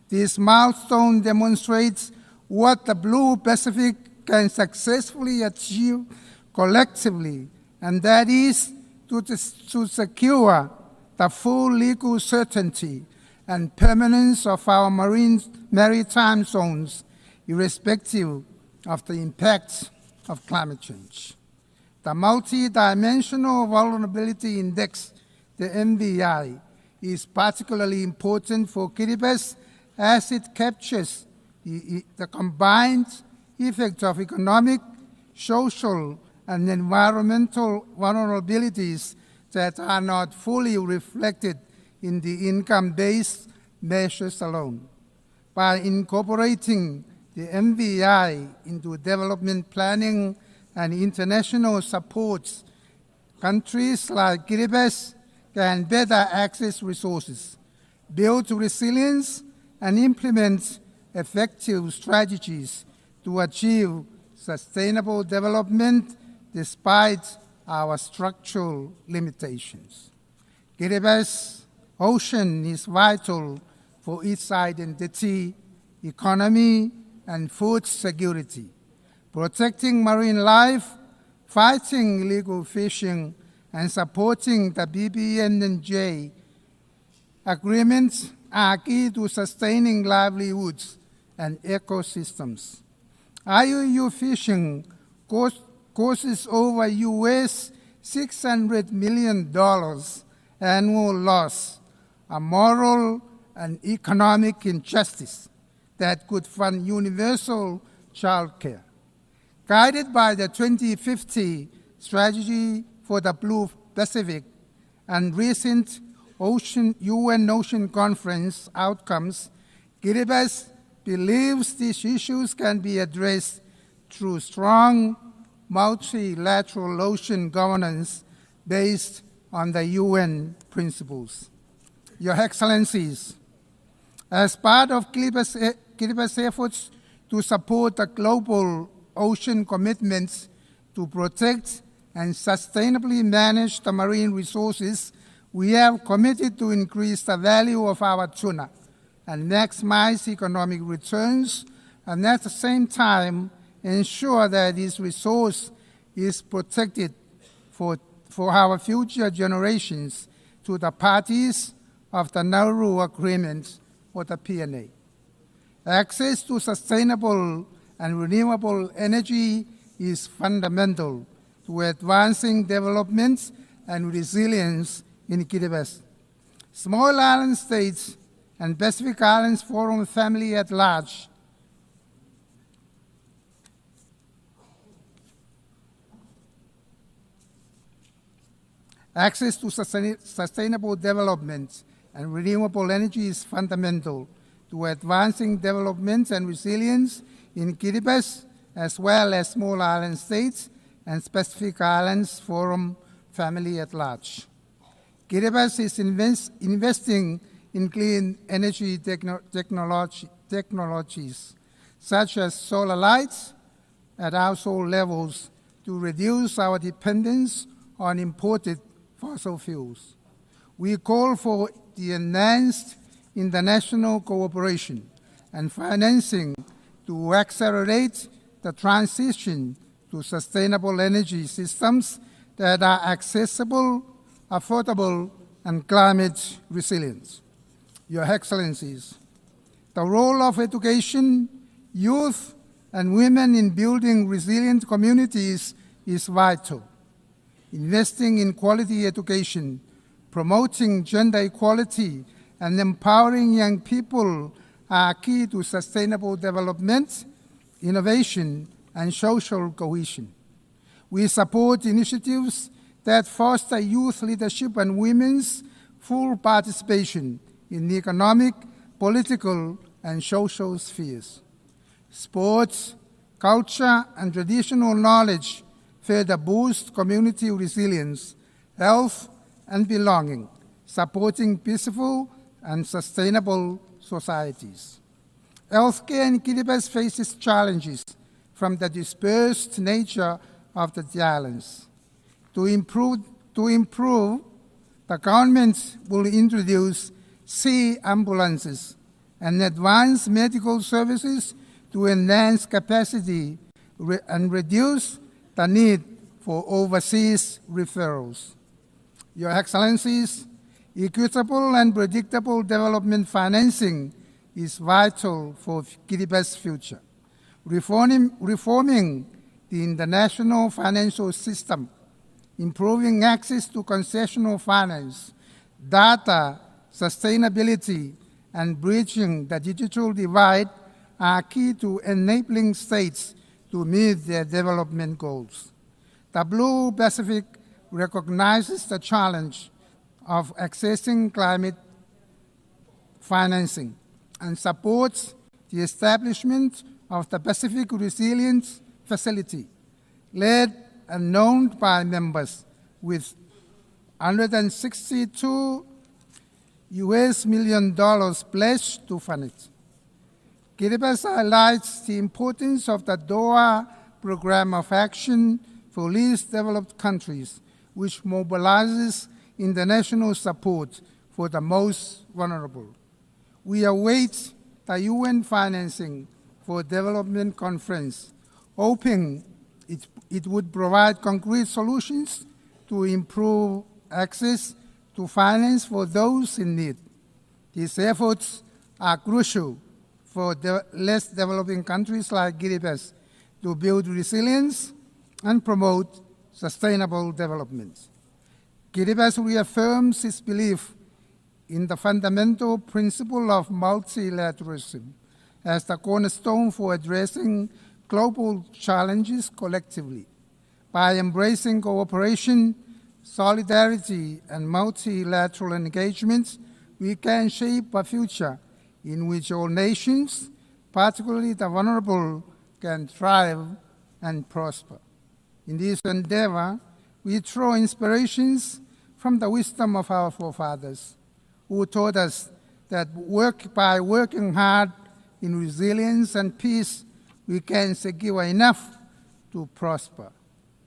This milestone demonstrates what the Blue Pacific can successfully achieve collectively, and that is to secure the full legal certainty and permanence of our maritime zones, irrespective of the impacts of climate change. The Multi-Dimensional Vulnerability Index, the MVI, is particularly important for Kiribati as it captures the combined effect of economic, social, and environmental vulnerabilities that are not fully reflected in the income-based measures alone. By incorporating the MVI into development planning and international supports, countries like Kiribati can better access resources, build resilience, and implement effective strategies to achieve sustainable development despite our structural limitations. Kiribati's ocean is vital for its identity, economy, and food security. Protecting marine life, fighting illegal fishing, and supporting the BBNJ agreements are key to sustaining livelihoods and ecosystems. IUU fishing causes over US $600 million annual loss, a moral and economic injustice that could fund universal child care. Guided by the 2050 strategy for the Blue Pacific and recent UN Ocean Conference outcomes, Kiribati believes these issues can be addressed through strong multilateral ocean governance based on the UN principles. Your Excellencies, as part of Kiribati's efforts to support the global ocean commitments to protect and sustainably manage the marine resources, we have committed to increase the value of our tuna and maximize economic returns, and at the same time ensure that this resource is protected for our future generations to the parties of the Nauru Agreement or the PNA. Access to sustainable and renewable energy is fundamental to advancing development and resilience in Kiribati. Small island states and Pacific Islands Forum family at large access to sustainable development and renewable energy is fundamental to advancing development and resilience in Kiribati, as well as small island states and Pacific Islands Forum family at large. Kiribati is investing in clean energy technologies, such as solar lights at household levels, to reduce our dependence on imported fossil fuels. We call for the enhanced international cooperation and financing to accelerate the transition to sustainable energy systems that are accessible, affordable, and climate resilient. Your Excellencies, the role of education, youth, and women in building resilient communities is vital. Investing in quality education, promoting gender equality, and empowering young people are key to sustainable development, innovation, and social cohesion. We support initiatives that foster youth leadership and women's full participation in the economic, political, and social spheres. Sports, culture, and traditional knowledge further boost community resilience, health, and belonging, supporting peaceful and sustainable societies. Healthcare in Kiribati faces challenges from the dispersed nature of the islands. To improve, the government will introduce sea ambulances and advance medical services to enhance capacity and reduce the need for overseas referrals. Your Excellencies, equitable and predictable development financing is vital for Kiribati's future. Reforming the international financial system, improving access to concessional finance, data, sustainability, and bridging the digital divide are key to enabling states to meet their development goals. The Blue Pacific recognizes the challenge of accessing climate financing and supports the establishment of the Pacific Resilience Facility, led and known by members, with $162 million pledged to fund it. Kiribati highlights the importance of the Doha Programme of Action for Least Developed Countries, which mobilizes international support for the most vulnerable. We await the UN financing for development conference, hoping it would provide concrete solutions to improve access to finance for those in need. These efforts are crucial for less developing countries like Kiribati to build resilience and promote sustainable development. Kiribati reaffirms its belief in the fundamental principle of multilateralism as the cornerstone for addressing global challenges collectively. By embracing cooperation, solidarity, and multilateral engagements, we can shape a future in which all nations, particularly the vulnerable, can thrive and prosper. In this endeavor, we draw inspirations from the wisdom of our forefathers, who taught us that by working hard in resilience and peace, we can secure enough to prosper.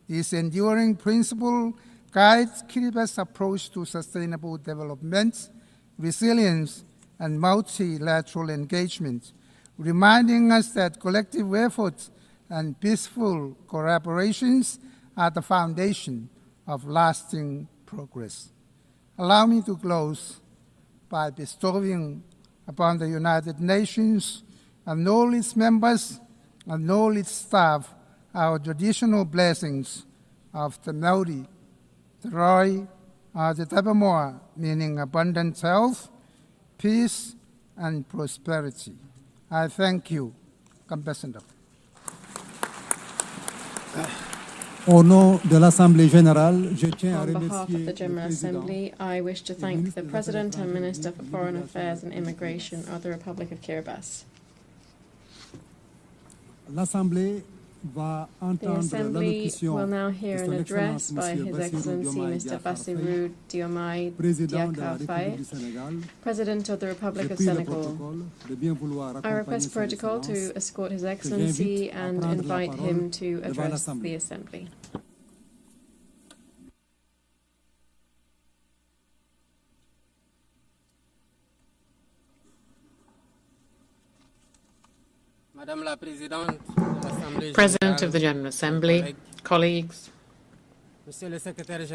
This enduring principle guides Kiriba's approach to sustainable development, resilience, and multilateral engagement, reminding us that collective efforts and peaceful collaborations are the foundation of lasting progress. Allow me to close by bestowing upon the United Nations and all its members and all its staff our traditional blessings of the Maori, the Roi, the Tabamoa, meaning abundant health, peace, and prosperity. I thank you, Ambassador. Au nom de l'Assemblée générale, je tiens à On behalf remercier of the General Assembly, I wish to thank the President and Minister for Foreign Affairs and Immigration of the Republic of Kiribati. L'Assemblée va The entendre Assembly l'allocution will now hear de an son address Excellence by Monsieur His Bassirou Excellency Diomaye Mr. Diakhar Bassirou Diomaye Président de la Diakhar République Faye, du Sénégal. President of the Je Republic of prie le Senegal. protocole de bien vouloir I accompagner request son protocol Excellence, to escort His que Excellency j'invite à and prendre la invite parole him to devant address l'Assemblée. the Assembly. President of the General Assembly, colleagues, Secretary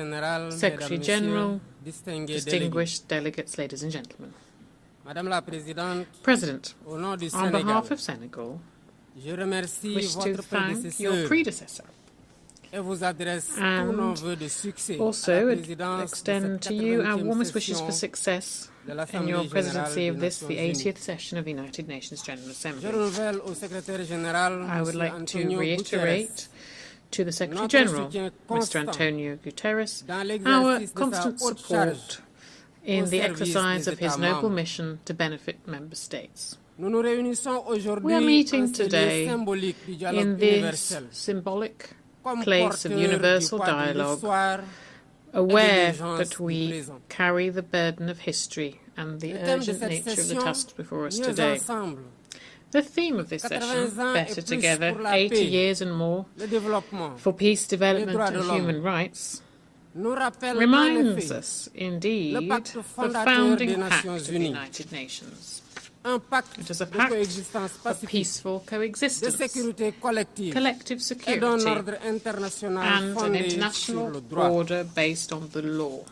General, distinguished delegates, ladies and gentlemen. President, on behalf of Senegal, I wish to thank your predecessor and also extend to you our warmest wishes for success in your presidency of this, the 80th session of the United Nations General Assembly. I would like to reiterate to the Secretary General, Mr. Antonio Guterres, our constant support in the exercise of his noble mission to benefit member states. We are meeting today in this symbolic place of universal dialogue, aware that we carry the burden of history and the urgent nature of the tasks before us today. The theme of this session, Better Together, 80 years and more, for peace, development and human rights, reminds us, indeed, the founding pact of the United Nations. It is a pact of peaceful coexistence, collective security, and an international order based on the law.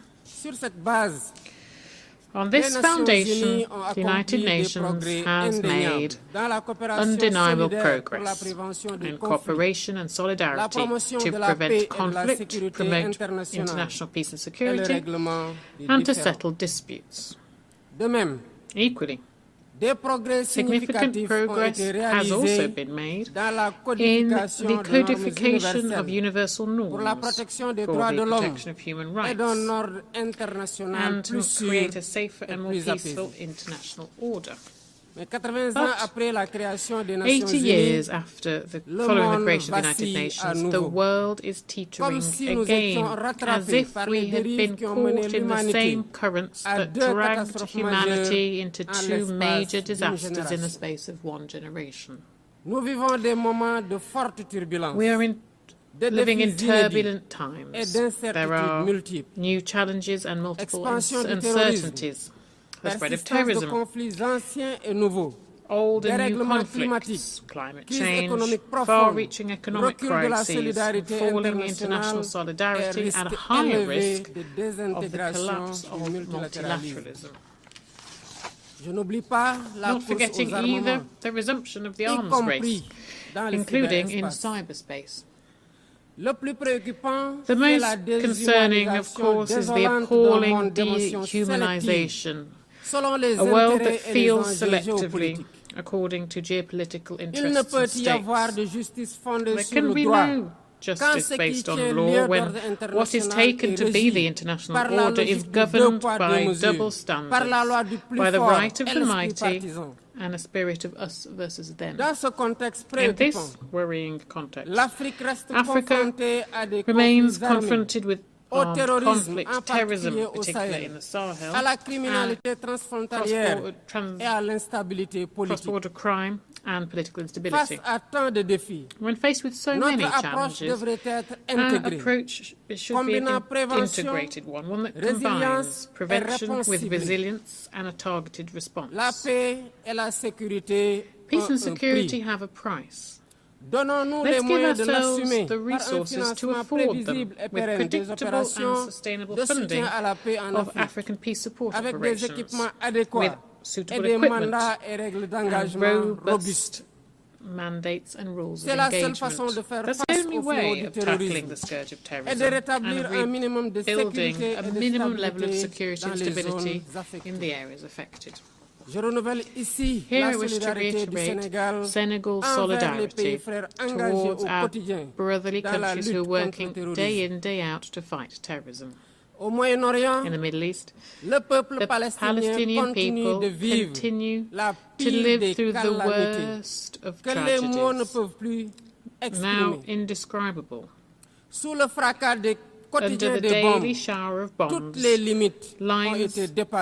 On this foundation, the United Nations has made undeniable progress in cooperation and solidarity to prevent conflict, promote international peace and security, and to settle disputes. Equally, significant progress has also been made in the codification of universal norms for the protection of human rights and to create a safer and more peaceful international order. But 80 years after following the creation of the United Nations, the world is teetering again, as if we had been caught in the same currents that dragged humanity into two major disasters in the space of one generation. We are living in turbulent times. There are new challenges and multiple uncertainties. The spread of terrorism, old and new conflicts, climate change, far-reaching economic crises, falling international solidarity, and a higher risk of the collapse of multilateralism. Not forgetting either the resumption of the arms race, including in cyberspace. The most concerning, of course, is the appalling dehumanization, a world that feels selectively according to geopolitical interests and states. There can be no justice based on law when what is taken to be the international order is governed by double standards, by the right of the mighty and a spirit of us versus them. In this worrying context, Africa remains confronted with armed conflict, terrorism, particularly in the Sahel, cross-border crime and political instability. When faced with so many challenges, our approach should be an integrated one that combines prevention with resilience and a targeted response. Peace and security have a price. Let's give ourselves the resources to afford them with predictable and sustainable funding of African peace support operations, with suitable equipment and robust mandates and rules of engagement. That's the only way of tackling the scourge of terrorism and rebuilding a minimum level of security and stability in the areas affected. Here I wish to reiterate Senegal's solidarity towards our brotherly countries who are working day in, day out to fight terrorism. In the Middle East, the Palestinian people continue to live through the worst of tragedies, now indescribable. Under the daily shower of bombs,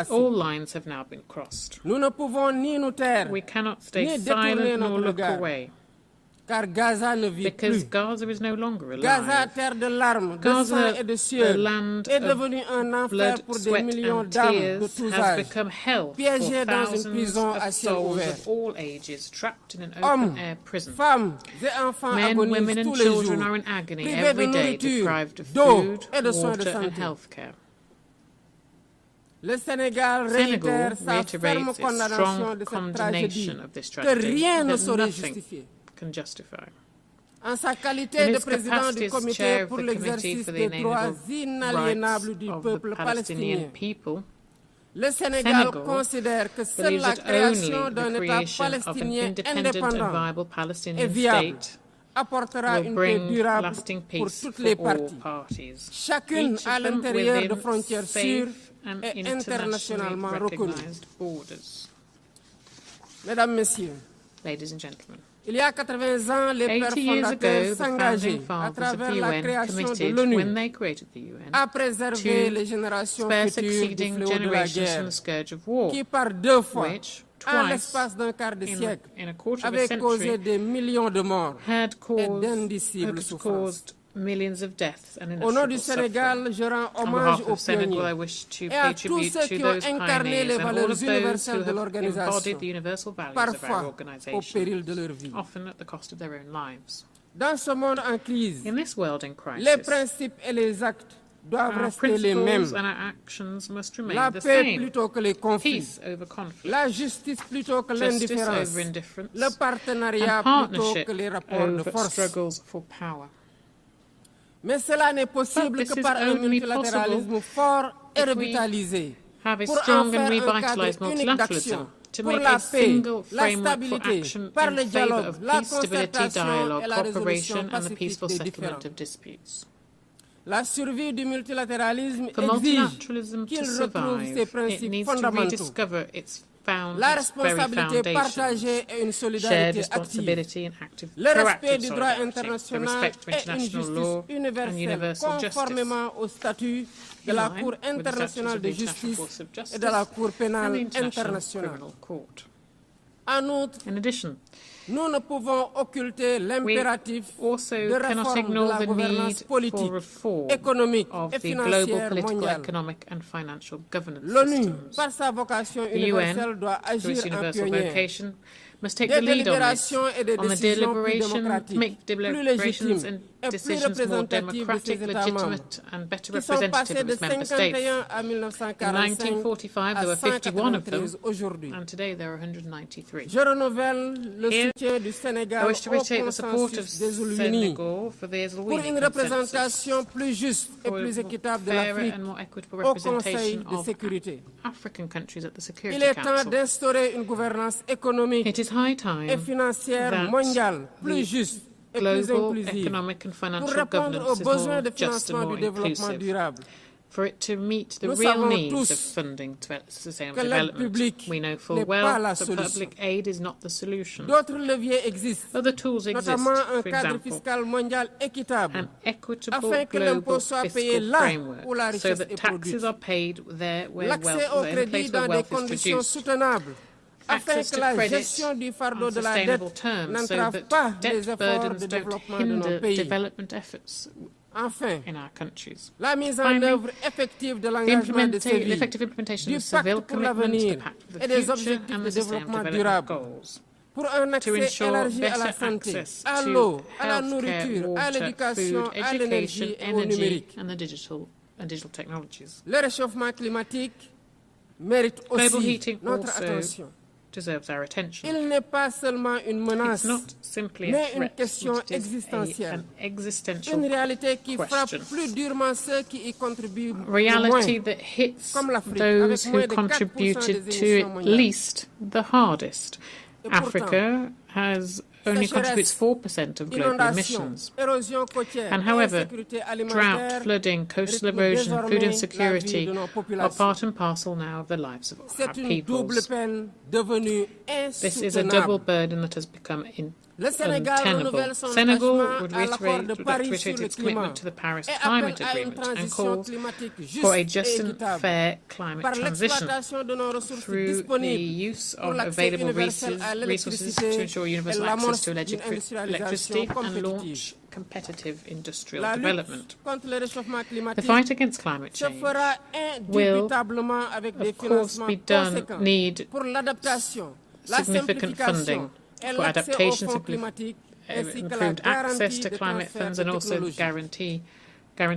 all lines have now been crossed. We cannot stay silent nor look away, because Gaza is no longer alive. Gaza, the land of blood, sweat and tears, has become hell for thousands of souls of all ages trapped in an open-air prison. Men, women and children are in agony every day, deprived of food, water and health care. Senegal reiterates its strong condemnation of this tragedy that nothing can justify. In its capacity as chair of the Committee for the Inalienable Rights of the Palestinian people, Senegal believes that only the creation of an independent and viable Palestinian state will bring lasting peace for all parties, each of them within safe and internationally recognized borders. Ladies and gentlemen, 80 years ago, the founding fathers of the UN committed, when they created the UN, to spare succeeding generations from the scourge of war, which twice, in a quarter of a century, had caused millions of deaths and inevitable suffering. On behalf of Senegal, I wish to pay tribute to those pioneers and all of those who have embodied the universal values of our organization, often at the cost of their own lives. In this world in crisis, our principles and our actions must remain the same. Peace over conflict, justice over indifference, and partnership over struggles for power. But this is only possible if we have a strong and revitalized multilateralism to make a single framework for action in favor of peace, stability, dialogue, cooperation, and the peaceful settlement of disputes. For multilateralism to survive, it needs to rediscover its very foundations, shared responsibility and proactive solidarity, the respect for international law and universal justice, in line with the statutes of the International Court of Justice and the International Criminal Court. In addition, we also cannot ignore the need for reform of the global political, economic and financial governance systems. The UN, through its universal vocation, must take the lead on this, on the make deliberations and decisions more democratic, legitimate and better representative of its member states. In 1945 there were 51 of them, and today there are 193. Here, I wish to reiterate the support of Senegal for the Zelenskyy consensus, for a fairer and more equitable representation of African countries at the Security Council. It is high time that global economic and financial governance is more just and more inclusive. For it to meet the real needs of funding sustainable development, we know full well that public aid is not the solution. Other tools exist, for example, an equitable global fiscal framework, so that taxes are paid there where wealth is produced. Access to credit on sustainable terms, so that debt burdens don't hinder development efforts in our countries. Finally, the effective implementation of Seville commitments to pact the future and the sustainable development goals, to ensure better access to healthcare, water, food, education, energy, and the digital technologies. Global heating also deserves our attention. It's not simply a threat, it is an existential question. Reality that hits those who contributed to it least the hardest. Africa only contributes 4% of global emissions. And however, drought, flooding, coastal erosion, food insecurity are part and parcel now of the lives of our peoples. This is a double burden that has become untenable. Senegal would reiterate its commitment to the Paris Climate Agreement and calls for a just and fair climate transition through the use of available resources to ensure universal access to electricity and launch competitive industrial development. The fight against climate change will, of course, need significant funding for adaptations, improved access to climate funds, and also guarantees for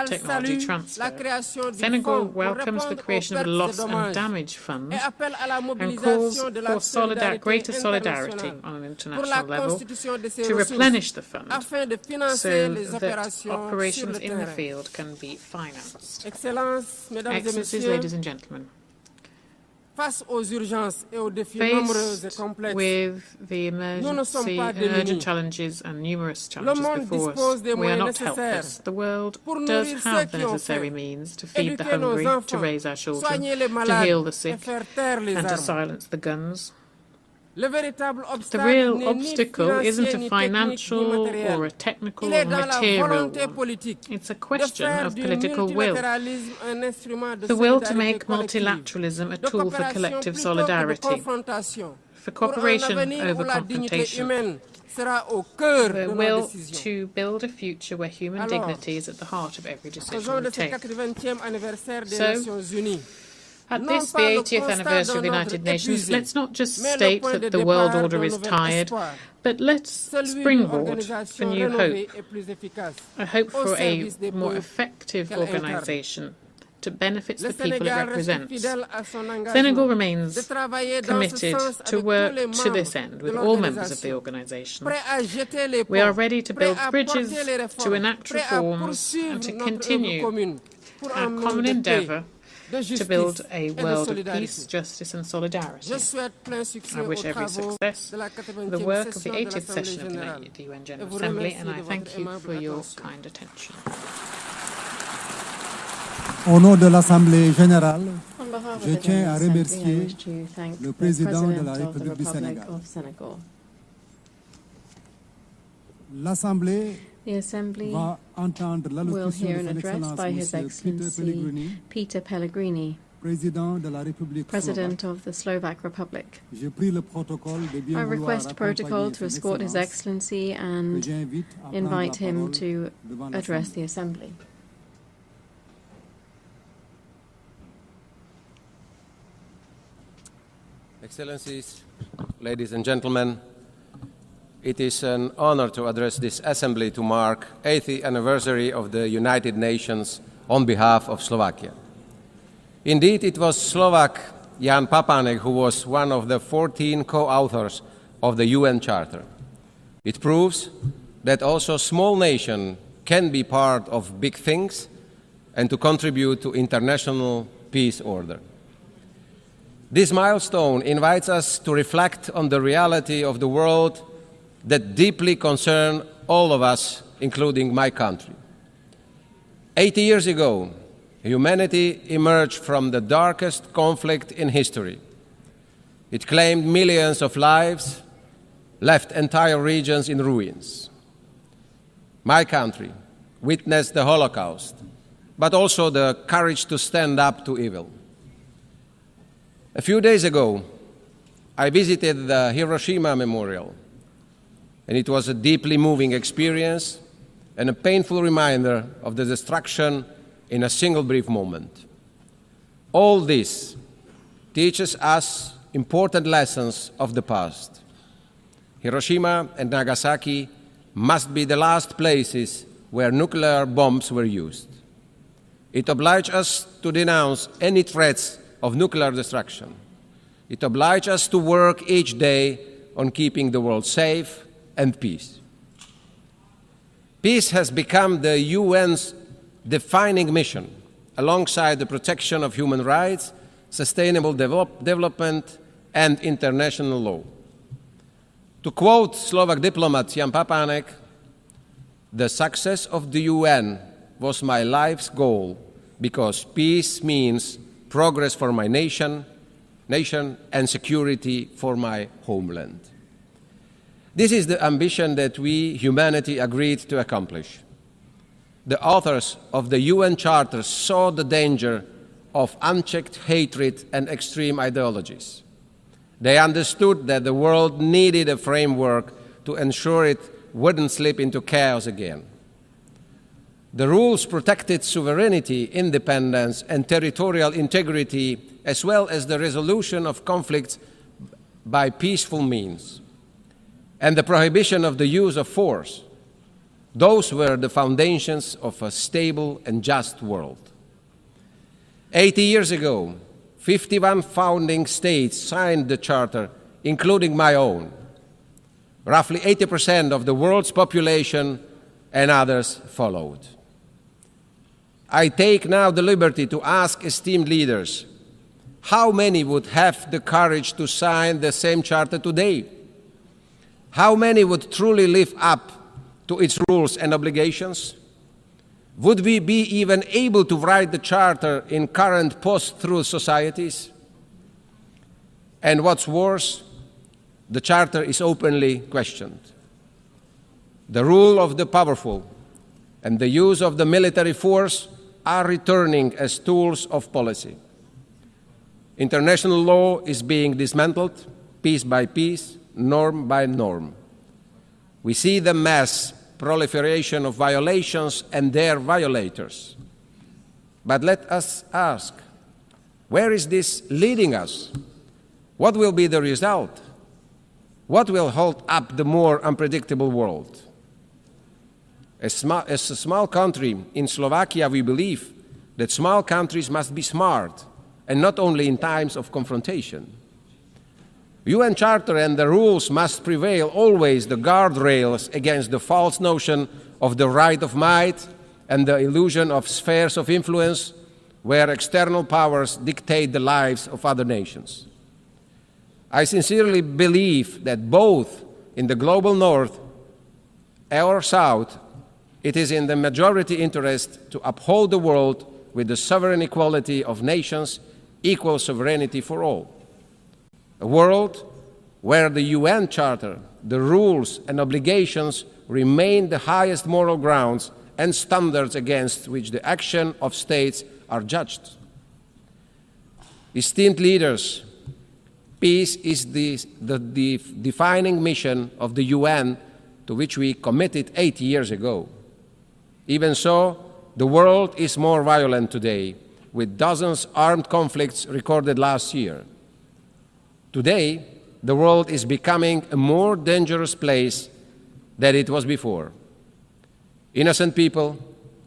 technology transfer. Senegal welcomes the creation of a loss and damage fund and calls for greater solidarity on an international level to replenish the fund so that operations in the field can be financed. Excellencies, ladies and gentlemen, faced with the emergency and urgent challenges and numerous challenges before us, we are not helpless. The world does have the necessary means to feed the hungry, to raise our children, to heal the sick, and to silence the guns. The real obstacle isn't a financial or a technical or material one. It's a question of political will. The will to make multilateralism a tool for collective solidarity, for cooperation over confrontation, the will to build a future where human dignity is at the heart of every decision we take. So, at this, the 80th anniversary of the United Nations, let's not just state that the world order is tired, but let's springboard for new hope. A hope for a more effective organisation to benefit the people it represents. Senegal remains committed to work to this end with all members of the organisation. We are ready to build bridges, to enact reforms, and to continue our common endeavour to build a world of peace, justice and solidarity. I wish every success for the work of the 80th session of the UN General Assembly, and I thank you for your kind attention. Au nom de l'Assemblée générale, je tiens à remercier le président de la République du Sénégal. L'Assemblée will hear an address by His Excellency Peter Pellegrini, President of the Slovak Republic. I request protocol to escort His Excellency and invite him to address the Assembly. Excellencies, ladies and gentlemen, it is an honor to address this Assembly to mark the 80th anniversary of the United Nations on behalf of Slovakia. Indeed, it was Slovak Jan Papanek who was one of the 14 co-authors of the UN Charter. It proves that also small nations can be part of big things and to contribute to international peace order. This milestone invites us to reflect on the reality of the world that deeply concern all of us, including my country. 80 years ago, humanity emerged from the darkest conflict in history. It claimed millions of lives, left entire regions in ruins. My country witnessed the Holocaust, but also the courage to stand up to evil. A few days ago, I visited the Hiroshima Memorial, and it was a deeply moving experience and a painful reminder of the destruction in a single brief moment. All this teaches us important lessons of the past. Hiroshima and Nagasaki must be the last places where nuclear bombs were used. It obliges us to denounce any threats of nuclear destruction. It obliges us to work each day on keeping the world safe and peace. Peace has become the UN's defining mission, alongside the protection of human rights, sustainable development, and international law. To quote Slovak diplomat Jan Papanek, "The success of the UN was my life's goal because peace means progress for my nation and security for my homeland." This is the ambition that we, humanity, agreed to accomplish. The authors of the UN Charter saw the danger of unchecked hatred and extreme ideologies. They understood that the world needed a framework to ensure it wouldn't slip into chaos again. The rules protected sovereignty, independence, and territorial integrity, as well as the resolution of conflicts by peaceful means, and the prohibition of the use of force. Those were the foundations of a stable and just world. 80 years ago, 51 founding states signed the Charter, including my own. Roughly 80% of the world's population and others followed. I take now the liberty to ask esteemed leaders, how many would have the courage to sign the same Charter today? How many would truly live up to its rules and obligations? Would we be even able to write the Charter in current post-truth societies? And what's worse, the Charter is openly questioned. The rule of the powerful and the use of the military force are returning as tools of policy. International law is being dismantled, piece by piece, norm by norm. We see the mass proliferation of violations and their violators. But let us ask, where is this leading us? What will be the result? What will hold up the more unpredictable world? As a small country in Slovakia, we believe that small countries must be smart, and not only in times of confrontation. UN Charter and the rules must prevail always, the guardrails against the false notion of the right of might and the illusion of spheres of influence where external powers dictate the lives of other nations. I sincerely believe that both in the global north or south, it is in the majority interest to uphold the world with the sovereign equality of nations, equal sovereignty for all. A world where the UN Charter, the rules and obligations remain the highest moral grounds and standards against which the action of states are judged. Esteemed leaders, peace is the defining mission of the UN to which we committed 80 years ago. Even so, the world is more violent today, with dozens of armed conflicts recorded last year. Today, the world is becoming a more dangerous place than it was before. Innocent people,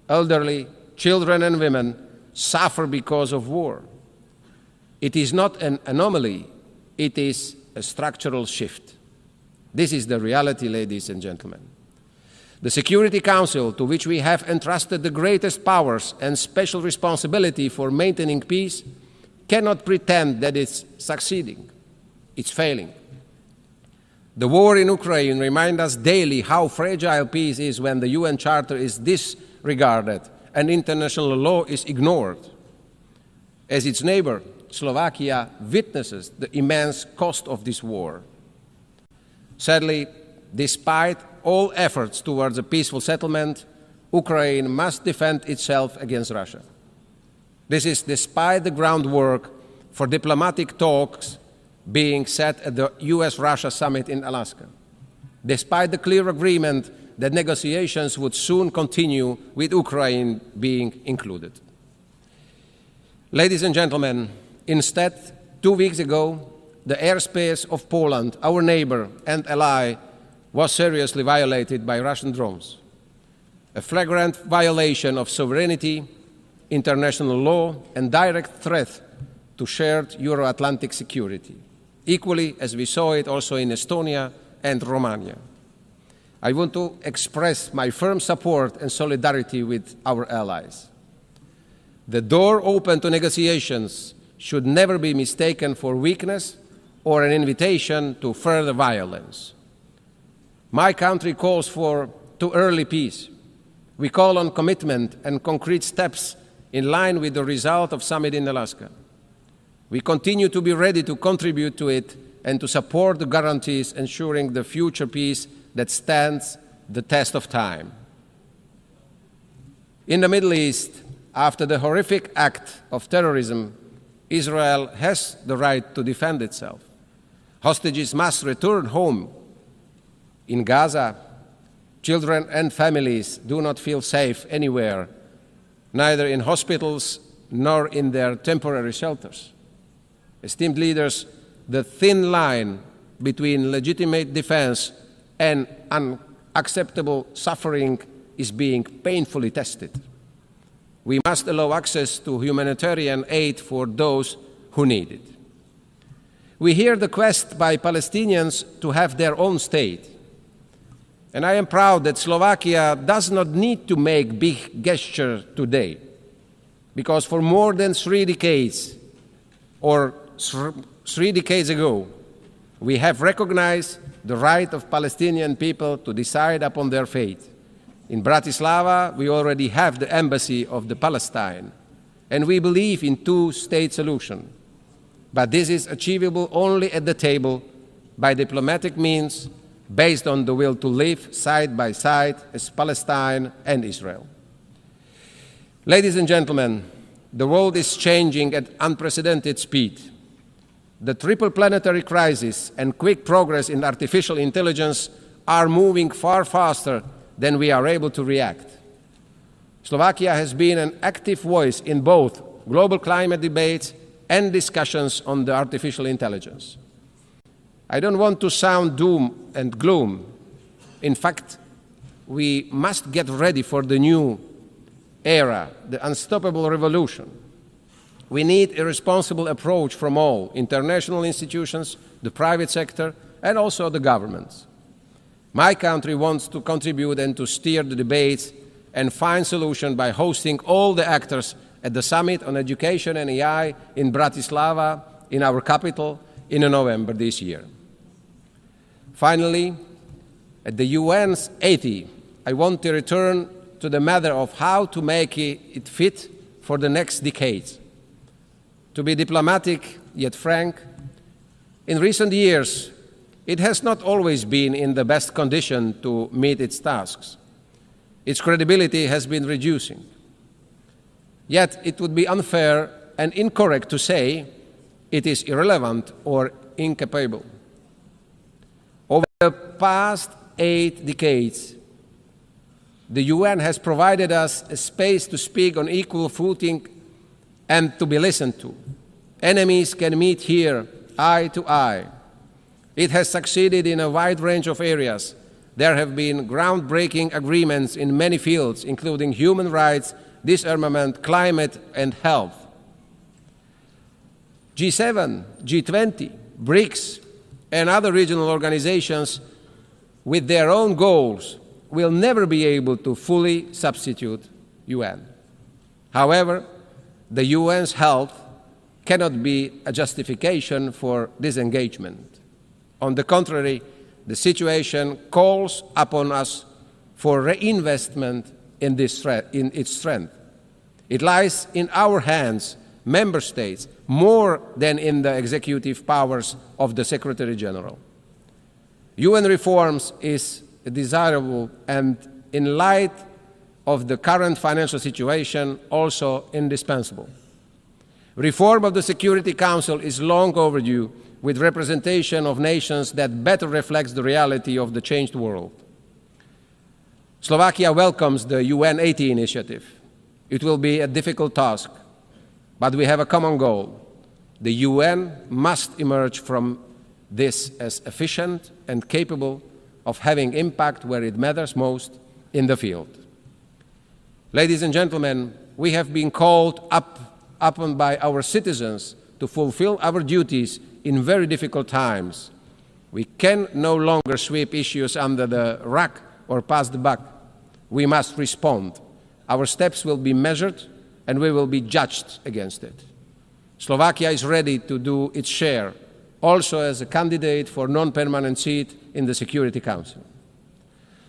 elderly, children and women suffer because of war. It is not an anomaly, it is a structural shift. This is the reality, ladies and gentlemen. The Security Council, to which we have entrusted the greatest powers and special responsibility for maintaining peace, cannot pretend that it's succeeding. It's failing. The war in Ukraine reminds us daily how fragile peace is when the UN Charter is disregarded and international law is ignored. As its neighbor, Slovakia witnesses the immense cost of this war. Sadly, despite all efforts towards a peaceful settlement, Ukraine must defend itself against Russia. This is despite the groundwork for diplomatic talks being set at the US-Russia summit in Alaska, despite the clear agreement that negotiations would soon continue with Ukraine being included. Ladies and gentlemen, instead, 2 weeks ago, the airspace of Poland, our neighbor and ally, was seriously violated by Russian drones. A flagrant violation of sovereignty, international law, and direct threat to shared Euro-Atlantic security, equally as we saw it also in Estonia and Romania. I want to express my firm support and solidarity with our allies. The door open to negotiations should never be mistaken for weakness or an invitation to further violence. My country calls for too early peace. We call on commitment and concrete steps in line with the result of summit in Alaska. We continue to be ready to contribute to it and to support the guarantees ensuring the future peace that stands the test of time. In the Middle East, after the horrific act of terrorism, Israel has the right to defend itself. Hostages must return home. In Gaza, children and families do not feel safe anywhere, neither in hospitals nor in their temporary shelters. Esteemed leaders, the thin line between legitimate defense and unacceptable suffering is being painfully tested. We must allow access to humanitarian aid for those who need it. We hear the quest by Palestinians to have their own state. And I am proud that Slovakia does not need to make big gestures today, because for more than 3 decades, or 3 decades ago, we have recognized the right of Palestinian people to decide upon their fate. In Bratislava, we already have the embassy of the Palestine, and we believe in two-state solution. But this is achievable only at the table by diplomatic means based on the will to live side by side as Palestine and Israel. Ladies and gentlemen, the world is changing at unprecedented speed. The triple planetary crisis and quick progress in artificial intelligence are moving far faster than we are able to react. Slovakia has been an active voice in both global climate debates and discussions on the artificial intelligence. I don't want to sound doom and gloom. In fact, we must get ready for the new era, the unstoppable revolution. We need a responsible approach from all international institutions, the private sector, and also the governments. My country wants to contribute and to steer the debates and find solutions by hosting all the actors at the Summit on Education and AI in Bratislava, in our capital, in November this year. Finally, at the UN's 80, I want to return to the matter of how to make it fit for the next decades. To be diplomatic yet frank, in recent years, it has not always been in the best condition to meet its tasks. Its credibility has been reducing. Yet it would be unfair and incorrect to say it is irrelevant or incapable. Over the past 8 decades, the UN has provided us a space to speak on equal footing and to be listened to. Enemies can meet here, eye to eye. It has succeeded in a wide range of areas. There have been groundbreaking agreements in many fields, including human rights, disarmament, climate, and health. G7, G20, BRICS, and other regional organizations with their own goals will never be able to fully substitute UN. However, the UN's health cannot be a justification for disengagement. On the contrary, the situation calls upon us for reinvestment in its strength. It lies in our hands, member states, more than in the executive powers of the Secretary General. UN reforms is desirable and, in light of the current financial situation, also indispensable. Reform of the Security Council is long overdue, with representation of nations that better reflects the reality of the changed world. Slovakia welcomes the UN 80 initiative. It will be a difficult task, but we have a common goal. The UN must emerge from this as efficient and capable of having impact where it matters most, in the field. Ladies and gentlemen, we have been called upon by our citizens to fulfill our duties in very difficult times. We can no longer sweep issues under the rug or pass the buck. We must respond. Our steps will be measured and we will be judged against it. Slovakia is ready to do its share, also as a candidate for non-permanent seat in the Security Council.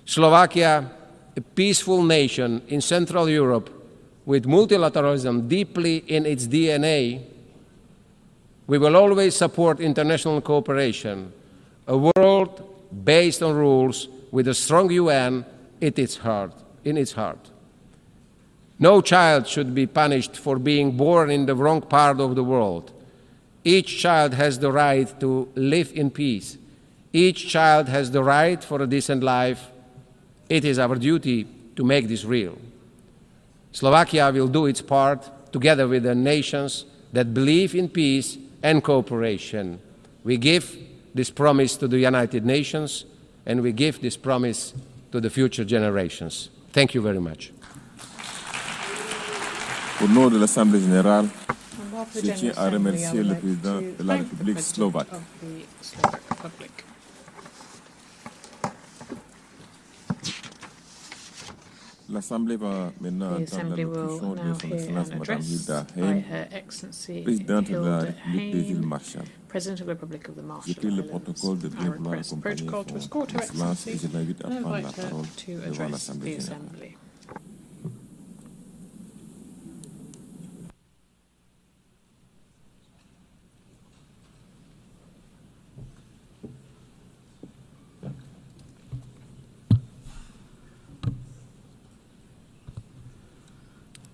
Slovakia, a peaceful nation in Central Europe with multilateralism deeply in its DNA, we will always support international cooperation, a world based on rules with a strong UN in its heart. No child should be punished for being born in the wrong part of the world. Each child has the right to live in peace. Each child has the right for a decent life. It is our duty to make this real. Slovakia will do its part together with the nations that believe in peace and cooperation. We give this promise to the United Nations, and we give this promise to the future generations. Thank you very much. Au nom de l'Assemblée générale, je tiens à remercier le président de la République slovaque. L'Assemblée va maintenant entendre l'allocution de son Excellence Madame Hilda Heim, présidente de la République des îles Marshall. J'ai pris le protocole de bien vouloir accompagner son Excellence et je l'invite à prendre la parole devant l'Assemblée générale.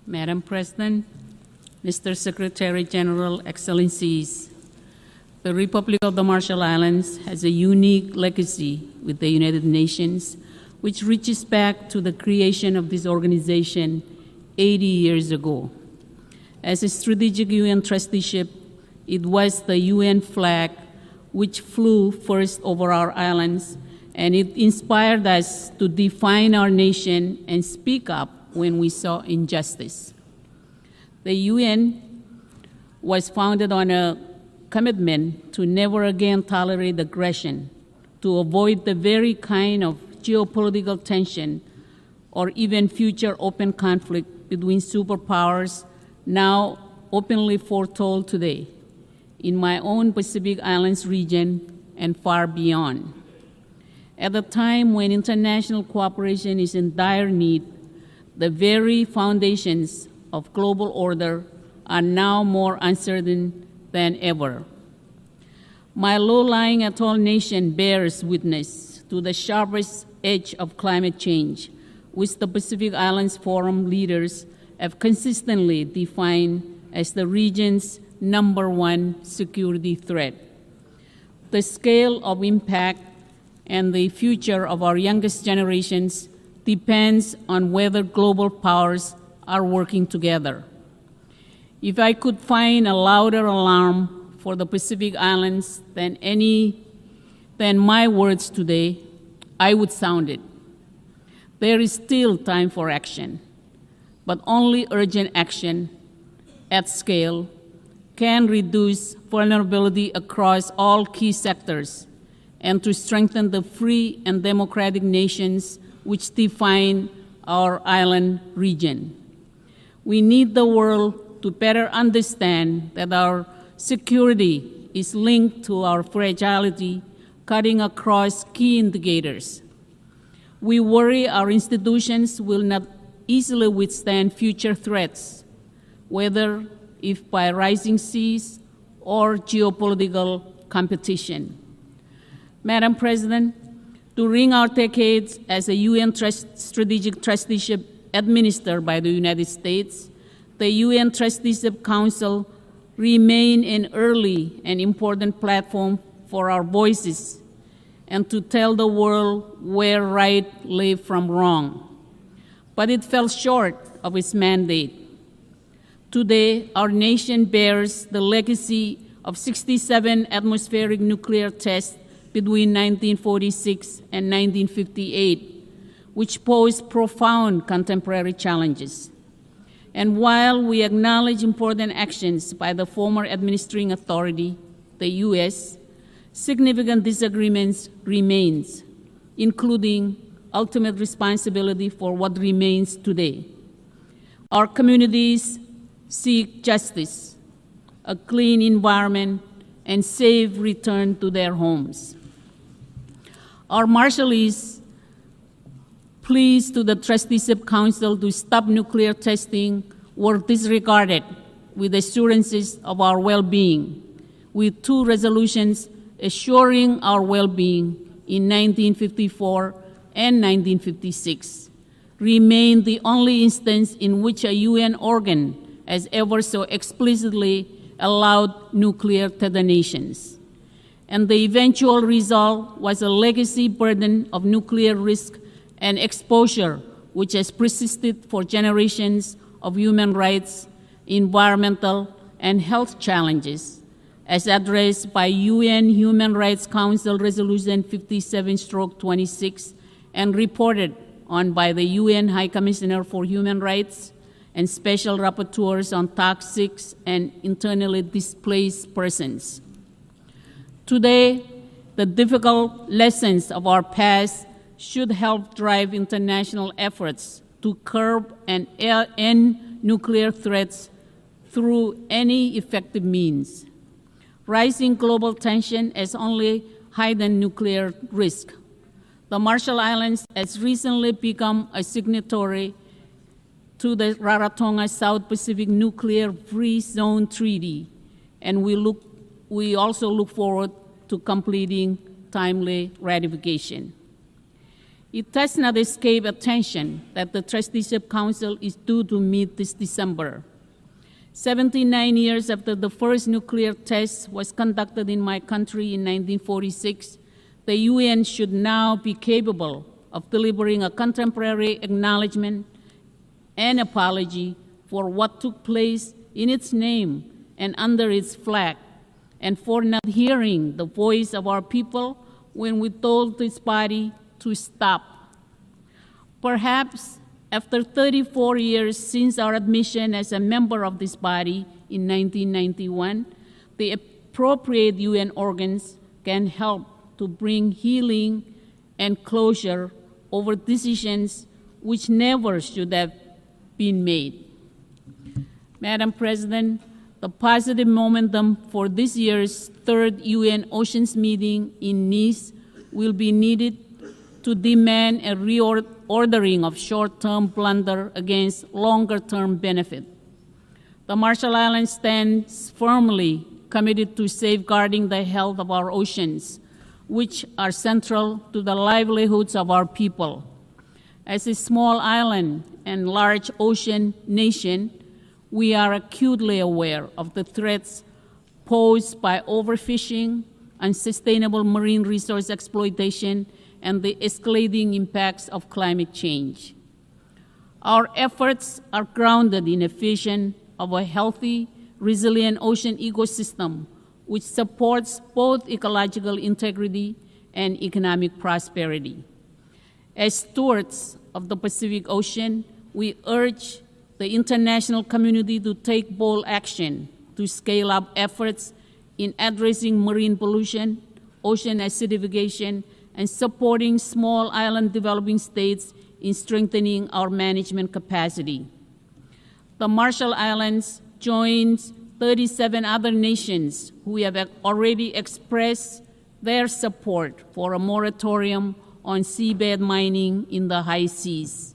Madam President, Mr. Secretary General, Excellencies, the Republic of the Marshall Islands has a unique legacy with the United Nations, which reaches back to the creation of this organization 80 years ago. As a strategic UN trusteeship, it was the UN flag which flew first over our islands, and it inspired us to define our nation and speak up when we saw injustice. The UN was founded on a commitment to never again tolerate aggression, to avoid the very kind of geopolitical tension or even future open conflict between superpowers now openly foretold today in my own Pacific Islands region and far beyond. At a time when international cooperation is in dire need, the very foundations of global order are now more uncertain than ever. My low-lying atoll nation bears witness to the sharpest edge of climate change, which the Pacific Islands Forum leaders have consistently defined as the region's #1 security threat. The scale of impact and the future of our youngest generations depends on whether global powers are working together. If I could find a louder alarm for the Pacific Islands than my words today, I would sound it. There is still time for action, but only urgent action at scale can reduce vulnerability across all key sectors and to strengthen the free and democratic nations which define our island region. We need the world to better understand that our security is linked to our fragility, cutting across key indicators. We worry our institutions will not easily withstand future threats, whether if by rising seas or geopolitical competition. Madam President, during our decades as a UN strategic trusteeship administered by the United States, the UN Trusteeship Council remained an early and important platform for our voices and to tell the world where right lay from wrong. But it fell short of its mandate. Today, our nation bears the legacy of 67 atmospheric nuclear tests between 1946 and 1958, which posed profound contemporary challenges. And while we acknowledge important actions by the former administering authority, the U.S., significant disagreements remain, including ultimate responsibility for what remains today. Our communities seek justice, a clean environment, and safe return to their homes. Our Marshallese pleas to the Trusteeship Council to stop nuclear testing were disregarded with assurances of our well-being, with 2 resolutions assuring our well-being in 1954 and 1956, remain the only instance in which a UN organ has ever so explicitly allowed nuclear detonations. And the eventual result was a legacy burden of nuclear risk and exposure, which has persisted for generations of human rights, environmental, and health challenges, as addressed by UN Human Rights Council Resolution 57/26 and reported on by the UN High Commissioner for Human Rights and Special Rapporteurs on toxic and internally displaced persons. Today, the difficult lessons of our past should help drive international efforts to curb and end nuclear threats through any effective means. Rising global tension has only heightened nuclear risk. The Marshall Islands has recently become a signatory to the Rarotonga South Pacific Nuclear Free Zone Treaty, and we also look forward to completing timely ratification. It does not escape attention that the Trusteeship Council is due to meet this December. 79 years after the first nuclear test was conducted in my country in 1946, the UN should now be capable of delivering a contemporary acknowledgement and apology for what took place in its name and under its flag, and for not hearing the voice of our people when we told this body to stop. Perhaps after 34 years since our admission as a member of this body in 1991, the appropriate UN organs can help to bring healing and closure over decisions which never should have been made. Madam President, the positive momentum for this year's 3rd UN Oceans meeting in Nice will be needed to demand a reordering of short-term blunder against longer-term benefit. The Marshall Islands stands firmly committed to safeguarding the health of our oceans, which are central to the livelihoods of our people. As a small island and large ocean nation, we are acutely aware of the threats posed by overfishing, unsustainable marine resource exploitation, and the escalating impacts of climate change. Our efforts are grounded in a vision of a healthy, resilient ocean ecosystem which supports both ecological integrity and economic prosperity. As stewards of the Pacific Ocean, we urge the international community to take bold action to scale up efforts in addressing marine pollution, ocean acidification, and supporting small island developing states in strengthening our management capacity. The Marshall Islands joins 37 other nations who have already expressed their support for a moratorium on seabed mining in the high seas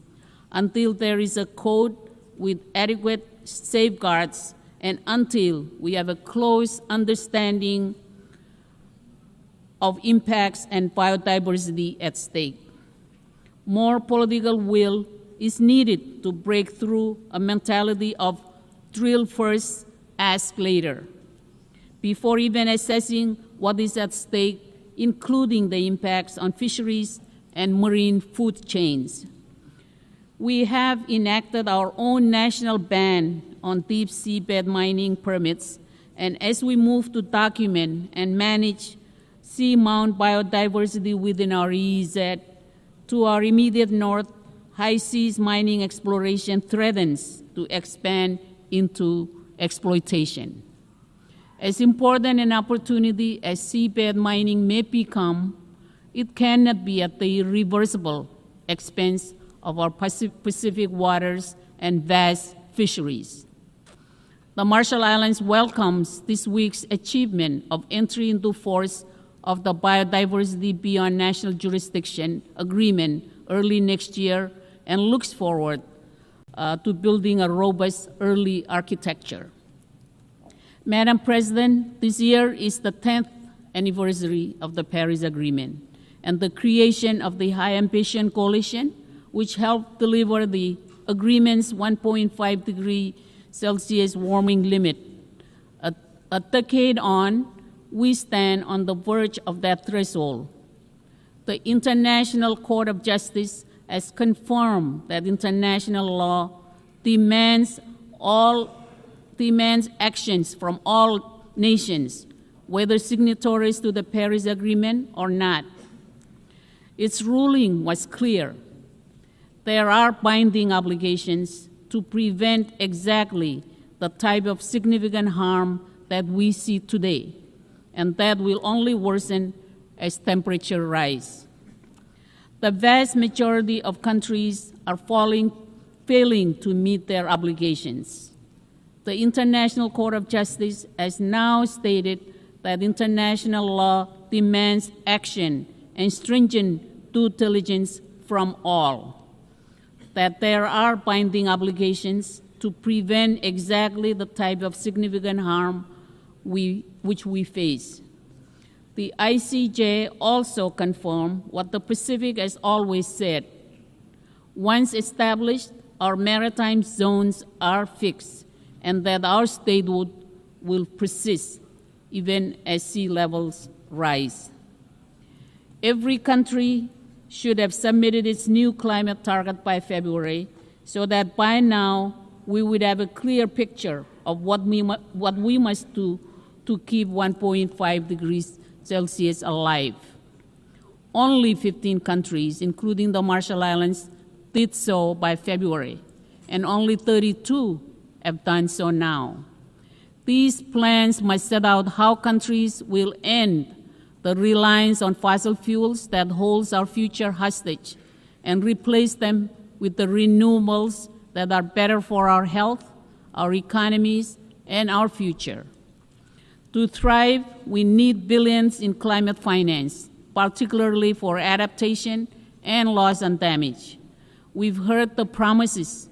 until there is a code with adequate safeguards and until we have a close understanding of impacts and biodiversity at stake. More political will is needed to break through a mentality of drill first, ask later, before even assessing what is at stake, including the impacts on fisheries and marine food chains. We have enacted our own national ban on deep seabed mining permits, and as we move to document and manage seamount biodiversity within our EEZ, to our immediate north, high seas mining exploration threatens to expand into exploitation. As important an opportunity as seabed mining may become, it cannot be at the irreversible expense of our Pacific waters and vast fisheries. The Marshall Islands welcomes this week's achievement of entry into force of the Biodiversity Beyond National Jurisdiction Agreement early next year and looks forward to building a robust early architecture. Madam President, this year is the 10th anniversary of the Paris Agreement and the creation of the High Ambition Coalition, which helped deliver the agreement's 1.5 degree Celsius warming limit. A decade on, we stand on the verge of that threshold. The International Court of Justice has confirmed that international law demands actions from all nations, whether signatories to the Paris Agreement or not. Its ruling was clear. There are binding obligations to prevent exactly the type of significant harm that we see today, and that will only worsen as temperature rise. The vast majority of countries are failing to meet their obligations. The International Court of Justice has now stated that international law demands action and stringent due diligence from all, that there are binding obligations to prevent exactly the type of significant harm which we face. The ICJ also confirmed what the Pacific has always said. Once established, our maritime zones are fixed, and that our statehood will persist even as sea levels rise. Every country should have submitted its new climate target by February, so that by now we would have a clear picture of what we must do to keep 1.5 degrees Celsius alive. Only 15 countries, including the Marshall Islands, did so by February, and only 32 have done so now. These plans must set out how countries will end the reliance on fossil fuels that holds our future hostage and replace them with the renewables that are better for our health, our economies, and our future. To thrive, we need billions in climate finance, particularly for adaptation and loss and damage. We've heard the promises,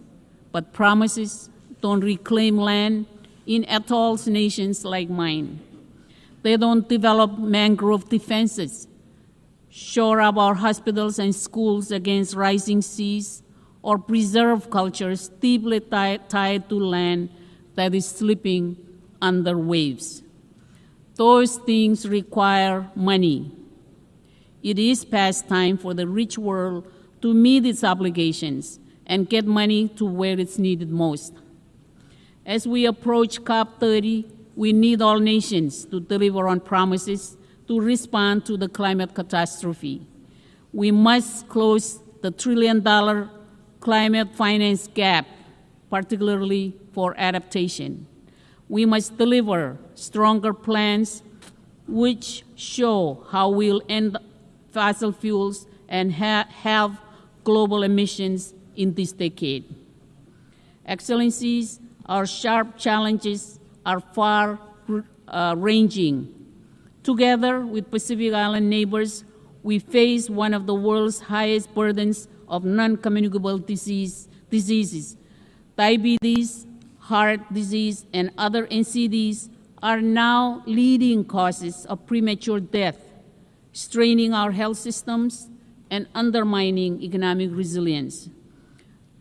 but promises don't reclaim land in atolls nations like mine. They don't develop mangrove defenses, shore up our hospitals and schools against rising seas, or preserve cultures deeply tied to land that is slipping under waves. Those things require money. It is past time for the rich world to meet its obligations and get money to where it's needed most. As we approach COP30, we need all nations to deliver on promises to respond to the climate catastrophe. We must close the $1 trillion climate finance gap, particularly for adaptation. We must deliver stronger plans which show how we'll end fossil fuels and have global emissions in this decade. Excellencies, our sharp challenges are far-ranging. Together with Pacific Island neighbors, we face one of the world's highest burdens of non-communicable diseases. Diabetes, heart disease, and other NCDs are now leading causes of premature death, straining our health systems and undermining economic resilience.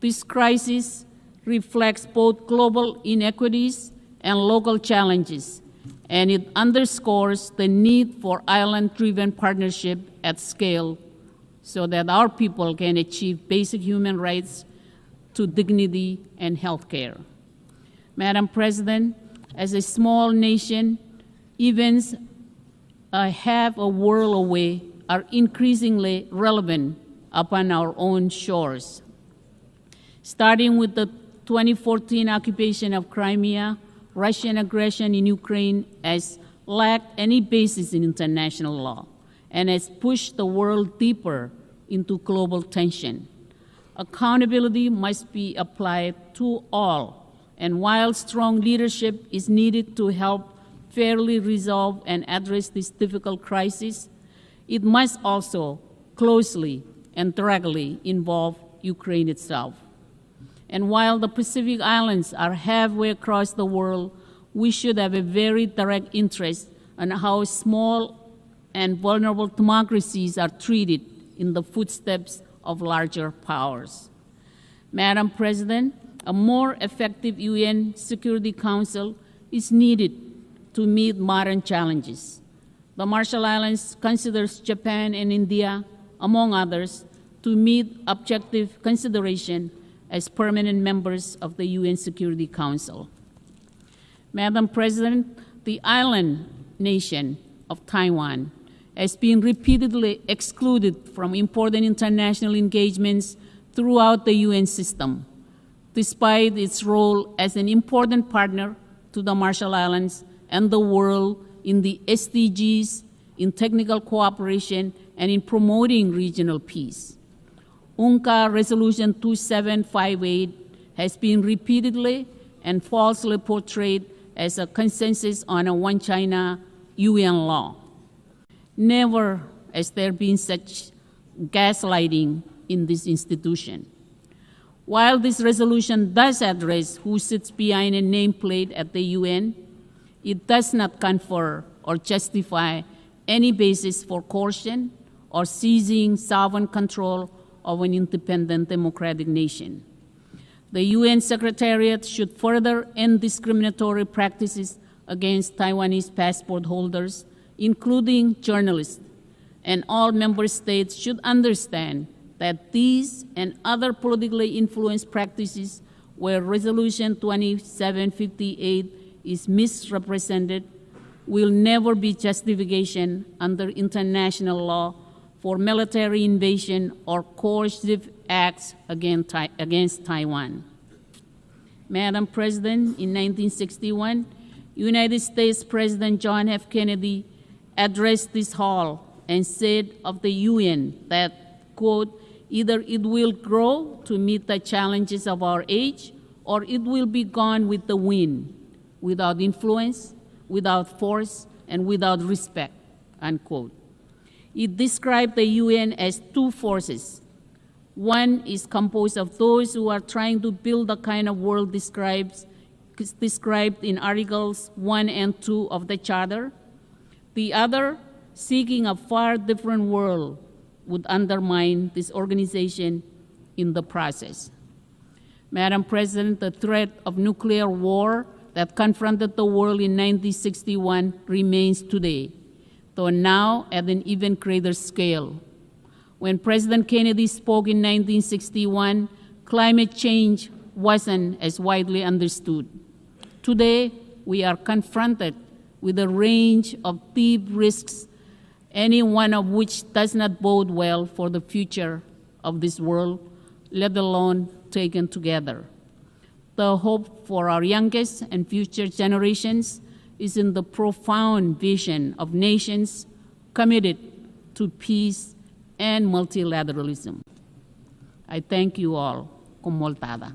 This crisis reflects both global inequities and local challenges, and it underscores the need for island-driven partnership at scale so that our people can achieve basic human rights to dignity and health care. Madam President, as a small nation, events half a world away are increasingly relevant upon our own shores. Starting with the 2014 occupation of Crimea, Russian aggression in Ukraine has lacked any basis in international law and has pushed the world deeper into global tension. Accountability must be applied to all, and while strong leadership is needed to help fairly resolve and address this difficult crisis, it must also closely and directly involve Ukraine itself. And while the Pacific Islands are halfway across the world, we should have a very direct interest in how small and vulnerable democracies are treated in the footsteps of larger powers. Madam President, a more effective UN Security Council is needed to meet modern challenges. The Marshall Islands considers Japan and India, among others, to meet objective consideration as permanent members of the UN Security Council. Madam President, the island nation of Taiwan has been repeatedly excluded from important international engagements throughout the UN system, despite its role as an important partner to the Marshall Islands and the world in the SDGs, in technical cooperation, and in promoting regional peace. UNCA Resolution 2758 has been repeatedly and falsely portrayed as a consensus on a One China UN law. Never has there been such gaslighting in this institution. While this resolution does address who sits behind a nameplate at the UN, it does not confer or justify any basis for coercion or seizing sovereign control of an independent democratic nation. The UN Secretariat should further end discriminatory practices against Taiwanese passport holders, including journalists, and all member states should understand that these and other politically influenced practices where Resolution 2758 is misrepresented will never be justification under international law for military invasion or coercive acts against Taiwan. Madam President, in 1961, United States President John F. Kennedy addressed this hall and said of the UN that, quote, either it will grow to meet the challenges of our age, or it will be gone with the wind, without influence, without force, and without respect, unquote. It described the UN as two forces. One is composed of those who are trying to build the kind of world described in Articles 1 and 2 of the Charter. The other, seeking a far different world, would undermine this organization in the process. Madam President, the threat of nuclear war that confronted the world in 1961 remains today, though now at an even greater scale. When President Kennedy spoke in 1961, climate change wasn't as widely understood. Today, we are confronted with a range of deep risks, any one of which does not bode well for the future of this world, let alone taken together. The hope for our youngest and future generations is in the profound vision of nations committed to peace and multilateralism. I thank you all. Con moltada.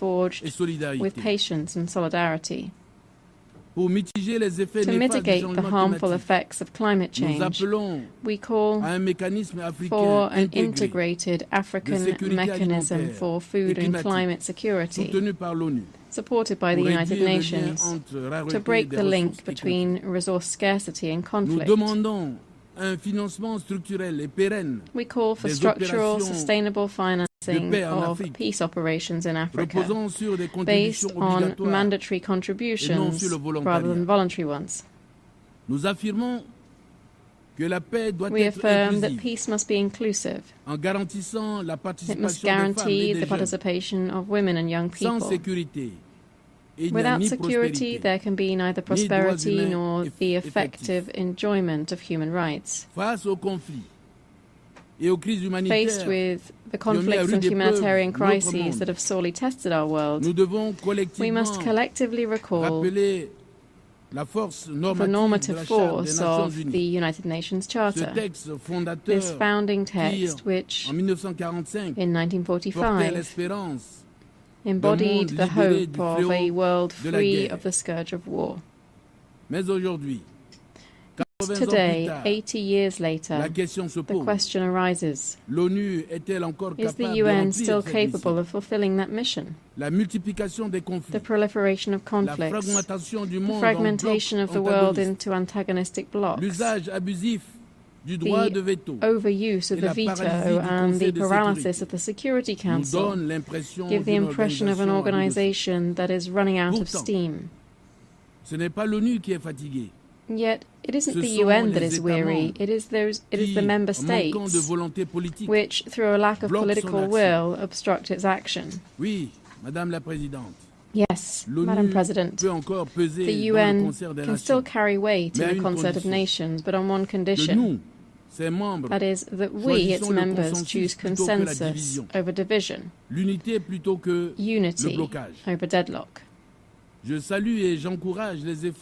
forged with patience and solidarity. To mitigate the harmful effects of climate change, we call for an integrated African mechanism for food and climate security, supported by the United Nations, to break the link between resource scarcity and conflict. We call for structural, sustainable financing of peace operations in Africa, based on mandatory contributions rather than voluntary ones. We affirm that peace must be inclusive. It must guarantee the participation of women and young people. Without security, there can be neither prosperity nor the effective enjoyment of human rights. Faced with the conflicts and humanitarian crises that have sorely tested our world, we must collectively recall the normative force of the United Nations Charter, this founding text which, in 1945, embodied the hope of a world free of the scourge of war. Today, 80 years later, the question arises, is the UN still capable of fulfilling that mission? The proliferation of conflicts, the fragmentation of the world into antagonistic blocs, the overuse of the veto and the paralysis of the Security Council give the impression of an organization that is running out of steam. Yet, it isn't the UN that is weary, it is the member states which, through a lack of political will, obstruct its action. Yes, Madam President, the UN can still carry weight in the concert of nations, but on one condition. That is, that we, its members, choose consensus over division, unity over deadlock.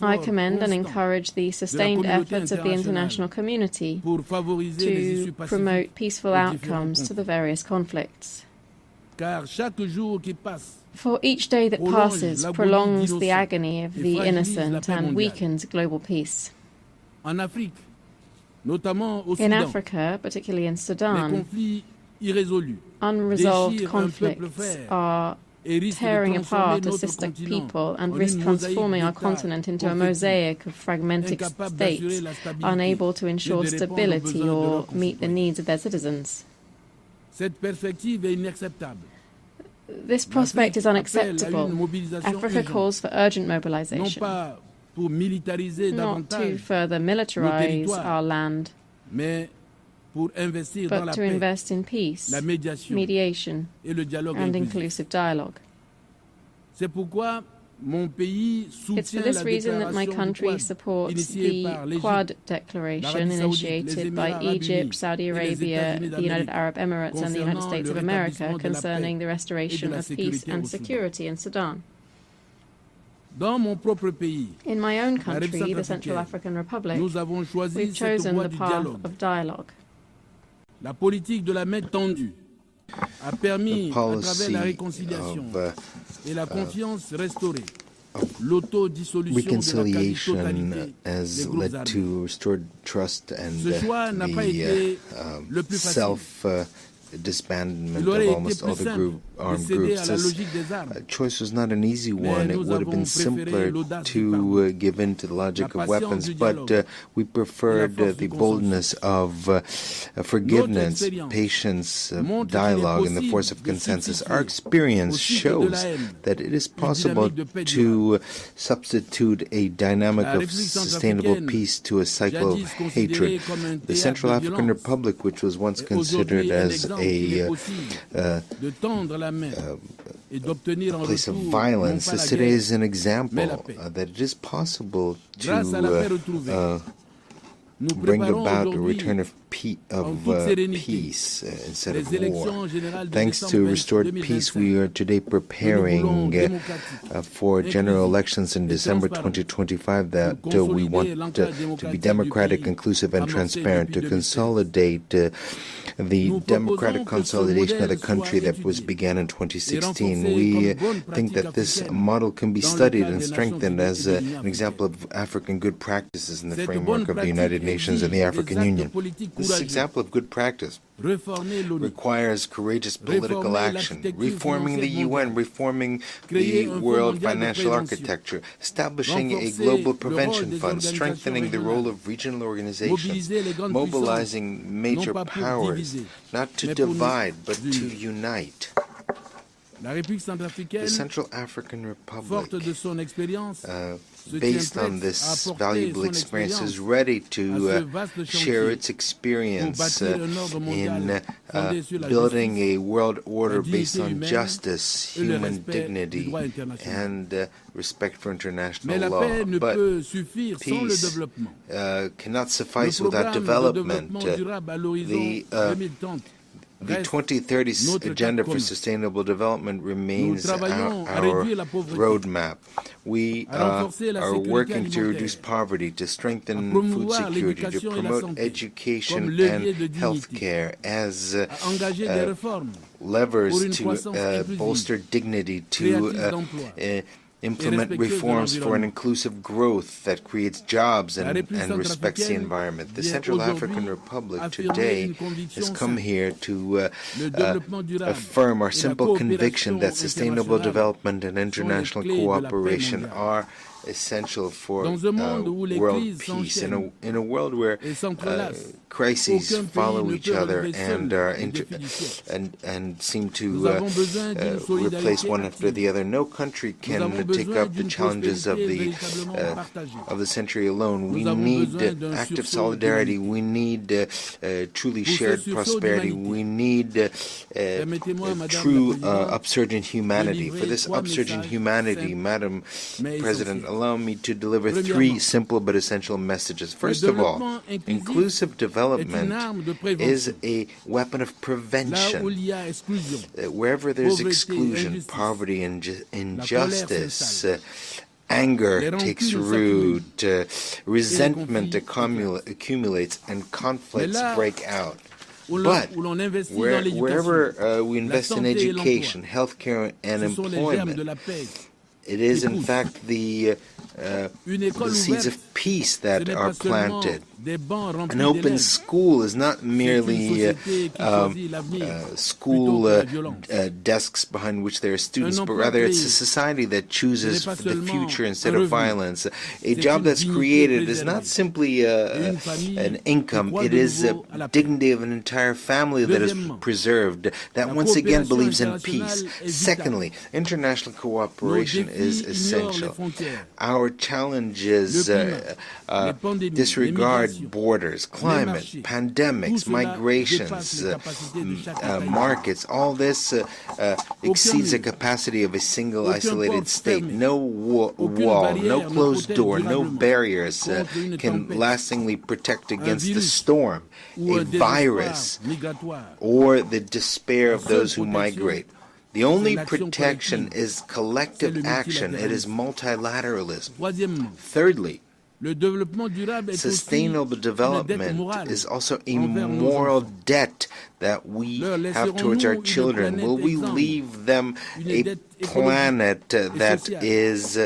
I commend and encourage the sustained efforts of the international community to promote peaceful outcomes to the various conflicts. For each day that passes prolongs the agony of the innocent and weakens global peace. In Africa, particularly in Sudan, unresolved conflicts are tearing apart a sister people and risk transforming our continent into a mosaic of fragmented states, unable to ensure stability or meet the needs of their citizens. This prospect is unacceptable. Africa calls for urgent mobilization, not to further militarize our land, but to invest in peace, mediation, and inclusive dialogue. It's for this reason that my country supports the Quad Declaration initiated by Egypt, Saudi Arabia, the United Arab Emirates, and the United States of America concerning the restoration of peace and security in Sudan. In my own country, the Central African Republic, we've chosen the path of dialogue. La politique de la main tendue a permis, à travers la réconciliation et la confiance restaurée, reconciliation has led to restored trust and the self-disbandment of almost all the armed groups. This choice was not an easy one. It would have been simpler to give in to the logic of weapons, but we preferred the boldness of forgiveness, patience, dialogue, and the force of consensus. Our experience shows that it is possible to substitute a dynamic of sustainable peace to a cycle of hatred. The Central African Republic, which was once considered as a place of violence, today is an example that it is possible to bring about a return of peace instead of war. Thanks to restored peace, we are today preparing for general elections in December 2025 that we want to be democratic, inclusive, and transparent, to consolidate the democratic consolidation of the country that was began in 2016. We think that this model can be studied and strengthened as an example of African good practices in the framework of the United Nations and the African Union. This example of good practice requires courageous political action, reforming the UN, reforming the world financial architecture, establishing a global prevention fund, strengthening the role of regional organizations, mobilizing major powers, not to divide but to unite. The Central African Republic, based on this valuable experience, is ready to share its experience in building a world order based on justice, human dignity, and respect for international law. But peace cannot suffice without development. The 2030 Agenda for Sustainable Development remains our roadmap. We are working to reduce poverty, to strengthen food security, to promote education and health care as levers to bolster dignity, to implement reforms for an inclusive growth that creates jobs and respects the environment. The Central African Republic today has come here to affirm our simple conviction that sustainable development and international cooperation are essential for world peace. In a world where crises follow each other and are and seem to replace one after the other, no country can take up the challenges of the century alone. We need active solidarity. We need truly shared prosperity. We need true upsurge in humanity. For this upsurge in humanity, Madam President, allow me to deliver three simple but essential messages. First of all, inclusive development is a weapon of prevention. Wherever there's exclusion, poverty, and injustice, anger takes root, resentment accumulates, and conflicts break out. But wherever we invest in education, healthcare, and employment, it is in fact the seeds of peace that are planted. An open school is not merely school desks behind which there are students, but rather it's a society that chooses the future instead of violence. A job that's created is not simply an income, it is a dignity of an entire family that is preserved, that once again believes in peace. Secondly, international cooperation is essential. Our challenges disregard borders, climate, pandemics, migrations, markets. All this exceeds the capacity of a single isolated state. No wall, no closed door, no barriers can lastingly protect against the storm, a virus, or the despair of those who migrate. The only protection is collective action. It is multilateralism. Thirdly, sustainable development is also a moral debt that we have towards our children. Will we leave them a planet that is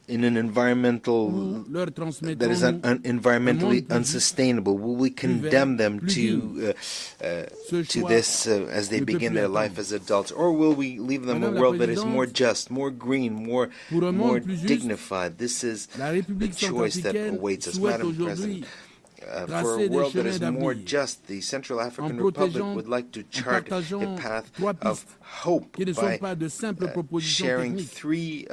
in an environmental that is environmentally unsustainable? Will we condemn them to this as they begin their life as adults, or will we leave them a world that is more just, more green, more dignified? This is the choice that awaits us, Madam President. For a world that is more just, the Central African Republic would like to chart a path of hope by sharing three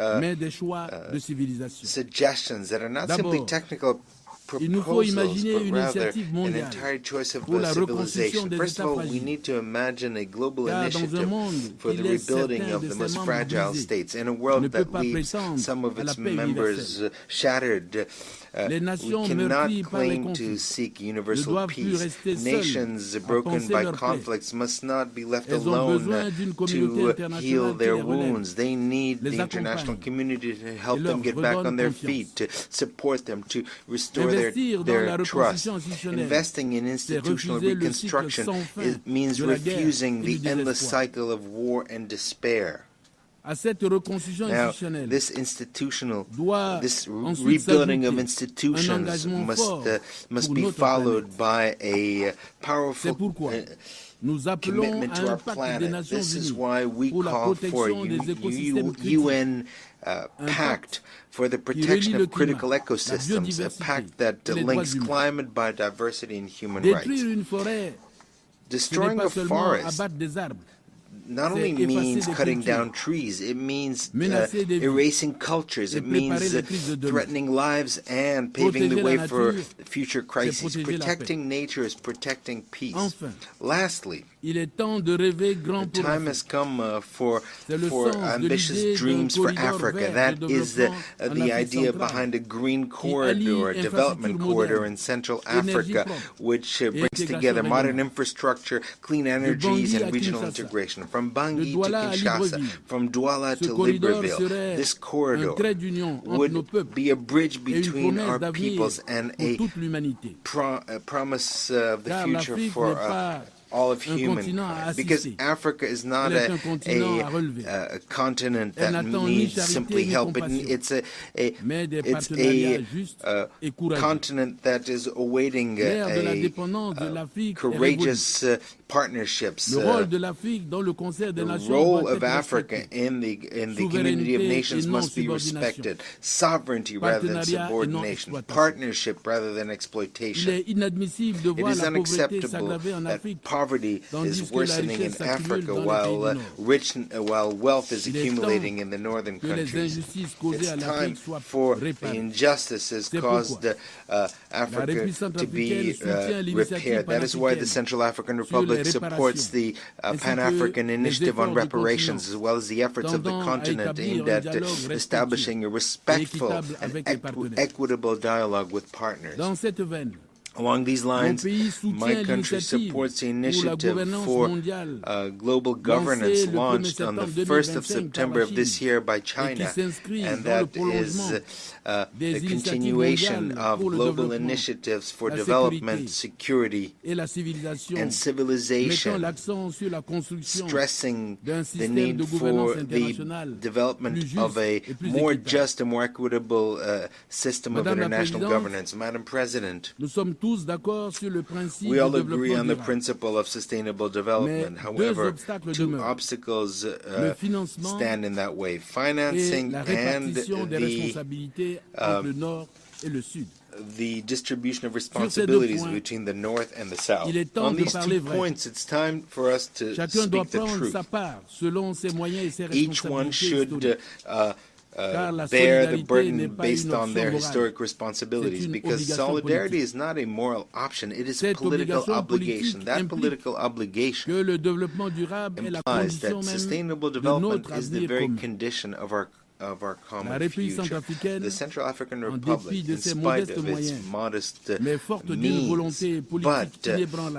suggestions that are not simply technical proposals, but rather an entire choice of civilization. First of all, we need to imagine a global initiative for the rebuilding of the most fragile states in a world that leaves some of its members shattered. We cannot claim to seek universal peace. Nations broken by conflicts must not be left alone to heal their wounds. They need the international community to help them get back on their feet, to support them, to restore their trust. Investing in institutional reconstruction means refusing the endless cycle of war and despair. Now, this rebuilding of institutions must be followed by a powerful commitment to our planet. This is why we call for a UN pact for the protection of critical ecosystems, a pact that links climate, biodiversity, and human rights. Destroying a forest not only means cutting down trees, it means erasing cultures, it means threatening lives and paving the way for future crises. Protecting nature is protecting peace. Lastly, the time has come for ambitious dreams for Africa. That is the idea behind a green corridor, a development corridor in Central Africa, which brings together modern infrastructure, clean energies, and regional integration. From Bangui to Kinshasa, from Douala to Libreville, this corridor would be a bridge between our peoples and a promise of the future for all of humankind, because Africa is not a continent that needs simply help. It's a continent that is awaiting courageous partnerships. The role of Africa in the community of nations must be respected. Sovereignty rather than subordination. Partnership rather than exploitation. It is unacceptable that poverty is worsening in Africa while wealth is accumulating in the northern countries. It's time for the injustices caused Africa to be repaired. That is why the Central African Republic supports the Pan-African Initiative on Reparations, as well as the efforts of the continent aimed at establishing a respectful and equitable dialogue with partners. Along these lines, my country supports the initiative for global governance launched on the 1st of September of this year by China, and that is the continuation of global initiatives for development, security, and civilization, stressing the need for the development of a more just and more equitable system of international governance. Madam President, we all agree on the principle of sustainable development. However, two obstacles stand in that way: financing and the distribution of responsibilities between the North and the South. On these 2 points, it's time for us to speak the truth. Each one should bear the burden based on their historic responsibilities, because solidarity is not a moral option, it is a political obligation. That political obligation implies that sustainable development is the very condition of our common future. The Central African Republic, in spite of its modest means, but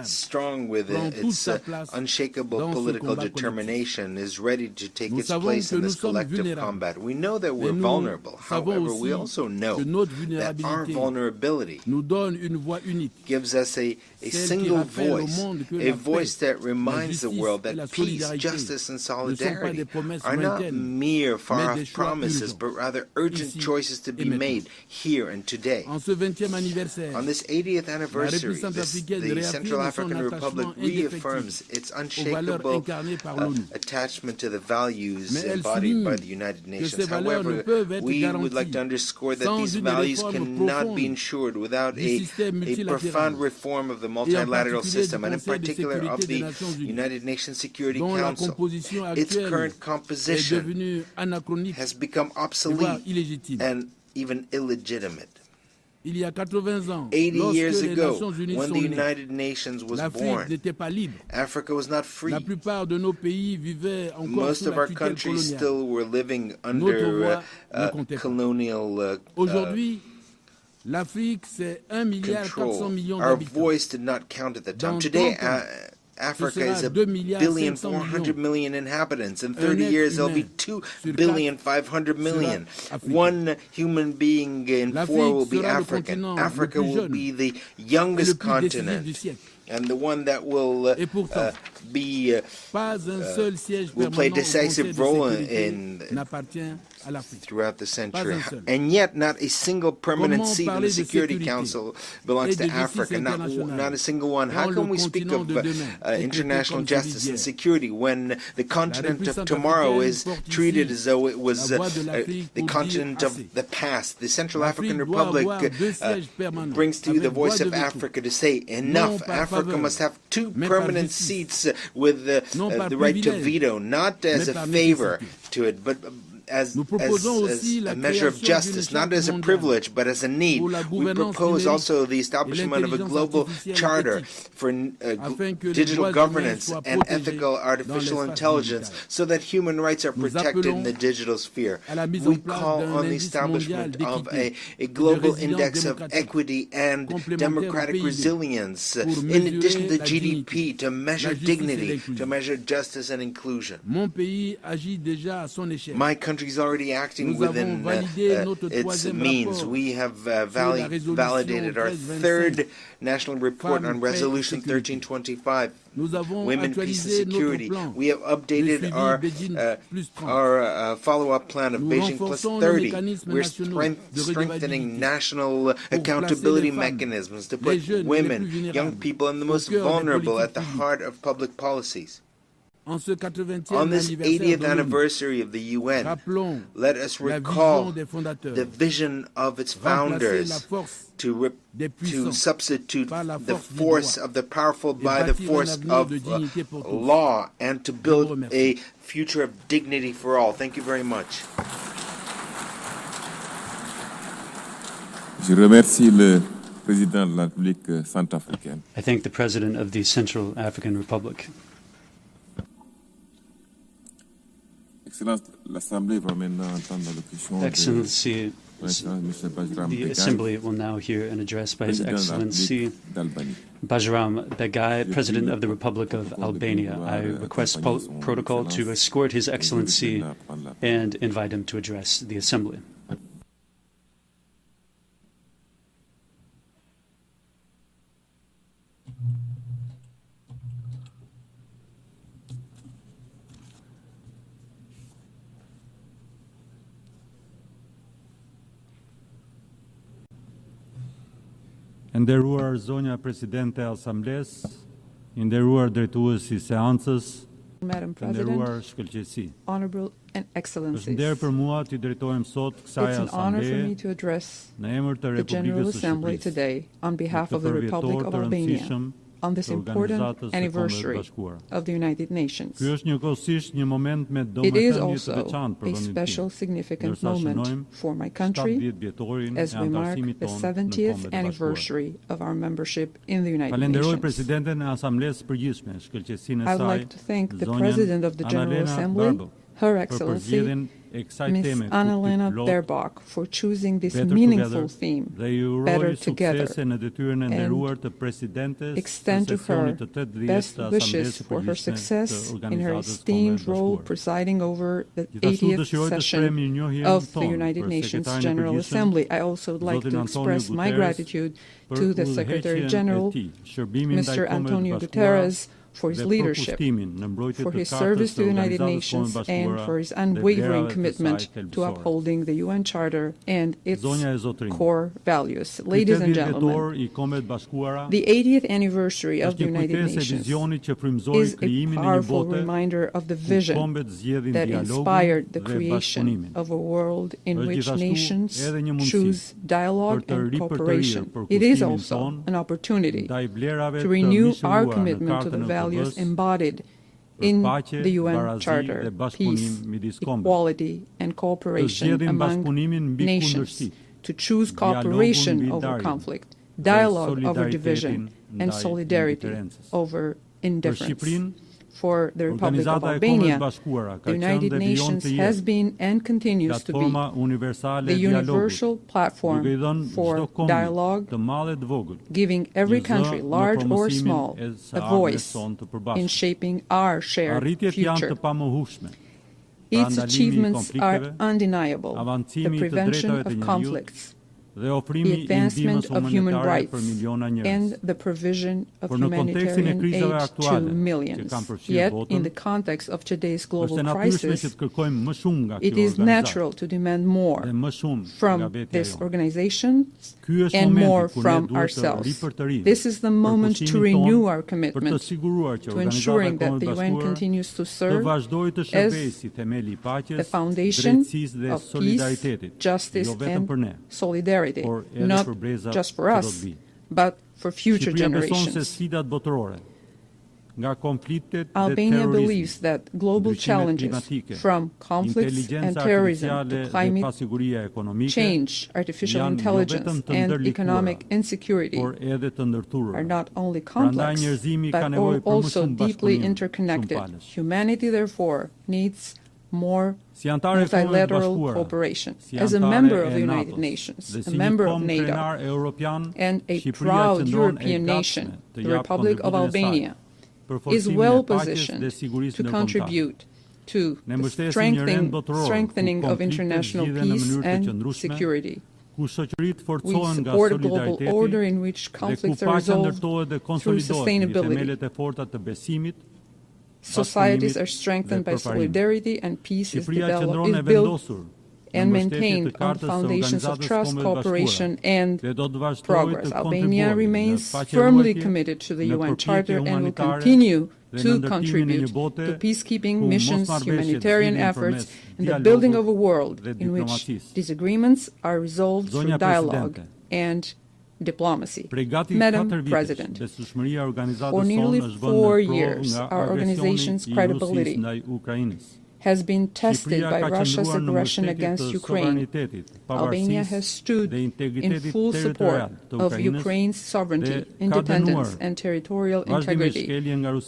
strong with its unshakable political determination, is ready to take its place in this collective combat. We know that we're vulnerable. However, we also know that our vulnerability gives us a single voice, a voice that reminds the world that peace, justice, and solidarity are not mere far-off promises, but rather urgent choices to be made here and today. On this 80th anniversary, the Central African Republic reaffirms its unshakable attachment to the values embodied by the United Nations. However, we would like to underscore that these values cannot be ensured without a profound reform of the multilateral system, and in particular of the United Nations Security Council. Its current composition has become obsolete and even illegitimate. 80 years ago, when the United Nations was born, Africa was not free. Most of our countries still were living under colonial control. Our voice did not count at the time. Today, Africa is 1,400,000,000 inhabitants. In 30 years, there'll be 2,500,000,000. One human being in 4 will be African. Africa will be the youngest continent, and the one that will play a decisive role throughout the century. And yet, not a single permanent seat in the Security Council belongs to Africa, not a single one. How can we speak of international justice and security when the continent of tomorrow is treated as though it was the continent of the past? The Central African Republic brings to you the voice of Africa to say, enough. Africa must have 2 permanent seats with the right to veto, not as a favor to it, but as a measure of justice, not as a privilege, but as a need. We propose also the establishment of a global charter for digital governance and ethical artificial intelligence so that human rights are protected in the digital sphere. We call on the establishment of a global index of equity and democratic resilience, in addition to GDP, to measure dignity, to measure justice and inclusion. My country is already acting within its means. We have validated our 3rd national report on Resolution 1325, Women, Peace and Security. We have updated our follow-up plan of Beijing Plus 30. We're strengthening national accountability mechanisms to put women, young people, and the most vulnerable at the heart of public policies. On this 80th anniversary of the UN, let us recall the vision of its founders to substitute the force of the powerful by the force of law and to build a future of dignity for all. Thank you very much. Je remercie le président de la République centrafricaine. I thank the President of the Central African Republic. Excellency, the Assembly will now hear an address by His Excellency Bajram Begai, President of the Republic of Albania. I request protocol to escort His Excellency and invite him to address the Assembly. Nderuar zonja Presidente e Asamblesë, nderuar drejtuesi seancës, Madam President, Honorable and Excellencies, it's an honor for me to address the General Assembly today on behalf of the Republic of Albania on this important anniversary of the United Nations. It is also a special, significant moment for my country as we mark the 70th anniversary of our membership in the United Nations. I would like to thank the President of the General Assembly, Her Excellency Ms. Anna-Lena Baerbock, for choosing this meaningful theme, Better Together, and extend to her best wishes for her success in her esteemed role presiding over the 80th session of the United Nations General Assembly. I also would like to express my gratitude to the Secretary General, Mr. Antonio Guterres, for his leadership, for his service to the United Nations, and for his unwavering commitment to upholding the UN Charter and its core values. Ladies and gentlemen, the 80th anniversary of the United Nations is a powerful reminder of the vision that inspired the creation of a world in which nations choose dialogue and cooperation. It is also an opportunity to renew our commitment to the values embodied in the UN Charter: peace, equality, and cooperation among nations, to choose cooperation over conflict, dialogue over division, and solidarity over indifference. for the Republic of Albania. The United Nations has been and continues to be the universal platform for dialogue, giving every country, large or small, a voice in shaping our shared future. Its achievements are undeniable: the prevention of conflicts, the advancement of human rights, and the provision of humanitarian aid to millions. Yet, in the context of today's global crisis, it is natural to demand more from these organizations and more from ourselves. This is the moment to renew our commitment to ensuring that the UN continues to serve as the foundation of peace, justice, and solidarity. Not just for us, but for future generations. Albania believes that global challenges, from conflicts and terrorism to climate change, artificial intelligence, and economic insecurity, are not only complex, but also deeply interconnected. Humanity, therefore, needs more multilateral cooperation. As a member of the United Nations, a member of NATO, and a proud European nation, the Republic of Albania is well positioned to contribute to the strengthening of international peace and security. We support a global order in which conflicts are resolved through sustainability. Societies are strengthened by solidarity, and peace is built and maintained on foundations of trust, cooperation, and progress. Albania remains firmly committed to the UN Charter and will continue to contribute to peacekeeping missions, humanitarian efforts, and the building of a world in which disagreements are resolved through dialogue and diplomacy. Madam President, for nearly 4 years, our organization's credibility has been tested by Russia's aggression against Ukraine. Albania has stood in full support of Ukraine's sovereignty, independence, and territorial integrity,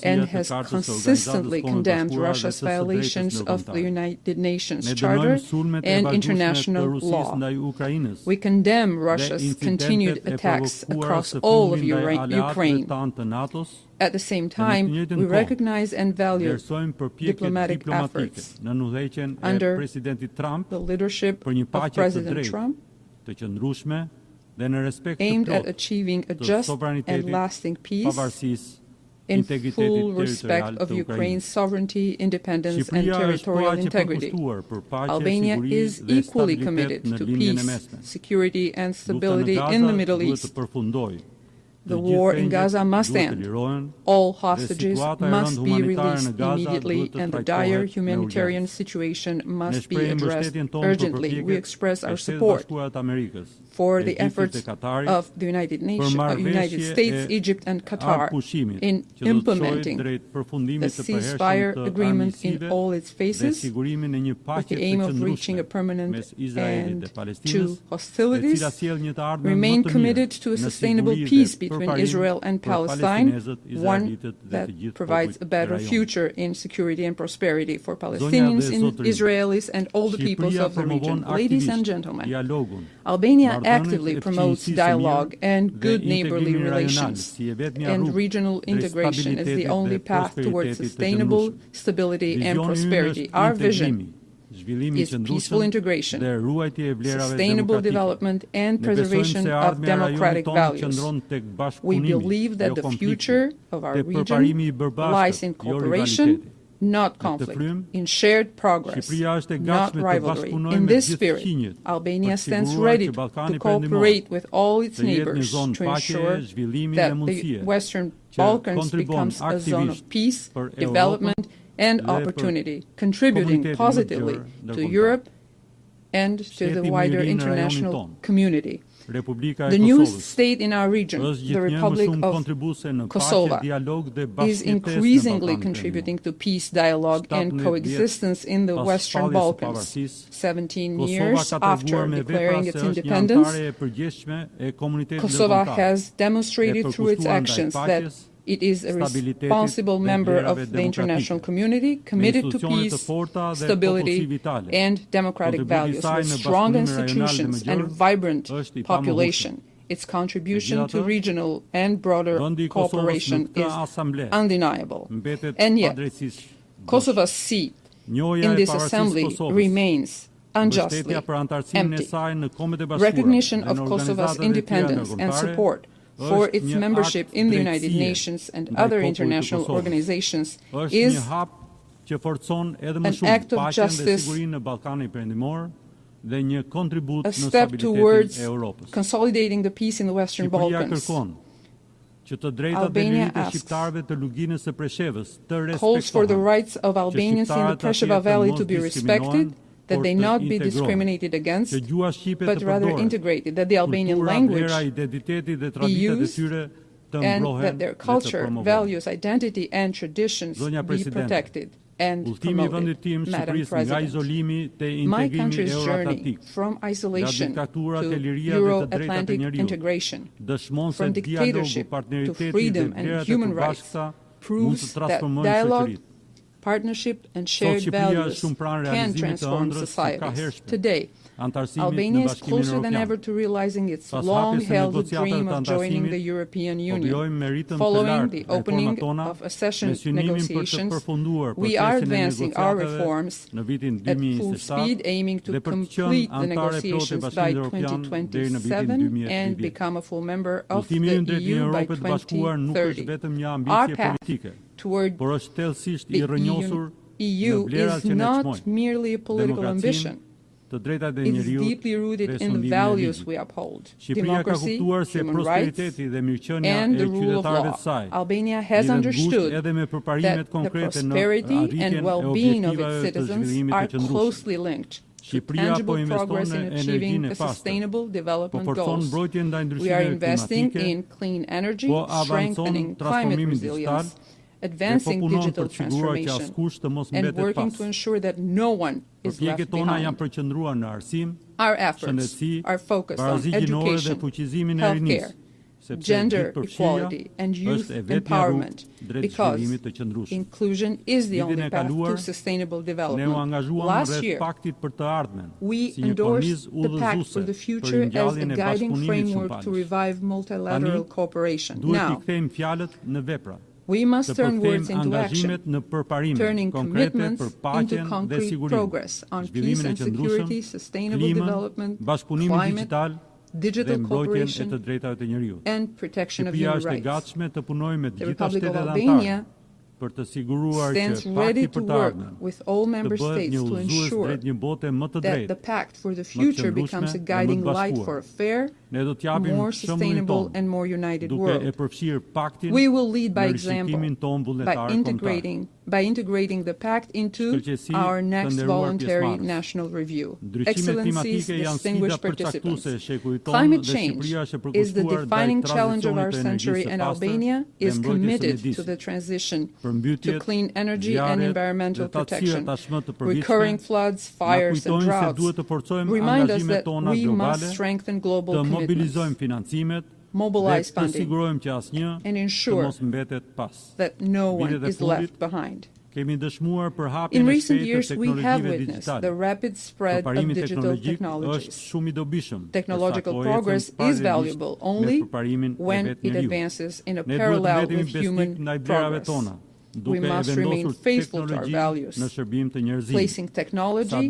and has consistently condemned Russia's violations of the United Nations Charter and international law. We condemn Russia's continued attacks across all of Ukraine. At the same time, we recognize and value diplomatic efforts under the leadership of President Trump aimed at achieving a just and lasting peace in full respect of Ukraine's sovereignty, independence, and territorial integrity. Albania is equally committed to peace, security, and stability in the Middle East. The war in Gaza must end. All hostages must be released immediately, and the dire humanitarian situation must be addressed urgently. We express our support for the efforts of the United States, Egypt, and Qatar in implementing the ceasefire agreement in all its phases, with the aim of reaching a permanent end to hostilities. Remain committed to a sustainable peace between Israel and Palestine, one that provides a better future in security and prosperity for Palestinians, Israelis, and all the peoples of the region. Ladies and gentlemen, Albania actively promotes dialogue and good neighborly relations, and regional integration as the only path towards sustainable stability and prosperity. Our vision is peaceful integration, sustainable development, and preservation of democratic values. We believe that the future of our region lies in cooperation, not conflict, in shared progress, not rivalry. In this spirit, Albania stands ready to cooperate with all its neighbors to ensure that the Western Balkans becomes a zone of peace, development, and opportunity, contributing positively to Europe and to the wider international community. The newest state in our region, the Republic of Kosovo, is increasingly contributing to peace, dialogue, and coexistence in the Western Balkans. 17 years after declaring its independence, Kosovo has demonstrated through its actions that It is a responsible member of the international community, committed to peace, stability, and democratic values, with strong institutions and a vibrant population. Its contribution to regional and broader cooperation is undeniable. And yet, Kosovo's seat in this assembly remains unjustly empty. Recognition of Kosovo's independence and support for its membership in the United Nations and other international organizations is an act of justice, a step towards consolidating the peace in the Western Balkans. Albania asks, calls for the rights of Albanians in the Preševa Valley to be respected, that they not be discriminated against, but rather integrated, that the Albanian language be used, and that their culture, values, identity, and traditions be protected and promoted. Madam President, my country's journey from isolation to Euro-Atlantic integration, from dictatorship to freedom and human rights, proves that dialogue, partnership, and shared values can transform societies. Today, Albania is closer than ever to realizing its long-held dream of joining the European Union. Following the opening of accession negotiations, we are advancing our reforms at full speed, aiming to complete the negotiations by 2027 and become a full member of the EU by 2030. Our path toward the EU is not merely a political ambition. It is deeply rooted in the values we uphold: democracy, human rights, and the rule of law. Albania has understood that the prosperity and well-being of its citizens are closely linked to tangible progress in achieving the sustainable development goals. We are investing in clean energy, strengthening climate resilience, advancing digital transformation, and working to ensure that no one is left behind. Our efforts are focused on education, healthcare, gender equality, and youth empowerment, because inclusion is the only path to sustainable development. Last year, we endorsed the Pact for the Future as a guiding framework to revive multilateral cooperation. Now, we must turn words into action, turning commitments into concrete progress on peace and security, sustainable development, climate, digital cooperation, and protection of human rights. The Republic of Albania stands ready to work with all member states to ensure that the Pact for the Future becomes a guiding light for a fair, more sustainable, and more united world. We will lead by example, by integrating the Pact into our next voluntary national review. Excellencies, distinguished participants, climate change is the defining challenge of our century, and Albania is committed to the transition to clean energy and environmental protection. Recurring floods, fires, and droughts remind us that we must strengthen global commitments, mobilize funding, and ensure that no one is left behind. In recent years, we have witnessed the rapid spread of digital technologies. Technological progress is valuable only when it advances in a parallel with human progress. We must remain faithful to our values, placing technology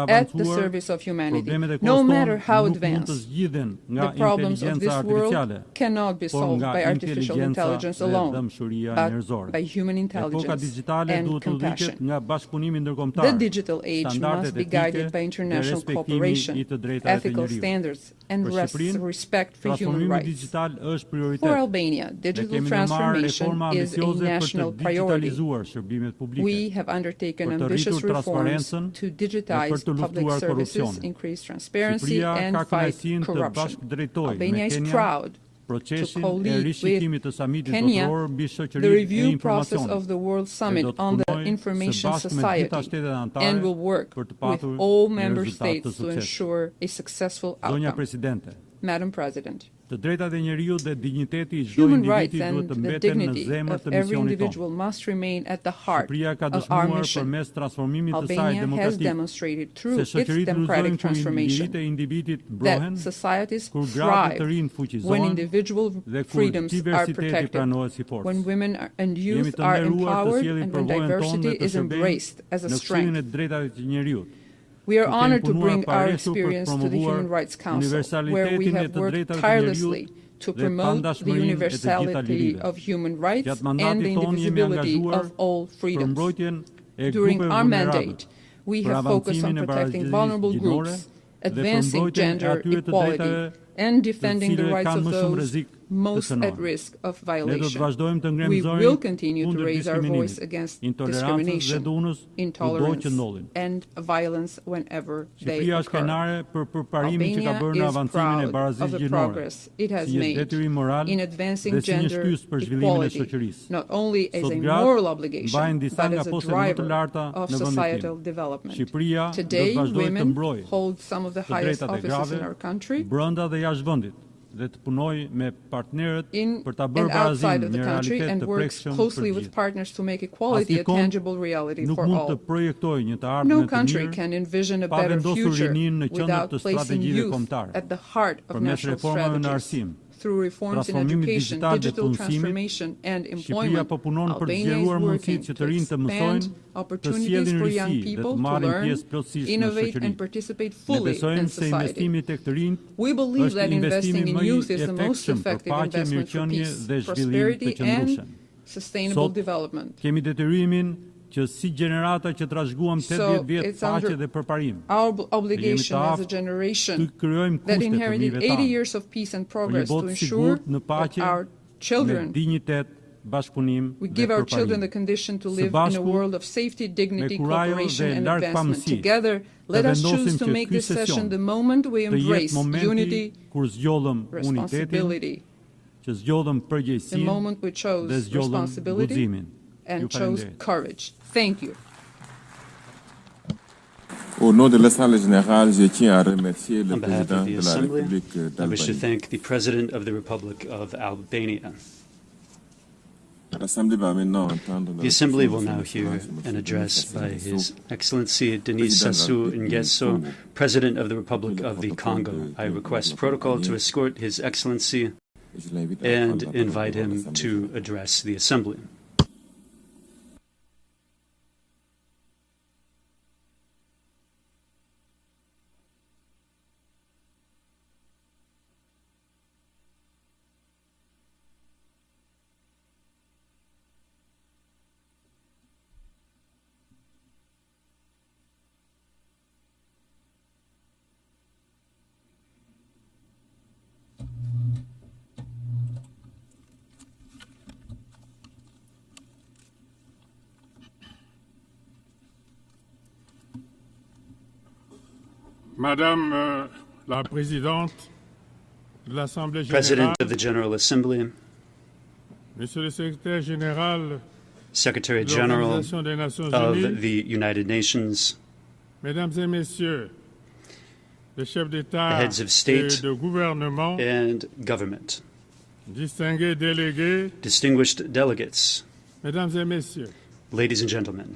at the service of humanity. No matter how advanced, the problems of this world cannot be solved by artificial intelligence alone, but by human intelligence and compassion. The digital age must be guided by international cooperation, ethical standards, and respect for human rights. For Albania, digital transformation is a national priority. We have undertaken ambitious reforms to digitize public services, increase transparency, and fight corruption. Albania is proud to co-lead with Kenya the review process of the World Summit on the Information Society, and will work with all member states to ensure a successful outcome. Madam President, Human rights and the dignity of every individual must remain at the heart of our mission. Albania has demonstrated through its democratic transformation that societies thrive when individual freedoms are protected, when women and youth are empowered, and when diversity is embraced as a strength. We are honored to bring our experience to the Human Rights Council, where we have worked tirelessly to promote the universality of human rights and the indivisibility of all freedoms. During our mandate, we have focused on protecting vulnerable groups, advancing gender equality, and defending the rights of those most at risk of violation. We will continue to raise our voice against discrimination, intolerance, and violence whenever they occur. Albania is proud of the progress it has made in advancing gender equality, not only as a moral obligation, but as a driver of societal development. Today, women hold some of the highest offices in our country, in and outside of the country, and works closely with partners to make equality a tangible reality for all. No country can envision a better future without placing youth at the heart of national strategies. Through reforms in education, digital transformation, and employment, Albania is working to expand opportunities for young people to learn, innovate, and participate fully in society. We believe that investing in youth is the most effective investment for peace, prosperity, and sustainable development. So it's our obligation as a generation that inherited 80 years of peace and progress to ensure that our children, we give our children the condition to live in a world of safety, dignity, cooperation, and advancement. Together, let us choose to make this session the moment we embrace unity, responsibility, the moment we chose responsibility and chose courage. Thank you. Au nom de l'Assemblée générale, je tiens à remercier le président de la République d'Albanie. I wish to thank the President of the Republic of Albania. The Assembly will now hear an address by His Excellency Denis Sassou Nguesso, President of the Republic of the Congo. I request protocol to escort His Excellency and invite him to address the Assembly. Madame la Présidente de l'Assemblée générale, President of the General Assembly, Monsieur le Secrétaire général, Secretary General of the United Nations, Mesdames et Messieurs, les chefs the d'État heads of et state de gouvernement, and government, distingués délégués, distinguished delegates, Mesdames et Messieurs, ladies and gentlemen,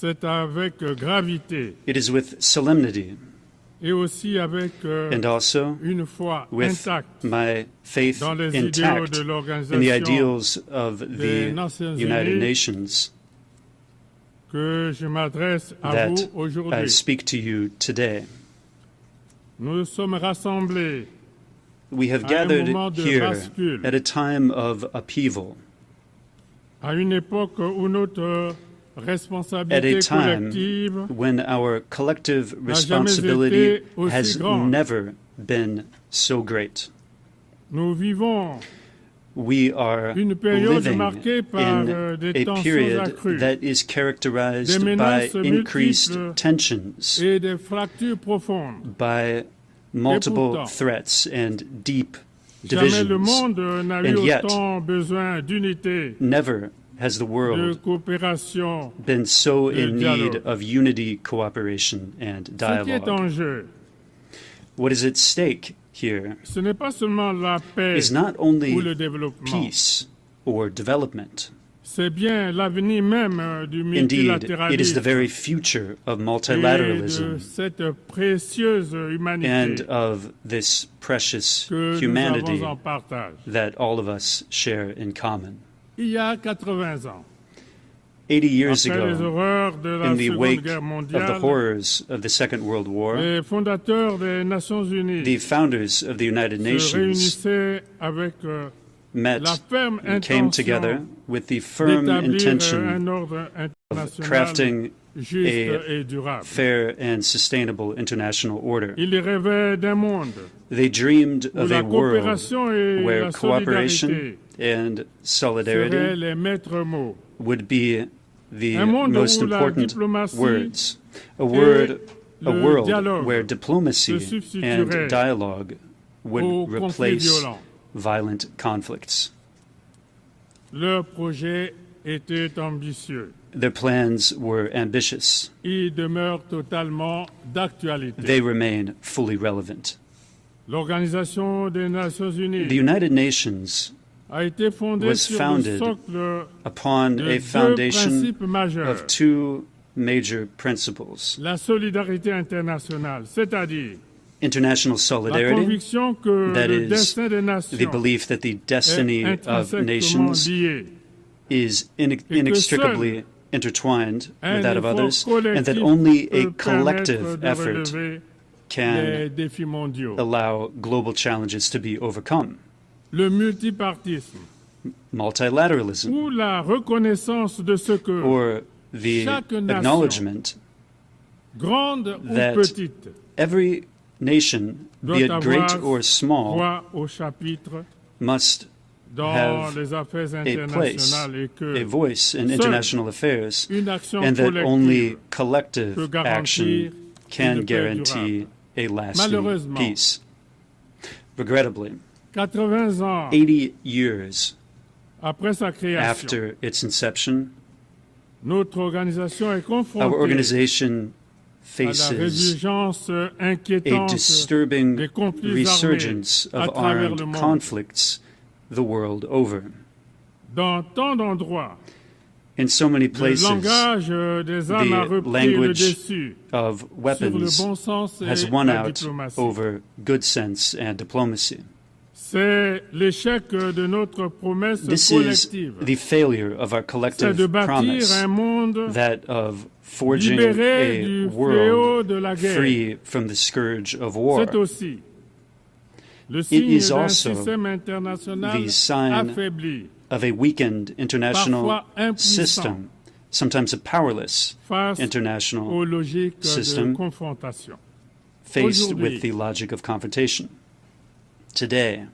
c'est avec gravité it is with solemnity et aussi avec and also une foi with intacte my faith dans les intact idéaux de in the l'Organisation ideals of des the Nations United Unies Nations que je m'adresse à that vous I aujourd'hui. speak to you today. Nous sommes rassemblés We have à un gathered moment de here bascule, at a time of upheaval, à une époque où notre at responsabilité a time collective when our collective jamais responsibility été aussi has grande. never been so great. nous vivons We are une période living marquée par in des a tensions period accrues, that is des characterized by menaces increased multiples tensions, et des fractures profondes. by multiple pourtant, threats and deep Jamais le divisions. monde n'a eu And yet, autant besoin d'unité, never has the de world coopération. been so de in dialogue. need of unity, cooperation, and Ce qui est en dialogue. jeu, What is at stake here Ce n'est pas seulement la paix is not only ou le développement. peace or development. C'est bien l'avenir même du Indeed, it is the multilatéralisme very future of et multilateralism de cette précieuse humanité and of this precious que nous humanity avons en partage. that all of us share in common. Il y a 80 ans, 80 years après les ago, horreurs de la in the Seconde wake Guerre of the mondiale, horrors of the Second World War, les fondateurs des Nations Unies the founders of the United se Nations réunissaient avec met la ferme and came intention together with the firm d'établir intention un ordre of international crafting juste et a durable. fair and sustainable international order. Ils rêvaient d'un monde They dreamed où of la a world coopération et where la cooperation solidarité and seraient solidarity les maîtres mots. would be the Un monde most où la important diplomatie words. A et le world dialogue where se diplomacy substitueraient and dialogue would aux conflits replace violents. violent conflicts. Leur projet était ambitieux. Their plans were ambitious. Il demeure totalement d'actualité. They remain fully relevant. L'Organisation des Nations Unies The United Nations a été fondée was sur le founded socle upon de a deux foundation principes majeurs. of two major principles: La solidarité internationale, c'est-à-dire international la solidarity, conviction que that le is, destin des the nations belief that the destiny est of intrinsèquement nations lié, is que inextricably intertwined un with that of effort others, and that collectif only a peut collective permettre de effort relever les can défis mondiaux. allow global challenges to be overcome. Le multipartisme Multilateralism, ou la reconnaissance de ce que or the chaque nation, acknowledgement grande ou that petite, every nation, be doit it great avoir or small, voix au chapitre must dans have les affaires a place, internationales et que a voice in seule international affairs, une action and that only collective collective peut garantir action can une paix guarantee a lasting Malheureusement, peace. Regrettably, 80 ans 80 years après sa création, after its inception, notre organisation est our confrontée organization à la faces résurgence a inquiétante disturbing des conflits resurgence armés à of travers le armed monde. conflicts the world over. Dans tant d'endroits, In so many le places, langage des armes a the repris le language dessus of sur le weapons bon sens has et won la out diplomatie. over good sense and diplomacy. C'est l'échec de notre promesse This is collective. the failure of our C'est de collective bâtir promise, un monde that of forging libéré a du world fléau de la guerre. free from the scourge of war. C'est aussi le It signe is d'un also système international the sign affaibli of a weakened international Parfois impuissant. system, sometimes a powerless face international aux logiques de system confrontation. faced Aujourd'hui, with the logic of confrontation. Today,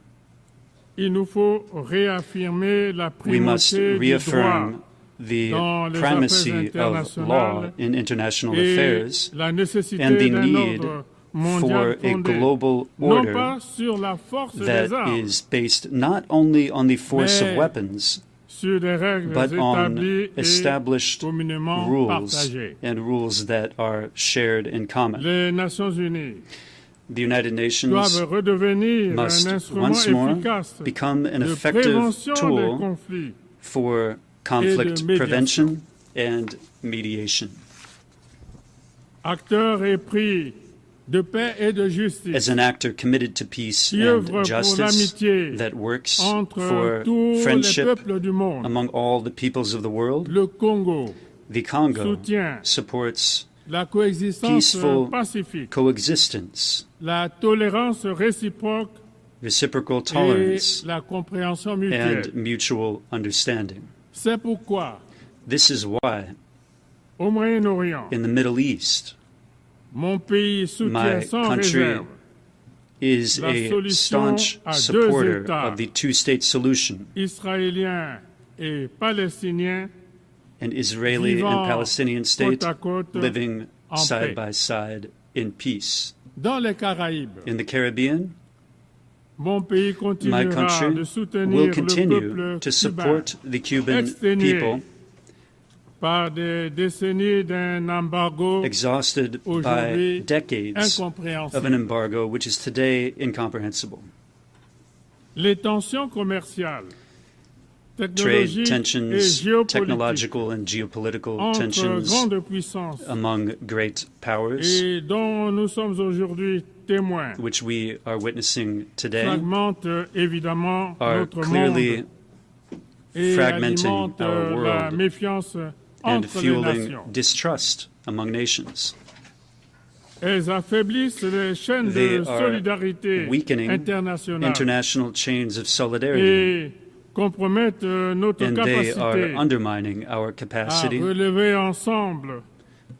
il nous faut réaffirmer la we must primauté du droit reaffirm the dans les primacy affaires of law internationales in international et affairs la nécessité and the d'un need ordre for mondial a fondé global non order pas sur la force that des armes, is based not only on the force of mais weapons, sur des règles but on établies et established communément rules partagées. and rules that are shared in common. Les Nations Unies The United Nations doivent redevenir must un instrument once more efficace become an de effective prévention des tool conflits for conflict médiation. prevention and mediation. Acteurs épris de paix et de justice, As an actor committed to peace qui œuvre and pour justice, l'amitié that works entre for tous les friendship peuples du monde, among all the peoples of the world, le Congo the Congo soutient supports la coexistence peaceful pacifique, coexistence, la tolérance réciproque reciprocal et tolerance, la compréhension mutuelle. and mutual understanding. C'est pourquoi, This is why, au Moyen-Orient, in the Middle East, mon pays soutient my sans country réserve is la a solution staunch à deux supporter États, of the two-state solution, israélien et palestinien, an Israeli vivant and Palestinian state côte à côte living en side paix. by side in peace. Dans les Caraïbes, In the Caribbean, mon pays my continuera country de soutenir will le continue peuple to cubain, support the Cuban exténué people par des décennies d'un embargo exhausted by decades of an embargo which is today incomprehensible. Les tensions commerciales, trade tensions, technological and geopolitical tensions among great powers, et dont nous sommes aujourd'hui témoins, which we are witnessing today, fragmentent évidemment are notre clearly monde et fragmenting alimentent our la world méfiance and entre les fueling nations. distrust among nations. Elles affaiblissent les chaînes They de are solidarité weakening internationale international chains of solidarity, et compromettent notre and they are capacité undermining our à capacity relever ensemble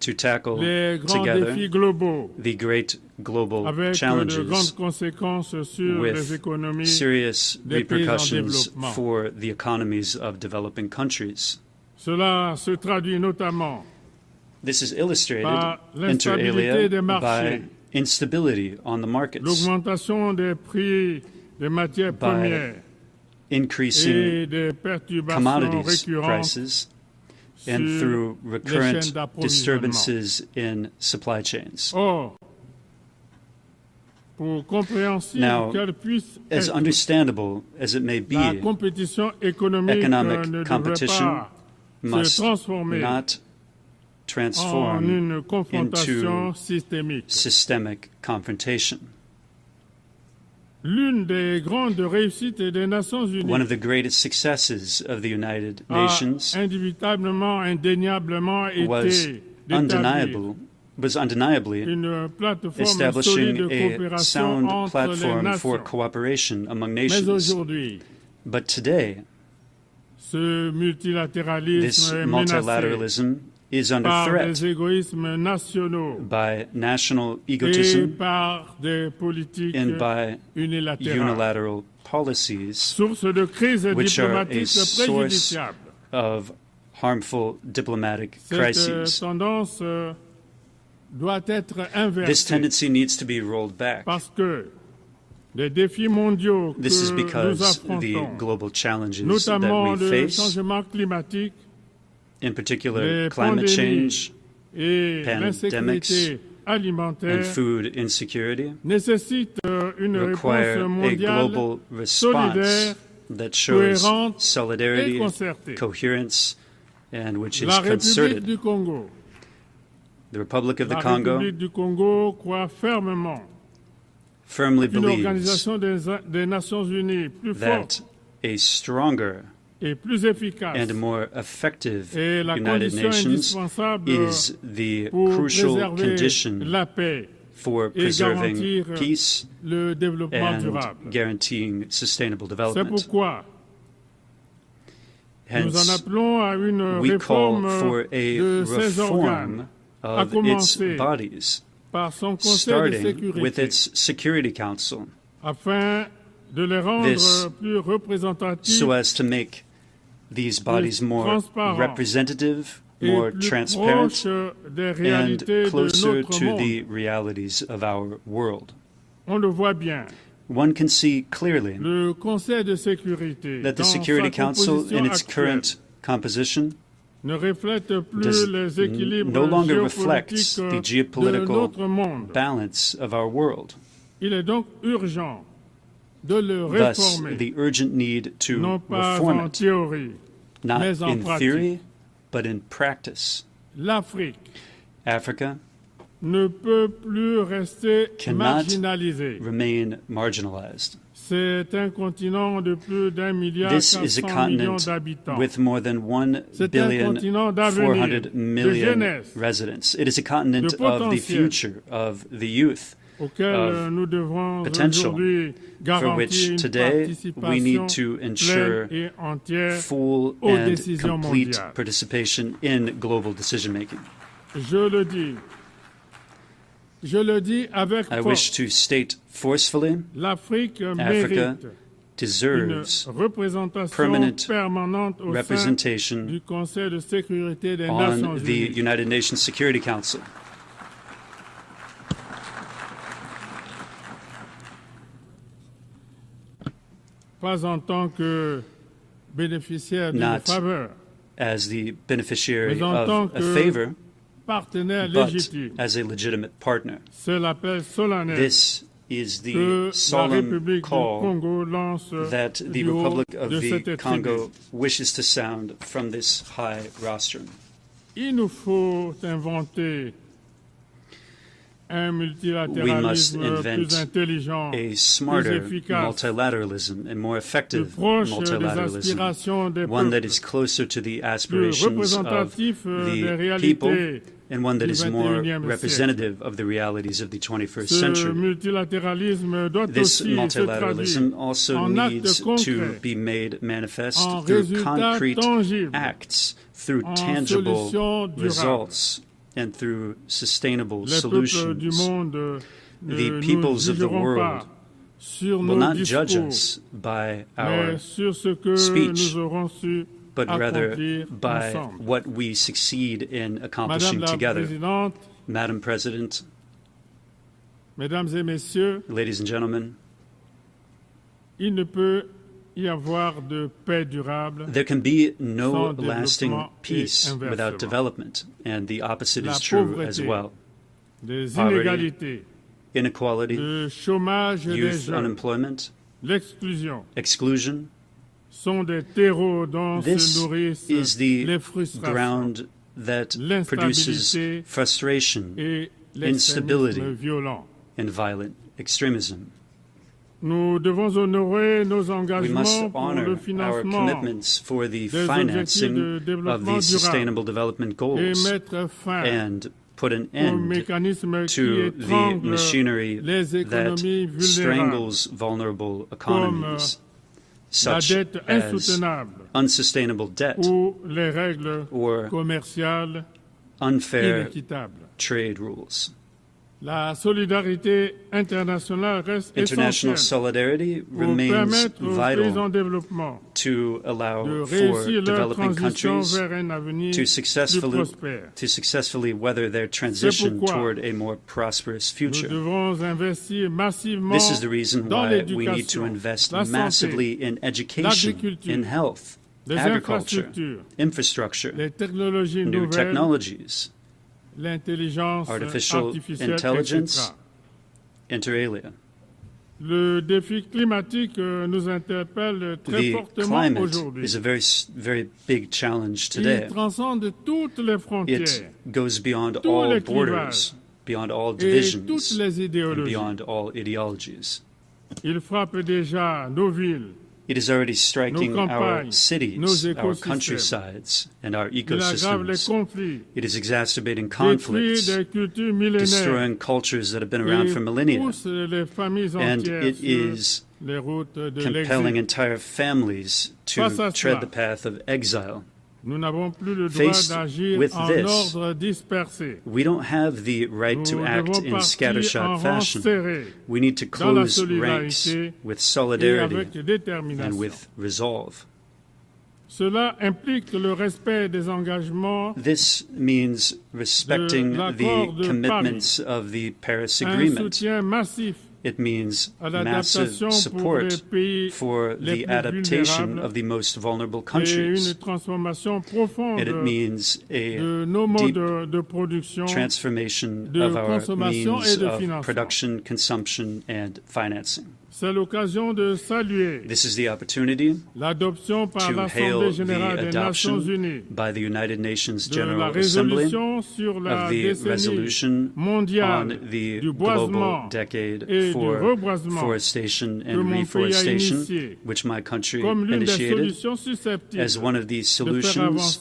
to tackle les grands together défis globaux the great global avec de challenges grandes conséquences sur les with économies serious des pays en repercussions développement. for the economies of developing countries. Cela se traduit notamment This is illustrated, par inter l'instabilité alia, des marchés, by instability on the markets, l'augmentation des prix des matières by premières increasing et des perturbations commodities récurrentes prices, and sur through les recurrent chaînes d'approvisionnement. disturbances in supply chains. Or, pour compréhensible Now, qu'elle puisse as être, understandable as it may be, la compétition économique economic ne devrait competition pas se must transformer not en transform une confrontation into systémique. systemic confrontation. L'une des grandes réussites des Nations One Unies of the greatest successes of the United a Nations indéniablement was été d'établir undeniably une plateforme solide establishing de a coopération sound entre les platform for nations. cooperation among Mais nations. aujourd'hui, But today, ce multilatéralisme this est menacé multilateralism is under par threat des égoïsmes nationaux by national et egotism par des politiques and by unilatérales, unilateral policies, source de crise which are a diplomatique source préjudiciable. of harmful diplomatic Cette crises. tendance doit être This inversée tendency needs to be rolled back. parce que les défis mondiaux This is que nous because the affrontons, global challenges that notamment we le face, changement climatique, in particular les climate pandémies change et pandemics l'insécurité and alimentaire, food insecurity, nécessitent une require réponse a mondiale global response solidaire, that shows cohérente et solidarity, concertée. coherence, and which is La République concerted. du Congo, The Republic of the la Congo République du Congo croit fermement firmly qu'une believes organisation des Nations Unies plus forte that a stronger et plus efficace and more effective est la United condition Nations indispensable is the pour crucial préserver condition la paix for et preserving garantir peace le développement and durable. guaranteeing sustainable C'est development. pourquoi nous en Hence, appelons à une we call réforme for a de ces organes, reform à of its commencer bodies, par son Conseil de starting with sécurité, its Security Council, afin de les rendre This plus représentatifs so as to make these bodies more transparent representative, et more plus transparent, proches des and réalités de closer notre to monde. the realities of our world. On le voit bien. One can see clearly Le Conseil de sécurité, that the dans Security sa Council, composition in its actuelle, current composition, ne reflète plus does les équilibres no longer reflects the géopolitiques de geopolitical notre monde. balance of our world. Il est donc urgent de le Thus, réformer, the urgent need to non pas reform en it, théorie, not mais en in pratique. theory, but in practice. L'Afrique Africa ne peut plus rester cannot marginalisée. remain marginalized. C'est un continent de plus d'1,4 milliard This is a continent d'habitants. with more than 1 C'est un billion continent d'avenir, 400 de million jeunesse, residents. It is a continent de of the potentiel, future, of the youth, auquel nous devons potential, aujourd'hui for garantir which une today we need participation to pleine ensure et entière full aux and décisions complete mondiales. participation in global decision-making. Je le dis avec I force. wish to state forcefully, L'Afrique Africa mérite deserves une représentation permanent permanente au sein representation du Conseil de sécurité des on Nations the Unies. United Nations Security Council. Pas en tant que bénéficiaire d'une Not faveur, as the beneficiary of a favor, but as a legitimate partner. This is the solemn call that the Republic of the Congo wishes to sound from this high rostrum. We must invent a smarter multilateralism, a more effective multilateralism, one that is closer to the aspirations of the people and one that is more representative of the realities of the 21st century. This multilateralism also needs to be made manifest through concrete acts, through tangible results, and through sustainable solutions. The peoples of the world will not judge us by our speech, but rather by what we succeed in accomplishing together. Madam President, ladies and gentlemen, there can be no lasting peace without development, and the opposite is true as well. Poverty, inequality, youth unemployment, exclusion. This is the ground that produces frustration, instability, and violent extremism. We must honor our commitments for the financing of these sustainable development goals and put an end to the machinery that strangles vulnerable economies, such as unsustainable debt or unfair trade rules. International solidarity remains vital to allow for developing countries to successfully weather their transition toward a more prosperous future. This is the reason why we need to invest massively in education, in health, agriculture, infrastructure, new technologies, artificial intelligence, inter alia. The climate is a very big challenge today. It goes beyond all borders, beyond all divisions, and beyond all ideologies. It is already striking our cities, our countrysides, and our ecosystems. It is exacerbating conflicts, destroying cultures that have been around for millennia, and it is compelling entire families to tread the path of exile. Faced with this, we don't have the right to act in scattershot fashion. We need to close ranks with solidarity and with resolve. This means respecting the commitments of the Paris Agreement. It means massive support for the adaptation of the most vulnerable countries. And it means a deep transformation of our means of production, consumption, and financing. This is the opportunity to hail the adoption by the United Nations General Assembly of the resolution on the global decade for forestation and reforestation, which my country initiated as one of the solutions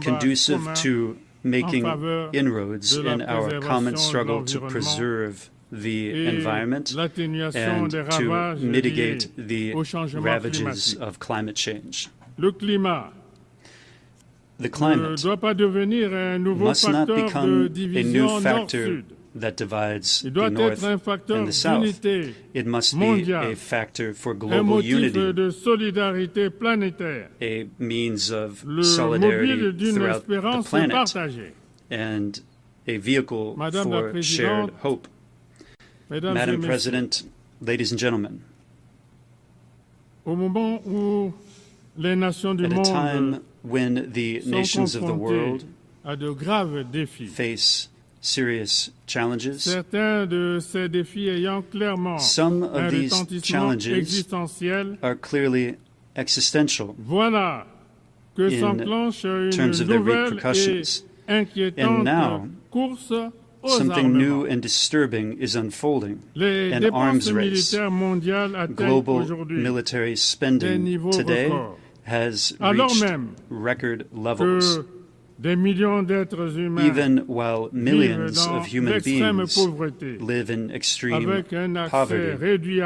conducive to making inroads in our common struggle to preserve the environment and to mitigate the ravages of climate change. The climate must not become a new factor that divides the North and the South. It must be a factor for global unity, a means of solidarity throughout the planet, and a vehicle for shared hope. Madam President, ladies and gentlemen, at a time when the nations of the world face serious challenges, some of these challenges are clearly existential in terms of their repercussions. And now, something new and disturbing is unfolding, an arms race. Global military spending today has reached record levels, even while millions of human beings live in extreme poverty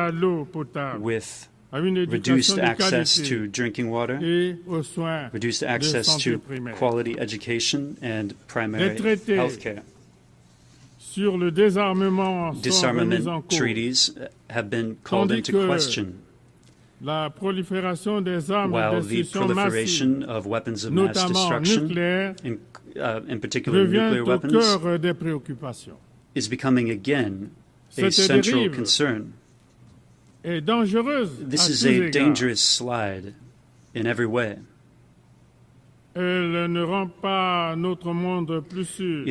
with reduced access to drinking water, reduced access to quality education and primary health care. Disarmament treaties have been called into question, while the proliferation of weapons of mass destruction, in particular nuclear weapons, is becoming again a central concern. This is a dangerous slide in every way. It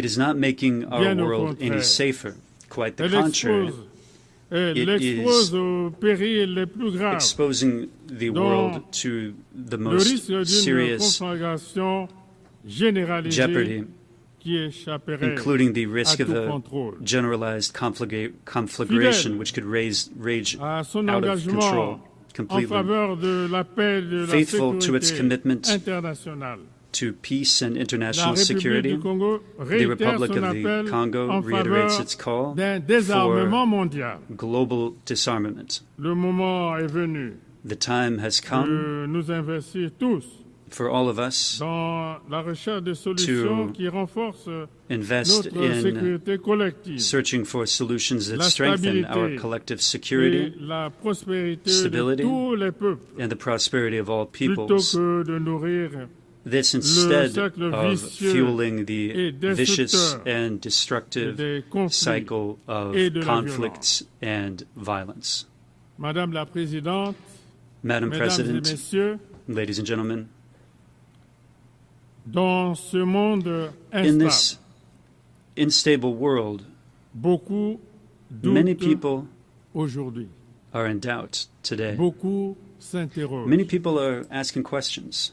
is not making our world any safer. Quite the contrary. It is exposing the world to the most serious jeopardy, including the risk of a generalized conflagration which could rage out of control completely. Faithful to its commitment to peace and international security, the Republic of the Congo reiterates its call for global disarmament. The time has come for all of us to invest in searching for solutions that strengthen our collective security, stability, and the prosperity of all peoples. This instead of fueling the vicious and destructive cycle of conflicts and violence. Madam President, ladies and gentlemen, in this unstable world, many people are in doubt today. Many people are asking questions.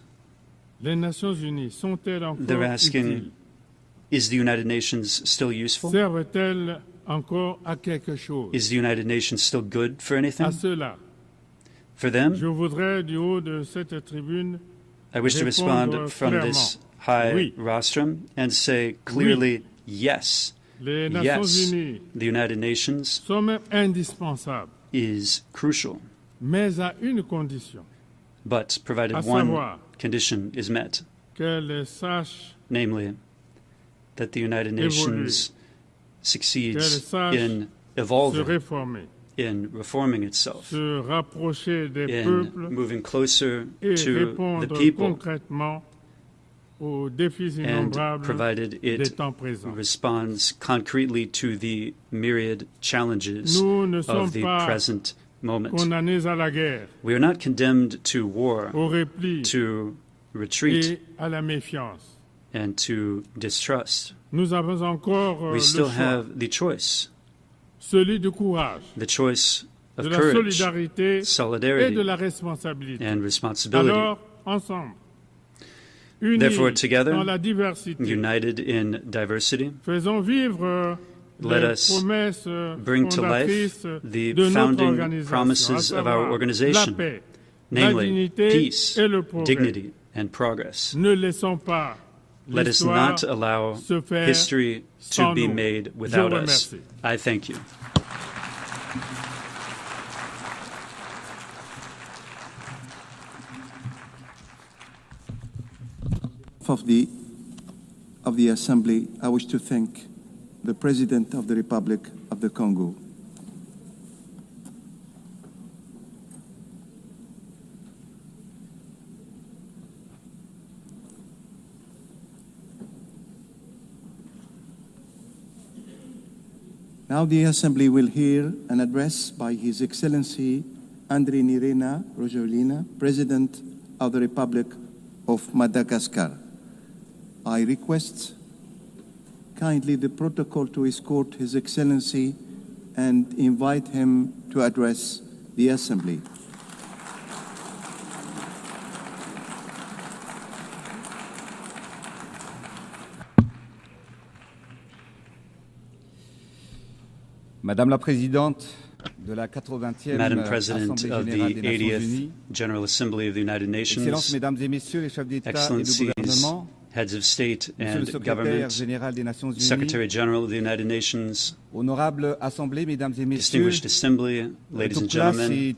They're asking, is the United Nations still useful? Is the United Nations still good for anything? For them, I wish to respond from this high rostrum and say clearly, yes, yes, the United Nations is crucial, but provided one condition is met, namely that the United Nations succeeds in evolving, in reforming itself, in moving closer to the people, and provided it responds concretely to the myriad challenges of the present moment. We are not condemned to war, to retreat, and to distrust. We still have the choice. The choice of courage, solidarity, and responsibility. Therefore, together, united in diversity, let us bring to life the founding promises of our organization, namely peace, dignity, and progress. Let us not allow history to be made without us. I thank you. Of the Assembly, I wish to thank the President of the Republic of the Congo. Now the Assembly will hear an address by His Excellency Andry Nirina Rajoelina, President of the Republic of Madagascar. I request kindly the protocol to escort His Excellency and invite him to address the Assembly. Madame la Présidente de la 80e Madam President Assemblée of the Générale des Nations 80th Unies, General Assembly of the United Nations, Excellences, Mesdames et Messieurs les chefs d'État et de Excellencies, gouvernement, heads of state Monsieur le and Secrétaire government, Général des Nations Unies, Secretary General of the United Nations, Honorable Assemblée, Mesdames et Messieurs, distinguished Assembly, ladies and gentlemen,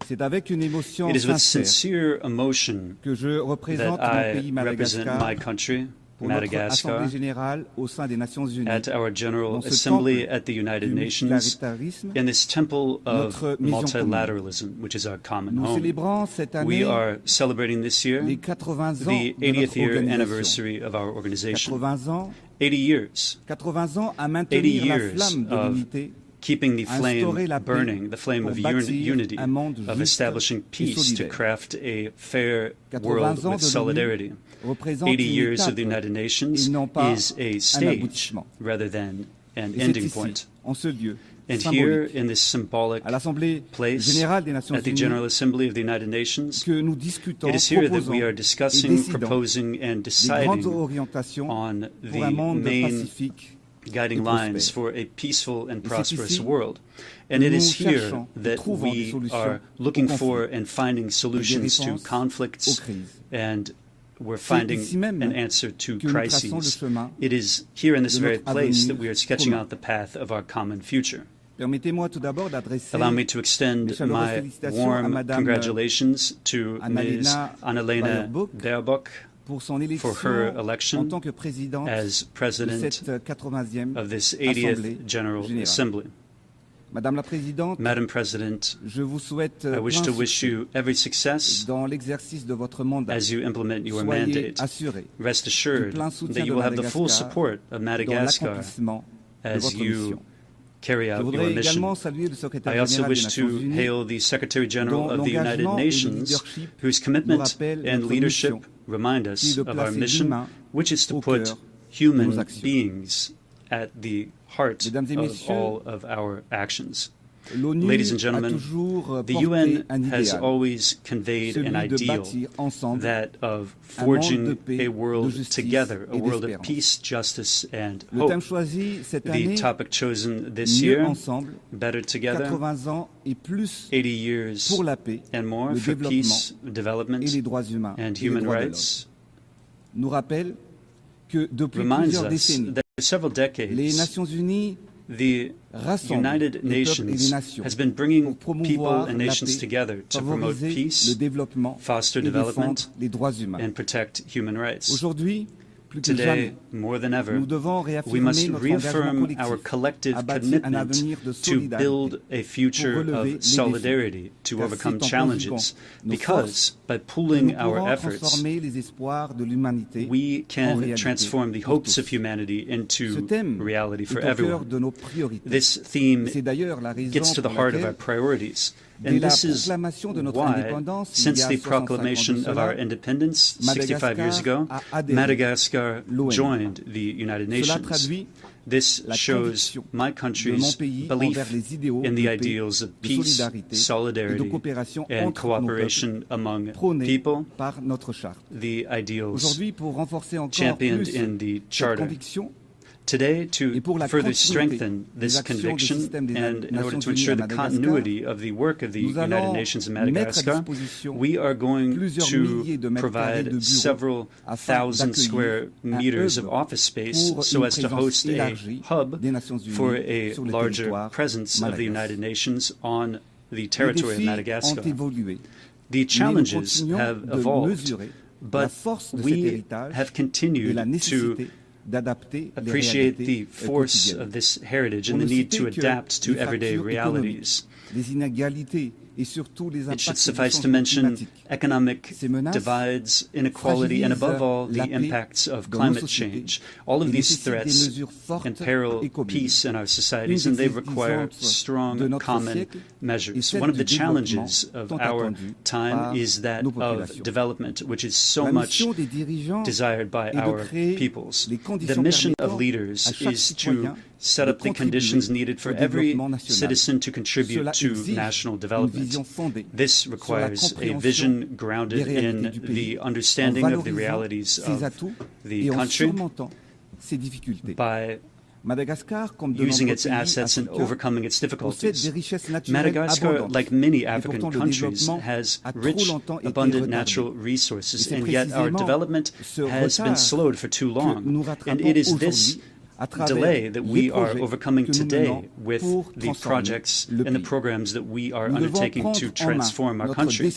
c'est avec une émotion it is with sincère sincere emotion que je représente that mon pays I represent Madagascar my country, pour notre Madagascar, Assemblée Générale au sein des Nations Unies, at our General dans ce Assembly temple at the United du Nations, multilatéralisme, in this temple of notre mission commune. multilateralism, which is our common Nous home. célébrons cette année We are celebrating this year les 80 ans the de notre 80th year organisation. anniversary of our organization. 80 ans, 80 years. 80 ans à 80 maintenir la years flamme de of l'unité, keeping the instaurer flame la paix burning, the flame pour of bâtir unity, un monde of juste establishing et peace to solidaire. craft a fair 80 world ans with de solidarity. l'ONU représentent 80 une years étape of the United Nations et non pas is a un stage aboutissement. rather than an Et c'est ending ici, point. en ce lieu And here, symbolique, in this symbolic à l'Assemblée place, Générale des Nations at the Unies, General Assembly of the United Nations, que nous discutons, it is here that proposons we are et discussing, décidons proposing, and des grandes deciding orientations on pour un the monde main pacifique guiding et lines prospère. for a peaceful and Et c'est prosperous ici world. And que it nous is here cherchons et that trouvons des we solutions are aux looking conflits for and finding et des solutions to réponses aux conflicts, crises. and we're C'est finding ici même an answer to que nous traçons le crises. chemin It is here in this de very notre place that avenir we are sketching commun. out the path of our common future. Permettez-moi tout d'abord d'adresser Allow me to mes extend chaleureuses my félicitations à warm Madame congratulations to Ms. Annalena Baerbock pour son for her élection en election tant que présidente as de president cette 80e of this Assemblée 80th General Générale. Assembly. Madame la Présidente, Madam President, je vous souhaite I wish plein to wish succès you every success dans l'exercice de votre mandat. as you implement your Soyez mandate. assurés Rest du assured plein soutien that you de will have the full Madagascar support of dans Madagascar l'accomplissement de as votre you mission. carry Je out your voudrais mission. également saluer le secrétaire I also général des wish Nations to Unies, hail the Secretary General dont of the United l'engagement et le Nations, leadership whose nous commitment rappellent and notre leadership mission, remind qui us est de of our placer mission, l'humain which is to au put cœur de human nos actions. beings at the heart Mesdames et of messieurs, all of our actions. l'ONU Ladies and a gentlemen, toujours the porté UN un has idéal, always conveyed an celui de ideal, bâtir ensemble that of un monde de forging paix, a world de justice together, a et world of d'espérance. peace, justice, and Le hope. thème choisi cette The année, topic chosen this mieux year, ensemble, better together, 80 ans et plus 80 years pour la paix, and more le for développement peace, development, et les droits humains and et les human droits de rights, l'homme, nous rappelle que depuis reminds plusieurs us décennies, that for several les decades, Nations Unies the rassemblent United les peuples et les Nations nations has been bringing pour people promouvoir and la nations paix, together to promote favoriser le peace, développement foster et development, défendre les droits humains. and protect human rights. Aujourd'hui, plus que Today, jamais, more than ever, nous devons we réaffirmer must notre engagement reaffirm our collectif collective à bâtir un commitment avenir de to solidarité build a future pour relever les of défis. solidarity to Car overcome c'est en challenges, conjuguant nos because forces by que pooling nous our pourrons efforts, transformer les espoirs de l'humanité we en can réalité transform the pour hopes tous. of humanity Ce into thème reality est for au cœur everyone. de nos priorités. This theme C'est d'ailleurs la raison gets to the pour heart of our laquelle, priorities. dès And la this is proclamation de notre why, indépendance, il since y a the 65 ans de proclamation of cela, our independence 65 years Madagascar ago, a adhéré Madagascar l'ONU. joined the United Cela Nations. traduit This la shows conviction my de mon country's pays belief envers les idéaux in the de paix, ideals of de peace, solidarité et de solidarity, coopération and entre nos cooperation among prônés people, par notre charte. the ideals Aujourd'hui, pour renforcer encore championed plus in the cette Charter. conviction, Today, to et pour la further continuité strengthen des this actions du conviction système des and in order Nations to Unies ensure à the Madagascar, continuity of the work of the nous United allons Nations in mettre à Madagascar, disposition we are going plusieurs to milliers de mètres carrés de provide bureaux several afin thousand d'accueillir square un meters of hub office space pour so une as to présence host a élargie hub des Nations Unies for a sur le larger territoire presence of the malgache. United Nations on the Les territory of défis Madagascar. ont évolué, The mais nous challenges continuons have de evolved, mesurer la but force de cet we héritage have et continued la to nécessité d'adapter les appreciate the réalités force quotidiennes. of this heritage Pour and the ne need to citer que adapt to les everyday fractures realities. économiques, les inégalités It should suffice to mention economic divides, inequality, and above all, the impacts of climate change. All of these threats imperil peace in our societies, and they require strong common measures. One of the challenges of our time is that of development, which is so much desired by our peoples. The mission of leaders is to set up the conditions needed for every citizen to contribute to national development. This requires a vision grounded in the understanding of the realities of the country by using its assets and overcoming its difficulties. Madagascar, like many African countries, has rich, abundant natural resources, and yet our development has been slowed for too long. And it is this delay that we are overcoming today with the projects and the programs that we are undertaking to transform our country.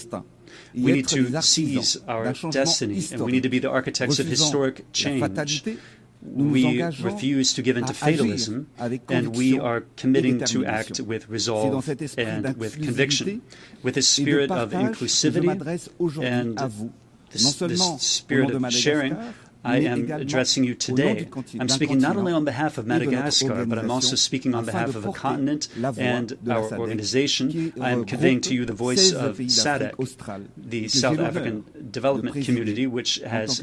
We need to seize our destiny, and we need to be the architects of historic change. We refuse to give in to fatalism, and we are committing to act with resolve and with conviction, with a spirit of inclusivity and this spirit of sharing. I am addressing you today. I'm speaking not only on behalf of Madagascar, but I'm also speaking on behalf of the continent and our organization. I am conveying to you the voice of SADC, the South African Development Community, which has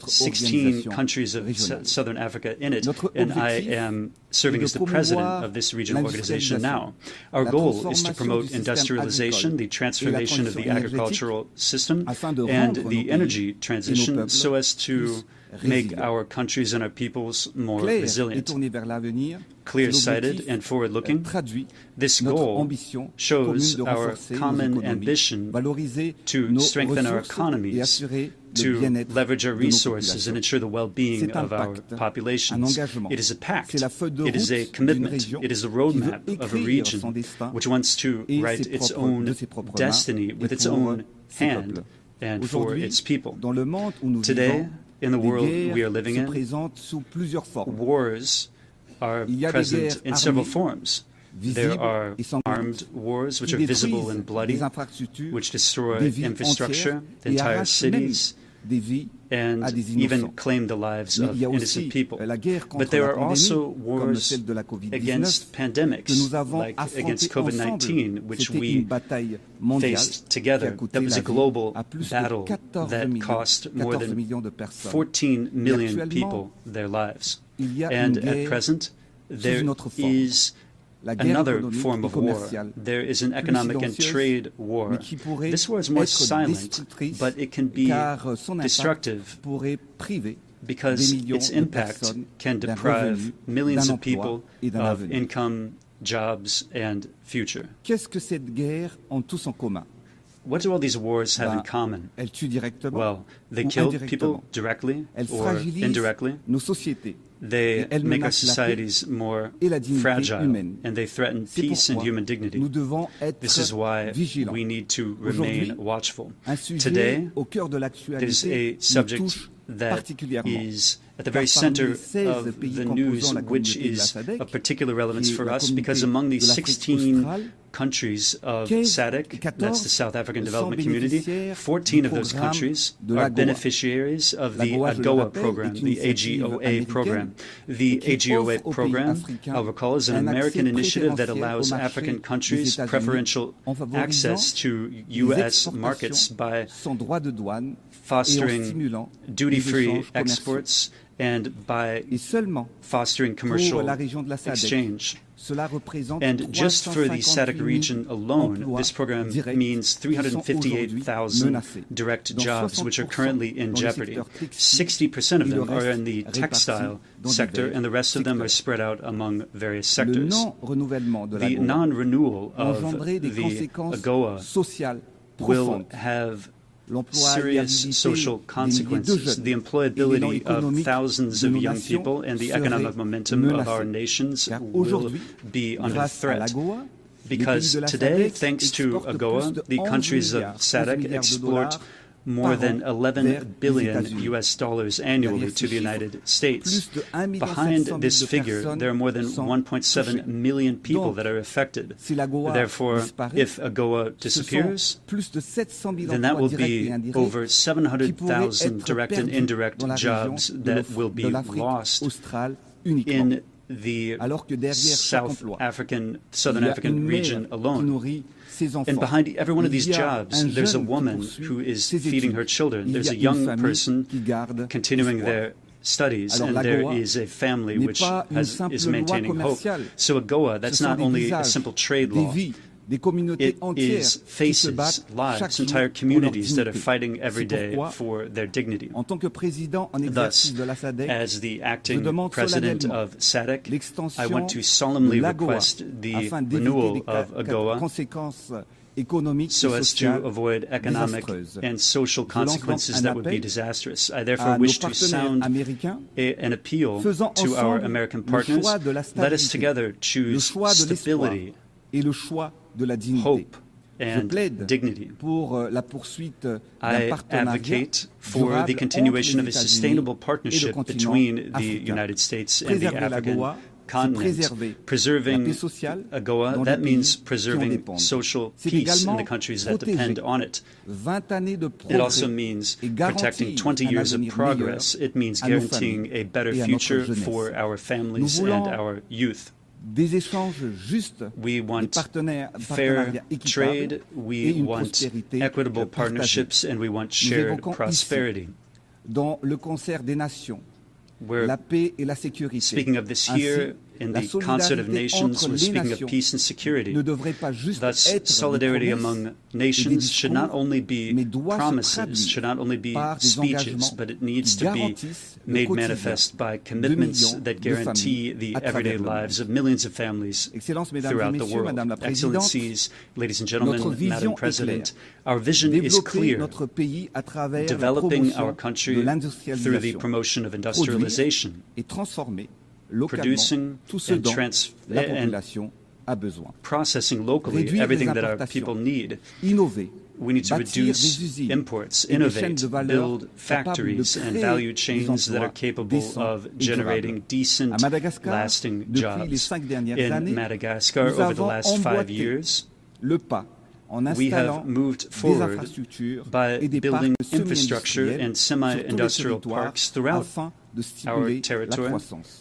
16 countries of Southern Africa in it, and I am serving as the president of this regional organization now. Our goal is to promote industrialization, the transformation of the agricultural system, and the energy transition so as to make our countries and our peoples more resilient. Clear-sighted and forward-looking, this goal shows our common ambition to strengthen our economies, to leverage our resources and ensure the well-being of our populations. It is a pact. It is a commitment. It is a roadmap of a region which wants to write its own destiny with its own hand and for its people. Today, in the world we are living in, wars are present in several forms. There are armed wars, which are visible and bloody, which destroy infrastructure, entire cities, and even claim the lives of innocent people. But there are also wars against pandemics, like against COVID-19, which we faced together. That was a global battle that cost more than 14 million people their lives. And at present, there is another form of war. There is an economic and trade war. This war is more silent, but it can be destructive because its impact can deprive millions of people of income, jobs, and future. What do all these wars have in common? Well, they kill people directly or indirectly. They make our societies more fragile, and they threaten peace and human dignity. This is why we need to remain watchful. Today, there's a subject that is at the very center of the news, which is of particular relevance for us, because among the 16 countries of SADC, that's the South African Development Community, 14 of those countries are beneficiaries of the AGOA program, the AGOA program. The AGOA program, I'll recall, is an American initiative that allows African countries preferential access to U.S. markets by fostering duty-free exports and by fostering commercial exchange. And just for the SADC region alone, this program means 358,000 direct jobs, which are currently in jeopardy. 60% of them are in the textile sector, and the rest of them are spread out among various sectors. The non-renewal of the AGOA will have serious social consequences. The employability of thousands of young people and the economic momentum of our nations will be under threat. Because today, thanks to AGOA, the countries of SADC export more than $11 billion annually to the United States. Behind this figure, there are more than 1.7 million people that are affected. Therefore, if AGOA disappears, then that will be over 700,000 direct and indirect jobs that will be lost in the Southern African region alone. And behind every one of these jobs, there's a woman who is feeding her children. There's a young person continuing their studies, and there is a family which is maintaining hope. So AGOA, that's not only a simple trade law. It is faces, lives, entire communities that are fighting every day for their dignity. Thus, as the acting president of SADC, I want to solemnly request the renewal of AGOA so as to avoid economic and social consequences that would be disastrous. I therefore wish to sound an appeal to our American partners. Let us together choose stability, hope, and dignity. I advocate for the continuation of a sustainable partnership between the United States and the African continent. Preserving AGOA, that means preserving social peace in the countries that depend on it. It also means protecting 20 years of progress. It means guaranteeing a better future for our families and our youth. We want fair trade, we want equitable partnerships, and we want shared prosperity. We're speaking of this here in the concert of nations. We're speaking of peace and security. Thus, solidarity among nations should not only be promises, should not only be speeches, but it needs to be made manifest by commitments that guarantee the everyday lives of millions of families throughout the world. Excellencies, ladies and gentlemen, Madam President, our vision is clear. Developing our country through the promotion of industrialization, producing and processing locally everything that our people need. We need to reduce imports, innovate, build factories and value chains that are capable of generating decent, lasting jobs. In Madagascar, over the last 5 years, we have moved forward by building infrastructure and semi-industrial parks throughout our territory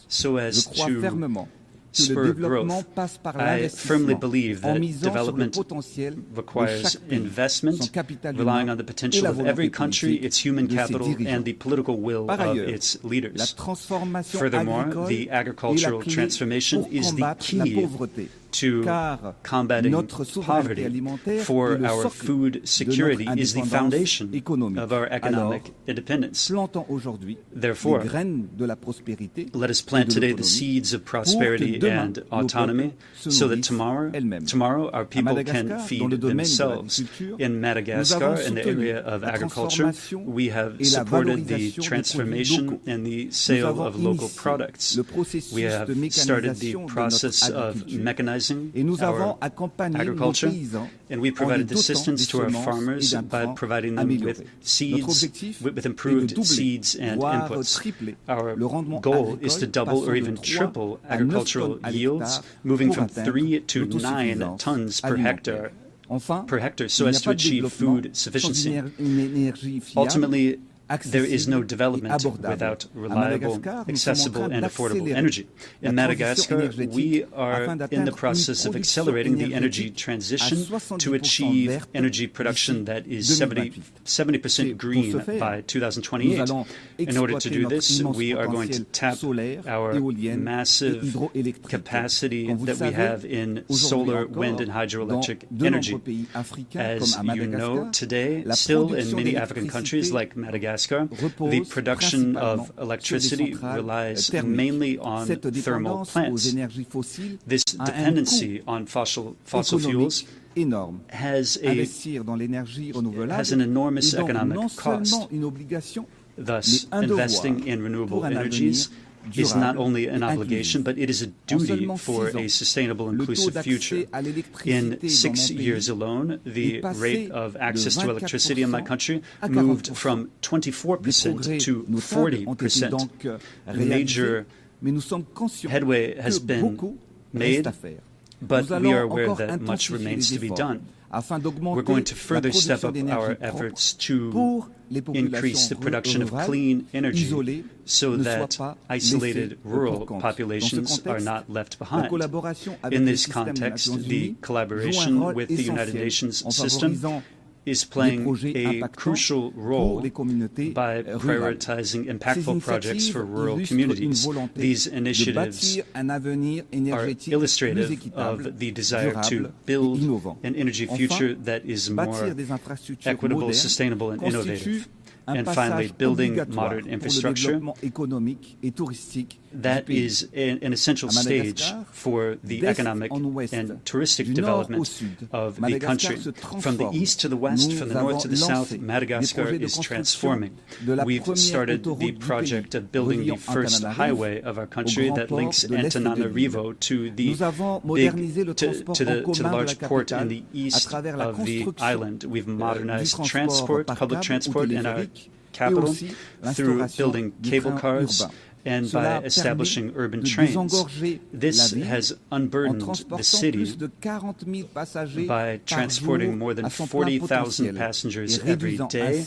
so as to spur growth. I firmly believe that development requires investment, relying on the potential of every country, its human capital, and the political will of its leaders. Furthermore, the agricultural transformation is the key to combating poverty, for our food security is the foundation of our economic independence. Therefore, let us plant today the seeds of prosperity and autonomy so that tomorrow our people can feed themselves. In Madagascar, in the area of agriculture, we have supported the transformation and the sale of local products. We have started the process of mechanizing our agriculture, and we provided assistance to our farmers by providing them with seeds, with improved seeds and inputs. Our goal is to double or even triple agricultural yields, moving from 3 to 9 tons per hectare, so as to achieve food sufficiency. Ultimately, there is no development without reliable, accessible, and affordable energy. In Madagascar, we are in the process of accelerating the energy transition to achieve energy production that is 70% green by 2028. In order to do this, we are going to tap our massive capacity that we have in solar, wind, and hydroelectric energy. As you know, today, still in many African countries like Madagascar, the production of electricity relies mainly on thermal plants. This dependency on fossil fuels has an enormous economic cost. Thus, investing in renewable energies is not only an obligation, but it is a duty for a sustainable, inclusive future. In 6 years alone, the rate of access to electricity in my country moved from 24% to 40%. Major headway has been made, but we are aware that much remains to be done. We're going to further step up our efforts to increase the production of clean energy so that isolated rural populations are not left behind. In this context, the collaboration with the United Nations system is playing a crucial role by prioritizing impactful projects for rural communities. These initiatives are illustrative of the desire to build an energy future that is more equitable, sustainable, and innovative. And finally, building modern infrastructure that is an essential stage for the economic and touristic development of the country. From the east to the west, from the north to the south, Madagascar is transforming. We've started the project of building the first highway of our country that links Antananarivo to the large port in the east of the island. We've modernized transport, public transport in our capital through building cable cars and by establishing urban trains. This has unburdened the city by transporting more than 40,000 passengers every day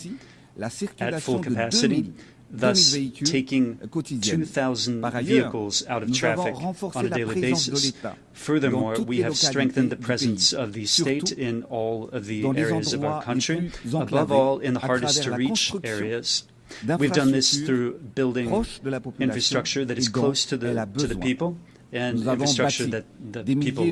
at full capacity, thus taking 2,000 vehicles out of traffic on a daily basis. Furthermore, we have strengthened the presence of the state in all of the areas of our country, above all in the hardest-to-reach areas. We've done this through building infrastructure that is close to the people and infrastructure that the people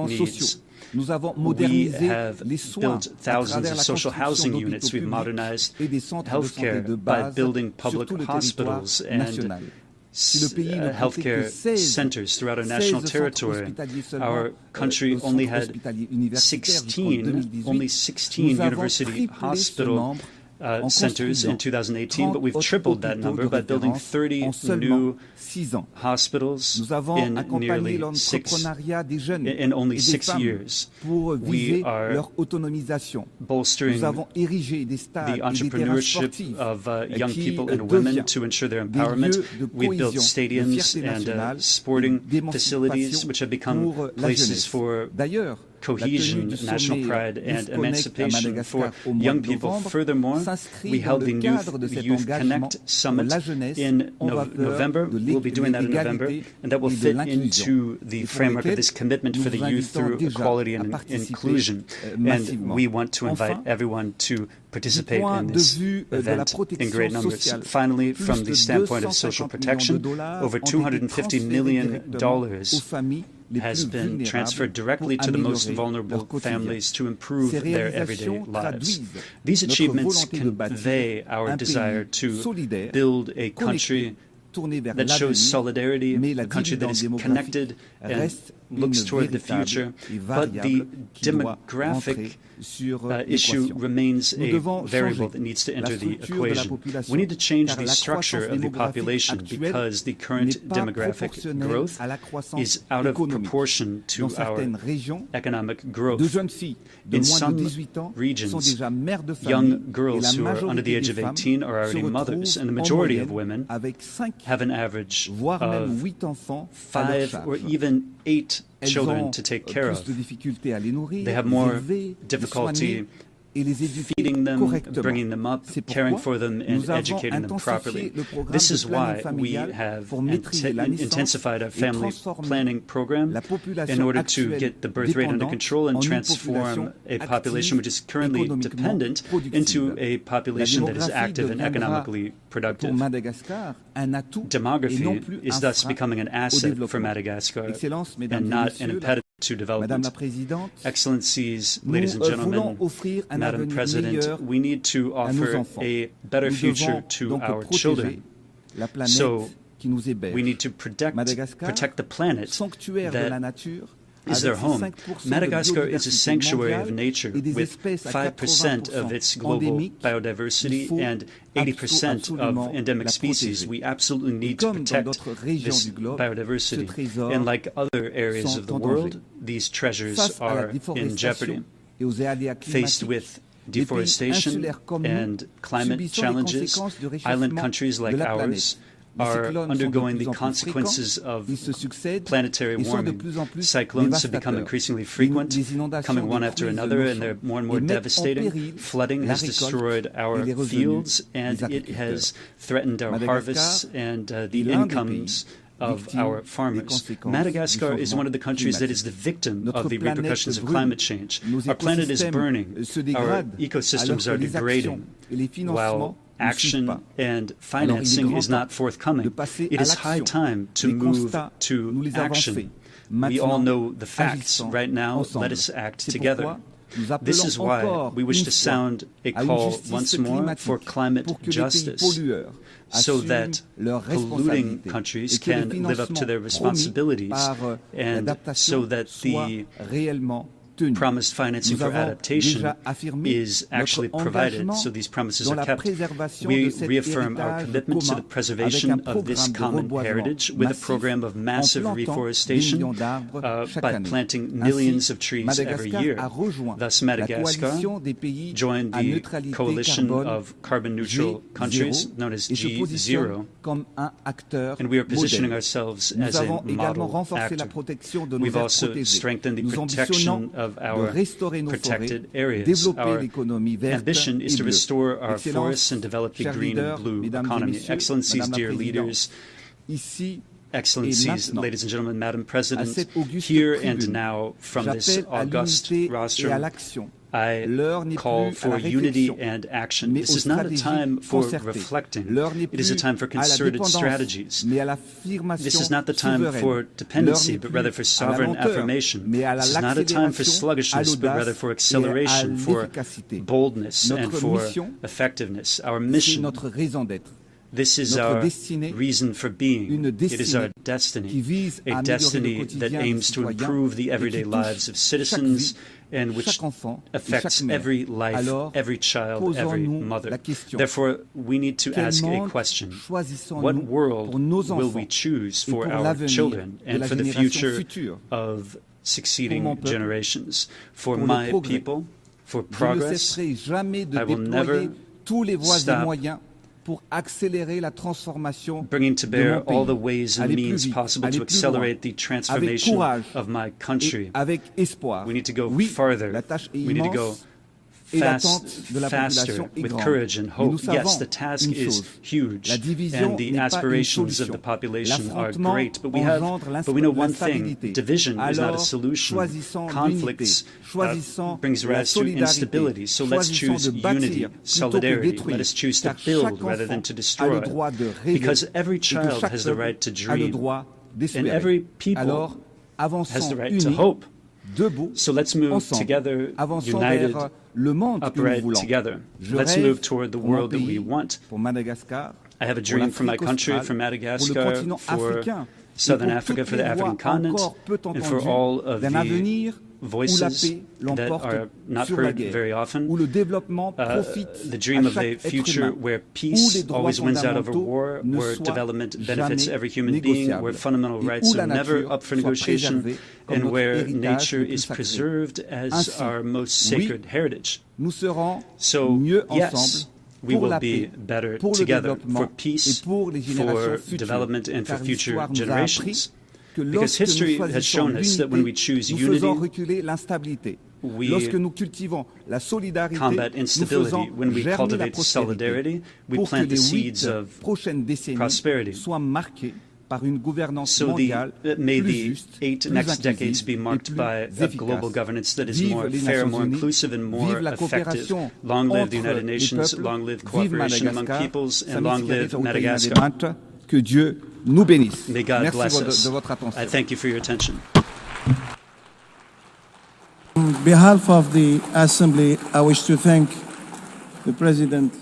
needs. We have built thousands of social housing units. We've modernized healthcare by building public hospitals and healthcare centers throughout our national territory. Our country only had 16 university hospital centers in 2018, but we've tripled that number by building 30 new hospitals in only 6 years. We are bolstering the entrepreneurship of young people and women to ensure their empowerment. We've built stadiums and sporting facilities which have become places for cohesion, national pride, and emancipation for young people. Furthermore, we held the Youth Connect Summit in November. We'll be doing that in November, and that will fit into the framework of this commitment for the youth through equality and inclusion. And we want to invite everyone to participate in this event in great numbers. Finally, from the standpoint of social protection, over $250 million has been transferred directly to the most vulnerable families to improve their everyday lives. These achievements convey our desire to build a country that shows solidarity, a country that is connected and looks toward the future, but the demographic issue remains a variable that needs to enter the equation. We need to change the structure of the population because the current demographic growth is out of proportion to our economic growth. In some regions, young girls who are under the age of 18 are already mothers, and the majority of women have an average of 5 or even 8 children to take care of. They have more difficulty feeding them, bringing them up, caring for them, and educating them properly. This is why we have intensified our family planning program in order to get the birth rate under control and transform a population which is currently dependent into a population that is active and economically productive. Demography is thus becoming an asset for Madagascar and not an impediment to development. Excellencies, ladies and gentlemen, Madam President, we need to offer a better future to our children. So we need to protect the planet that is their home. Madagascar is a sanctuary of nature with 5% of its global biodiversity and 80% of endemic species. We absolutely need to protect this biodiversity. And like other areas of the world, these treasures are in jeopardy. Faced with deforestation and climate challenges, island countries like ours are undergoing the consequences of planetary warming. Cyclones have become increasingly frequent, coming one after another, and they're more and more devastating. Flooding has destroyed our fields, and it has threatened our harvests and the incomes of our farmers. Madagascar is one of the countries that is the victim of the repercussions of climate change. Our planet is burning, our ecosystems are degrading, while action and financing is not forthcoming. It is high time to move to action. We all know the facts. Right now, let us act together. This is why we wish to sound a call once more for climate justice, so that polluting countries can live up to their responsibilities, and so that the promised financing for adaptation is actually provided, so these promises are kept. We reaffirm our commitment to the preservation of this common heritage with a program of massive reforestation by planting millions of trees every year. Thus, Madagascar joined the coalition of carbon-neutral countries known as G0, and we are positioning ourselves as a model actor. We've also strengthened the protection of our protected areas. Our ambition is to restore our forests and develop the green and blue economy. Excellencies, dear leaders, Excellencies, ladies and gentlemen, Madam President, here and now from this august rostrum, I call for unity and action. This is not a time for reflecting. It is a time for concerted strategies. This is not the time for dependency, but rather for sovereign affirmation. This is not a time for sluggishness, but rather for acceleration, for boldness, and for effectiveness. Our mission, this is our reason for being. It is our destiny, a destiny that aims to improve the everyday lives of citizens and which affects every life, every child, every mother. Therefore, we need to ask a question. What world will we choose for our children and for the future of succeeding generations? For my people, for progress, I will never stop bringing to bear all the ways and means possible to accelerate the transformation of my country. We need to go farther. We need to go faster, with courage and hope. Yes, the task is huge, and the aspirations of the population are great, but we know one thing: division is not a solution. Conflicts brings rise to instability. So let's choose unity, solidarity. Let us choose to build rather than to destroy, because every child has the right to dream, and every people has the right to hope. So let's move together, united, upright together. Let's move toward the world that we want. I have a dream for my country, for Madagascar, for Southern Africa, for the African continent, and for all of the voices that are not heard very often. The dream of a future where peace always wins out over war, where development benefits every human being, where fundamental rights are never up for negotiation, and where nature is preserved as our most sacred heritage. So, yes, we will be better together for peace, for development, and for future generations. Because history has shown us that when we choose unity, we combat instability. When we cultivate solidarity, we plant the seeds of prosperity. So may the 8 next decades be marked by a global governance that is more fair, more inclusive, and more effective. Long live the United Nations, long live cooperation among peoples, and long live Madagascar. Que Dieu nous bénisse. May God bless us. De votre attention. I thank you for your attention. On behalf of the Assembly, I wish to thank the President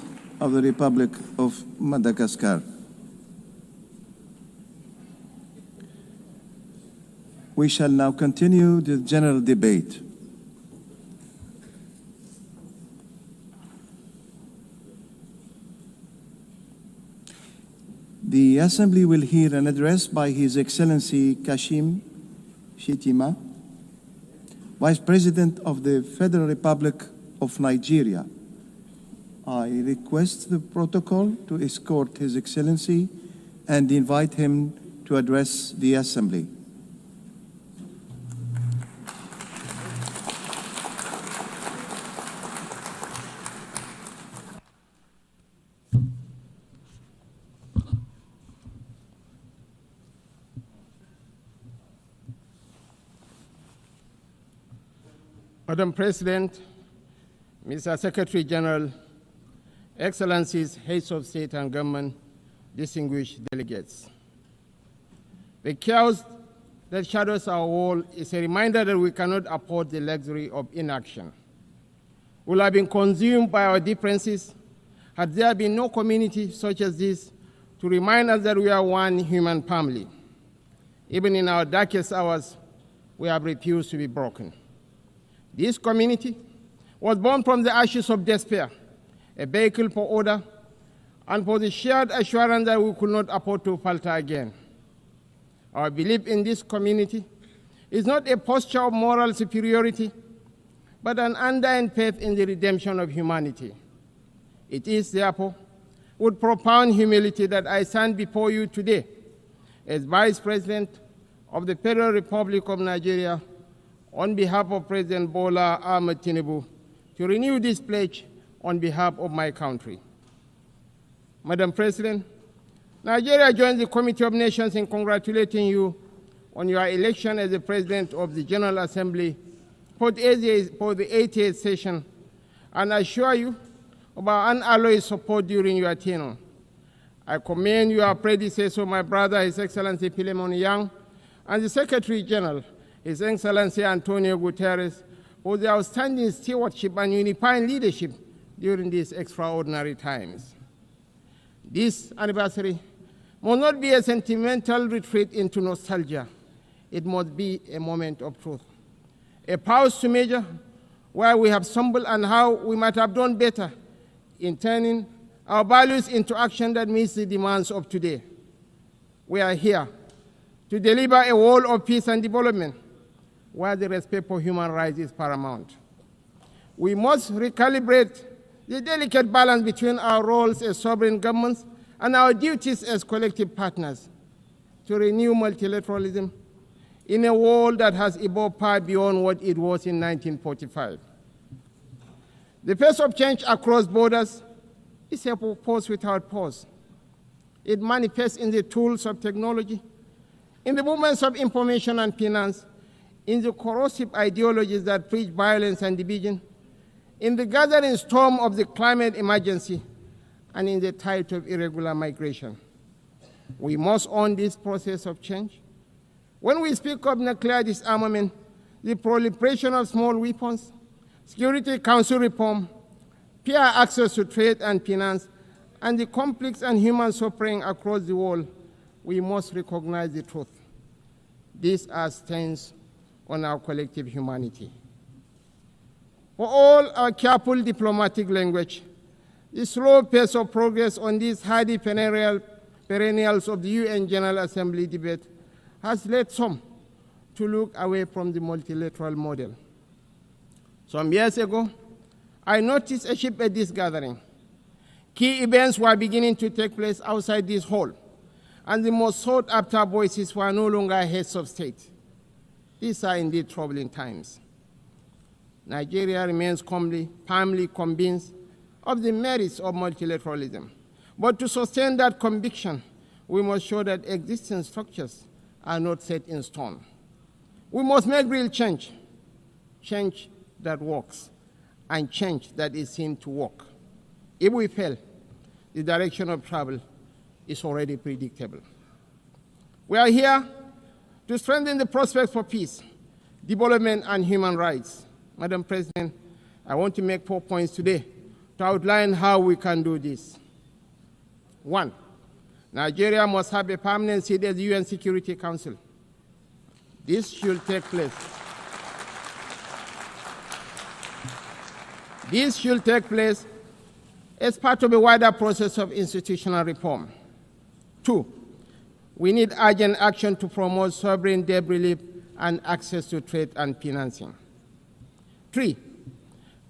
of the Republic of Madagascar. We shall now continue the general debate. The Assembly will hear an address by His Excellency Kashim Shettima, Vice President of the Federal Republic of Nigeria. I request the protocol to escort His Excellency and invite him to address the Assembly. Madam President, Mr. Secretary General, Excellencies, Heads of State and Government, distinguished delegates. The chaos that shadows our world is a reminder that we cannot afford the luxury of inaction. We will have been consumed by our differences had there been no community such as this to remind us that we are one human family. Even in our darkest hours, we have refused to be broken. This community was born from the ashes of despair, a vehicle for order, and for the shared assurance that we could not afford to falter again. Our belief in this community is not a posture of moral superiority, but an undying faith in the redemption of humanity. It is, therefore, with profound humility that I stand before you today as Vice President of the Federal Republic of Nigeria on behalf of President Bola Ahmed Tinubu to renew this pledge on behalf of my country. Madam President, Nigeria joins the Committee of Nations in congratulating you on your election as the President of the General Assembly for the 88th session, and assure you of our unalloyed support during your tenure. I commend your predecessor, my brother, His Excellency Philemon Yang, and the Secretary General, His Excellency Antonio Guterres, for their outstanding stewardship and unifying leadership during these extraordinary times. This anniversary must not be a sentimental retreat into nostalgia. It must be a moment of truth, a pause to measure where we have stumbled and how we might have done better in turning our values into action that meets the demands of today. We are here to deliver a world of peace and development where the respect for human rights is paramount. We must recalibrate the delicate balance between our roles as sovereign governments and our duties as collective partners to renew multilateralism in a world that has evolved far beyond what it was in 1945. The pace of change across borders is a force without pause. It manifests in the tools of technology, in the movements of information and finance, in the corrosive ideologies that preach violence and division, in the gathering storm of the climate emergency, and in the tide of irregular migration. We must own this process of change. When we speak of nuclear disarmament, the proliferation of small weapons, Security Council reform, peer access to trade and finance, and the conflicts and human suffering across the world, we must recognize the truth. These are stains on our collective humanity. For all our careful diplomatic language, the slow pace of progress on these hardy perennials of the UN General Assembly debate has led some to look away from the multilateral model. Some years ago, I noticed a shift at this gathering. Key events were beginning to take place outside this hall, and the most sought-after voices were no longer heads of state. These are indeed troubling times. Nigeria remains firmly convinced of the merits of multilateralism. But to sustain that conviction, we must show that existing structures are not set in stone. We must make real change, change that works, and change that is seen to work. If we fail, the direction of travel is already predictable. We are here to strengthen the prospects for peace, development, and human rights. Madam President, I want to make 4 points today to outline how we can do this. 1, Nigeria must have a permanent seat at the UN Security Council. This should take place. This should take place as part of a wider process of institutional reform. 2, we need urgent action to promote sovereign debt relief and access to trade and financing. 3,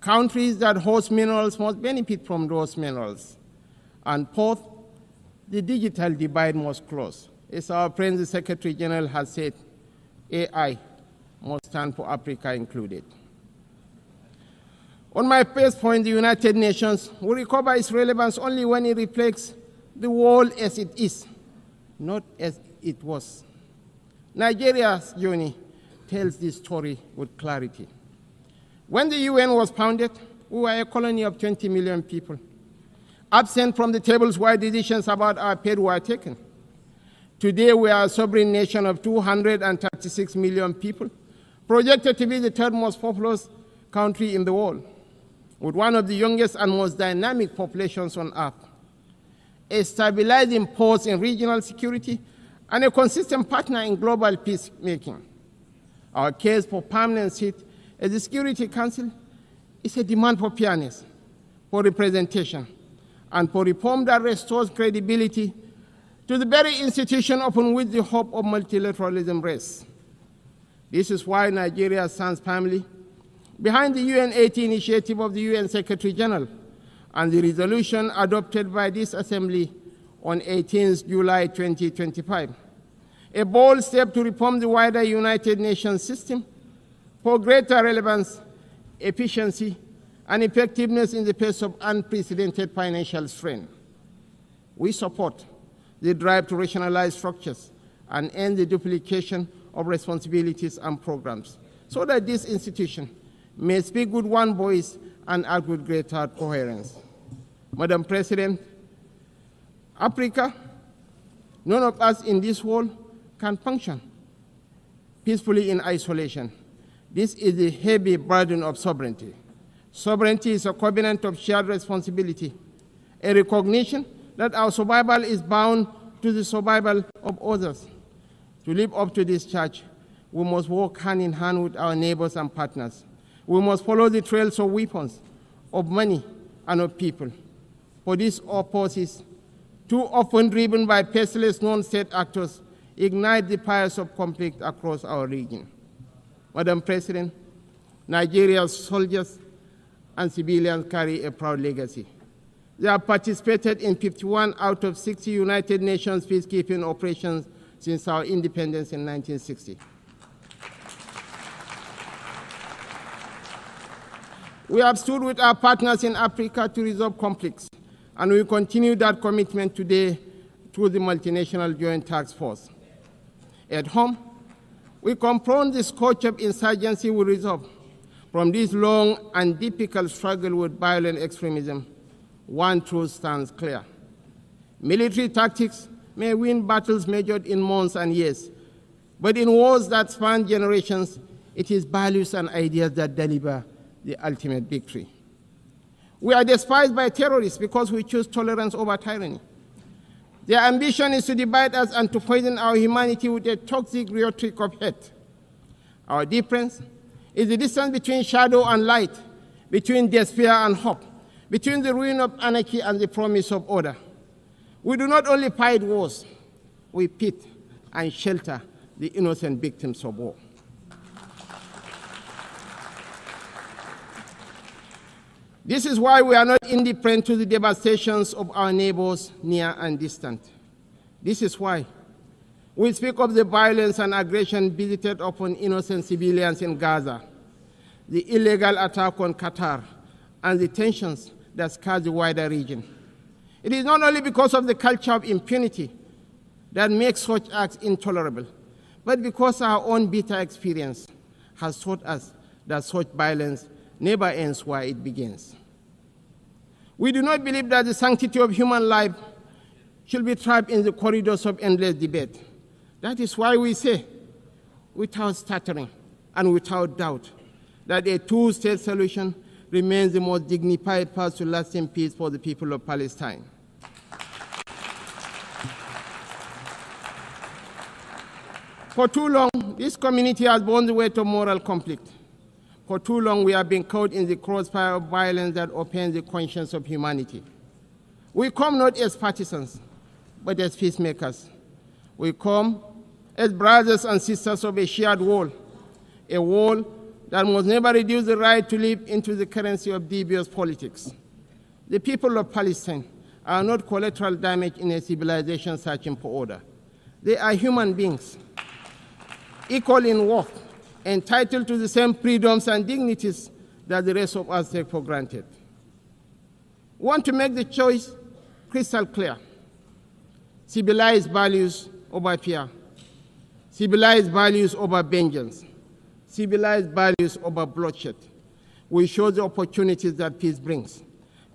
countries that host minerals must benefit from those minerals. And 4th, the digital divide must close. As our friend, the Secretary General, has said, AI must stand for Africa included. On my first point, the United Nations will recover its relevance only when it reflects the world as it is, not as it was. Nigeria's journey tells this story with clarity. When the UN was founded, we were a colony of 20 million people, absent from the tables where decisions about our fate were taken. Today, we are a sovereign nation of 236 million people, projected to be the third most populous country in the world, with one of the youngest and most dynamic populations on earth, a stabilizing force in regional security, and a consistent partner in global peacemaking. Our case for permanent seat at the Security Council is a demand for fairness, for representation, and for reform that restores credibility to the very institution upon which the hope of multilateralism rests. This is why Nigeria stands firmly behind the UN-80 initiative of the UN Secretary General and the resolution adopted by this Assembly on 18 July 2025, a bold step to reform the wider United Nations system for greater relevance, efficiency, and effectiveness in the face of unprecedented financial strain. We support the drive to rationalize structures and end the duplication of responsibilities and programs, so that this institution may speak with one voice and act with greater coherence. Madam President, Africa, none of us in this world can function peacefully in isolation. This is the heavy burden of sovereignty. Sovereignty is a covenant of shared responsibility, a recognition that our survival is bound to the survival of others. To live up to this charge, we must work hand in hand with our neighbors and partners. We must follow the trails of weapons, of money, and of people. For these forces, too often driven by faceless non-state actors, ignite the fires of conflict across our region. Madam President, Nigeria's soldiers and civilians carry a proud legacy. They have participated in 51 out of 60 United Nations peacekeeping operations since our independence in 1960. We have stood with our partners in Africa to resolve conflicts, and we continue that commitment today through the Multinational Joint Task Force. At home, we confront the scourge of insurgency with resolve. From this long and difficult struggle with violent extremism, one truth stands clear. Military tactics may win battles measured in months and years, but in wars that span generations, it is values and ideas that deliver the ultimate victory. We are despised by terrorists because we choose tolerance over tyranny. Their ambition is to divide us and to poison our humanity with a toxic rhetoric of hate. Our difference is the distance between shadow and light, between despair and hope, between the ruin of anarchy and the promise of order. We do not only fight wars, we pit and shelter the innocent victims of war. This is why we are not indifferent to the devastations of our neighbors near and distant. This is why we speak of the violence and aggression visited upon innocent civilians in Gaza, the illegal attack on Qatar, and the tensions that scar the wider region. It is not only because of the culture of impunity that makes such acts intolerable, but because our own bitter experience has taught us that such violence never ends where it begins. We do not believe that the sanctity of human life should be trapped in the corridors of endless debate. That is why we say, without stuttering and without doubt, that a two-state solution remains the most dignified path to lasting peace for the people of Palestine. For too long, this community has borne the weight of moral conflict. For too long, we have been caught in the crossfire of violence that offends the conscience of humanity. We come not as partisans, but as peacemakers. We come as brothers and sisters of a shared wall, a wall that must never reduce the right to live into the currency of dubious politics. The people of Palestine are not collateral damage in a civilization searching for order. They are human beings, equal in worth, entitled to the same freedoms and dignities that the rest of us take for granted. We want to make the choice crystal clear. Civilized values over fear. Civilized values over vengeance. Civilized values over bloodshed. We show the opportunities that peace brings,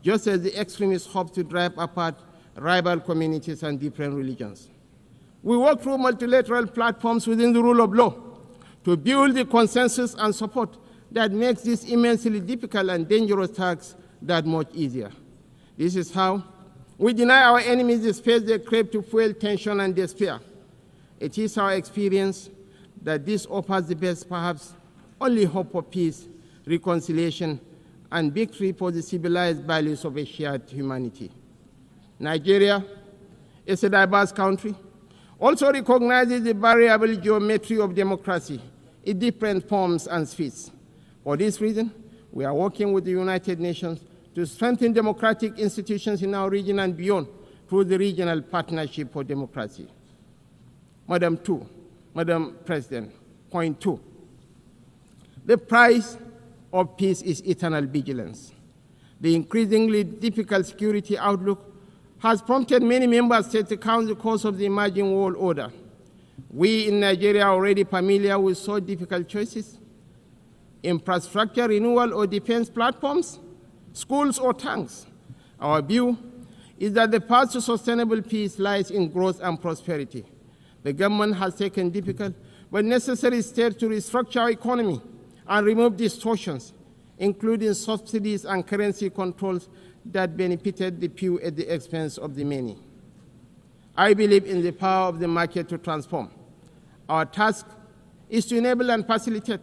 just as the extremists hope to drive apart rival communities and different religions. We work through multilateral platforms within the rule of law to build the consensus and support that makes this immensely difficult and dangerous task that much easier. This is how we deny our enemies the space they crave to fuel tension and despair. It is our experience that this offers the best, perhaps only hope for peace, reconciliation, and victory for the civilized values of a shared humanity. Nigeria is a diverse country, also recognizes the variable geometry of democracy in different forms and speeds. For this reason, we are working with the United Nations to strengthen democratic institutions in our region and beyond through the Regional Partnership for Democracy. Madam President, point 2. The price of peace is eternal vigilance. The increasingly difficult security outlook has prompted many member states to count the cost of the emerging world order. We in Nigeria are already familiar with so difficult choices: infrastructure renewal or defense platforms, schools or tanks. Our view is that the path to sustainable peace lies in growth and prosperity. The government has taken difficult but necessary steps to restructure our economy and remove distortions, including subsidies and currency controls that benefited the few at the expense of the many. I believe in the power of the market to transform. Our task is to enable and facilitate,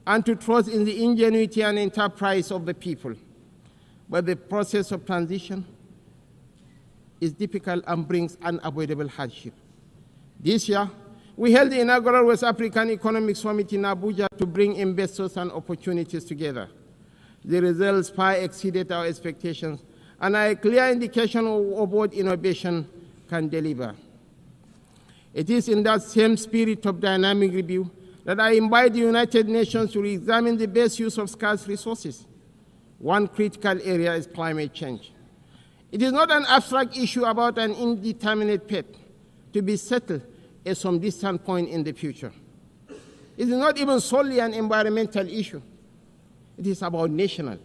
and to trust in the ingenuity and enterprise of the people. But the process of transition is difficult and brings unavoidable hardship. This year, we held the inaugural West African Economic Summit in Abuja to bring investors and opportunities together. The results far exceeded our expectations and are a clear indication of what innovation can deliver. It is in that same spirit of dynamic review that I invite the United Nations to re-examine the best use of scarce resources. One critical area is climate change. It is not an abstract issue about an indeterminate fate to be settled at some distant point in the future. It is not even solely an environmental issue. It is about national,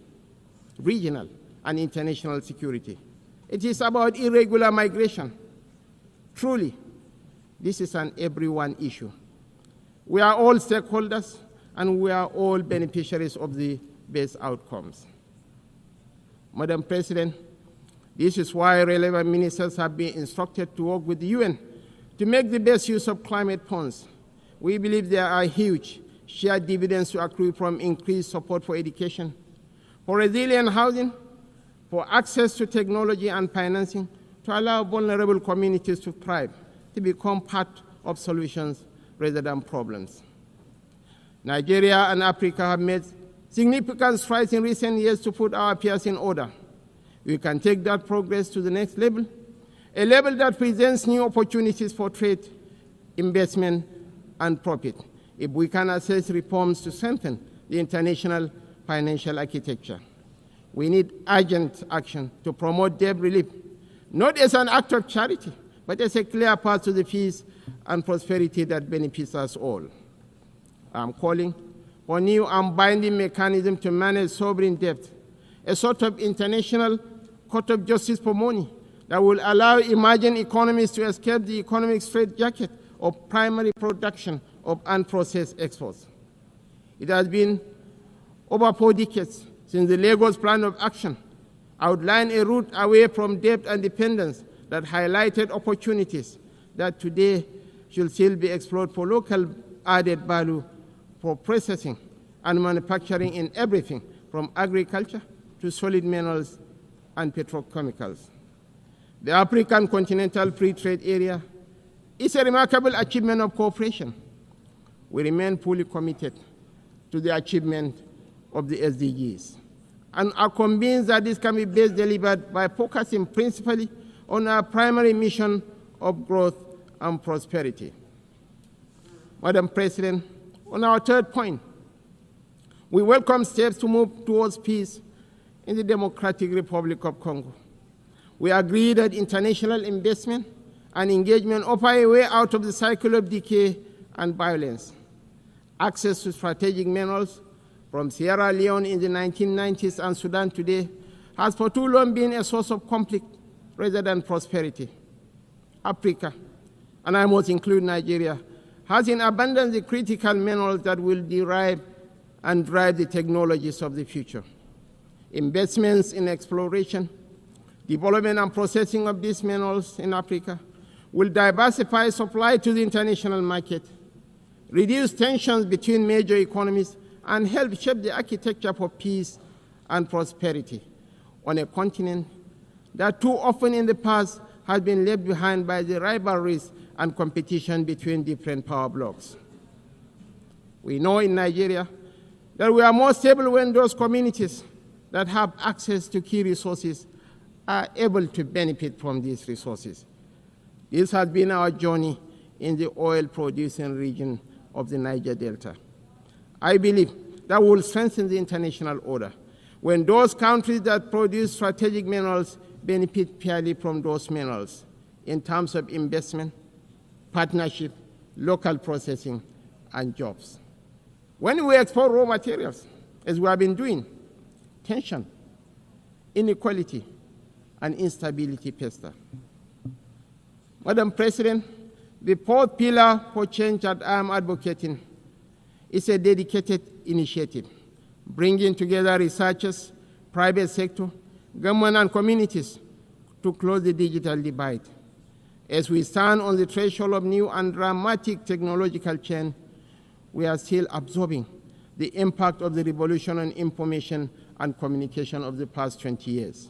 regional, and international security. It is about irregular migration. Truly, this is an everyone issue. We are all stakeholders, and we are all beneficiaries of the best outcomes. Madam President, this is why relevant ministers have been instructed to work with the UN to make the best use of climate funds. We believe there are huge shared dividends to accrue from increased support for education, for resilient housing, for access to technology and financing to allow vulnerable communities to thrive, to become part of solutions rather than problems. Nigeria and Africa have made significant strides in recent years to put our affairs in order. We can take that progress to the next level, a level that presents new opportunities for trade, investment, and profit, if we can assess reforms to strengthen the international financial architecture. We need urgent action to promote debt relief, not as an act of charity, but as a clear path to the peace and prosperity that benefits us all. I'm calling for new and binding mechanism to manage sovereign debt, a sort of international court of justice for money that will allow emerging economies to escape the economic straitjacket of primary production of unprocessed exports. It has been over 4 decades since the Lagos Plan of Action outlined a route away from debt and dependence that highlighted opportunities that today should still be explored for local added value for processing and manufacturing in everything from agriculture to solid minerals and petrochemicals. The African Continental Free Trade Area is a remarkable achievement of cooperation. We remain fully committed to the achievement of the SDGs and are convinced that this can be best delivered by focusing principally on our primary mission of growth and prosperity. Madam President, on our third point, we welcome steps to move towards peace in the Democratic Republic of Congo. We agree that international investment and engagement offer a way out of the cycle of decay and violence. Access to strategic minerals from Sierra Leone in the 1990s and Sudan today has for too long been a source of conflict rather than prosperity. Africa, and I must include Nigeria, has in abundance the critical minerals that will derive and drive the technologies of the future. Investments in exploration, development and processing of these minerals in Africa will diversify supply to the international market, reduce tensions between major economies, and help shape the architecture for peace and prosperity on a continent that too often in the past has been left behind by the rivalries and competition between different power blocs. We know in Nigeria that we are more stable when those communities that have access to key resources are able to benefit from these resources. This has been our journey in the oil-producing region of the Niger Delta. I believe that will strengthen the international order when those countries that produce strategic minerals benefit fairly from those minerals in terms of investment, partnership, local processing, and jobs. When we export raw materials, as we have been doing, tension, inequality, and instability fester. Madam President, the fourth pillar for change that I am advocating is a dedicated initiative, bringing together researchers, private sector, government, and communities to close the digital divide. As we stand on the threshold of new and dramatic technological change, we are still absorbing the impact of the revolution on information and communication of the past 20 years.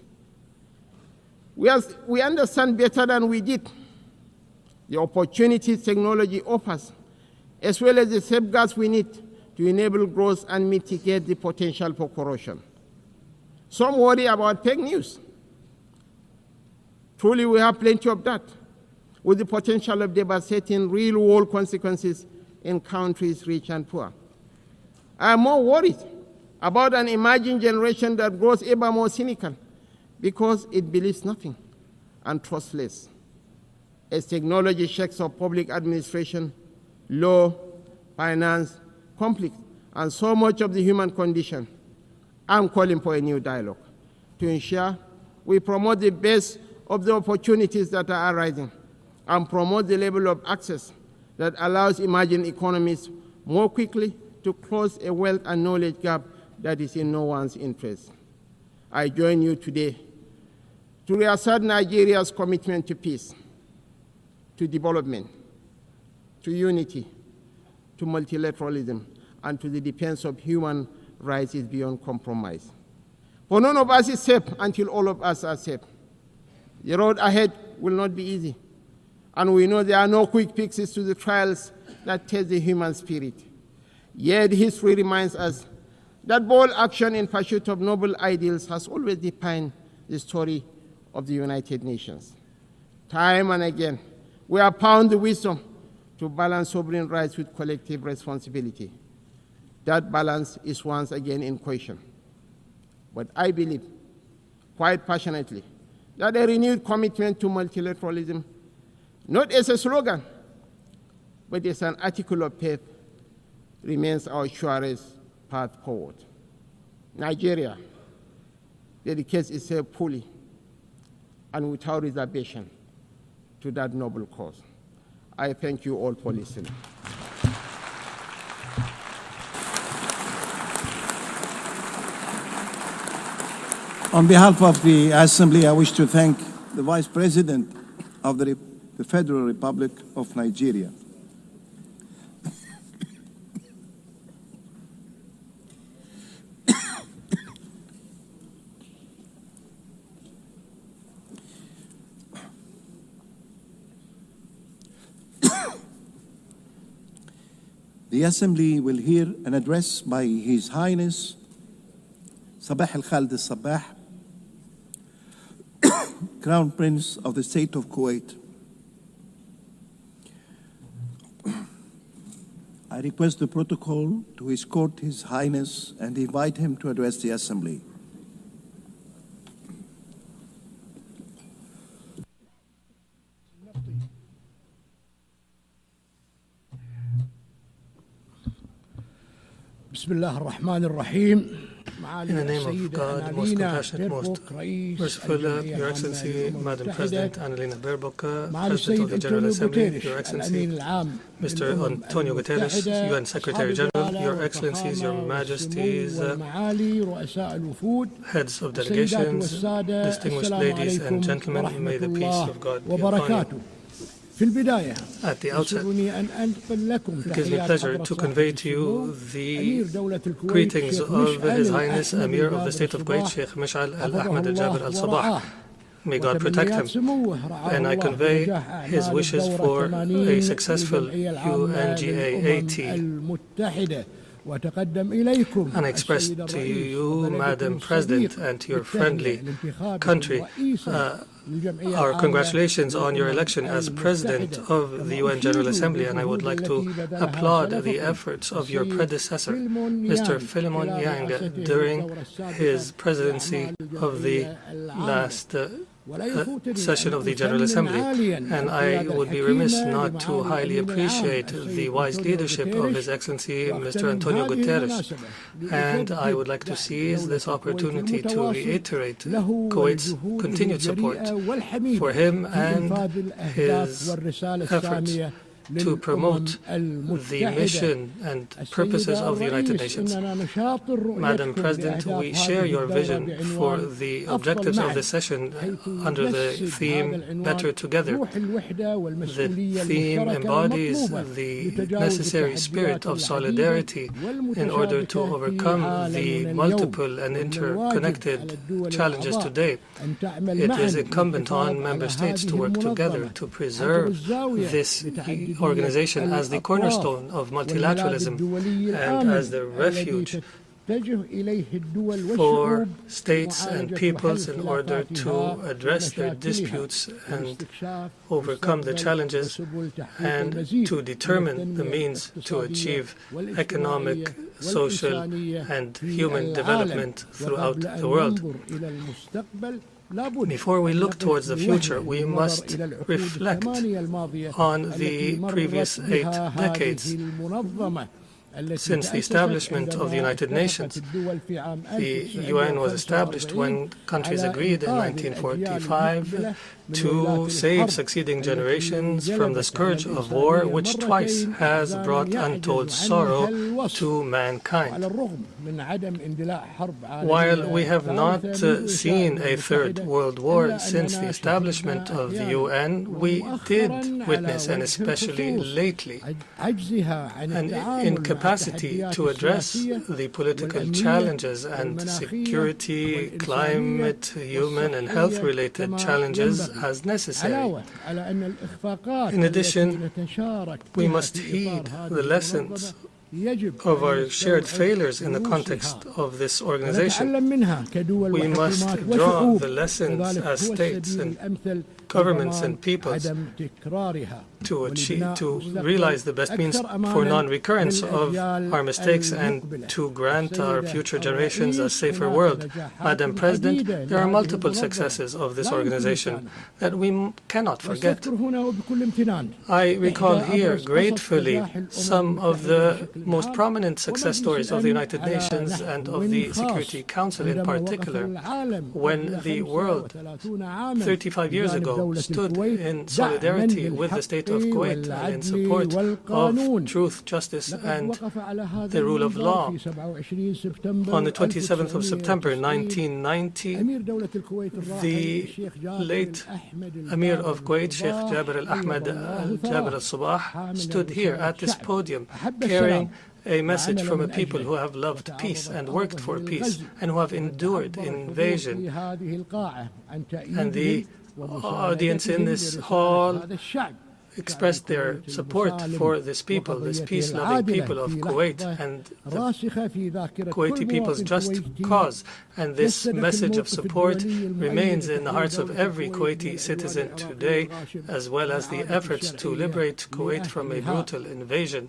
We understand better than we did the opportunities technology offers, as well as the safeguards we need to enable growth and mitigate the potential for corruption. Some worry about fake news. Truly, we have plenty of that, with the potential of devastating real-world consequences in countries rich and poor. I am more worried about an emerging generation that grows ever more cynical because it believes nothing and trusts less. As technology shakes up public administration, law, finance, conflict, and so much of the human condition, I'm calling for a new dialogue to ensure we promote the best of the opportunities that are arising and promote the level of access that allows emerging economies more quickly to close a wealth and knowledge gap that is in no one's interest. I join you today to reassert Nigeria's commitment to peace, to development, to unity, to multilateralism, and to the defense of human rights is beyond compromise. For none of us is safe until all of us are safe. The road ahead will not be easy, and we know there are no quick fixes to the trials that test the human spirit. Yet history reminds us that bold action in pursuit of noble ideals has always defined the story of the United Nations. Time and again, we have found the wisdom to balance sovereign rights with collective responsibility. That balance is once again in question. But I believe, quite passionately, that a renewed commitment to multilateralism, not as a slogan, but as an article of faith, remains our surest path forward. Nigeria dedicates itself fully and without reservation to that noble cause. I thank you all for listening. On behalf of the Assembly, I wish to thank the Vice President of the Federal Republic of Nigeria, The Assembly will hear an address by His Highness Sabah al-Khalid al-Sabah, Crown Prince of the State of Kuwait. I request the protocol to escort His Highness and invite him to address the Assembly. In the name of God, most compassionate, most merciful, Your Excellency, Madam President Annalena Baerbock, President of the General Assembly, Your Excellency, Mr. Antonio Guterres, UN Secretary General, Your Excellencies, Your Majesties, heads of delegations, distinguished ladies and gentlemen, may the peace of God be upon you. At the outset, it gives me pleasure to convey to you the greetings of His Highness Amir of the State of Kuwait, Sheikh Mish'al Al-Ahmad Al-Jaber Al-Sabah. May God protect him. And I convey his wishes for a successful UNGA-AT. And I express to you, Madam President, and to your friendly country, our congratulations on your election as President of the UN General Assembly, and I would like to applaud the efforts of your predecessor, Mr. Philemon Yang, during his presidency of the last session of the General Assembly, and I would be remiss not to highly appreciate the wise leadership of His Excellency Mr. Antonio Guterres, and I would like to seize this opportunity to reiterate Kuwait's continued support for him and his efforts to promote the mission and purposes of the United Nations. Madam President, we share your vision for the objectives of this session under the theme Better Together. The theme embodies the necessary spirit of solidarity in order to overcome the multiple and interconnected challenges today. It is incumbent on member states to work together to preserve this organization as the cornerstone of multilateralism and as the refuge for states and peoples in order to address their disputes and overcome the challenges and to determine the means to achieve economic, social, and human development throughout the world. Before we look towards the future, we must reflect on the previous 8 decades. Since the establishment of the United Nations, the UN was established when countries agreed in 1945 to save succeeding generations from the scourge of war, which twice has brought untold sorrow to mankind. While we have not seen a third world war since the establishment of the UN, we did witness, and especially lately, an incapacity to address the political challenges and security, climate, human and health-related challenges as necessary. In addition, we must heed the lessons of our shared failures in the context of this organization. We must draw the lessons as states and governments and peoples to realize the best means for non-recurrence of our mistakes and to grant our future generations a safer world. Madam President, there are multiple successes of this organization that we cannot forget. I recall here gratefully some of the most prominent success stories of the United Nations and of the Security Council in particular, when the world 35 years ago stood in solidarity with the state of Kuwait and in support of truth, justice, and the rule of law. On the 27th of September 1990, the late Amir of Kuwait, Sheikh Jaber Al-Ahmad Al-Jaber Al-Sabah, stood here at this podium carrying a message from a people who have loved peace and worked for peace and who have endured invasion. And the audience in this hall expressed their support for this people, this peace-loving people of Kuwait, and the Kuwaiti people's just cause. And this message of support remains in the hearts of every Kuwaiti citizen today, as well as the efforts to liberate Kuwait from a brutal invasion.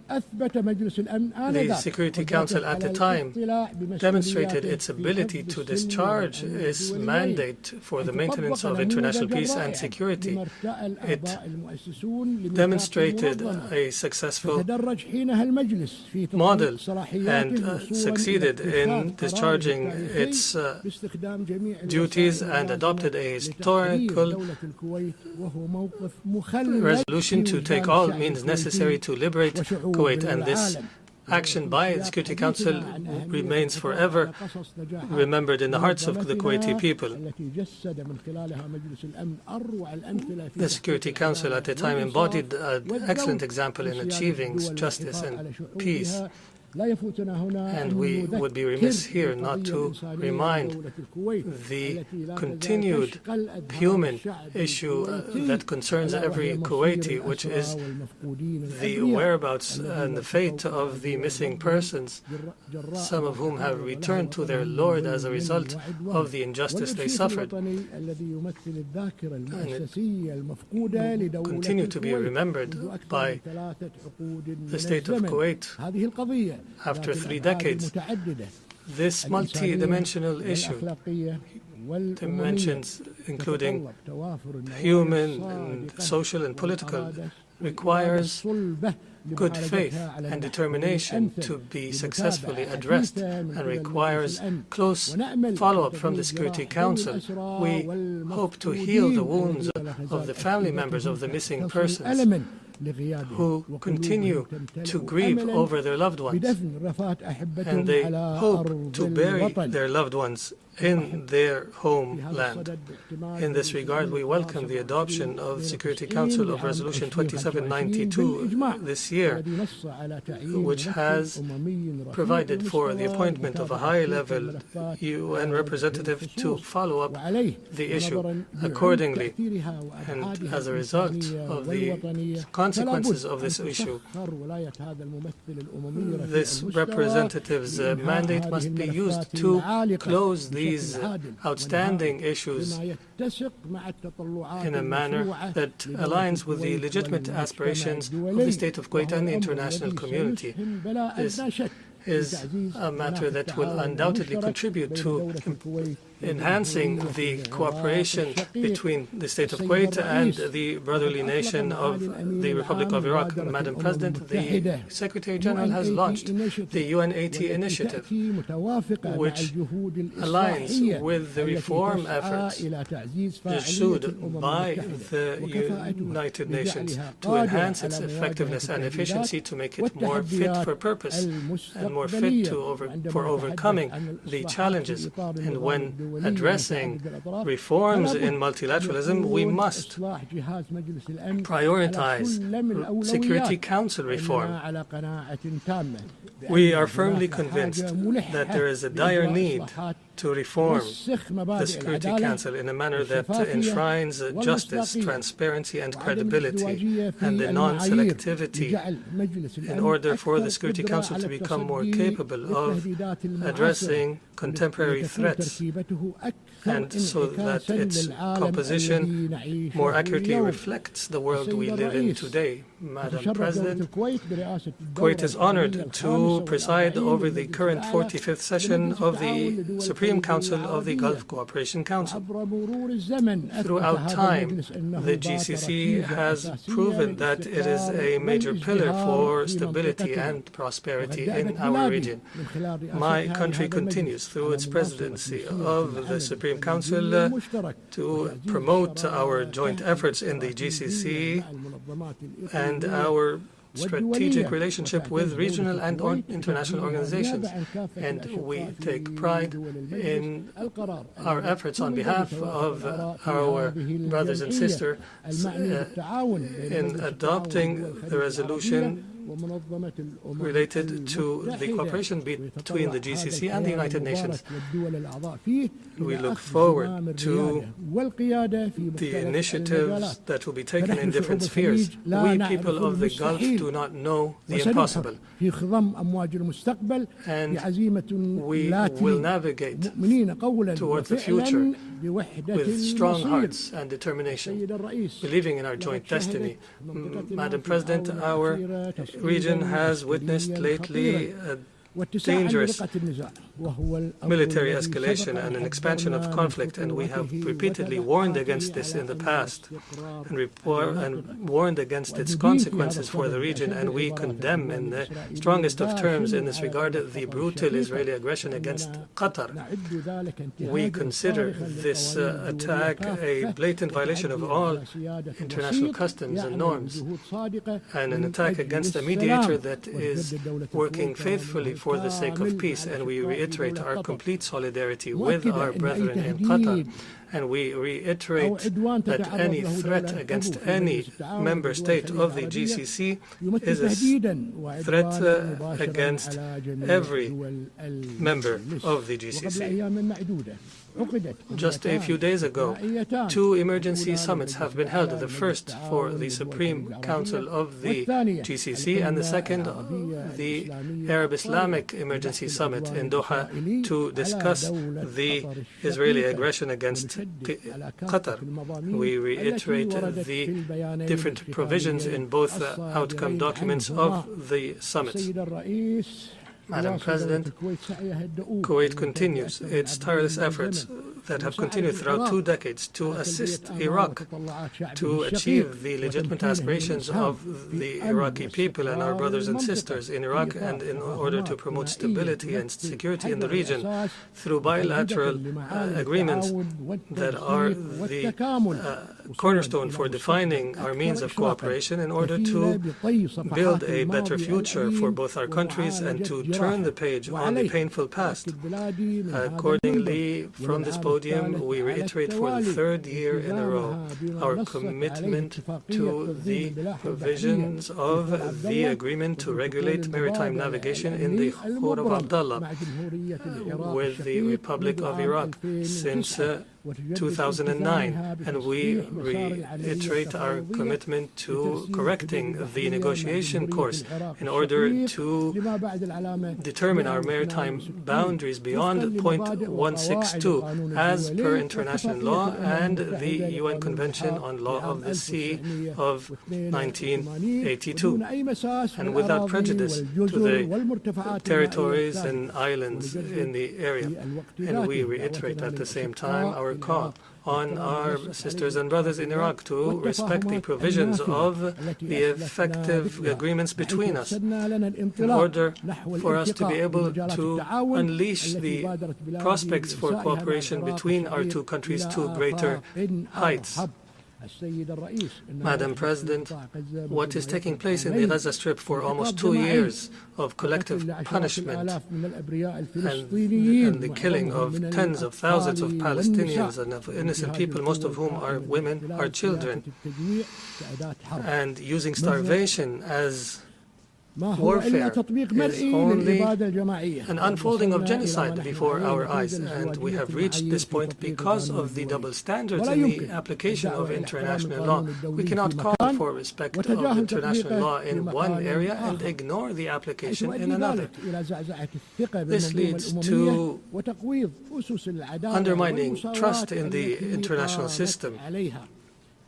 The Security Council at the time demonstrated its ability to discharge its mandate for the maintenance of international peace and security. It demonstrated a successful model and succeeded in discharging its duties and adopted a historical resolution to take all means necessary to liberate Kuwait, and this action by the Security Council remains forever remembered in the hearts of the Kuwaiti people. The Security Council at the time embodied an excellent example in achieving justice and peace. And we would be remiss here not to remind the continued human issue that concerns every Kuwaiti, which is the whereabouts and the fate of the missing persons, some of whom have returned to their Lord as a result of the injustice they suffered. And it continue to be remembered by the state of Kuwait. After 3 decades, this multi-dimensional issue, dimensions including human and social and political, requires good faith and determination to be successfully addressed, and requires close follow-up from the Security Council. We hope to heal the wounds of the family members of the missing persons who continue to grieve over their loved ones, and they hope to bury their loved ones in their homeland. In this regard, we welcome the adoption of the Security Council of Resolution 2792 this year, which has provided for the appointment of a high-level UN representative to follow up the issue accordingly. And as a result of the consequences of this issue, this representative's mandate must be used to close these outstanding issues in a manner that aligns with the legitimate aspirations of the state of Kuwait and the international community. This is a matter that will undoubtedly contribute to enhancing the cooperation between the state of Kuwait and the brotherly nation of the Republic of Iraq. Madam President, the Secretary General has launched the UN-80 initiative, which aligns with the reform efforts pursued by the United Nations to enhance its effectiveness and efficiency, to make it more fit for purpose and more fit for overcoming the challenges. And when addressing reforms in multilateralism, we must prioritize Security Council reform. We are firmly convinced that there is a dire need to reform the Security Council in a manner that enshrines justice, transparency, and credibility, and the non-selectivity, in order for the Security Council to become more capable of addressing contemporary threats, and so that its composition more accurately reflects the world we live in today. Madam President, Kuwait is honored to preside over the current 45th session of the Supreme Council of the Gulf Cooperation Council. Throughout time, the GCC has proven that it is a major pillar for stability and prosperity in our region. My country continues, through its presidency of the Supreme Council, to promote our joint efforts in the GCC and our strategic relationship with regional and international organizations. And we take pride in our efforts on behalf of our brothers and sisters in adopting the resolution related to the cooperation between the GCC and the United Nations. We look forward to the initiatives that will be taken in different spheres. We people of the Gulf do not know the impossible, and we will navigate towards the future with strong hearts and determination, believing in our joint destiny. Madam President, our region has witnessed lately a dangerous military escalation and an expansion of conflict, and we have repeatedly warned against this in the past and warned against its consequences for the region, and we condemn in the strongest of terms in this regard the brutal Israeli aggression against Qatar. We consider this attack a blatant violation of all international customs and norms, and an attack against a mediator that is working faithfully for the sake of peace, and we reiterate our complete solidarity with our brethren in Qatar, and we reiterate that any threat against any member state of the GCC is a threat against every member of the GCC. Just a few days ago, 2 emergency summits have been held, the first for the Supreme Council of the GCC and the second, the Arab Islamic Emergency Summit in Doha, to discuss the Israeli aggression against Qatar. We reiterate the different provisions in both outcome documents of the summits. Madam President, Kuwait continues its tireless efforts that have continued throughout 2 decades to assist Iraq to achieve the legitimate aspirations of the Iraqi people and our brothers and sisters in Iraq, and in order to promote stability and security in the region through bilateral agreements that are the cornerstone for defining our means of cooperation in order to build a better future for both our countries and to turn the page on the painful past. Accordingly, from this podium, we reiterate for the 3rd year in a row our commitment to the provisions of the agreement to regulate maritime navigation in the Khor of Abdullah with the Republic of Iraq since 2009, and we reiterate our commitment to correcting the negotiation course in order to determine our maritime boundaries beyond point 162 as per international law and the UN Convention on Law of the Sea of 1982, and without prejudice to the territories and islands in the area. And we reiterate at the same time our call on our sisters and brothers in Iraq to respect the provisions of the effective agreements between us in order for us to be able to unleash the prospects for cooperation between our 2 countries to greater heights. Madam President, what is taking place in the Gaza Strip for almost 2 years of collective punishment and the killing of tens of thousands of Palestinians and of innocent people, most of whom are women, are children, and using starvation as warfare is only an unfolding of genocide before our eyes, and we have reached this point because of the double standards in the application of international law. We cannot call for respect of international law in one area and ignore the application in another. This leads to undermining trust in the international system.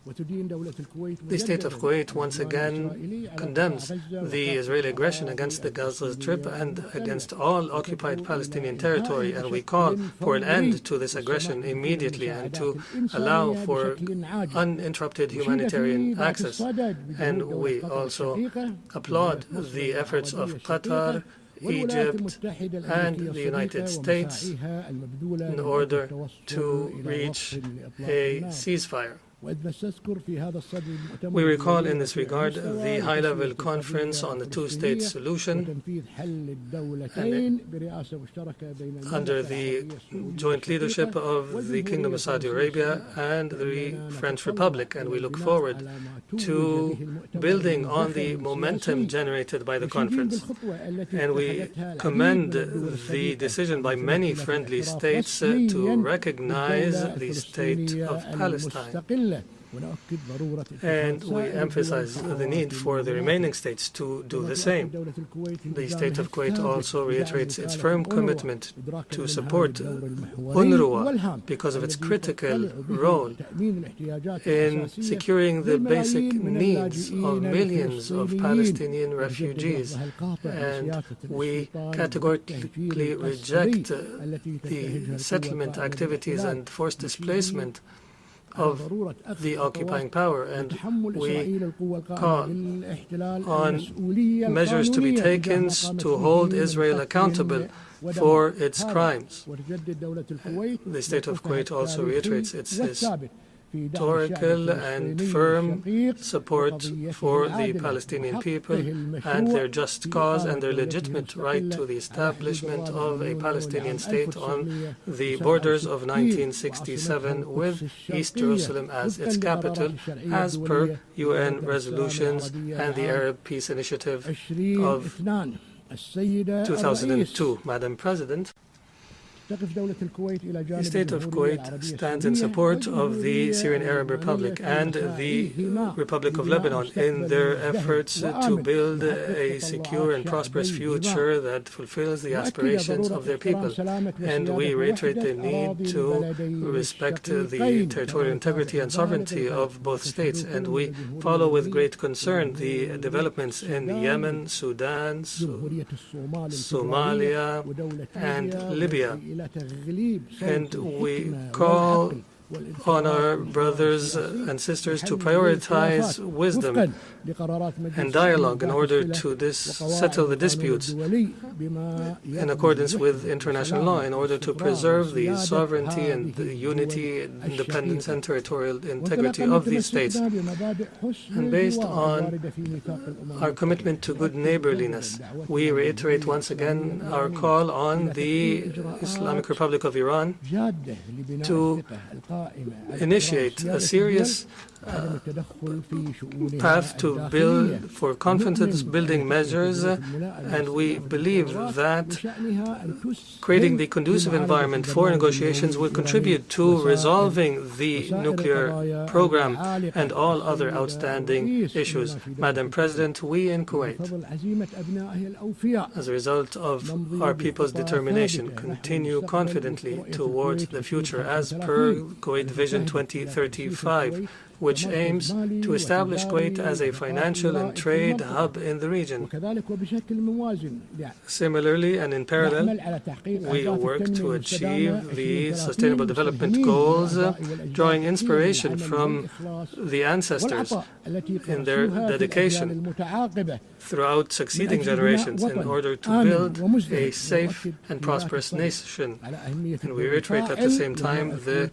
The state of Kuwait once again condemns the Israeli aggression against the Gaza Strip and against all occupied Palestinian territory, and we call for an end to this aggression immediately and to allow for uninterrupted humanitarian access. And we also applaud the efforts of Qatar, Egypt, and the United States in order to reach a ceasefire. We recall in this regard the high-level conference on the two-state solution under the joint leadership of the Kingdom of Saudi Arabia and the French Republic, and we look forward to building on the momentum generated by the conference. And we commend the decision by many friendly states to recognize the state of Palestine. And we emphasize the need for the remaining states to do the same. The state of Kuwait also reiterates its firm commitment to support UNRWA because of its critical role in securing the basic needs of millions of Palestinian refugees. And we categorically reject the settlement activities and forced displacement of the occupying power, and we call on measures to be taken to hold Israel accountable for its crimes. The state of Kuwait also reiterates its historical and firm support for the Palestinian people and their just cause and their legitimate right to the establishment of a Palestinian state on the borders of 1967 with East Jerusalem as its capital, as per UN resolutions and the Arab Peace Initiative of 2002. Madam President, the state of Kuwait stands in support of the Syrian Arab Republic and the Republic of Lebanon in their efforts to build a secure and prosperous future that fulfills the aspirations of their people. And we reiterate the need to respect the territorial integrity and sovereignty of both states. And we follow with great concern the developments in Yemen, Sudan, Somalia, and Libya. And we call on our brothers and sisters to prioritize wisdom and dialogue in order to settle the disputes in accordance with international law, in order to preserve the sovereignty and the unity, independence, and territorial integrity of these states. And based on our commitment to good neighborliness, we reiterate once again our call on the Islamic Republic of Iran to initiate a serious path to build for confidence-building measures, and we believe that creating the conducive environment for negotiations will contribute to resolving the nuclear program and all other outstanding issues. Madam President, we in Kuwait, as a result of our people's determination, continue confidently towards the future as per Kuwait Vision 2035, which aims to establish Kuwait as a financial and trade hub in the region. Similarly, and in parallel, we work to achieve the Sustainable Development Goals, drawing inspiration from the ancestors in their dedication throughout succeeding generations in order to build a safe and prosperous nation. And we reiterate at the same time the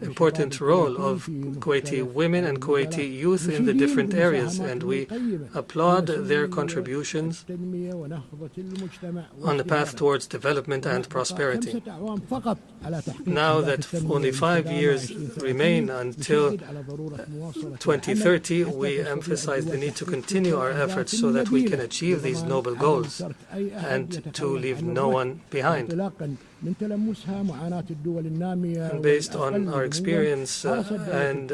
important role of Kuwaiti women and Kuwaiti youth in the different areas, and we applaud their contributions on the path towards development and prosperity. Now that only 5 years remain until 2030, we emphasize the need to continue our efforts so that we can achieve these noble goals and to leave no one behind. And based on our experience and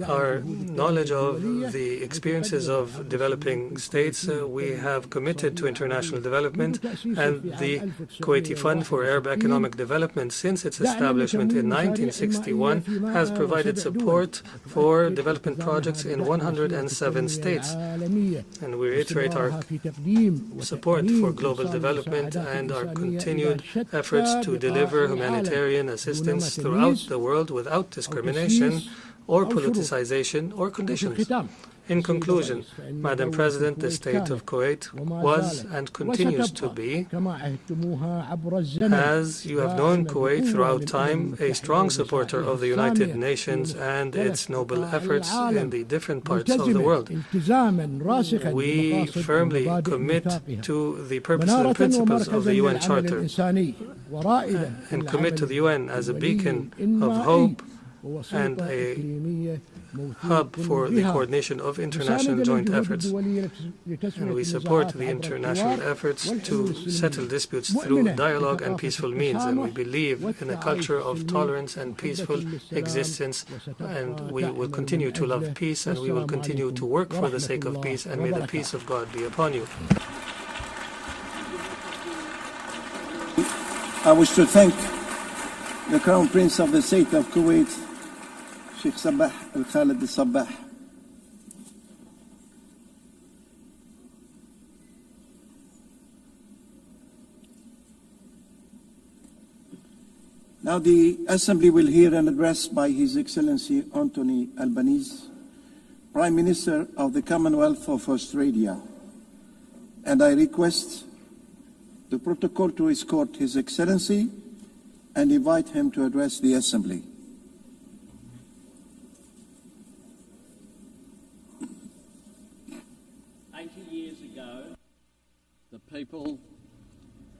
our knowledge of the experiences of developing states, we have committed to international development, and the Kuwaiti Fund for Arab Economic Development, since its establishment in 1961, has provided support for development projects in 107 states. And we reiterate our support for global development and our continued efforts efforts to deliver humanitarian assistance throughout the world without discrimination or politicization or conditions. In conclusion, Madam President, the state of Kuwait was and continues to be, as you have known Kuwait throughout time, a strong supporter of the United Nations and its noble efforts in the different parts of the world. We firmly commit to the purposes and principles of the UN Charter and commit to the UN as a beacon of hope and a hub for the coordination of international joint efforts. And we support the international efforts to settle disputes through dialogue and peaceful means. And we believe in a culture of tolerance and peaceful existence. And we will continue to love peace, and we will continue to work for the sake of peace. And may the peace of God be upon you. I wish to thank the Crown Prince of the State of Kuwait, Sheikh Sabah Al-Khalid Al-Sabah. Now the Assembly will hear an address by His Excellency Anthony Albanese, Prime Minister of the Commonwealth of Australia, and I request the protocol to escort His Excellency and invite him to address the Assembly. The people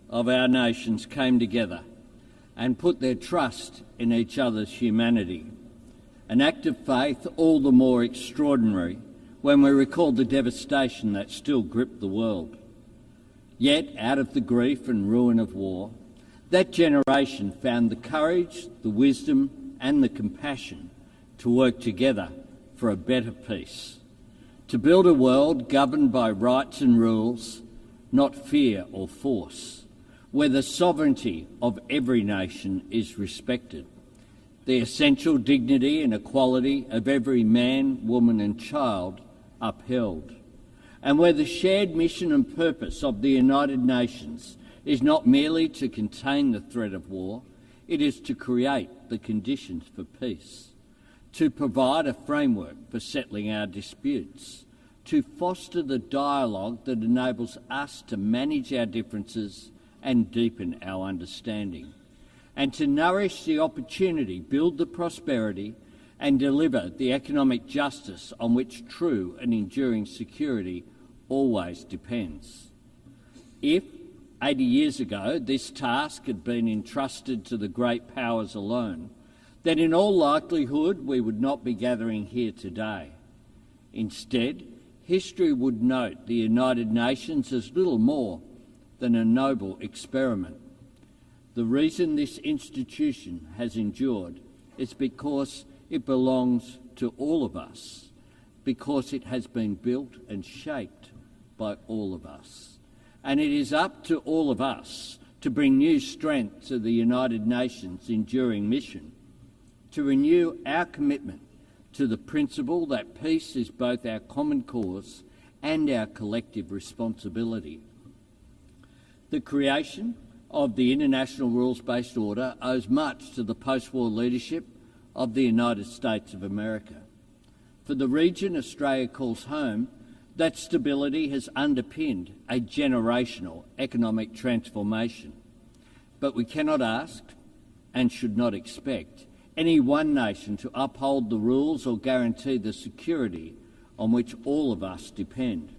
of our nations came together and put their trust in each other's humanity. An act of faith all the more extraordinary when we recall the devastation that still gripped the world. Yet, out of the grief and ruin of war, that generation found the courage, the wisdom and the compassion to work together for a better peace, to build a world governed by rights and rules, not fear or force, where the sovereignty of every nation is respected, the essential dignity and equality of every man, woman and child upheld, and where the shared mission and purpose of the United Nations is not merely to contain the threat of war, it is to create the conditions for peace, to provide a framework for settling our disputes, to foster the dialogue that enables us to manage our differences and deepen our understanding, and to nourish the opportunity, build the prosperity and deliver the economic justice on which true and enduring security always depends. If 80 years ago this task had been entrusted to the great powers alone, then in all likelihood we would not be gathering here today. Instead, history would note the United Nations as little more than a noble experiment. The reason this institution has endured is because it belongs to all of us, because it has been built and shaped by all of us. And it is up to all of us to bring new strength to the United Nations' enduring mission, to renew our commitment to the principle that peace is both our common cause and our collective responsibility. The creation of the International Rules-Based Order owes much to the post-war leadership of the United States of America. For the region Australia calls home, that stability has underpinned a generational economic transformation. But we cannot ask, and should not expect, any one nation to uphold the rules or guarantee the security on which all of us depend.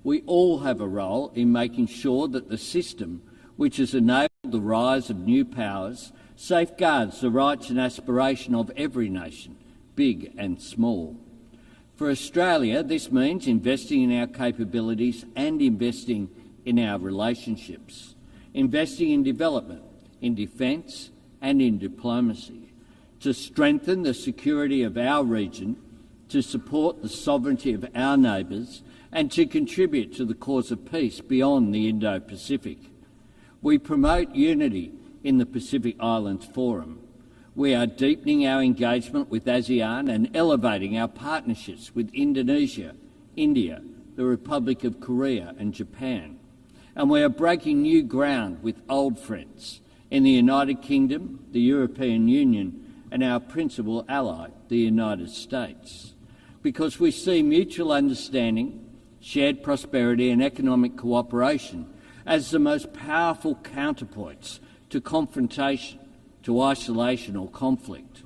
We all have a role in making sure that the system which has enabled the rise of new powers safeguards the rights and aspiration of every nation, big and small. For Australia, this means investing in our capabilities and investing in our relationships, investing in development, in defence and in diplomacy, to strengthen the security of our region, to support the sovereignty of our neighbours and to contribute to the cause of peace beyond the Indo-Pacific. We promote unity in the Pacific Islands Forum. We are deepening our engagement with ASEAN and elevating our partnerships with Indonesia, India, the Republic of Korea and Japan. And we are breaking new ground with old friends, in the United Kingdom, the European Union, and our principal ally, the United States, because we see mutual understanding, shared prosperity and economic cooperation as the most powerful counterpoints to confrontation, to isolation or conflict.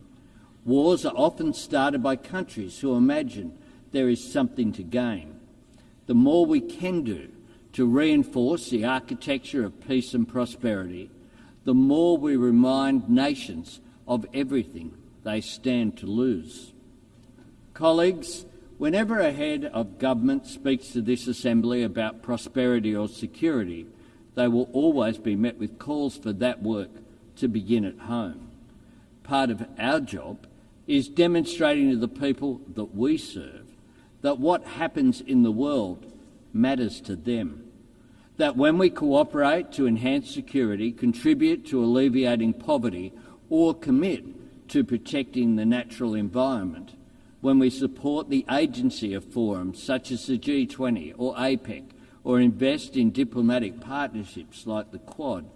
Wars are often started by countries who imagine there is something to gain. The more we can do to reinforce the architecture of peace and prosperity, the more we remind nations of everything they stand to lose. Colleagues, whenever a head of government speaks to this Assembly about prosperity or security, they will always be met with calls for that work to begin at home. Part of our job is demonstrating to the people that we serve that what happens in the world matters to them, that when we cooperate to enhance security, contribute to alleviating poverty, or commit to protecting the natural environment, when we support the agency of forums such as the G20 or APEC, or invest in diplomatic partnerships like the Quad,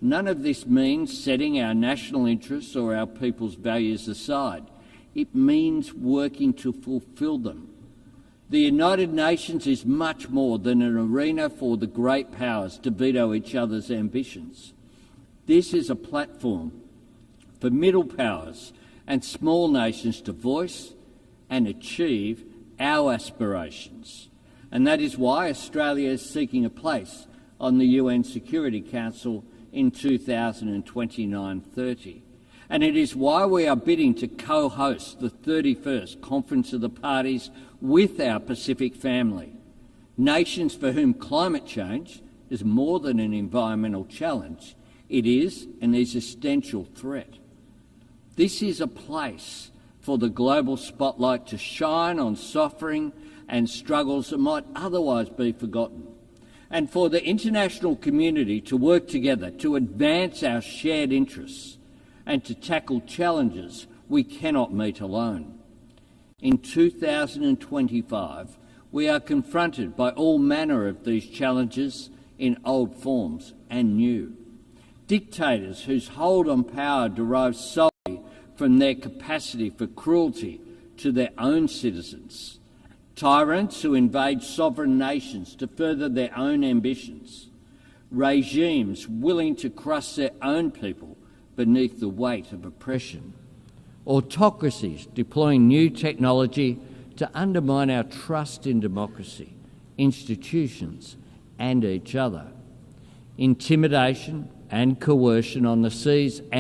none of this means setting our national interests or our people's values aside. It means working to fulfil them. The United Nations is much more than an arena for the great powers to veto each other's ambitions. This is a platform for middle powers and small nations to voice and achieve our aspirations. And that is why Australia is seeking a place on the UN Security Council in 2029-30. And it is why we are bidding to co-host the 31st Conference of the Parties with our Pacific family, nations for whom climate change is more than an environmental challenge, it is an existential threat. This is a place for the global spotlight to shine on suffering and struggles that might otherwise be forgotten, and for the international community to work together to advance our shared interests and to tackle challenges we cannot meet alone. In 2025, we are confronted by all manner of these challenges in old forms and new. Dictators whose hold on power derives solely from their capacity for cruelty to their own citizens. Tyrants who invade sovereign nations to further their own ambitions. Regimes willing to crush their own people beneath the weight of oppression. Autocracies deploying new technology to undermine our trust in democracy, institutions and each other. Intimidation and coercion on the seas and